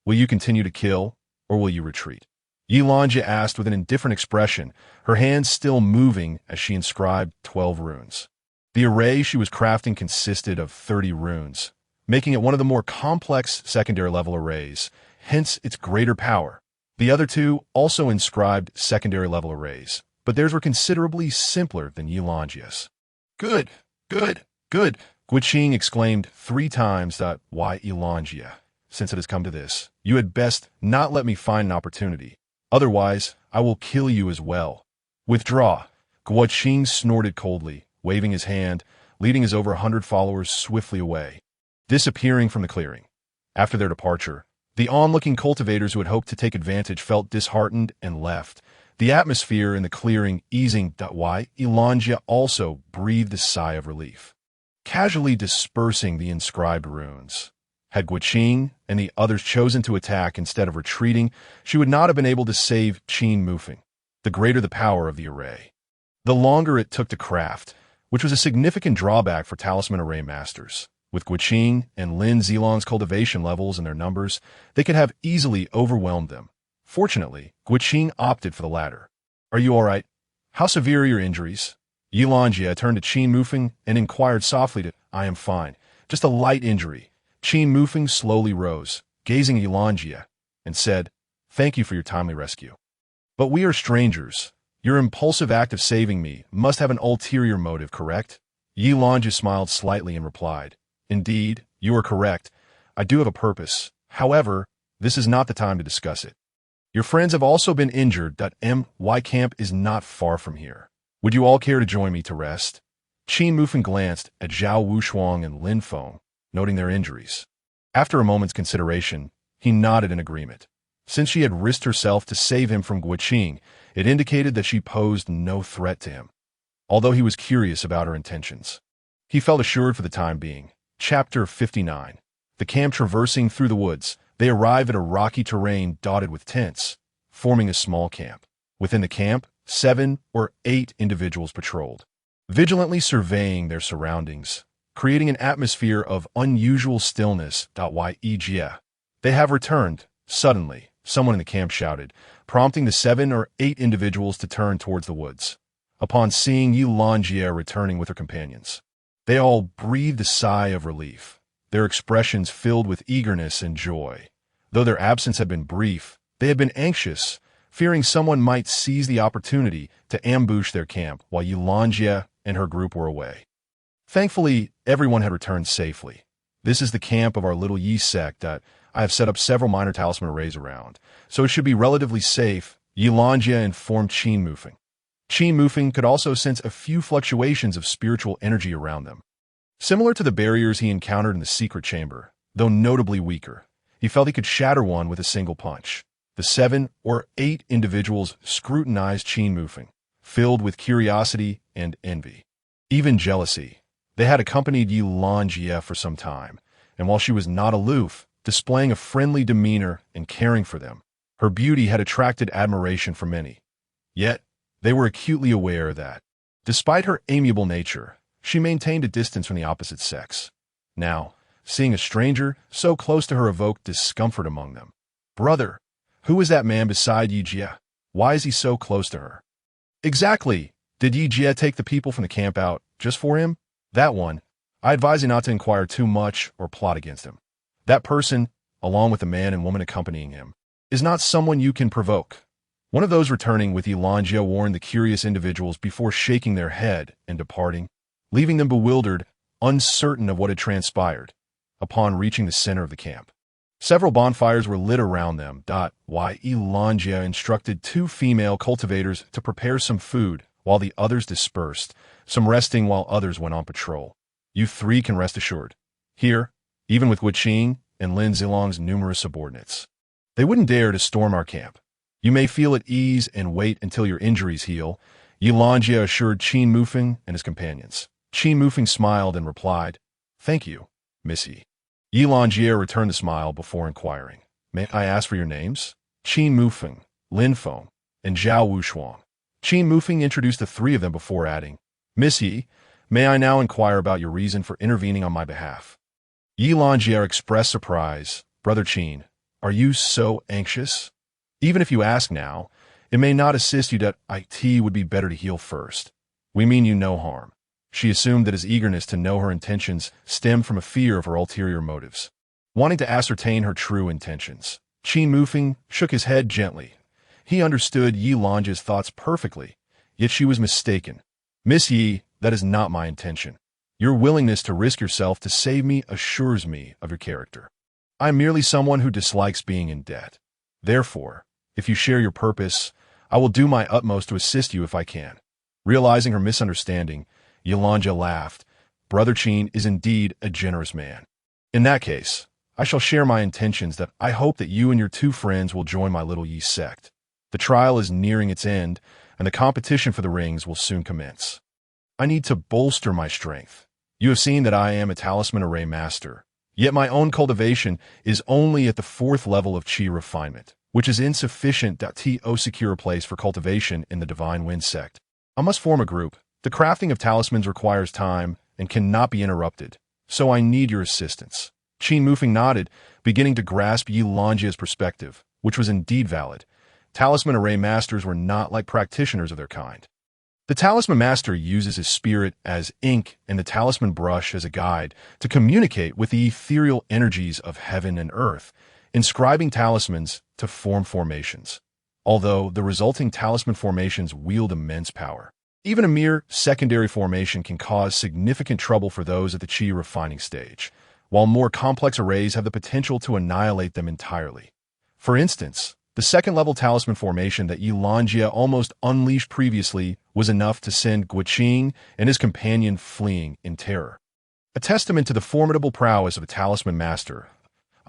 Will you continue to kill, or will you retreat? Yilanjia asked with an indifferent expression, her hands still moving as she inscribed 12 runes. The array she was crafting consisted of 30 runes, making it one of the more complex secondary-level arrays, hence its greater power. The other 2 also inscribed secondary-level arrays, but theirs were considerably simpler than Yilanjia's. Good, good, good, Guoqing exclaimed 3 times. Why Yilanjia, since it has come to this, you had best not let me find an opportunity. Otherwise, I will kill you as well. Withdraw, Guoqing snorted coldly, waving his hand, leading his over 100 followers swiftly away, disappearing from the clearing. After their departure, the onlooking cultivators who had hoped to take advantage felt disheartened and left, the atmosphere in the clearing easing. Why Yilanjia also breathed a sigh of relief, casually dispersing the inscribed runes. Had Guoqing and the others chosen to attack instead of retreating, she would not have been able to save Qin Mufeng. The greater the power of the array, the longer it took to craft, which was a significant drawback for talisman array masters. With Guoqing and Lin Zilong's cultivation levels and their numbers, they could have easily overwhelmed them. Fortunately, Guoqing opted for the latter. Are you all right? How severe are your injuries? Yilanjia turned to Qin Mufeng and inquired softly. I am fine. Just a light injury. Qin Mufeng slowly rose, gazing at Yilanjia, and said, Thank you for your timely rescue. But we are strangers. Your impulsive act of saving me must have an ulterior motive, correct? Yilanjia smiled slightly and replied, Indeed, you are correct. I do have a purpose. However, this is not the time to discuss it. Your friends have also been injured. My camp is not far from here. Would you all care to join me to rest? Qin Mufeng glanced at Zhao Wushuang and Lin Feng, noting their injuries. After a moment's consideration, he nodded in agreement. Since she had risked herself to save him from Guoqing, it indicated that she posed no threat to him. although he was curious about her intentions. He felt assured for the time being. Chapter 59. The camp traversing through the woods, they arrive at a rocky terrain dotted with tents, forming a small camp. Within the camp, 7 or 8 individuals patrolled, vigilantly surveying their surroundings, creating an atmosphere of unusual stillness. They have returned. Suddenly, someone in the camp shouted, prompting the 7 or 8 individuals to turn towards the woods. Upon seeing Yi Lanjie returning with her companions, they all breathed a sigh of relief, their expressions filled with eagerness and joy. Though their absence had been brief, they had been anxious, fearing someone might seize the opportunity to ambush their camp while Yi Lanjie and her group were away. Thankfully, everyone had returned safely. This is the camp of our little Yi sect that I have set up several minor talisman arrays around, so it should be relatively safe, Yi Lanjie informed Qin Mufeng. Qin Mufeng could also sense a few fluctuations of spiritual energy around them. Similar to the barriers he encountered in the secret chamber, though notably weaker, he felt he could shatter one with a single punch. The 7 or 8 individuals scrutinized Qin Mufeng, filled with curiosity and envy, even jealousy. They had accompanied Yi Lanjie for some time, and while she was not aloof, displaying a friendly demeanor and caring for them, her beauty had attracted admiration from many. Yet, they were acutely aware that, despite her amiable nature, she maintained a distance from the opposite sex. Now, seeing a stranger so close to her evoked discomfort among them. Brother, who is that man beside Yi Jie? Why is he so close to her? Exactly. Did Yi Jie take the people from the camp out just for him? That one. I advise you not to inquire too much or plot against him. That person, along with the man and woman accompanying him, is not someone you can provoke. One of those returning with Yi Lanjie warned the curious individuals before shaking their head and departing, leaving them bewildered, uncertain of what had transpired. Upon reaching the center of the camp, several bonfires were lit around them. Yi Lanjie instructed 2 female cultivators to prepare some food while the others dispersed, some resting while others went on patrol. You 3 can rest assured. Here, even with Wuqing and Lin Zilong's numerous subordinates, they wouldn't dare to storm our camp. You may feel at ease and wait until your injuries heal, Yi Lanjie assured Qin Mufeng and his companions. Qin Mufeng smiled and replied, Thank you, Miss Yi. Yi Lanjie returned the smile before inquiring, May I ask for your names? Qin Mufeng, Lin Feng, and Zhao Wushuang. Qin Mufeng introduced the 3 of them before adding, Miss Yi, may I now inquire about your reason for intervening on my behalf? Yi Lanjie expressed surprise. Brother Qin, are you so anxious? Even if you ask now, it may not assist you that it would be better to heal first. We mean you no harm. She assumed that his eagerness to know her intentions stemmed from a fear of her ulterior motives. Wanting to ascertain her true intentions, Qin Mufeng shook his head gently. He understood Yi Lanjie's thoughts perfectly, yet she was mistaken. Miss Yi, that is not my intention. Your willingness to risk yourself to save me assures me of your character. I am merely someone who dislikes being in debt. Therefore, if you share your purpose, I will do my utmost to assist you if I can. Realizing her misunderstanding, Yi Lanjie laughed. Brother Qin is indeed a generous man. In that case, I shall share my intentions that I hope that you and your 2 friends will join my little Yi sect. The trial is nearing its end, and the competition for the rings will soon commence. I need to bolster my strength. You have seen that I am a talisman array master, yet my own cultivation is only at the 4th level of Qi refinement, which is insufficient to secure a place for cultivation in the Divine Wind sect. I must form a group. The crafting of talismans requires time and cannot be interrupted, so I need your assistance. Qin Mufeng nodded, beginning to grasp Yi Lanjie's perspective, which was indeed valid. Talisman array masters were not like practitioners of their kind. The talisman master uses his spirit as ink and the talisman brush as a guide to communicate with the ethereal energies of heaven and earth, inscribing talismans to form formations. Although the resulting talisman formations wield immense power, even a mere secondary formation can cause significant trouble for those at the Qi refining stage, while more complex arrays have the potential to annihilate them entirely. For instance, the 2nd-level talisman formation that Yi Lanjie almost unleashed previously was enough to send Wuqing and his companion fleeing in terror. A testament to the formidable prowess of a talisman master,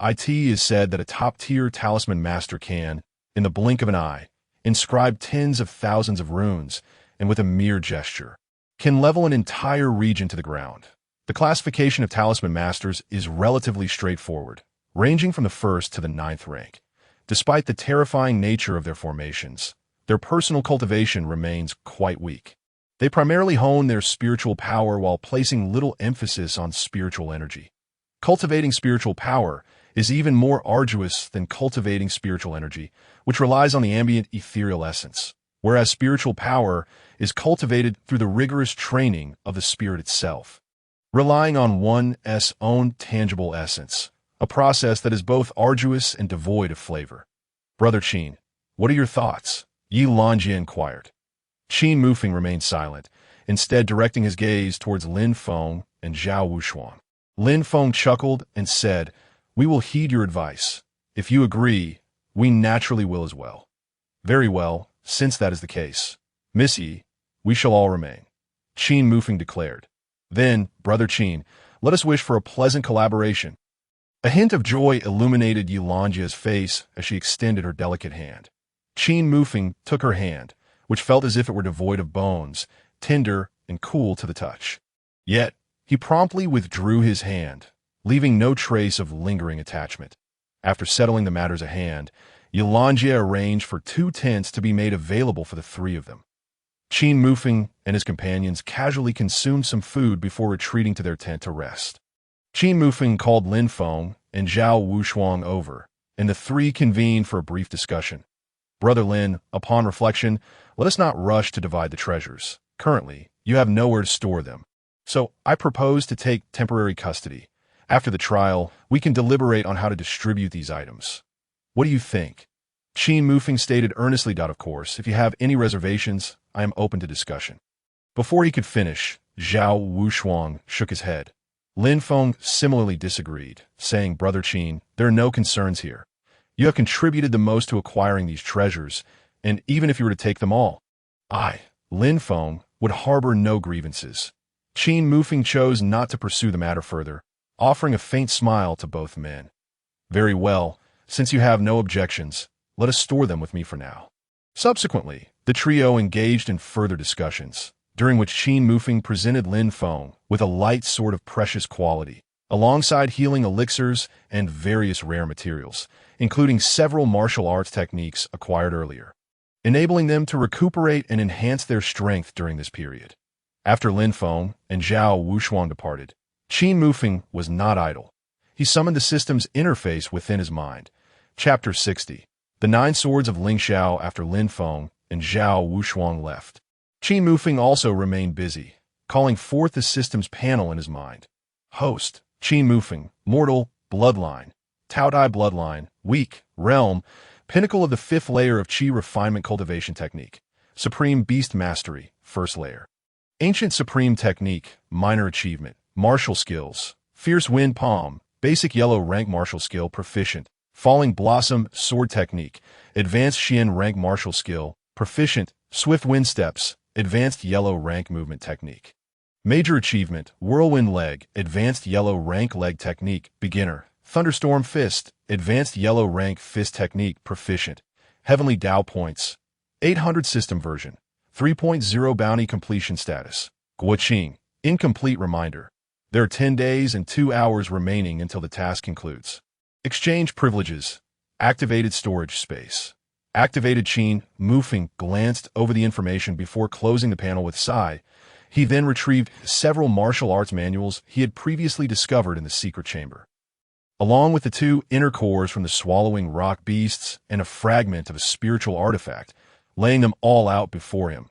it is said that a top-tier talisman master can, in the blink of an eye, inscribe tens of thousands of runes, and with a mere gesture, can level an entire region to the ground. The classification of talisman masters is relatively straightforward, ranging from the 1st to the 9th rank. Despite the terrifying nature of their formations, their personal cultivation remains quite weak. They primarily hone their spiritual power while placing little emphasis on spiritual energy. Cultivating spiritual power is even more arduous than cultivating spiritual energy, which relies on the ambient ethereal essence, whereas spiritual power is cultivated through the rigorous training of the spirit itself, relying on one's own tangible essence, a process that is both arduous and devoid of flavor. Brother Qin, what are your thoughts? Yi Lanjie inquired. Qin Mufeng remained silent, instead directing his gaze towards Lin Feng and Zhao Wushuang. Lin Feng chuckled and said, "We will heed your advice. If you agree, we naturally will as well." "Very well, since that is the case. Miss Yi, we shall all remain," Qin Mufeng declared. "Then, Brother Qin, let us wish for a pleasant collaboration." A hint of joy illuminated Yi Lanjie's face as she extended her delicate hand. Qin Mufeng took her hand, which felt as if it were devoid of bones, tender and cool to the touch. Yet, he promptly withdrew his hand, leaving no trace of lingering attachment. After settling the matters at hand, Yi Lanjie arranged for 2 tents to be made available for the 3 of them. Qin Mufeng and his companions casually consumed some food before retreating to their tent to rest. Qin Mufeng called Lin Feng and Zhao Wushuang over, and the 3 convened for a brief discussion. "Brother Lin, upon reflection, let us not rush to divide the treasures. Currently, you have nowhere to store them. So I propose to take temporary custody. After the trial, we can deliberate on how to distribute these items. What do you think?" Qin Mufeng stated earnestly, "Of course, if you have any reservations, I am open to discussion." Before he could finish, Zhao Wushuang shook his head. Lin Feng similarly disagreed, saying, "Brother Qin, there are no concerns here. You have contributed the most to acquiring these treasures, and even if you were to take them all, Lin Feng, would harbor no grievances." Qin Mufeng chose not to pursue the matter further, offering a faint smile to both men. "Very well, since you have no objections, let us store them with me for now." Subsequently, the trio engaged in further discussions, during which Qin Mufeng presented Lin Feng with a light sword of precious quality, alongside healing elixirs and various rare materials, including several martial arts techniques acquired earlier, enabling them to recuperate and enhance their strength during this period. After Lin Feng and Zhao Wushuang departed, Qin Mufeng was not idle. He summoned the system's interface within his mind. Chapter 60. The 9 Swords of Ling Xiao. After Lin Feng and Zhao Wushuang left, Qin Mufeng also remained busy, calling forth the system's panel in his mind. Host, Qin Mufeng, mortal, bloodline, Tao Dai bloodline, weak, realm, pinnacle of the 5th layer of Qi refinement cultivation technique, supreme beast mastery, 1st layer. Ancient supreme technique, minor achievement, martial skills, fierce wind palm, basic yellow rank martial skill proficient, falling blossom sword technique, advanced Xian rank martial skill, proficient, swift wind steps, advanced yellow rank movement technique. Major achievement, whirlwind leg, advanced yellow rank leg technique, beginner, thunderstorm fist, advanced yellow rank fist technique, proficient. Heavenly Dao points, 800 system version, 3.0 bounty completion status. Guoqing, incomplete reminder. There are 10 days and 2 hours remaining until the task concludes. Exchange privileges, activated storage space. Activated. Qin Mufeng glanced over the information before closing the panel with a sigh. He then retrieved several martial arts manuals he had previously discovered in the secret chamber, along with the 2 inner cores from the swallowing rock beasts and a fragment of a spiritual artifact, laying them all out before him.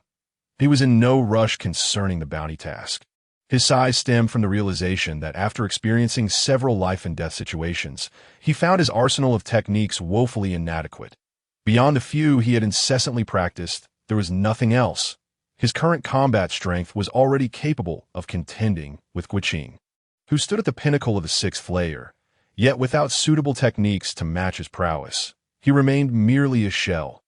He was in no rush concerning the bounty task. His sigh stemmed from the realization that after experiencing several life-and-death situations, he found his arsenal of techniques woefully inadequate. Beyond the few he had incessantly practiced, there was nothing else. His current combat strength was already capable of contending with Guoqing, who stood at the pinnacle of the 6th layer, yet without suitable techniques to match his prowess, he remained merely a shell.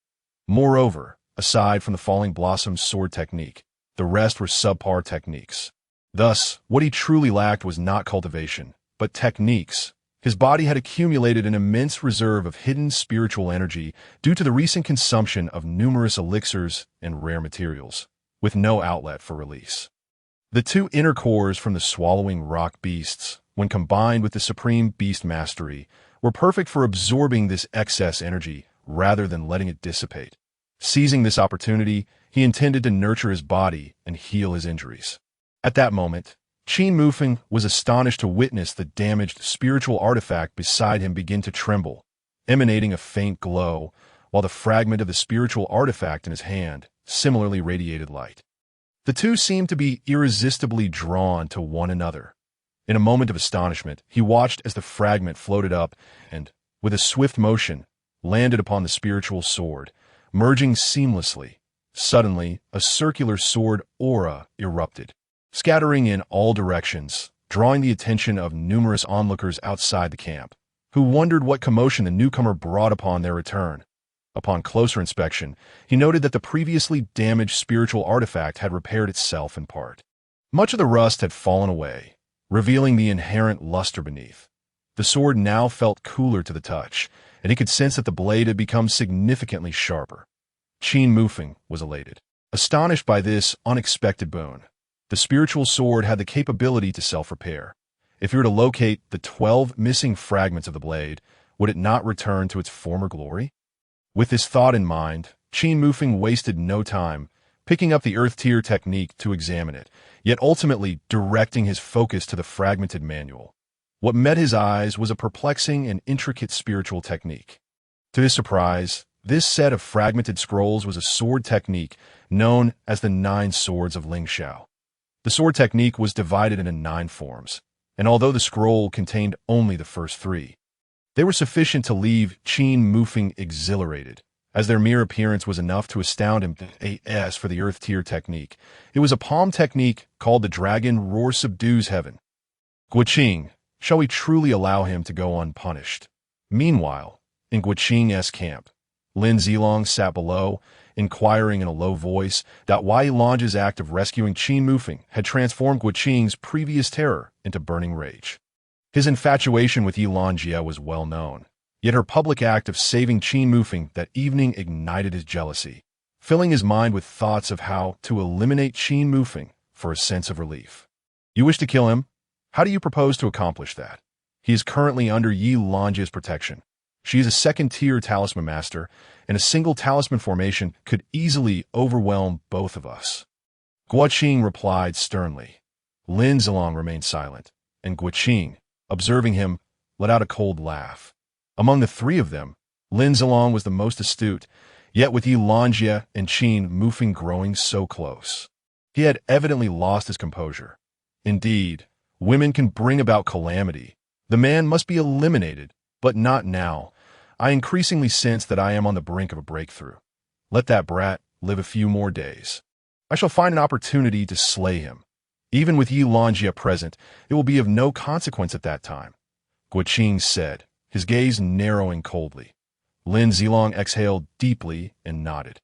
Moreover, aside from the falling blossom sword technique, the rest were subpar techniques. Thus, what he truly lacked was not cultivation, but techniques. His body had accumulated an immense reserve of hidden spiritual energy due to the recent consumption of numerous elixirs and rare materials, with no outlet for release. The two inner cores from the swallowing rock beasts, when combined with the supreme beast mastery, were perfect for absorbing this excess energy rather than letting it dissipate. Seizing this opportunity, he intended to nurture his body and heal his injuries. At that moment, Qin Mufeng was astonished to witness the damaged spiritual artifact beside him begin to tremble, emanating a faint glow, while the fragment of the spiritual artifact in his hand similarly radiated light. The two seemed to be irresistibly drawn to one another. In a moment of astonishment, he watched as the fragment floated up and, with a swift motion, landed upon the spiritual sword, merging seamlessly. Suddenly, a circular sword aura erupted, scattering in all directions, drawing the attention of numerous onlookers outside the camp, who wondered what commotion the newcomer brought upon their return. Upon closer inspection, he noted that the previously damaged spiritual artifact had repaired itself in part. Much of the rust had fallen away, revealing the inherent luster beneath. The sword now felt cooler to the touch, and he could sense that the blade had become significantly sharper. Qin Mufeng was elated, astonished by this unexpected boon. The spiritual sword had the capability to self-repair. If he were to locate the 12 missing fragments of the blade, would it not return to its former glory? With this thought in mind, Qin Mufeng wasted no time, picking up the Earth Tier technique to examine it, yet ultimately directing his focus to the fragmented manual. What met his eyes was a perplexing and intricate spiritual technique. To his surprise, this set of fragmented scrolls was a sword technique known as the 9 Swords of Lingxiao. The sword technique was divided into 9 forms, and although the scroll contained only the first 3, they were sufficient to leave Qin Mufeng exhilarated, as their mere appearance was enough to astound him. As for the Earth Tier technique, it was a palm technique called the Dragon Roar Subdues Heaven. Guoqing, shall we truly allow him to go unpunished? Meanwhile, in Guoqing's camp, Lin Zilong sat below, inquiring in a low voice that Wei Longe's act of rescuing Qin Mufeng had transformed Guoqing's previous terror into burning rage. His infatuation with Yi Longjie was well known, yet her public act of saving Qin Mufeng that evening ignited his jealousy, filling his mind with thoughts of how to eliminate Qin Mufeng for a sense of relief. You wish to kill him? How do you propose to accomplish that? He is currently under Yi Longjie's protection. She is a second-tier talisman master, and a single talisman formation could easily overwhelm both of us. Guoqing replied sternly. Lin Zilong remained silent, and Guoqing, observing him, let out a cold laugh. Among the 3 of them, Lin Zilong was the most astute, yet with Yi Longjie and Qin Mufeng growing so close, he had evidently lost his composure. Indeed, women can bring about calamity. The man must be eliminated, but not now. I increasingly sense that I am on the brink of a breakthrough. Let that brat live a few more days. I shall find an opportunity to slay him. Even with Yi Longjie present, it will be of no consequence at that time. Guoqing said, his gaze narrowing coldly. Lin Zilong exhaled deeply and nodded.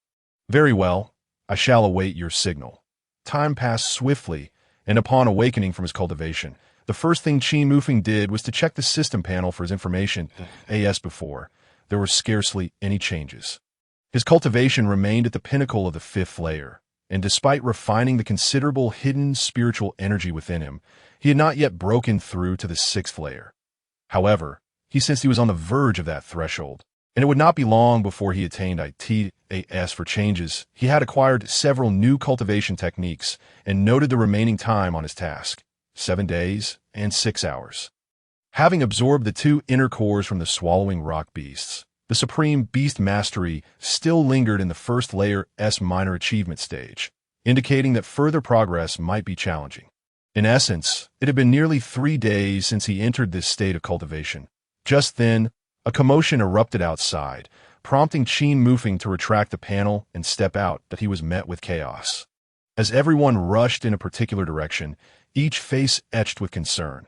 Very well, I shall await your signal. Time passed swiftly, and upon awakening from his cultivation, the first thing Qin Mufeng did was to check the system panel for his information. As before, there were scarcely any changes. His cultivation remained at the pinnacle of the 5th layer, and despite refining the considerable hidden spiritual energy within him, he had not yet broken through to the 6th layer. However, he sensed he was on the verge of that threshold, and it would not be long before he attained it. As for changes, he had acquired several new cultivation techniques and noted the remaining time on his task, 7 days and 6 hours. Having absorbed the 2 inner cores from the swallowing rock beasts, the supreme beast mastery still lingered in the 1st layer's minor achievement stage, indicating that further progress might be challenging. In essence, it had been nearly 3 days since he entered this state of cultivation. Just then, a commotion erupted outside, prompting Qin Mufeng to retract the panel and step out. That he was met with chaos. As everyone rushed in a particular direction, each face etched with concern.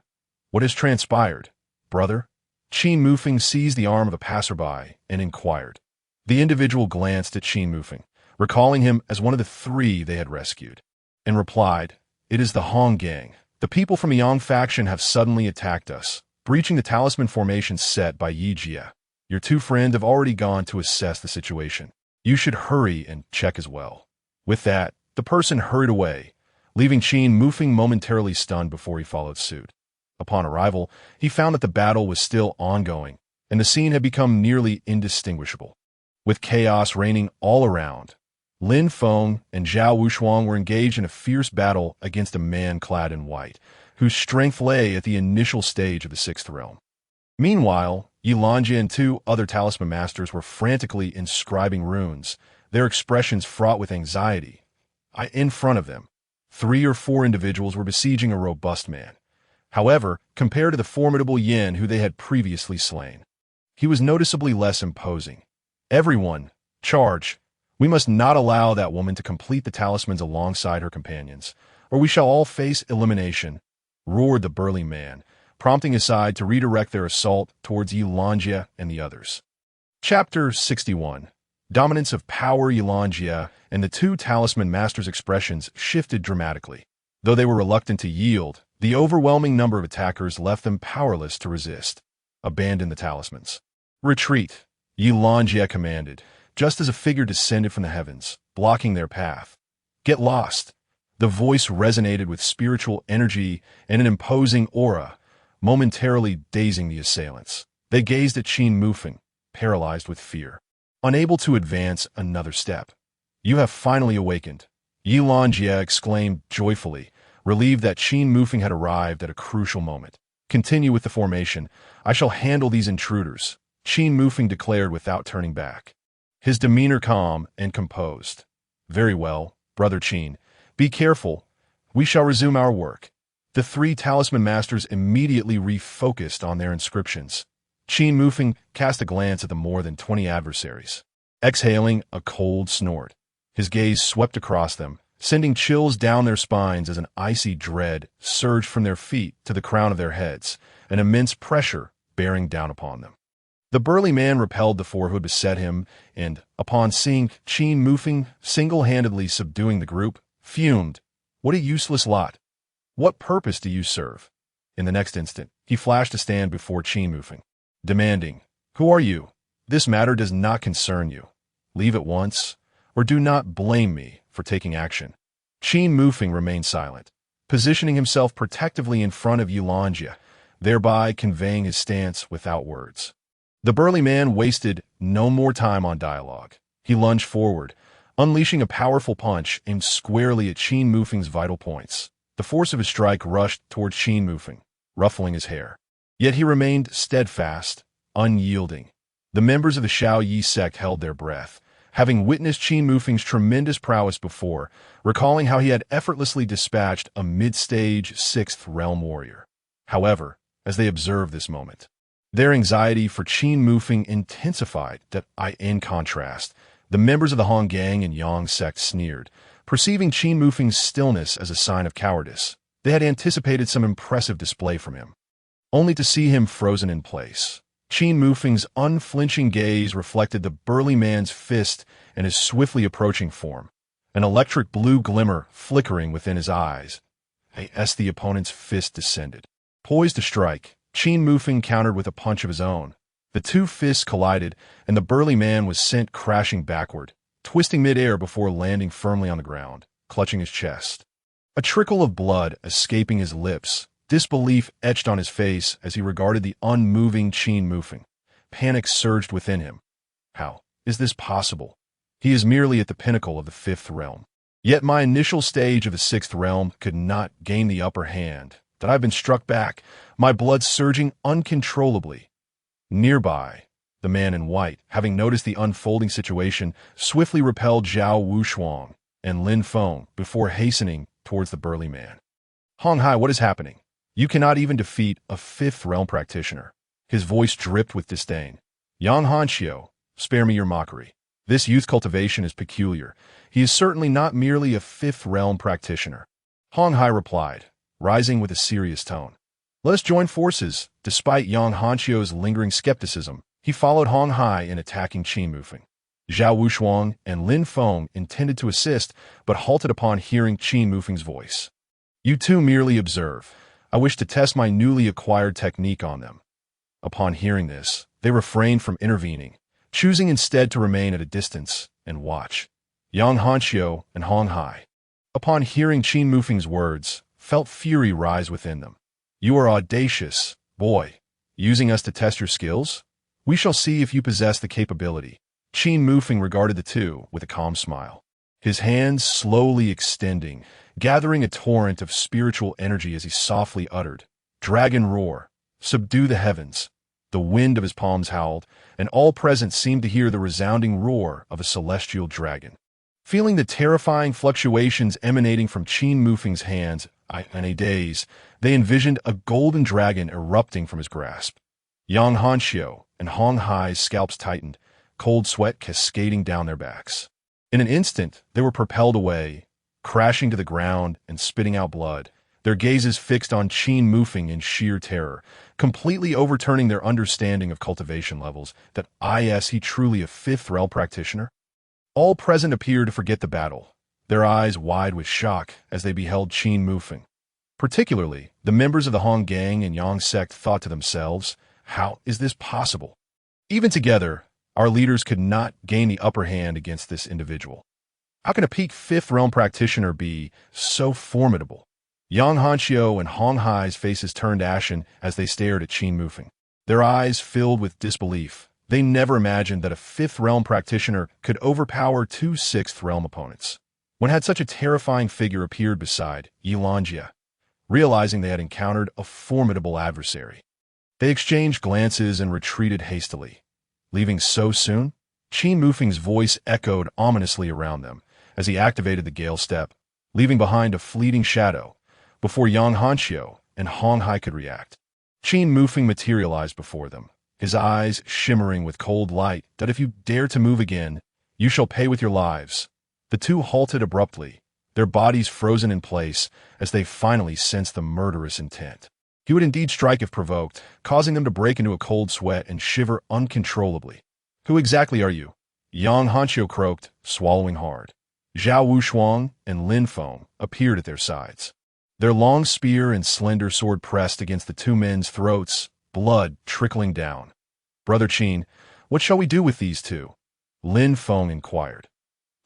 What has transpired, brother? Qin Mufeng seized the arm of a passerby and inquired. The individual glanced at Qin Mufeng, recalling him as one of the 3 they had rescued, and replied, It is the Hong Gang. The people from the Yang faction have suddenly attacked us, breaching the talisman formation set by Yi Jia. Your 2 friends have already gone to assess the situation. You should hurry and check as well. With that, the person hurried away, leaving Qin Mufeng momentarily stunned before he followed suit. Upon arrival, he found that the battle was still ongoing, and the scene had become nearly indistinguishable. With chaos reigning all around, Lin Feng and Zhao Wushuang were engaged in a fierce battle against a man clad in white, whose strength lay at the initial stage of the sixth realm. Meanwhile, Yilanjia and two other talisman masters were frantically inscribing runes, their expressions fraught with anxiety. In front of them, 3 or 4 individuals were besieging a robust man. However, compared to the formidable Yin who they had previously slain, he was noticeably less imposing. Everyone, charge! We must not allow that woman to complete the talismans alongside her companions, or we shall all face elimination, roared the burly man, prompting his side to redirect their assault towards Yilanjia and the others. Chapter 61. Dominance of Power. Yilanjia and the two talisman masters' expressions shifted dramatically. Though they were reluctant to yield, the overwhelming number of attackers left them powerless to resist. Abandon the talismans. Retreat, Yilanjia commanded, just as a figure descended from the heavens, blocking their path. Get lost. The voice resonated with spiritual energy and an imposing aura, momentarily dazing the assailants. They gazed at Qin Mufeng, paralyzed with fear, unable to advance another step. You have finally awakened, Yilanjia exclaimed joyfully, relieved that Qin Mufeng had arrived at a crucial moment. Continue with the formation. I shall handle these intruders, Qin Mufeng declared without turning back, his demeanor calm and composed. Very well, Brother Qin. Be careful. We shall resume our work. The 3 talisman masters immediately refocused on their inscriptions. Qin Mufeng cast a glance at the more than 20 adversaries, exhaling a cold snort. His gaze swept across them, sending chills down their spines as an icy dread surged from their feet to the crown of their heads, an immense pressure bearing down upon them. The burly man repelled the 4 who had beset him, and, upon seeing Qin Mufeng single-handedly subduing the group, fumed. What a useless lot. What purpose do you serve? In the next instant, he flashed to stand before Qin Mufeng, demanding, Who are you? This matter does not concern you. Leave at once, or do not blame me for taking action. Qin Mufeng remained silent, positioning himself protectively in front of Yilanjia, thereby conveying his stance without words. The burly man wasted no more time on dialogue. He lunged forward, unleashing a powerful punch aimed squarely at Qin Mufeng's vital points. The force of his strike rushed towards Qin Mufeng, ruffling his hair. Yet he remained steadfast, unyielding. The members of the Shao Yi sect held their breath, having witnessed Qin Mufeng's tremendous prowess before, recalling how he had effortlessly dispatched a mid-stage 6th realm warrior. However, as they observed this moment, their anxiety for Qin Mufeng intensified. In contrast, the members of the Hong Gang and Yang sect sneered, perceiving Qin Mufeng's stillness as a sign of cowardice. They had anticipated some impressive display from him, only to see him frozen in place. Qin Mufeng's unflinching gaze reflected the burly man's fist and his swiftly approaching form, an electric blue glimmer flickering within his eyes. As the opponent's fist descended, poised to strike, Qin Mufeng countered with a punch of his own. The 2 fists collided, and the burly man was sent crashing backward, twisting mid-air before landing firmly on the ground, clutching his chest. A trickle of blood escaping his lips, disbelief etched on his face as he regarded the unmoving Qin Mufeng. Panic surged within him. How is this possible? He is merely at the pinnacle of the 5th realm. Yet my initial stage of the 6th realm could not gain the upper hand. That I've been struck back, my blood surging uncontrollably. Nearby, the man in white, having noticed the unfolding situation, swiftly repelled Zhao Wushuang and Lin Feng before hastening towards the burly man. Hong Hai, what is happening? You cannot even defeat a 5th realm practitioner. His voice dripped with disdain. Yang Hanxiu, spare me your mockery. This youth cultivation is peculiar. He is certainly not merely a 5th realm practitioner. Hong Hai replied, rising with a serious tone. Let us join forces. Despite Yang Hanxiu's lingering skepticism, he followed Hong Hai in attacking Qin Mufeng. Zhao Wushuang and Lin Feng intended to assist, but halted upon hearing Qin Mufeng's voice. You two merely observe. I wish to test my newly acquired technique on them. Upon hearing this, they refrained from intervening, choosing instead to remain at a distance and watch. Yang Hanxiu and Hong Hai upon hearing Qin Mufeng's words, felt fury rise within them. You are audacious, boy. Using us to test your skills? We shall see if you possess the capability. Qin Mufeng regarded the two with a calm smile, his hands slowly extending, gathering a torrent of spiritual energy as he softly uttered, "Dragon roar, subdue the heavens." The wind of his palms howled, and all present seemed to hear the resounding roar of a celestial dragon. Feeling the terrifying fluctuations emanating from Qin Mufeng's hands, in a daze, they envisioned a golden dragon erupting from his grasp. Yang Hanxiu and Hong Hai's scalps tightened, cold sweat cascading down their backs. In an instant, they were propelled away, crashing to the ground and spitting out blood, their gazes fixed on Qin Mufeng in sheer terror, completely overturning their understanding of cultivation levels, that he truly a fifth realm practitioner? All present appeared to forget the battle, their eyes wide with shock as they beheld Qin Mufeng. Particularly, the members of the Hong Gang and Yang sect thought to themselves, how is this possible? Even together, our leaders could not gain the upper hand against this individual. How can a peak fifth realm practitioner be so formidable? Yang Hanxiu and Hong Hai's faces turned ashen as they stared at Qin Mufeng. Their eyes filled with disbelief. They never imagined that a fifth realm practitioner could overpower two sixth realm opponents. When had such a terrifying figure appeared beside Yilanjia, realizing they had encountered a formidable adversary. They exchanged glances and retreated hastily. Leaving so soon? Qin Mufeng's voice echoed ominously around them as he activated the Gale Step, leaving behind a fleeting shadow before Yang Hanxiu and Hong Hai could react. Qin Mufeng materialized before them, his eyes shimmering with cold light, that if you dare to move again, you shall pay with your lives. The two halted abruptly, their bodies frozen in place as they finally sensed the murderous intent. He would indeed strike if provoked, causing them to break into a cold sweat and shiver uncontrollably. Who exactly are you? Yang Hanxiu croaked, swallowing hard. Zhao Wushuang and Lin Feng appeared at their sides. Their long spear and slender sword pressed against the two men's throats, blood trickling down. Brother Qin, what shall we do with these two? Lin Feng inquired.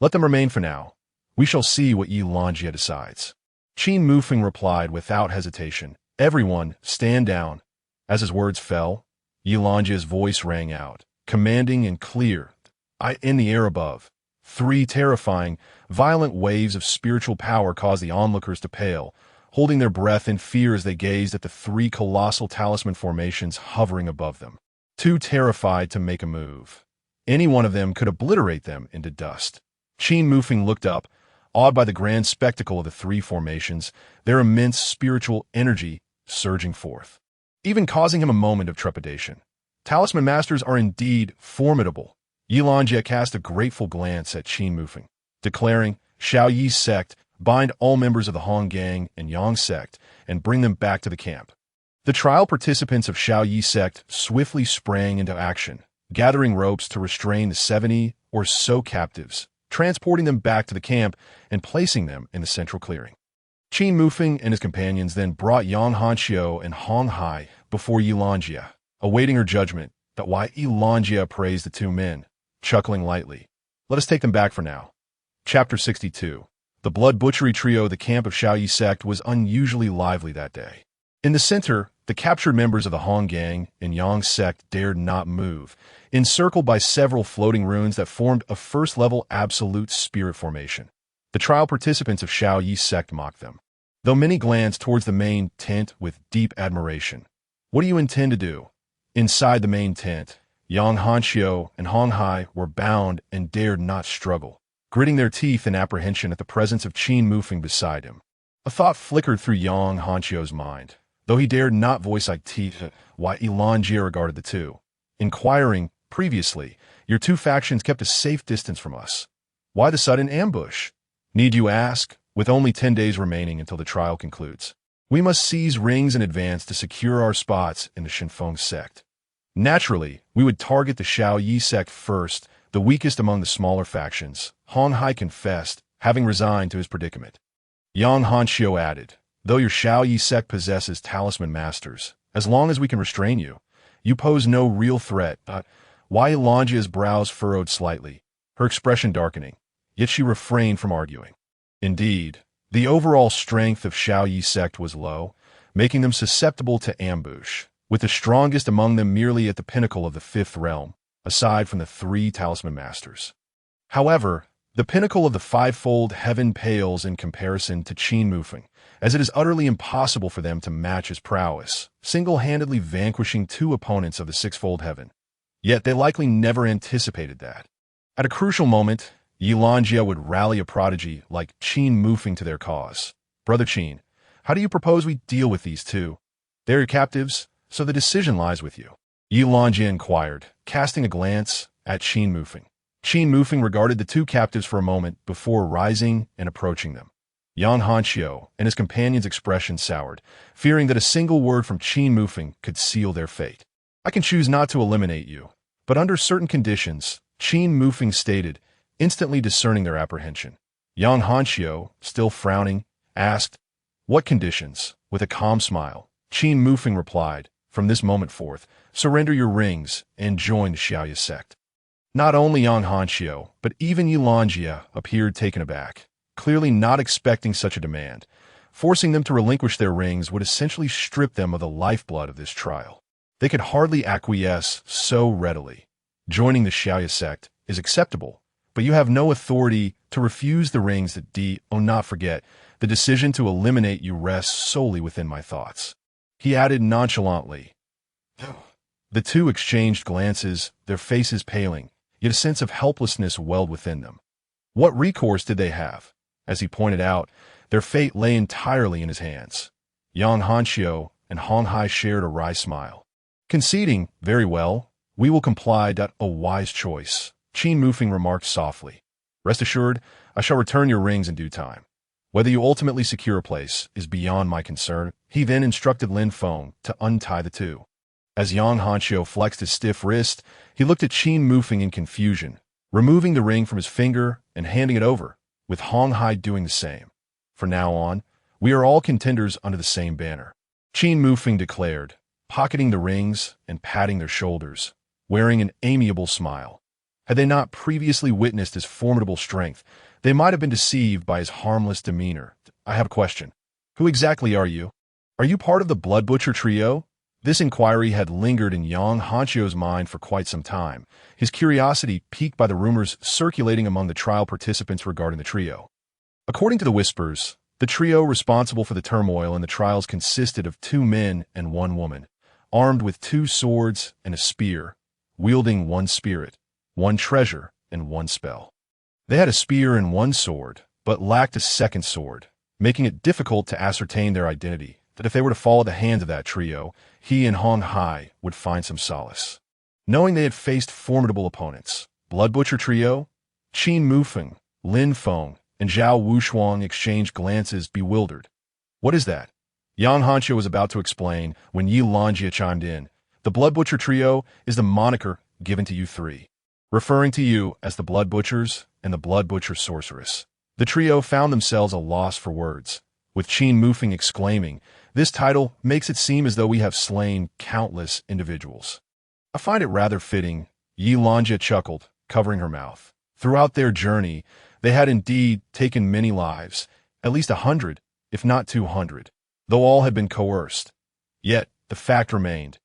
Let them remain for now. We shall see what Yilanjia decides. Qin Mufeng replied without hesitation. Everyone, stand down. As his words fell, Yilanjia's voice rang out, commanding and clear, in the air above. Three terrifying, violent waves of spiritual power caused the onlookers to pale, holding their breath in fear as they gazed at the three colossal talisman formations hovering above them. Too terrified to make a move. Any one of them could obliterate them into dust. Qin Mufeng looked up, awed by the grand spectacle of the three formations, their immense spiritual energy surging forth, even causing him a moment of trepidation. Talisman masters are indeed formidable. Yilanjia cast a grateful glance at Qin Mufeng, declaring, Xiao Yi's sect, bind all members of the Hong Gang and Yang sect, and bring them back to the camp. The trial participants of Xiao Yi's sect swiftly sprang into action, gathering ropes to restrain the 70 or so captives, transporting them back to the camp and placing them in the central clearing. Qin Mufeng and his companions then brought Yang Hanxiu and Hong Hai before Yilanjia, awaiting her judgment. That why Yilanjia praised the two men, chuckling lightly. Let us take them back for now. Chapter 62. The blood butchery trio of the camp of Xiao Yi sect was unusually lively that day. In the center, the captured members of the Hong Gang and Yang sect dared not move, encircled by several floating runes that formed a first-level absolute spirit formation. The trial participants of Xiao Yi sect mocked them, though many glanced towards the main tent with deep admiration. What do you intend to do? Inside the main tent, Yang Hanxiu and Hong Hai were bound and dared not struggle, gritting their teeth in apprehension at the presence of Qin Mufeng beside him. A thought flickered through Yang Hanxiu's mind, though he dared not voice why Yilanjia regarded the two, inquiring, previously, your two factions kept a safe distance from us. Why the sudden ambush? Need you ask? With only 10 days remaining until the trial concludes, we must seize rings in advance to secure our spots in the Shinfeng sect. Naturally, we would target the Xiao Yi sect first, the weakest among the smaller factions, Hong Hai confessed, having resigned to his predicament. Yang Hanxiu added, though your Xiao Yi sect possesses talisman masters, as long as we can restrain you, you pose no real threat. Why Yilanjia's brows furrowed slightly, her expression darkening, yet she refrained from arguing. Indeed, The overall strength of Xiaoyi sect was low, making them susceptible to ambush, with the strongest among them merely at the pinnacle of the fifth realm, aside from the three talisman masters. However, the pinnacle of the fivefold heaven pales in comparison to Qin Mufeng, as it is utterly impossible for them to match his prowess, single-handedly vanquishing two opponents of the sixfold heaven. Yet they likely never anticipated that. At a crucial moment, Yilanjia would rally a prodigy like Qin Mufeng to their cause. Brother Qin, how do you propose we deal with these two? They're your captives, so the decision lies with you. Yilanjia inquired, casting a glance at Qin Mufeng. Qin Mufeng regarded the two captives for a moment before rising and approaching them. Yang Hanxiu and his companion's expression soured, fearing that a single word from Qin Mufeng could seal their fate. I can choose not to eliminate you, but under certain conditions, Qin Mufeng stated, instantly discerning their apprehension. Yang Hanxiu, still frowning, asked, "What conditions?" With a calm smile, Qin Mufeng replied, "From this moment forth, surrender your rings and join the Xiaoyi sect." Not only Yang Hanxiu, but even Yilanjia appeared taken aback, clearly not expecting such a demand. Forcing them to relinquish their rings would essentially strip them of the lifeblood of this trial. They could hardly acquiesce so readily. Joining the Xiaoyi sect is acceptable, but you have no authority to refuse the rings that not forget, the decision to eliminate you rests solely within my thoughts. He added nonchalantly. The two exchanged glances, their faces paling, yet a sense of helplessness welled within them. What recourse did they have? As he pointed out, their fate lay entirely in his hands. Yang Hanxiu and Hong Hai shared a wry smile. Conceding, very well, we will comply. A wise choice, Qin Mufeng remarked softly. Rest assured, I shall return your rings in due time. Whether you ultimately secure a place is beyond my concern. He then instructed Lin Feng to untie the two. As Yang Hanxiu flexed his stiff wrist, he looked at Qin Mufeng in confusion, removing the ring from his finger and handing it over, with Hong Hai doing the same. From now on, we are all contenders under the same banner, Qin Mufeng declared, pocketing the rings and patting their shoulders, wearing an amiable smile. Had they not previously witnessed his formidable strength, they might have been deceived by his harmless demeanor. I have a question. Who exactly are you? Are you part of the Blood Butcher trio? This inquiry had lingered in Yang Hanxiu's mind for quite some time, his curiosity piqued by the rumors circulating among the trial participants regarding the trio. According to the whispers, the trio responsible for the turmoil in the trials consisted of 2 men and 1 woman, armed with 2 swords and a spear, wielding 1 spirit, 1 treasure, and 1 spell. They had a spear and 1 sword, but lacked a second sword, making it difficult to ascertain their identity. That if they were to fall at the hands of that trio, he and Hong Hai would find some solace. Knowing they had faced formidable opponents, Blood Butcher trio, Qin Mufeng, Lin Feng, and Zhao Wushuang exchanged glances bewildered. What is that? Yang Hanxiu was about to explain when Yilanjia chimed in. The Blood Butcher trio is the moniker given to you 3, referring to you as the Blood Butchers and the Blood Butcher Sorceress. The trio found themselves a loss for words, with Qin Mufeng exclaiming, "This title makes it seem as though we have slain countless individuals." I find it rather fitting, Yilanjia chuckled, covering her mouth. Throughout their journey, they had indeed taken many lives, at least 100, if not 200, though all had been coerced. Yet, the fact remained.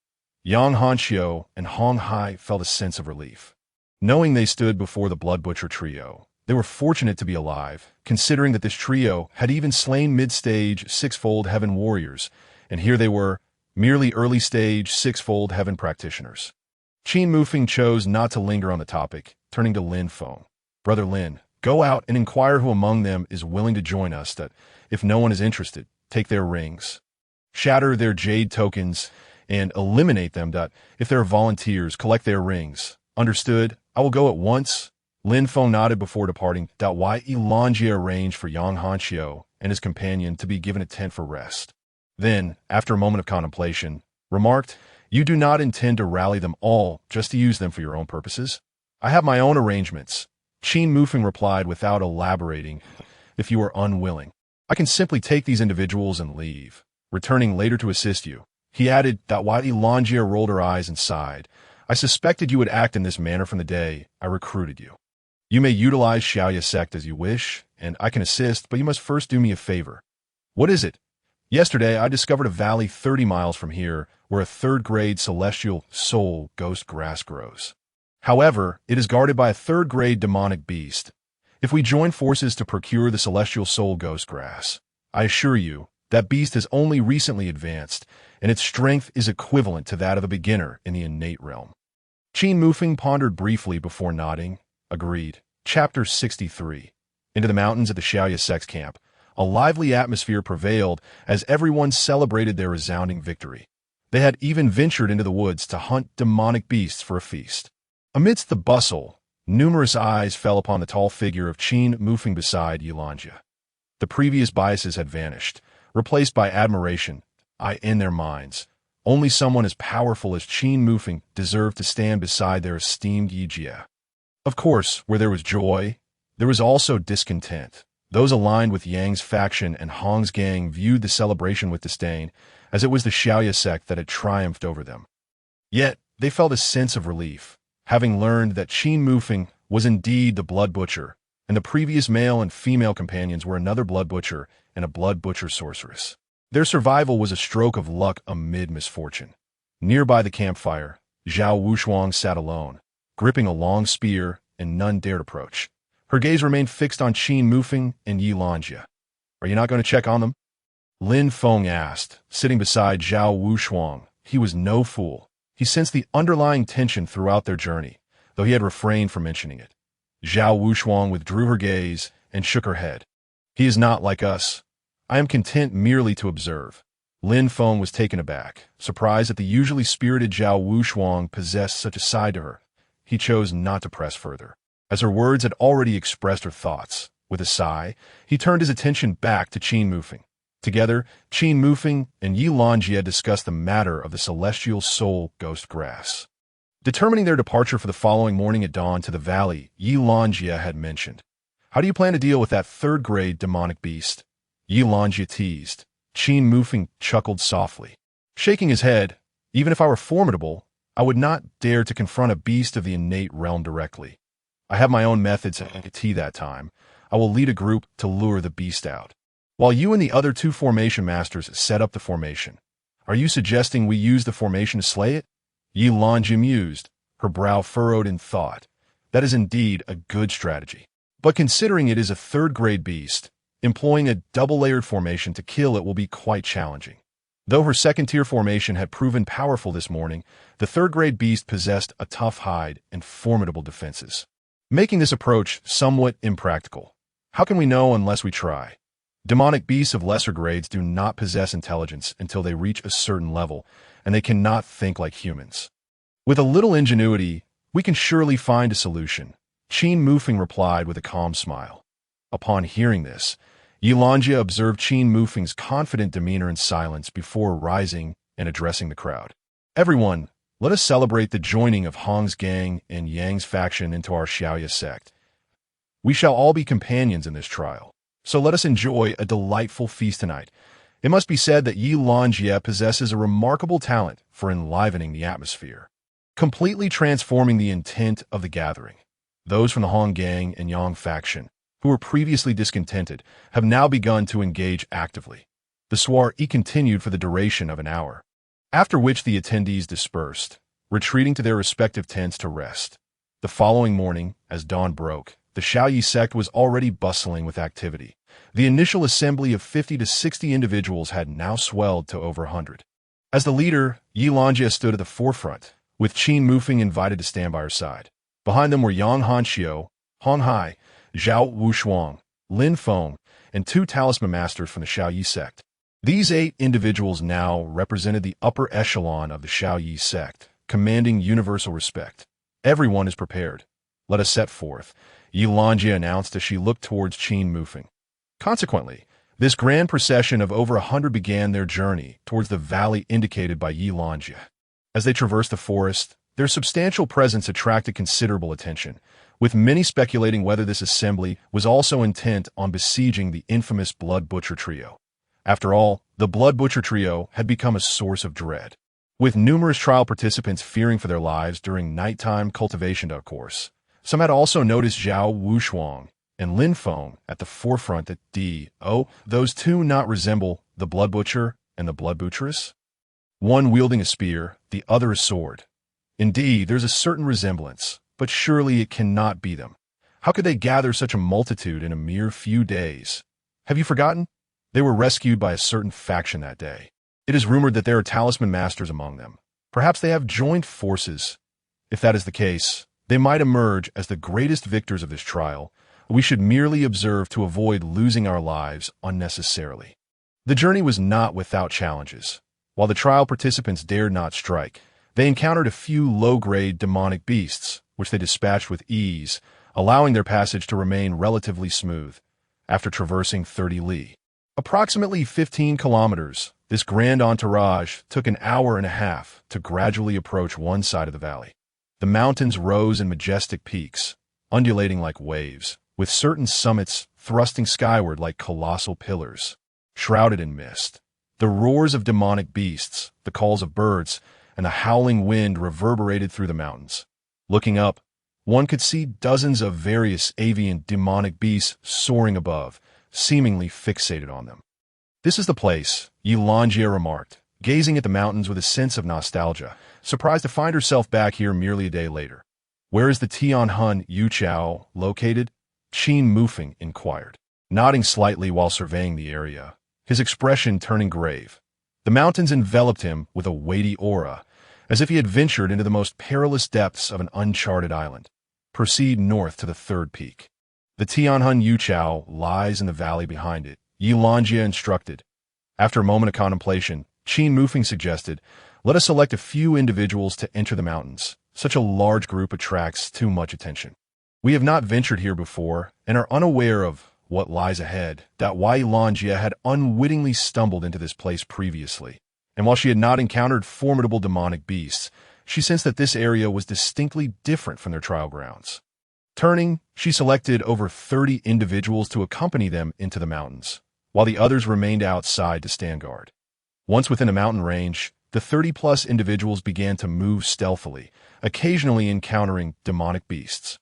Yang Hanxiu and Hong Hai felt a sense of relief. Knowing they stood before the Blood Butcher trio, they were fortunate to be alive, considering that this trio had even slain mid-stage sixfold heaven warriors, and here they were, merely early-stage sixfold heaven practitioners. Qin Mufeng chose not to linger on the topic, turning to Lin Feng. Brother Lin, go out and inquire who among them is willing to join us. That, if no one is interested, take their rings. Shatter their jade tokens and eliminate them. If there are volunteers, collect their rings. Understood? I will go at once. Lin Feng nodded before departing. Yilanjia arranged for Yang Hanxiu and his companion to be given a tent for rest. Then, after a moment of contemplation, remarked, "You do not intend to rally them all just to use them for your own purposes?" "I have my own arrangements," Qin Mufeng replied without elaborating. "If you are unwilling, I can simply take these individuals and leave, returning later to assist you." He added. Yilanjia rolled her eyes and sighed. "I suspected you would act in this manner from the day I recruited you. You may utilize Xiaoyi sect as you wish, and I can assist, but you must first do me a favor." "What is it?" "Yesterday, I discovered a valley 30 miles from here where a third-grade celestial soul ghost grass grows. However, it is guarded by a third-grade demonic beast. If we join forces to procure the celestial soul ghost grass, I assure you, that beast has only recently advanced, and its strength is equivalent to that of a beginner in the innate realm." Qin Mufeng pondered briefly before nodding. Agreed. Chapter 63. Into the mountains of the Xiaoya sect's camp, a lively atmosphere prevailed as everyone celebrated their resounding victory. They had even ventured into the woods to hunt demonic beasts for a feast. Amidst the bustle, numerous eyes fell upon the tall figure of Qin Mufeng beside Yilanja. The previous biases had vanished, replaced by admiration. In their minds, only someone as powerful as Qin Mufeng deserved to stand beside their esteemed Yijie. Of course, where there was joy, there was also discontent. Those aligned with Yang's faction and Hong's gang viewed the celebration with disdain, as it was the Xiaoya sect that had triumphed over them. Yet, they felt a sense of relief, having learned that Qin Mufeng was indeed the blood butcher, and the previous male and female companions were another blood butcher and a blood butcher sorceress. Their survival was a stroke of luck amid misfortune. Nearby the campfire, Zhao Wushuang sat alone, gripping a long spear, and none dared approach. Her gaze remained fixed on Qin Mufeng and Yilanja. "Are you not going to check on them?" Lin Feng asked, sitting beside Zhao Wushuang. He was no fool. He sensed the underlying tension throughout their journey, though he had refrained from mentioning it. Zhao Wushuang withdrew her gaze and shook her head. "He is not like us. I am content merely to observe." Lin Feng was taken aback, surprised that the usually spirited Zhao Wushuang possessed such a side to her. He chose not to press further, as her words had already expressed her thoughts. With a sigh, he turned his attention back to Qin Mufeng. Together, Qin Mufeng and Yilanja discussed the matter of the celestial soul ghost grass. Determining their departure for the following morning at dawn to the valley, Yilanja had mentioned, "How do you plan to deal with that third-grade demonic beast?" Yilanja teased. Qin Mufeng chuckled softly, shaking his head. "Even if I were formidable, I would not dare to confront a beast of the innate realm directly. I have my own methods at that time. I will lead a group to lure the beast out, while you and the other two formation masters set up the formation. Are you suggesting we use the formation to slay it?" Yilanja mused, her brow furrowed in thought. "That is indeed a good strategy. But considering it is a third-grade beast, employing a double-layered formation to kill it will be quite challenging." Though her second-tier formation had proven powerful this morning, the third-grade beast possessed a tough hide and formidable defenses, making this approach somewhat impractical. How can we know unless we try? Demonic beasts of lesser grades do not possess intelligence until they reach a certain level, and they cannot think like humans. "With a little ingenuity, we can surely find a solution," Qin Mufeng replied with a calm smile. Upon hearing this, Yilanja observed Qin Mufeng's confident demeanor in silence before rising and addressing the crowd. "Everyone, let us celebrate the joining of Hong's gang and Yang's faction into our Xiaoya sect. We shall all be companions in this trial, so let us enjoy a delightful feast tonight." It must be said that Yilanja possesses a remarkable talent for enlivening the atmosphere, completely transforming the intent of the gathering. Those from the Hong gang and Yang faction, who were previously discontented, have now begun to engage actively. The soiree continued for the duration of an hour, after which the attendees dispersed, retreating to their respective tents to rest. The following morning, as dawn broke, the Xiaoyi sect was already bustling with activity. The initial assembly of 50 to 60 individuals had now swelled to over 100. As the leader, Yilanja stood at the forefront, with Qin Mufeng invited to stand by her side. Behind them were Yang Hanxiu, Hong Hai, Zhao Wushuang, Lin Feng, and two talisman masters from the Xiaoyi sect. These 8 individuals now represented the upper echelon of the Xiaoyi sect, commanding universal respect. "Everyone is prepared. Let us set forth," Yilanja announced as she looked towards Qin Mufeng. Consequently, this grand procession of over 100 began their journey towards the valley indicated by Yilanja. As they traversed the forest, their substantial presence attracted considerable attention, with many speculating whether this assembly was also intent on besieging the infamous Blood Butcher Trio. After all, the Blood Butcher Trio had become a source of dread, with numerous trial participants fearing for their lives during nighttime cultivation, of course. Some had also noticed Zhao Wushuang, and Lin Feng at the forefront at D.O. Those two not resemble the Blood Butcher and the Blood Butcheress? One wielding a spear, the other a sword. Indeed, there's a certain resemblance, but surely it cannot be them. How could they gather such a multitude in a mere few days? Have you forgotten? They were rescued by a certain faction that day. It is rumored that there are talisman masters among them. Perhaps they have joined forces. If that is the case, they might emerge as the greatest victors of this trial. We should merely observe to avoid losing our lives unnecessarily. The journey was not without challenges. While the trial participants dared not strike, they encountered a few low-grade demonic beasts, which they dispatched with ease, allowing their passage to remain relatively smooth. After traversing 30 li, approximately 15 kilometers, this grand entourage took an hour and a half to gradually approach one side of the valley. The mountains rose in majestic peaks, undulating like waves, with certain summits thrusting skyward like colossal pillars, shrouded in mist. The roars of demonic beasts, the calls of birds, and the howling wind reverberated through the mountains. Looking up, one could see dozens of various avian demonic beasts soaring above, seemingly fixated on them. "This is the place," Yilanjie remarked, gazing at the mountains with a sense of nostalgia, surprised to find herself back here merely a day later. "Where is the Tianhun Yuchao located?" Qin Mufeng inquired, nodding slightly while surveying the area, his expression turning grave. The mountains enveloped him with a weighty aura, as if he had ventured into the most perilous depths of an uncharted island. "Proceed north to the third peak. The Tianhun Yuchao lies in the valley behind it," Yilanjie instructed. After a moment of contemplation, Qin Mufeng suggested, "Let us select a few individuals to enter the mountains. Such a large group attracts too much attention. We have not ventured here before and are unaware of what lies ahead." Yilanjie had unwittingly stumbled into this place previously, and while she had not encountered formidable demonic beasts, she sensed that this area was distinctly different from their trial grounds. Turning, she selected over 30 individuals to accompany them into the mountains, while the others remained outside to stand guard. Once within a mountain range, the 30-plus individuals began to move stealthily, occasionally encountering demonic beasts.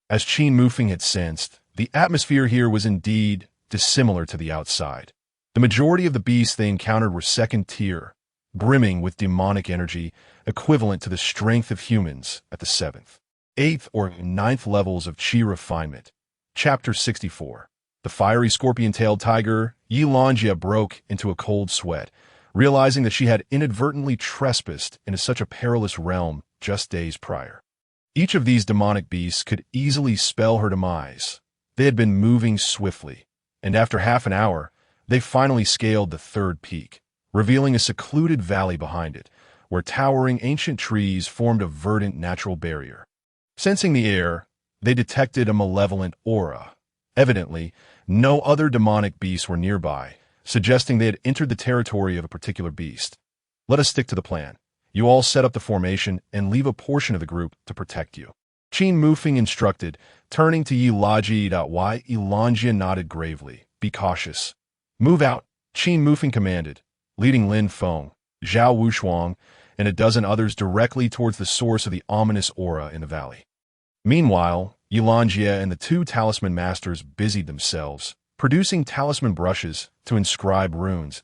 As Qin Mufeng had sensed, the atmosphere here was indeed dissimilar to the outside. The majority of the beasts they encountered were second tier, brimming with demonic energy equivalent to the strength of humans at the 7th, 8th, or 9th levels of Qi refinement. Chapter 64. The fiery scorpion-tailed tiger, Yilanjie broke into a cold sweat, realizing that she had inadvertently trespassed into such a perilous realm just days prior. Each of these demonic beasts could easily spell her demise. They had been moving swiftly, and after half an hour, they finally scaled the third peak, revealing a secluded valley behind it, where towering ancient trees formed a verdant natural barrier. Sensing the air, they detected a malevolent aura. Evidently, no other demonic beasts were nearby, suggesting they had entered the territory of a particular beast. "Let us stick to the plan. You all set up the formation and leave a portion of the group to protect you," Qin Mufeng instructed, turning to Yilanjie. Yilanjie nodded gravely. "Be cautious. Move out," Qin Mufeng commanded, leading Lin Feng, Zhao Wushuang, and a dozen others directly towards the source of the ominous aura in the valley. Meanwhile, Yilanjie and the two talisman masters busied themselves, producing talisman brushes to inscribe runes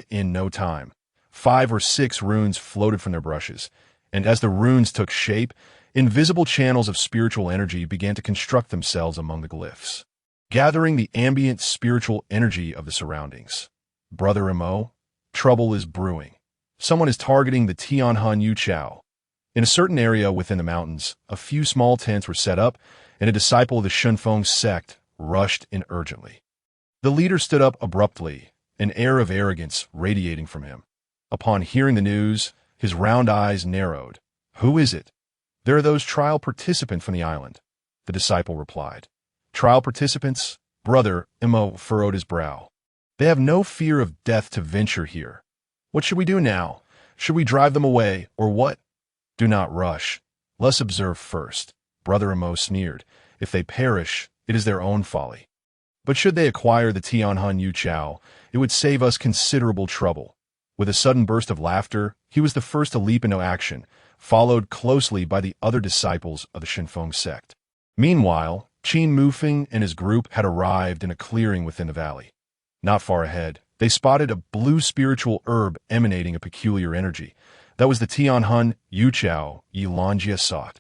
in no time. 5 or 6 runes floated from their brushes, and as the runes took shape, invisible channels of spiritual energy began to construct themselves among the glyphs, gathering the ambient spiritual energy of the surroundings. "Brother Mo, trouble is brewing. Someone is targeting the Tianhun Yuchao." In a certain area within the mountains, a few small tents were set up, and a disciple of the Shunfeng sect rushed in urgently. The leader stood up abruptly, an air of arrogance radiating from him. Upon hearing the news, his round eyes narrowed. "Who is it?" "There are those trial participants from the island," the disciple replied. "Trial participants?" Brother Mo furrowed his brow. "They have no fear of death to venture here. What should we do now? Should we drive them away, or what?" "Do not rush. Let's observe first," Brother Mo sneered. "If they perish, it is their own folly. But should they acquire the Tianhun Yuchao, it would save us considerable trouble." With a sudden burst of laughter, he was the first to leap into action, followed closely by the other disciples of the Shunfeng sect. Meanwhile, Qin Mufeng and his group had arrived in a clearing within the valley. Not far ahead, they spotted a blue spiritual herb emanating a peculiar energy. That was the Tianhun Yuchao Yilanjia sought.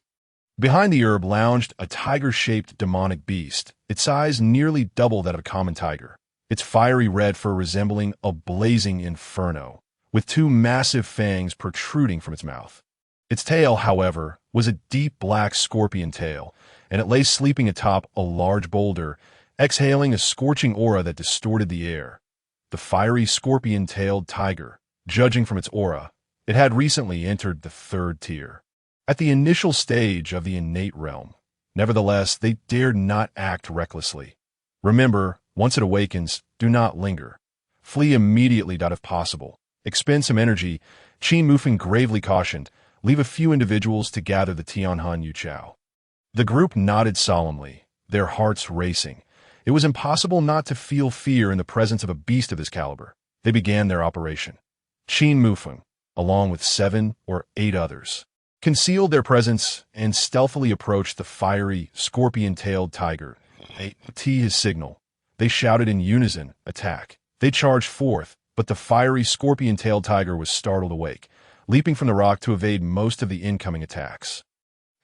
Behind the herb lounged a tiger-shaped demonic beast, its size nearly double that of a common tiger, its fiery red fur resembling a blazing inferno, with two massive fangs protruding from its mouth. Its tail, however, was a deep black scorpion tail, and it lay sleeping atop a large boulder, exhaling a scorching aura that distorted the air. The fiery scorpion-tailed tiger, judging from its aura, it had recently entered the third tier, at the initial stage of the innate realm. Nevertheless, they dared not act recklessly. Remember, once it awakens, do not linger. Flee immediately if possible. Expend some energy, Qin Mufeng gravely cautioned. Leave a few individuals to gather the Tianhun Yuchao. The group nodded solemnly, their hearts racing. It was impossible not to feel fear in the presence of a beast of this caliber. They began their operation. Qin Mufeng, along with 7 or 8 others, concealed their presence and stealthily approached the fiery, scorpion-tailed tiger. His signal. They shouted in unison, attack. They charged forth, but the fiery, scorpion-tailed tiger was startled awake, leaping from the rock to evade most of the incoming attacks.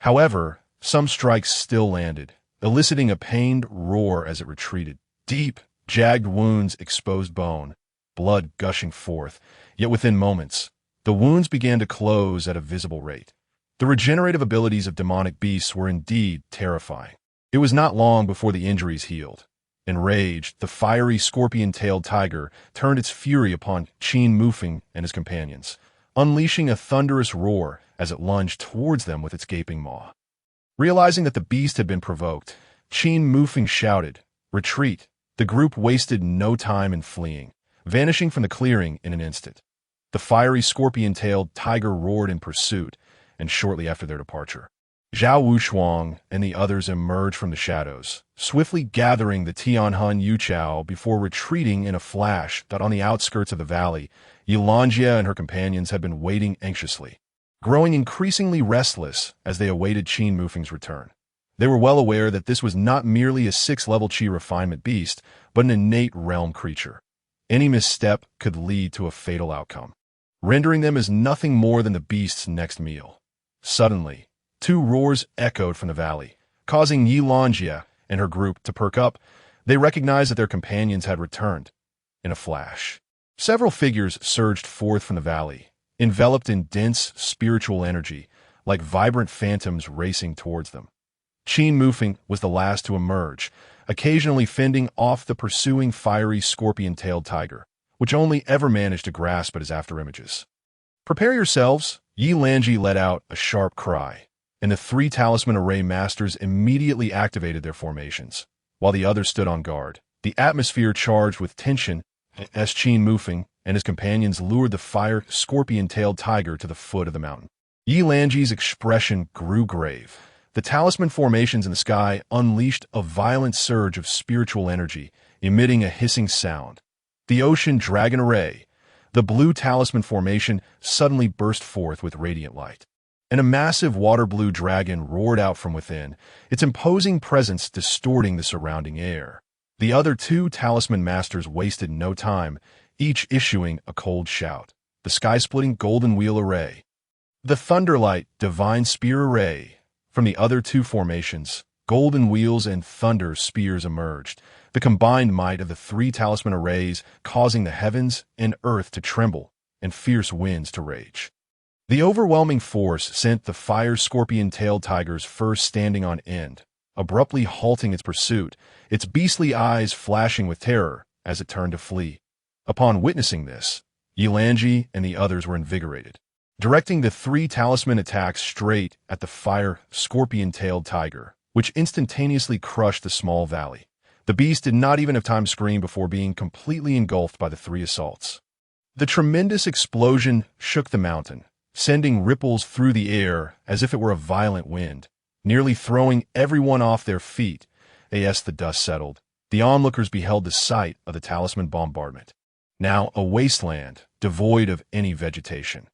However, some strikes still landed, eliciting a pained roar as it retreated. Deep, jagged wounds exposed bone, blood gushing forth, yet within moments, the wounds began to close at a visible rate. The regenerative abilities of demonic beasts were indeed terrifying. It was not long before the injuries healed. Enraged, the fiery scorpion-tailed tiger turned its fury upon Qin Mufeng and his companions, unleashing a thunderous roar as it lunged towards them with its gaping maw. Realizing that the beast had been provoked, Qin Mufeng shouted, "Retreat!" The group wasted no time in fleeing, vanishing from the clearing in an instant. The fiery scorpion-tailed tiger roared in pursuit, and shortly after their departure, Zhao Wushuang and the others emerged from the shadows, swiftly gathering the Tianhun Yuchao before retreating in a flash. On the outskirts of the valley, Yilanjia and her companions had been waiting anxiously, growing increasingly restless as they awaited Qin Mufeng's return. They were well aware that this was not merely a 6th-level Qi refinement beast, but an innate realm creature. Any misstep could lead to a fatal outcome, rendering them as nothing more than the beast's next meal. Suddenly, 2 roars echoed from the valley, causing Yilanjia and her group to perk up. They recognized that their companions had returned. In a flash, several figures surged forth from the valley, enveloped in dense spiritual energy, like vibrant phantoms racing towards them. Qin Mufeng was the last to emerge, occasionally fending off the pursuing fiery scorpion-tailed tiger, which only ever managed to grasp at his afterimages. "Prepare yourselves," Yilanji let out a sharp cry, and the 3 talisman array masters immediately activated their formations, while the others stood on guard. The atmosphere charged with tension as Qin Mufeng and his companions lured the fire scorpion-tailed tiger to the foot of the mountain. Yilanji's expression grew grave. The talisman formations in the sky unleashed a violent surge of spiritual energy, emitting a hissing sound. The ocean dragon array, the blue talisman formation, suddenly burst forth with radiant light, and a massive water-blue dragon roared out from within, its imposing presence distorting the surrounding air. The other 2 talisman masters wasted no time, each issuing a cold shout. The sky-splitting golden wheel array, the thunderlight divine spear array. From the other 2 formations, golden wheels and thunder spears emerged, the combined might of the 3 talisman arrays causing the heavens and earth to tremble and fierce winds to rage. The overwhelming force sent the fire scorpion-tailed tiger's first standing on end, abruptly halting its pursuit, its beastly eyes flashing with terror as it turned to flee. Upon witnessing this, Yilanji and the others were invigorated, directing the 3 talisman attacks straight at the fire scorpion-tailed tiger, which instantaneously crushed the small valley. The beast did not even have time to scream before being completely engulfed by the 3 assaults. The tremendous explosion shook the mountain, sending ripples through the air as if it were a violent wind, nearly throwing everyone off their feet. As the dust settled, the onlookers beheld the sight of the talisman bombardment, now a wasteland devoid of any vegetation.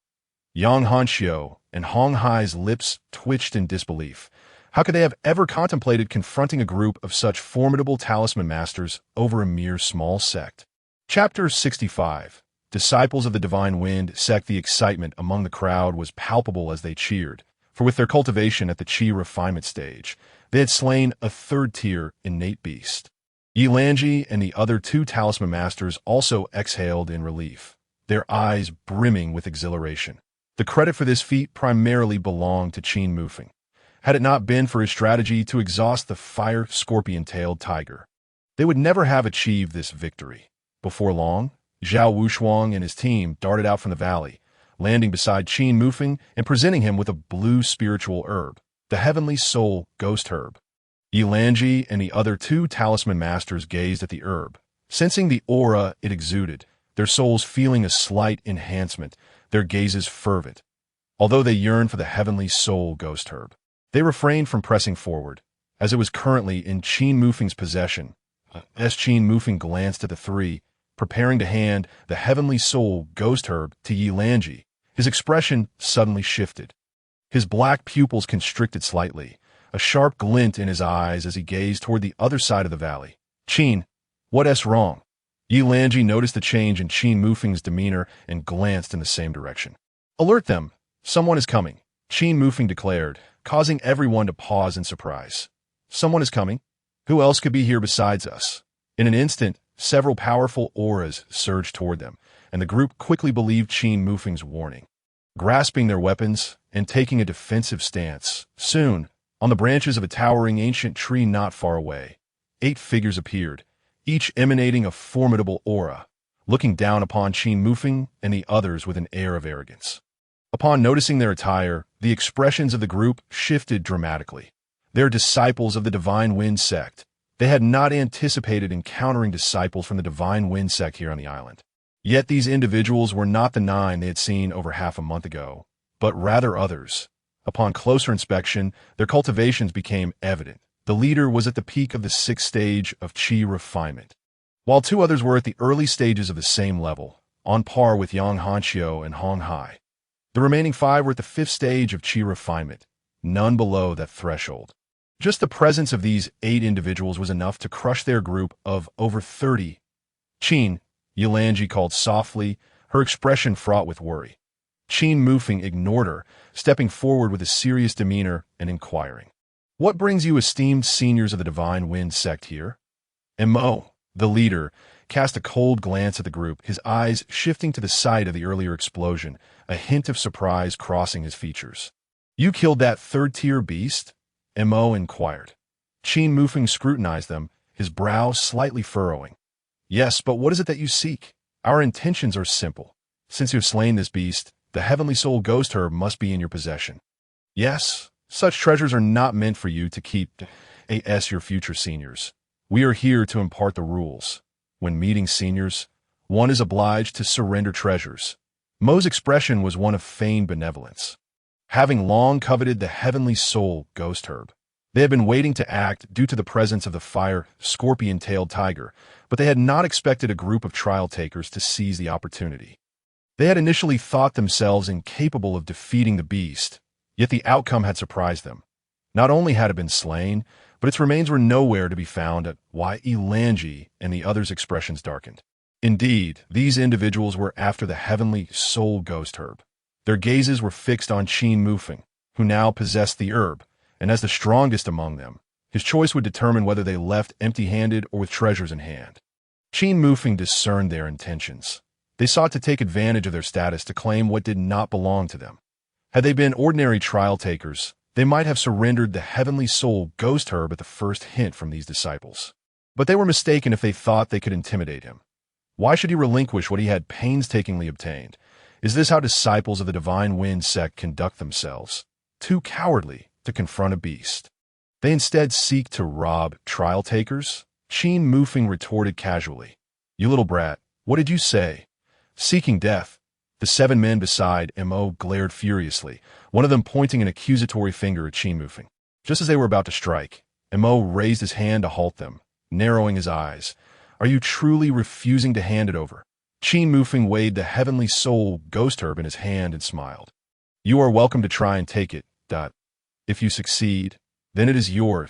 Yang Hanxiu and Hong Hai's lips twitched in disbelief. How could they have ever contemplated confronting a group of such formidable talisman masters over a mere small sect? Chapter 65. Disciples of the Divine Wind sect. The excitement among the crowd was palpable as they cheered, for with their cultivation at the Qi refinement stage, they had slain a third-tier innate beast. Yilanji and the other two talisman masters also exhaled in relief, their eyes brimming with exhilaration. The credit for this feat primarily belonged to Qin Mufeng, had it not been for his strategy to exhaust the fire scorpion-tailed tiger. They would never have achieved this victory. Before long, Zhao Wushuang and his team darted out from the valley, landing beside Qin Mufeng and presenting him with a blue spiritual herb, the Heavenly Soul Ghost Herb. Yilanji and the other two talisman masters gazed at the herb, sensing the aura it exuded, their souls feeling a slight enhancement, their gazes fervent. Although they yearned for the Heavenly Soul Ghost Herb, they refrained from pressing forward, as it was currently in Qin Mufeng's possession. As Qin Mufeng glanced at the three, preparing to hand the Heavenly Soul Ghost Herb to Yilanji, his expression suddenly shifted. His black pupils constricted slightly, a sharp glint in his eyes as he gazed toward the other side of the valley. Qin, what's wrong? Yilanji noticed the change in Qin Mufeng's demeanor and glanced in the same direction. Alert them! Someone is coming, Qin Mufeng declared, causing everyone to pause in surprise. Someone is coming? Who else could be here besides us? In an instant, several powerful auras surged toward them, and the group quickly believed Qin Mufeng's warning. Grasping their weapons and taking a defensive stance, soon, on the branches of a towering ancient tree not far away, 8 figures appeared, each emanating a formidable aura, looking down upon Qin Mufeng and the others with an air of arrogance. Upon noticing their attire, the expressions of the group shifted dramatically. They're disciples of the Divine Wind sect. They had not anticipated encountering disciples from the Divine Wind sect here on the island. Yet these individuals were not the 9 they had seen over half a month ago, but rather others. Upon closer inspection, their cultivations became evident. The leader was at the peak of the 6th stage of Qi refinement, while 2 others were at the early stages of the same level, on par with Yang Hanqiu and Hong Hai. The remaining 5 were at the 5th stage of Qi refinement, none below that threshold. Just the presence of these 8 individuals was enough to crush their group of over 30. Qin, Yilanji called softly, her expression fraught with worry. Qin Mufeng ignored her, stepping forward with a serious demeanor and inquiring. What brings you esteemed seniors of the Divine Wind sect here? Mo, the leader, cast a cold glance at the group, his eyes shifting to the site of the earlier explosion, a hint of surprise crossing his features. You killed that 3rd-tier beast? Mo inquired. Qin Mufeng scrutinized them, his brow slightly furrowing. Yes, but what is it that you seek? Our intentions are simple. Since you have slain this beast, the Heavenly Soul Ghost Herb must be in your possession. Yes, such treasures are not meant for you to keep as your future seniors. We are here to impart the rules. When meeting seniors, one is obliged to surrender treasures. Mo's expression was one of feigned benevolence. Having long coveted the Heavenly Soul Ghost Herb, they had been waiting to act due to the presence of the fire scorpion-tailed tiger, but they had not expected a group of trial takers to seize the opportunity. They had initially thought themselves incapable of defeating the beast, yet the outcome had surprised them. Not only had it been slain, but its remains were nowhere to be found at Yilanji, and the others' expressions darkened. Indeed, these individuals were after the Heavenly Soul Ghost Herb. Their gazes were fixed on Qin Mufeng, who now possessed the herb, and as the strongest among them, his choice would determine whether they left empty-handed or with treasures in hand. Qin Mufeng discerned their intentions. They sought to take advantage of their status to claim what did not belong to them. Had they been ordinary trial takers, they might have surrendered the Heavenly Soul Ghost Herb at the first hint from these disciples. But they were mistaken if they thought they could intimidate him. Why should he relinquish what he had painstakingly obtained? Is this how disciples of the Divine Wind sect conduct themselves? Too cowardly to confront a beast. They instead seek to rob trial takers? Qin Mufeng retorted casually. You little brat, what did you say? Seeking death. The 7 men beside Mo glared furiously, one of them pointing an accusatory finger at Qin Mufeng. Just as they were about to strike, Mo raised his hand to halt them, narrowing his eyes. Are you truly refusing to hand it over? Qin Mufeng weighed the Heavenly Soul Ghost Herb in his hand and smiled. You are welcome to try and take it. If you succeed, Then it is yours.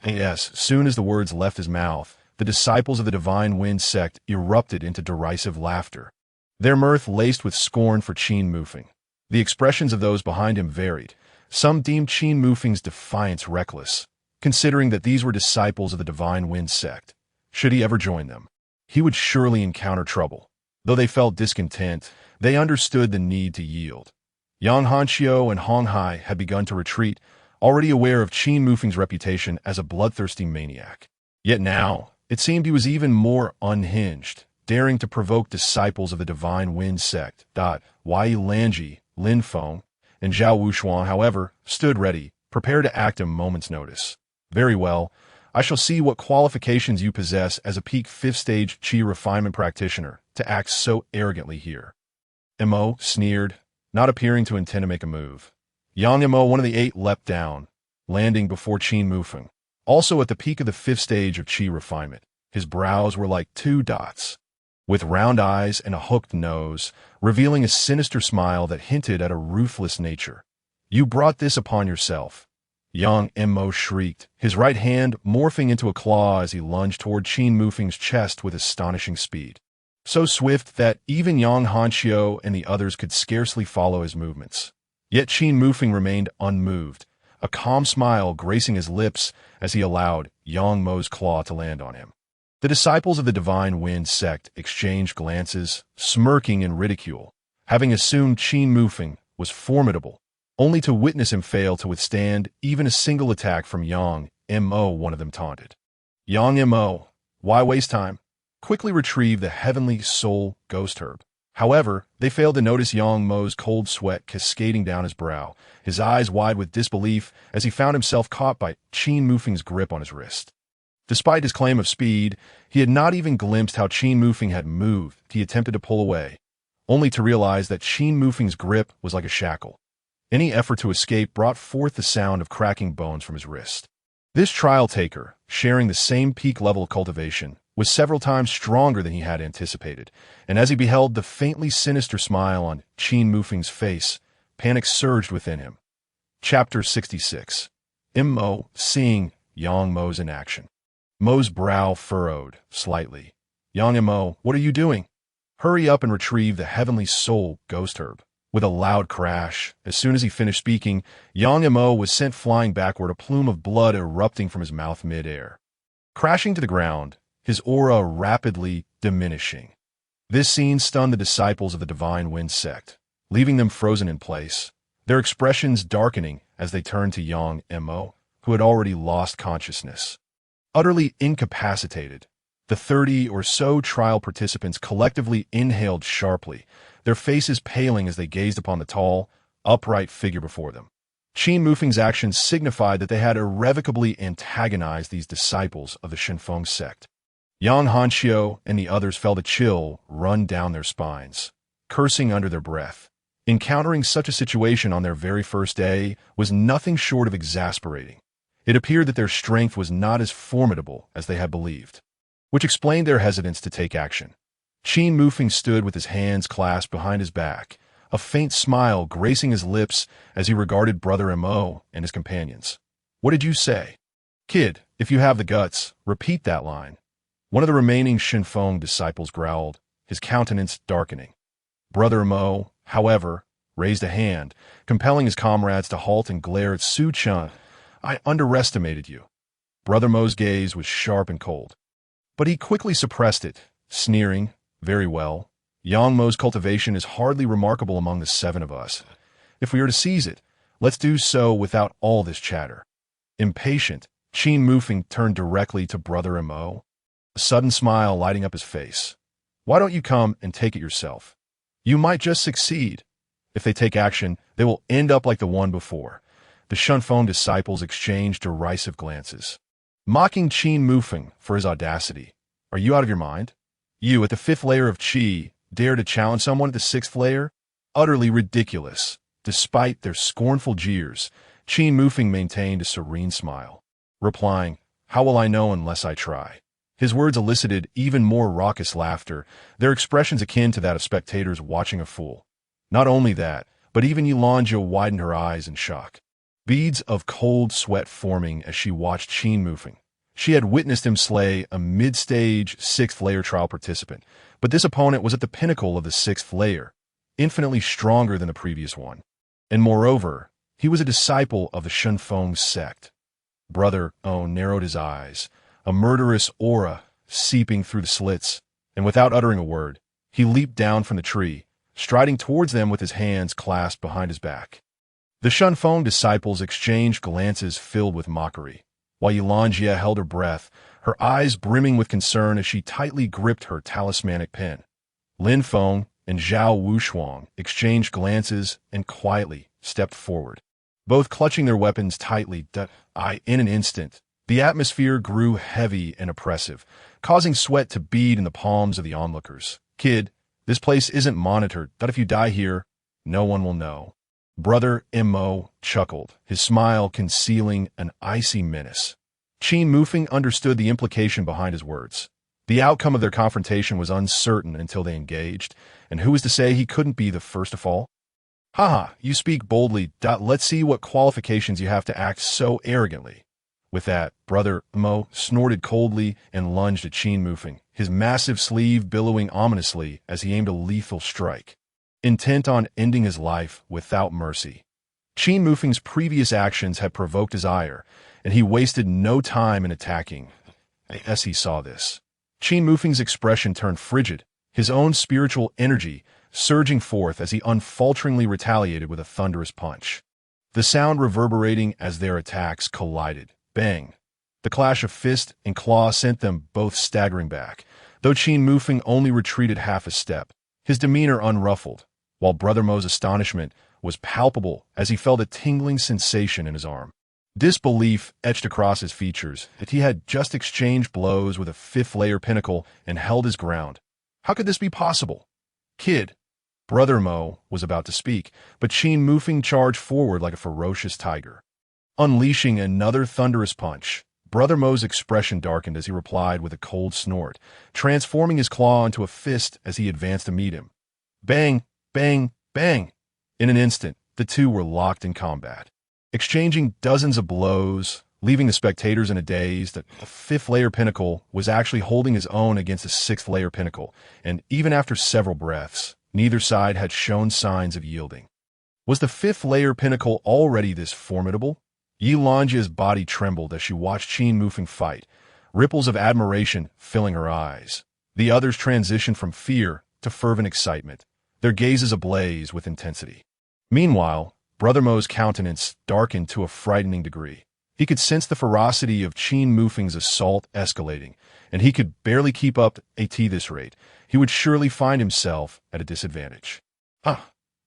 And yes, soon as the words left his mouth, the disciples of the Divine Wind sect erupted into derisive laughter, their mirth laced with scorn for Qin Mufeng. The expressions of those behind him varied. Some deemed Qin Mufeng's defiance reckless, considering that these were disciples of the Divine Wind sect. Should he ever join them, he would surely encounter trouble. Though they felt discontent, they understood the need to yield. Yang Hanxiu and Hong Hai had begun to retreat, already aware of Qin Mufeng's reputation as a bloodthirsty maniac. Yet now, it seemed he was even more unhinged, daring to provoke disciples of the Divine Wind sect. Wei Lanji, Lin Feng, and Zhao Wuxuan, however, stood ready, prepared to act a moment's notice. Very well, I shall see what qualifications you possess as a peak 5th stage Qi refinement practitioner to act so arrogantly here. Mo sneered, not appearing to intend to make a move. Yang Mo, one of the 8, leapt down, landing before Qin Mufeng. Also at the peak of the 5th stage of Qi refinement, his brows were like 2 dots, with round eyes and a hooked nose, revealing a sinister smile that hinted at a ruthless nature. You brought this upon yourself. Yang Mo shrieked, his right hand morphing into a claw as he lunged toward Qin Mufeng's chest with astonishing speed. So swift that even Yang Hanxiu and the others could scarcely follow his movements. Yet Qin Mufeng remained unmoved, a calm smile gracing his lips as he allowed Yang Mo's claw to land on him. The disciples of the Divine Wind sect exchanged glances, smirking in ridicule, having assumed Qin Mufeng was formidable, only to witness him fail to withstand even a single attack from Yang Mo, one of them taunted. Yang Mo, why waste time? Quickly retrieve the Heavenly Soul Ghost Herb. However, they failed to notice Yang Mo's cold sweat cascading down his brow, his eyes wide with disbelief as he found himself caught by Qin Mufeng's grip on his wrist. Despite his claim of speed, he had not even glimpsed how Qin Mufeng had moved. He attempted to pull away, only to realize that Qin Mufeng's grip was like a shackle. Any effort to escape brought forth the sound of cracking bones from his wrist. This trial taker, sharing the same peak level of cultivation, was several times stronger than he had anticipated, and as he beheld the faintly sinister smile on Qin Mufeng's face, panic surged within him. Chapter 66. Mo, seeing Yang Mo's in action. Mo's brow furrowed slightly. Yang Mo, what are you doing? Hurry up and retrieve the Heavenly Soul Ghost Herb. With a loud crash, as soon as he finished speaking, Yang Mo was sent flying backward, a plume of blood erupting from his mouth mid-air. Crashing to the ground, his aura rapidly diminishing. This scene stunned the disciples of the Divine Wind sect, leaving them frozen in place, their expressions darkening as they turned to Yang Mo, who had already lost consciousness. Utterly incapacitated, the 30 or so trial participants collectively inhaled sharply, their faces paling as they gazed upon the tall, upright figure before them. Qin Mufeng's actions signified that they had irrevocably antagonized these disciples of the Shenfeng sect. Yang Hanxiu and the others felt a chill run down their spines, cursing under their breath. Encountering such a situation on their very first day was nothing short of exasperating. It appeared that their strength was not as formidable as they had believed, which explained their hesitance to take action. Qin Mufeng stood with his hands clasped behind his back, a faint smile gracing his lips as he regarded Brother Mo and his companions. What did you say? Kid, if you have the guts, repeat that line. One of the remaining Shenfeng disciples growled, his countenance darkening. Brother Mo, however, raised a hand, compelling his comrades to halt and glare at Su Chen. I underestimated you. Brother Mo's gaze was sharp and cold, but he quickly suppressed it, sneering, very well. Yang Mo's cultivation is hardly remarkable among the 7 of us. If we are to seize it, let's do so without all this chatter. Impatient, Qin Mufeng turned directly to Brother Mo, a sudden smile lighting up his face. Why don't you come and take it yourself? You might just succeed. If they take action, they will end up like the one before. The Shenfeng disciples exchanged derisive glances, mocking Qin Mufeng for his audacity. Are you out of your mind? You, at the 5th layer of Qi, dare to challenge someone at the 6th layer? Utterly ridiculous. Despite their scornful jeers, Qin Mufeng maintained a serene smile, replying, How will I know unless I try? His words elicited even more raucous laughter, their expressions akin to that of spectators watching a fool. Not only that, but even Yulanja widened her eyes in shock. beads of cold sweat forming as she watched Qin Mufeng. She had witnessed him slay a mid-stage 6th layer trial participant, but this opponent was at the pinnacle of the 6th layer, infinitely stronger than the previous one. And moreover, he was a disciple of the Qin Mufeng sect. Brother O narrowed his eyes, a murderous aura seeping through the slits, and without uttering a word, he leaped down from the tree, striding towards them with his hands clasped behind his back. The Qin Mufeng disciples exchanged glances filled with mockery, while Yilanjia held her breath, her eyes brimming with concern as she tightly gripped her talismanic pin. Lin Feng and Zhao Wushuang exchanged glances and quietly stepped forward, both clutching their weapons tightly. In an instant, the atmosphere grew heavy and oppressive, causing sweat to bead in the palms of the onlookers. Kid, this place isn't monitored. If you die here, no one will know. Brother Mo chuckled, his smile concealing an icy menace. Qin Mufeng understood the implication behind his words. The outcome of their confrontation was uncertain until they engaged, and who was to say he couldn't be the first to fall? Haha, you speak boldly. Let's see what qualifications you have to act so arrogantly. With that, Brother Mo snorted coldly and lunged at Qin Mufeng, his massive sleeve billowing ominously as he aimed a lethal strike, intent on ending his life without mercy. Qin Mufeng's previous actions had provoked his ire, and he wasted no time in attacking. As he saw this, Qin Mufeng's expression turned frigid, his own spiritual energy surging forth as he unfalteringly retaliated with a thunderous punch. The sound reverberating as their attacks collided. Bang! The clash of fist and claw sent them both staggering back, though Qin Mufeng only retreated half a step, his demeanor unruffled, while Brother Mo's astonishment was palpable as he felt a tingling sensation in his arm. Disbelief etched across his features that he had just exchanged blows with a 5th layer pinnacle and held his ground. How could this be possible? Kid, Brother Mo was about to speak, but Qin Mufeng charged forward like a ferocious tiger. Unleashing another thunderous punch, Brother Mo's expression darkened as he replied with a cold snort, transforming his claw into a fist as he advanced to meet him. Bang, bang, bang! In an instant, the two were locked in combat, exchanging dozens of blows, leaving the spectators in a daze that the 5th layer pinnacle was actually holding his own against the 6th layer pinnacle, and even after several breaths, neither side had shown signs of yielding. Was the 5th layer pinnacle already this formidable? Yilanjia's body trembled as she watched Qin Mufeng fight, ripples of admiration filling her eyes. The others transitioned from fear to fervent excitement, their gazes ablaze with intensity. Meanwhile, Brother Mo's countenance darkened to a frightening degree. He could sense the ferocity of Qin Mufeng's assault escalating, and he could barely keep up at this rate. He would surely find himself at a disadvantage.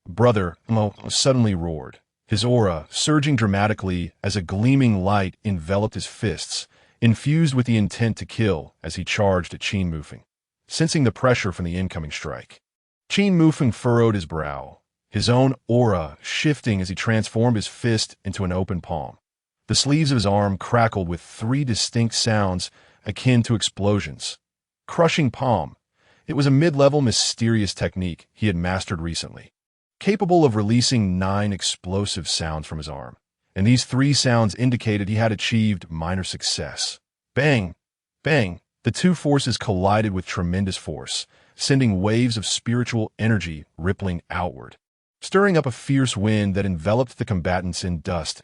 Brother Mo suddenly roared, his aura surging dramatically as a gleaming light enveloped his fists, infused with the intent to kill as he charged at Qin Mufeng, sensing the pressure from the incoming strike. Qin Mufeng furrowed his brow, his own aura shifting as he transformed his fist into an open palm. The sleeves of his arm crackled with 3 distinct sounds akin to explosions. Crushing palm. It was a mid-level mysterious technique he had mastered recently, capable of releasing 9 explosive sounds from his arm, and these 3 sounds indicated he had achieved minor success. Bang! Bang! The two forces collided with tremendous force, sending waves of spiritual energy rippling outward, stirring up a fierce wind that enveloped the combatants in dust.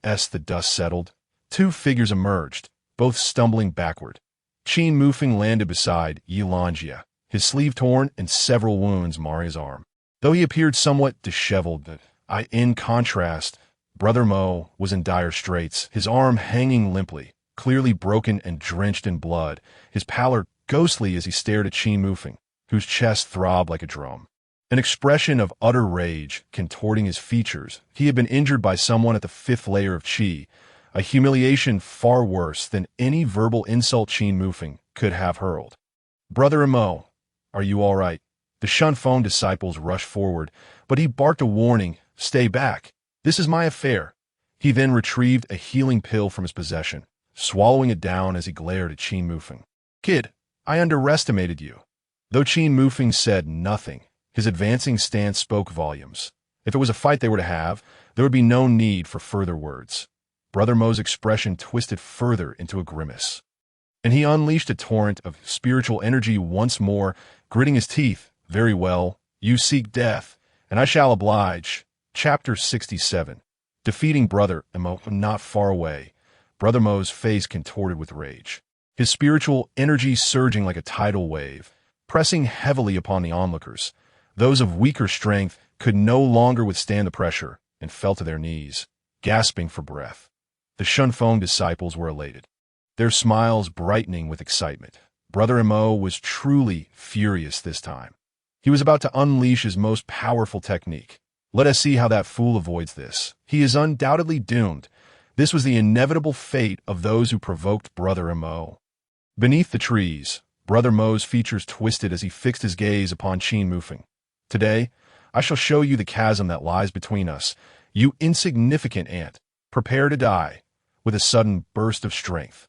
As the dust settled, 2 figures emerged, both stumbling backward. Qin Mufeng landed beside Yilanjia, his sleeve torn and several wounds marring his arm. Though he appeared somewhat disheveled, in contrast, Brother Mo was in dire straits, his arm hanging limply, clearly broken and drenched in blood, his pallor ghostly as he stared at Qin Mufeng, whose chest throbbed like a drum. An expression of utter rage contorting his features. He had been injured by someone at the 5th layer of Qi, a humiliation far worse than any verbal insult Qin Mufeng could have hurled. Brother Mo, are you all right? The Qin Mufeng disciples rushed forward, but he barked a warning, stay back. This is my affair. He then retrieved a healing pill from his possession, swallowing it down as he glared at Qin Mufeng. Kid, I underestimated you. Though Qin Mufeng said nothing, his advancing stance spoke volumes. If it was a fight they were to have, there would be no need for further words. Brother Mo's expression twisted further into a grimace, and he unleashed a torrent of spiritual energy once more, gritting his teeth. Very well, you seek death, and I shall oblige. Chapter 67. Defeating Brother Mo. Not far away, Brother Mo's face contorted with rage, his spiritual energy surging like a tidal wave, pressing heavily upon the onlookers. Those of weaker strength could no longer withstand the pressure and fell to their knees, gasping for breath. The Shunfeng disciples were elated, their smiles brightening with excitement. Brother Mo was truly furious this time. He was about to unleash his most powerful technique. Let us see how that fool avoids this. He is undoubtedly doomed. This was the inevitable fate of those who provoked Brother Mo. Beneath the trees, Brother Mo's features twisted as he fixed his gaze upon Qin Mufeng. Today, I shall show you the chasm that lies between us, you insignificant ant. Prepare to die. With a sudden burst of strength,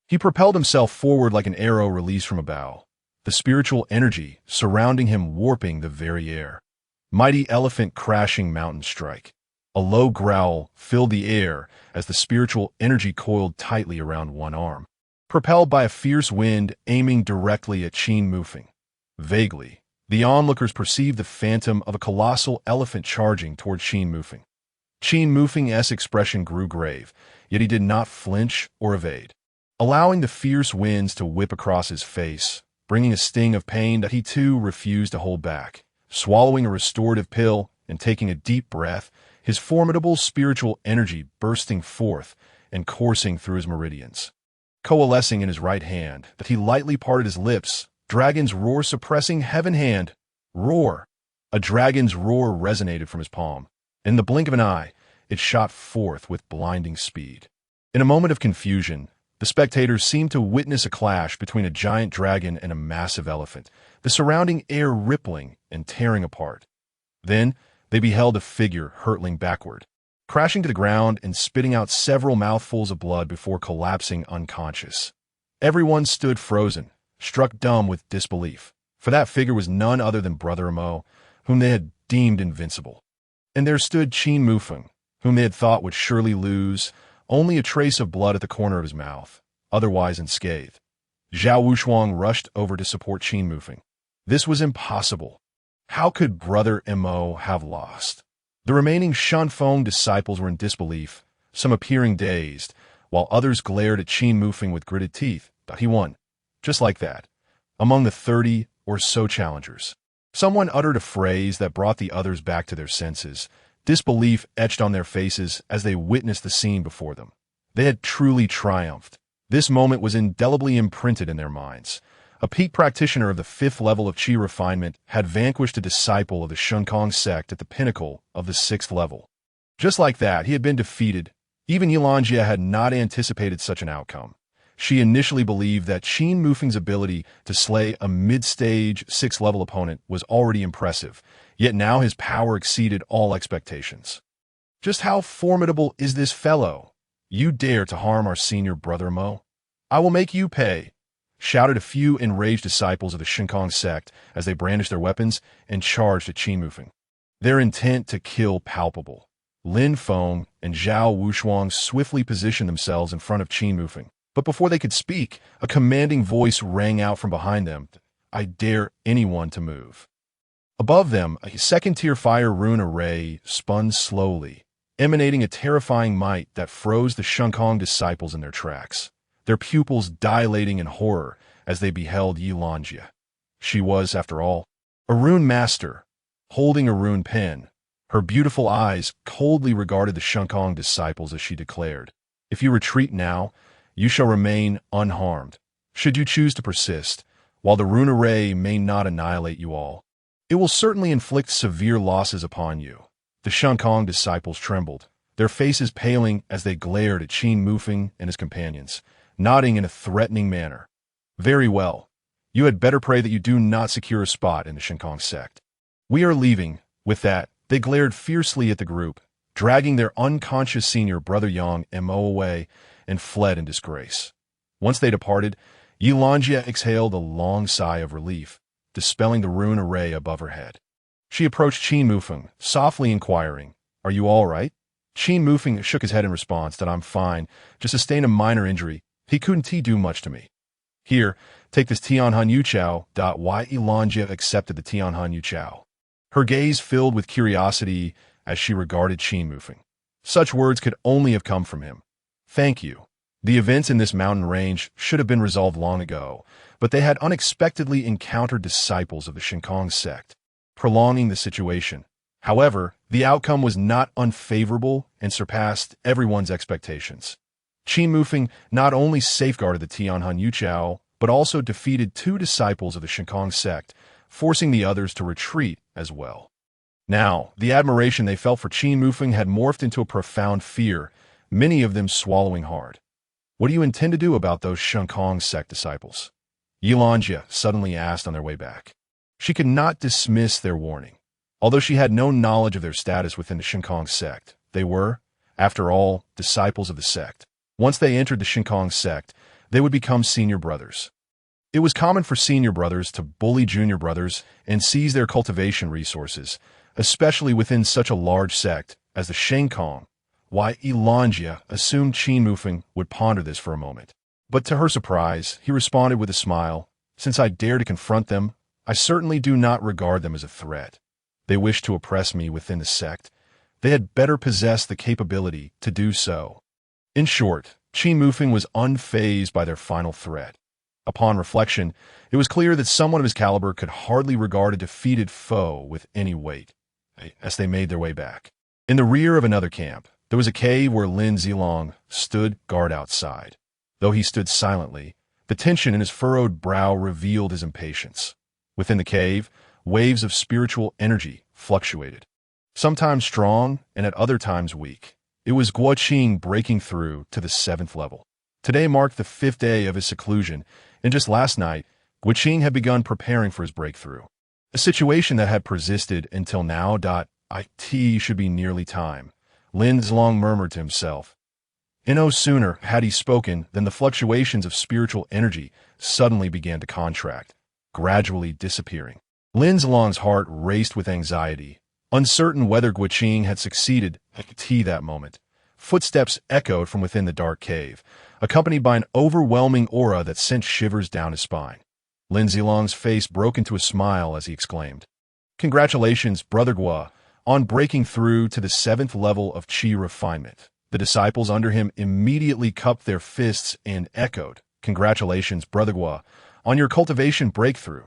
he propelled himself forward like an arrow released from a bow, the spiritual energy surrounding him warping the very air. Mighty elephant crashing mountain strike. A low growl filled the air as the spiritual energy coiled tightly around one arm, propelled by a fierce wind aiming directly at Qin Mufeng. Vaguely, the onlookers perceived the phantom of a colossal elephant charging toward Qin Mufeng. Qin Mufeng's expression grew grave, yet he did not flinch or evade, allowing the fierce winds to whip across his face, bringing a sting of pain that he too refused to hold back. Swallowing a restorative pill and taking a deep breath, his formidable spiritual energy bursting forth and coursing through his meridians. Coalescing in his right hand, that he lightly parted his lips, dragon's roar suppressing heaven hand. Roar! A dragon's roar resonated from his palm. In the blink of an eye, it shot forth with blinding speed. In a moment of confusion, the spectators seemed to witness a clash between a giant dragon and a massive elephant, the surrounding air rippling and tearing apart. Then, they beheld a figure hurtling backward, crashing to the ground and spitting out several mouthfuls of blood before collapsing unconscious. Everyone stood frozen, struck dumb with disbelief, for that figure was none other than Brother Mo, whom they had deemed invincible. And there stood Qin Mufeng, whom they had thought would surely lose, only a trace of blood at the corner of his mouth, otherwise unscathed. Zhao Wushuang rushed over to support Qin Mufeng. This was impossible. How could Brother Mo have lost? The remaining Shunfeng disciples were in disbelief, some appearing dazed, while others glared at Qin Mufeng with gritted teeth. But he won, just like that, among the 30 or so challengers. Someone uttered a phrase that brought the others back to their senses. Disbelief etched on their faces as they witnessed the scene before them. They had truly triumphed. This moment was indelibly imprinted in their minds. A peak practitioner of the 5th level of Qi refinement had vanquished a disciple of the Shunfeng sect at the pinnacle of the 6th level. Just like that, he had been defeated. Even Yilanjia had not anticipated such an outcome. She initially believed that Qin Mufeng's ability to slay a mid-stage 6th level opponent was already impressive, yet now his power exceeded all expectations. Just how formidable is this fellow? You dare to harm our senior Brother Mo? I will make you pay, shouted a few enraged disciples of the Shunfeng sect as they brandished their weapons and charged at Qin Mufeng, their intent to kill palpable. Lin Feng and Zhao Wushuang swiftly positioned themselves in front of Qin Mufeng. But before they could speak, a commanding voice rang out from behind them. I dare anyone to move. Above them, a second-tier fire rune array spun slowly, emanating a terrifying might that froze the Shunfeng disciples in their tracks, their pupils dilating in horror as they beheld Yilanjia. She was, after all, a rune master, holding a rune pen. Her beautiful eyes coldly regarded the Shunfeng disciples as she declared, If you retreat now, you shall remain unharmed. Should you choose to persist, while the rune array may not annihilate you all, it will certainly inflict severe losses upon you. The Shunfeng disciples trembled, their faces paling as they glared at Qin Mufeng and his companions, nodding in a threatening manner. Very well. You had better pray that you do not secure a spot in the Shunfeng sect. We are leaving. With that, they glared fiercely at the group, dragging their unconscious senior Brother Yang Mo away, and fled in disgrace. Once they departed, Yilanjia exhaled a long sigh of relief, dispelling the rune array above her head. She approached Qin Mufeng, softly inquiring, "Are you all right?" Qin Mufeng shook his head in response that I'm fine, just sustained a minor injury. He couldn't do much to me. Here, take this Tianhan Yu Chao. Why Elongia accepted the Tianhan Yu Chao. Her gaze filled with curiosity as she regarded Qin Mufeng. Such words could only have come from him. Thank you. The events in this mountain range should have been resolved long ago, but they had unexpectedly encountered disciples of the Shinkong sect, prolonging the situation. However, the outcome was not unfavorable and surpassed everyone's expectations. Qin Mufeng not only safeguarded the Tianhan Yu Chao, but also defeated 2 disciples of the Shinkong sect, forcing the others to retreat as well. Now, the admiration they felt for Qin Mufeng had morphed into a profound fear, many of them swallowing hard. What do you intend to do about those Shinkong sect disciples? Yilonjia suddenly asked on their way back. She could not dismiss their warning. Although she had no knowledge of their status within the Shinkong sect, they were, after all, disciples of the sect. Once they entered the Shinkong sect, they would become senior brothers. It was common for senior brothers to bully junior brothers and seize their cultivation resources, especially within such a large sect as the Shinkong. Why Elongia assumed Qin Mufeng would ponder this for a moment. But to her surprise, he responded with a smile, "Since I dare to confront them, I certainly do not regard them as a threat. They wish to oppress me within the sect. They had better possess the capability to do so." In short, Qin Mufeng was unfazed by their final threat. Upon reflection, it was clear that someone of his caliber could hardly regard a defeated foe with any weight. As they made their way back, in the rear of another camp, there was a cave where Lin Zilong stood guard outside. Though he stood silently, the tension in his furrowed brow revealed his impatience. Within the cave, waves of spiritual energy fluctuated, sometimes strong and at other times weak. It was Guoqing breaking through to the 7th level. Today marked the 5th day of his seclusion, and just last night, Guoqing had begun preparing for his breakthrough. A situation that had persisted until now. It should be nearly time, Lin Zilong murmured to himself. And no sooner had he spoken than the fluctuations of spiritual energy suddenly began to contract, gradually disappearing. Lin Zilong's heart raced with anxiety, uncertain whether Guoqing had succeeded at that moment. Footsteps echoed from within the dark cave, accompanied by an overwhelming aura that sent shivers down his spine. Lin Zilong's face broke into a smile as he exclaimed, "Congratulations, Brother Gua, on breaking through to the 7th level of Qi refinement." The disciples under him immediately cupped their fists and echoed, "Congratulations, Brother Gua, on your cultivation breakthrough."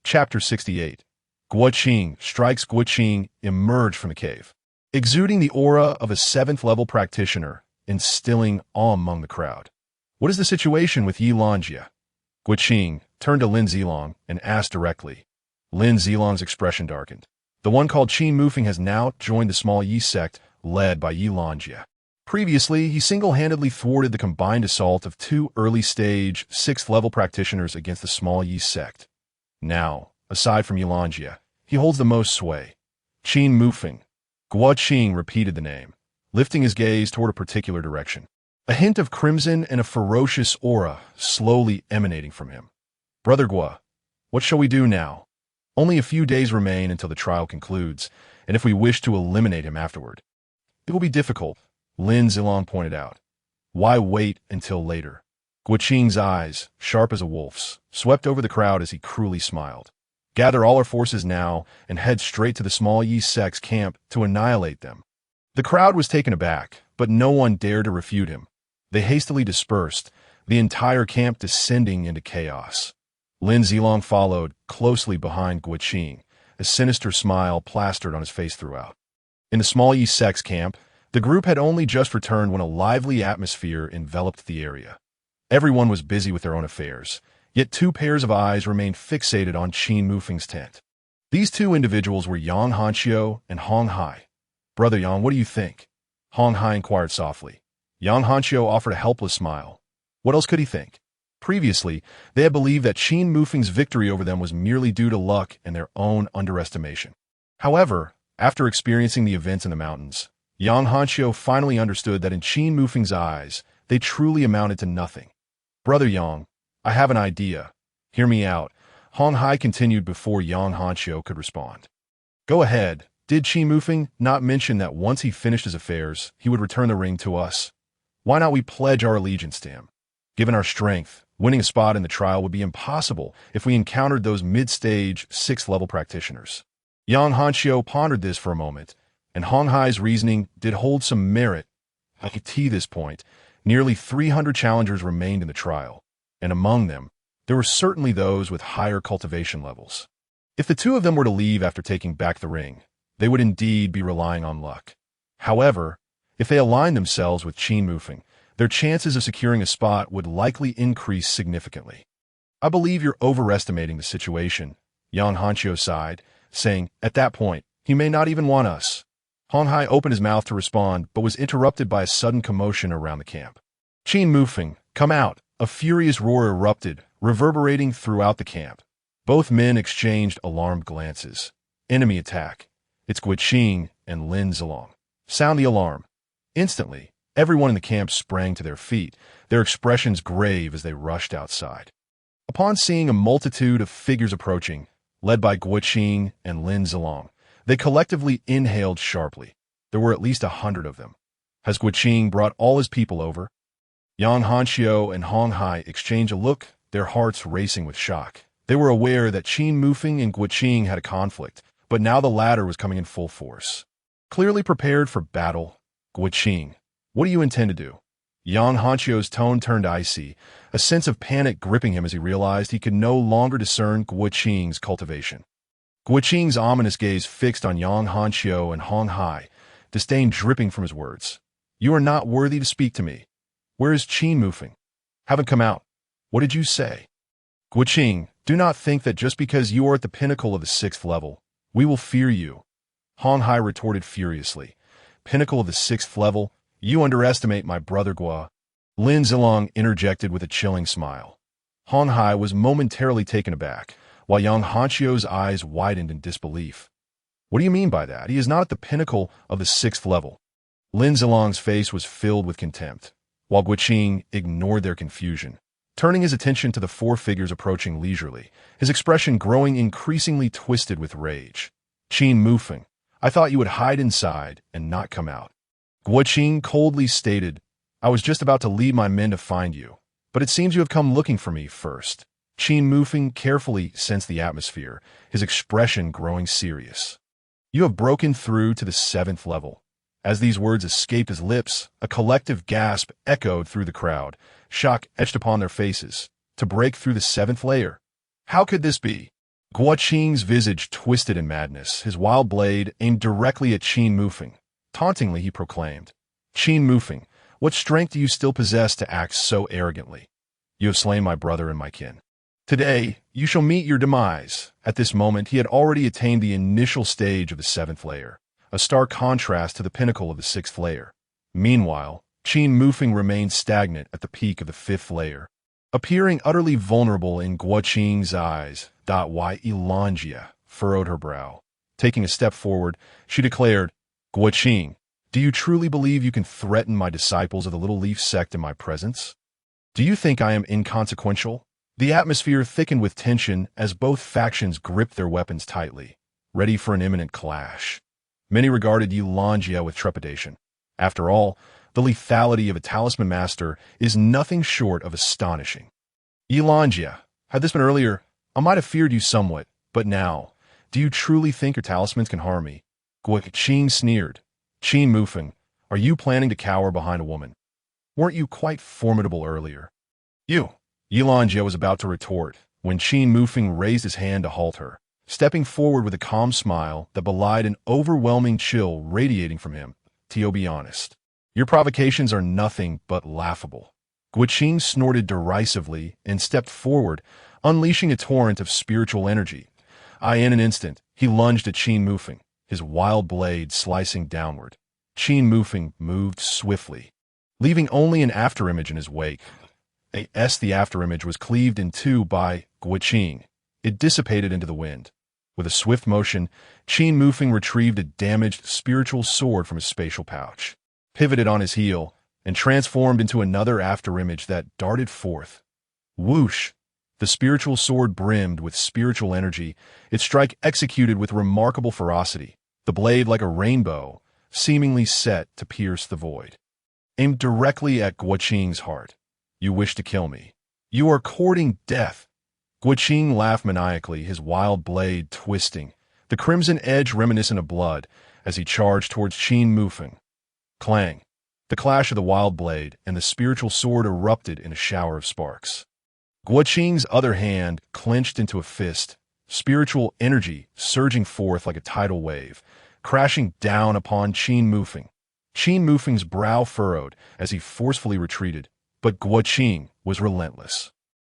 Chapter 68. Guoqing strikes. Guoqing emerged from the cave, exuding the aura of a 7th level practitioner, instilling awe among the crowd. "What is the situation with Yilonjia?" Guoqing turned to Lin Zilong and asked directly. Lin Zilong's expression darkened. The one called Qin Mufeng has now joined the small Yi sect, led by Yilonjia. Previously, he single-handedly thwarted the combined assault of 2 early-stage, 6th-level practitioners against the small Yi sect. Now, aside from Yilonjia, he holds the most sway. Qin Mufeng. Guoqing repeated the name, lifting his gaze toward a particular direction. A hint of crimson and a ferocious aura slowly emanating from him. "Brother Gua, what shall we do now? Only a few days remain until the trial concludes, and if we wish to eliminate him afterward, it will be difficult," Lin Zilong pointed out. "Why wait until later?" Guoqing's eyes, sharp as a wolf's, swept over the crowd as he cruelly smiled. "Gather all our forces now and head straight to the small Yi sect's camp to annihilate them." The crowd was taken aback, but no one dared to refute him. They hastily dispersed, the entire camp descending into chaos. Lin Zilong followed, closely behind Guoqing, a sinister smile plastered on his face throughout. In the small Yi sect's camp, the group had only just returned when a lively atmosphere enveloped the area. Everyone was busy with their own affairs, yet 2 pairs of eyes remained fixated on Qin Mufeng's tent. These 2 individuals were Yang Hanqiu and Hong Hai. "Brother Yang, what do you think?" Hong Hai inquired softly. Yang Hanqiu offered a helpless smile. What else could he think? Previously, they had believed that Qin Mufeng's victory over them was merely due to luck and their own underestimation. However, after experiencing the events in the mountains, Yang Hanqiu finally understood that in Qin Mufeng's eyes, they truly amounted to nothing. "Brother Yang, I have an idea. Hear me out," Hong Hai continued before Yang Hanqiu could respond. Go ahead. Did Qin Mufeng not mention that once he finished his affairs, he would return the ring to us? Why not we pledge our allegiance to him? Given our strength, winning a spot in the trial would be impossible if we encountered those mid-stage, 6th-level practitioners. Yang Hanxiu pondered this for a moment, and Hong Hai's reasoning did hold some merit. At this point, nearly 300 challengers remained in the trial, and among them, there were certainly those with higher cultivation levels. If the two of them were to leave after taking back the ring, they would indeed be relying on luck. However, if they aligned themselves with Qin Mufeng, their chances of securing a spot would likely increase significantly. I believe you're overestimating the situation, Yang Hanxiu sighed, saying, at that point, he may not even want us. Hong Hai opened his mouth to respond, but was interrupted by a sudden commotion around the camp. Qin Mufeng, come out! A furious roar erupted, reverberating throughout the camp. Both men exchanged alarmed glances. Enemy attack. It's Guiqing and Lin Zilong. Sound the alarm. Instantly, everyone in the camp sprang to their feet, their expressions grave as they rushed outside. Upon seeing a multitude of figures approaching, led by Guiqing and Lin Zilong, they collectively inhaled sharply. There were at least 100 of them. Has Guiqing brought all his people over? Yang Hanxiu and Hong Hai exchanged a look, their hearts racing with shock. They were aware that Qin Mufeng and Guiqing had a conflict, but now the latter was coming in full force. Clearly prepared for battle, Guiqing, what do you intend to do? Yang Hanxiu's tone turned icy, a sense of panic gripping him as he realized he could no longer discern Guiqing's cultivation. Guiqing's ominous gaze fixed on Yang Hanxiu and Hong Hai, disdain dripping from his words. You are not worthy to speak to me. Where is Qin Mufeng? Haven't come out. What did you say? Guiqing, do not think that just because you are at the pinnacle of the 6th level, we will fear you. Hong Hai retorted furiously. Pinnacle of the 6th level? You underestimate my brother Gua. Lin Zilong interjected with a chilling smile. Hong Hai was momentarily taken aback, while Yang Hanxiu's eyes widened in disbelief. What do you mean by that? He is not at the pinnacle of the 6th level. Lin Zilong's face was filled with contempt, while Guiqing ignored their confusion, turning his attention to the 4 figures approaching leisurely, his expression growing increasingly twisted with rage. Qin Mufeng, I thought you would hide inside and not come out. Guiqing coldly stated, I was just about to lead my men to find you, but it seems you have come looking for me first. Qin Mufeng carefully sensed the atmosphere, his expression growing serious. You have broken through to the 7th level. As these words escaped his lips, a collective gasp echoed through the crowd, shock etched upon their faces. To break through the 7th layer? How could this be? Guiqing's visage twisted in madness, his wild blade aimed directly at Qin Mufeng. Tauntingly, he proclaimed, Qin Mufeng, what strength do you still possess to act so arrogantly? You have slain my brother and my kin. Today, you shall meet your demise. At this moment, he had already attained the initial stage of the 7th layer, a stark contrast to the pinnacle of the 6th layer. Meanwhile, Qin Mufeng remained stagnant at the peak of the 5th layer. Appearing utterly vulnerable in Guiqing's eyes, Yilanjia furrowed her brow. Taking a step forward, she declared, Guiqing, do you truly believe you can threaten my disciples of the Little Leaf sect in my presence? Do you think I am inconsequential? The atmosphere thickened with tension as both factions gripped their weapons tightly, ready for an imminent clash. Many regarded Yilanjia with trepidation. After all, the lethality of a talisman master is nothing short of astonishing. Yilanjia, had this been earlier, I might have feared you somewhat, but now, do you truly think your talismans can harm me? Guiqing sneered. Qin Mufeng, are you planning to cower behind a woman? Weren't you quite formidable earlier? Yilanjia was about to retort, when Qin Mufeng raised his hand to halt her, stepping forward with a calm smile that belied an overwhelming chill radiating from him. To be honest, your provocations are nothing but laughable. Guiqing snorted derisively and stepped forward, unleashing a torrent of spiritual energy. In an instant, he lunged at Qin Mufeng, his wild blade slicing downward. Qin Mufeng moved swiftly, leaving only an afterimage in his wake. The afterimage was cleaved in two by Guiqing. It dissipated into the wind. With a swift motion, Qin Mufeng retrieved a damaged spiritual sword from his spatial pouch, pivoted on his heel, and transformed into another afterimage that darted forth. Whoosh! The spiritual sword brimmed with spiritual energy, its strike executed with remarkable ferocity, the blade like a rainbow, seemingly set to pierce the void. Aimed directly at Guoqing's heart. You wish to kill me. You are courting death. Guoqing laughed maniacally, his wild blade twisting, the crimson edge reminiscent of blood, as he charged towards Qin Mufeng. Clang! The clash of the wild blade and the spiritual sword erupted in a shower of sparks. Guoqing's other hand clenched into a fist, spiritual energy surging forth like a tidal wave, crashing down upon Qin Mufeng. Qin Mufeng's brow furrowed as he forcefully retreated, but Guoqing was relentless,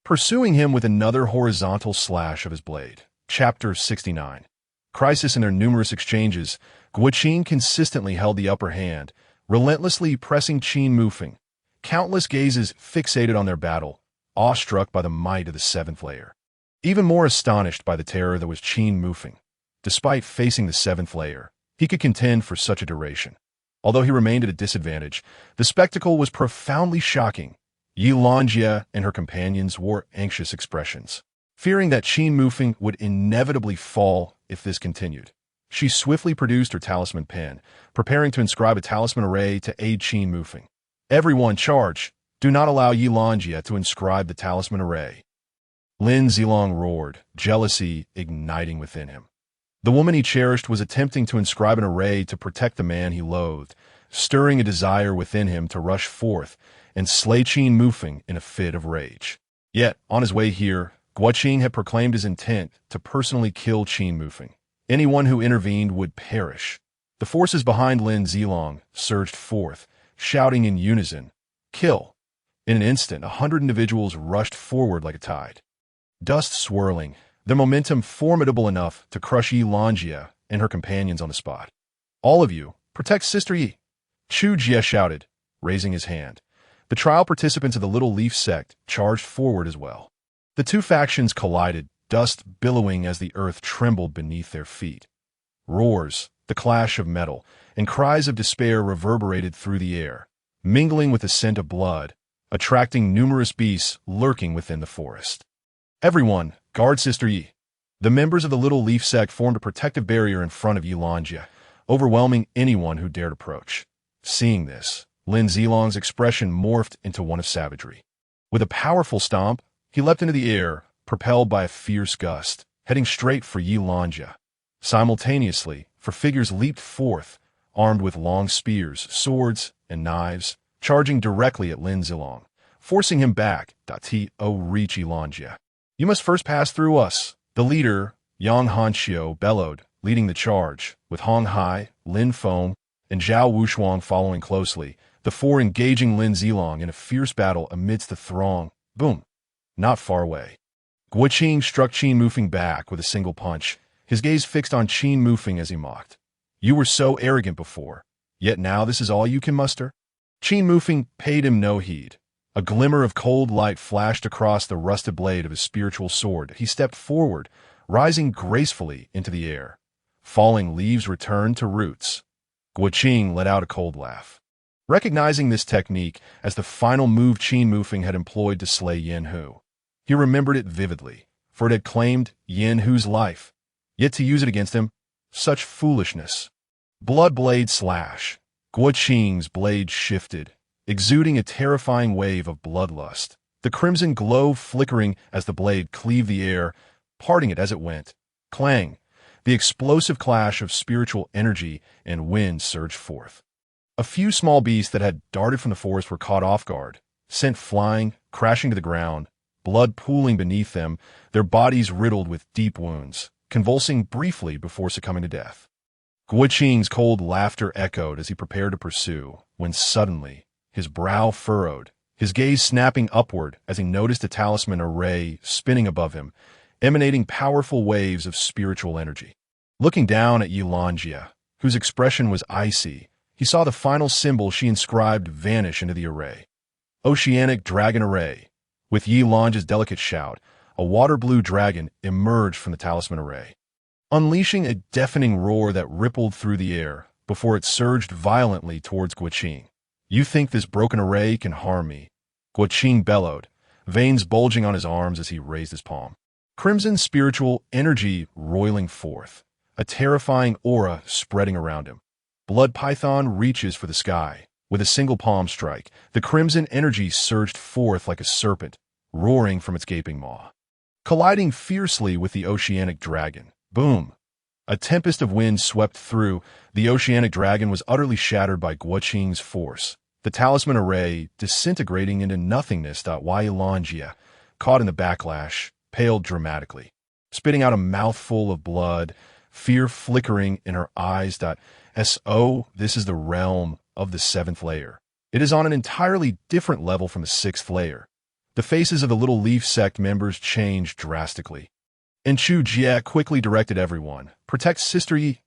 pursuing him with another horizontal slash of his blade. Chapter 69. Crisis. In their numerous exchanges, Guoqing consistently held the upper hand, relentlessly pressing Qin Mufeng. Countless gazes fixated on their battle, awestruck by the might of the seventh layer. Even more astonished by the terror that was Qin Mufeng. Despite facing the seventh layer, he could contend for such a duration. Although he remained at a disadvantage, the spectacle was profoundly shocking. Yi Lanjie and her companions wore anxious expressions, fearing that Qin Mufeng would inevitably fall if this continued. She swiftly produced her talisman pen, preparing to inscribe a talisman array to aid Qin Mufeng. Everyone charge! Do not allow Yi Lanjie to inscribe the talisman array. Lin Zilong roared, jealousy igniting within him. The woman he cherished was attempting to inscribe an array to protect the man he loathed, stirring a desire within him to rush forth and slay Qin Mufeng in a fit of rage. Yet, on his way here, Guoqing had proclaimed his intent to personally kill Qin Mufeng. Anyone who intervened would perish. The forces behind Lin Zilong surged forth, shouting in unison, "Kill!" In an instant, 100 individuals rushed forward like a tide. Dust swirling, their momentum formidable enough to crush Yi Lanjie and her companions on the spot. "All of you, protect Sister Yi!" Chu Jie shouted, raising his hand. The trial participants of the Little Leaf sect charged forward as well. The two factions collided, dust billowing as the earth trembled beneath their feet. Roars, the clash of metal, and cries of despair reverberated through the air, mingling with the scent of blood, attracting numerous beasts lurking within the forest. "Everyone, guard Sister Yi!" The members of the Little Leaf sect formed a protective barrier in front of Yi Lanjie, overwhelming anyone who dared approach. Seeing this, Lin Zilong's expression morphed into one of savagery. With a powerful stomp, he leapt into the air, propelled by a fierce gust, heading straight for Yi Lanjie. Simultaneously, four figures leaped forth, armed with long spears, swords, and knives, charging directly at Lin Zilong, forcing him back. To reach Yi Lanjie, "You must first pass through us," the leader, Yang Hanxiu, bellowed, leading the charge, with Hong Hai, Lin Feng, and Zhao Wushuang following closely, the four engaging Lin Zilong in a fierce battle amidst the throng. Boom! Not far away, Guoqing struck Qin Mufeng back with a single punch, his gaze fixed on Qin Mufeng as he mocked. "You were so arrogant before, yet now this is all you can muster?" Qin Mufeng paid him no heed. A glimmer of cold light flashed across the rusted blade of his spiritual sword. He stepped forward, rising gracefully into the air. Falling leaves returned to roots. Guoqing let out a cold laugh. Recognizing this technique as the final move Qin Mufeng had employed to slay Yin Hu, he remembered it vividly, for it had claimed Yin Hu's life. Yet to use it against him, such foolishness. Blood blade slash. Guoqing's blade shifted, exuding a terrifying wave of bloodlust, the crimson glow flickering as the blade cleaved the air, parting it as it went. Clang! The explosive clash of spiritual energy and wind surged forth. A few small beasts that had darted from the forest were caught off guard, sent flying, crashing to the ground, blood pooling beneath them, their bodies riddled with deep wounds, convulsing briefly before succumbing to death. Guoqing's cold laughter echoed as he prepared to pursue, when suddenly, his brow furrowed, his gaze snapping upward as he noticed a talisman array spinning above him, emanating powerful waves of spiritual energy. Looking down at Yi Lanjie, whose expression was icy, he saw the final symbol she inscribed vanish into the array. Oceanic Dragon Array. With Yi Lanjie's delicate shout, a water-blue dragon emerged from the talisman array, unleashing a deafening roar that rippled through the air before it surged violently towards Guoqing. "You think this broken array can harm me?" Guoqing bellowed, veins bulging on his arms as he raised his palm. Crimson spiritual energy roiling forth, a terrifying aura spreading around him. Blood Python reaches for the sky. With a single palm strike, the crimson energy surged forth like a serpent, roaring from its gaping maw. Colliding fiercely with the oceanic dragon. Boom! A tempest of wind swept through. The oceanic dragon was utterly shattered by Guoqing's force, the talisman array disintegrating into nothingness. Wailanjia, caught in the backlash, paled dramatically, spitting out a mouthful of blood, fear flickering in her eyes. This is the realm of the seventh layer. It is on an entirely different level from the sixth layer. The faces of the Little Leaf sect members changed drastically. And Chu Jie quickly directed everyone. Protect Sister Yi.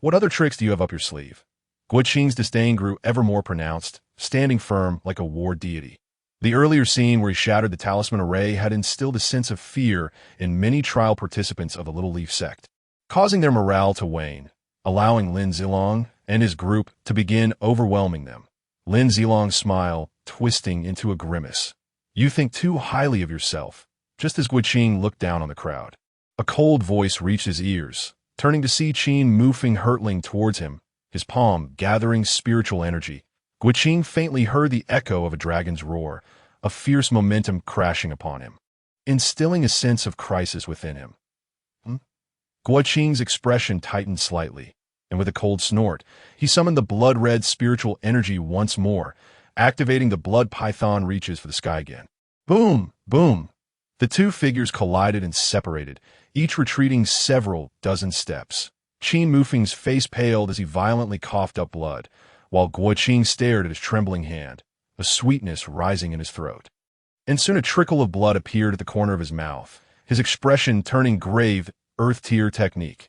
What other tricks do you have up your sleeve? Guoqing's disdain grew ever more pronounced, standing firm like a war deity. The earlier scene where he shattered the talisman array had instilled a sense of fear in many trial participants of the Little Leaf sect, causing their morale to wane, allowing Lin Zilong and his group to begin overwhelming them. Lin Zilong's smile twisting into a grimace. You think too highly of yourself. Just as Guoqing looked down on the crowd, a cold voice reached his ears, turning to see Qin Mufeng hurtling towards him, his palm gathering spiritual energy. Guoqing faintly heard the echo of a dragon's roar, a fierce momentum crashing upon him, instilling a sense of crisis within him. Guoqing's expression tightened slightly, and with a cold snort, he summoned the blood-red spiritual energy once more, activating the blood python reaches for the sky again. Boom! Boom! The two figures collided and separated, each retreating several dozen steps. Qin Mufeng's face paled as he violently coughed up blood, while Guoqing stared at his trembling hand, a sweetness rising in his throat. And soon a trickle of blood appeared at the corner of his mouth, his expression turning grave. Earth tier technique.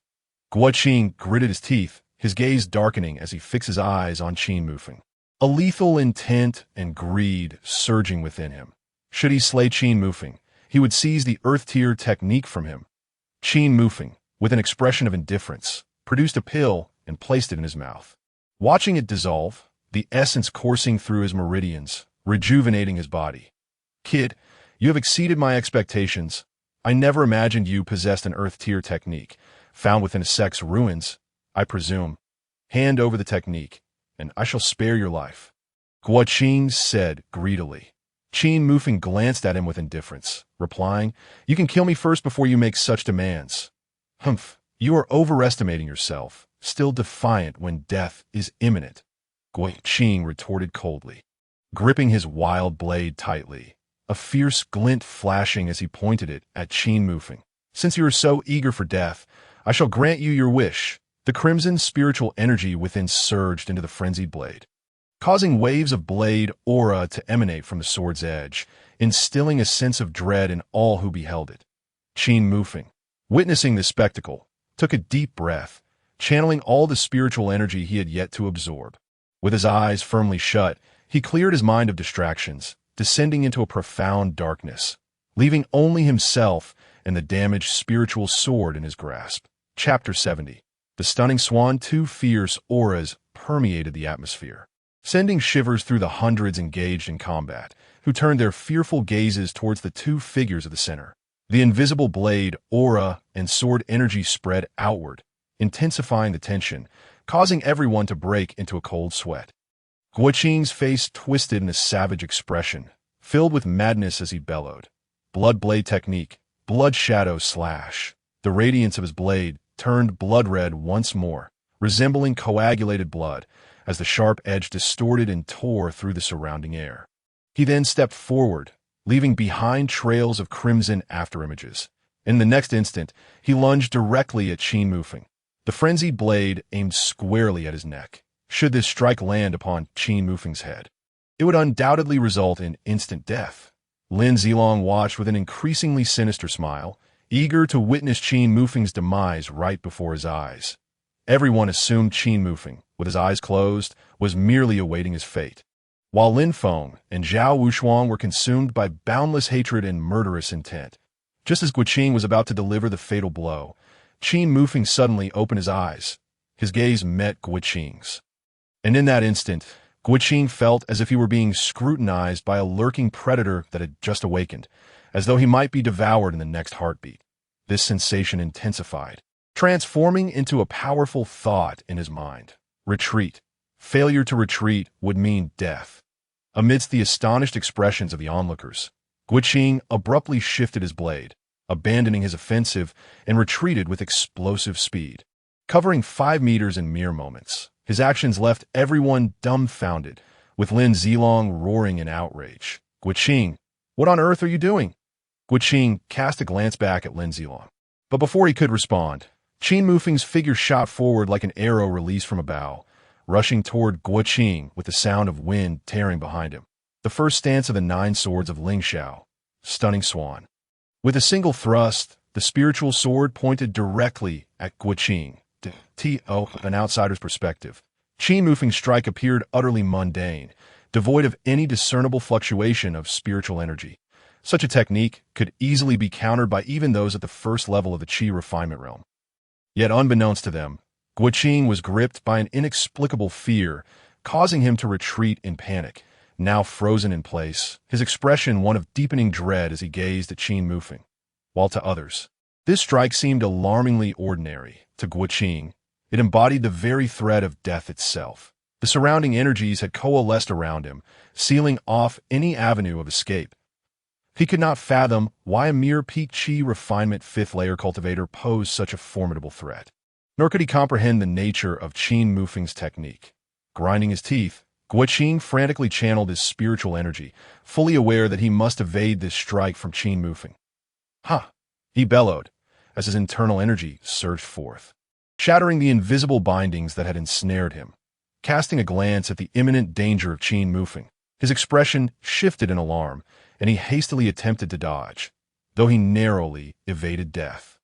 Guoqing gritted his teeth, his gaze darkening as he fixed his eyes on Qin Mufeng. A lethal intent and greed surging within him. Should he slay Qin Mufeng, he would seize the Earth tier technique from him. Qin Mufeng, with an expression of indifference, produced a pill and placed it in his mouth. Watching it dissolve, the essence coursing through his meridians, rejuvenating his body. Kid, you have exceeded my expectations. I never imagined you possessed an Earth tier technique, found within a sect's ruins, I presume. Hand over the technique, and I shall spare your life. Guoqing said greedily. Qin Mufeng glanced at him with indifference, replying, You can kill me first before you make such demands. Humph, you are overestimating yourself, still defiant when death is imminent. Guoqing retorted coldly, gripping his wild blade tightly, a fierce glint flashing as he pointed it at Qin Mufeng. Since you are so eager for death, I shall grant you your wish. The crimson spiritual energy within surged into the frenzied blade, causing waves of blade aura to emanate from the sword's edge, instilling a sense of dread in all who beheld it. Qin Mufeng, witnessing this spectacle, took a deep breath, channeling all the spiritual energy he had yet to absorb. With his eyes firmly shut, he cleared his mind of distractions, descending into a profound darkness, leaving only himself and the damaged spiritual sword in his grasp. Chapter 70. The stunning swan. Two fierce auras permeated the atmosphere, sending shivers through the hundreds engaged in combat, who turned their fearful gazes towards the two figures of the center. The invisible blade, aura, and sword energy spread outward, intensifying the tension, causing everyone to break into a cold sweat. Guoqing's face twisted in a savage expression, filled with madness as he bellowed. Blood blade technique, blood shadow slash. The radiance of his blade turned blood red once more, resembling coagulated blood, as the sharp edge distorted and tore through the surrounding air. He then stepped forward, leaving behind trails of crimson afterimages. In the next instant, he lunged directly at Qin Mufeng. The frenzied blade aimed squarely at his neck. Should this strike land upon Qin Mufeng's head, it would undoubtedly result in instant death. Lin Zilong watched with an increasingly sinister smile, eager to witness Qin Mufeng's demise right before his eyes. Everyone assumed Qin Mufeng, with his eyes closed, was merely awaiting his fate, while Lin Feng and Zhao Wushuang were consumed by boundless hatred and murderous intent. Just as Guoqing was about to deliver the fatal blow, Qin Mufeng suddenly opened his eyes. His gaze met Guoqing's. And in that instant, Qin felt as if he were being scrutinized by a lurking predator that had just awakened, as though he might be devoured in the next heartbeat. This sensation intensified, transforming into a powerful thought in his mind. Retreat. Failure to retreat would mean death. Amidst the astonished expressions of the onlookers, Qin abruptly shifted his blade, abandoning his offensive, and retreated with explosive speed. Covering 5 meters in mere moments, his actions left everyone dumbfounded, with Lin Zilong roaring in outrage. Qin, what on earth are you doing? Qin cast a glance back at Lin Zilong. But before he could respond, Qin Mufeng's figure shot forward like an arrow released from a bow, rushing toward Qin with the sound of wind tearing behind him. The first stance of the 9 swords of Ling Xiao, Stunning Swan. With a single thrust, the spiritual sword pointed directly at Qin. An outsider's perspective, Qin Mufeng's strike appeared utterly mundane, devoid of any discernible fluctuation of spiritual energy. Such a technique could easily be countered by even those at the first level of the Qi refinement realm. Yet unbeknownst to them, Qin was gripped by an inexplicable fear, causing him to retreat in panic. Now frozen in place, his expression one of deepening dread as he gazed at Qin Mufeng. While to others, this strike seemed alarmingly ordinary, to Qin, it embodied the very threat of death itself. The surrounding energies had coalesced around him, sealing off any avenue of escape. He could not fathom why a mere peak Qi refinement 5th-layer cultivator posed such a formidable threat. Nor could he comprehend the nature of Qin Mufeng's technique. Grinding his teeth, Qin frantically channeled his spiritual energy, fully aware that he must evade this strike from Qin Mufeng. Ha! He bellowed, as his internal energy surged forth, shattering the invisible bindings that had ensnared him. Casting a glance at the imminent danger of Qin Mufeng, his expression shifted in alarm, and he hastily attempted to dodge, though he narrowly evaded death.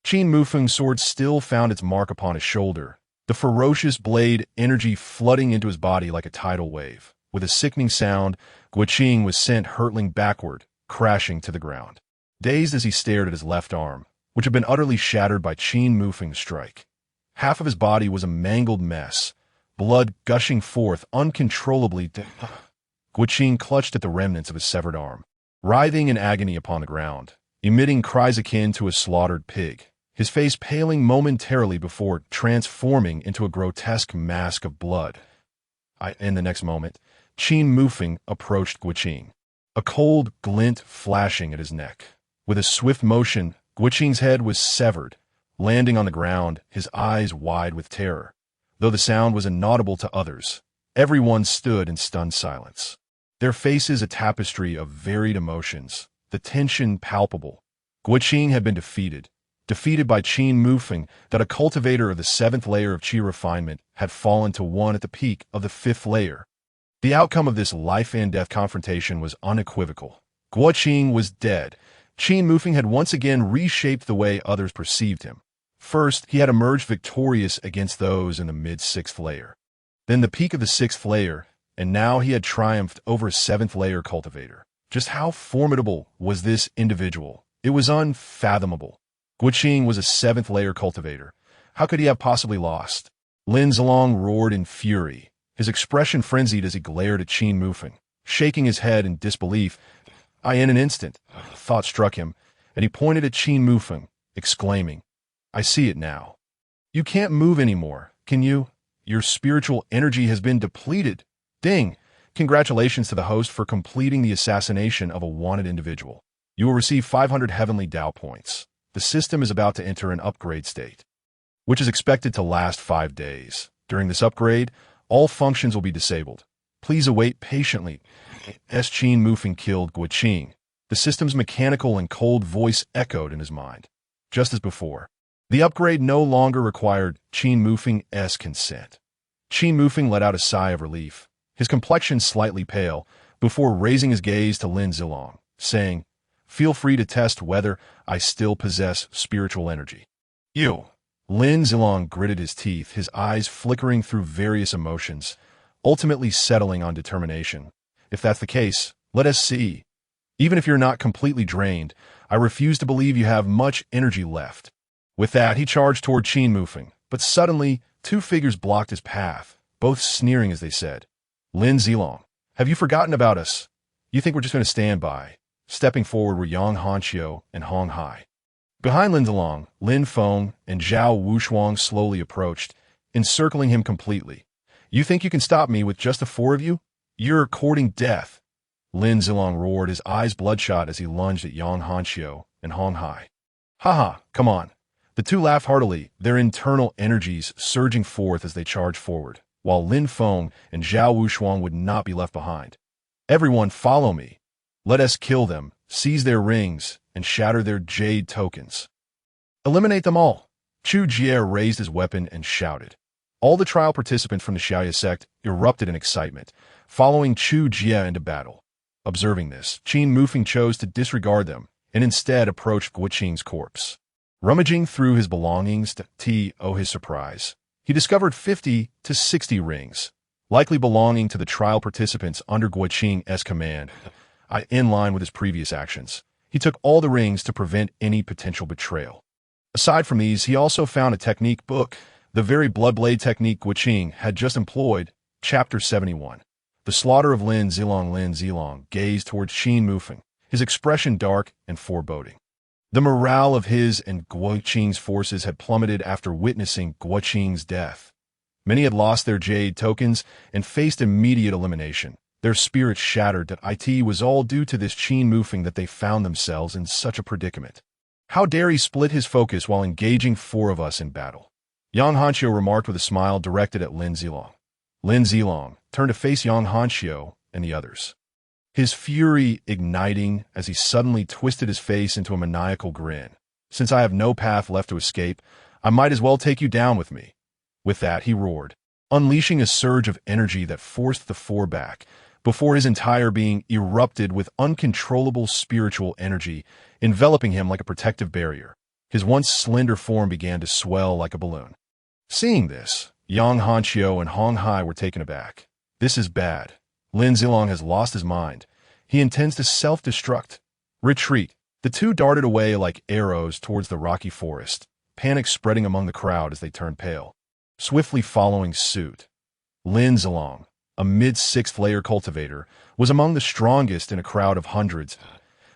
Qin Mufeng's sword still found its mark upon his shoulder, the ferocious blade energy flooding into his body like a tidal wave. With a sickening sound, Qin was sent hurtling backward, crashing to the ground. Dazed as he stared at his left arm, which had been utterly shattered by Qin Mufeng's strike. Half of his body was a mangled mess, blood gushing forth uncontrollably. Qin clutched at the remnants of his severed arm, writhing in agony upon the ground, emitting cries akin to a slaughtered pig, his face paling momentarily before transforming into a grotesque mask of blood. In the next moment, Qin Mufeng approached Qin, a cold glint flashing at his neck. With a swift motion, Qin's head was severed, landing on the ground, his eyes wide with terror. Though the sound was inaudible to others, everyone stood in stunned silence, their faces a tapestry of varied emotions, the tension palpable. Qin had been defeated by Qin Mufeng, that a cultivator of the 7th layer of Qi refinement had fallen to one at the peak of the 5th layer. The outcome of this life-and-death confrontation was unequivocal. Qin was dead. Qin Mufeng had once again reshaped the way others perceived him. First, he had emerged victorious against those in the mid-6th layer. Then the peak of the 6th layer, and now he had triumphed over a 7th layer cultivator. Just how formidable was this individual? It was unfathomable. Qin was a 7th layer cultivator. How could he have possibly lost? Lin Zilong roared in fury, his expression frenzied as he glared at Qin Mufeng, shaking his head in disbelief. In an instant, a thought struck him, and he pointed at Qin Mufeng, exclaiming, "I see it now. You can't move anymore, can you? Your spiritual energy has been depleted." Ding! Congratulations to the host for completing the assassination of a wanted individual. You will receive 500 Heavenly Dao points. The system is about to enter an upgrade state, which is expected to last 5 days. During this upgrade, all functions will be disabled. Please await patiently. As Qin Mufeng killed Qin, the system's mechanical and cold voice echoed in his mind. Just as before, the upgrade no longer required Qin Mufeng's consent. Qin Mufeng let out a sigh of relief, his complexion slightly pale, before raising his gaze to Lin Zilong, saying, "Feel free to test whether I still possess spiritual energy." You! Lin Zilong gritted his teeth, his eyes flickering through various emotions, ultimately settling on determination. "If that's the case, let us see. Even if you're not completely drained, I refuse to believe you have much energy left." With that, he charged toward Qin Mufeng, but suddenly, 2 figures blocked his path, both sneering as they said, Lin Zilong, have you forgotten about us? You think we're just going to stand by? Stepping forward were Yang Hanqiu and Hong Hai. Behind Lin Zilong, Lin Feng and Zhao Wushuang slowly approached, encircling him completely. You think you can stop me with just the four of you? You're courting death. Lin Zilong roared, his eyes bloodshot as he lunged at Yang Hanqiu and Hong Hai. Haha, come on. The two laughed heartily, their internal energies surging forth as they charged forward, while Lin Feng and Zhao Wushuang would not be left behind. Everyone follow me. Let us kill them, seize their rings, and shatter their jade tokens. Eliminate them all. Chu Jie raised his weapon and shouted. All the trial participants from the Xiaoya sect erupted in excitement, following Chu Jie into battle. Observing this, Qin Mufeng chose to disregard them and instead approached Guoqing's corpse. Rummaging through his belongings to his surprise, he discovered 50 to 60 rings, likely belonging to the trial participants under Guoqing's command. In line with his previous actions, he took all the rings to prevent any potential betrayal. Aside from these, he also found a technique book, the very bloodblade technique Guoqing had just employed, Chapter 71. The slaughter of Lin Zilong gazed towards Qin Mufeng, his expression dark and foreboding. The morale of his and Guoqing's forces had plummeted after witnessing Guoqing's death. Many had lost their jade tokens and faced immediate elimination. Their spirits shattered that it was all due to this Qin Mufeng that they found themselves in such a predicament. How dare he split his focus while engaging four of us in battle? Yang Hanqiu remarked with a smile directed at Lin Zilong. Lin Zilong turned to face Yang Hanqiu and the others, his fury igniting as he suddenly twisted his face into a maniacal grin. Since I have no path left to escape, I might as well take you down with me. With that, he roared, unleashing a surge of energy that forced the four back, before his entire being erupted with uncontrollable spiritual energy, enveloping him like a protective barrier. His once slender form began to swell like a balloon. Seeing this, Yang Hanqiu and Hong Hai were taken aback. This is bad. Lin Zilong has lost his mind. He intends to self-destruct. Retreat. The two darted away like arrows towards the rocky forest, panic spreading among the crowd as they turned pale. Swiftly following suit, Lin Zilong, a mid-sixth layer cultivator, was among the strongest in a crowd of hundreds.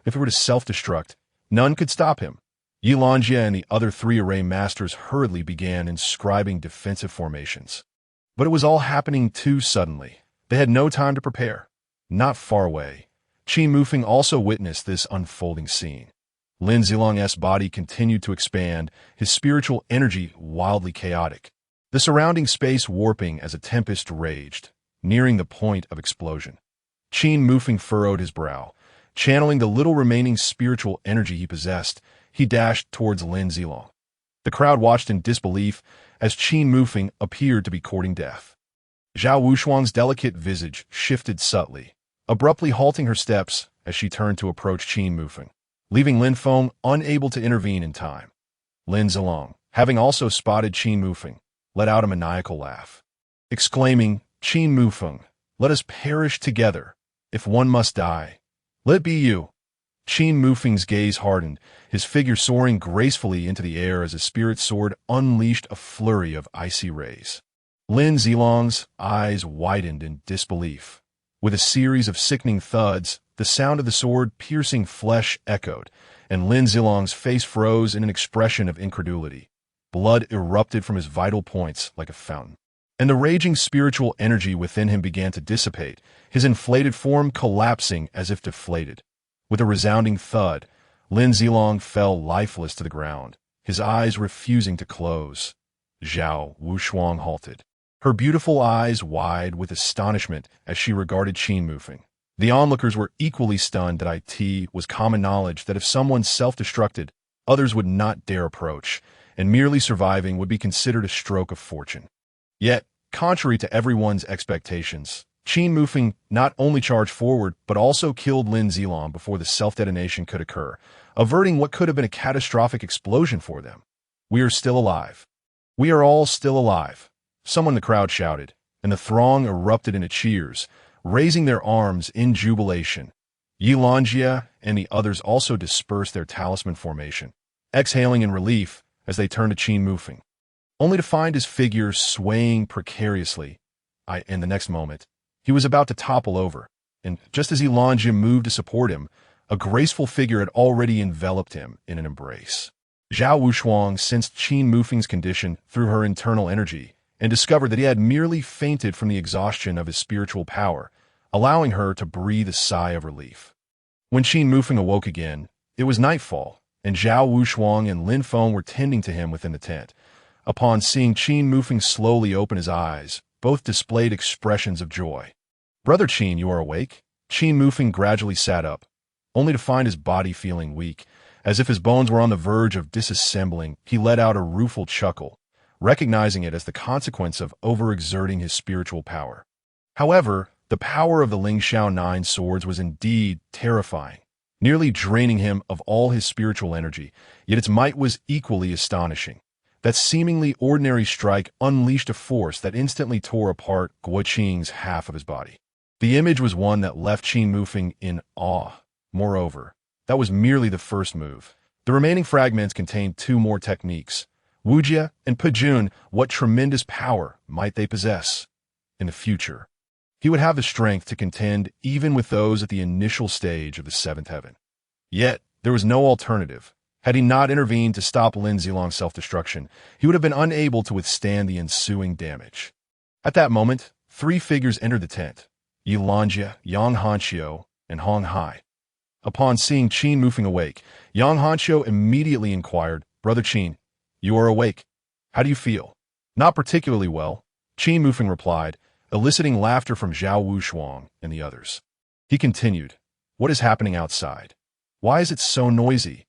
If he were to self-destruct, none could stop him. Yilanjie and the other three array masters hurriedly began inscribing defensive formations. But it was all happening too suddenly. They had no time to prepare. Not far away, Qin Mufeng also witnessed this unfolding scene. Lin Zilong's body continued to expand, his spiritual energy wildly chaotic. The surrounding space warping as a tempest raged, nearing the point of explosion. Qin Mufeng furrowed his brow. Channeling the little remaining spiritual energy he possessed, he dashed towards Lin Zilong. The crowd watched in disbelief as Qin Mufeng appeared to be courting death. Zhao Wushuang's delicate visage shifted subtly, abruptly halting her steps as she turned to approach Qin Mufeng, leaving Lin Feng unable to intervene in time. Lin Zilong, having also spotted Qin Mufeng, let out a maniacal laugh, exclaiming, Qin Mufeng, let us perish together. If one must die, let it be you. Qin Mufeng's gaze hardened, his figure soaring gracefully into the air as his spirit sword unleashed a flurry of icy rays. Lin Zilong's eyes widened in disbelief. With a series of sickening thuds, the sound of the sword piercing flesh echoed, and Lin Zilong's face froze in an expression of incredulity. Blood erupted from his vital points like a fountain, and the raging spiritual energy within him began to dissipate, his inflated form collapsing as if deflated. With a resounding thud, Lin Zilong fell lifeless to the ground, his eyes refusing to close. Zhao Wushuang halted, her beautiful eyes wide with astonishment as she regarded Qin Mufeng. The onlookers were equally stunned that it was common knowledge that if someone self-destructed, others would not dare approach, and merely surviving would be considered a stroke of fortune. Yet, contrary to everyone's expectations, Qin Mufeng not only charged forward but also killed Lin Zilong before the self-detonation could occur, averting what could have been a catastrophic explosion for them. We are still alive. We are all still alive. Someone in the crowd shouted, and the throng erupted into cheers, raising their arms in jubilation. Yilanjie and the others also dispersed their talisman formation, exhaling in relief as they turned to Qin Mufeng, only to find his figure swaying precariously. In the next moment, He was about to topple over, and just as Yilanjia moved to support him, a graceful figure had already enveloped him in an embrace. Zhao Wushuang sensed Qin Mufeng's condition through her internal energy and discovered that he had merely fainted from the exhaustion of his spiritual power, allowing her to breathe a sigh of relief. When Qin Mufeng awoke again, it was nightfall, and Zhao Wushuang and Lin Feng were tending to him within the tent. Upon seeing Qin Mufeng slowly open his eyes, both displayed expressions of joy. "Brother Qin, you are awake?" Qin Mufeng gradually sat up, only to find his body feeling weak. As if his bones were on the verge of disassembling, he let out a rueful chuckle, recognizing it as the consequence of overexerting his spiritual power. However, the power of the Lingxiao 9 swords was indeed terrifying, nearly draining him of all his spiritual energy, yet its might was equally astonishing. That seemingly ordinary strike unleashed a force that instantly tore apart Guo Qing's half of his body. The image was one that left Qin Mufeng in awe. Moreover, that was merely the first move. The remaining fragments contained two more techniques. Wujia and Pejun, what tremendous power might they possess? In the future, he would have the strength to contend even with those at the initial stage of the seventh heaven. Yet, there was no alternative. Had he not intervened to stop Lin Zilong's self-destruction, he would have been unable to withstand the ensuing damage. At that moment, three figures entered the tent: Yilanjia, Yang Hanxiu, and Hong Hai. Upon seeing Qin Mufeng awake, Yang Hanxiu immediately inquired, "Brother Qin, you are awake. How do you feel?" "Not particularly well," Qin Mufeng replied, eliciting laughter from Zhao Wushuang and the others. He continued, "What is happening outside? Why is it so noisy?"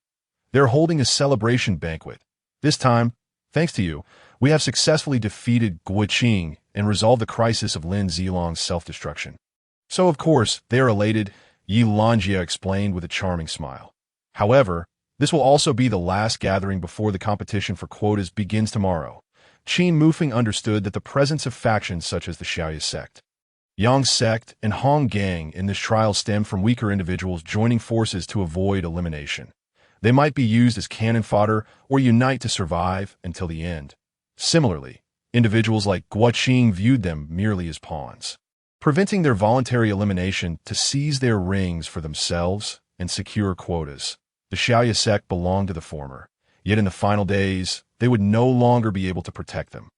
"They're holding a celebration banquet. This time, thanks to you, we have successfully defeated Guo Qing and resolved the crisis of Lin Zilong's self-destruction. So, of course, they are elated," Yilanjia explained with a charming smile. "However, this will also be the last gathering before the competition for quotas begins tomorrow." Qin Mufeng understood that the presence of factions such as the Xiaoya sect, Yang sect, and Hong Gang in this trial stemmed from weaker individuals joining forces to avoid elimination. They might be used as cannon fodder or unite to survive until the end. Similarly, individuals like Guo Qing viewed them merely as pawns, preventing their voluntary elimination to seize their rings for themselves and secure quotas. The Xiaoya sect belonged to the former, yet in the final days, they would no longer be able to protect them.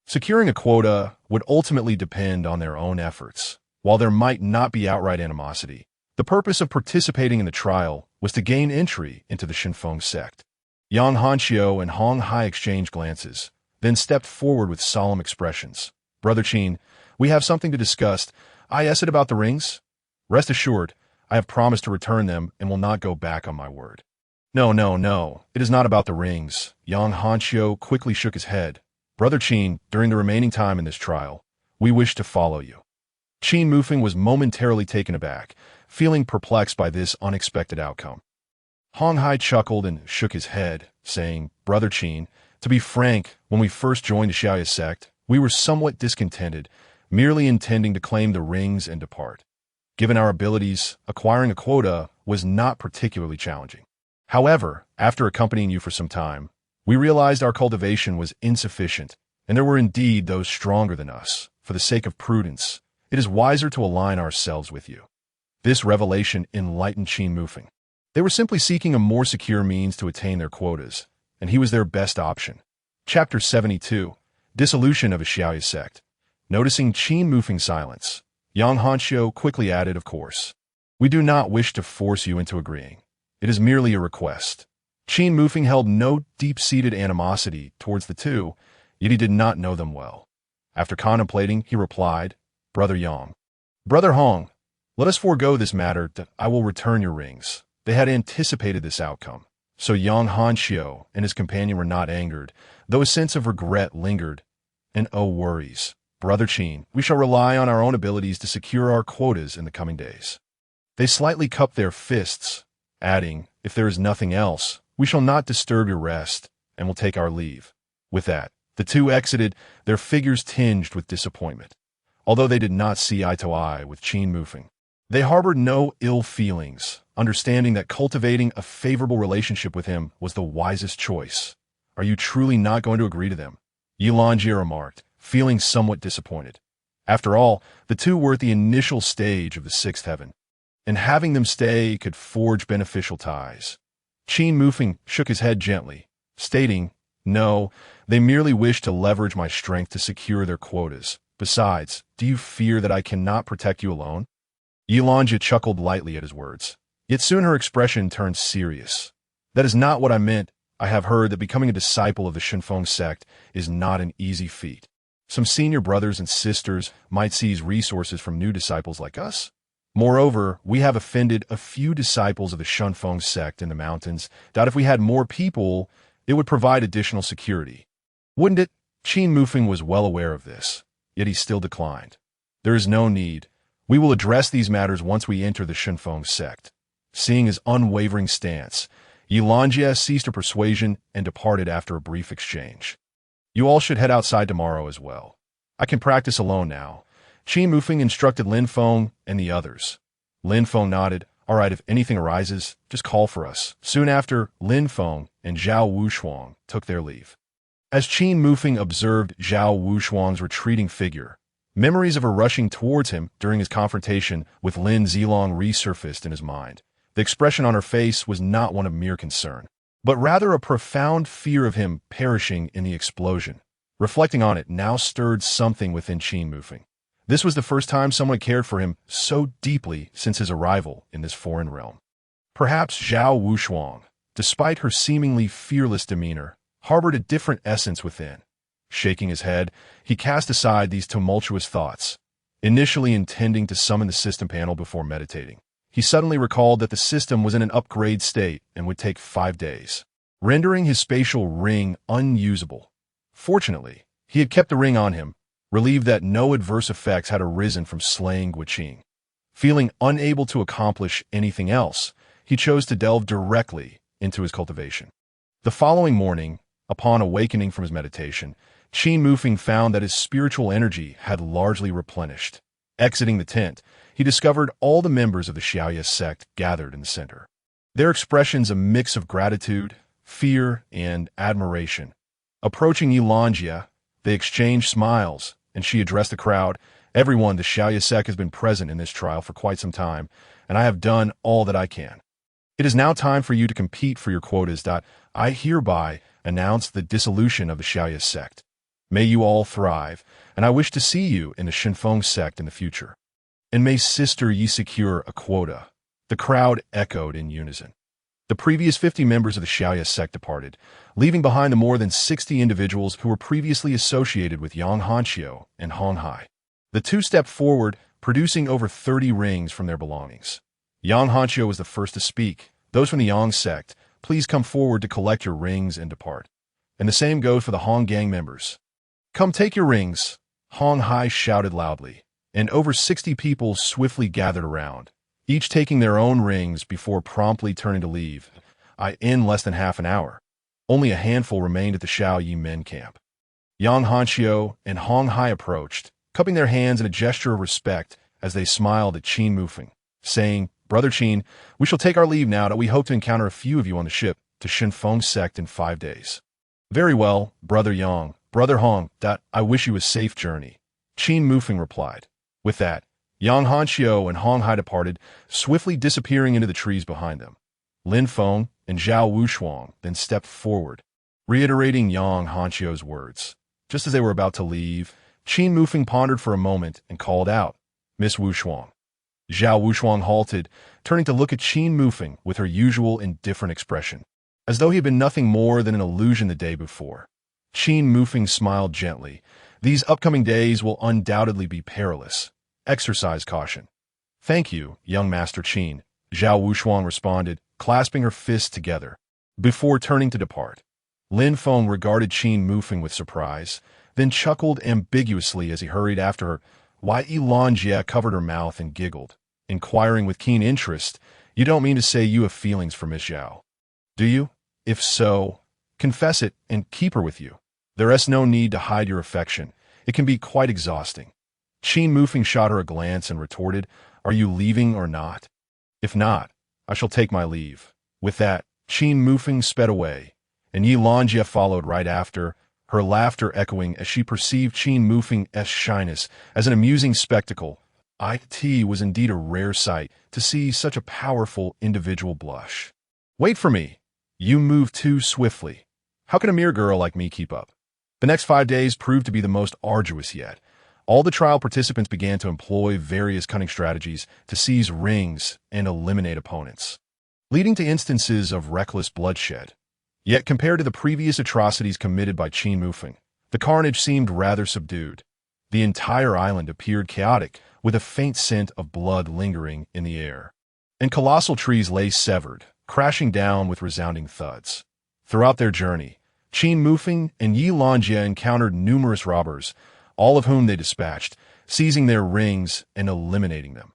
Securing a quota would ultimately depend on their own efforts. While there might not be outright animosity, the purpose of participating in the trial was to gain entry into the Xinfeng sect. Yang Hanxiu and Hong Hai exchanged glances, then stepped forward with solemn expressions. "Brother Qin, we have something to discuss. I asked about the rings. Rest assured, I have promised to return them and will not go back on my word." No. It is not about the rings." Yang Hanxiu quickly shook his head. "Brother Qin, during the remaining time in this trial, we wish to follow you." Qin Mufeng was momentarily taken aback, feeling perplexed by this unexpected outcome. Hong Hai chuckled and shook his head, saying, "Brother Qin, to be frank, when we first joined the Xiaoya sect, we were somewhat discontented, merely intending to claim the rings and depart. Given our abilities, acquiring a quota was not particularly challenging. However, after accompanying you for some time, we realized our cultivation was insufficient, and there were indeed those stronger than us. For the sake of prudence, it is wiser to align ourselves with you." This revelation enlightened Qin Mufeng. They were simply seeking a more secure means to attain their quotas, and he was their best option. Chapter 72. Dissolution of a Xiaoya sect. Noticing Qin Mufeng's silence, Yang Hanxiu quickly added, "Of course, we do not wish to force you into agreeing. It is merely a request." Qin Mufeng held no deep-seated animosity towards the two, yet he did not know them well. After contemplating, he replied, "Brother Yang, Brother Hong, let us forego this matter, that I will return your rings." They had anticipated this outcome, so Yang Hanxiu and his companion were not angered, though a sense of regret lingered. "And oh worries, Brother Qin, we shall rely on our own abilities to secure our quotas in the coming days." They slightly cupped their fists, adding, "If there is nothing else, we shall not disturb your rest, and will take our leave." With that, the two exited, their figures tinged with disappointment. Although they did not see eye to eye with Qin Mufeng, they harbored no ill feelings, understanding that cultivating a favorable relationship with him was the wisest choice. "Are you truly not going to agree to them?" Yilanjia remarked, feeling somewhat disappointed. After all, the two were at the initial stage of the sixth heaven, and having them stay could forge beneficial ties. Qin Mufeng shook his head gently, stating, "No, they merely wish to leverage my strength to secure their quotas. Besides, do you fear that I cannot protect you alone?" Yilanja chuckled lightly at his words, yet soon her expression turned serious. "That is not what I meant. I have heard that becoming a disciple of the Qin sect is not an easy feat. Some senior brothers and sisters might seize resources from new disciples like us. Moreover, we have offended a few disciples of the Qin sect in the mountains. That if we had more people, it would provide additional security. Wouldn't it?" Qin Mufeng was well aware of this, yet he still declined. "There is no need. We will address these matters once we enter the Qin sect." Seeing his unwavering stance, Yilanja ceased her persuasion and departed after a brief exchange. "You all should head outside tomorrow as well. I can practice alone now," Qin Mufeng instructed Lin Feng and the others. Lin Feng nodded. "All right, if anything arises, just call for us." Soon after, Lin Feng and Zhao Wushuang took their leave. As Qin Mufeng observed Zhao Wushuang's retreating figure, memories of her rushing towards him during his confrontation with Lin Zilong resurfaced in his mind. The expression on her face was not one of mere concern, but rather a profound fear of him perishing in the explosion. Reflecting on it now stirred something within Qin Mufeng. This was the first time someone cared for him so deeply since his arrival in this foreign realm. Perhaps Zhao Wushuang, despite her seemingly fearless demeanor, harbored a different essence within. Shaking his head, he cast aside these tumultuous thoughts. Initially intending to summon the system panel before meditating, he suddenly recalled that the system was in an upgrade state and would take 5 days, rendering his spatial ring unusable. Fortunately, he had kept the ring on him, relieved that no adverse effects had arisen from slaying Guiqing. Feeling unable to accomplish anything else, he chose to delve directly into his cultivation. The following morning, upon awakening from his meditation, Qin Mufeng found that his spiritual energy had largely replenished. Exiting the tent, he discovered all the members of the Xiaoye sect gathered in the center. Their expressions a mix of gratitude, fear, and admiration. Approaching Yilanja, they exchanged smiles, and she addressed the crowd. "Everyone, the Xiaoye sect has been present in this trial for quite some time, and I have done all that I can. It is now time for you to compete for your quotas. I hereby announce the dissolution of the Xiaoye sect. May you all thrive, and I wish to see you in the Qin sect in the future. And may sister ye secure a quota." The crowd echoed in unison. The previous 50 members of the Xiaoye sect departed, leaving behind the more than 60 individuals who were previously associated with Yang Hanqiu and Hong Hai. The two stepped forward, producing over 30 rings from their belongings. Yang Hanqiu was the first to speak. "Those from the Yang sect, please come forward to collect your rings and depart. And the same goes for the Hong gang members. Come take your rings," Hong Hai shouted loudly, and over 60 people swiftly gathered around, each taking their own rings before promptly turning to leave. In less than half an hour, only a handful remained at the Xiao Yi men camp. Yang Hanqiu and Hong Hai approached, cupping their hands in a gesture of respect as they smiled at Qin Mufeng, saying, "Brother Qin, we shall take our leave now that we hope to encounter a few of you on the ship to Qin sect in 5 days. "Very well, Brother Yang, Brother Hong, I wish you a safe journey," Qin Mufeng replied. With that, Yang Hanqiu and Hong Hai departed, swiftly disappearing into the trees behind them. Lin Feng and Zhao Wushuang then stepped forward, reiterating Yang Hanqiu's words. Just as they were about to leave, Qin Mufeng pondered for a moment and called out, "Miss Wushuang." Zhao Wushuang halted, turning to look at Qin Mufeng with her usual indifferent expression, as though he had been nothing more than an illusion the day before. Qin Mufeng smiled gently. "These upcoming days will undoubtedly be perilous. Exercise caution." "Thank you, young Master Qin," Zhao Wushuang responded, clasping her fists together, before turning to depart. Lin Feng regarded Qin Mufeng with surprise, then chuckled ambiguously as he hurried after her. Yilanja covered her mouth and giggled, inquiring with keen interest, "You don't mean to say you have feelings for Miss Zhao, do you? If so, confess it and keep her with you. There is no need to hide your affection. It can be quite exhausting." Qin Mufeng shot her a glance and retorted, "Are you leaving or not? If not, I shall take my leave." With that, Qin Mufeng sped away, and Yilanja followed right after, her laughter echoing as she perceived Qin Mufeng's shyness as an amusing spectacle. It was indeed a rare sight to see such a powerful individual blush. "Wait for me. You move too swiftly. How can a mere girl like me keep up?" The next 5 days proved to be the most arduous yet. All the trial participants began to employ various cunning strategies to seize rings and eliminate opponents, leading to instances of reckless bloodshed. Yet compared to the previous atrocities committed by Qin Mufeng, the carnage seemed rather subdued. The entire island appeared chaotic, with a faint scent of blood lingering in the air. And colossal trees lay severed, crashing down with resounding thuds. Throughout their journey, Qin Mufeng and Yi Lanjie encountered numerous robbers, all of whom they dispatched, seizing their rings and eliminating them.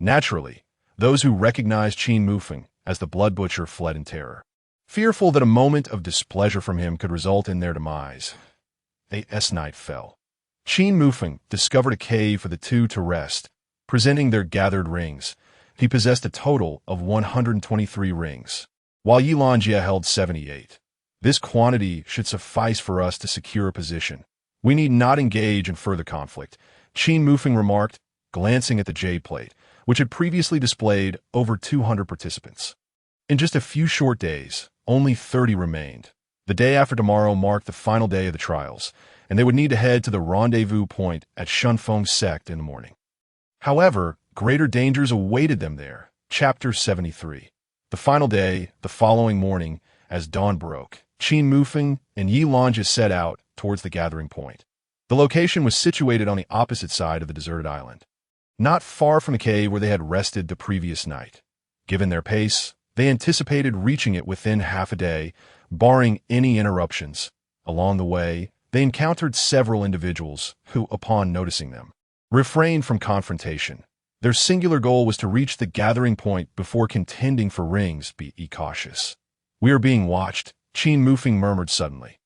Naturally, those who recognized Qin Mufeng as the Blood Butcher fled in terror, fearful that a moment of displeasure from him could result in their demise. Night fell. Qin Mufeng discovered a cave for the two to rest, presenting their gathered rings. He possessed a total of 123 rings, while Yi Lanjie held 78. This quantity should suffice for us to secure a position. We need not engage in further conflict, Qin Mufeng remarked, glancing at the jade plate, which had previously displayed over 200 participants. In just a few short days, only 30 remained. The day after tomorrow marked the final day of the trials, and they would need to head to the rendezvous point at Shunfeng Sect in the morning. However, greater dangers awaited them there. Chapter 73. The final day, the following morning, as dawn broke, Qin Mufeng and Yi Lanjie set out towards the gathering point. The location was situated on the opposite side of the deserted island, not far from the cave where they had rested the previous night. Given their pace, they anticipated reaching it within half a day, barring any interruptions. Along the way, they encountered several individuals who, upon noticing them, refrained from confrontation. Their singular goal was to reach the gathering point before contending for rings. Be cautious. "We are being watched," Qin Mufeng murmured suddenly.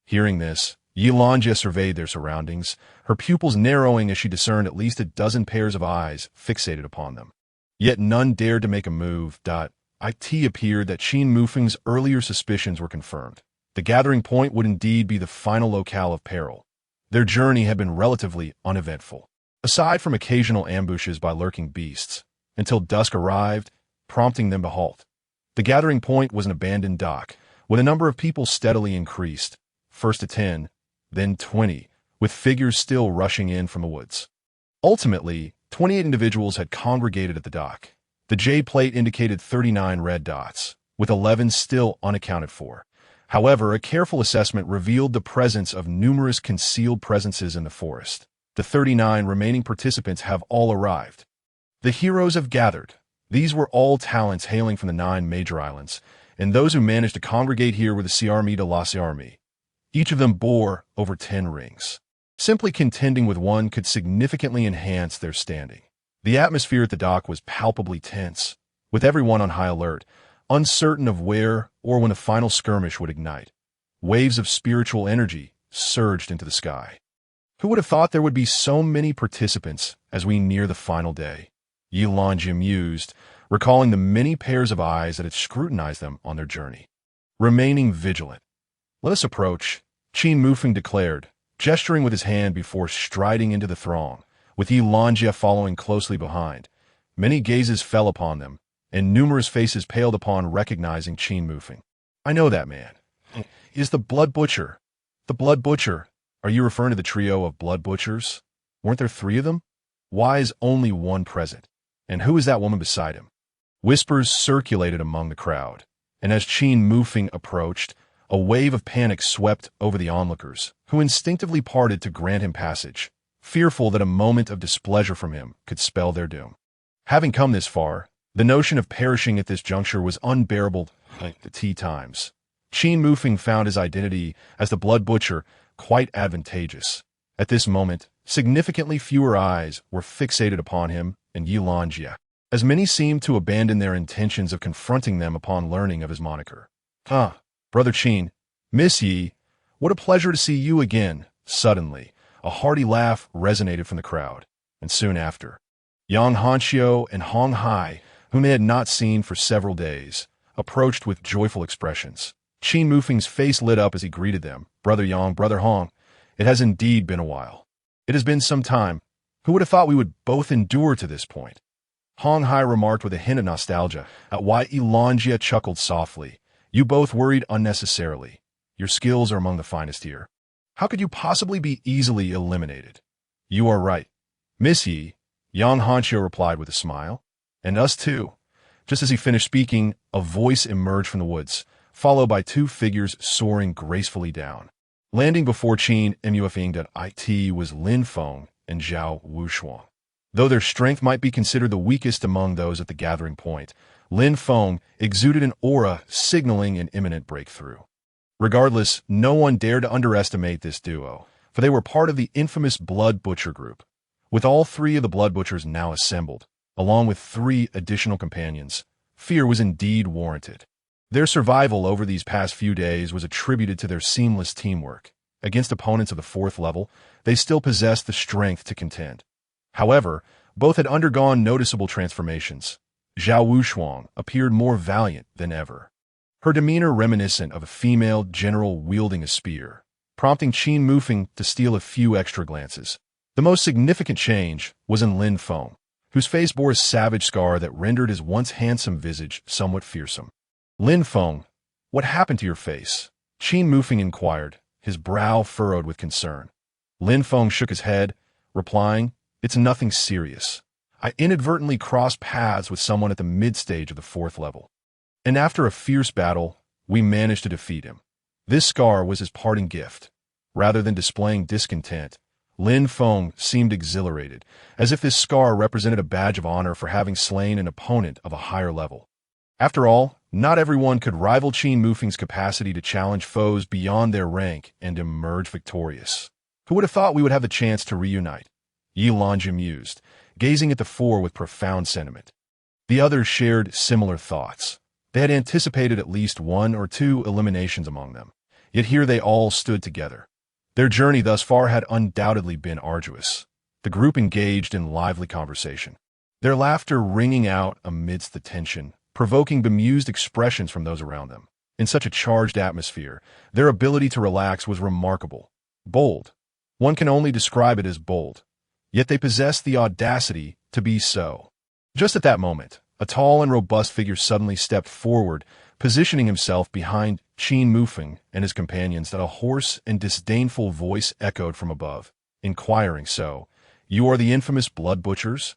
Hearing this, Yi Lanjie surveyed their surroundings, her pupils narrowing as she discerned at least a dozen pairs of eyes fixated upon them. Yet none dared to make a move. It appeared that Qin Mufeng's earlier suspicions were confirmed. The gathering point would indeed be the final locale of peril. Their journey had been relatively uneventful, aside from occasional ambushes by lurking beasts, until dusk arrived, prompting them to halt. The gathering point was an abandoned dock, with a number of people steadily increased, first to 10, then 20, with figures still rushing in from the woods. Ultimately, 28 individuals had congregated at the dock. The jade plate indicated 39 red dots, with 11 still unaccounted for. However, a careful assessment revealed the presence of numerous concealed presences in the forest. The 39 remaining participants have all arrived. The heroes have gathered. These were all talents hailing from the 9 major islands, and those who managed to congregate here were the Siarmi de la Siarmi. Each of them bore over 10 rings. Simply contending with one could significantly enhance their standing. The atmosphere at the dock was palpably tense, with everyone on high alert, uncertain of where or when the final skirmish would ignite. Waves of spiritual energy surged into the sky. Who would have thought there would be so many participants as we near the final day? Yi Lanjie mused, recalling the many pairs of eyes that had scrutinized them on their journey. Remaining vigilant. "Let us approach," Qin Mufeng declared, gesturing with his hand before striding into the throng, with Yi Lanjie following closely behind. Many gazes fell upon them, and numerous faces paled upon recognizing Qin Mufeng. "I know that man. He is the Blood Butcher." "The Blood Butcher? Are you referring to the trio of Blood Butchers? Weren't there 3 of them? Why is only one present? And who is that woman beside him?" Whispers circulated among the crowd, and as Qin Mufeng approached, a wave of panic swept over the onlookers, who instinctively parted to grant him passage, fearful that a moment of displeasure from him could spell their doom. Having come this far, the notion of perishing at this juncture was unbearable at the tea times. Qin Mufeng found his identity as the Blood Butcher quite advantageous. At this moment, significantly fewer eyes were fixated upon him and Yi Lanjie, as many seemed to abandon their intentions of confronting them upon learning of his moniker. "Ah, Brother Qin, Miss Yi, what a pleasure to see you again." Suddenly, a hearty laugh resonated from the crowd, and soon after, Yang Hanxiu and Hong Hai, whom they had not seen for several days, approached with joyful expressions. Qin Mufeng's face lit up as he greeted them. Brother Yang, Brother Hong, it has indeed been a while. It has been some time. Who would have thought we would both endure to this point? Hong Hai remarked with a hint of nostalgia, at why Elangia chuckled softly. You both worried unnecessarily. Your skills are among the finest here. How could you possibly be easily eliminated? You are right. Miss Yi, Yang Hanshio replied with a smile. And us too. Just as he finished speaking, a voice emerged from the woods, followed by two figures soaring gracefully down. Landing before Qin Mufeng it was Lin Feng and Zhao Wushuang. Though their strength might be considered the weakest among those at the gathering point, Lin Feng exuded an aura signaling an imminent breakthrough. Regardless, no one dared to underestimate this duo, for they were part of the infamous Blood Butcher group. With all three of the Blood Butchers now assembled, along with 3 additional companions, fear was indeed warranted. Their survival over these past few days was attributed to their seamless teamwork. Against opponents of the 4th level, they still possessed the strength to contend. However, both had undergone noticeable transformations. Zhao Wushuang appeared more valiant than ever, her demeanor reminiscent of a female general wielding a spear, prompting Qin Mufeng to steal a few extra glances. The most significant change was in Lin Feng, whose face bore a savage scar that rendered his once handsome visage somewhat fearsome. Lin Feng, what happened to your face? Qin Mufeng inquired, his brow furrowed with concern. Lin Feng shook his head, replying, It's nothing serious. I inadvertently crossed paths with someone at the mid-stage of the 4th level. And after a fierce battle, we managed to defeat him. This scar was his parting gift. Rather than displaying discontent, Lin Feng seemed exhilarated, as if this scar represented a badge of honor for having slain an opponent of a higher level. After all, not everyone could rival Qin Mufeng's capacity to challenge foes beyond their rank and emerge victorious. Who would have thought we would have the chance to reunite? Yi Lanjie mused, gazing at the 4 with profound sentiment. The others shared similar thoughts. They had anticipated at least 1 or 2 eliminations among them, yet here they all stood together. Their journey thus far had undoubtedly been arduous. The group engaged in lively conversation, their laughter ringing out amidst the tension, provoking bemused expressions from those around them. In such a charged atmosphere, their ability to relax was remarkable. Bold. One can only describe it as bold. Yet they possessed the audacity to be so. Just at that moment, a tall and robust figure suddenly stepped forward, positioning himself behind Qin Mufeng and his companions. That a hoarse and disdainful voice echoed from above, inquiring, So, you are the infamous Blood Butchers?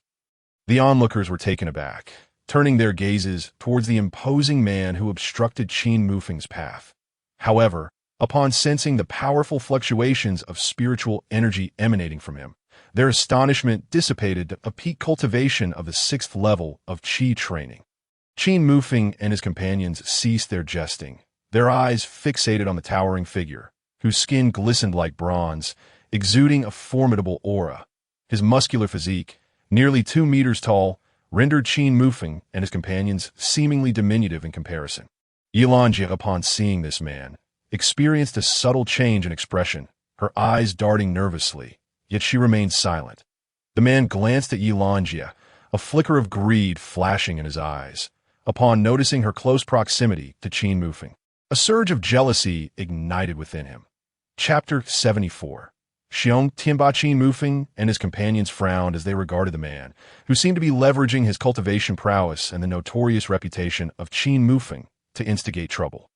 The onlookers were taken aback, turning their gazes towards the imposing man who obstructed Qin Mufeng's path. However, upon sensing the powerful fluctuations of spiritual energy emanating from him, their astonishment dissipated to a peak cultivation of the 6th level of Qi training. Qin Mufeng and his companions ceased their jesting, their eyes fixated on the towering figure, whose skin glistened like bronze, exuding a formidable aura. His muscular physique, nearly 2 meters tall, rendered Qin Mufeng and his companions seemingly diminutive in comparison. Elangia, upon seeing this man, experienced a subtle change in expression, her eyes darting nervously, yet she remained silent. The man glanced at Elangia, a flicker of greed flashing in his eyes, upon noticing her close proximity to Qin Mufeng. A surge of jealousy ignited within him. Chapter 74. Xiong Tianba. Qin Mufeng and his companions frowned as they regarded the man, who seemed to be leveraging his cultivation prowess and the notorious reputation of Qin Mufeng to instigate trouble.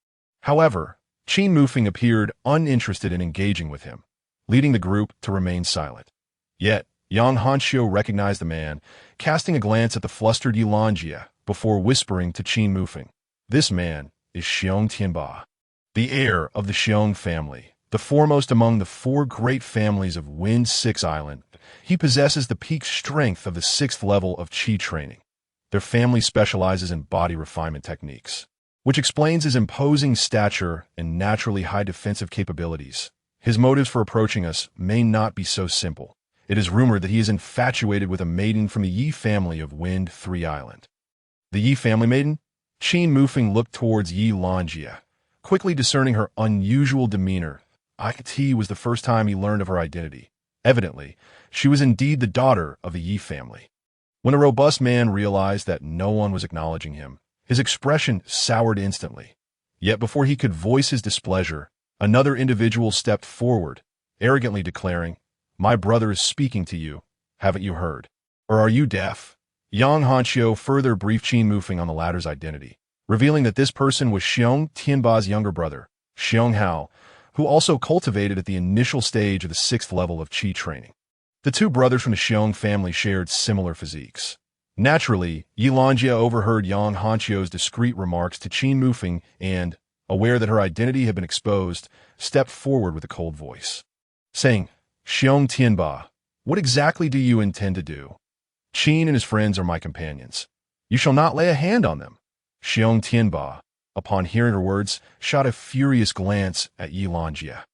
However, Qin Mufeng appeared uninterested in engaging with him, leading the group to remain silent. Yet, Yang Hanshio recognized the man, casting a glance at the flustered Elangia before whispering to Qin Mufeng, This man is Xiong Tianba, the heir of the Xiong family, the foremost among the 4 great families of Wind 6 Island. He possesses the peak strength of the 6th level of Qi training. Their family specializes in body refinement techniques, which explains his imposing stature and naturally high defensive capabilities. His motives for approaching us may not be so simple. It is rumored that he is infatuated with a maiden from the Yi family of Wind 3 Island. The Yi family maiden? Qin Mufeng looked towards Yi Lanjie, quickly discerning her unusual demeanor. It was the first time he learned of her identity. Evidently, she was indeed the daughter of the Yi family. When a robust man realized that no one was acknowledging him, his expression soured instantly. Yet before he could voice his displeasure, another individual stepped forward, arrogantly declaring, "My brother is speaking to you. Haven't you heard? Or are you deaf?" Yang Hanqiu further briefed Qin Mufeng on the latter's identity, revealing that this person was Xiong Tianba's younger brother, Xiong Hao, who also cultivated at the initial stage of the 6th level of Qi training. The two brothers from the Xiong family shared similar physiques. Naturally, Yilanjia overheard Yang Hanqiu's discreet remarks to Qin Mufeng and, aware that her identity had been exposed, stepped forward with a cold voice, saying, "Xiong Tianba, what exactly do you intend to do? Qin and his friends are my companions. You shall not lay a hand on them." Xiong Tianba, upon hearing her words, shot a furious glance at Yilanjia.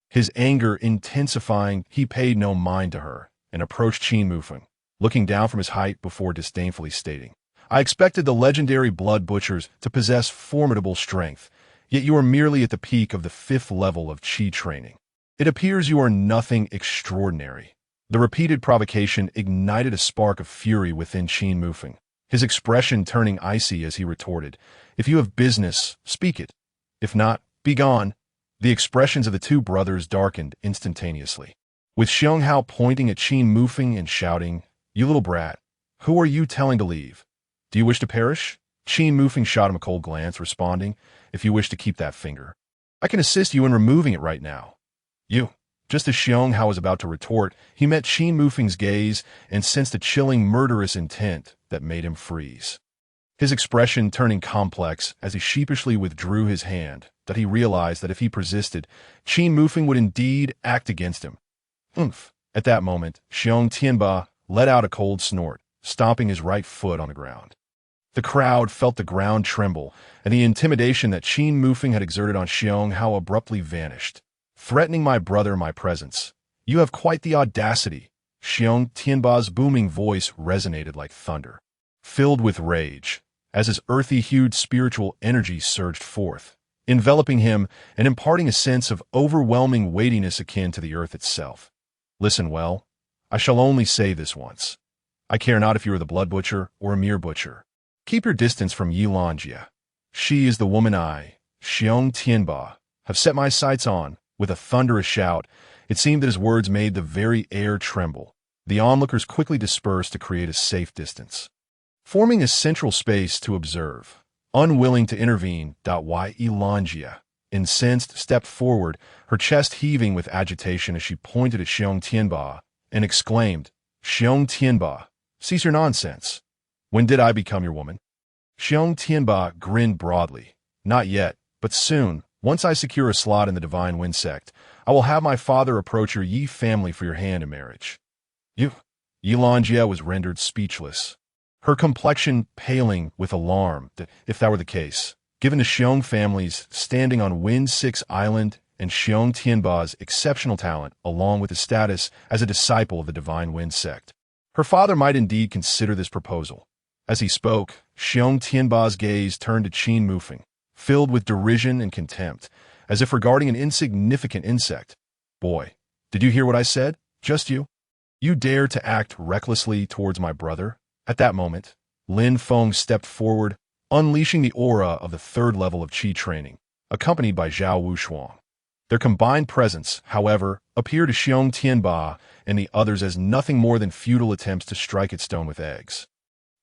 His anger intensifying, he paid no mind to her and approached Qin Mufeng, looking down from his height before disdainfully stating, "I expected the legendary blood butchers to possess formidable strength, yet you are merely at the peak of the 5th level of Qi training. It appears you are nothing extraordinary." The repeated provocation ignited a spark of fury within Qin Mufeng, his expression turning icy as he retorted, "If you have business, speak it. If not, be gone." The expressions of the two brothers darkened instantaneously, with Xiong Hao pointing at Qin Mufeng and shouting, "You little brat, who are you telling to leave? Do you wish to perish?" Qin Mufeng shot him a cold glance, responding, "If you wish to keep that finger, I can assist you in removing it right now." "You." Just as Xiong Hao was about to retort, he met Qin Mufeng's gaze and sensed a chilling, murderous intent that made him freeze. His expression turning complex as he sheepishly withdrew his hand, that he realized that if he persisted, Qin Mufeng would indeed act against him. Oomph! At that moment, Xiong Tianba let out a cold snort, stomping his right foot on the ground. The crowd felt the ground tremble, and the intimidation that Qin Mufeng had exerted on Xiong Hao abruptly vanished. "Threatening my brother in my presence. You have quite the audacity." Xiong Tianba's booming voice resonated like thunder, filled with rage, as his earthy-hued spiritual energy surged forth, enveloping him and imparting a sense of overwhelming weightiness akin to the earth itself. "Listen well. I shall only say this once. I care not if you are the blood butcher or a mere butcher. Keep your distance from Yilanjia. She is the woman I, Xiong Tianba, have set my sights on." With a thunderous shout, it seemed that his words made the very air tremble. The onlookers quickly dispersed to create a safe distance, forming a central space to observe. Unwilling to intervene, Yilanjia, incensed, stepped forward, her chest heaving with agitation as she pointed at Xiong Tianba and exclaimed, "Xiong Tianba, cease your nonsense. When did I become your woman?" Xiong Tianba grinned broadly. "Not yet, but soon. Once I secure a slot in the Divine Wind sect, I will have my father approach your Yi family for your hand in marriage." "You?" Yilanjia was rendered speechless, her complexion paling with alarm that, if that were the case, given the Xiong families standing on Wind 6 Island and Xiong Tianba's exceptional talent, along with his status as a disciple of the Divine Wind sect, her father might indeed consider this proposal. As he spoke, Xiong Tianba's gaze turned to Qin Mufeng, filled with derision and contempt, as if regarding an insignificant insect. "Boy, did you hear what I said? Just you? You dare to act recklessly towards my brother?" At that moment, Lin Feng stepped forward, unleashing the aura of the 3rd level of Qi training, accompanied by Zhao Wushuang. Their combined presence, however, appeared to Xiong Tianba and the others as nothing more than futile attempts to strike at stone with eggs.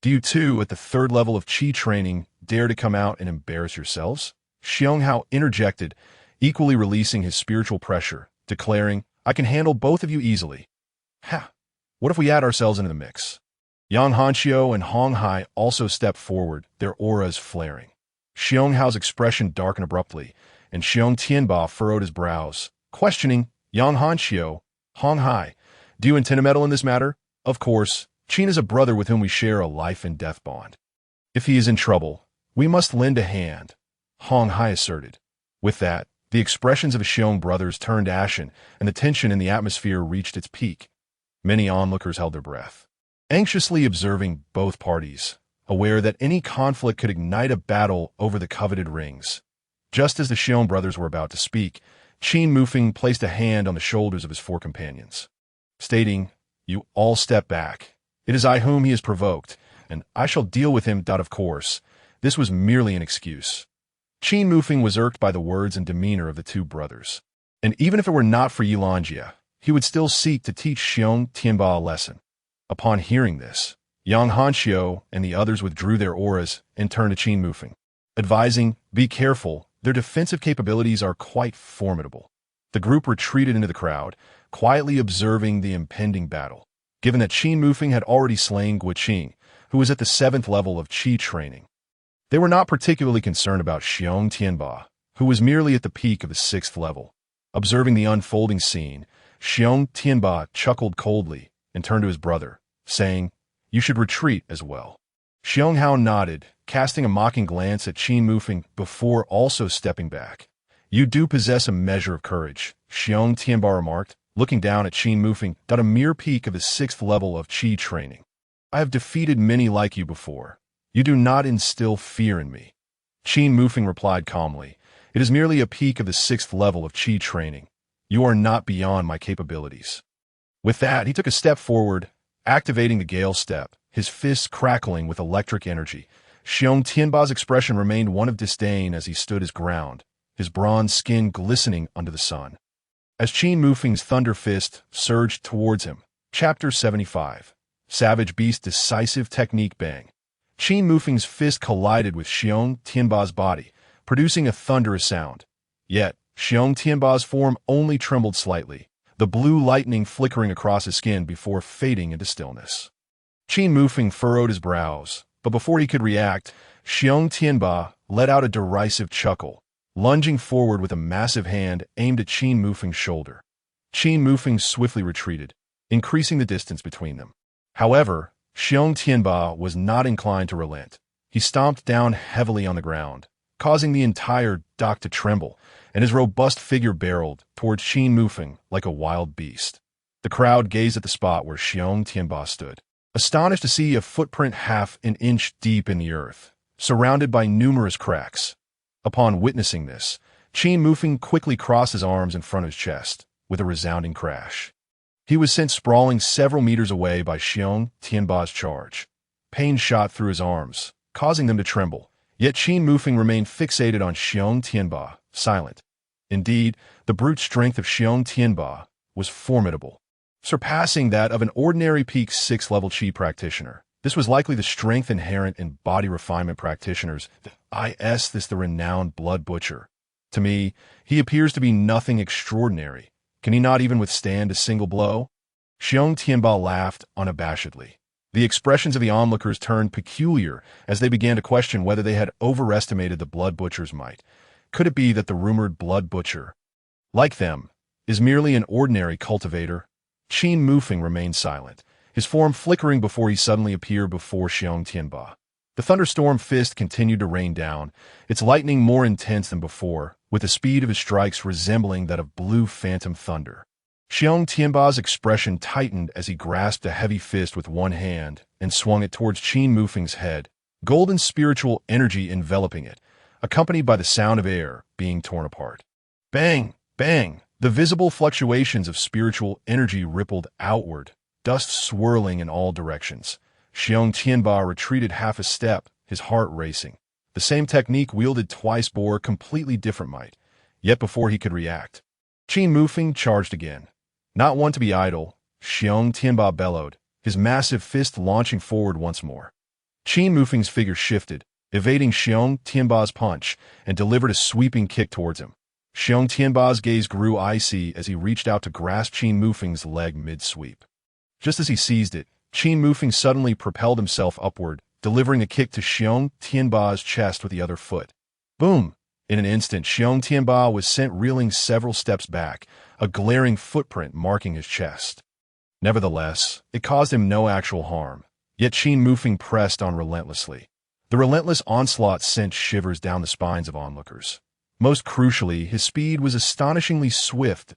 "Do you too, at the 3rd level of Qi training, dare to come out and embarrass yourselves?" Xiong Hao interjected, equally releasing his spiritual pressure, declaring, "I can handle both of you easily." "Ha! What if we add ourselves into the mix?" Yang Hanqiu and Hong Hai also stepped forward, their auras flaring. Xiong Hao's expression darkened abruptly, and Xiong Tianba furrowed his brows, questioning, "Yang Hanqiu, Hong Hai, do you intend to meddle in this matter?" "Of course. Qin is a brother with whom we share a life and death bond. If he is in trouble, we must lend a hand," Hong Hai asserted. With that, the expressions of the Xiong brothers turned ashen, and the tension in the atmosphere reached its peak. Many onlookers held their breath, anxiously observing both parties, aware that any conflict could ignite a battle over the coveted rings. Just as the Xiong brothers were about to speak, Qin Mufeng placed a hand on the shoulders of his 4 companions, stating, "You all step back. It is I whom he has provoked, and I shall deal with him. Of course, this was merely an excuse." Qin Mufeng was irked by the words and demeanor of the two brothers. And even if it were not for Yilanjia, he would still seek to teach Xiong Tianba a lesson. Upon hearing this, Yang Hanxiu and the others withdrew their auras and turned to Qin Mufeng, advising, "Be careful, their defensive capabilities are quite formidable." The group retreated into the crowd, quietly observing the impending battle, given that Qin Mufeng had already slain Guiqing, who was at the 7th level of Qi training. They were not particularly concerned about Xiong Tianba, who was merely at the peak of the 6th level. Observing the unfolding scene, Xiong Tianba chuckled coldly and turned to his brother, saying, "You should retreat as well." Xiong Hao nodded, casting a mocking glance at Qin Mufeng before also stepping back. "You do possess a measure of courage," Xiong Tianba remarked, looking down at Qin Mufeng, at a mere peak of the 6th level of Qi training. "I have defeated many like you before. You do not instill fear in me." Qin Mufeng replied calmly, "It is merely a peak of the 6th level of Qi training. You are not beyond my capabilities." With that, he took a step forward, activating the Gale Step, his fists crackling with electric energy. Xiong Tianba's expression remained one of disdain as he stood his ground, his bronze skin glistening under the sun. As Qin Mufeng's thunder fist surged towards him, Chapter 75, Savage Beast Decisive Technique Bang. Qin Mufeng's fist collided with Xiong Tianba's body, producing a thunderous sound. Yet, Xiong Tianba's form only trembled slightly, the blue lightning flickering across his skin before fading into stillness. Qin Mufeng furrowed his brows, but before he could react, Xiong Tianba let out a derisive chuckle, lunging forward with a massive hand aimed at Qin Mufeng's shoulder. Qin Mufeng swiftly retreated, increasing the distance between them. However, Xiong Tianba was not inclined to relent. He stomped down heavily on the ground, causing the entire dock to tremble, and his robust figure barreled towards Qin Mufeng like a wild beast. The crowd gazed at the spot where Xiong Tianba stood, astonished to see a footprint half an inch deep in the earth, surrounded by numerous cracks. Upon witnessing this, Qin Mufeng quickly crossed his arms in front of his chest, with a resounding crash. He was sent sprawling several meters away by Xiong Tianba's charge. Pain shot through his arms, causing them to tremble, yet Qin Mufeng remained fixated on Xiong Tianba, silent. Indeed, the brute strength of Xiong Tianba was formidable, surpassing that of an ordinary peak 6th-level Qi practitioner. This was likely the strength inherent in body refinement practitioners. The renowned blood butcher. To me, he appears to be nothing extraordinary. Can he not even withstand a single blow? Xiong Tianba laughed unabashedly. The expressions of the onlookers turned peculiar as they began to question whether they had overestimated the blood butcher's might. Could it be that the rumored blood butcher, like them, is merely an ordinary cultivator? Qin Mufeng remained silent, his form flickering before he suddenly appeared before Xiong Tianba. The thunderstorm fist continued to rain down, its lightning more intense than before, with the speed of his strikes resembling that of blue phantom thunder. Xiong Tianba's expression tightened as he grasped a heavy fist with one hand and swung it towards Qin Mufeng's head, golden spiritual energy enveloping it, accompanied by the sound of air being torn apart. Bang! Bang! The visible fluctuations of spiritual energy rippled outward, dust swirling in all directions. Xiong Tianba retreated half a step, his heart racing. The same technique wielded twice bore completely different might. Yet before he could react, Qin Mufeng charged again. Not one to be idle, Xiong Tianba bellowed, his massive fist launching forward once more. Qin Mufeng's figure shifted, evading Xiong Tianba's punch, and delivered a sweeping kick towards him. Xiong Tianba's gaze grew icy as he reached out to grasp Qin Mufeng's leg mid-sweep. Just as he seized it, Qin Mufeng suddenly propelled himself upward, delivering a kick to Xiong Tianba's chest with the other foot. Boom! In an instant, Xiong Tianba was sent reeling several steps back, a glaring footprint marking his chest. Nevertheless, it caused him no actual harm, yet Qin Mufeng pressed on relentlessly. The relentless onslaught sent shivers down the spines of onlookers. Most crucially, his speed was astonishingly swift.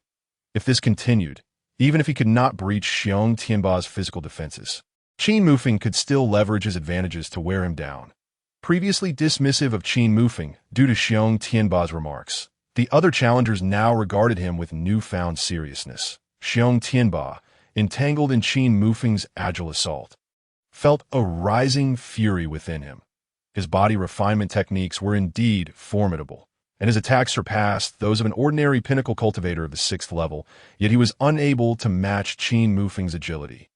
If this continued, even if he could not breach Xiong Tianba's physical defenses, Qin Mufeng could still leverage his advantages to wear him down. Previously dismissive of Qin Mufeng due to Xiong Tianba's remarks, the other challengers now regarded him with newfound seriousness. Xiong Tianba, entangled in Qin Mufeng's agile assault, felt a rising fury within him. His body refinement techniques were indeed formidable, and his attacks surpassed those of an ordinary pinnacle cultivator of the 6th level, yet he was unable to match Qin Mufeng's agility,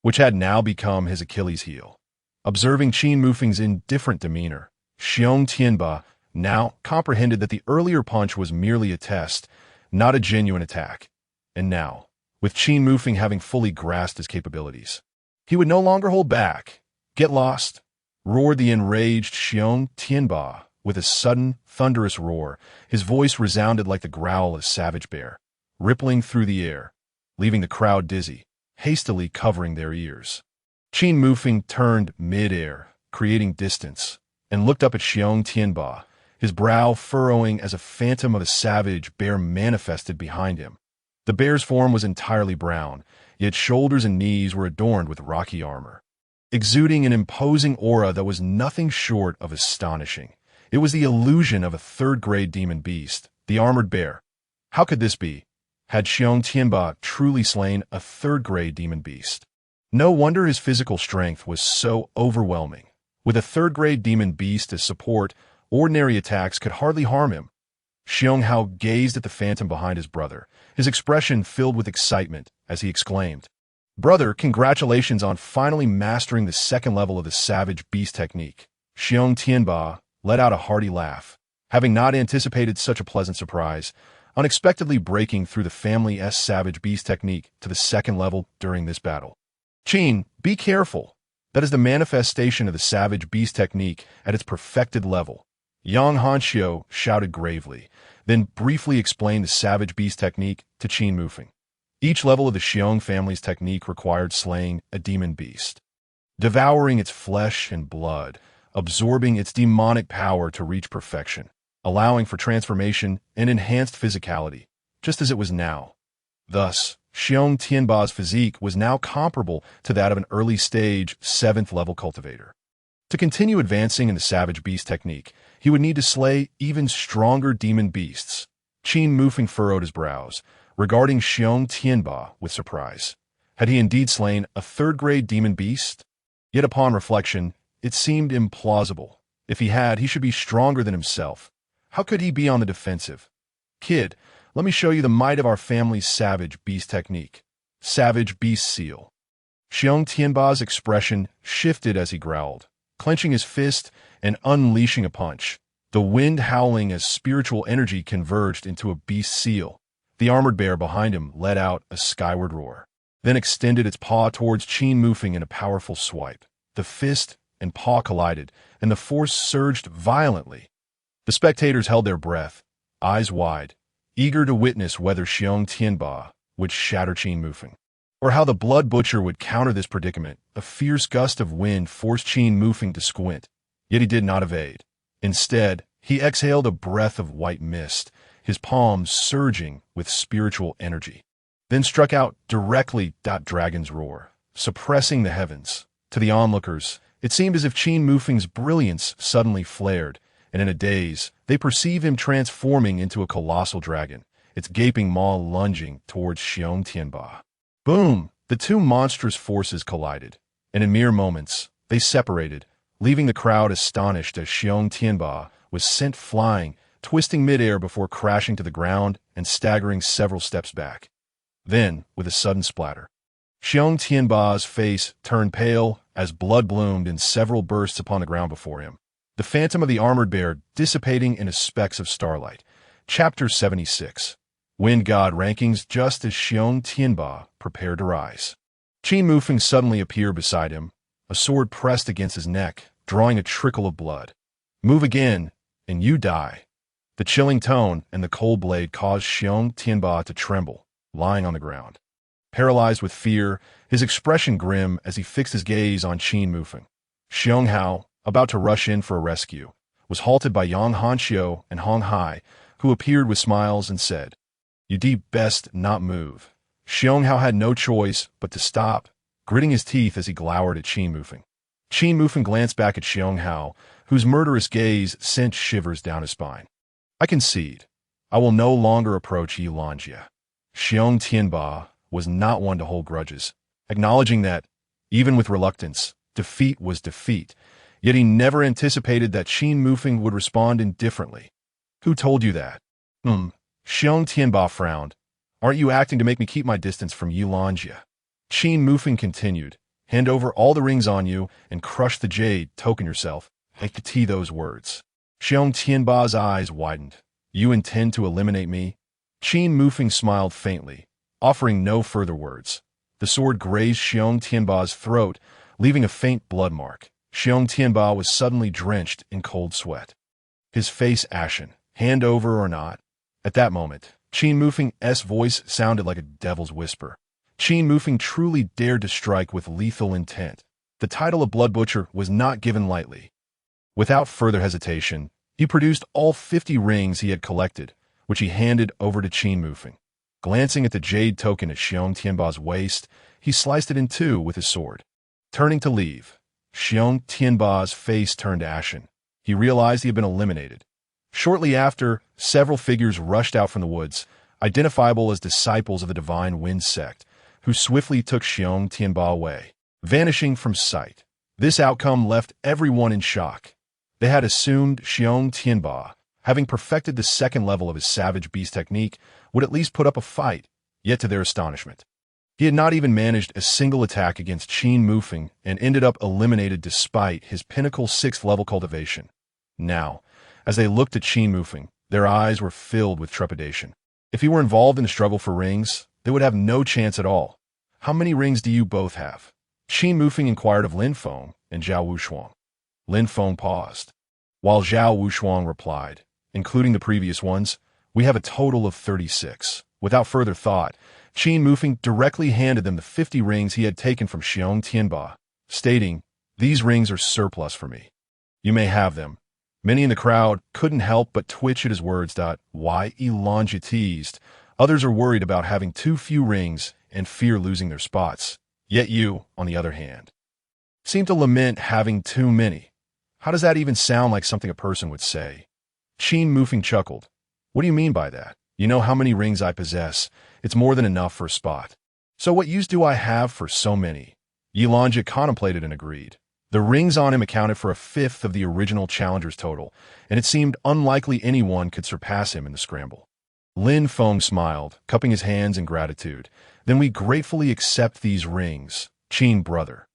which had now become his Achilles heel. Observing Qin Mufeng's indifferent demeanor, Xiong Tianba now comprehended that the earlier punch was merely a test, not a genuine attack. And now, with Qin Mufeng having fully grasped his capabilities, he would no longer hold back. "Get lost!" roared the enraged Xiong Tianba. With a sudden, thunderous roar, his voice resounded like the growl of a savage bear, rippling through the air, leaving the crowd dizzy, hastily covering their ears. Qin Mufeng turned mid-air, creating distance, and looked up at Xiong Tianba, his brow furrowing as a phantom of a savage bear manifested behind him. The bear's form was entirely brown, yet shoulders and knees were adorned with rocky armor, exuding an imposing aura that was nothing short of astonishing. It was the illusion of a third-grade demon beast, the armored bear. How could this be? Had Xiong Tianba truly slain a third-grade demon beast? No wonder his physical strength was so overwhelming. With a third-grade demon beast as support, ordinary attacks could hardly harm him. Xiong Hao gazed at the phantom behind his brother, his expression filled with excitement as he exclaimed, "Brother, congratulations on finally mastering the 2nd level of the savage beast technique." Xiong Tianba let out a hearty laugh, having not anticipated such a pleasant surprise, unexpectedly breaking through the family's savage beast technique to the 2nd level during this battle. "Qin, be careful. That is the manifestation of the savage beast technique at its perfected level." Yang Hanxiu shouted gravely, then briefly explained the savage beast technique to Qin Mufeng. Each level of the Xiong family's technique required slaying a demon beast, devouring its flesh and blood, absorbing its demonic power to reach perfection, allowing for transformation and enhanced physicality, just as it was now. Thus, Xiong Tianba's physique was now comparable to that of an early-stage 7th-level cultivator. To continue advancing in the savage beast technique, he would need to slay even stronger demon beasts. Qin Mufeng furrowed his brows, regarding Xiong Tianba with surprise. Had he indeed slain a third-grade demon beast? Yet upon reflection, it seemed implausible. If he had, he should be stronger than himself. How could he be on the defensive? "Kid, let me show you the might of our family's savage beast technique." Savage beast seal. Xiong Tianba's expression shifted as he growled, clenching his fist and unleashing a punch, the wind howling as spiritual energy converged into a beast seal. The armored bear behind him let out a skyward roar, then extended its paw towards Qin Mufeng in a powerful swipe. The fist and paw collided, and the force surged violently. The spectators held their breath, eyes wide, eager to witness whether Xiong Tianba would shatter Qin Mufeng, or how the blood butcher would counter this predicament. A fierce gust of wind forced Qin Mufeng to squint, yet he did not evade. Instead, he exhaled a breath of white mist, his palms surging with spiritual energy, then struck out directly. Dragon's roar, suppressing the heavens. To the onlookers, it seemed as if Qin Mufeng's brilliance suddenly flared, and in a daze, they perceive him transforming into a colossal dragon, its gaping maw lunging towards Xiong Tianba. Boom! The two monstrous forces collided, and in mere moments, they separated, leaving the crowd astonished as Xiong Tianba was sent flying, twisting midair before crashing to the ground and staggering several steps back. Then, with a sudden splatter, Xiong Tianba's face turned pale as blood bloomed in several bursts upon the ground before him, the phantom of the armored bear dissipating into specks of starlight. Chapter 76. Wind God Rankings. Just as Xiong Tianba prepared to rise, Qin Mufeng suddenly appeared beside him, a sword pressed against his neck, drawing a trickle of blood. "Move again, and you die." The chilling tone and the cold blade caused Xiong Tianba to tremble, lying on the ground, paralyzed with fear, his expression grim as he fixed his gaze on Qin Mufeng. Xiong Hao, about to rush in for a rescue, was halted by Yang Hanxiu and Hong Hai, who appeared with smiles and said, "You'd best not move." Xiong Hao had no choice but to stop, gritting his teeth as he glowered at Qin Mufeng. Qin Mufeng glanced back at Xiong Hao, whose murderous gaze sent shivers down his spine. "I concede. I will no longer approach Yi Lanjie." Xiong Tianba was not one to hold grudges, acknowledging that, even with reluctance, defeat was defeat. Yet he never anticipated that Qin Mufeng would respond indifferently. Who told you that? Xiong Tianba frowned. Aren't you acting to make me keep my distance from Yi Lanjie? Qin Mufeng continued. Hand over all the rings on you and crush the jade, token yourself. Make the tea those words. Xiong Tianba's eyes widened. You intend to eliminate me? Qin Mufeng smiled faintly, offering no further words. The sword grazed Xiong Tianba's throat, leaving a faint blood mark. Xiong Tianba was suddenly drenched in cold sweat. His face ashen, hand over or not. At that moment, Qin Mufeng's voice sounded like a devil's whisper. Qin Mufeng truly dared to strike with lethal intent. The title of Blood Butcher was not given lightly. Without further hesitation, he produced all 50 rings he had collected, which he handed over to Qin Mufeng. Glancing at the jade token at Xiong Tianba's waist, he sliced it in two with his sword. Turning to leave, Xiong Tianba's face turned ashen. He realized he had been eliminated. Shortly after, several figures rushed out from the woods, identifiable as disciples of the Divine Wind sect, who swiftly took Xiong Tianba away, vanishing from sight. This outcome left everyone in shock. They had assumed Xiong Tianba, having perfected the second level of his savage beast technique, would at least put up a fight, yet to their astonishment, he had not even managed a single attack against Qin Mufeng and ended up eliminated despite his pinnacle 6th level cultivation. Now, as they looked at Qin Mufeng, their eyes were filled with trepidation. If he were involved in the struggle for rings, they would have no chance at all. How many rings do you both have? Qin Mufeng inquired of Lin Feng and Zhao Wushuang. Lin Feng paused, while Zhao Wushuang replied, including the previous ones, we have a total of 36. Without further thought, Qin Mufeng directly handed them the 50 rings he had taken from Xiong Tianba, stating, these rings are surplus for me. You may have them. Many in the crowd couldn't help but twitch at his words. Why Lanjie teased. Others are worried about having too few rings and fear losing their spots. Yet you, on the other hand, seem to lament having too many. How does that even sound like something a person would say? Qin Mufeng chuckled. What do you mean by that? You know how many rings I possess. It's more than enough for a spot. So what use do I have for so many? Yi Lanjie contemplated and agreed. The rings on him accounted for a fifth of the original challenger's total, and it seemed unlikely anyone could surpass him in the scramble. Lin Feng smiled, cupping his hands in gratitude. Then we gratefully accept these rings, Qin brother.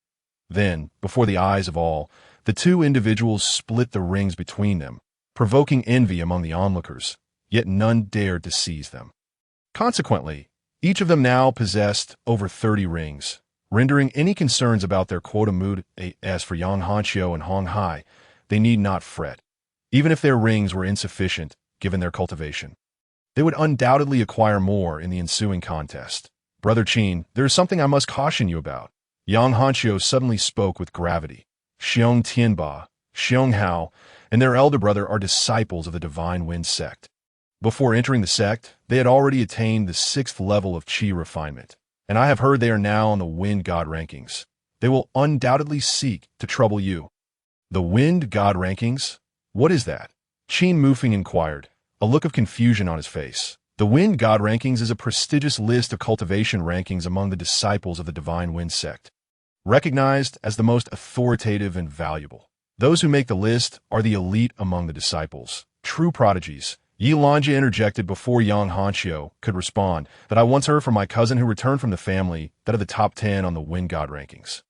Then, before the eyes of all, the two individuals split the rings between them, provoking envy among the onlookers, yet none dared to seize them. Consequently, each of them now possessed over 30 rings, rendering any concerns about their quota moot. As for Yang Hanqiu and Hong Hai, they need not fret. Even if their rings were insufficient, given their cultivation, they would undoubtedly acquire more in the ensuing contest. Brother Qin, there is something I must caution you about. Yang Hanqiu suddenly spoke with gravity. Xiong Tianba, Xiong Hao, and their elder brother are disciples of the Divine Wind sect. Before entering the sect, they had already attained the 6th level of Qi refinement, and I have heard they are now on the Wind God rankings. They will undoubtedly seek to trouble you. The Wind God rankings? What is that? Qin Mufeng inquired, a look of confusion on his face. The Wind God rankings is a prestigious list of cultivation rankings among the disciples of the Divine Wind sect, recognized as the most authoritative and valuable. Those who make the list are the elite among the disciples, true prodigies. Yi Lanjie interjected before Yang Hanqiu could respond that I once heard from my cousin who returned from the family that of the top 10 on the Wind God rankings,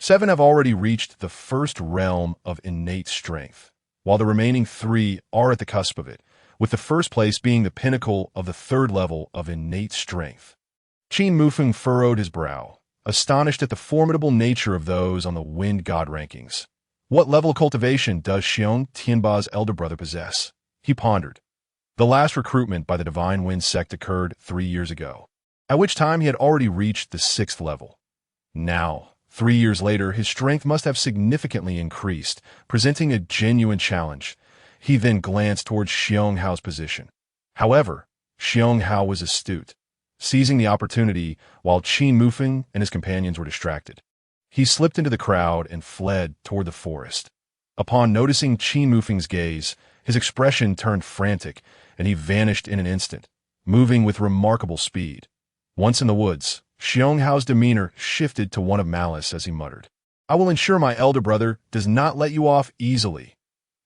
7 have already reached the first realm of innate strength, while the remaining 3 are at the cusp of it, with the first place being the pinnacle of the 3rd level of innate strength. Qin Mufeng furrowed his brow, astonished at the formidable nature of those on the Wind God rankings. What level of cultivation does Xiong Tianba's elder brother possess? He pondered. The last recruitment by the Divine Wind sect occurred 3 years ago, at which time he had already reached the 6th level. Now, 3 years later, his strength must have significantly increased, presenting a genuine challenge. He then glanced towards Xiong Hao's position. However, Xiong Hao was astute, seizing the opportunity while Qin Mufeng and his companions were distracted. He slipped into the crowd and fled toward the forest. Upon noticing Qin Mufeng's gaze, his expression turned frantic, and he vanished in an instant, moving with remarkable speed. Once in the woods, Xiong Hao's demeanor shifted to one of malice as he muttered, I will ensure my elder brother does not let you off easily.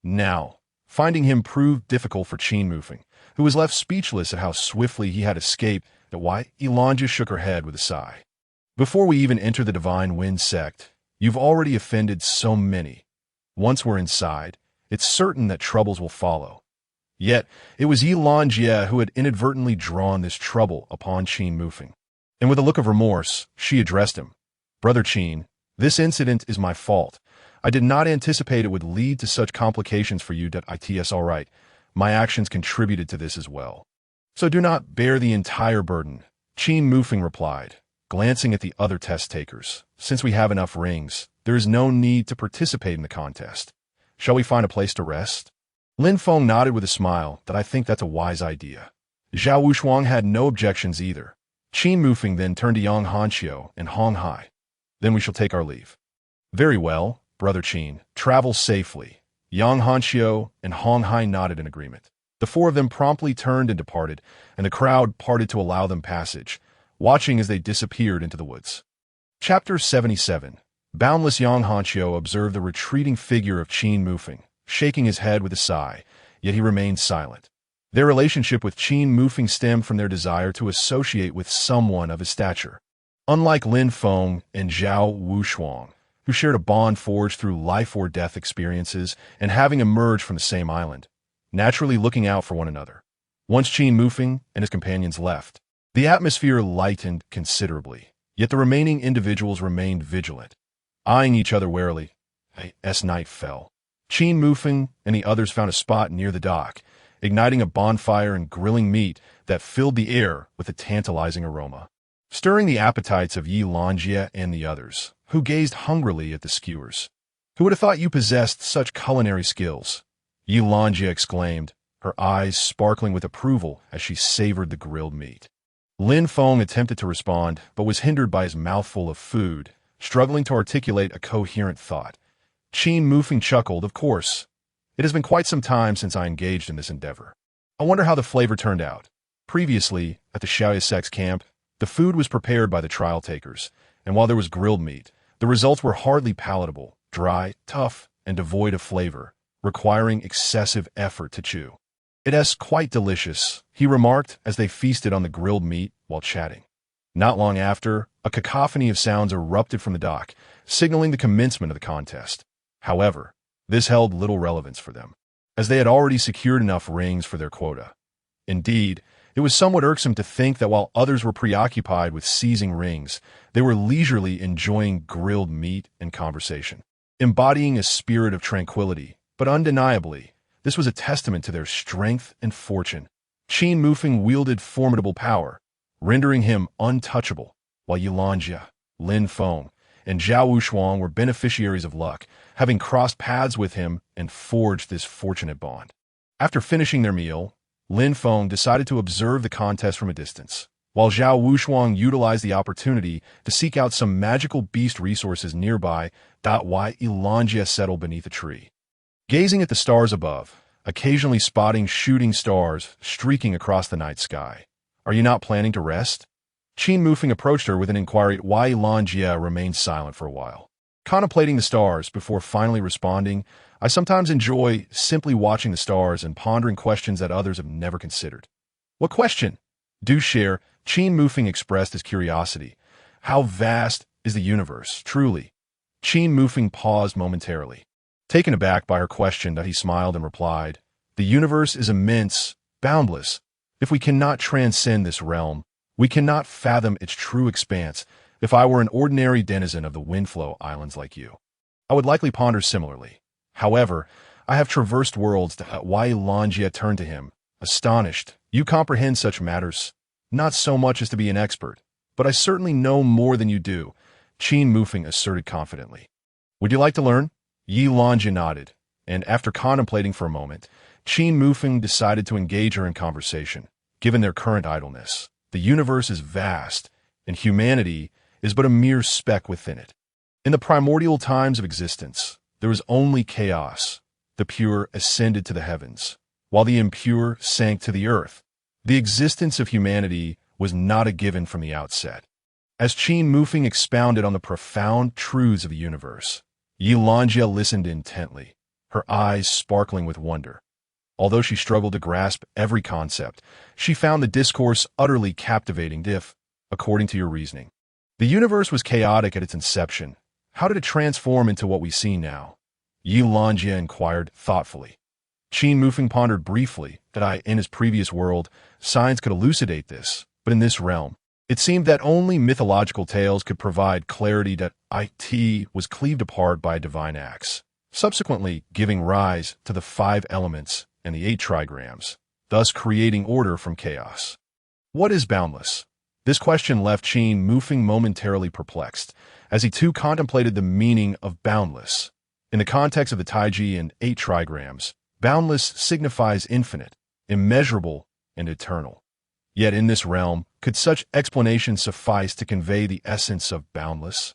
Now, finding him proved difficult for Qin Mufeng, who was left speechless at how swiftly he had escaped. Why? Elonja shook her head with a sigh. Before we even enter the Divine Wind sect, you've already offended so many. Once we're inside, it's certain that troubles will follow. Yet, it was Elonja who had inadvertently drawn this trouble upon Qin Mufeng. And with a look of remorse, she addressed him. Brother Qin, this incident is my fault. I did not anticipate it would lead to such complications for you. It's all right. My actions contributed to this as well. So do not bear the entire burden, Qin Mufeng replied, glancing at the other test takers. Since we have enough rings, there is no need to participate in the contest. Shall we find a place to rest? Lin Feng nodded with a smile. I think that's a wise idea. Zhao Wushuang had no objections either. Qin Mufeng then turned to Yang Hanxiu and Hong Hai. Then we shall take our leave. Very well, Brother Qin. Travel safely. Yang Hanxiu and Hong Hai nodded in agreement. The four of them promptly turned and departed, and the crowd parted to allow them passage, watching as they disappeared into the woods. Chapter 77. Boundless Yang Hanxiu observed the retreating figure of Qin Mufeng, shaking his head with a sigh, yet he remained silent. Their relationship with Qin Mufeng stemmed from their desire to associate with someone of his stature. Unlike Lin Feng and Zhao Wushuang, who shared a bond forged through life-or-death experiences and having emerged from the same island, naturally looking out for one another. Once Qin Mufeng and his companions left, the atmosphere lightened considerably, yet the remaining individuals remained vigilant, eyeing each other warily. As night fell, Qin Mufeng and the others found a spot near the dock, igniting a bonfire and grilling meat that filled the air with a tantalizing aroma, stirring the appetites of Yi Longjie and the others, who gazed hungrily at the skewers. Who would have thought you possessed such culinary skills? Yi Longjie exclaimed, her eyes sparkling with approval as she savored the grilled meat. Lin Feng attempted to respond, but was hindered by his mouthful of food, struggling to articulate a coherent thought. Qin Mufeng chuckled. Of course. It has been quite some time since I engaged in this endeavor. I wonder how the flavor turned out. Previously, at the Xiaoya sect's camp, the food was prepared by the trial takers, and while there was grilled meat, the results were hardly palatable, dry, tough, and devoid of flavor, requiring excessive effort to chew. It's quite delicious, he remarked as they feasted on the grilled meat while chatting. Not long after, a cacophony of sounds erupted from the dock, signaling the commencement of the contest. However, this held little relevance for them, as they had already secured enough rings for their quota. Indeed, it was somewhat irksome to think that while others were preoccupied with seizing rings, they were leisurely enjoying grilled meat and conversation, embodying a spirit of tranquility. But undeniably, this was a testament to their strength and fortune. Qin Mufeng wielded formidable power, rendering him untouchable, while Yilanja, Lin Feng, and Zhao Wushuang were beneficiaries of luck, having crossed paths with him and forged this fortunate bond. After finishing their meal, Lin Feng decided to observe the contest from a distance, while Zhao Wushuang utilized the opportunity to seek out some magical beast resources nearby. Why Yilanja settled beneath a tree, gazing at the stars above, occasionally spotting shooting stars streaking across the night sky. Are you not planning to rest? Qin Mufeng approached her with an inquiry. Wai Lanjie remained silent for a while, contemplating the stars before finally responding. I sometimes enjoy simply watching the stars and pondering questions that others have never considered. What question? Do share, Qin Mufeng expressed his curiosity. How vast is the universe, truly? Qin Mufeng paused momentarily. Taken aback by her question, he smiled and replied, the universe is immense, boundless. If we cannot transcend this realm, we cannot fathom its true expanse. If I were an ordinary denizen of the Windflow Islands like you, I would likely ponder similarly. However, I have traversed worlds. Wai Lanjie turned to him, astonished. You comprehend such matters? Not so much as to be an expert, but I certainly know more than you do, Qin Mufeng asserted confidently. Would you like to learn? Yi Lanjie nodded, and after contemplating for a moment, Qin Mufeng decided to engage her in conversation. Given their current idleness, the universe is vast, and humanity is but a mere speck within it. In the primordial times of existence, there was only chaos. The pure ascended to the heavens, while the impure sank to the earth. The existence of humanity was not a given from the outset. As Qin Mufeng expounded on the profound truths of the universe, Yilanja listened intently, her eyes sparkling with wonder. Although she struggled to grasp every concept, she found the discourse utterly captivating if, according to your reasoning, the universe was chaotic at its inception. How did it transform into what we see now? Yilanja inquired thoughtfully. Qin Mufeng pondered briefly that in his previous world, science could elucidate this, but in this realm, it seemed that only mythological tales could provide clarity that it was cleaved apart by a divine axe, subsequently giving rise to the 5 elements and the 8 trigrams, thus creating order from chaos. What is boundless? This question left Qin Mufeng momentarily perplexed, as he too contemplated the meaning of boundless. In the context of the Taiji and 8 trigrams, boundless signifies infinite, immeasurable, and eternal. Yet in this realm, could such explanation suffice to convey the essence of boundless?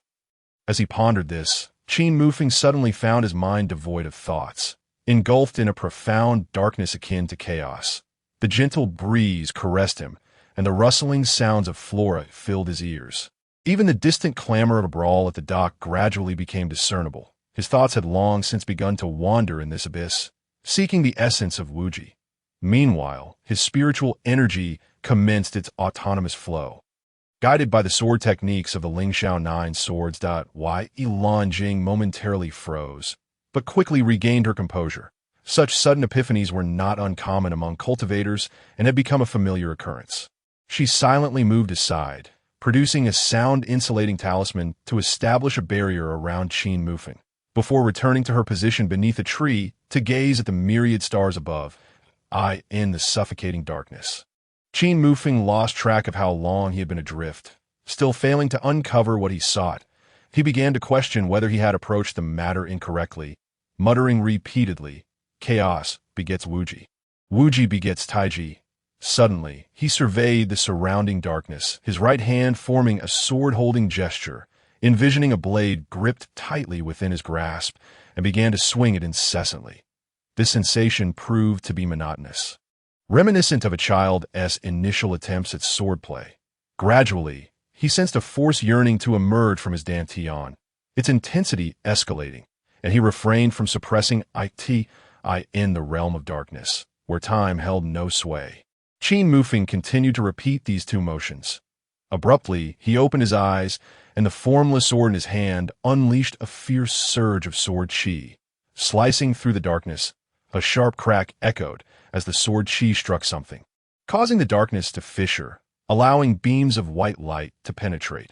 As he pondered this, Qin Mufeng suddenly found his mind devoid of thoughts, engulfed in a profound darkness akin to chaos. The gentle breeze caressed him, and the rustling sounds of flora filled his ears. Even the distant clamor of a brawl at the dock gradually became discernible. His thoughts had long since begun to wander in this abyss, seeking the essence of Wuji. Meanwhile, his spiritual energy commenced its autonomous flow. Guided by the sword techniques of the Lingxiao 9 swords, Yilanja momentarily froze, but quickly regained her composure. Such sudden epiphanies were not uncommon among cultivators and had become a familiar occurrence. She silently moved aside, producing a sound-insulating talisman to establish a barrier around Qin Mufeng, before returning to her position beneath a tree to gaze at the myriad stars above, in the suffocating darkness. Qin Mufeng lost track of how long he had been adrift. Still failing to uncover what he sought, he began to question whether he had approached the matter incorrectly, muttering repeatedly, "Chaos begets Wuji. Wuji begets Taiji." Suddenly, he surveyed the surrounding darkness, his right hand forming a sword-holding gesture, envisioning a blade gripped tightly within his grasp, and began to swing it incessantly. This sensation proved to be monotonous, reminiscent of a child's initial attempts at swordplay. Gradually, he sensed a force yearning to emerge from his dantian, its intensity escalating, and he refrained from suppressing it in the realm of darkness, where time held no sway. Qin Mufeng continued to repeat these 2 motions. Abruptly, he opened his eyes, and the formless sword in his hand unleashed a fierce surge of sword chi. Slicing through the darkness, a sharp crack echoed as the sword chi struck something, causing the darkness to fissure, allowing beams of white light to penetrate.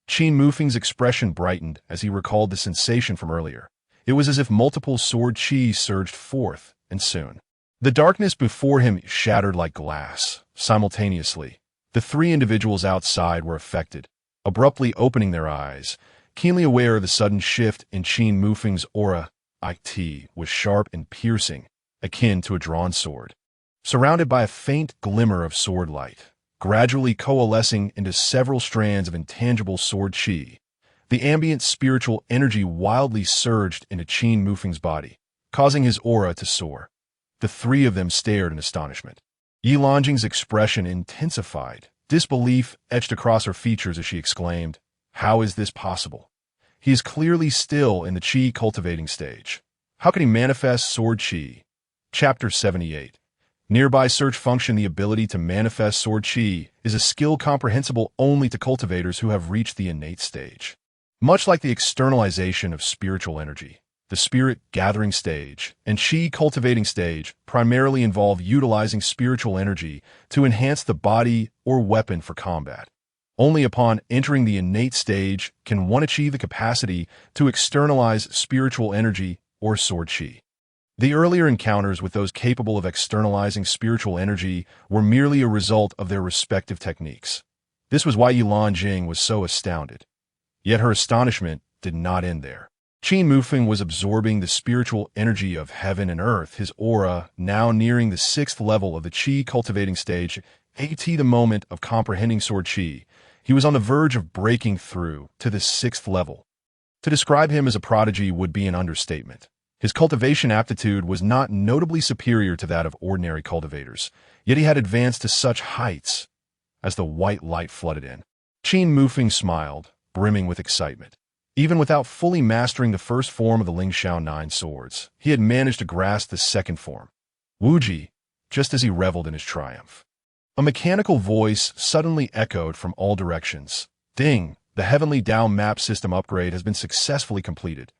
Qin Mufeng's expression brightened as he recalled the sensation from earlier. It was as if multiple sword chi surged forth, and soon, the darkness before him shattered like glass. Simultaneously, the 3 individuals outside were affected, abruptly opening their eyes, keenly aware of the sudden shift in Qin Mufeng's aura. It was sharp and piercing, akin to a drawn sword, surrounded by a faint glimmer of sword light, gradually coalescing into several strands of intangible sword chi. The ambient spiritual energy wildly surged into Qin Mufeng's body, causing his aura to soar. The 3 of them stared in astonishment. Yilanjing's expression intensified. Disbelief etched across her features as she exclaimed, "How is this possible? He is clearly still in the Qi cultivating stage. How can he manifest sword Qi?" Chapter 78. Nearby search function. The ability to manifest sword Qi is a skill comprehensible only to cultivators who have reached the innate stage. Much like the externalization of spiritual energy, the spirit gathering stage and Qi cultivating stage primarily involve utilizing spiritual energy to enhance the body or weapon for combat. Only upon entering the innate stage can one achieve the capacity to externalize spiritual energy or sword Qi. The earlier encounters with those capable of externalizing spiritual energy were merely a result of their respective techniques. This was why Yilanjing was so astounded. Yet her astonishment did not end there. Qin Mufeng was absorbing the spiritual energy of heaven and earth, his aura now nearing the 6th level of the Qi cultivating stage. The moment of comprehending sword Qi, he was on the verge of breaking through to the 6th level. To describe him as a prodigy would be an understatement. His cultivation aptitude was not notably superior to that of ordinary cultivators, yet he had advanced to such heights. As the white light flooded in, Qin Mufeng smiled, brimming with excitement. Even without fully mastering the first form of the Lingxiao 9 swords, he had managed to grasp the second form, Wuji, just as he reveled in his triumph. A mechanical voice suddenly echoed from all directions. Ding! The Heavenly Dao Map System upgrade has been successfully completed.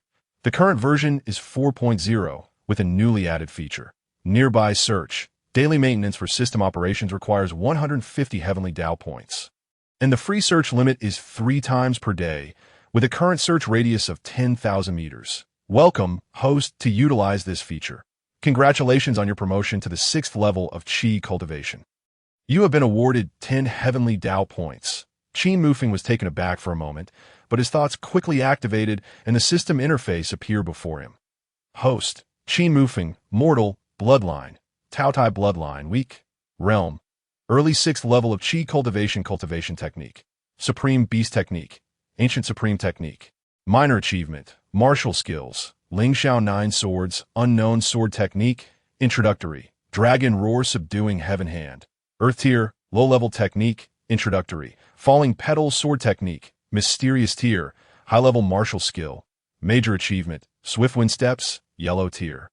The current version is 4.0, with a newly added feature. Nearby search. Daily maintenance for system operations requires 150 Heavenly Dao points. And the free search limit is 3 times per day, with a current search radius of 10,000 meters. Welcome, host, to utilize this feature. Congratulations on your promotion to the 6th level of Qi cultivation. You have been awarded 10 Heavenly Dao points. Qin Mufeng was taken aback for a moment, but his thoughts quickly activated and the system interface appeared before him. Host, Qin Mufeng, mortal, bloodline, Taotai bloodline, weak, realm, early 6th level of Qi cultivation technique, supreme beast technique, ancient supreme technique, minor achievement, martial skills, Lingxiao 9 swords, unknown sword technique, introductory, dragon roar subduing heaven hand, earth tier, low-level technique, introductory, falling petal sword technique, mysterious tier, high-level martial skill, major achievement, swift wind steps, yellow tier.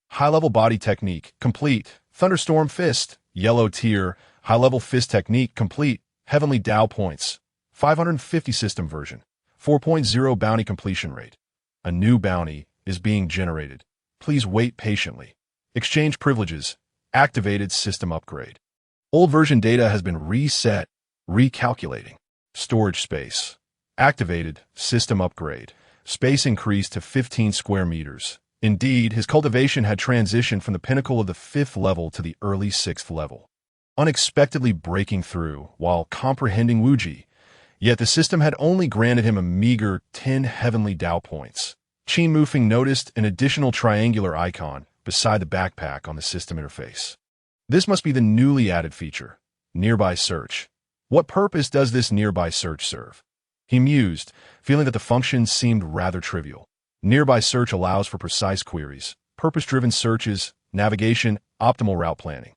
High-level body technique, complete, thunderstorm fist, yellow tier, high-level fist technique, complete, Heavenly Dao points, 550 system version, 4.0 bounty completion rate. A new bounty is being generated. Please wait patiently. Exchange privileges, activated system upgrade. Old version data has been reset, recalculating. Storage space, activated system upgrade. Space increased to 15 square meters. Indeed, his cultivation had transitioned from the pinnacle of the 5th level to the early 6th level, unexpectedly breaking through while comprehending Wuji. Yet the system had only granted him a meager 10 Heavenly Dao points. Qin Mufeng noticed an additional triangular icon beside the backpack on the system interface. This must be the newly added feature, nearby search. What purpose does this nearby search serve? He mused, feeling that the function seemed rather trivial. Nearby search allows for precise queries, purpose-driven searches, navigation, optimal route planning,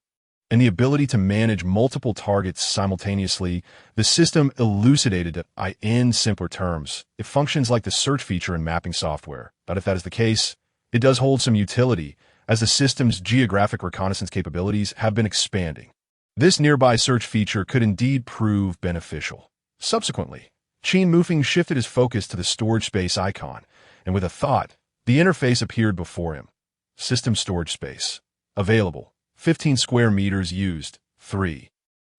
and the ability to manage multiple targets simultaneously. The system elucidated that in simpler terms, it functions like the search feature in mapping software. But if that is the case, it does hold some utility, as the system's geographic reconnaissance capabilities have been expanding. This nearby search feature could indeed prove beneficial. Subsequently, Qin Mufeng shifted his focus to the storage space icon, and with a thought, the interface appeared before him. System storage space. Available. 15 square meters used. 3.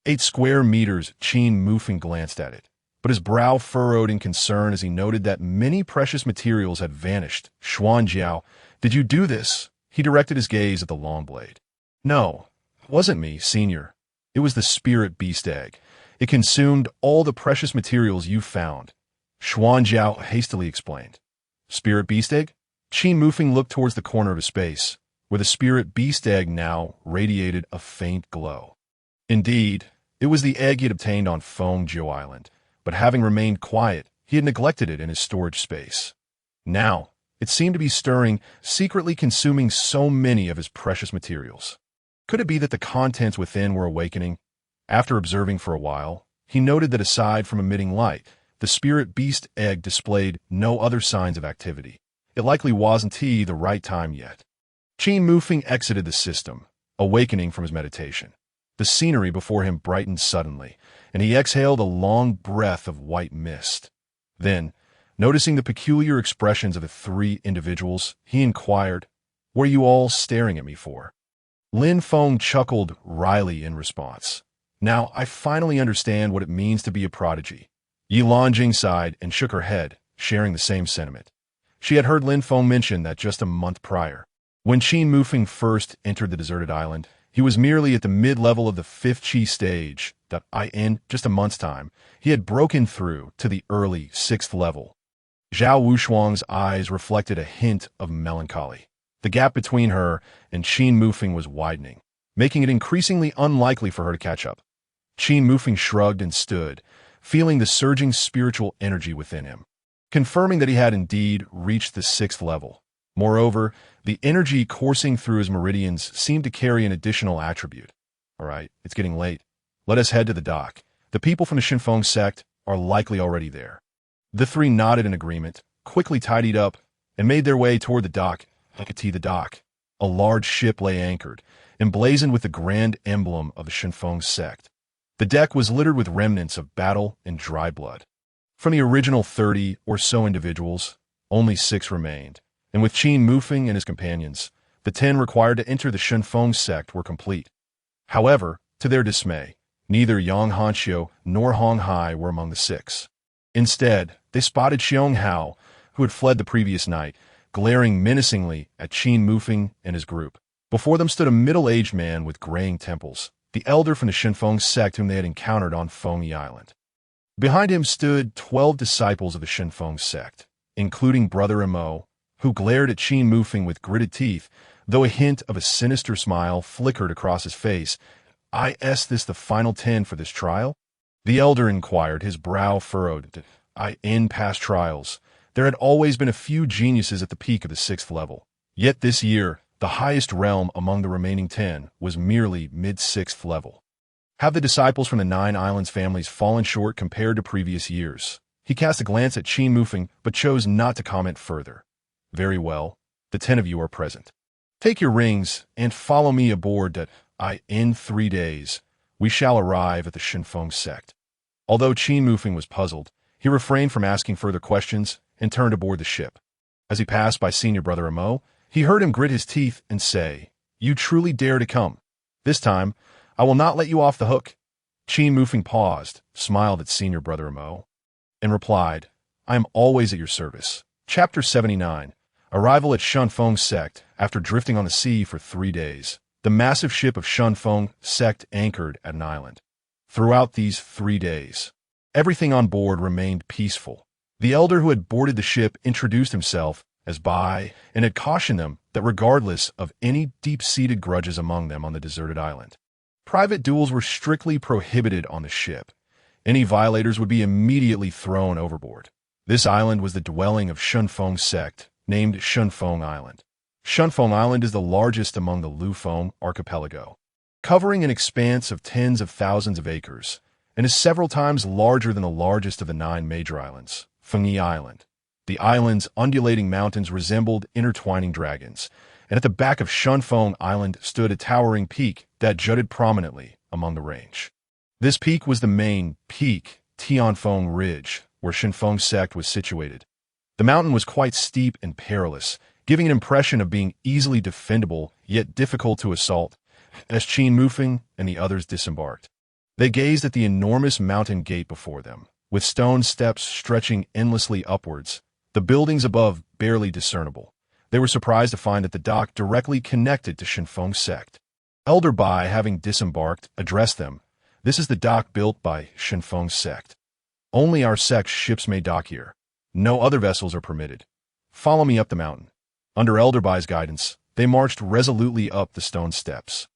8 square meters. Qin Mufeng glanced at it, but his brow furrowed in concern as he noted that many precious materials had vanished. Xuanjiao, did you do this? He directed his gaze at the long blade. No, it wasn't me, senior. It was the spirit beast egg. It consumed all the precious materials you found. Xuanjiao hastily explained. Spirit beast egg? Qin Mufeng looked towards the corner of his space, where the spirit beast egg now radiated a faint glow. Indeed, it was the egg he had obtained on Fengjiu Island, but having remained quiet, he had neglected it in his storage space. Now, it seemed to be stirring, secretly consuming so many of his precious materials. Could it be that the contents within were awakening? After observing for a while, he noted that aside from emitting light, the spirit beast egg displayed no other signs of activity. It likely wasn't the right time yet. Qin Mufeng exited the system, awakening from his meditation. The scenery before him brightened suddenly, and he exhaled a long breath of white mist. Then, noticing the peculiar expressions of the 3 individuals, he inquired, "What are you all staring at me for?" Lin Feng chuckled wryly in response. "Now, I finally understand what it means to be a prodigy." Yi Lanjing sighed and shook her head, sharing the same sentiment. She had heard Lin Feng mention that just a month prior. When Qin Mufeng first entered the deserted island, he was merely at the mid-level of the 5th Qi stage. In just a month's time, he had broken through to the early 6th level. Zhao Wushuang's eyes reflected a hint of melancholy. The gap between her and Qin Mufeng was widening, making it increasingly unlikely for her to catch up. Qin Mufeng shrugged and stood, feeling the surging spiritual energy within him, confirming that he had indeed reached the 6th level. Moreover, the energy coursing through his meridians seemed to carry an additional attribute. All right, it's getting late. Let us head to the dock. The people from the Xinfeng sect are likely already there. The three nodded in agreement, quickly tidied up, and made their way toward the dock. The dock. A large ship lay anchored, emblazoned with the grand emblem of the Qin sect. The deck was littered with remnants of battle and dry blood. From the original 30 or so individuals, only 6 remained, and with Qin Mufeng and his companions, the 10 required to enter the Qin sect were complete. However, to their dismay, neither Yang Hanxiu nor Hong Hai were among the 6. Instead, they spotted Xiong Hao, who had fled the previous night, glaring menacingly at Qin Mufeng and his group. Before them stood a middle-aged man with graying temples, the elder from the Qin sect whom they had encountered on Fengyi Island. Behind him stood 12 disciples of the Qin sect, including Brother Mo, who glared at Qin Mufeng with gritted teeth, though a hint of a sinister smile flickered across his face. Is this the final 10 for this trial? The elder inquired, his brow furrowed. In past trials, there had always been a few geniuses at the peak of the 6th level. Yet this year, the highest realm among the remaining 10 was merely mid-6th level. Have the disciples from the 9 islands families fallen short compared to previous years? He cast a glance at Qin Mufeng, but chose not to comment further. Very well, the 10 of you are present. Take your rings and follow me aboard in 3 days, we shall arrive at the Qin sect. Although Qin Mufeng was puzzled, he refrained from asking further questions and turned aboard the ship. As he passed by Senior Brother Mo, he heard him grit his teeth and say, "You truly dare to come. This time, I will not let you off the hook." Qin Mufeng paused, smiled at Senior Brother Mo, and replied, "I am always at your service." Chapter 79. Arrival at Qin sect. After drifting on the sea for 3 days, the massive ship of Qin sect anchored at an island. Throughout these 3 days, everything on board remained peaceful. The elder who had boarded the ship introduced himself as Bai and had cautioned them that regardless of any deep-seated grudges among them on the deserted island, private duels were strictly prohibited on the ship. Any violators would be immediately thrown overboard. This island was the dwelling of Qin sect, named Qin Island. Qin Island is the largest among the Lufeng archipelago, covering an expanse of tens of thousands of acres, and is several times larger than the largest of the 9 major islands, Fengyi Island. The island's undulating mountains resembled intertwining dragons, and at the back of Qin Island stood a towering peak that jutted prominently among the range. This peak was the main peak, Tianfeng Ridge, where Qin sect was situated. The mountain was quite steep and perilous, giving an impression of being easily defendable yet difficult to assault. As Qin Mufeng and the others disembarked, they gazed at the enormous mountain gate before them, with stone steps stretching endlessly upwards, the buildings above barely discernible. They were surprised to find that the dock directly connected to Qin sect. Elder Bai, having disembarked, addressed them. "This is the dock built by Qin sect. Only our sect's ships may dock here. No other vessels are permitted. Follow me up the mountain." Under Elder Bai's guidance, they marched resolutely up the stone steps.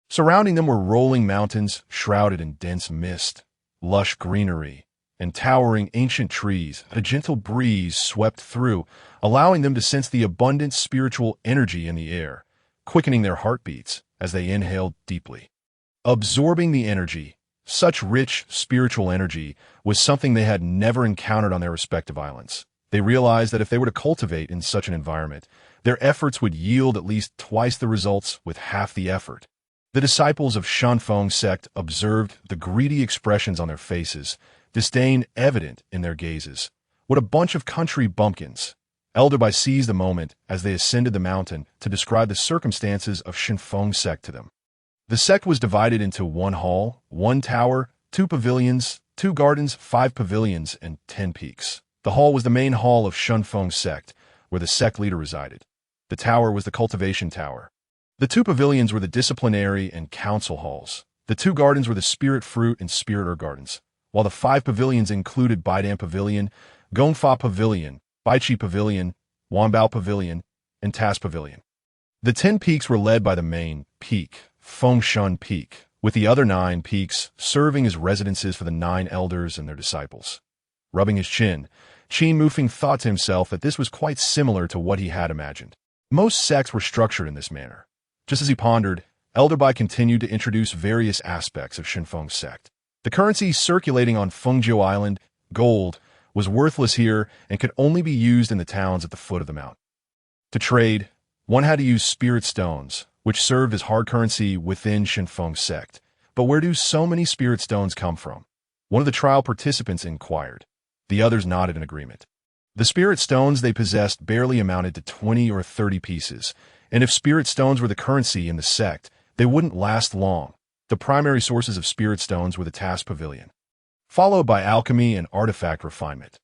Surrounding them were rolling mountains shrouded in dense mist, lush greenery, and towering ancient trees. A gentle breeze swept through, allowing them to sense the abundant spiritual energy in the air, quickening their heartbeats as they inhaled deeply. Absorbing the energy, such rich spiritual energy, was something they had never encountered on their respective islands. They realized that if they were to cultivate in such an environment, their efforts would yield at least twice the results with half the effort. The disciples of Qin sect observed the greedy expressions on their faces, disdain evident in their gazes. What a bunch of country bumpkins. Elder Bai seized the moment as they ascended the mountain to describe the circumstances of Qin sect to them. The sect was divided into 1 hall, 1 tower, 2 pavilions, 2 gardens, 5 pavilions, and 10 peaks. The hall was the main hall of Qin sect, where the sect leader resided. The tower was the cultivation tower. The 2 pavilions were the disciplinary and council halls. The 2 gardens were the spirit fruit and spirit herb gardens, while the 5 pavilions included Baidan Pavilion, Gongfa Pavilion, Baichi Pavilion, Wanbao Pavilion, and Tas Pavilion. The 10 peaks were led by the main peak, Fengshan Peak, with the other 9 peaks serving as residences for the 9 elders and their disciples. Rubbing his chin, Qin Mufeng thought to himself that this was quite similar to what he had imagined. Most sects were structured in this manner. Just as he pondered, Elder Bai continued to introduce various aspects of Qin sect. The currency circulating on Fengjiu Island gold, was worthless here and could only be used in the towns at the foot of the mountain. To trade, one had to use spirit stones, which served as hard currency within Qin Mufeng's sect. But where do so many spirit stones come from? One of the trial participants inquired. The others nodded in agreement. The spirit stones they possessed barely amounted to 20 or 30 pieces, and if spirit stones were the currency in the sect, they wouldn't last long. The primary sources of spirit stones were the task pavilion, followed by alchemy and artifact refinement.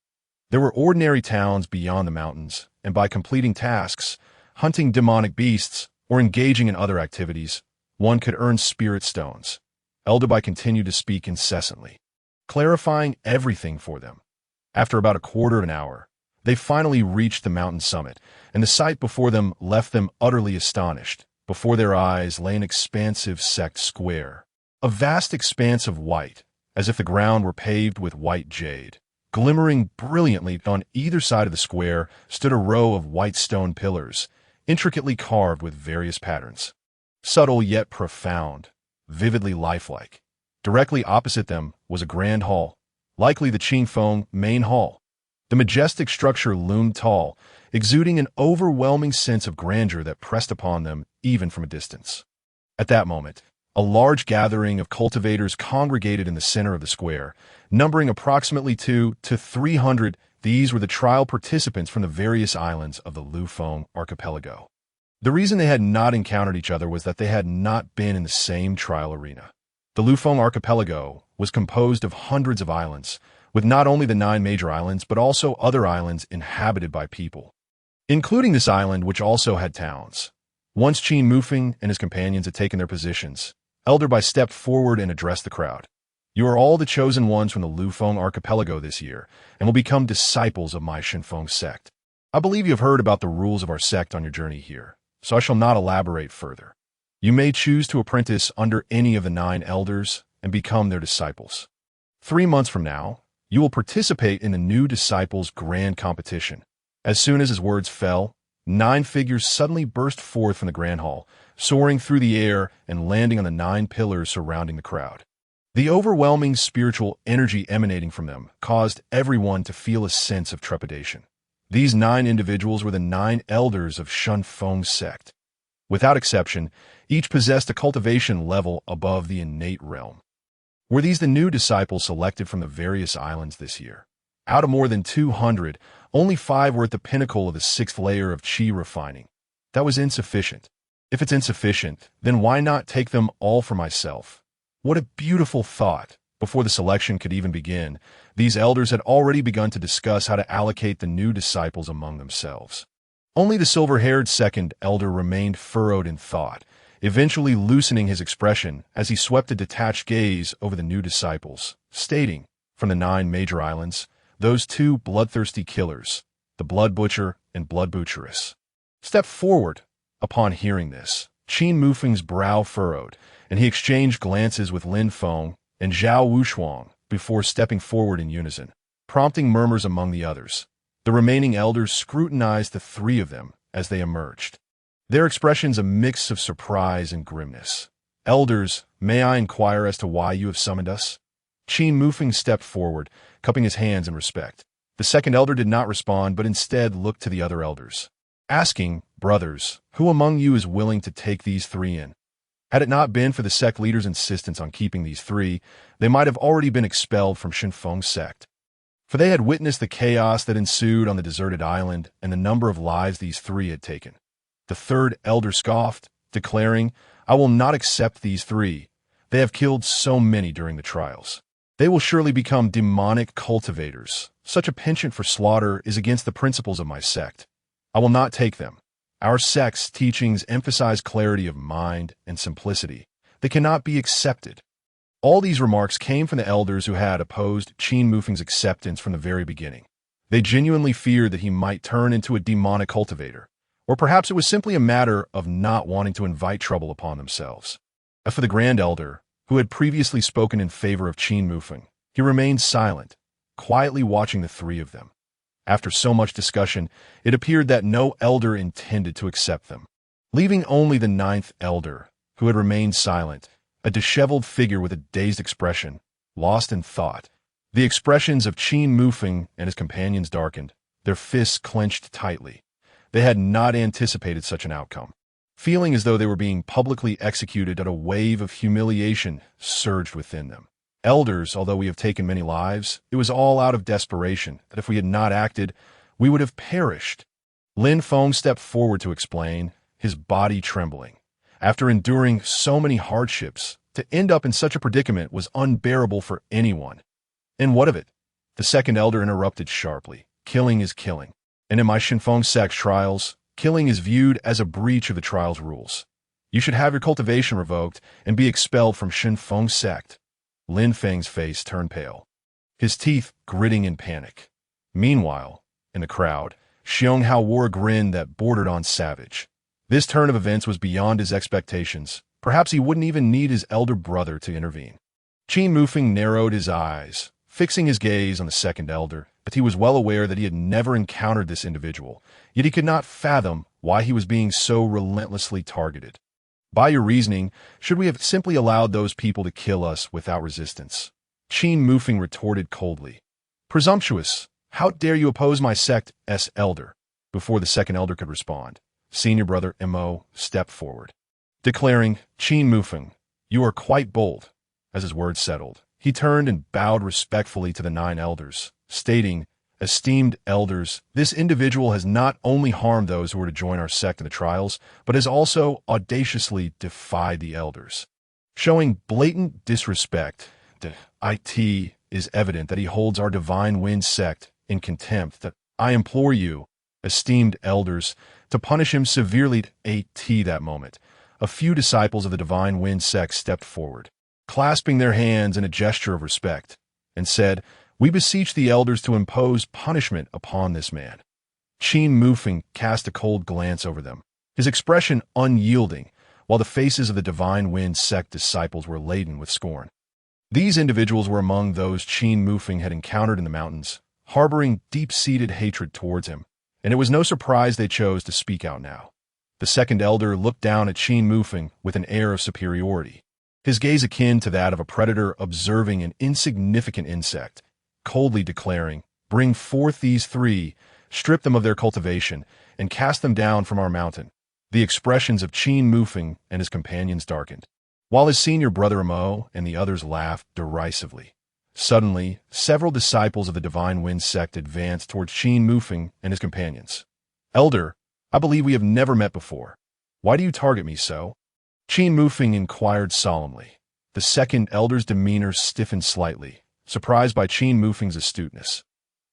There were ordinary towns beyond the mountains, and by completing tasks, hunting demonic beasts, or engaging in other activities, one could earn spirit stones. Elderby continued to speak incessantly, clarifying everything for them. After about a quarter of an hour, they finally reached the mountain summit, and the sight before them left them utterly astonished. Before their eyes lay an expansive sect square, a vast expanse of white, as if the ground were paved with white jade. Glimmering brilliantly on either side of the square stood a row of white stone pillars, intricately carved with various patterns. Subtle yet profound, vividly lifelike. Directly opposite them was a grand hall, likely the Qin Mufeng main hall. The majestic structure loomed tall, exuding an overwhelming sense of grandeur that pressed upon them even from a distance. At that moment, a large gathering of cultivators congregated in the center of the square, numbering approximately 200 to 300. These were the trial participants from the various islands of the Lufeng archipelago. The reason they had not encountered each other was that they had not been in the same trial arena. The Lufeng archipelago was composed of hundreds of islands, with not only the 9 major islands but also other islands inhabited by people, including this island which also had towns. Once Qin Mufeng and his companions had taken their positions, Elderby stepped forward and addressed the crowd. You are all the chosen ones from the Lufeng archipelago this year, and will become disciples of my Qin Mufeng sect. I believe you have heard about the rules of our sect on your journey here, so I shall not elaborate further. You may choose to apprentice under any of the 9 elders and become their disciples. 3 months from now, you will participate in the new disciples' grand competition. As soon as his words fell, 9 figures suddenly burst forth from the grand hall, soaring through the air and landing on the 9 pillars surrounding the crowd. The overwhelming spiritual energy emanating from them caused everyone to feel a sense of trepidation. These 9 individuals were the 9 elders of Qin Mufeng's sect. Without exception, each possessed a cultivation level above the innate realm. Were these the new disciples selected from the various islands this year? Out of more than 200, only 5 were at the pinnacle of the 6th layer of Qi refining. That was insufficient. If it's insufficient, then why not take them all for myself? What a beautiful thought. Before the selection could even begin, these elders had already begun to discuss how to allocate the new disciples among themselves. Only the silver-haired second elder remained furrowed in thought, eventually loosening his expression as he swept a detached gaze over the new disciples, stating, from the 9 major islands, those 2 bloodthirsty killers, the Blood Butcher and Blood Butcheress, stepped forward. Upon hearing this, Qin Mufeng's brow furrowed, and he exchanged glances with Lin Feng and Zhao Wushuang before stepping forward in unison, prompting murmurs among the others. The remaining elders scrutinized the 3 of them as they emerged, their expressions a mix of surprise and grimness. Elders, may I inquire as to why you have summoned us? Qin Mufeng stepped forward, cupping his hands in respect. The second elder did not respond, but instead looked to the other elders, asking, brothers, who among you is willing to take these 3 in? Had it not been for the sect leader's insistence on keeping these 3, they might have already been expelled from Qin Mufeng's sect. For they had witnessed the chaos that ensued on the deserted island and the number of lives these 3 had taken. The third elder scoffed, declaring, I will not accept these 3. They have killed so many during the trials. They will surely become demonic cultivators. Such a penchant for slaughter is against the principles of my sect. I will not take them. Our sect's teachings emphasize clarity of mind and simplicity. They cannot be accepted. All these remarks came from the elders who had opposed Qin Mufeng's acceptance from the very beginning. They genuinely feared that he might turn into a demonic cultivator, or perhaps it was simply a matter of not wanting to invite trouble upon themselves. As for the Grand Elder, who had previously spoken in favor of Qin Mufeng, he remained silent, quietly watching the 3 of them. After so much discussion, it appeared that no elder intended to accept them, leaving only the 9th elder, who had remained silent, a disheveled figure with a dazed expression, lost in thought. The expressions of Qin Mufeng and his companions darkened, their fists clenched tightly. They had not anticipated such an outcome. Feeling as though they were being publicly executed, a wave of humiliation surged within them. Elders, although we have taken many lives, it was all out of desperation, that if we had not acted, we would have perished. Lin Feng stepped forward to explain, his body trembling. After enduring so many hardships, to end up in such a predicament was unbearable for anyone. And what of it? The second elder interrupted sharply. Killing is killing. And in my Xinfeng sect's trials, killing is viewed as a breach of the trial's rules. You should have your cultivation revoked and be expelled from Xinfeng sect. Lin Feng's face turned pale, his teeth gritting in panic. Meanwhile, in the crowd, Xiong Hao wore a grin that bordered on savage. This turn of events was beyond his expectations. Perhaps he wouldn't even need his elder brother to intervene. Qin Mufeng narrowed his eyes, fixing his gaze on the second elder, but he was well aware that he had never encountered this individual, yet he could not fathom why he was being so relentlessly targeted. By your reasoning, should we have simply allowed those people to kill us without resistance? Qin Mufeng retorted coldly. Presumptuous! How dare you oppose my sect's elder? Before the second elder could respond, senior brother Mo stepped forward, declaring, Qin Mufeng, you are quite bold. As his words settled, he turned and bowed respectfully to the 9 elders, stating, Esteemed elders, this individual has not only harmed those who were to join our sect in the trials, but has also audaciously defied the elders. Showing blatant disrespect, it is evident that he holds our Divine Wind sect in contempt. That I implore you, esteemed elders, to punish him severely. That moment, a few disciples of the Divine Wind sect stepped forward, clasping their hands in a gesture of respect, and said, We beseech the elders to impose punishment upon this man. Qin Mufeng cast a cold glance over them, his expression unyielding, while the faces of the Divine Wind sect disciples were laden with scorn. These individuals were among those Qin Mufeng had encountered in the mountains, harboring deep-seated hatred towards him, and it was no surprise they chose to speak out now. The second elder looked down at Qin Mufeng with an air of superiority, his gaze akin to that of a predator observing an insignificant insect, coldly declaring, Bring forth these 3, strip them of their cultivation, and cast them down from our mountain. The expressions of Qin Mufeng and his companions darkened, while his senior brother Mo and the others laughed derisively. Suddenly, several disciples of the Divine Wind sect advanced towards Qin Mufeng and his companions. Elder, I believe we have never met before. Why do you target me so? Qin Mufeng inquired solemnly. The second elder's demeanor stiffened slightly, surprised by Qin Mufeng's astuteness.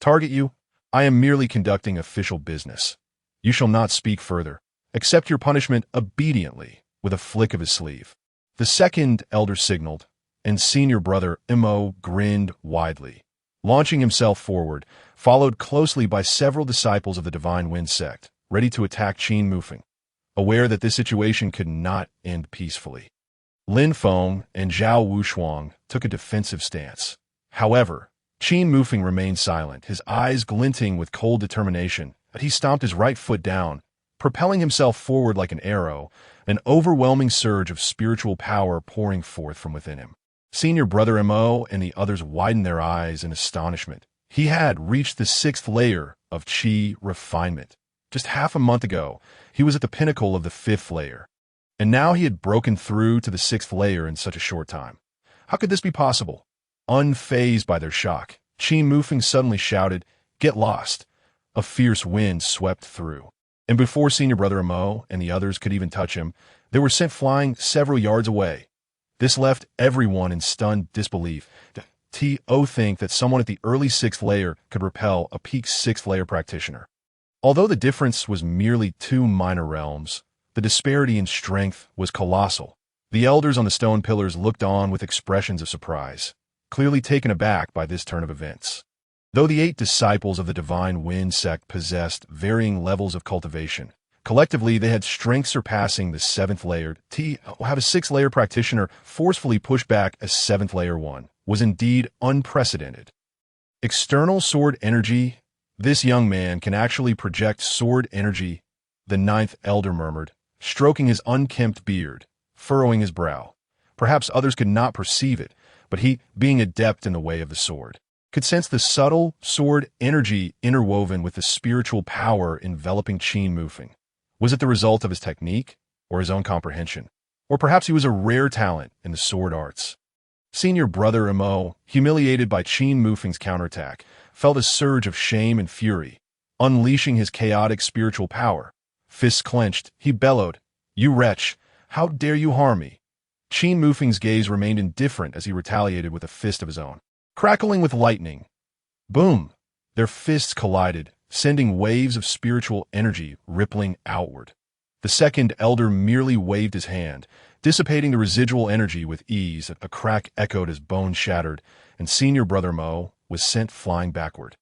Target you? I am merely conducting official business. You shall not speak further. Accept your punishment obediently, with a flick of his sleeve. The second elder signaled, and senior brother Mo grinned widely, launching himself forward, followed closely by several disciples of the Divine Wind sect, ready to attack Qin Mufeng, aware that this situation could not end peacefully. Lin Feng and Zhao Wushuang took a defensive stance. However, Qin Mufeng remained silent, his eyes glinting with cold determination, but he stomped his right foot down, propelling himself forward like an arrow, an overwhelming surge of spiritual power pouring forth from within him. Senior brother Mo and the others widened their eyes in astonishment. He had reached the 6th layer of Qi refinement. Just half a month ago, he was at the pinnacle of the 5th layer, and now he had broken through to the 6th layer in such a short time. How could this be possible? Unfazed by their shock, Qin Mufeng suddenly shouted, Get lost! A fierce wind swept through, and before senior brother Mo and the others could even touch him, they were sent flying several yards away. This left everyone in stunned disbelief. Think that someone at the early 6th layer could repel a peak 6th layer practitioner. Although the difference was merely 2 minor realms, the disparity in strength was colossal. The elders on the stone pillars looked on with expressions of surprise, clearly taken aback by this turn of events. Though the 8 disciples of the Divine Wind sect possessed varying levels of cultivation, collectively they had strength surpassing the 7th layer. Have a 6th layer practitioner forcefully push back a 7th layer one was indeed unprecedented. External sword energy. This young man can actually project sword energy, the 9th elder murmured, stroking his unkempt beard, furrowing his brow. Perhaps others could not perceive it, but he, being adept in the way of the sword, could sense the subtle sword energy interwoven with the spiritual power enveloping Qin Mufeng. Was it the result of his technique, or his own comprehension? Or perhaps he was a rare talent in the sword arts? Senior brother Mo, humiliated by Qin Mufeng's counterattack, felt a surge of shame and fury, unleashing his chaotic spiritual power. Fists clenched, he bellowed, "You wretch! How dare you harm me?" Qin Mufeng's gaze remained indifferent as he retaliated with a fist of his own. Crackling with lightning. Boom! Their fists collided, sending waves of spiritual energy rippling outward. The second elder merely waved his hand, dissipating the residual energy with ease. A crack echoed as bone shattered, and senior brother Mo was sent flying backward.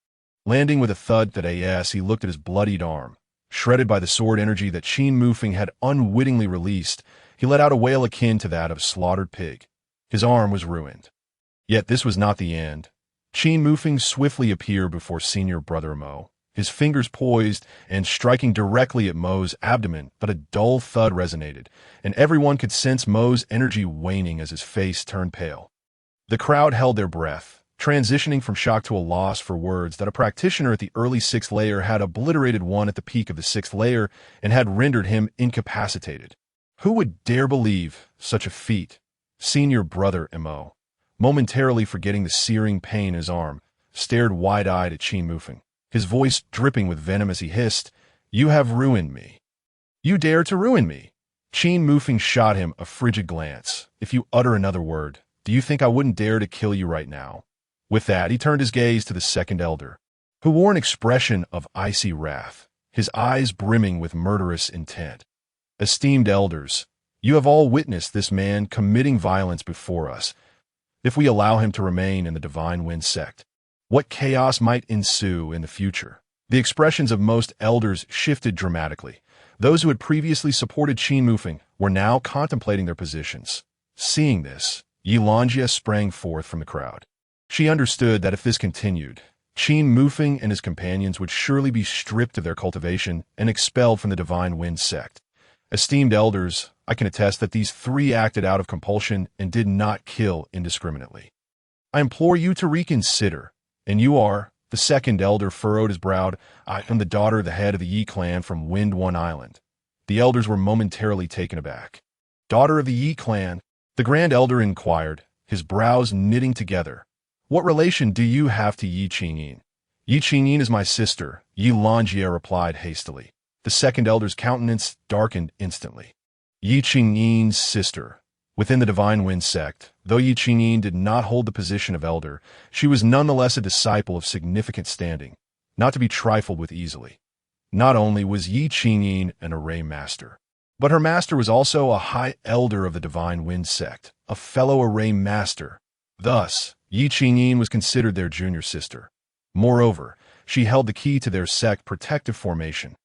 Landing with a thud that he looked at his bloodied arm. Shredded by the sword energy that Qin Mufeng had unwittingly released, he let out a wail akin to that of a slaughtered pig. His arm was ruined. Yet this was not the end. Qin Mufeng swiftly appeared before senior brother Mo, his fingers poised and striking directly at Mo's abdomen, but a dull thud resonated, and everyone could sense Mo's energy waning as his face turned pale. The crowd held their breath, transitioning from shock to a loss for words that a practitioner at the early 6th layer had obliterated one at the peak of the 6th layer and had rendered him incapacitated. Who would dare believe such a feat? Senior brother Mo, momentarily forgetting the searing pain in his arm, stared wide-eyed at Qin Mufeng, his voice dripping with venom as he hissed, "You have ruined me. You dare to ruin me." Qin Mufeng shot him a frigid glance. "If you utter another word, do you think I wouldn't dare to kill you right now?" With that, he turned his gaze to the second elder, who wore an expression of icy wrath, his eyes brimming with murderous intent. "Esteemed elders, you have all witnessed this man committing violence before us. If we allow him to remain in the Divine Wind sect, what chaos might ensue in the future?" The expressions of most elders shifted dramatically. Those who had previously supported Qin Mufeng were now contemplating their positions. Seeing this, Yilanjie sprang forth from the crowd. She understood that if this continued, Qin Mufeng and his companions would surely be stripped of their cultivation and expelled from the Divine Wind sect. "Esteemed elders, I can attest that these three acted out of compulsion and did not kill indiscriminately. I implore you to reconsider. And you are," the second elder furrowed his brow, "I am the daughter of the head of the Yi clan from Wind One Island." The elders were momentarily taken aback. "Daughter of the Yi clan?" the grand elder inquired, his brows knitting together. "What relation do you have to Yi Qingyin?" "Yi Qingyin is my sister," Yilanjie replied hastily. The second elder's countenance darkened instantly. Yi Qingyin's sister. Within the Divine Wind sect, though Yi Qingyin did not hold the position of elder, she was nonetheless a disciple of significant standing, not to be trifled with easily. Not only was Yi Qingyin an array master, but her master was also a high elder of the Divine Wind sect, a fellow array master. Thus, Yi Qingyin was considered their junior sister. Moreover, she held the key to their sect protective formation.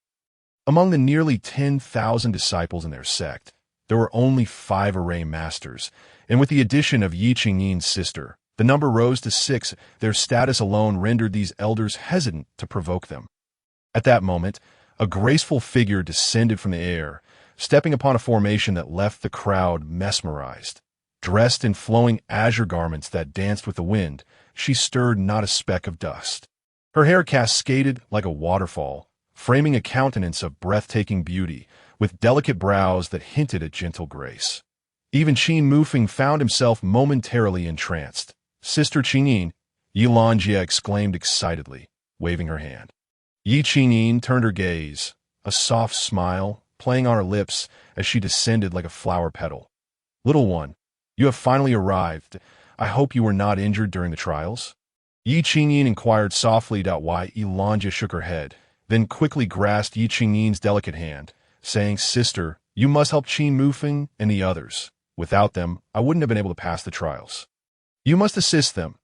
Among the nearly 10,000 disciples in their sect, there were only 5 array masters, and with the addition of Yi Qingyin's sister, the number rose to 6. Their status alone rendered these elders hesitant to provoke them. At that moment, a graceful figure descended from the air, stepping upon a formation that left the crowd mesmerized. Dressed in flowing azure garments that danced with the wind, she stirred not a speck of dust. Her hair cascaded like a waterfall, framing a countenance of breathtaking beauty, with delicate brows that hinted at gentle grace. Even Qin Mufeng found himself momentarily entranced. "Sister Qingyin," Yilanjie exclaimed excitedly, waving her hand. Yi Qingyin turned her gaze, a soft smile playing on her lips as she descended like a flower petal. "Little one, you have finally arrived. I hope you were not injured during the trials?" Yi Qingyin inquired softly. Why Yilanjie shook her head, then quickly grasped Yi Qingyin's delicate hand, saying, "Sister, you must help Qin Mufeng and the others. Without them, I wouldn't have been able to pass the trials. You must assist them."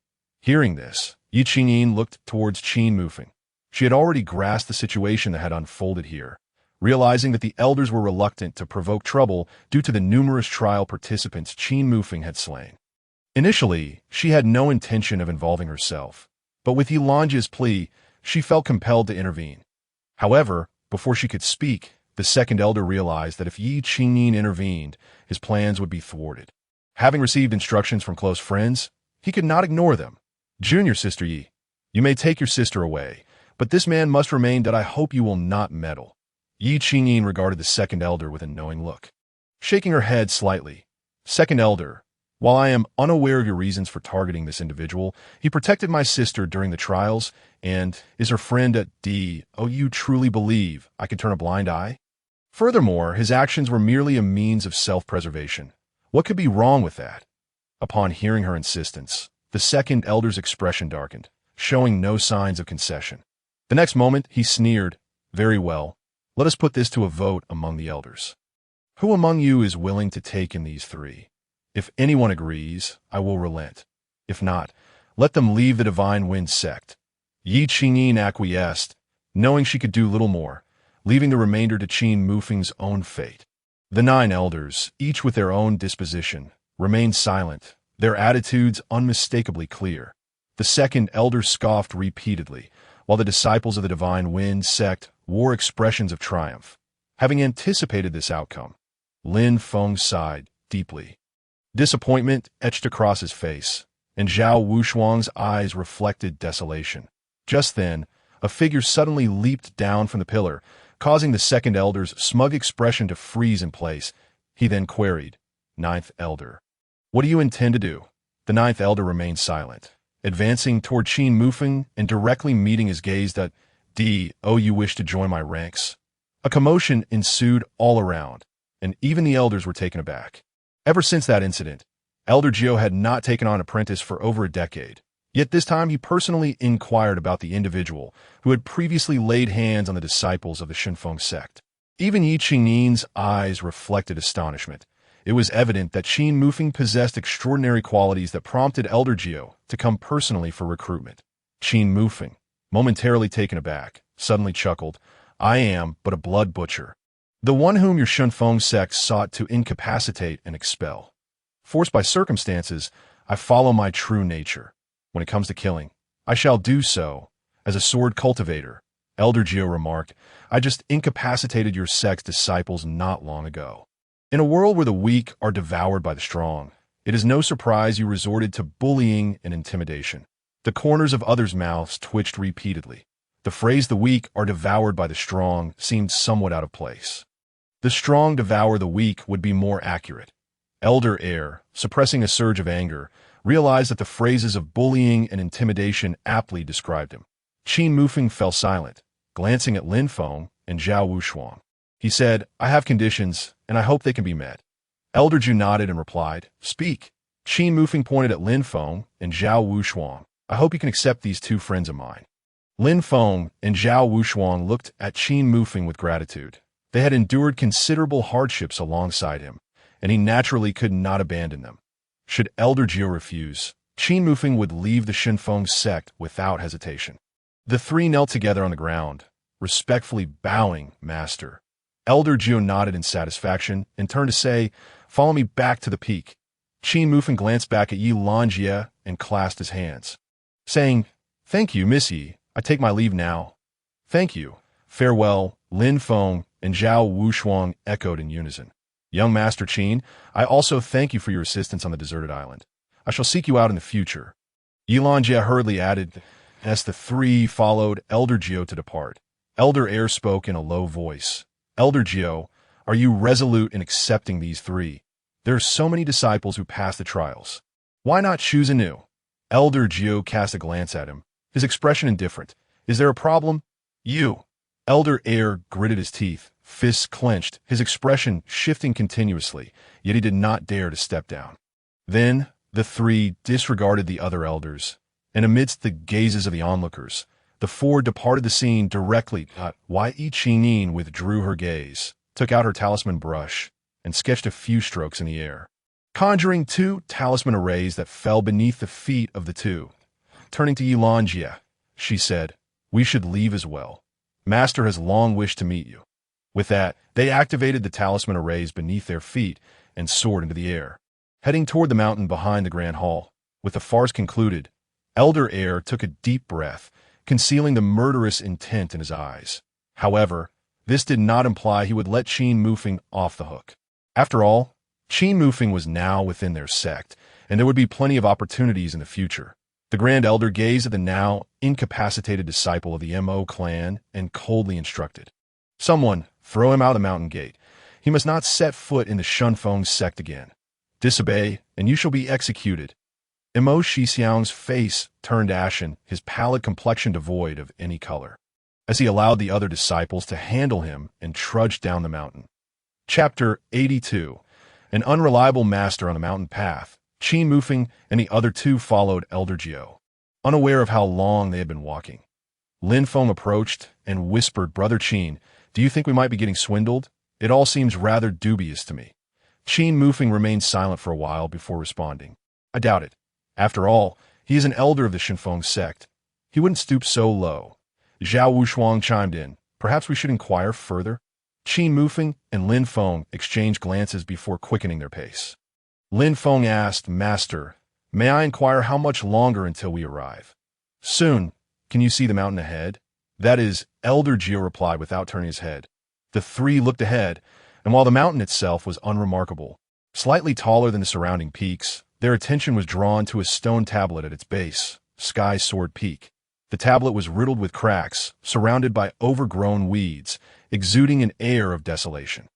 Hearing this, Yi Qingyin looked towards Qin Mufeng. She had already grasped the situation that had unfolded here, realizing that the elders were reluctant to provoke trouble due to the numerous trial participants Qin Mufeng had slain. Initially, she had no intention of involving herself, but with Yilanjie's plea, she felt compelled to intervene. However, before she could speak, the second elder realized that if Yi Qingyin intervened, his plans would be thwarted. Having received instructions from close friends, he could not ignore them. Junior Sister Yi, you may take your sister away, but this man must remain. That I hope you will not meddle. Yi Qingyin regarded the second elder with a knowing look. Shaking her head slightly, Second elder, while I am unaware of your reasons for targeting this individual, he protected my sister during the trials and is her friend at D. Oh, you truly believe I could turn a blind eye? Furthermore, his actions were merely a means of self-preservation. What could be wrong with that? Upon hearing her insistence, the second elder's expression darkened, showing no signs of concession. The next moment, he sneered, "Very well, let us put this to a vote among the elders. Who among you is willing to take in these three? If anyone agrees, I will relent. If not, let them leave the Divine Wind sect." Yi Qingyin acquiesced, knowing she could do little more, leaving the remainder to Qin Mufeng's own fate. The 9 elders, each with their own disposition, remained silent, their attitudes unmistakably clear. The second elder scoffed repeatedly, while the disciples of the Divine Wind sect wore expressions of triumph. Having anticipated this outcome, Lin Feng sighed deeply. Disappointment etched across his face, and Zhao Wushuang's eyes reflected desolation. Just then, a figure suddenly leaped down from the pillar, causing the second elder's smug expression to freeze in place. He then queried, "Ninth elder, what do you intend to do?" The 9th elder remained silent, advancing toward Qin Mufeng and directly meeting his gaze. That, "Oh, you wish to join my ranks?" A commotion ensued all around, and even the elders were taken aback. Ever since that incident, Elder Jiao had not taken on apprentice for over a decade. Yet this time he personally inquired about the individual who had previously laid hands on the disciples of the Xinfeng sect. Even Yi Qingyin's eyes reflected astonishment. It was evident that Qin Mufeng possessed extraordinary qualities that prompted Elder Jiao to come personally for recruitment. Qin Mufeng, momentarily taken aback, suddenly chuckled, "I am but a blood butcher. The one whom your Xinfeng sect sought to incapacitate and expel. Forced by circumstances, I follow my true nature. When it comes to killing, I shall do so. As a sword cultivator," Elder Jiao remarked, "I just incapacitated your sect's disciples not long ago." In a world where the weak are devoured by the strong, it is no surprise you resorted to bullying and intimidation. The corners of others' mouths twitched repeatedly. The phrase "the weak are devoured by the strong" seemed somewhat out of place. "The strong devour the weak" would be more accurate. Elder Heir, suppressing a surge of anger, realized that the phrases of bullying and intimidation aptly described him. Qin Mufeng fell silent, glancing at Lin Feng and Zhao Wushuang. He said, "I have conditions, and I hope they can be met." Elder Jiao nodded and replied, "Speak." Qin Mufeng pointed at Lin Feng and Zhao Wushuang. "I hope you can accept these 2 friends of mine." Lin Feng and Zhao Wushuang looked at Qin Mufeng with gratitude. They had endured considerable hardships alongside him, and he naturally could not abandon them. Should Elder Jiao refuse, Qin Mufeng would leave the Xinfeng sect without hesitation. The 3 knelt together on the ground, respectfully bowing, "Master." Elder Jiao nodded in satisfaction and turned to say, "Follow me back to the peak." Qin Mufeng glanced back at Yi Lanjie and clasped his hands, saying, "Thank you, Miss Yi. I take my leave now." "Thank you. Farewell," Lin Feng and Zhao Wushuang echoed in unison. "Young Master Qin, I also thank you for your assistance on the deserted island. I shall seek you out in the future." Yi Lanjie hurriedly added, as the 3 followed Elder Jiao to depart. Elder Heir spoke in a low voice. "Elder Jiao, are you resolute in accepting these 3? There are so many disciples who pass the trials. Why not choose anew?" Elder Jiao cast a glance at him, his expression indifferent. "Is there a problem?" "You." Elder Heir gritted his teeth, fists clenched, his expression shifting continuously, yet he did not dare to step down. Then the 3 disregarded the other elders, and amidst the gazes of the onlookers, the 4 departed the scene directly. Yi Qingyin withdrew her gaze, took out her talisman brush, and sketched a few strokes in the air, conjuring 2 talisman arrays that fell beneath the feet of the 2. Turning to Yi Lanjie, she said, "We should leave as well. Master has long wished to meet you." With that, they activated the talisman arrays beneath their feet and soared into the air, heading toward the mountain behind the Grand Hall. With the farce concluded, Elder Heir took a deep breath, concealing the murderous intent in his eyes. However, this did not imply he would let Qin Mufeng off the hook. After all, Qin Mufeng was now within their sect, and there would be plenty of opportunities in the future. The Grand Elder gazed at the now incapacitated disciple of the Mo clan and coldly instructed. Someone, throw him out of the mountain gate. He must not set foot in the Shunfeng sect again. Disobey, and you shall be executed. Mo Shixiang's face turned ashen, his pallid complexion devoid of any color, as he allowed the other disciples to handle him and trudged down the mountain. Chapter 82. An unreliable master on the mountain path. Qin Mufeng and the other two followed Elder Jiao, unaware of how long they had been walking. Lin Feng approached and whispered, Brother Qin, do you think we might be getting swindled? It all seems rather dubious to me. Qin Mufeng remained silent for a while before responding. I doubt it. After all, he is an elder of the Shunfeng sect. He wouldn't stoop so low. Zhao Wushuang chimed in. Perhaps we should inquire further. Qin Mufeng and Lin Feng exchanged glances before quickening their pace. Lin Feng asked, Master, may I inquire how much longer until we arrive? Soon. Can you see the mountain ahead? That is, Elder Jiao replied without turning his head. The three looked ahead, and while the mountain itself was unremarkable, slightly taller than the surrounding peaks, their attention was drawn to a stone tablet at its base, Sky Sword Peak. The tablet was riddled with cracks, surrounded by overgrown weeds, exuding an air of desolation.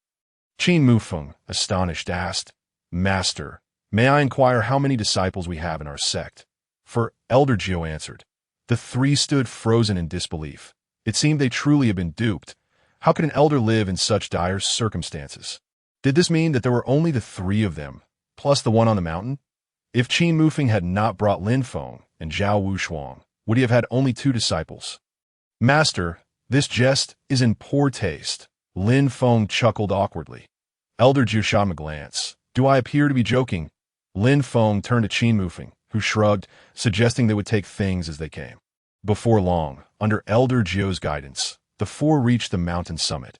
Qin Mufeng, astonished, asked, Master, may I inquire how many disciples we have in our sect? For Elder Jiao answered. The three stood frozen in disbelief. It seemed they truly had been duped. How could an elder live in such dire circumstances? Did this mean that there were only the three of them, plus the one on the mountain? If Qin Mufeng had not brought Lin Feng and Zhao Wushuang, would he have had only two disciples? Master, this jest is in poor taste. Lin Feng chuckled awkwardly. Elder Jiao shot him a glance. Do I appear to be joking? Lin Feng turned to Qin Mufeng, who shrugged, suggesting they would take things as they came. Before long, under Elder Jiao's guidance, the four reached the mountain summit.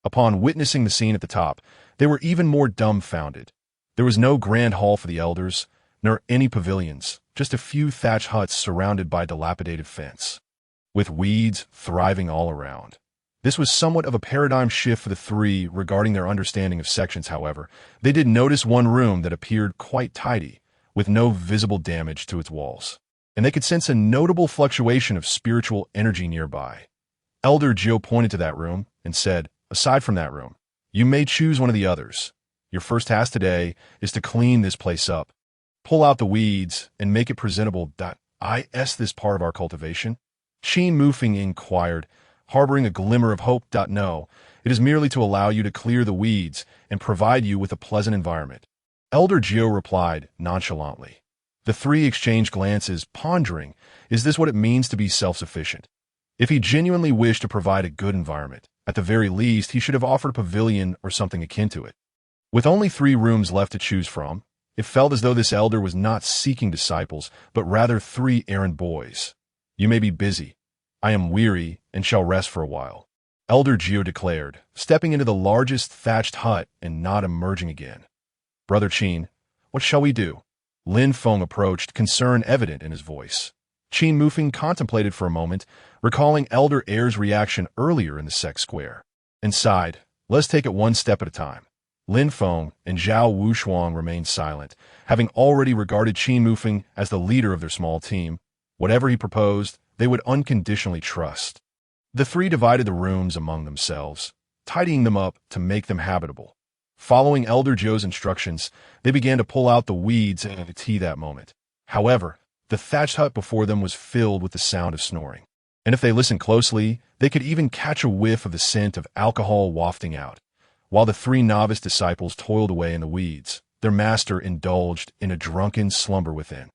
Upon witnessing the scene at the top, they were even more dumbfounded. There was no grand hall for the elders, nor any pavilions, just a few thatch huts surrounded by dilapidated fence, with weeds thriving all around. This was somewhat of a paradigm shift for the three regarding their understanding of sections, however. They did notice one room that appeared quite tidy, with no visible damage to its walls, and they could sense a notable fluctuation of spiritual energy nearby. Elder Jiao pointed to that room and said, Aside from that room, you may choose one of the others. Your first task today is to clean this place up. Pull out the weeds and make it presentable. Is this part of our cultivation? Qin Mufeng inquired, harboring a glimmer of hope. No, it is merely to allow you to clear the weeds and provide you with a pleasant environment. Elder Jiao replied nonchalantly. The three exchanged glances, pondering, is this what it means to be self-sufficient? If he genuinely wished to provide a good environment, at the very least he should have offered a pavilion or something akin to it. With only 3 rooms left to choose from, it felt as though this elder was not seeking disciples, but rather 3 errand boys. You may be busy. I am weary and shall rest for a while, Elder Jiao declared, stepping into the largest thatched hut and not emerging again. Brother Qin, what shall we do? Lin Feng approached, concern evident in his voice. Qin Mufeng contemplated for a moment, recalling Elder Air's reaction earlier in the sect square, and sighed, let's take it one step at a time. Lin Feng and Zhao Wushuang remained silent, having already regarded Qin Mufeng as the leader of their small team. Whatever he proposed, they would unconditionally trust. The 3 divided the rooms among themselves, tidying them up to make them habitable. Following Elder Jiao's instructions, they began to pull out the weeds and the tea that moment. However, the thatched hut before them was filled with the sound of snoring, and if they listened closely, they could even catch a whiff of the scent of alcohol wafting out. While the 3 novice disciples toiled away in the weeds, their master indulged in a drunken slumber within.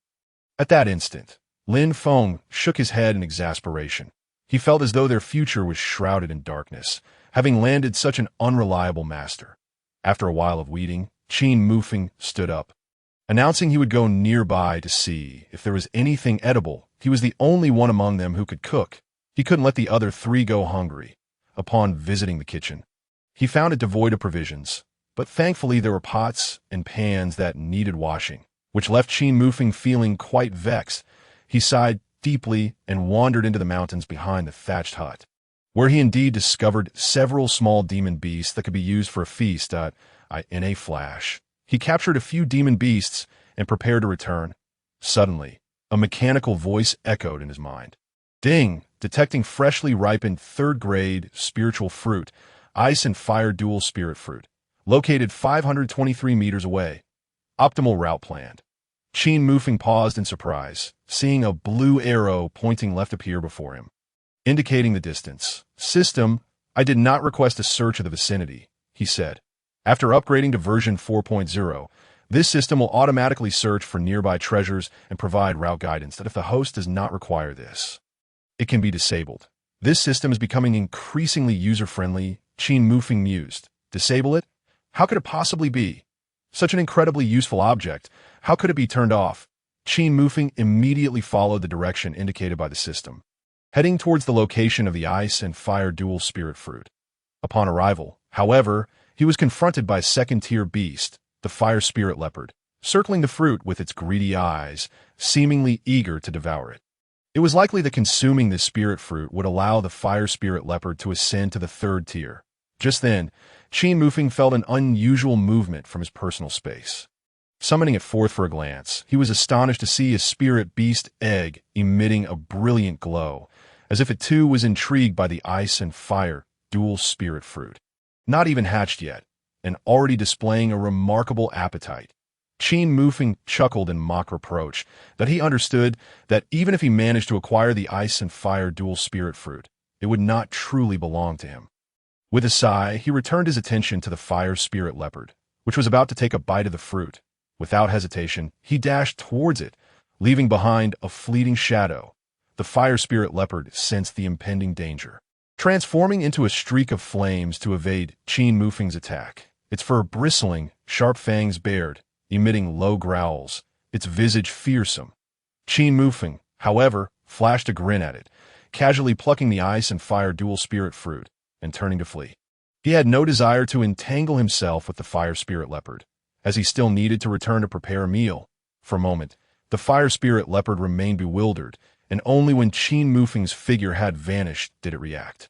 At that instant, Lin Feng shook his head in exasperation. He felt as though their future was shrouded in darkness, having landed such an unreliable master. After a while of weeding, Qin Mufeng stood up, announcing he would go nearby to see if there was anything edible. He was the only one among them who could cook. He couldn't let the other 3 go hungry. Upon visiting the kitchen, he found it devoid of provisions, but thankfully there were pots and pans that needed washing, which left Qin Mufeng feeling quite vexed. He sighed deeply and wandered into the mountains behind the thatched hut, where he indeed discovered several small demon beasts that could be used for a feast. In a flash, he captured a few demon beasts and prepared to return. Suddenly, A mechanical voice echoed in his mind. Ding! Detecting freshly ripened third-grade spiritual fruit, ice and fire dual spirit fruit. Located 523 meters away. Optimal route planned. Qin Mufeng paused in surprise, seeing a blue arrow pointing left appear before him, indicating the distance. System, I did not request a search of the vicinity, he said. After upgrading to version 4.0, this system will automatically search for nearby treasures and provide route guidance that if the host does not require this, it can be disabled. This system is becoming increasingly user-friendly, Qin Mufeng mused. Disable it? How could it possibly be? Such an incredibly useful object. How could it be turned off? Qin Mufeng immediately followed the direction indicated by the system, heading towards the location of the ice and fire dual spirit fruit. Upon arrival, however, he was confronted by a second-tier beast, the fire spirit leopard, circling the fruit with its greedy eyes, seemingly eager to devour it. It was likely that consuming this spirit fruit would allow the fire spirit leopard to ascend to the third tier. Just then, Qin Mufeng felt an unusual movement from his personal space. Summoning it forth for a glance, he was astonished to see a spirit beast egg emitting a brilliant glow, as if it too was intrigued by the ice and fire dual spirit fruit. Not even hatched yet, and already displaying a remarkable appetite. Qin Mufeng chuckled in mock reproach that he understood that even if he managed to acquire the ice and fire dual spirit fruit, it would not truly belong to him. With a sigh, he returned his attention to the fire spirit leopard, which was about to take a bite of the fruit. Without hesitation, he dashed towards it, leaving behind a fleeting shadow. The fire spirit leopard sensed the impending danger, transforming into a streak of flames to evade Qin Mufeng's attack. Its fur bristling, sharp fangs bared, emitting low growls, its visage fearsome. Qin Mufeng, however, flashed a grin at it, casually plucking the ice and fire dual spirit fruit and turning to flee. He had no desire to entangle himself with the fire spirit leopard, as he still needed to return to prepare a meal. For a moment, the fire spirit leopard remained bewildered, and only when Qin Mufeng's figure had vanished did it react.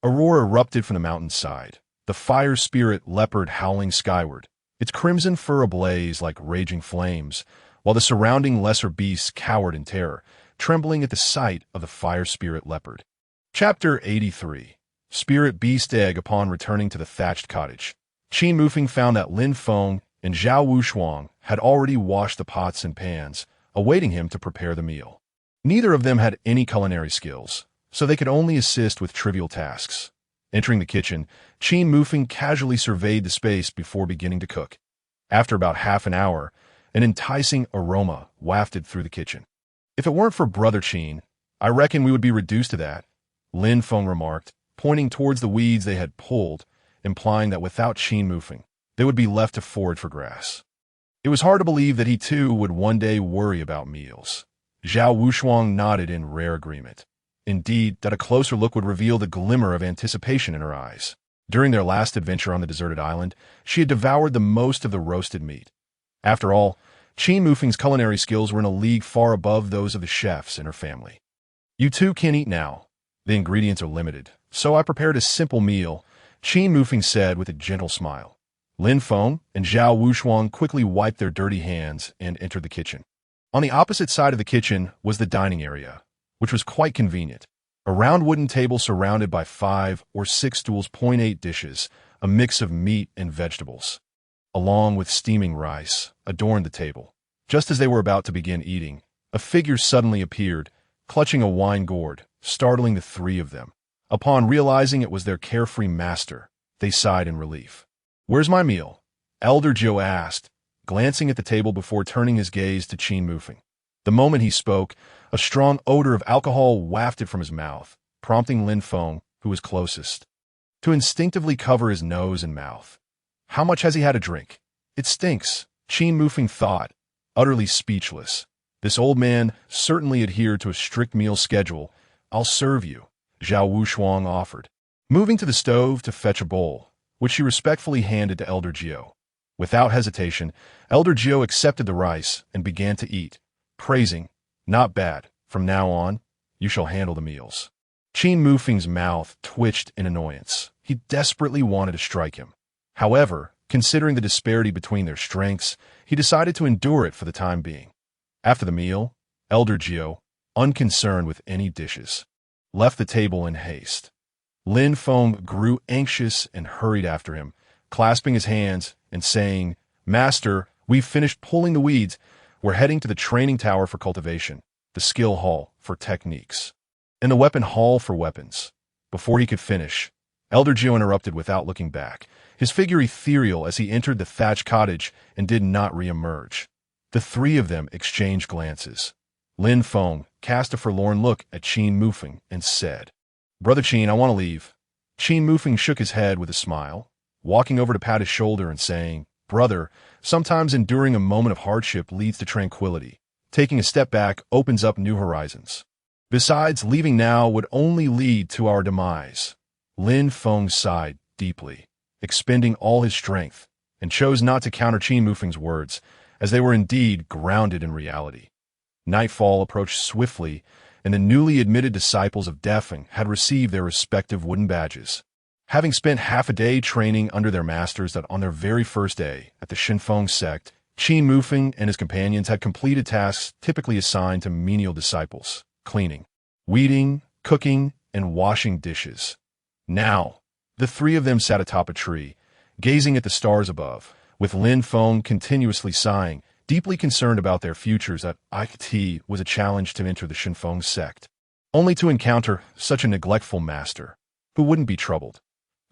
A roar erupted from the mountainside, the fire spirit leopard howling skyward, its crimson fur ablaze like raging flames, while the surrounding lesser beasts cowered in terror, trembling at the sight of the fire spirit leopard. Chapter 83. Spirit Beast Egg. Upon returning to the thatched cottage, Qin Mufeng found that Lin Feng and Zhao Wushuang had already washed the pots and pans, awaiting him to prepare the meal. Neither of them had any culinary skills, so they could only assist with trivial tasks. Entering the kitchen, Qin Mufeng casually surveyed the space before beginning to cook. After about half an hour, an enticing aroma wafted through the kitchen. If it weren't for Brother Qin, I reckon we would be reduced to that, Lin Feng remarked, pointing towards the weeds they had pulled, implying that without Qin Mufeng, they would be left to forage for grass. It was hard to believe that he too would one day worry about meals. Zhao Wushuang nodded in rare agreement. Indeed, that a closer look would reveal the glimmer of anticipation in her eyes. During their last adventure on the deserted island, she had devoured the most of the roasted meat. After all, Qin Mufeng's culinary skills were in a league far above those of the chefs in her family. You two can eat now. The ingredients are limited, so I prepared a simple meal, Qin Mufeng said with a gentle smile. Lin Feng and Zhao Wushuang quickly wiped their dirty hands and entered the kitchen. On the opposite side of the kitchen was the dining area, which was quite convenient. A round wooden table surrounded by 5 or 6 stools, 8 dishes, a mix of meat and vegetables, along with steaming rice, adorned the table. Just as they were about to begin eating, a figure suddenly appeared, clutching a wine gourd, startling the three of them. Upon realizing it was their carefree master, they sighed in relief. "Where's my meal?" Elder Jiu asked, glancing at the table before turning his gaze to Qin Mufeng. The moment he spoke, a strong odor of alcohol wafted from his mouth, prompting Lin Feng, who was closest, to instinctively cover his nose and mouth. How much has he had a drink? It stinks, Qin Mufeng thought, utterly speechless. This old man certainly adhered to a strict meal schedule. "I'll serve you," Zhao Wushuang offered, moving to the stove to fetch a bowl, which she respectfully handed to Elder Jiu. Without hesitation, Elder Jiu accepted the rice and began to eat, praising, "Not bad. From now on, you shall handle the meals." Qin Mufeng's mouth twitched in annoyance. He desperately wanted to strike him. However, considering the disparity between their strengths, he decided to endure it for the time being. After the meal, Elder Gio, unconcerned with any dishes, left the table in haste. Lin Feng grew anxious and hurried after him, clasping his hands and saying, "Master, we've finished pulling the weeds. We're heading to the training tower for cultivation, the skill hall for techniques, and the weapon hall for weapons." Before he could finish, Elder Gio interrupted without looking back, his figure ethereal as he entered the thatched cottage and did not re-emerge. The three of them exchanged glances. Lin Feng cast a forlorn look at Qin Mufeng and said, "Brother Qin, I want to leave." Qin Mufeng shook his head with a smile, walking over to pat his shoulder and saying, "Brother, sometimes enduring a moment of hardship leads to tranquility. Taking a step back opens up new horizons. Besides, leaving now would only lead to our demise." Lin Feng sighed deeply, expending all his strength, and chose not to counter Qin Mufeng's words, as they were indeed grounded in reality. Nightfall approached swiftly, and the newly admitted disciples of Defeng had received their respective wooden badges. Having spent half a day training under their masters that on their very first day at the Xinfeng sect, Qin Mufeng and his companions had completed tasks typically assigned to menial disciples: cleaning, weeding, cooking, and washing dishes. Now, the three of them sat atop a tree, gazing at the stars above, with Lin Feng continuously sighing, deeply concerned about their futures. That it was a challenge to enter the Xinfeng sect, only to encounter such a neglectful master, who wouldn't be troubled.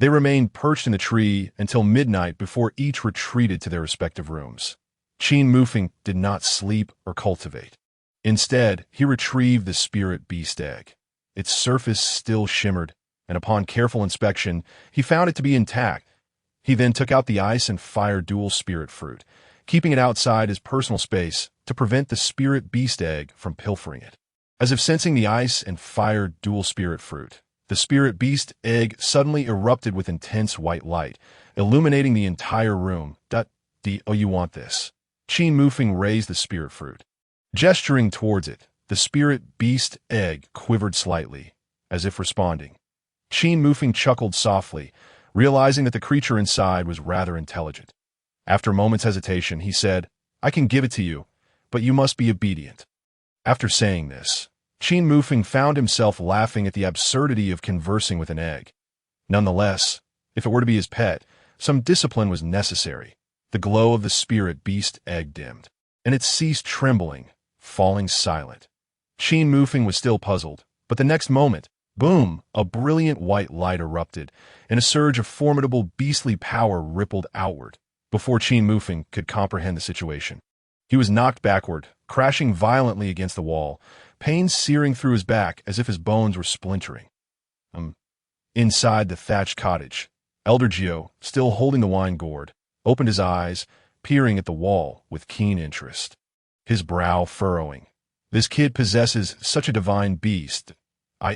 They remained perched in the tree until midnight before each retreated to their respective rooms. Qin Mufeng did not sleep or cultivate. Instead, he retrieved the spirit beast egg. Its surface still shimmered, and upon careful inspection, he found it to be intact. He then took out the ice and fire dual spirit fruit, keeping it outside his personal space to prevent the spirit beast egg from pilfering it. As if sensing the ice and fire dual spirit fruit, the spirit beast egg suddenly erupted with intense white light, illuminating the entire room. "Oh, you want this?" Qin Mufeng raised the spirit fruit. Gesturing towards it, the spirit beast egg quivered slightly, as if responding. Qin Mufeng chuckled softly, realizing that the creature inside was rather intelligent. After a moment's hesitation, he said, "I can give it to you, but you must be obedient." After saying this, Qin Mufeng found himself laughing at the absurdity of conversing with an egg. Nonetheless, if it were to be his pet, some discipline was necessary. The glow of the spirit beast egg dimmed, and it ceased trembling, falling silent. Qin Mufeng was still puzzled, but the next moment, boom, a brilliant white light erupted, and a surge of formidable beastly power rippled outward. Before Qin Mufeng could comprehend the situation, he was knocked backward, crashing violently against the wall, pain searing through his back as if his bones were splintering. Inside the thatched cottage, Elder Gio, still holding the wine gourd, opened his eyes, peering at the wall with keen interest, his brow furrowing. "This kid possesses such a divine beast."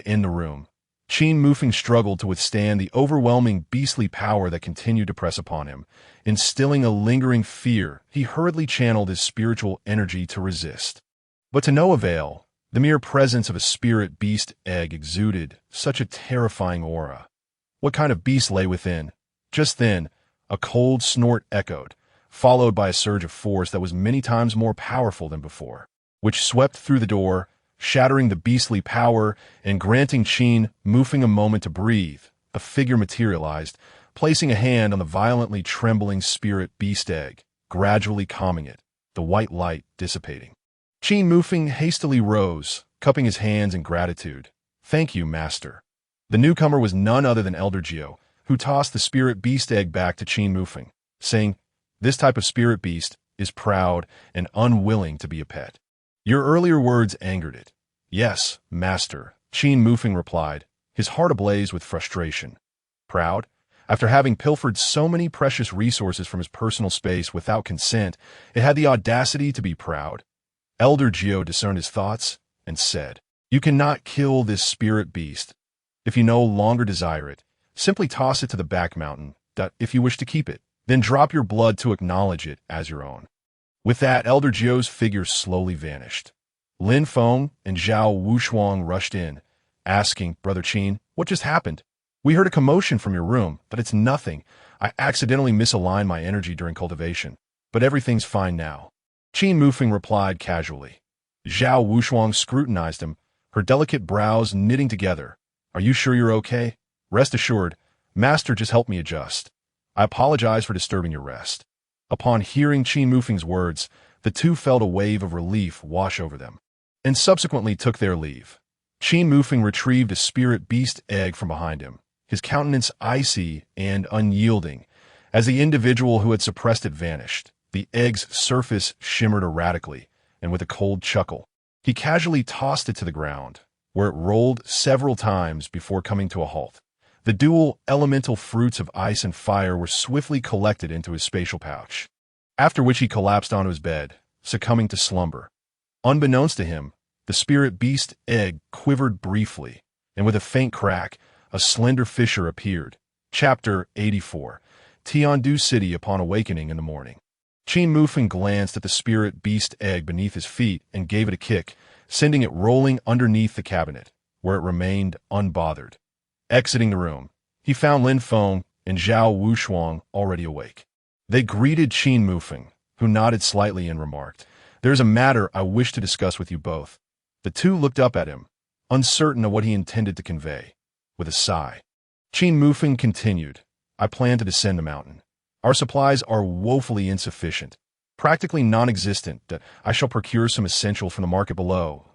In the room, Qin Mufeng struggled to withstand the overwhelming beastly power that continued to press upon him. Instilling a lingering fear, he hurriedly channeled his spiritual energy to resist. But to no avail. The mere presence of a spirit beast egg exuded such a terrifying aura. What kind of beast lay within? Just then, a cold snort echoed, followed by a surge of force that was many times more powerful than before, which swept through the door, shattering the beastly power and granting Qin Mufeng a moment to breathe. A figure materialized, placing a hand on the violently trembling spirit beast egg, gradually calming it, the white light dissipating. Qin Mufeng hastily rose, cupping his hands in gratitude. "Thank you, master." The newcomer was none other than Elder Gio, who tossed the spirit beast egg back to Qin Mufeng, saying, "This type of spirit beast is proud and unwilling to be a pet. Your earlier words angered it." "Yes, master," Qin Mufeng replied, his heart ablaze with frustration. Proud? After having pilfered so many precious resources from his personal space without consent, it had the audacity to be proud. Elder Gio discerned his thoughts and said, "You cannot kill this spirit beast. If you no longer desire it, simply toss it to the back mountain. If you wish to keep it, then drop your blood to acknowledge it as your own." With that, Elder Gio's figure slowly vanished. Lin Feng and Zhao Wushuang rushed in, asking, "Brother Qin, what just happened? We heard a commotion from your room, but it's nothing. I accidentally misaligned my energy during cultivation, but everything's fine now." Qin Mufeng replied casually, Zhao Wushuang scrutinized him, her delicate brows knitting together. Are you sure you're okay? Rest assured, Master just helped me adjust. I apologize for disturbing your rest. Upon hearing Qin Mufeng's words, the two felt a wave of relief wash over them, and subsequently took their leave. Qin Mufeng retrieved a spirit beast egg from behind him, his countenance icy and unyielding. As the individual who had suppressed it vanished, the egg's surface shimmered erratically, and with a cold chuckle, he casually tossed it to the ground, where it rolled several times before coming to a halt. The dual elemental fruits of ice and fire were swiftly collected into his spatial pouch, after which he collapsed onto his bed, succumbing to slumber. Unbeknownst to him, the spirit beast egg quivered briefly, and with a faint crack, a slender fissure appeared. Chapter 84. Tiandu City upon awakening in the morning. Qin Mufeng glanced at the spirit beast egg beneath his feet and gave it a kick, sending it rolling underneath the cabinet, where it remained unbothered. Exiting the room, he found Lin Feng and Zhao Wushuang already awake. They greeted Qin Mufeng, who nodded slightly and remarked, "There is a matter I wish to discuss with you both." The two looked up at him, uncertain of what he intended to convey. With a sigh, Qin Mufeng continued, "I plan to descend the mountain. Our supplies are woefully insufficient, practically non-existent, that I shall procure some essential from the market below.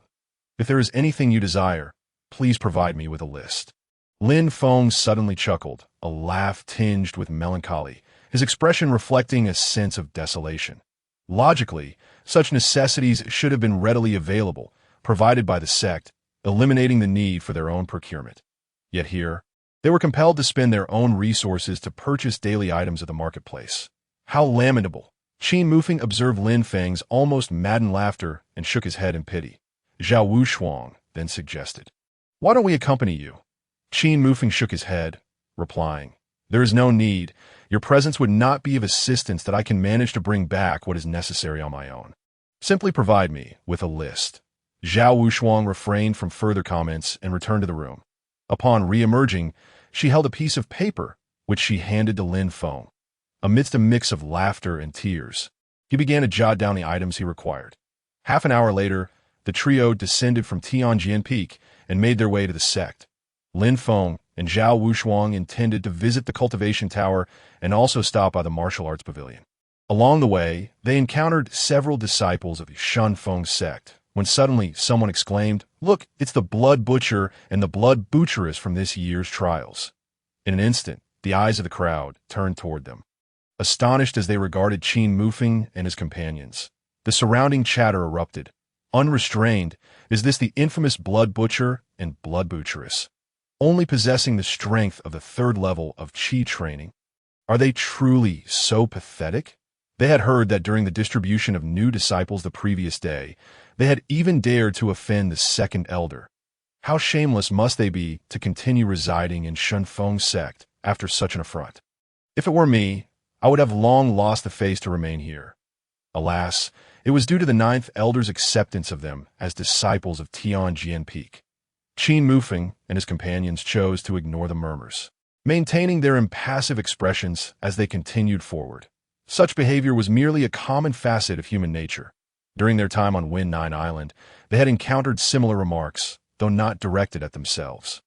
If there is anything you desire, please provide me with a list." Lin Feng suddenly chuckled, a laugh tinged with melancholy, his expression reflecting a sense of desolation. Logically, such necessities should have been readily available, provided by the sect, eliminating the need for their own procurement. Yet here, they were compelled to spend their own resources to purchase daily items of the marketplace. How lamentable! Qin Mufeng observed Lin Feng's almost maddened laughter and shook his head in pity. Zhao Wushuang then suggested, "Why don't we accompany you?" Qin Mufeng shook his head, replying, "There is no need. Your presence would not be of assistance that I can manage to bring back what is necessary on my own. Simply provide me with a list." Zhao Wushuang refrained from further comments and returned to the room. Upon re-emerging, she held a piece of paper, which she handed to Lin Feng. Amidst a mix of laughter and tears, he began to jot down the items he required. Half an hour later, the trio descended from Tianjian Peak and made their way to the sect. Lin Feng and Zhao Wushuang intended to visit the cultivation tower and also stop by the martial arts pavilion. Along the way, they encountered several disciples of the Shun Feng sect, when suddenly someone exclaimed, "Look, it's the blood butcher and the blood butcheress from this year's trials." In an instant, the eyes of the crowd turned toward them, astonished as they regarded Qin Mufeng and his companions. The surrounding chatter erupted. Unrestrained, is this the infamous blood butcher and blood butcheress, only possessing the strength of the third level of Qi training? Are they truly so pathetic? They had heard that during the distribution of new disciples the previous day, they had even dared to offend the second elder. How shameless must they be to continue residing in Shun Feng's sect after such an affront? If it were me, I would have long lost the face to remain here. Alas, it was due to the ninth elder's acceptance of them as disciples of Tianjian Peak. Qin Mufeng and his companions chose to ignore the murmurs, maintaining their impassive expressions as they continued forward. Such behavior was merely a common facet of human nature. During their time on Wind Nine Island, they had encountered similar remarks, though not directed at themselves.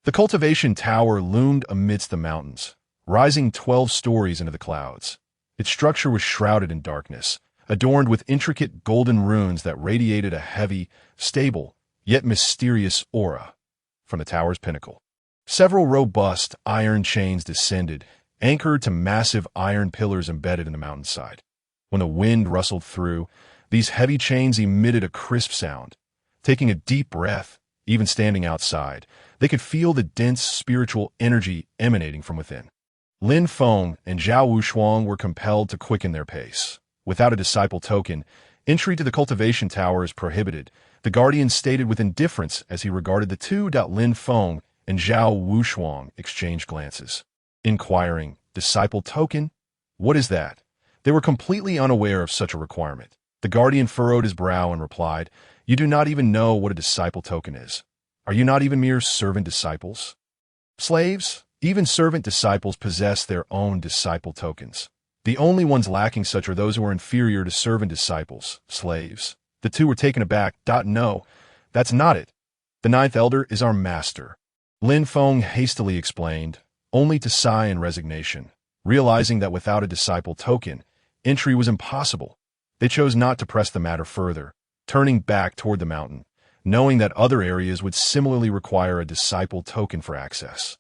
The cultivation tower loomed amidst the mountains, rising 12 stories into the clouds. Its structure was shrouded in darkness, adorned with intricate golden runes that radiated a heavy, stable, yet mysterious aura from the tower's pinnacle. Several robust iron chains descended, anchored to massive iron pillars embedded in the mountainside. When the wind rustled through, these heavy chains emitted a crisp sound. Taking a deep breath, even standing outside, they could feel the dense spiritual energy emanating from within. Lin Feng and Zhao Wushuang were compelled to quicken their pace. Without a disciple token, entry to the cultivation tower is prohibited, the guardian stated with indifference as he regarded the two. Lin Feng and Zhao Wushuang exchanged glances, inquiring, "Disciple token? What is that?" They were completely unaware of such a requirement. The guardian furrowed his brow and replied, "You do not even know what a disciple token is. Are you not even mere servant disciples? Slaves, even servant disciples possess their own disciple tokens. The only ones lacking such are those who are inferior to servant disciples, slaves. The two were taken aback. No, that's not it. The ninth elder is our master, Lin Feng hastily explained, only to sigh in resignation, realizing that without a disciple token, entry was impossible. They chose not to press the matter further, turning back toward the mountain, knowing that other areas would similarly require a disciple token for access.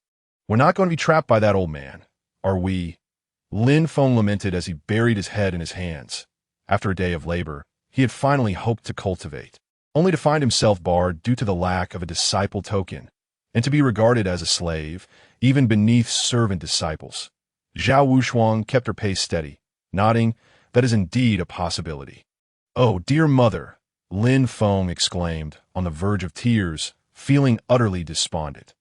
We're not going to be trapped by that old man, are we? Lin Feng lamented as he buried his head in his hands. After a day of labor, he had finally hoped to cultivate, only to find himself barred due to the lack of a disciple token, and to be regarded as a slave, even beneath servant disciples. Zhao Wushuang kept her pace steady, nodding, that is indeed a possibility. Oh, dear mother, Lin Feng exclaimed, on the verge of tears, feeling utterly despondent.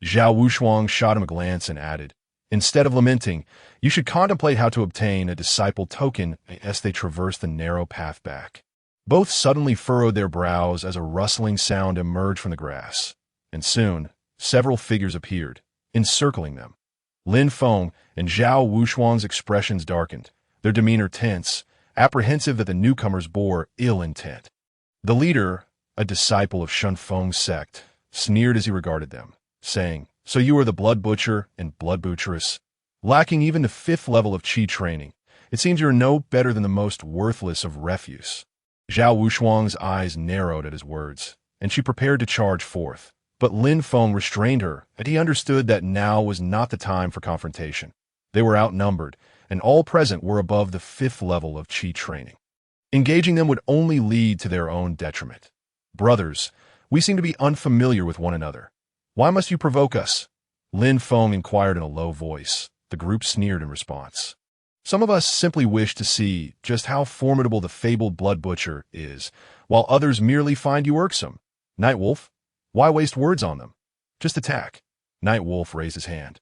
Zhao Wushuang shot him a glance and added, instead of lamenting, you should contemplate how to obtain a disciple token as they traverse the narrow path back. Both suddenly furrowed their brows as a rustling sound emerged from the grass, and soon, several figures appeared, encircling them. Lin Feng and Zhao Wushuang's expressions darkened, their demeanor tense, apprehensive that the newcomers bore ill intent. The leader, a disciple of Shun Feng's sect, sneered as he regarded them, saying, so you are the blood butcher and blood butcheress? Lacking even the 5th level of qi training, it seems you are no better than the most worthless of refuse. Zhao Wushuang's eyes narrowed at his words, and she prepared to charge forth. But Lin Feng restrained her, and he understood that now was not the time for confrontation. They were outnumbered, and all present were above the 5th level of qi training. Engaging them would only lead to their own detriment. Brothers, we seem to be unfamiliar with one another. Why must you provoke us? Lin Feng inquired in a low voice. The group sneered in response. Some of us simply wish to see just how formidable the fabled blood butcher is, while others merely find you irksome. Night Wolf, why waste words on them? Just attack. Night Wolf raised his hand.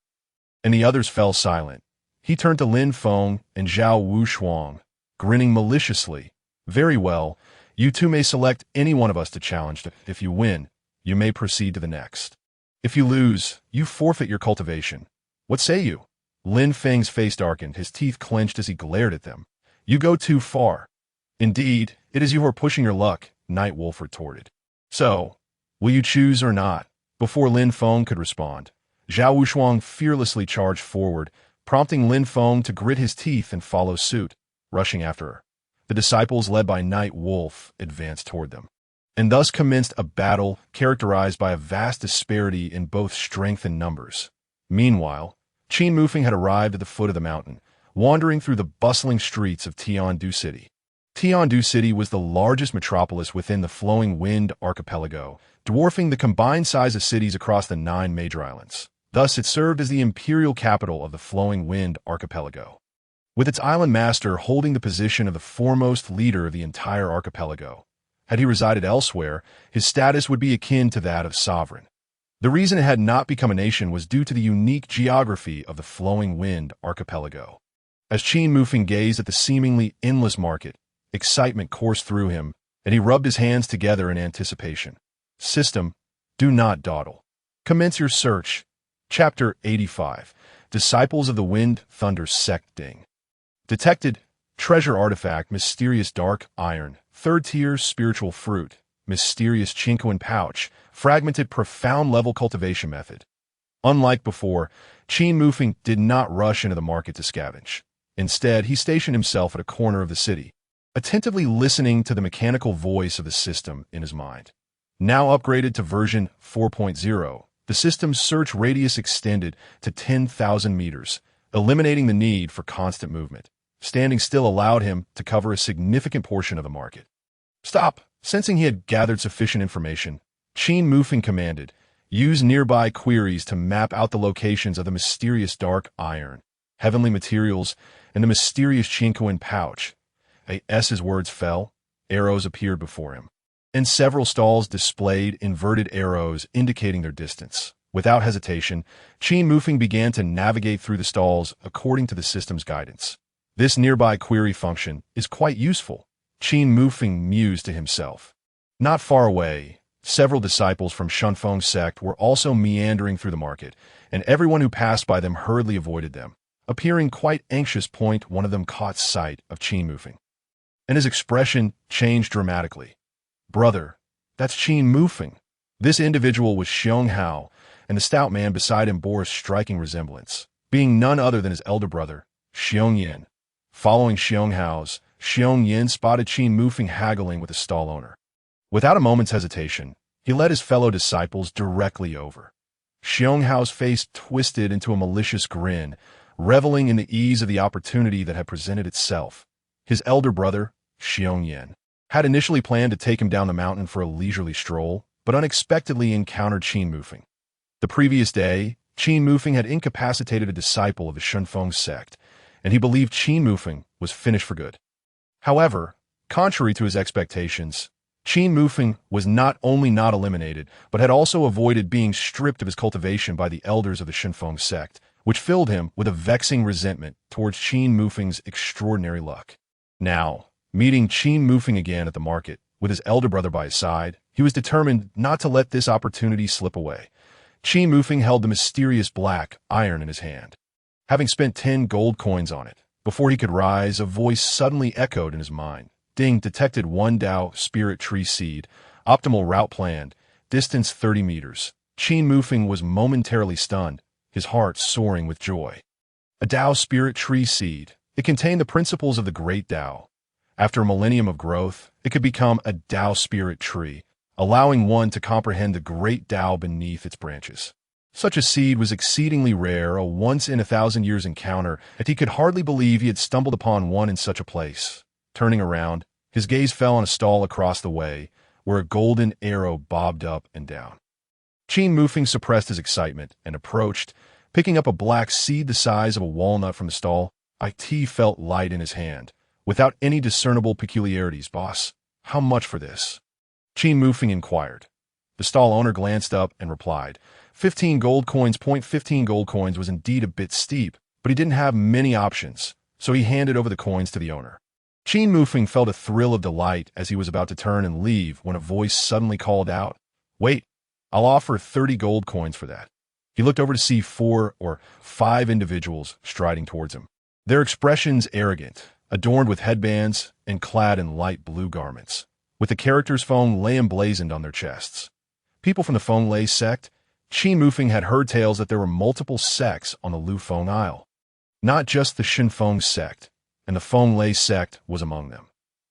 And the others fell silent. He turned to Lin Feng and Zhao Wushuang, grinning maliciously. Very well, you two may select any one of us to challenge. If you win, you may proceed to the next. If you lose, you forfeit your cultivation. What say you? Lin Feng's face darkened, his teeth clenched as he glared at them. You go too far. Indeed, it is you who are pushing your luck, Night Wolf retorted. So, will you choose or not? Before Lin Feng could respond, Zhao Wushuang fearlessly charged forward, prompting Lin Feng to grit his teeth and follow suit, rushing after her. The disciples, led by Night Wolf, advanced toward them. And thus commenced a battle characterized by a vast disparity in both strength and numbers. Meanwhile, Qin Mufeng had arrived at the foot of the mountain, wandering through the bustling streets of Tiandu City. Tiandu City was the largest metropolis within the Flowing Wind archipelago, dwarfing the combined size of cities across the 9 major islands. Thus, it served as the imperial capital of the Flowing Wind archipelago. With its island master holding the position of the foremost leader of the entire archipelago. Had he resided elsewhere, his status would be akin to that of sovereign. The reason it had not become a nation was due to the unique geography of the Flowing Wind archipelago. As Qin Mufeng gazed at the seemingly endless market, excitement coursed through him, and he rubbed his hands together in anticipation. System, do not dawdle. Commence your search. Chapter 85. Disciples of the Wind Thunder Sect Ding. Detected. Treasure artifact, mysterious dark iron, 3rd tier spiritual fruit, mysterious Qinquan pouch, fragmented profound level cultivation method. Unlike before, Qin Mufeng did not rush into the market to scavenge. Instead, he stationed himself at a corner of the city, attentively listening to the mechanical voice of the system in his mind. Now upgraded to version 4.0, the system's search radius extended to 10,000 meters, eliminating the need for constant movement. Standing still allowed him to cover a significant portion of the market. Stop! Sensing he had gathered sufficient information, Qin Mufeng commanded, use nearby queries to map out the locations of the mysterious dark iron, heavenly materials, and the mysterious Qinquan pouch. As his words fell, arrows appeared before him, and several stalls displayed inverted arrows indicating their distance. Without hesitation, Qin Mufeng began to navigate through the stalls according to the system's guidance. This nearby query function is quite useful, Qin Mufeng mused to himself. Not far away, several disciples from Shun Feng's sect were also meandering through the market, and everyone who passed by them hurriedly avoided them. Appearing quite anxious, one of them caught sight of Qin Mufeng. And his expression changed dramatically. Brother, that's Qin Mufeng. This individual was Xiong Hao, and the stout man beside him bore a striking resemblance, being none other than his elder brother, Xiong Yin. Following Xiong Hao's, Xiong Yin spotted Qin Mufeng haggling with the stall owner. Without a moment's hesitation, he led his fellow disciples directly over. Xiong Hao's face twisted into a malicious grin, reveling in the ease of the opportunity that had presented itself. His elder brother, Xiong Yin, had initially planned to take him down the mountain for a leisurely stroll, but unexpectedly encountered Qin Mufeng. The previous day, Qin Mufeng had incapacitated a disciple of the Shunfeng sect, and he believed Qin Mufeng was finished for good. However, contrary to his expectations, Qin Mufeng was not only not eliminated, but had also avoided being stripped of his cultivation by the elders of the Shunfeng sect, which filled him with a vexing resentment towards Qin Mufeng's extraordinary luck. Now, meeting Qin Mufeng again at the market, with his elder brother by his side, he was determined not to let this opportunity slip away. Qin Mufeng held the mysterious black iron in his hand. Having spent 10 gold coins on it, before he could rise, a voice suddenly echoed in his mind. Ding, detected 1 Dao spirit tree seed, optimal route planned, distance 30 meters. Qin Mufeng was momentarily stunned, his heart soaring with joy. A Dao spirit tree seed. It contained the principles of the great Dao. After a millennium of growth, it could become a Dao spirit tree, allowing one to comprehend the great Dao beneath its branches. Such a seed was exceedingly rare, a once-in-a-thousand-years encounter, and he could hardly believe he had stumbled upon one in such a place. Turning around, his gaze fell on a stall across the way, where a golden arrow bobbed up and down. Qin Mufeng suppressed his excitement and approached, picking up a black seed the size of a walnut from the stall. It felt light in his hand, without any discernible peculiarities. Boss, how much for this? Qin Mufeng inquired. The stall owner glanced up and replied, 15 gold coins. 15 gold coins was indeed a bit steep, but he didn't have many options, so he handed over the coins to the owner. Qin Mufeng felt a thrill of delight as he was about to turn and leave when a voice suddenly called out, Wait, I'll offer 30 gold coins for that. He looked over to see 4 or 5 individuals striding towards him. Their expressions arrogant, adorned with headbands and clad in light blue garments, with the characters Feng Lei emblazoned on their chests. People from the Feng Lei sect. Qin Mufeng had heard tales that there were multiple sects on the Lu Feng Isle. Not just the Shunfeng sect, and the Feng Lei sect was among them.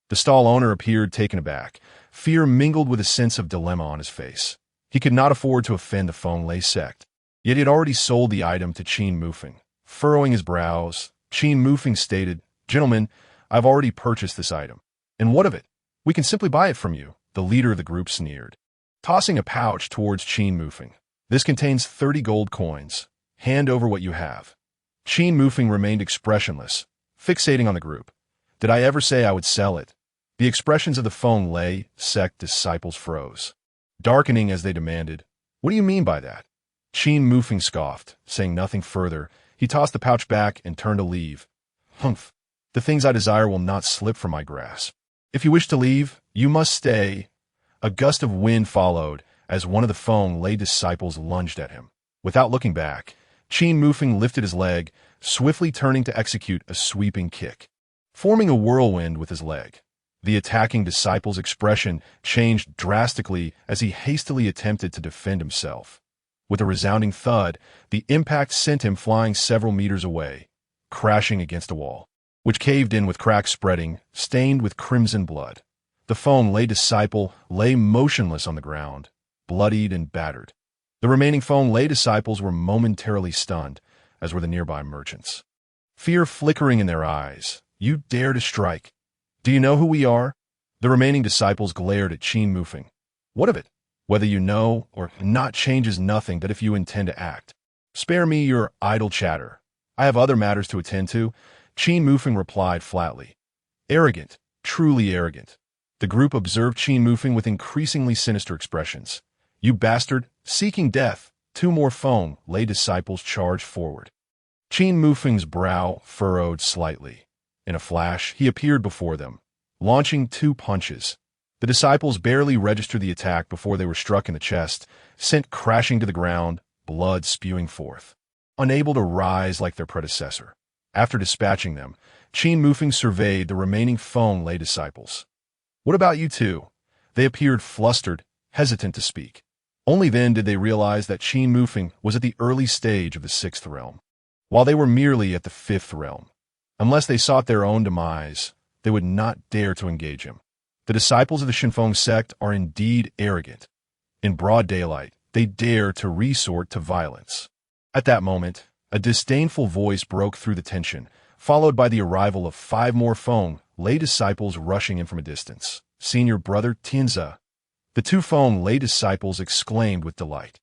The stall owner appeared taken aback, fear mingled with a sense of dilemma on his face. He could not afford to offend the Feng Lei sect, yet he had already sold the item to Qin Mufeng. Furrowing his brows, Qin Mufeng stated, Gentlemen, I've already purchased this item. And what of it? We can simply buy it from you, the leader of the group sneered. Tossing a pouch towards Qin Mufeng. This contains 30 gold coins. Hand over what you have. Qin Mufeng remained expressionless, fixating on the group. Did I ever say I would sell it? The expressions of the Feng Lei sect disciples froze, darkening as they demanded, What do you mean by that? Qin Mufeng scoffed, saying nothing further. He tossed the pouch back and turned to leave. Humph. The things I desire will not slip from my grasp. If you wish to leave, you must stay. A gust of wind followed as one of the Feng Lei disciples lunged at him. Without looking back, Qin Mufeng lifted his leg, swiftly turning to execute a sweeping kick, forming a whirlwind with his leg. The attacking disciple's expression changed drastically as he hastily attempted to defend himself. With a resounding thud, the impact sent him flying several meters away, crashing against a wall, which caved in with cracks spreading, stained with crimson blood. The Feng Lei disciple lay motionless on the ground, bloodied and battered. The remaining Feng Lei disciples were momentarily stunned, as were the nearby merchants. Fear flickering in their eyes. You dare to strike? Do you know who we are? The remaining disciples glared at Qin Mufeng. What of it? Whether you know or not changes nothing that if you intend to act. Spare me your idle chatter. I have other matters to attend to, Qin Mufeng replied flatly. Arrogant, truly arrogant. The group observed Qin Mufeng with increasingly sinister expressions. You bastard, seeking death. 2 more Feng Lei disciples charged forward. Qin Mufeng's brow furrowed slightly. In a flash, he appeared before them, launching 2 punches. The disciples barely registered the attack before they were struck in the chest, sent crashing to the ground, blood spewing forth. Unable to rise like their predecessor. After dispatching them, Qin Mufeng surveyed the remaining Feng Lei disciples. What about you two? They appeared flustered, hesitant to speak. Only then did they realize that Qin Mufeng was at the early stage of the 6th realm, while they were merely at the 5th realm. Unless they sought their own demise, they would not dare to engage him. The disciples of the Qinfeng sect are indeed arrogant. In broad daylight, they dare to resort to violence. At that moment, a disdainful voice broke through the tension, followed by the arrival of 5 more Feng lay disciples rushing in from a distance. Senior brother Tianzi. The 2 Feng lay disciples exclaimed with delight.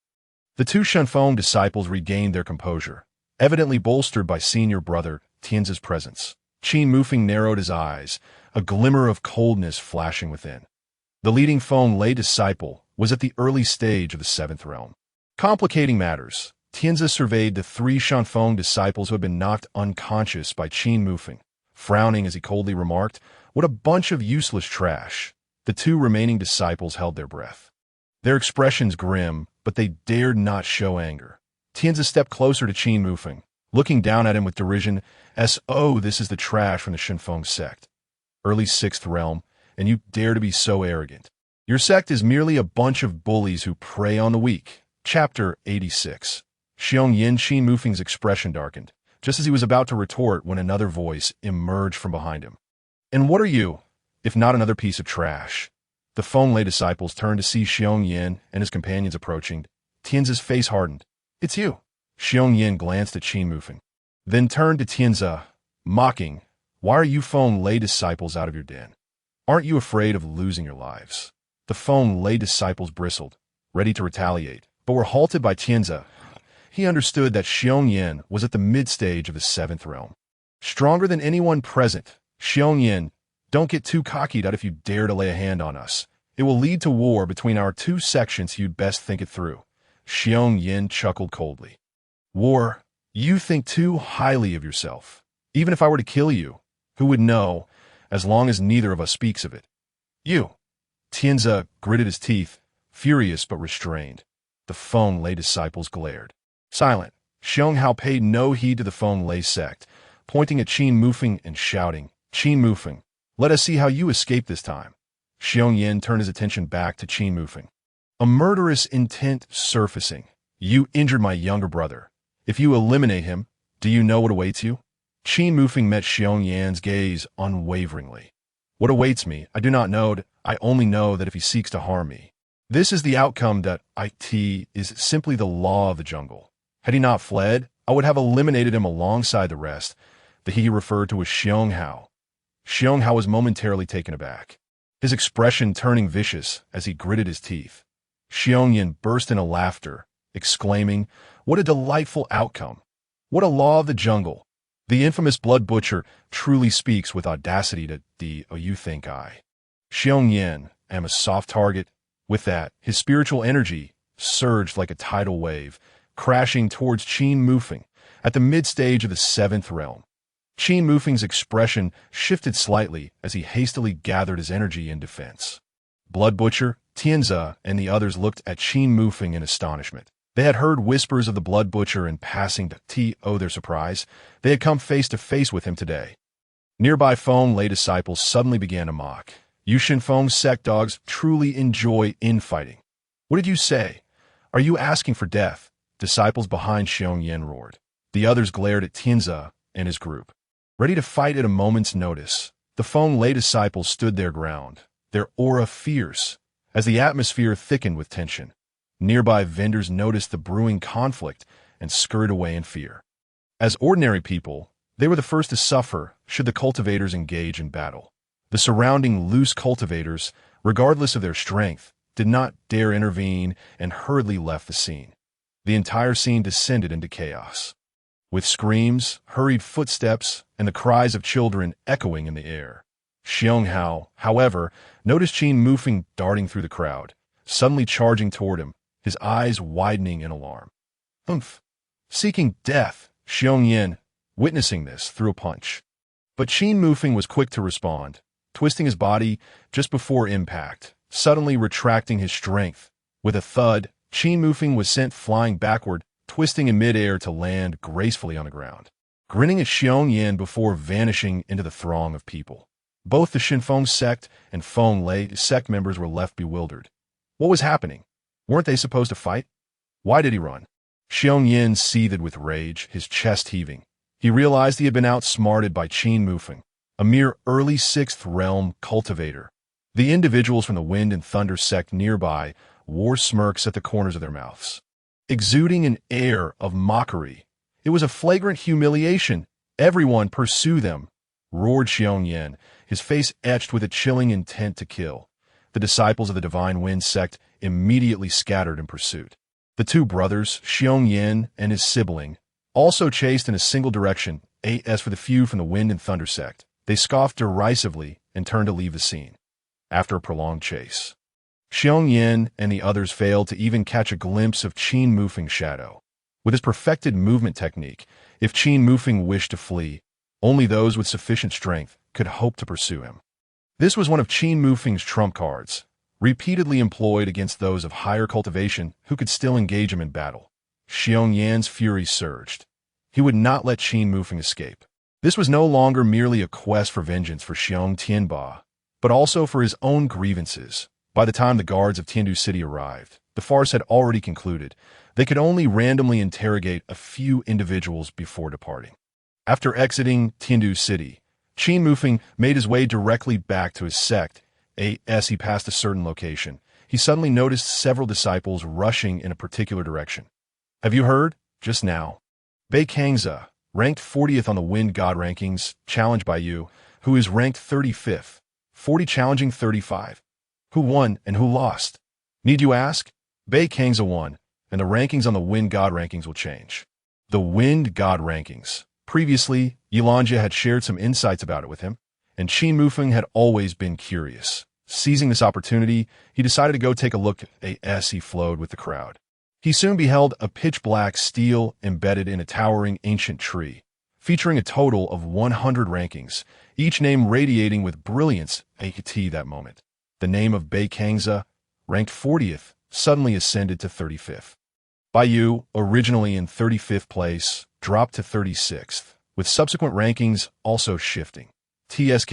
The 2 Qinfeng disciples regained their composure, evidently bolstered by senior brother Tianzi's presence. Qin Mufeng narrowed his eyes, a glimmer of coldness flashing within. The leading Feng lay disciple was at the early stage of the 7th realm. Complicating matters, Tianzi surveyed the 3 Qinfeng disciples who had been knocked unconscious by Qin Mufeng, frowning as he coldly remarked, "What a bunch of useless trash." The 2 remaining disciples held their breath. Their expressions grim, but they dared not show anger. Tianzi stepped closer to Qin Mufeng, looking down at him with derision, "Oh, this is the trash from the Qinfeng sect. Early 6th realm, and you dare to be so arrogant. Your sect is merely a bunch of bullies who prey on the weak." Chapter 86. Xiong Yin. Qin Mufeng's expression darkened, just as he was about to retort when another voice emerged from behind him. "And what are you, if not another piece of trash?" The Feng lay disciples turned to see Xiong Yin and his companions approaching. Tianzi's face hardened. "It's you." Xiong Yin glanced at Qin Mufeng, then turned to Tianzi, mocking, "Why are you Feng lay disciples out of your den? Aren't you afraid of losing your lives?" The Feng lay disciples bristled, ready to retaliate, but were halted by Tianzi. He understood that Xiong Yin was at the mid-stage of the 7th realm. Stronger than anyone present, Xiong Yin, don't get too cocky if you dare to lay a hand on us. It will lead to war between our 2 sections. You'd best think it through. Xiong Yin chuckled coldly. "War? You think too highly of yourself. Even if I were to kill you, who would know, as long as neither of us speaks of it? You." Tianzi gritted his teeth, furious but restrained. The Feng lay disciples glared. Silent, Xiong Hao paid no heed to the Feng lay sect, pointing at Qin Mufeng and shouting, "Qin Mufeng, let us see how you escape this time." Xiong Yin turned his attention back to Qin Mufeng. "A murderous intent surfacing. You injured my younger brother. If you eliminate him, do you know what awaits you?" Qin Mufeng met Xiong Yan's gaze unwaveringly. "What awaits me, I do not know. I only know that if he seeks to harm me, this is the outcome. That it is simply the law of the jungle. Had he not fled, I would have eliminated him alongside the rest." The he referred to was Xiong Hao. Xiong Hao was momentarily taken aback, his expression turning vicious as he gritted his teeth. Xiong Yin burst into laughter, exclaiming, "What a delightful outcome! What a law of the jungle! The infamous blood butcher truly speaks with audacity to the you think I, Xiong Yin, am a soft target." With that, his spiritual energy surged like a tidal wave, crashing towards Qin Mufeng at the mid-stage of the 7th realm. Qin Mufeng's expression shifted slightly as he hastily gathered his energy in defense. Blood Butcher, Tianzi, and the others looked at Qin Mufeng in astonishment. They had heard whispers of the Blood Butcher in passing to their surprise. They had come face to face with him today. Nearby Feng lay disciples suddenly began to mock. "You Qinfeng sect dogs truly enjoy infighting. What did you say? Are you asking for death?" Disciples behind Xiong Yin roared. The others glared at Tianzi and his group, ready to fight at a moment's notice. The Feng lay disciples stood their ground, their aura fierce, as the atmosphere thickened with tension. Nearby vendors noticed the brewing conflict and scurried away in fear. As ordinary people, they were the first to suffer should the cultivators engage in battle. The surrounding loose cultivators, regardless of their strength, did not dare intervene and hurriedly left the scene. The entire scene descended into chaos, with screams, hurried footsteps, and the cries of children echoing in the air. Xiong Hao, however, noticed Qin Mufeng darting through the crowd, suddenly charging toward him, his eyes widening in alarm. "Humph! Seeking death!" Xiong Yin, witnessing this, threw a punch. But Qin Mufeng was quick to respond, twisting his body just before impact, suddenly retracting his strength. With a thud, Qin Mufeng was sent flying backward, twisting in midair to land gracefully on the ground, grinning at Xiong Yin before vanishing into the throng of people. Both the Xinfeng sect and Feng Lei sect members were left bewildered. What was happening? Weren't they supposed to fight? Why did he run? Xiong Yin seethed with rage, his chest heaving. He realized he had been outsmarted by Qin Mufeng, a mere early 6th realm cultivator. The individuals from the Wind and Thunder sect nearby wore smirks at the corners of their mouths, exuding an air of mockery. It was a flagrant humiliation. Everyone pursue them, roared Xiong Yin, his face etched with a chilling intent to kill. The disciples of the Divine Wind sect immediately scattered in pursuit. The two brothers, Xiong Yin and his sibling, also chased in a single direction. As for the few from the Wind and Thunder sect, they scoffed derisively and turned to leave the scene. After a prolonged chase, Xiong Yin and the others failed to even catch a glimpse of Qin Mufeng's shadow. With his perfected movement technique, if Qin Mufeng wished to flee, only those with sufficient strength could hope to pursue him. This was one of Qin Mufeng's trump cards, repeatedly employed against those of higher cultivation who could still engage him in battle. Xiong Yan's fury surged. He would not let Qin Mufeng escape. This was no longer merely a quest for vengeance for Xiong Tianba, but also for his own grievances. By the time the guards of Tiandu City arrived, the farce had already concluded. They could only randomly interrogate a few individuals before departing. After exiting Tiandu City, Qin Mufeng made his way directly back to his sect. As he passed a certain location, he suddenly noticed several disciples rushing in a particular direction. Have you heard? Just now. Bei Kangza, ranked 40th on the Wind God rankings, challenged by you, who is ranked 35th. 40 challenging 35. Who won and who lost? Need you ask? Bei Kangza won, and the rankings on the Wind God rankings will change. The Wind God rankings. Previously, Yilanja had shared some insights about it with him, and Qin Mufeng had always been curious. Seizing this opportunity, he decided to go take a look as he flowed with the crowd. He soon beheld a pitch-black stele embedded in a towering ancient tree, featuring a total of 100 rankings, each name radiating with brilliance at that moment. The name of Bei Kangza, ranked 40th, suddenly ascended to 35th. Baiyu, originally in 35th place, dropped to 36th, with subsequent rankings also shifting. TSK,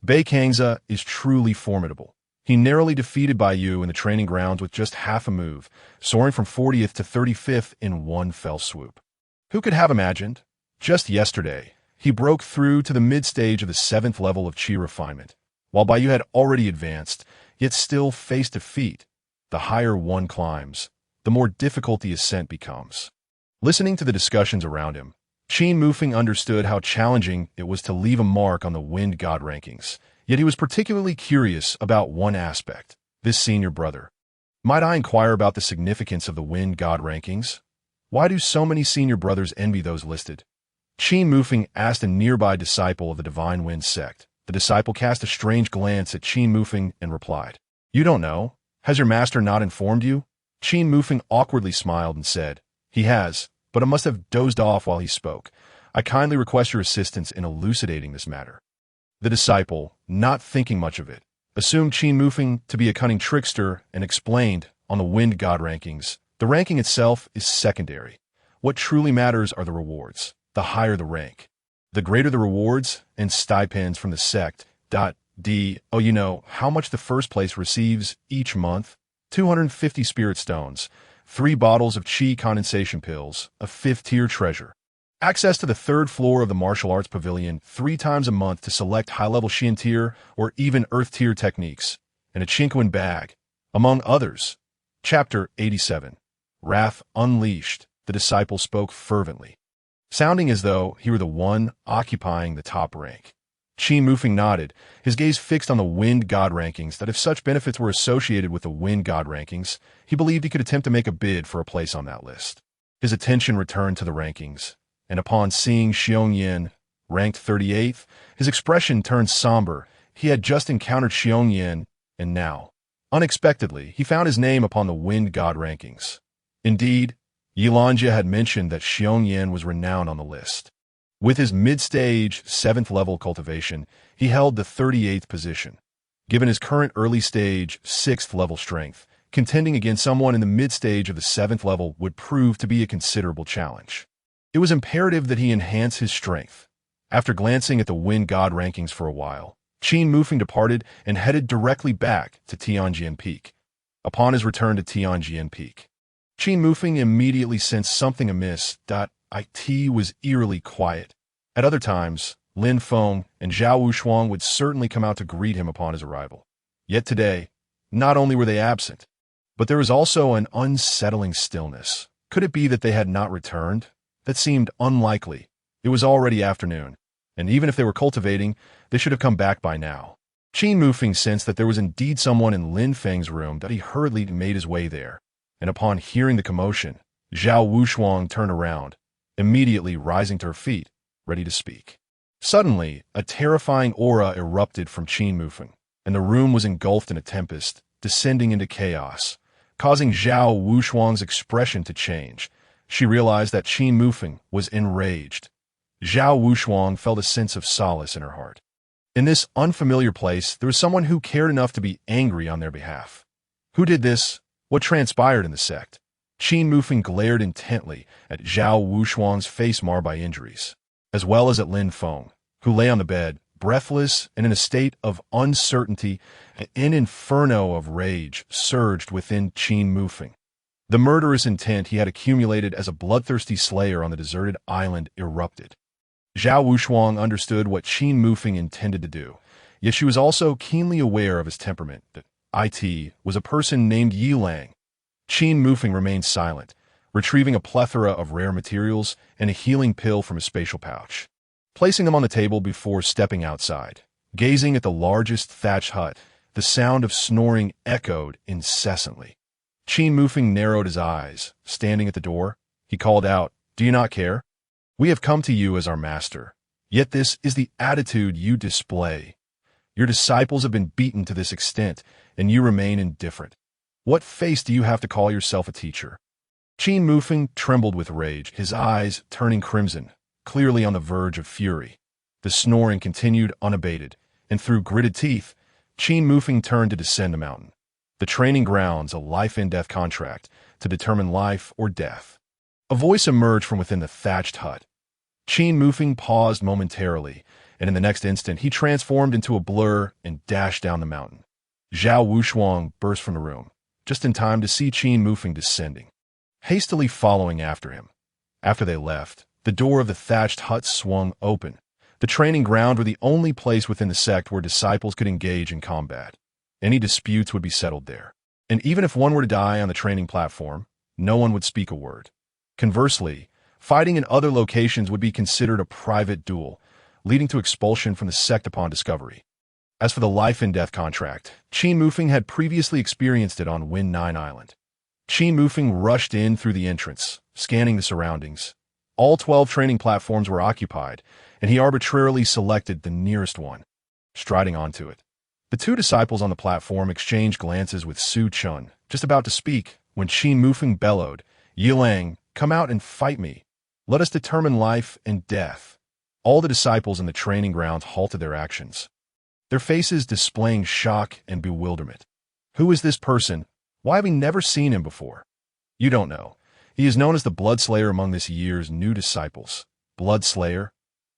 Bei Kangza is truly formidable. He narrowly defeated Baiyu in the training grounds with just half a move, soaring from 40th to 35th in one fell swoop. Who could have imagined? Just yesterday, he broke through to the mid-stage of the 7th level of Qi refinement, while Baiyu had already advanced, yet still faced defeat. The higher one climbs, the more difficult the ascent becomes. Listening to the discussions around him, Qin Mufeng understood how challenging it was to leave a mark on the Wind God rankings, yet he was particularly curious about one aspect, this senior brother. Might I inquire about the significance of the Wind God rankings? Why do so many senior brothers envy those listed? Qin Mufeng asked a nearby disciple of the Divine Wind sect. The disciple cast a strange glance at Qin Mufeng and replied, "You don't know? Has your master not informed you?" Qin Mufeng awkwardly smiled and said, "He has, but I must have dozed off while he spoke. I kindly request your assistance in elucidating this matter." The disciple, not thinking much of it, assumed Qin Mufeng to be a cunning trickster and explained, on the Wind God rankings, the ranking itself is secondary. What truly matters are the rewards. The higher the rank, the greater the rewards and stipends from the sect. You know how much the first place receives each month? 250 spirit stones, 3 bottles of Qi condensation pills, a 5th-tier treasure. Access to the 3rd floor of the martial arts pavilion 3 times a month to select high-level Xian tier or even Earth tier techniques, and a Qinquan bag, among others. Chapter 87. Wrath Unleashed. The disciple spoke fervently, sounding as though he were the one occupying the top rank. Qin Mufeng nodded, his gaze fixed on the Wind God rankings, that if such benefits were associated with the Wind God rankings, he believed he could attempt to make a bid for a place on that list. His attention returned to the rankings, and upon seeing Xiong Yin, ranked 38th, his expression turned somber. He had just encountered Xiong Yin, and now, unexpectedly, he found his name upon the Wind God rankings. Indeed, Yilanja had mentioned that Xiong Yin was renowned on the list. With his mid-stage, 7th level cultivation, he held the 38th position. Given his current early-stage, 6th level strength, contending against someone in the mid-stage of the 7th level would prove to be a considerable challenge. It was imperative that he enhance his strength. After glancing at the Wind God rankings for a while, Qin Mufeng departed and headed directly back to Tianjian Peak. Upon his return to Tianjian Peak, Qin Mufeng immediately sensed something amiss. It was eerily quiet. At other times, Lin Feng and Zhao Wushuang would certainly come out to greet him upon his arrival. Yet today, not only were they absent, but there was also an unsettling stillness. Could it be that they had not returned? That seemed unlikely. It was already afternoon, and even if they were cultivating, they should have come back by now. Qin Mufeng sensed that there was indeed someone in Lin Feng's room. That he hurriedly made his way there, and upon hearing the commotion, Zhao Wushuang turned around, immediately rising to her feet, ready to speak. Suddenly, a terrifying aura erupted from Qin Mufeng, and the room was engulfed in a tempest, descending into chaos, causing Zhao Wushuang's expression to change. She realized that Qin Mufeng was enraged. Zhao Wushuang felt a sense of solace in her heart. In this unfamiliar place, there was someone who cared enough to be angry on their behalf. Who did this? What transpired in the sect? Qin Mufeng glared intently at Zhao Wushuang's face marred by injuries, as well as at Lin Feng, who lay on the bed, breathless and in a state of uncertainty. An inferno of rage surged within Qin Mufeng. The murderous intent he had accumulated as a bloodthirsty slayer on the deserted island erupted. Zhao Wushuang understood what Qin Mufeng intended to do, yet she was also keenly aware of his temperament. That it was a person named Yi Lang. Qin Mufeng remained silent, retrieving a plethora of rare materials and a healing pill from his spatial pouch, placing them on the table before stepping outside. Gazing at the largest thatched hut, the sound of snoring echoed incessantly. Qin Mufeng narrowed his eyes. Standing at the door, he called out, "Do you not care? We have come to you as our master. Yet this is the attitude you display. Your disciples have been beaten to this extent, and you remain indifferent. What face do you have to call yourself a teacher?" Qin Mufeng trembled with rage, his eyes turning crimson, clearly on the verge of fury. The snoring continued unabated, and through gritted teeth, Qin Mufeng turned to descend the mountain. The training grounds, a life-and-death contract to determine life or death. A voice emerged from within the thatched hut. Qin Mufeng paused momentarily, and in the next instant he transformed into a blur and dashed down the mountain. Zhao Wushuang burst from the room, just in time to see Qin Mufeng descending, hastily following after him. After they left, the door of the thatched hut swung open. The training ground were the only place within the sect where disciples could engage in combat. Any disputes would be settled there. And even if one were to die on the training platform, no one would speak a word. Conversely, fighting in other locations would be considered a private duel, leading to expulsion from the sect upon discovery. As for the life-and-death contract, Qin Mufeng had previously experienced it on Wind 9 Island. Qin Mufeng rushed in through the entrance, scanning the surroundings. All 12 training platforms were occupied, and he arbitrarily selected the nearest one. Striding onto it, the two disciples on the platform exchanged glances with Su Chun, just about to speak, when Qin Mufeng bellowed, "Yi Lang, come out and fight me. Let us determine life and death." All the disciples in the training grounds halted their actions, their faces displaying shock and bewilderment. Who is this person? Why have we never seen him before? You don't know. He is known as the Bloodslayer among this year's new disciples. Bloodslayer?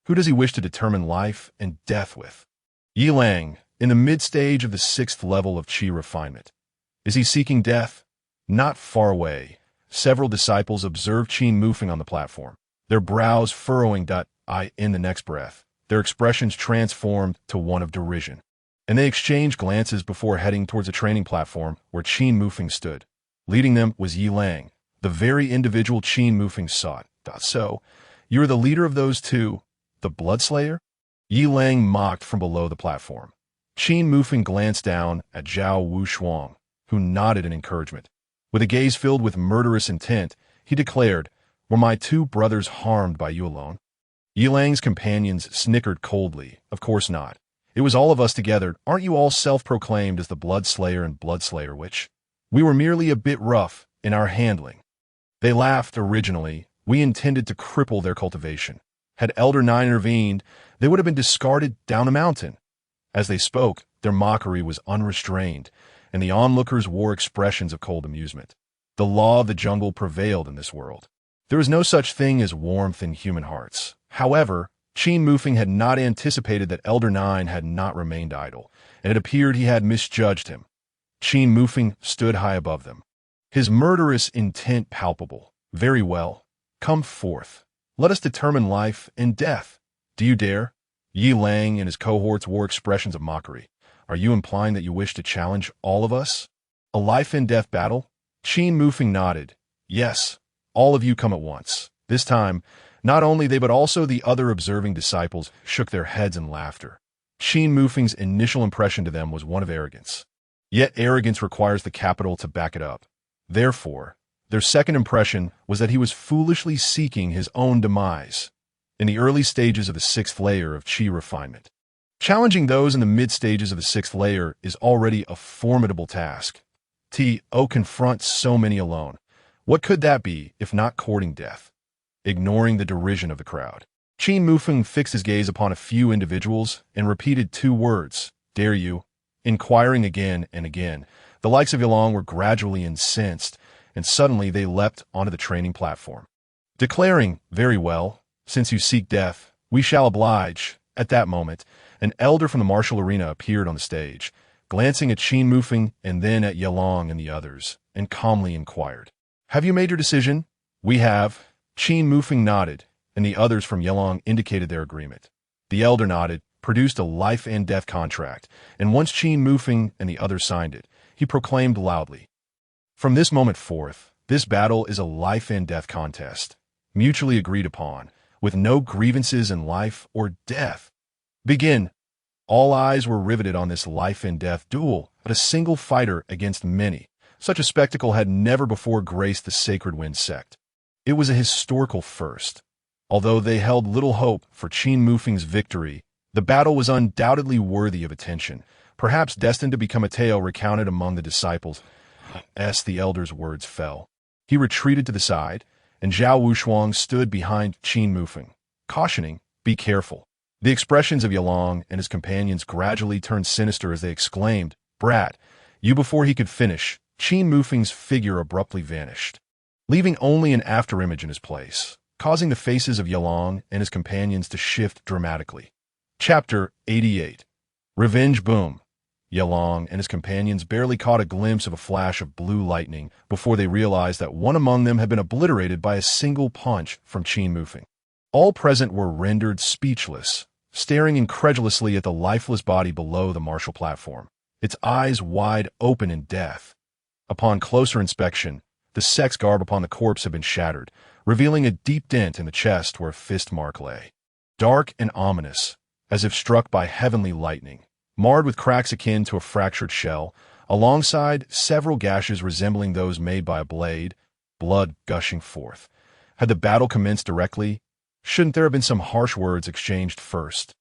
Who does he wish to determine life and death with? Yi Lang, in the mid-stage of the 6th level of Qi refinement. Is he seeking death? Not far away, several disciples observed Qin Mufeng on the platform, their brows furrowing. In the next breath, their expressions transformed to one of derision, and they exchanged glances before heading towards a training platform where Qin Mufeng stood. Leading them was Yi Lang, the very individual Qin Mufeng sought. "So, you are the leader of those two, the Bloodslayer?" Yi Lang mocked from below the platform. Qin Mufeng glanced down at Zhao Wushuang, who nodded in encouragement. With a gaze filled with murderous intent, he declared, "Were my two brothers harmed by you alone?" Yi Lang's companions snickered coldly. "Of course not. It was all of us together. Aren't you all self-proclaimed as the Bloodslayer and Bloodslayer Witch? We were merely a bit rough in our handling." They laughed. "Originally, we intended to cripple their cultivation. Had Elder Nine intervened, they would have been discarded down a mountain." As they spoke, their mockery was unrestrained, and the onlookers wore expressions of cold amusement. The law of the jungle prevailed in this world. There is no such thing as warmth in human hearts. However, Qin Mufeng had not anticipated that Elder Nine had not remained idle, and it appeared he had misjudged him. Qin Mufeng stood high above them, his murderous intent palpable. Very well. Come forth. Let us determine life and death. Do you dare? Yi Lang and his cohorts wore expressions of mockery. Are you implying that you wish to challenge all of us? A life and death battle? Qin Mufeng nodded. Yes, all of you come at once. This time, not only they but also the other observing disciples shook their heads in laughter. Qin Mufeng's initial impression to them was one of arrogance. Yet arrogance requires the capital to back it up. Therefore, their second impression was that he was foolishly seeking his own demise in the early stages of the sixth layer of Qi refinement. Challenging those in the mid-stages of the sixth layer is already a formidable task. To confront so many alone. What could that be if not courting death? Ignoring the derision of the crowd, Qin Mufeng fixed his gaze upon a few individuals and repeated two words, "Dare you?" Inquiring again and again, the likes of Yalong were gradually incensed, and suddenly they leapt onto the training platform, declaring, "Very well, since you seek death, we shall oblige." At that moment, an elder from the martial arena appeared on the stage, glancing at Qin Mufeng and then at Yalong and the others, and calmly inquired, "Have you made your decision?" "We have." Qin Mufeng nodded, and the others from Yalong indicated their agreement. The elder nodded, produced a life and death contract, and once Qin Mufeng and the others signed it, he proclaimed loudly, "From this moment forth, this battle is a life and death contest, mutually agreed upon, with no grievances in life or death. Begin." All eyes were riveted on this life and death duel, but a single fighter against many. Such a spectacle had never before graced the Sacred Wind sect. It was a historical first. Although they held little hope for Qin Mufeng's victory, the battle was undoubtedly worthy of attention, perhaps destined to become a tale recounted among the disciples. As the elder's words fell, he retreated to the side, and Zhao Wushuang stood behind Qin Mufeng, cautioning, "Be careful." The expressions of Yalong and his companions gradually turned sinister as they exclaimed, "Brat, you!" Before he could finish, Qin Mufeng's figure abruptly vanished, leaving only an afterimage in his place, causing the faces of Yalong and his companions to shift dramatically. Chapter 88. Revenge Boom. Yalong and his companions barely caught a glimpse of a flash of blue lightning before they realized that one among them had been obliterated by a single punch from Qin Mufeng. All present were rendered speechless, staring incredulously at the lifeless body below the martial platform, its eyes wide open in death. Upon closer inspection, the sex garb upon the corpse had been shattered, revealing a deep dent in the chest where a fist mark lay. Dark and ominous, as if struck by heavenly lightning, marred with cracks akin to a fractured shell, alongside several gashes resembling those made by a blade, blood gushing forth. Had the battle commenced directly? Shouldn't there have been some harsh words exchanged first?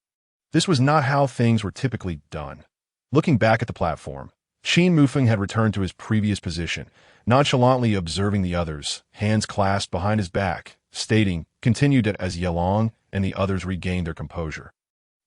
This was not how things were typically done. Looking back at the platform, Qin Mufeng had returned to his previous position, nonchalantly observing the others, hands clasped behind his back, stating, continued it as Yalong and the others regained their composure.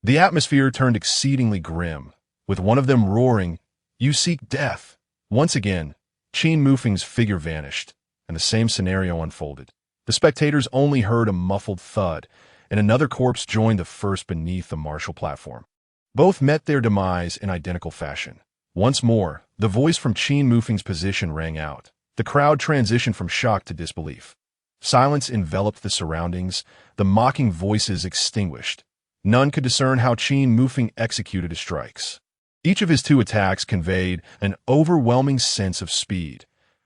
The atmosphere turned exceedingly grim, with one of them roaring, "You seek death." Once again, Qin Mufeng's figure vanished, and the same scenario unfolded. The spectators only heard a muffled thud, and another corpse joined the first beneath the martial platform. Both met their demise in identical fashion. Once more, the voice from Qin Mufeng's position rang out. The crowd transitioned from shock to disbelief. Silence enveloped the surroundings, the mocking voices extinguished. None could discern how Qin Mufeng executed his strikes. Each of his two attacks conveyed an overwhelming sense of speed.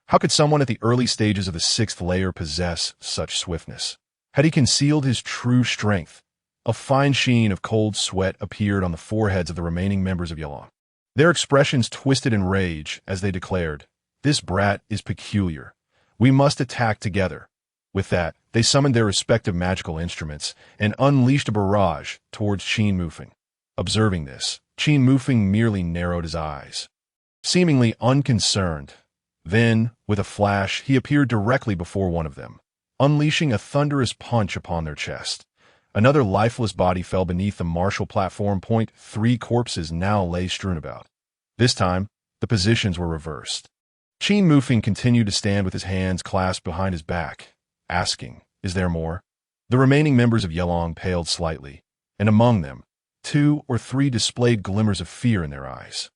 How could someone at the early stages of the sixth layer possess such swiftness? Had he concealed his true strength? A fine sheen of cold sweat appeared on the foreheads of the remaining members of Yalong. Their expressions twisted in rage as they declared, "This brat is peculiar. We must attack together." With that, they summoned their respective magical instruments and unleashed a barrage towards Qin Mufeng. Observing this, Qin Mufeng merely narrowed his eyes, seemingly unconcerned. Then, with a flash, he appeared directly before one of them, unleashing a thunderous punch upon their chest. Another lifeless body fell beneath the martial platform. 3 corpses now lay strewn about. This time, the positions were reversed. Qin Mufeng continued to stand with his hands clasped behind his back, asking, "Is there more?" The remaining members of Yalong paled slightly, and among them, 2 or 3 displayed glimmers of fear in their eyes.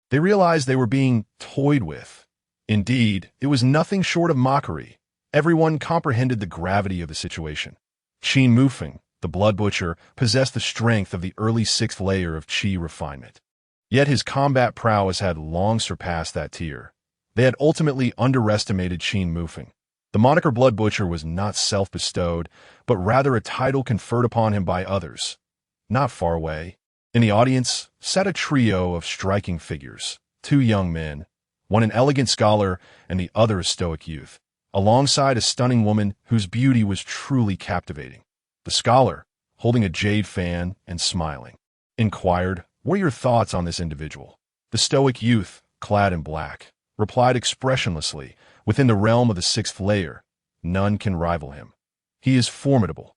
They realized they were being toyed with. Indeed, it was nothing short of mockery. Everyone comprehended the gravity of the situation. Qin Mufeng, the blood butcher, possessed the strength of the early 6th layer of Qi refinement. Yet his combat prowess had long surpassed that tier. They had ultimately underestimated Qin Mufeng. The moniker Blood Butcher was not self-bestowed, but rather a title conferred upon him by others. Not far away, in the audience, sat a trio of striking figures, 2 young men, one an elegant scholar and the other a stoic youth, alongside a stunning woman whose beauty was truly captivating. The scholar, holding a jade fan and smiling, inquired, "What are your thoughts on this individual?" The stoic youth, clad in black, replied expressionlessly, "Within the realm of the 6th layer, none can rival him. He is formidable."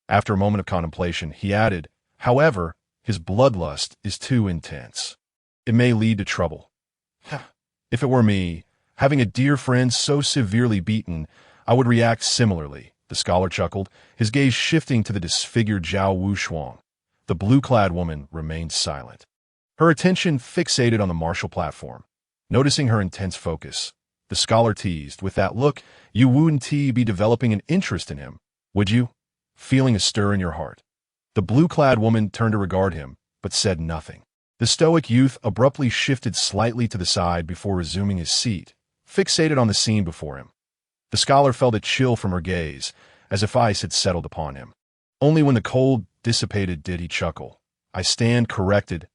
After a moment of contemplation, he added, "However, his bloodlust is too intense. It may lead to trouble." If it were me, having a dear friend so severely beaten, I would react similarly, the scholar chuckled, his gaze shifting to the disfigured Zhao Wushuang. The blue-clad woman remained silent, her attention fixated on the martial platform. Noticing her intense focus, the scholar teased, "With that look, you wouldn't be developing an interest in him, would you?" Feeling a stir in your heart. The blue-clad woman turned to regard him, but said nothing. The stoic youth abruptly shifted slightly to the side before resuming his seat, fixated on the scene before him. The scholar felt a chill from her gaze, as if ice had settled upon him. Only when the cold dissipated did he chuckle. "I stand corrected."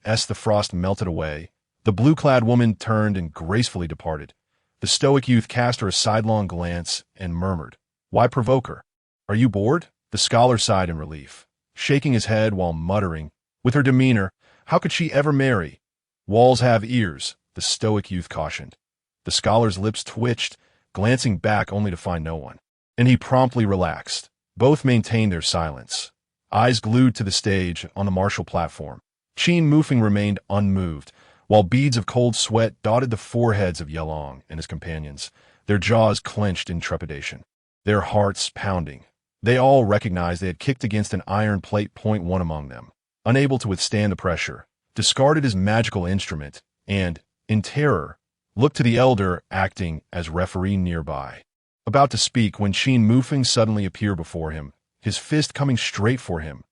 As the frost melted away, the blue-clad woman turned and gracefully departed. The stoic youth cast her a sidelong glance and murmured, "Why provoke her? Are you bored?" The scholar sighed in relief, shaking his head while muttering, "With her demeanor, how could she ever marry?" "Walls have ears," the stoic youth cautioned. The scholar's lips twitched, glancing back only to find no one. And he promptly relaxed. Both maintained their silence, eyes glued to the stage on the martial platform. Qin Mufeng remained unmoved, while beads of cold sweat dotted the foreheads of Yelong and his companions, their jaws clenched in trepidation, their hearts pounding. They all recognized they had kicked against an iron plate. One among them, unable to withstand the pressure, discarded his magical instrument and, in terror, looked to the elder acting as referee nearby. About to speak when Qin Mufeng suddenly appeared before him, his fist coming straight for him.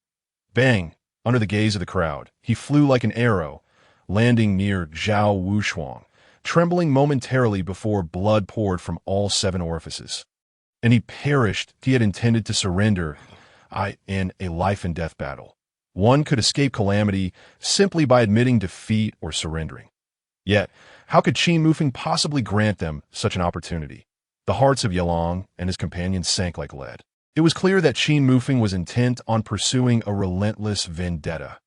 Bang! Under the gaze of the crowd, he flew like an arrow, landing near Zhao Wushuang, trembling momentarily before blood poured from all 7 orifices. And he perished. He had intended to surrender in a life-and-death battle. One could escape calamity simply by admitting defeat or surrendering. Yet, how could Qin Mufeng possibly grant them such an opportunity? The hearts of Yelong and his companions sank like lead. It was clear that Qin Mufeng was intent on pursuing a relentless vendetta.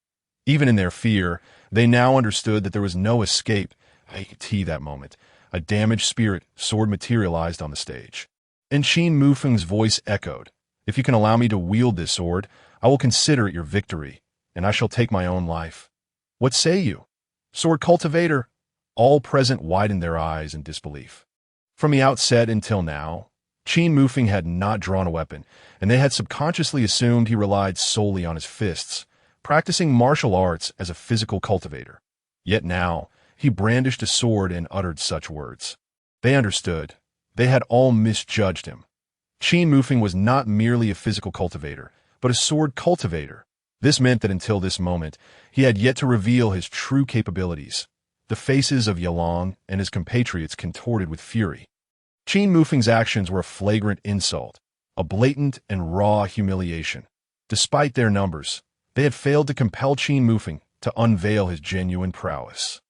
Even in their fear, they now understood that there was no escape. That moment, a damaged spirit sword materialized on the stage. And Qin Mufeng's voice echoed, "If you can allow me to wield this sword, I will consider it your victory, and I shall take my own life. What say you, sword cultivator?" All present widened their eyes in disbelief. From the outset until now, Qin Mufeng had not drawn a weapon, and they had subconsciously assumed he relied solely on his fists, practicing martial arts as a physical cultivator. Yet now, he brandished a sword and uttered such words. They understood. They had all misjudged him. Qin Mufeng was not merely a physical cultivator, but a sword cultivator. This meant that until this moment, he had yet to reveal his true capabilities. The faces of Yelong and his compatriots contorted with fury. Qin Mufeng's actions were a flagrant insult, a blatant and raw humiliation. Despite their numbers, they had failed to compel Qin Mufeng to unveil his genuine prowess.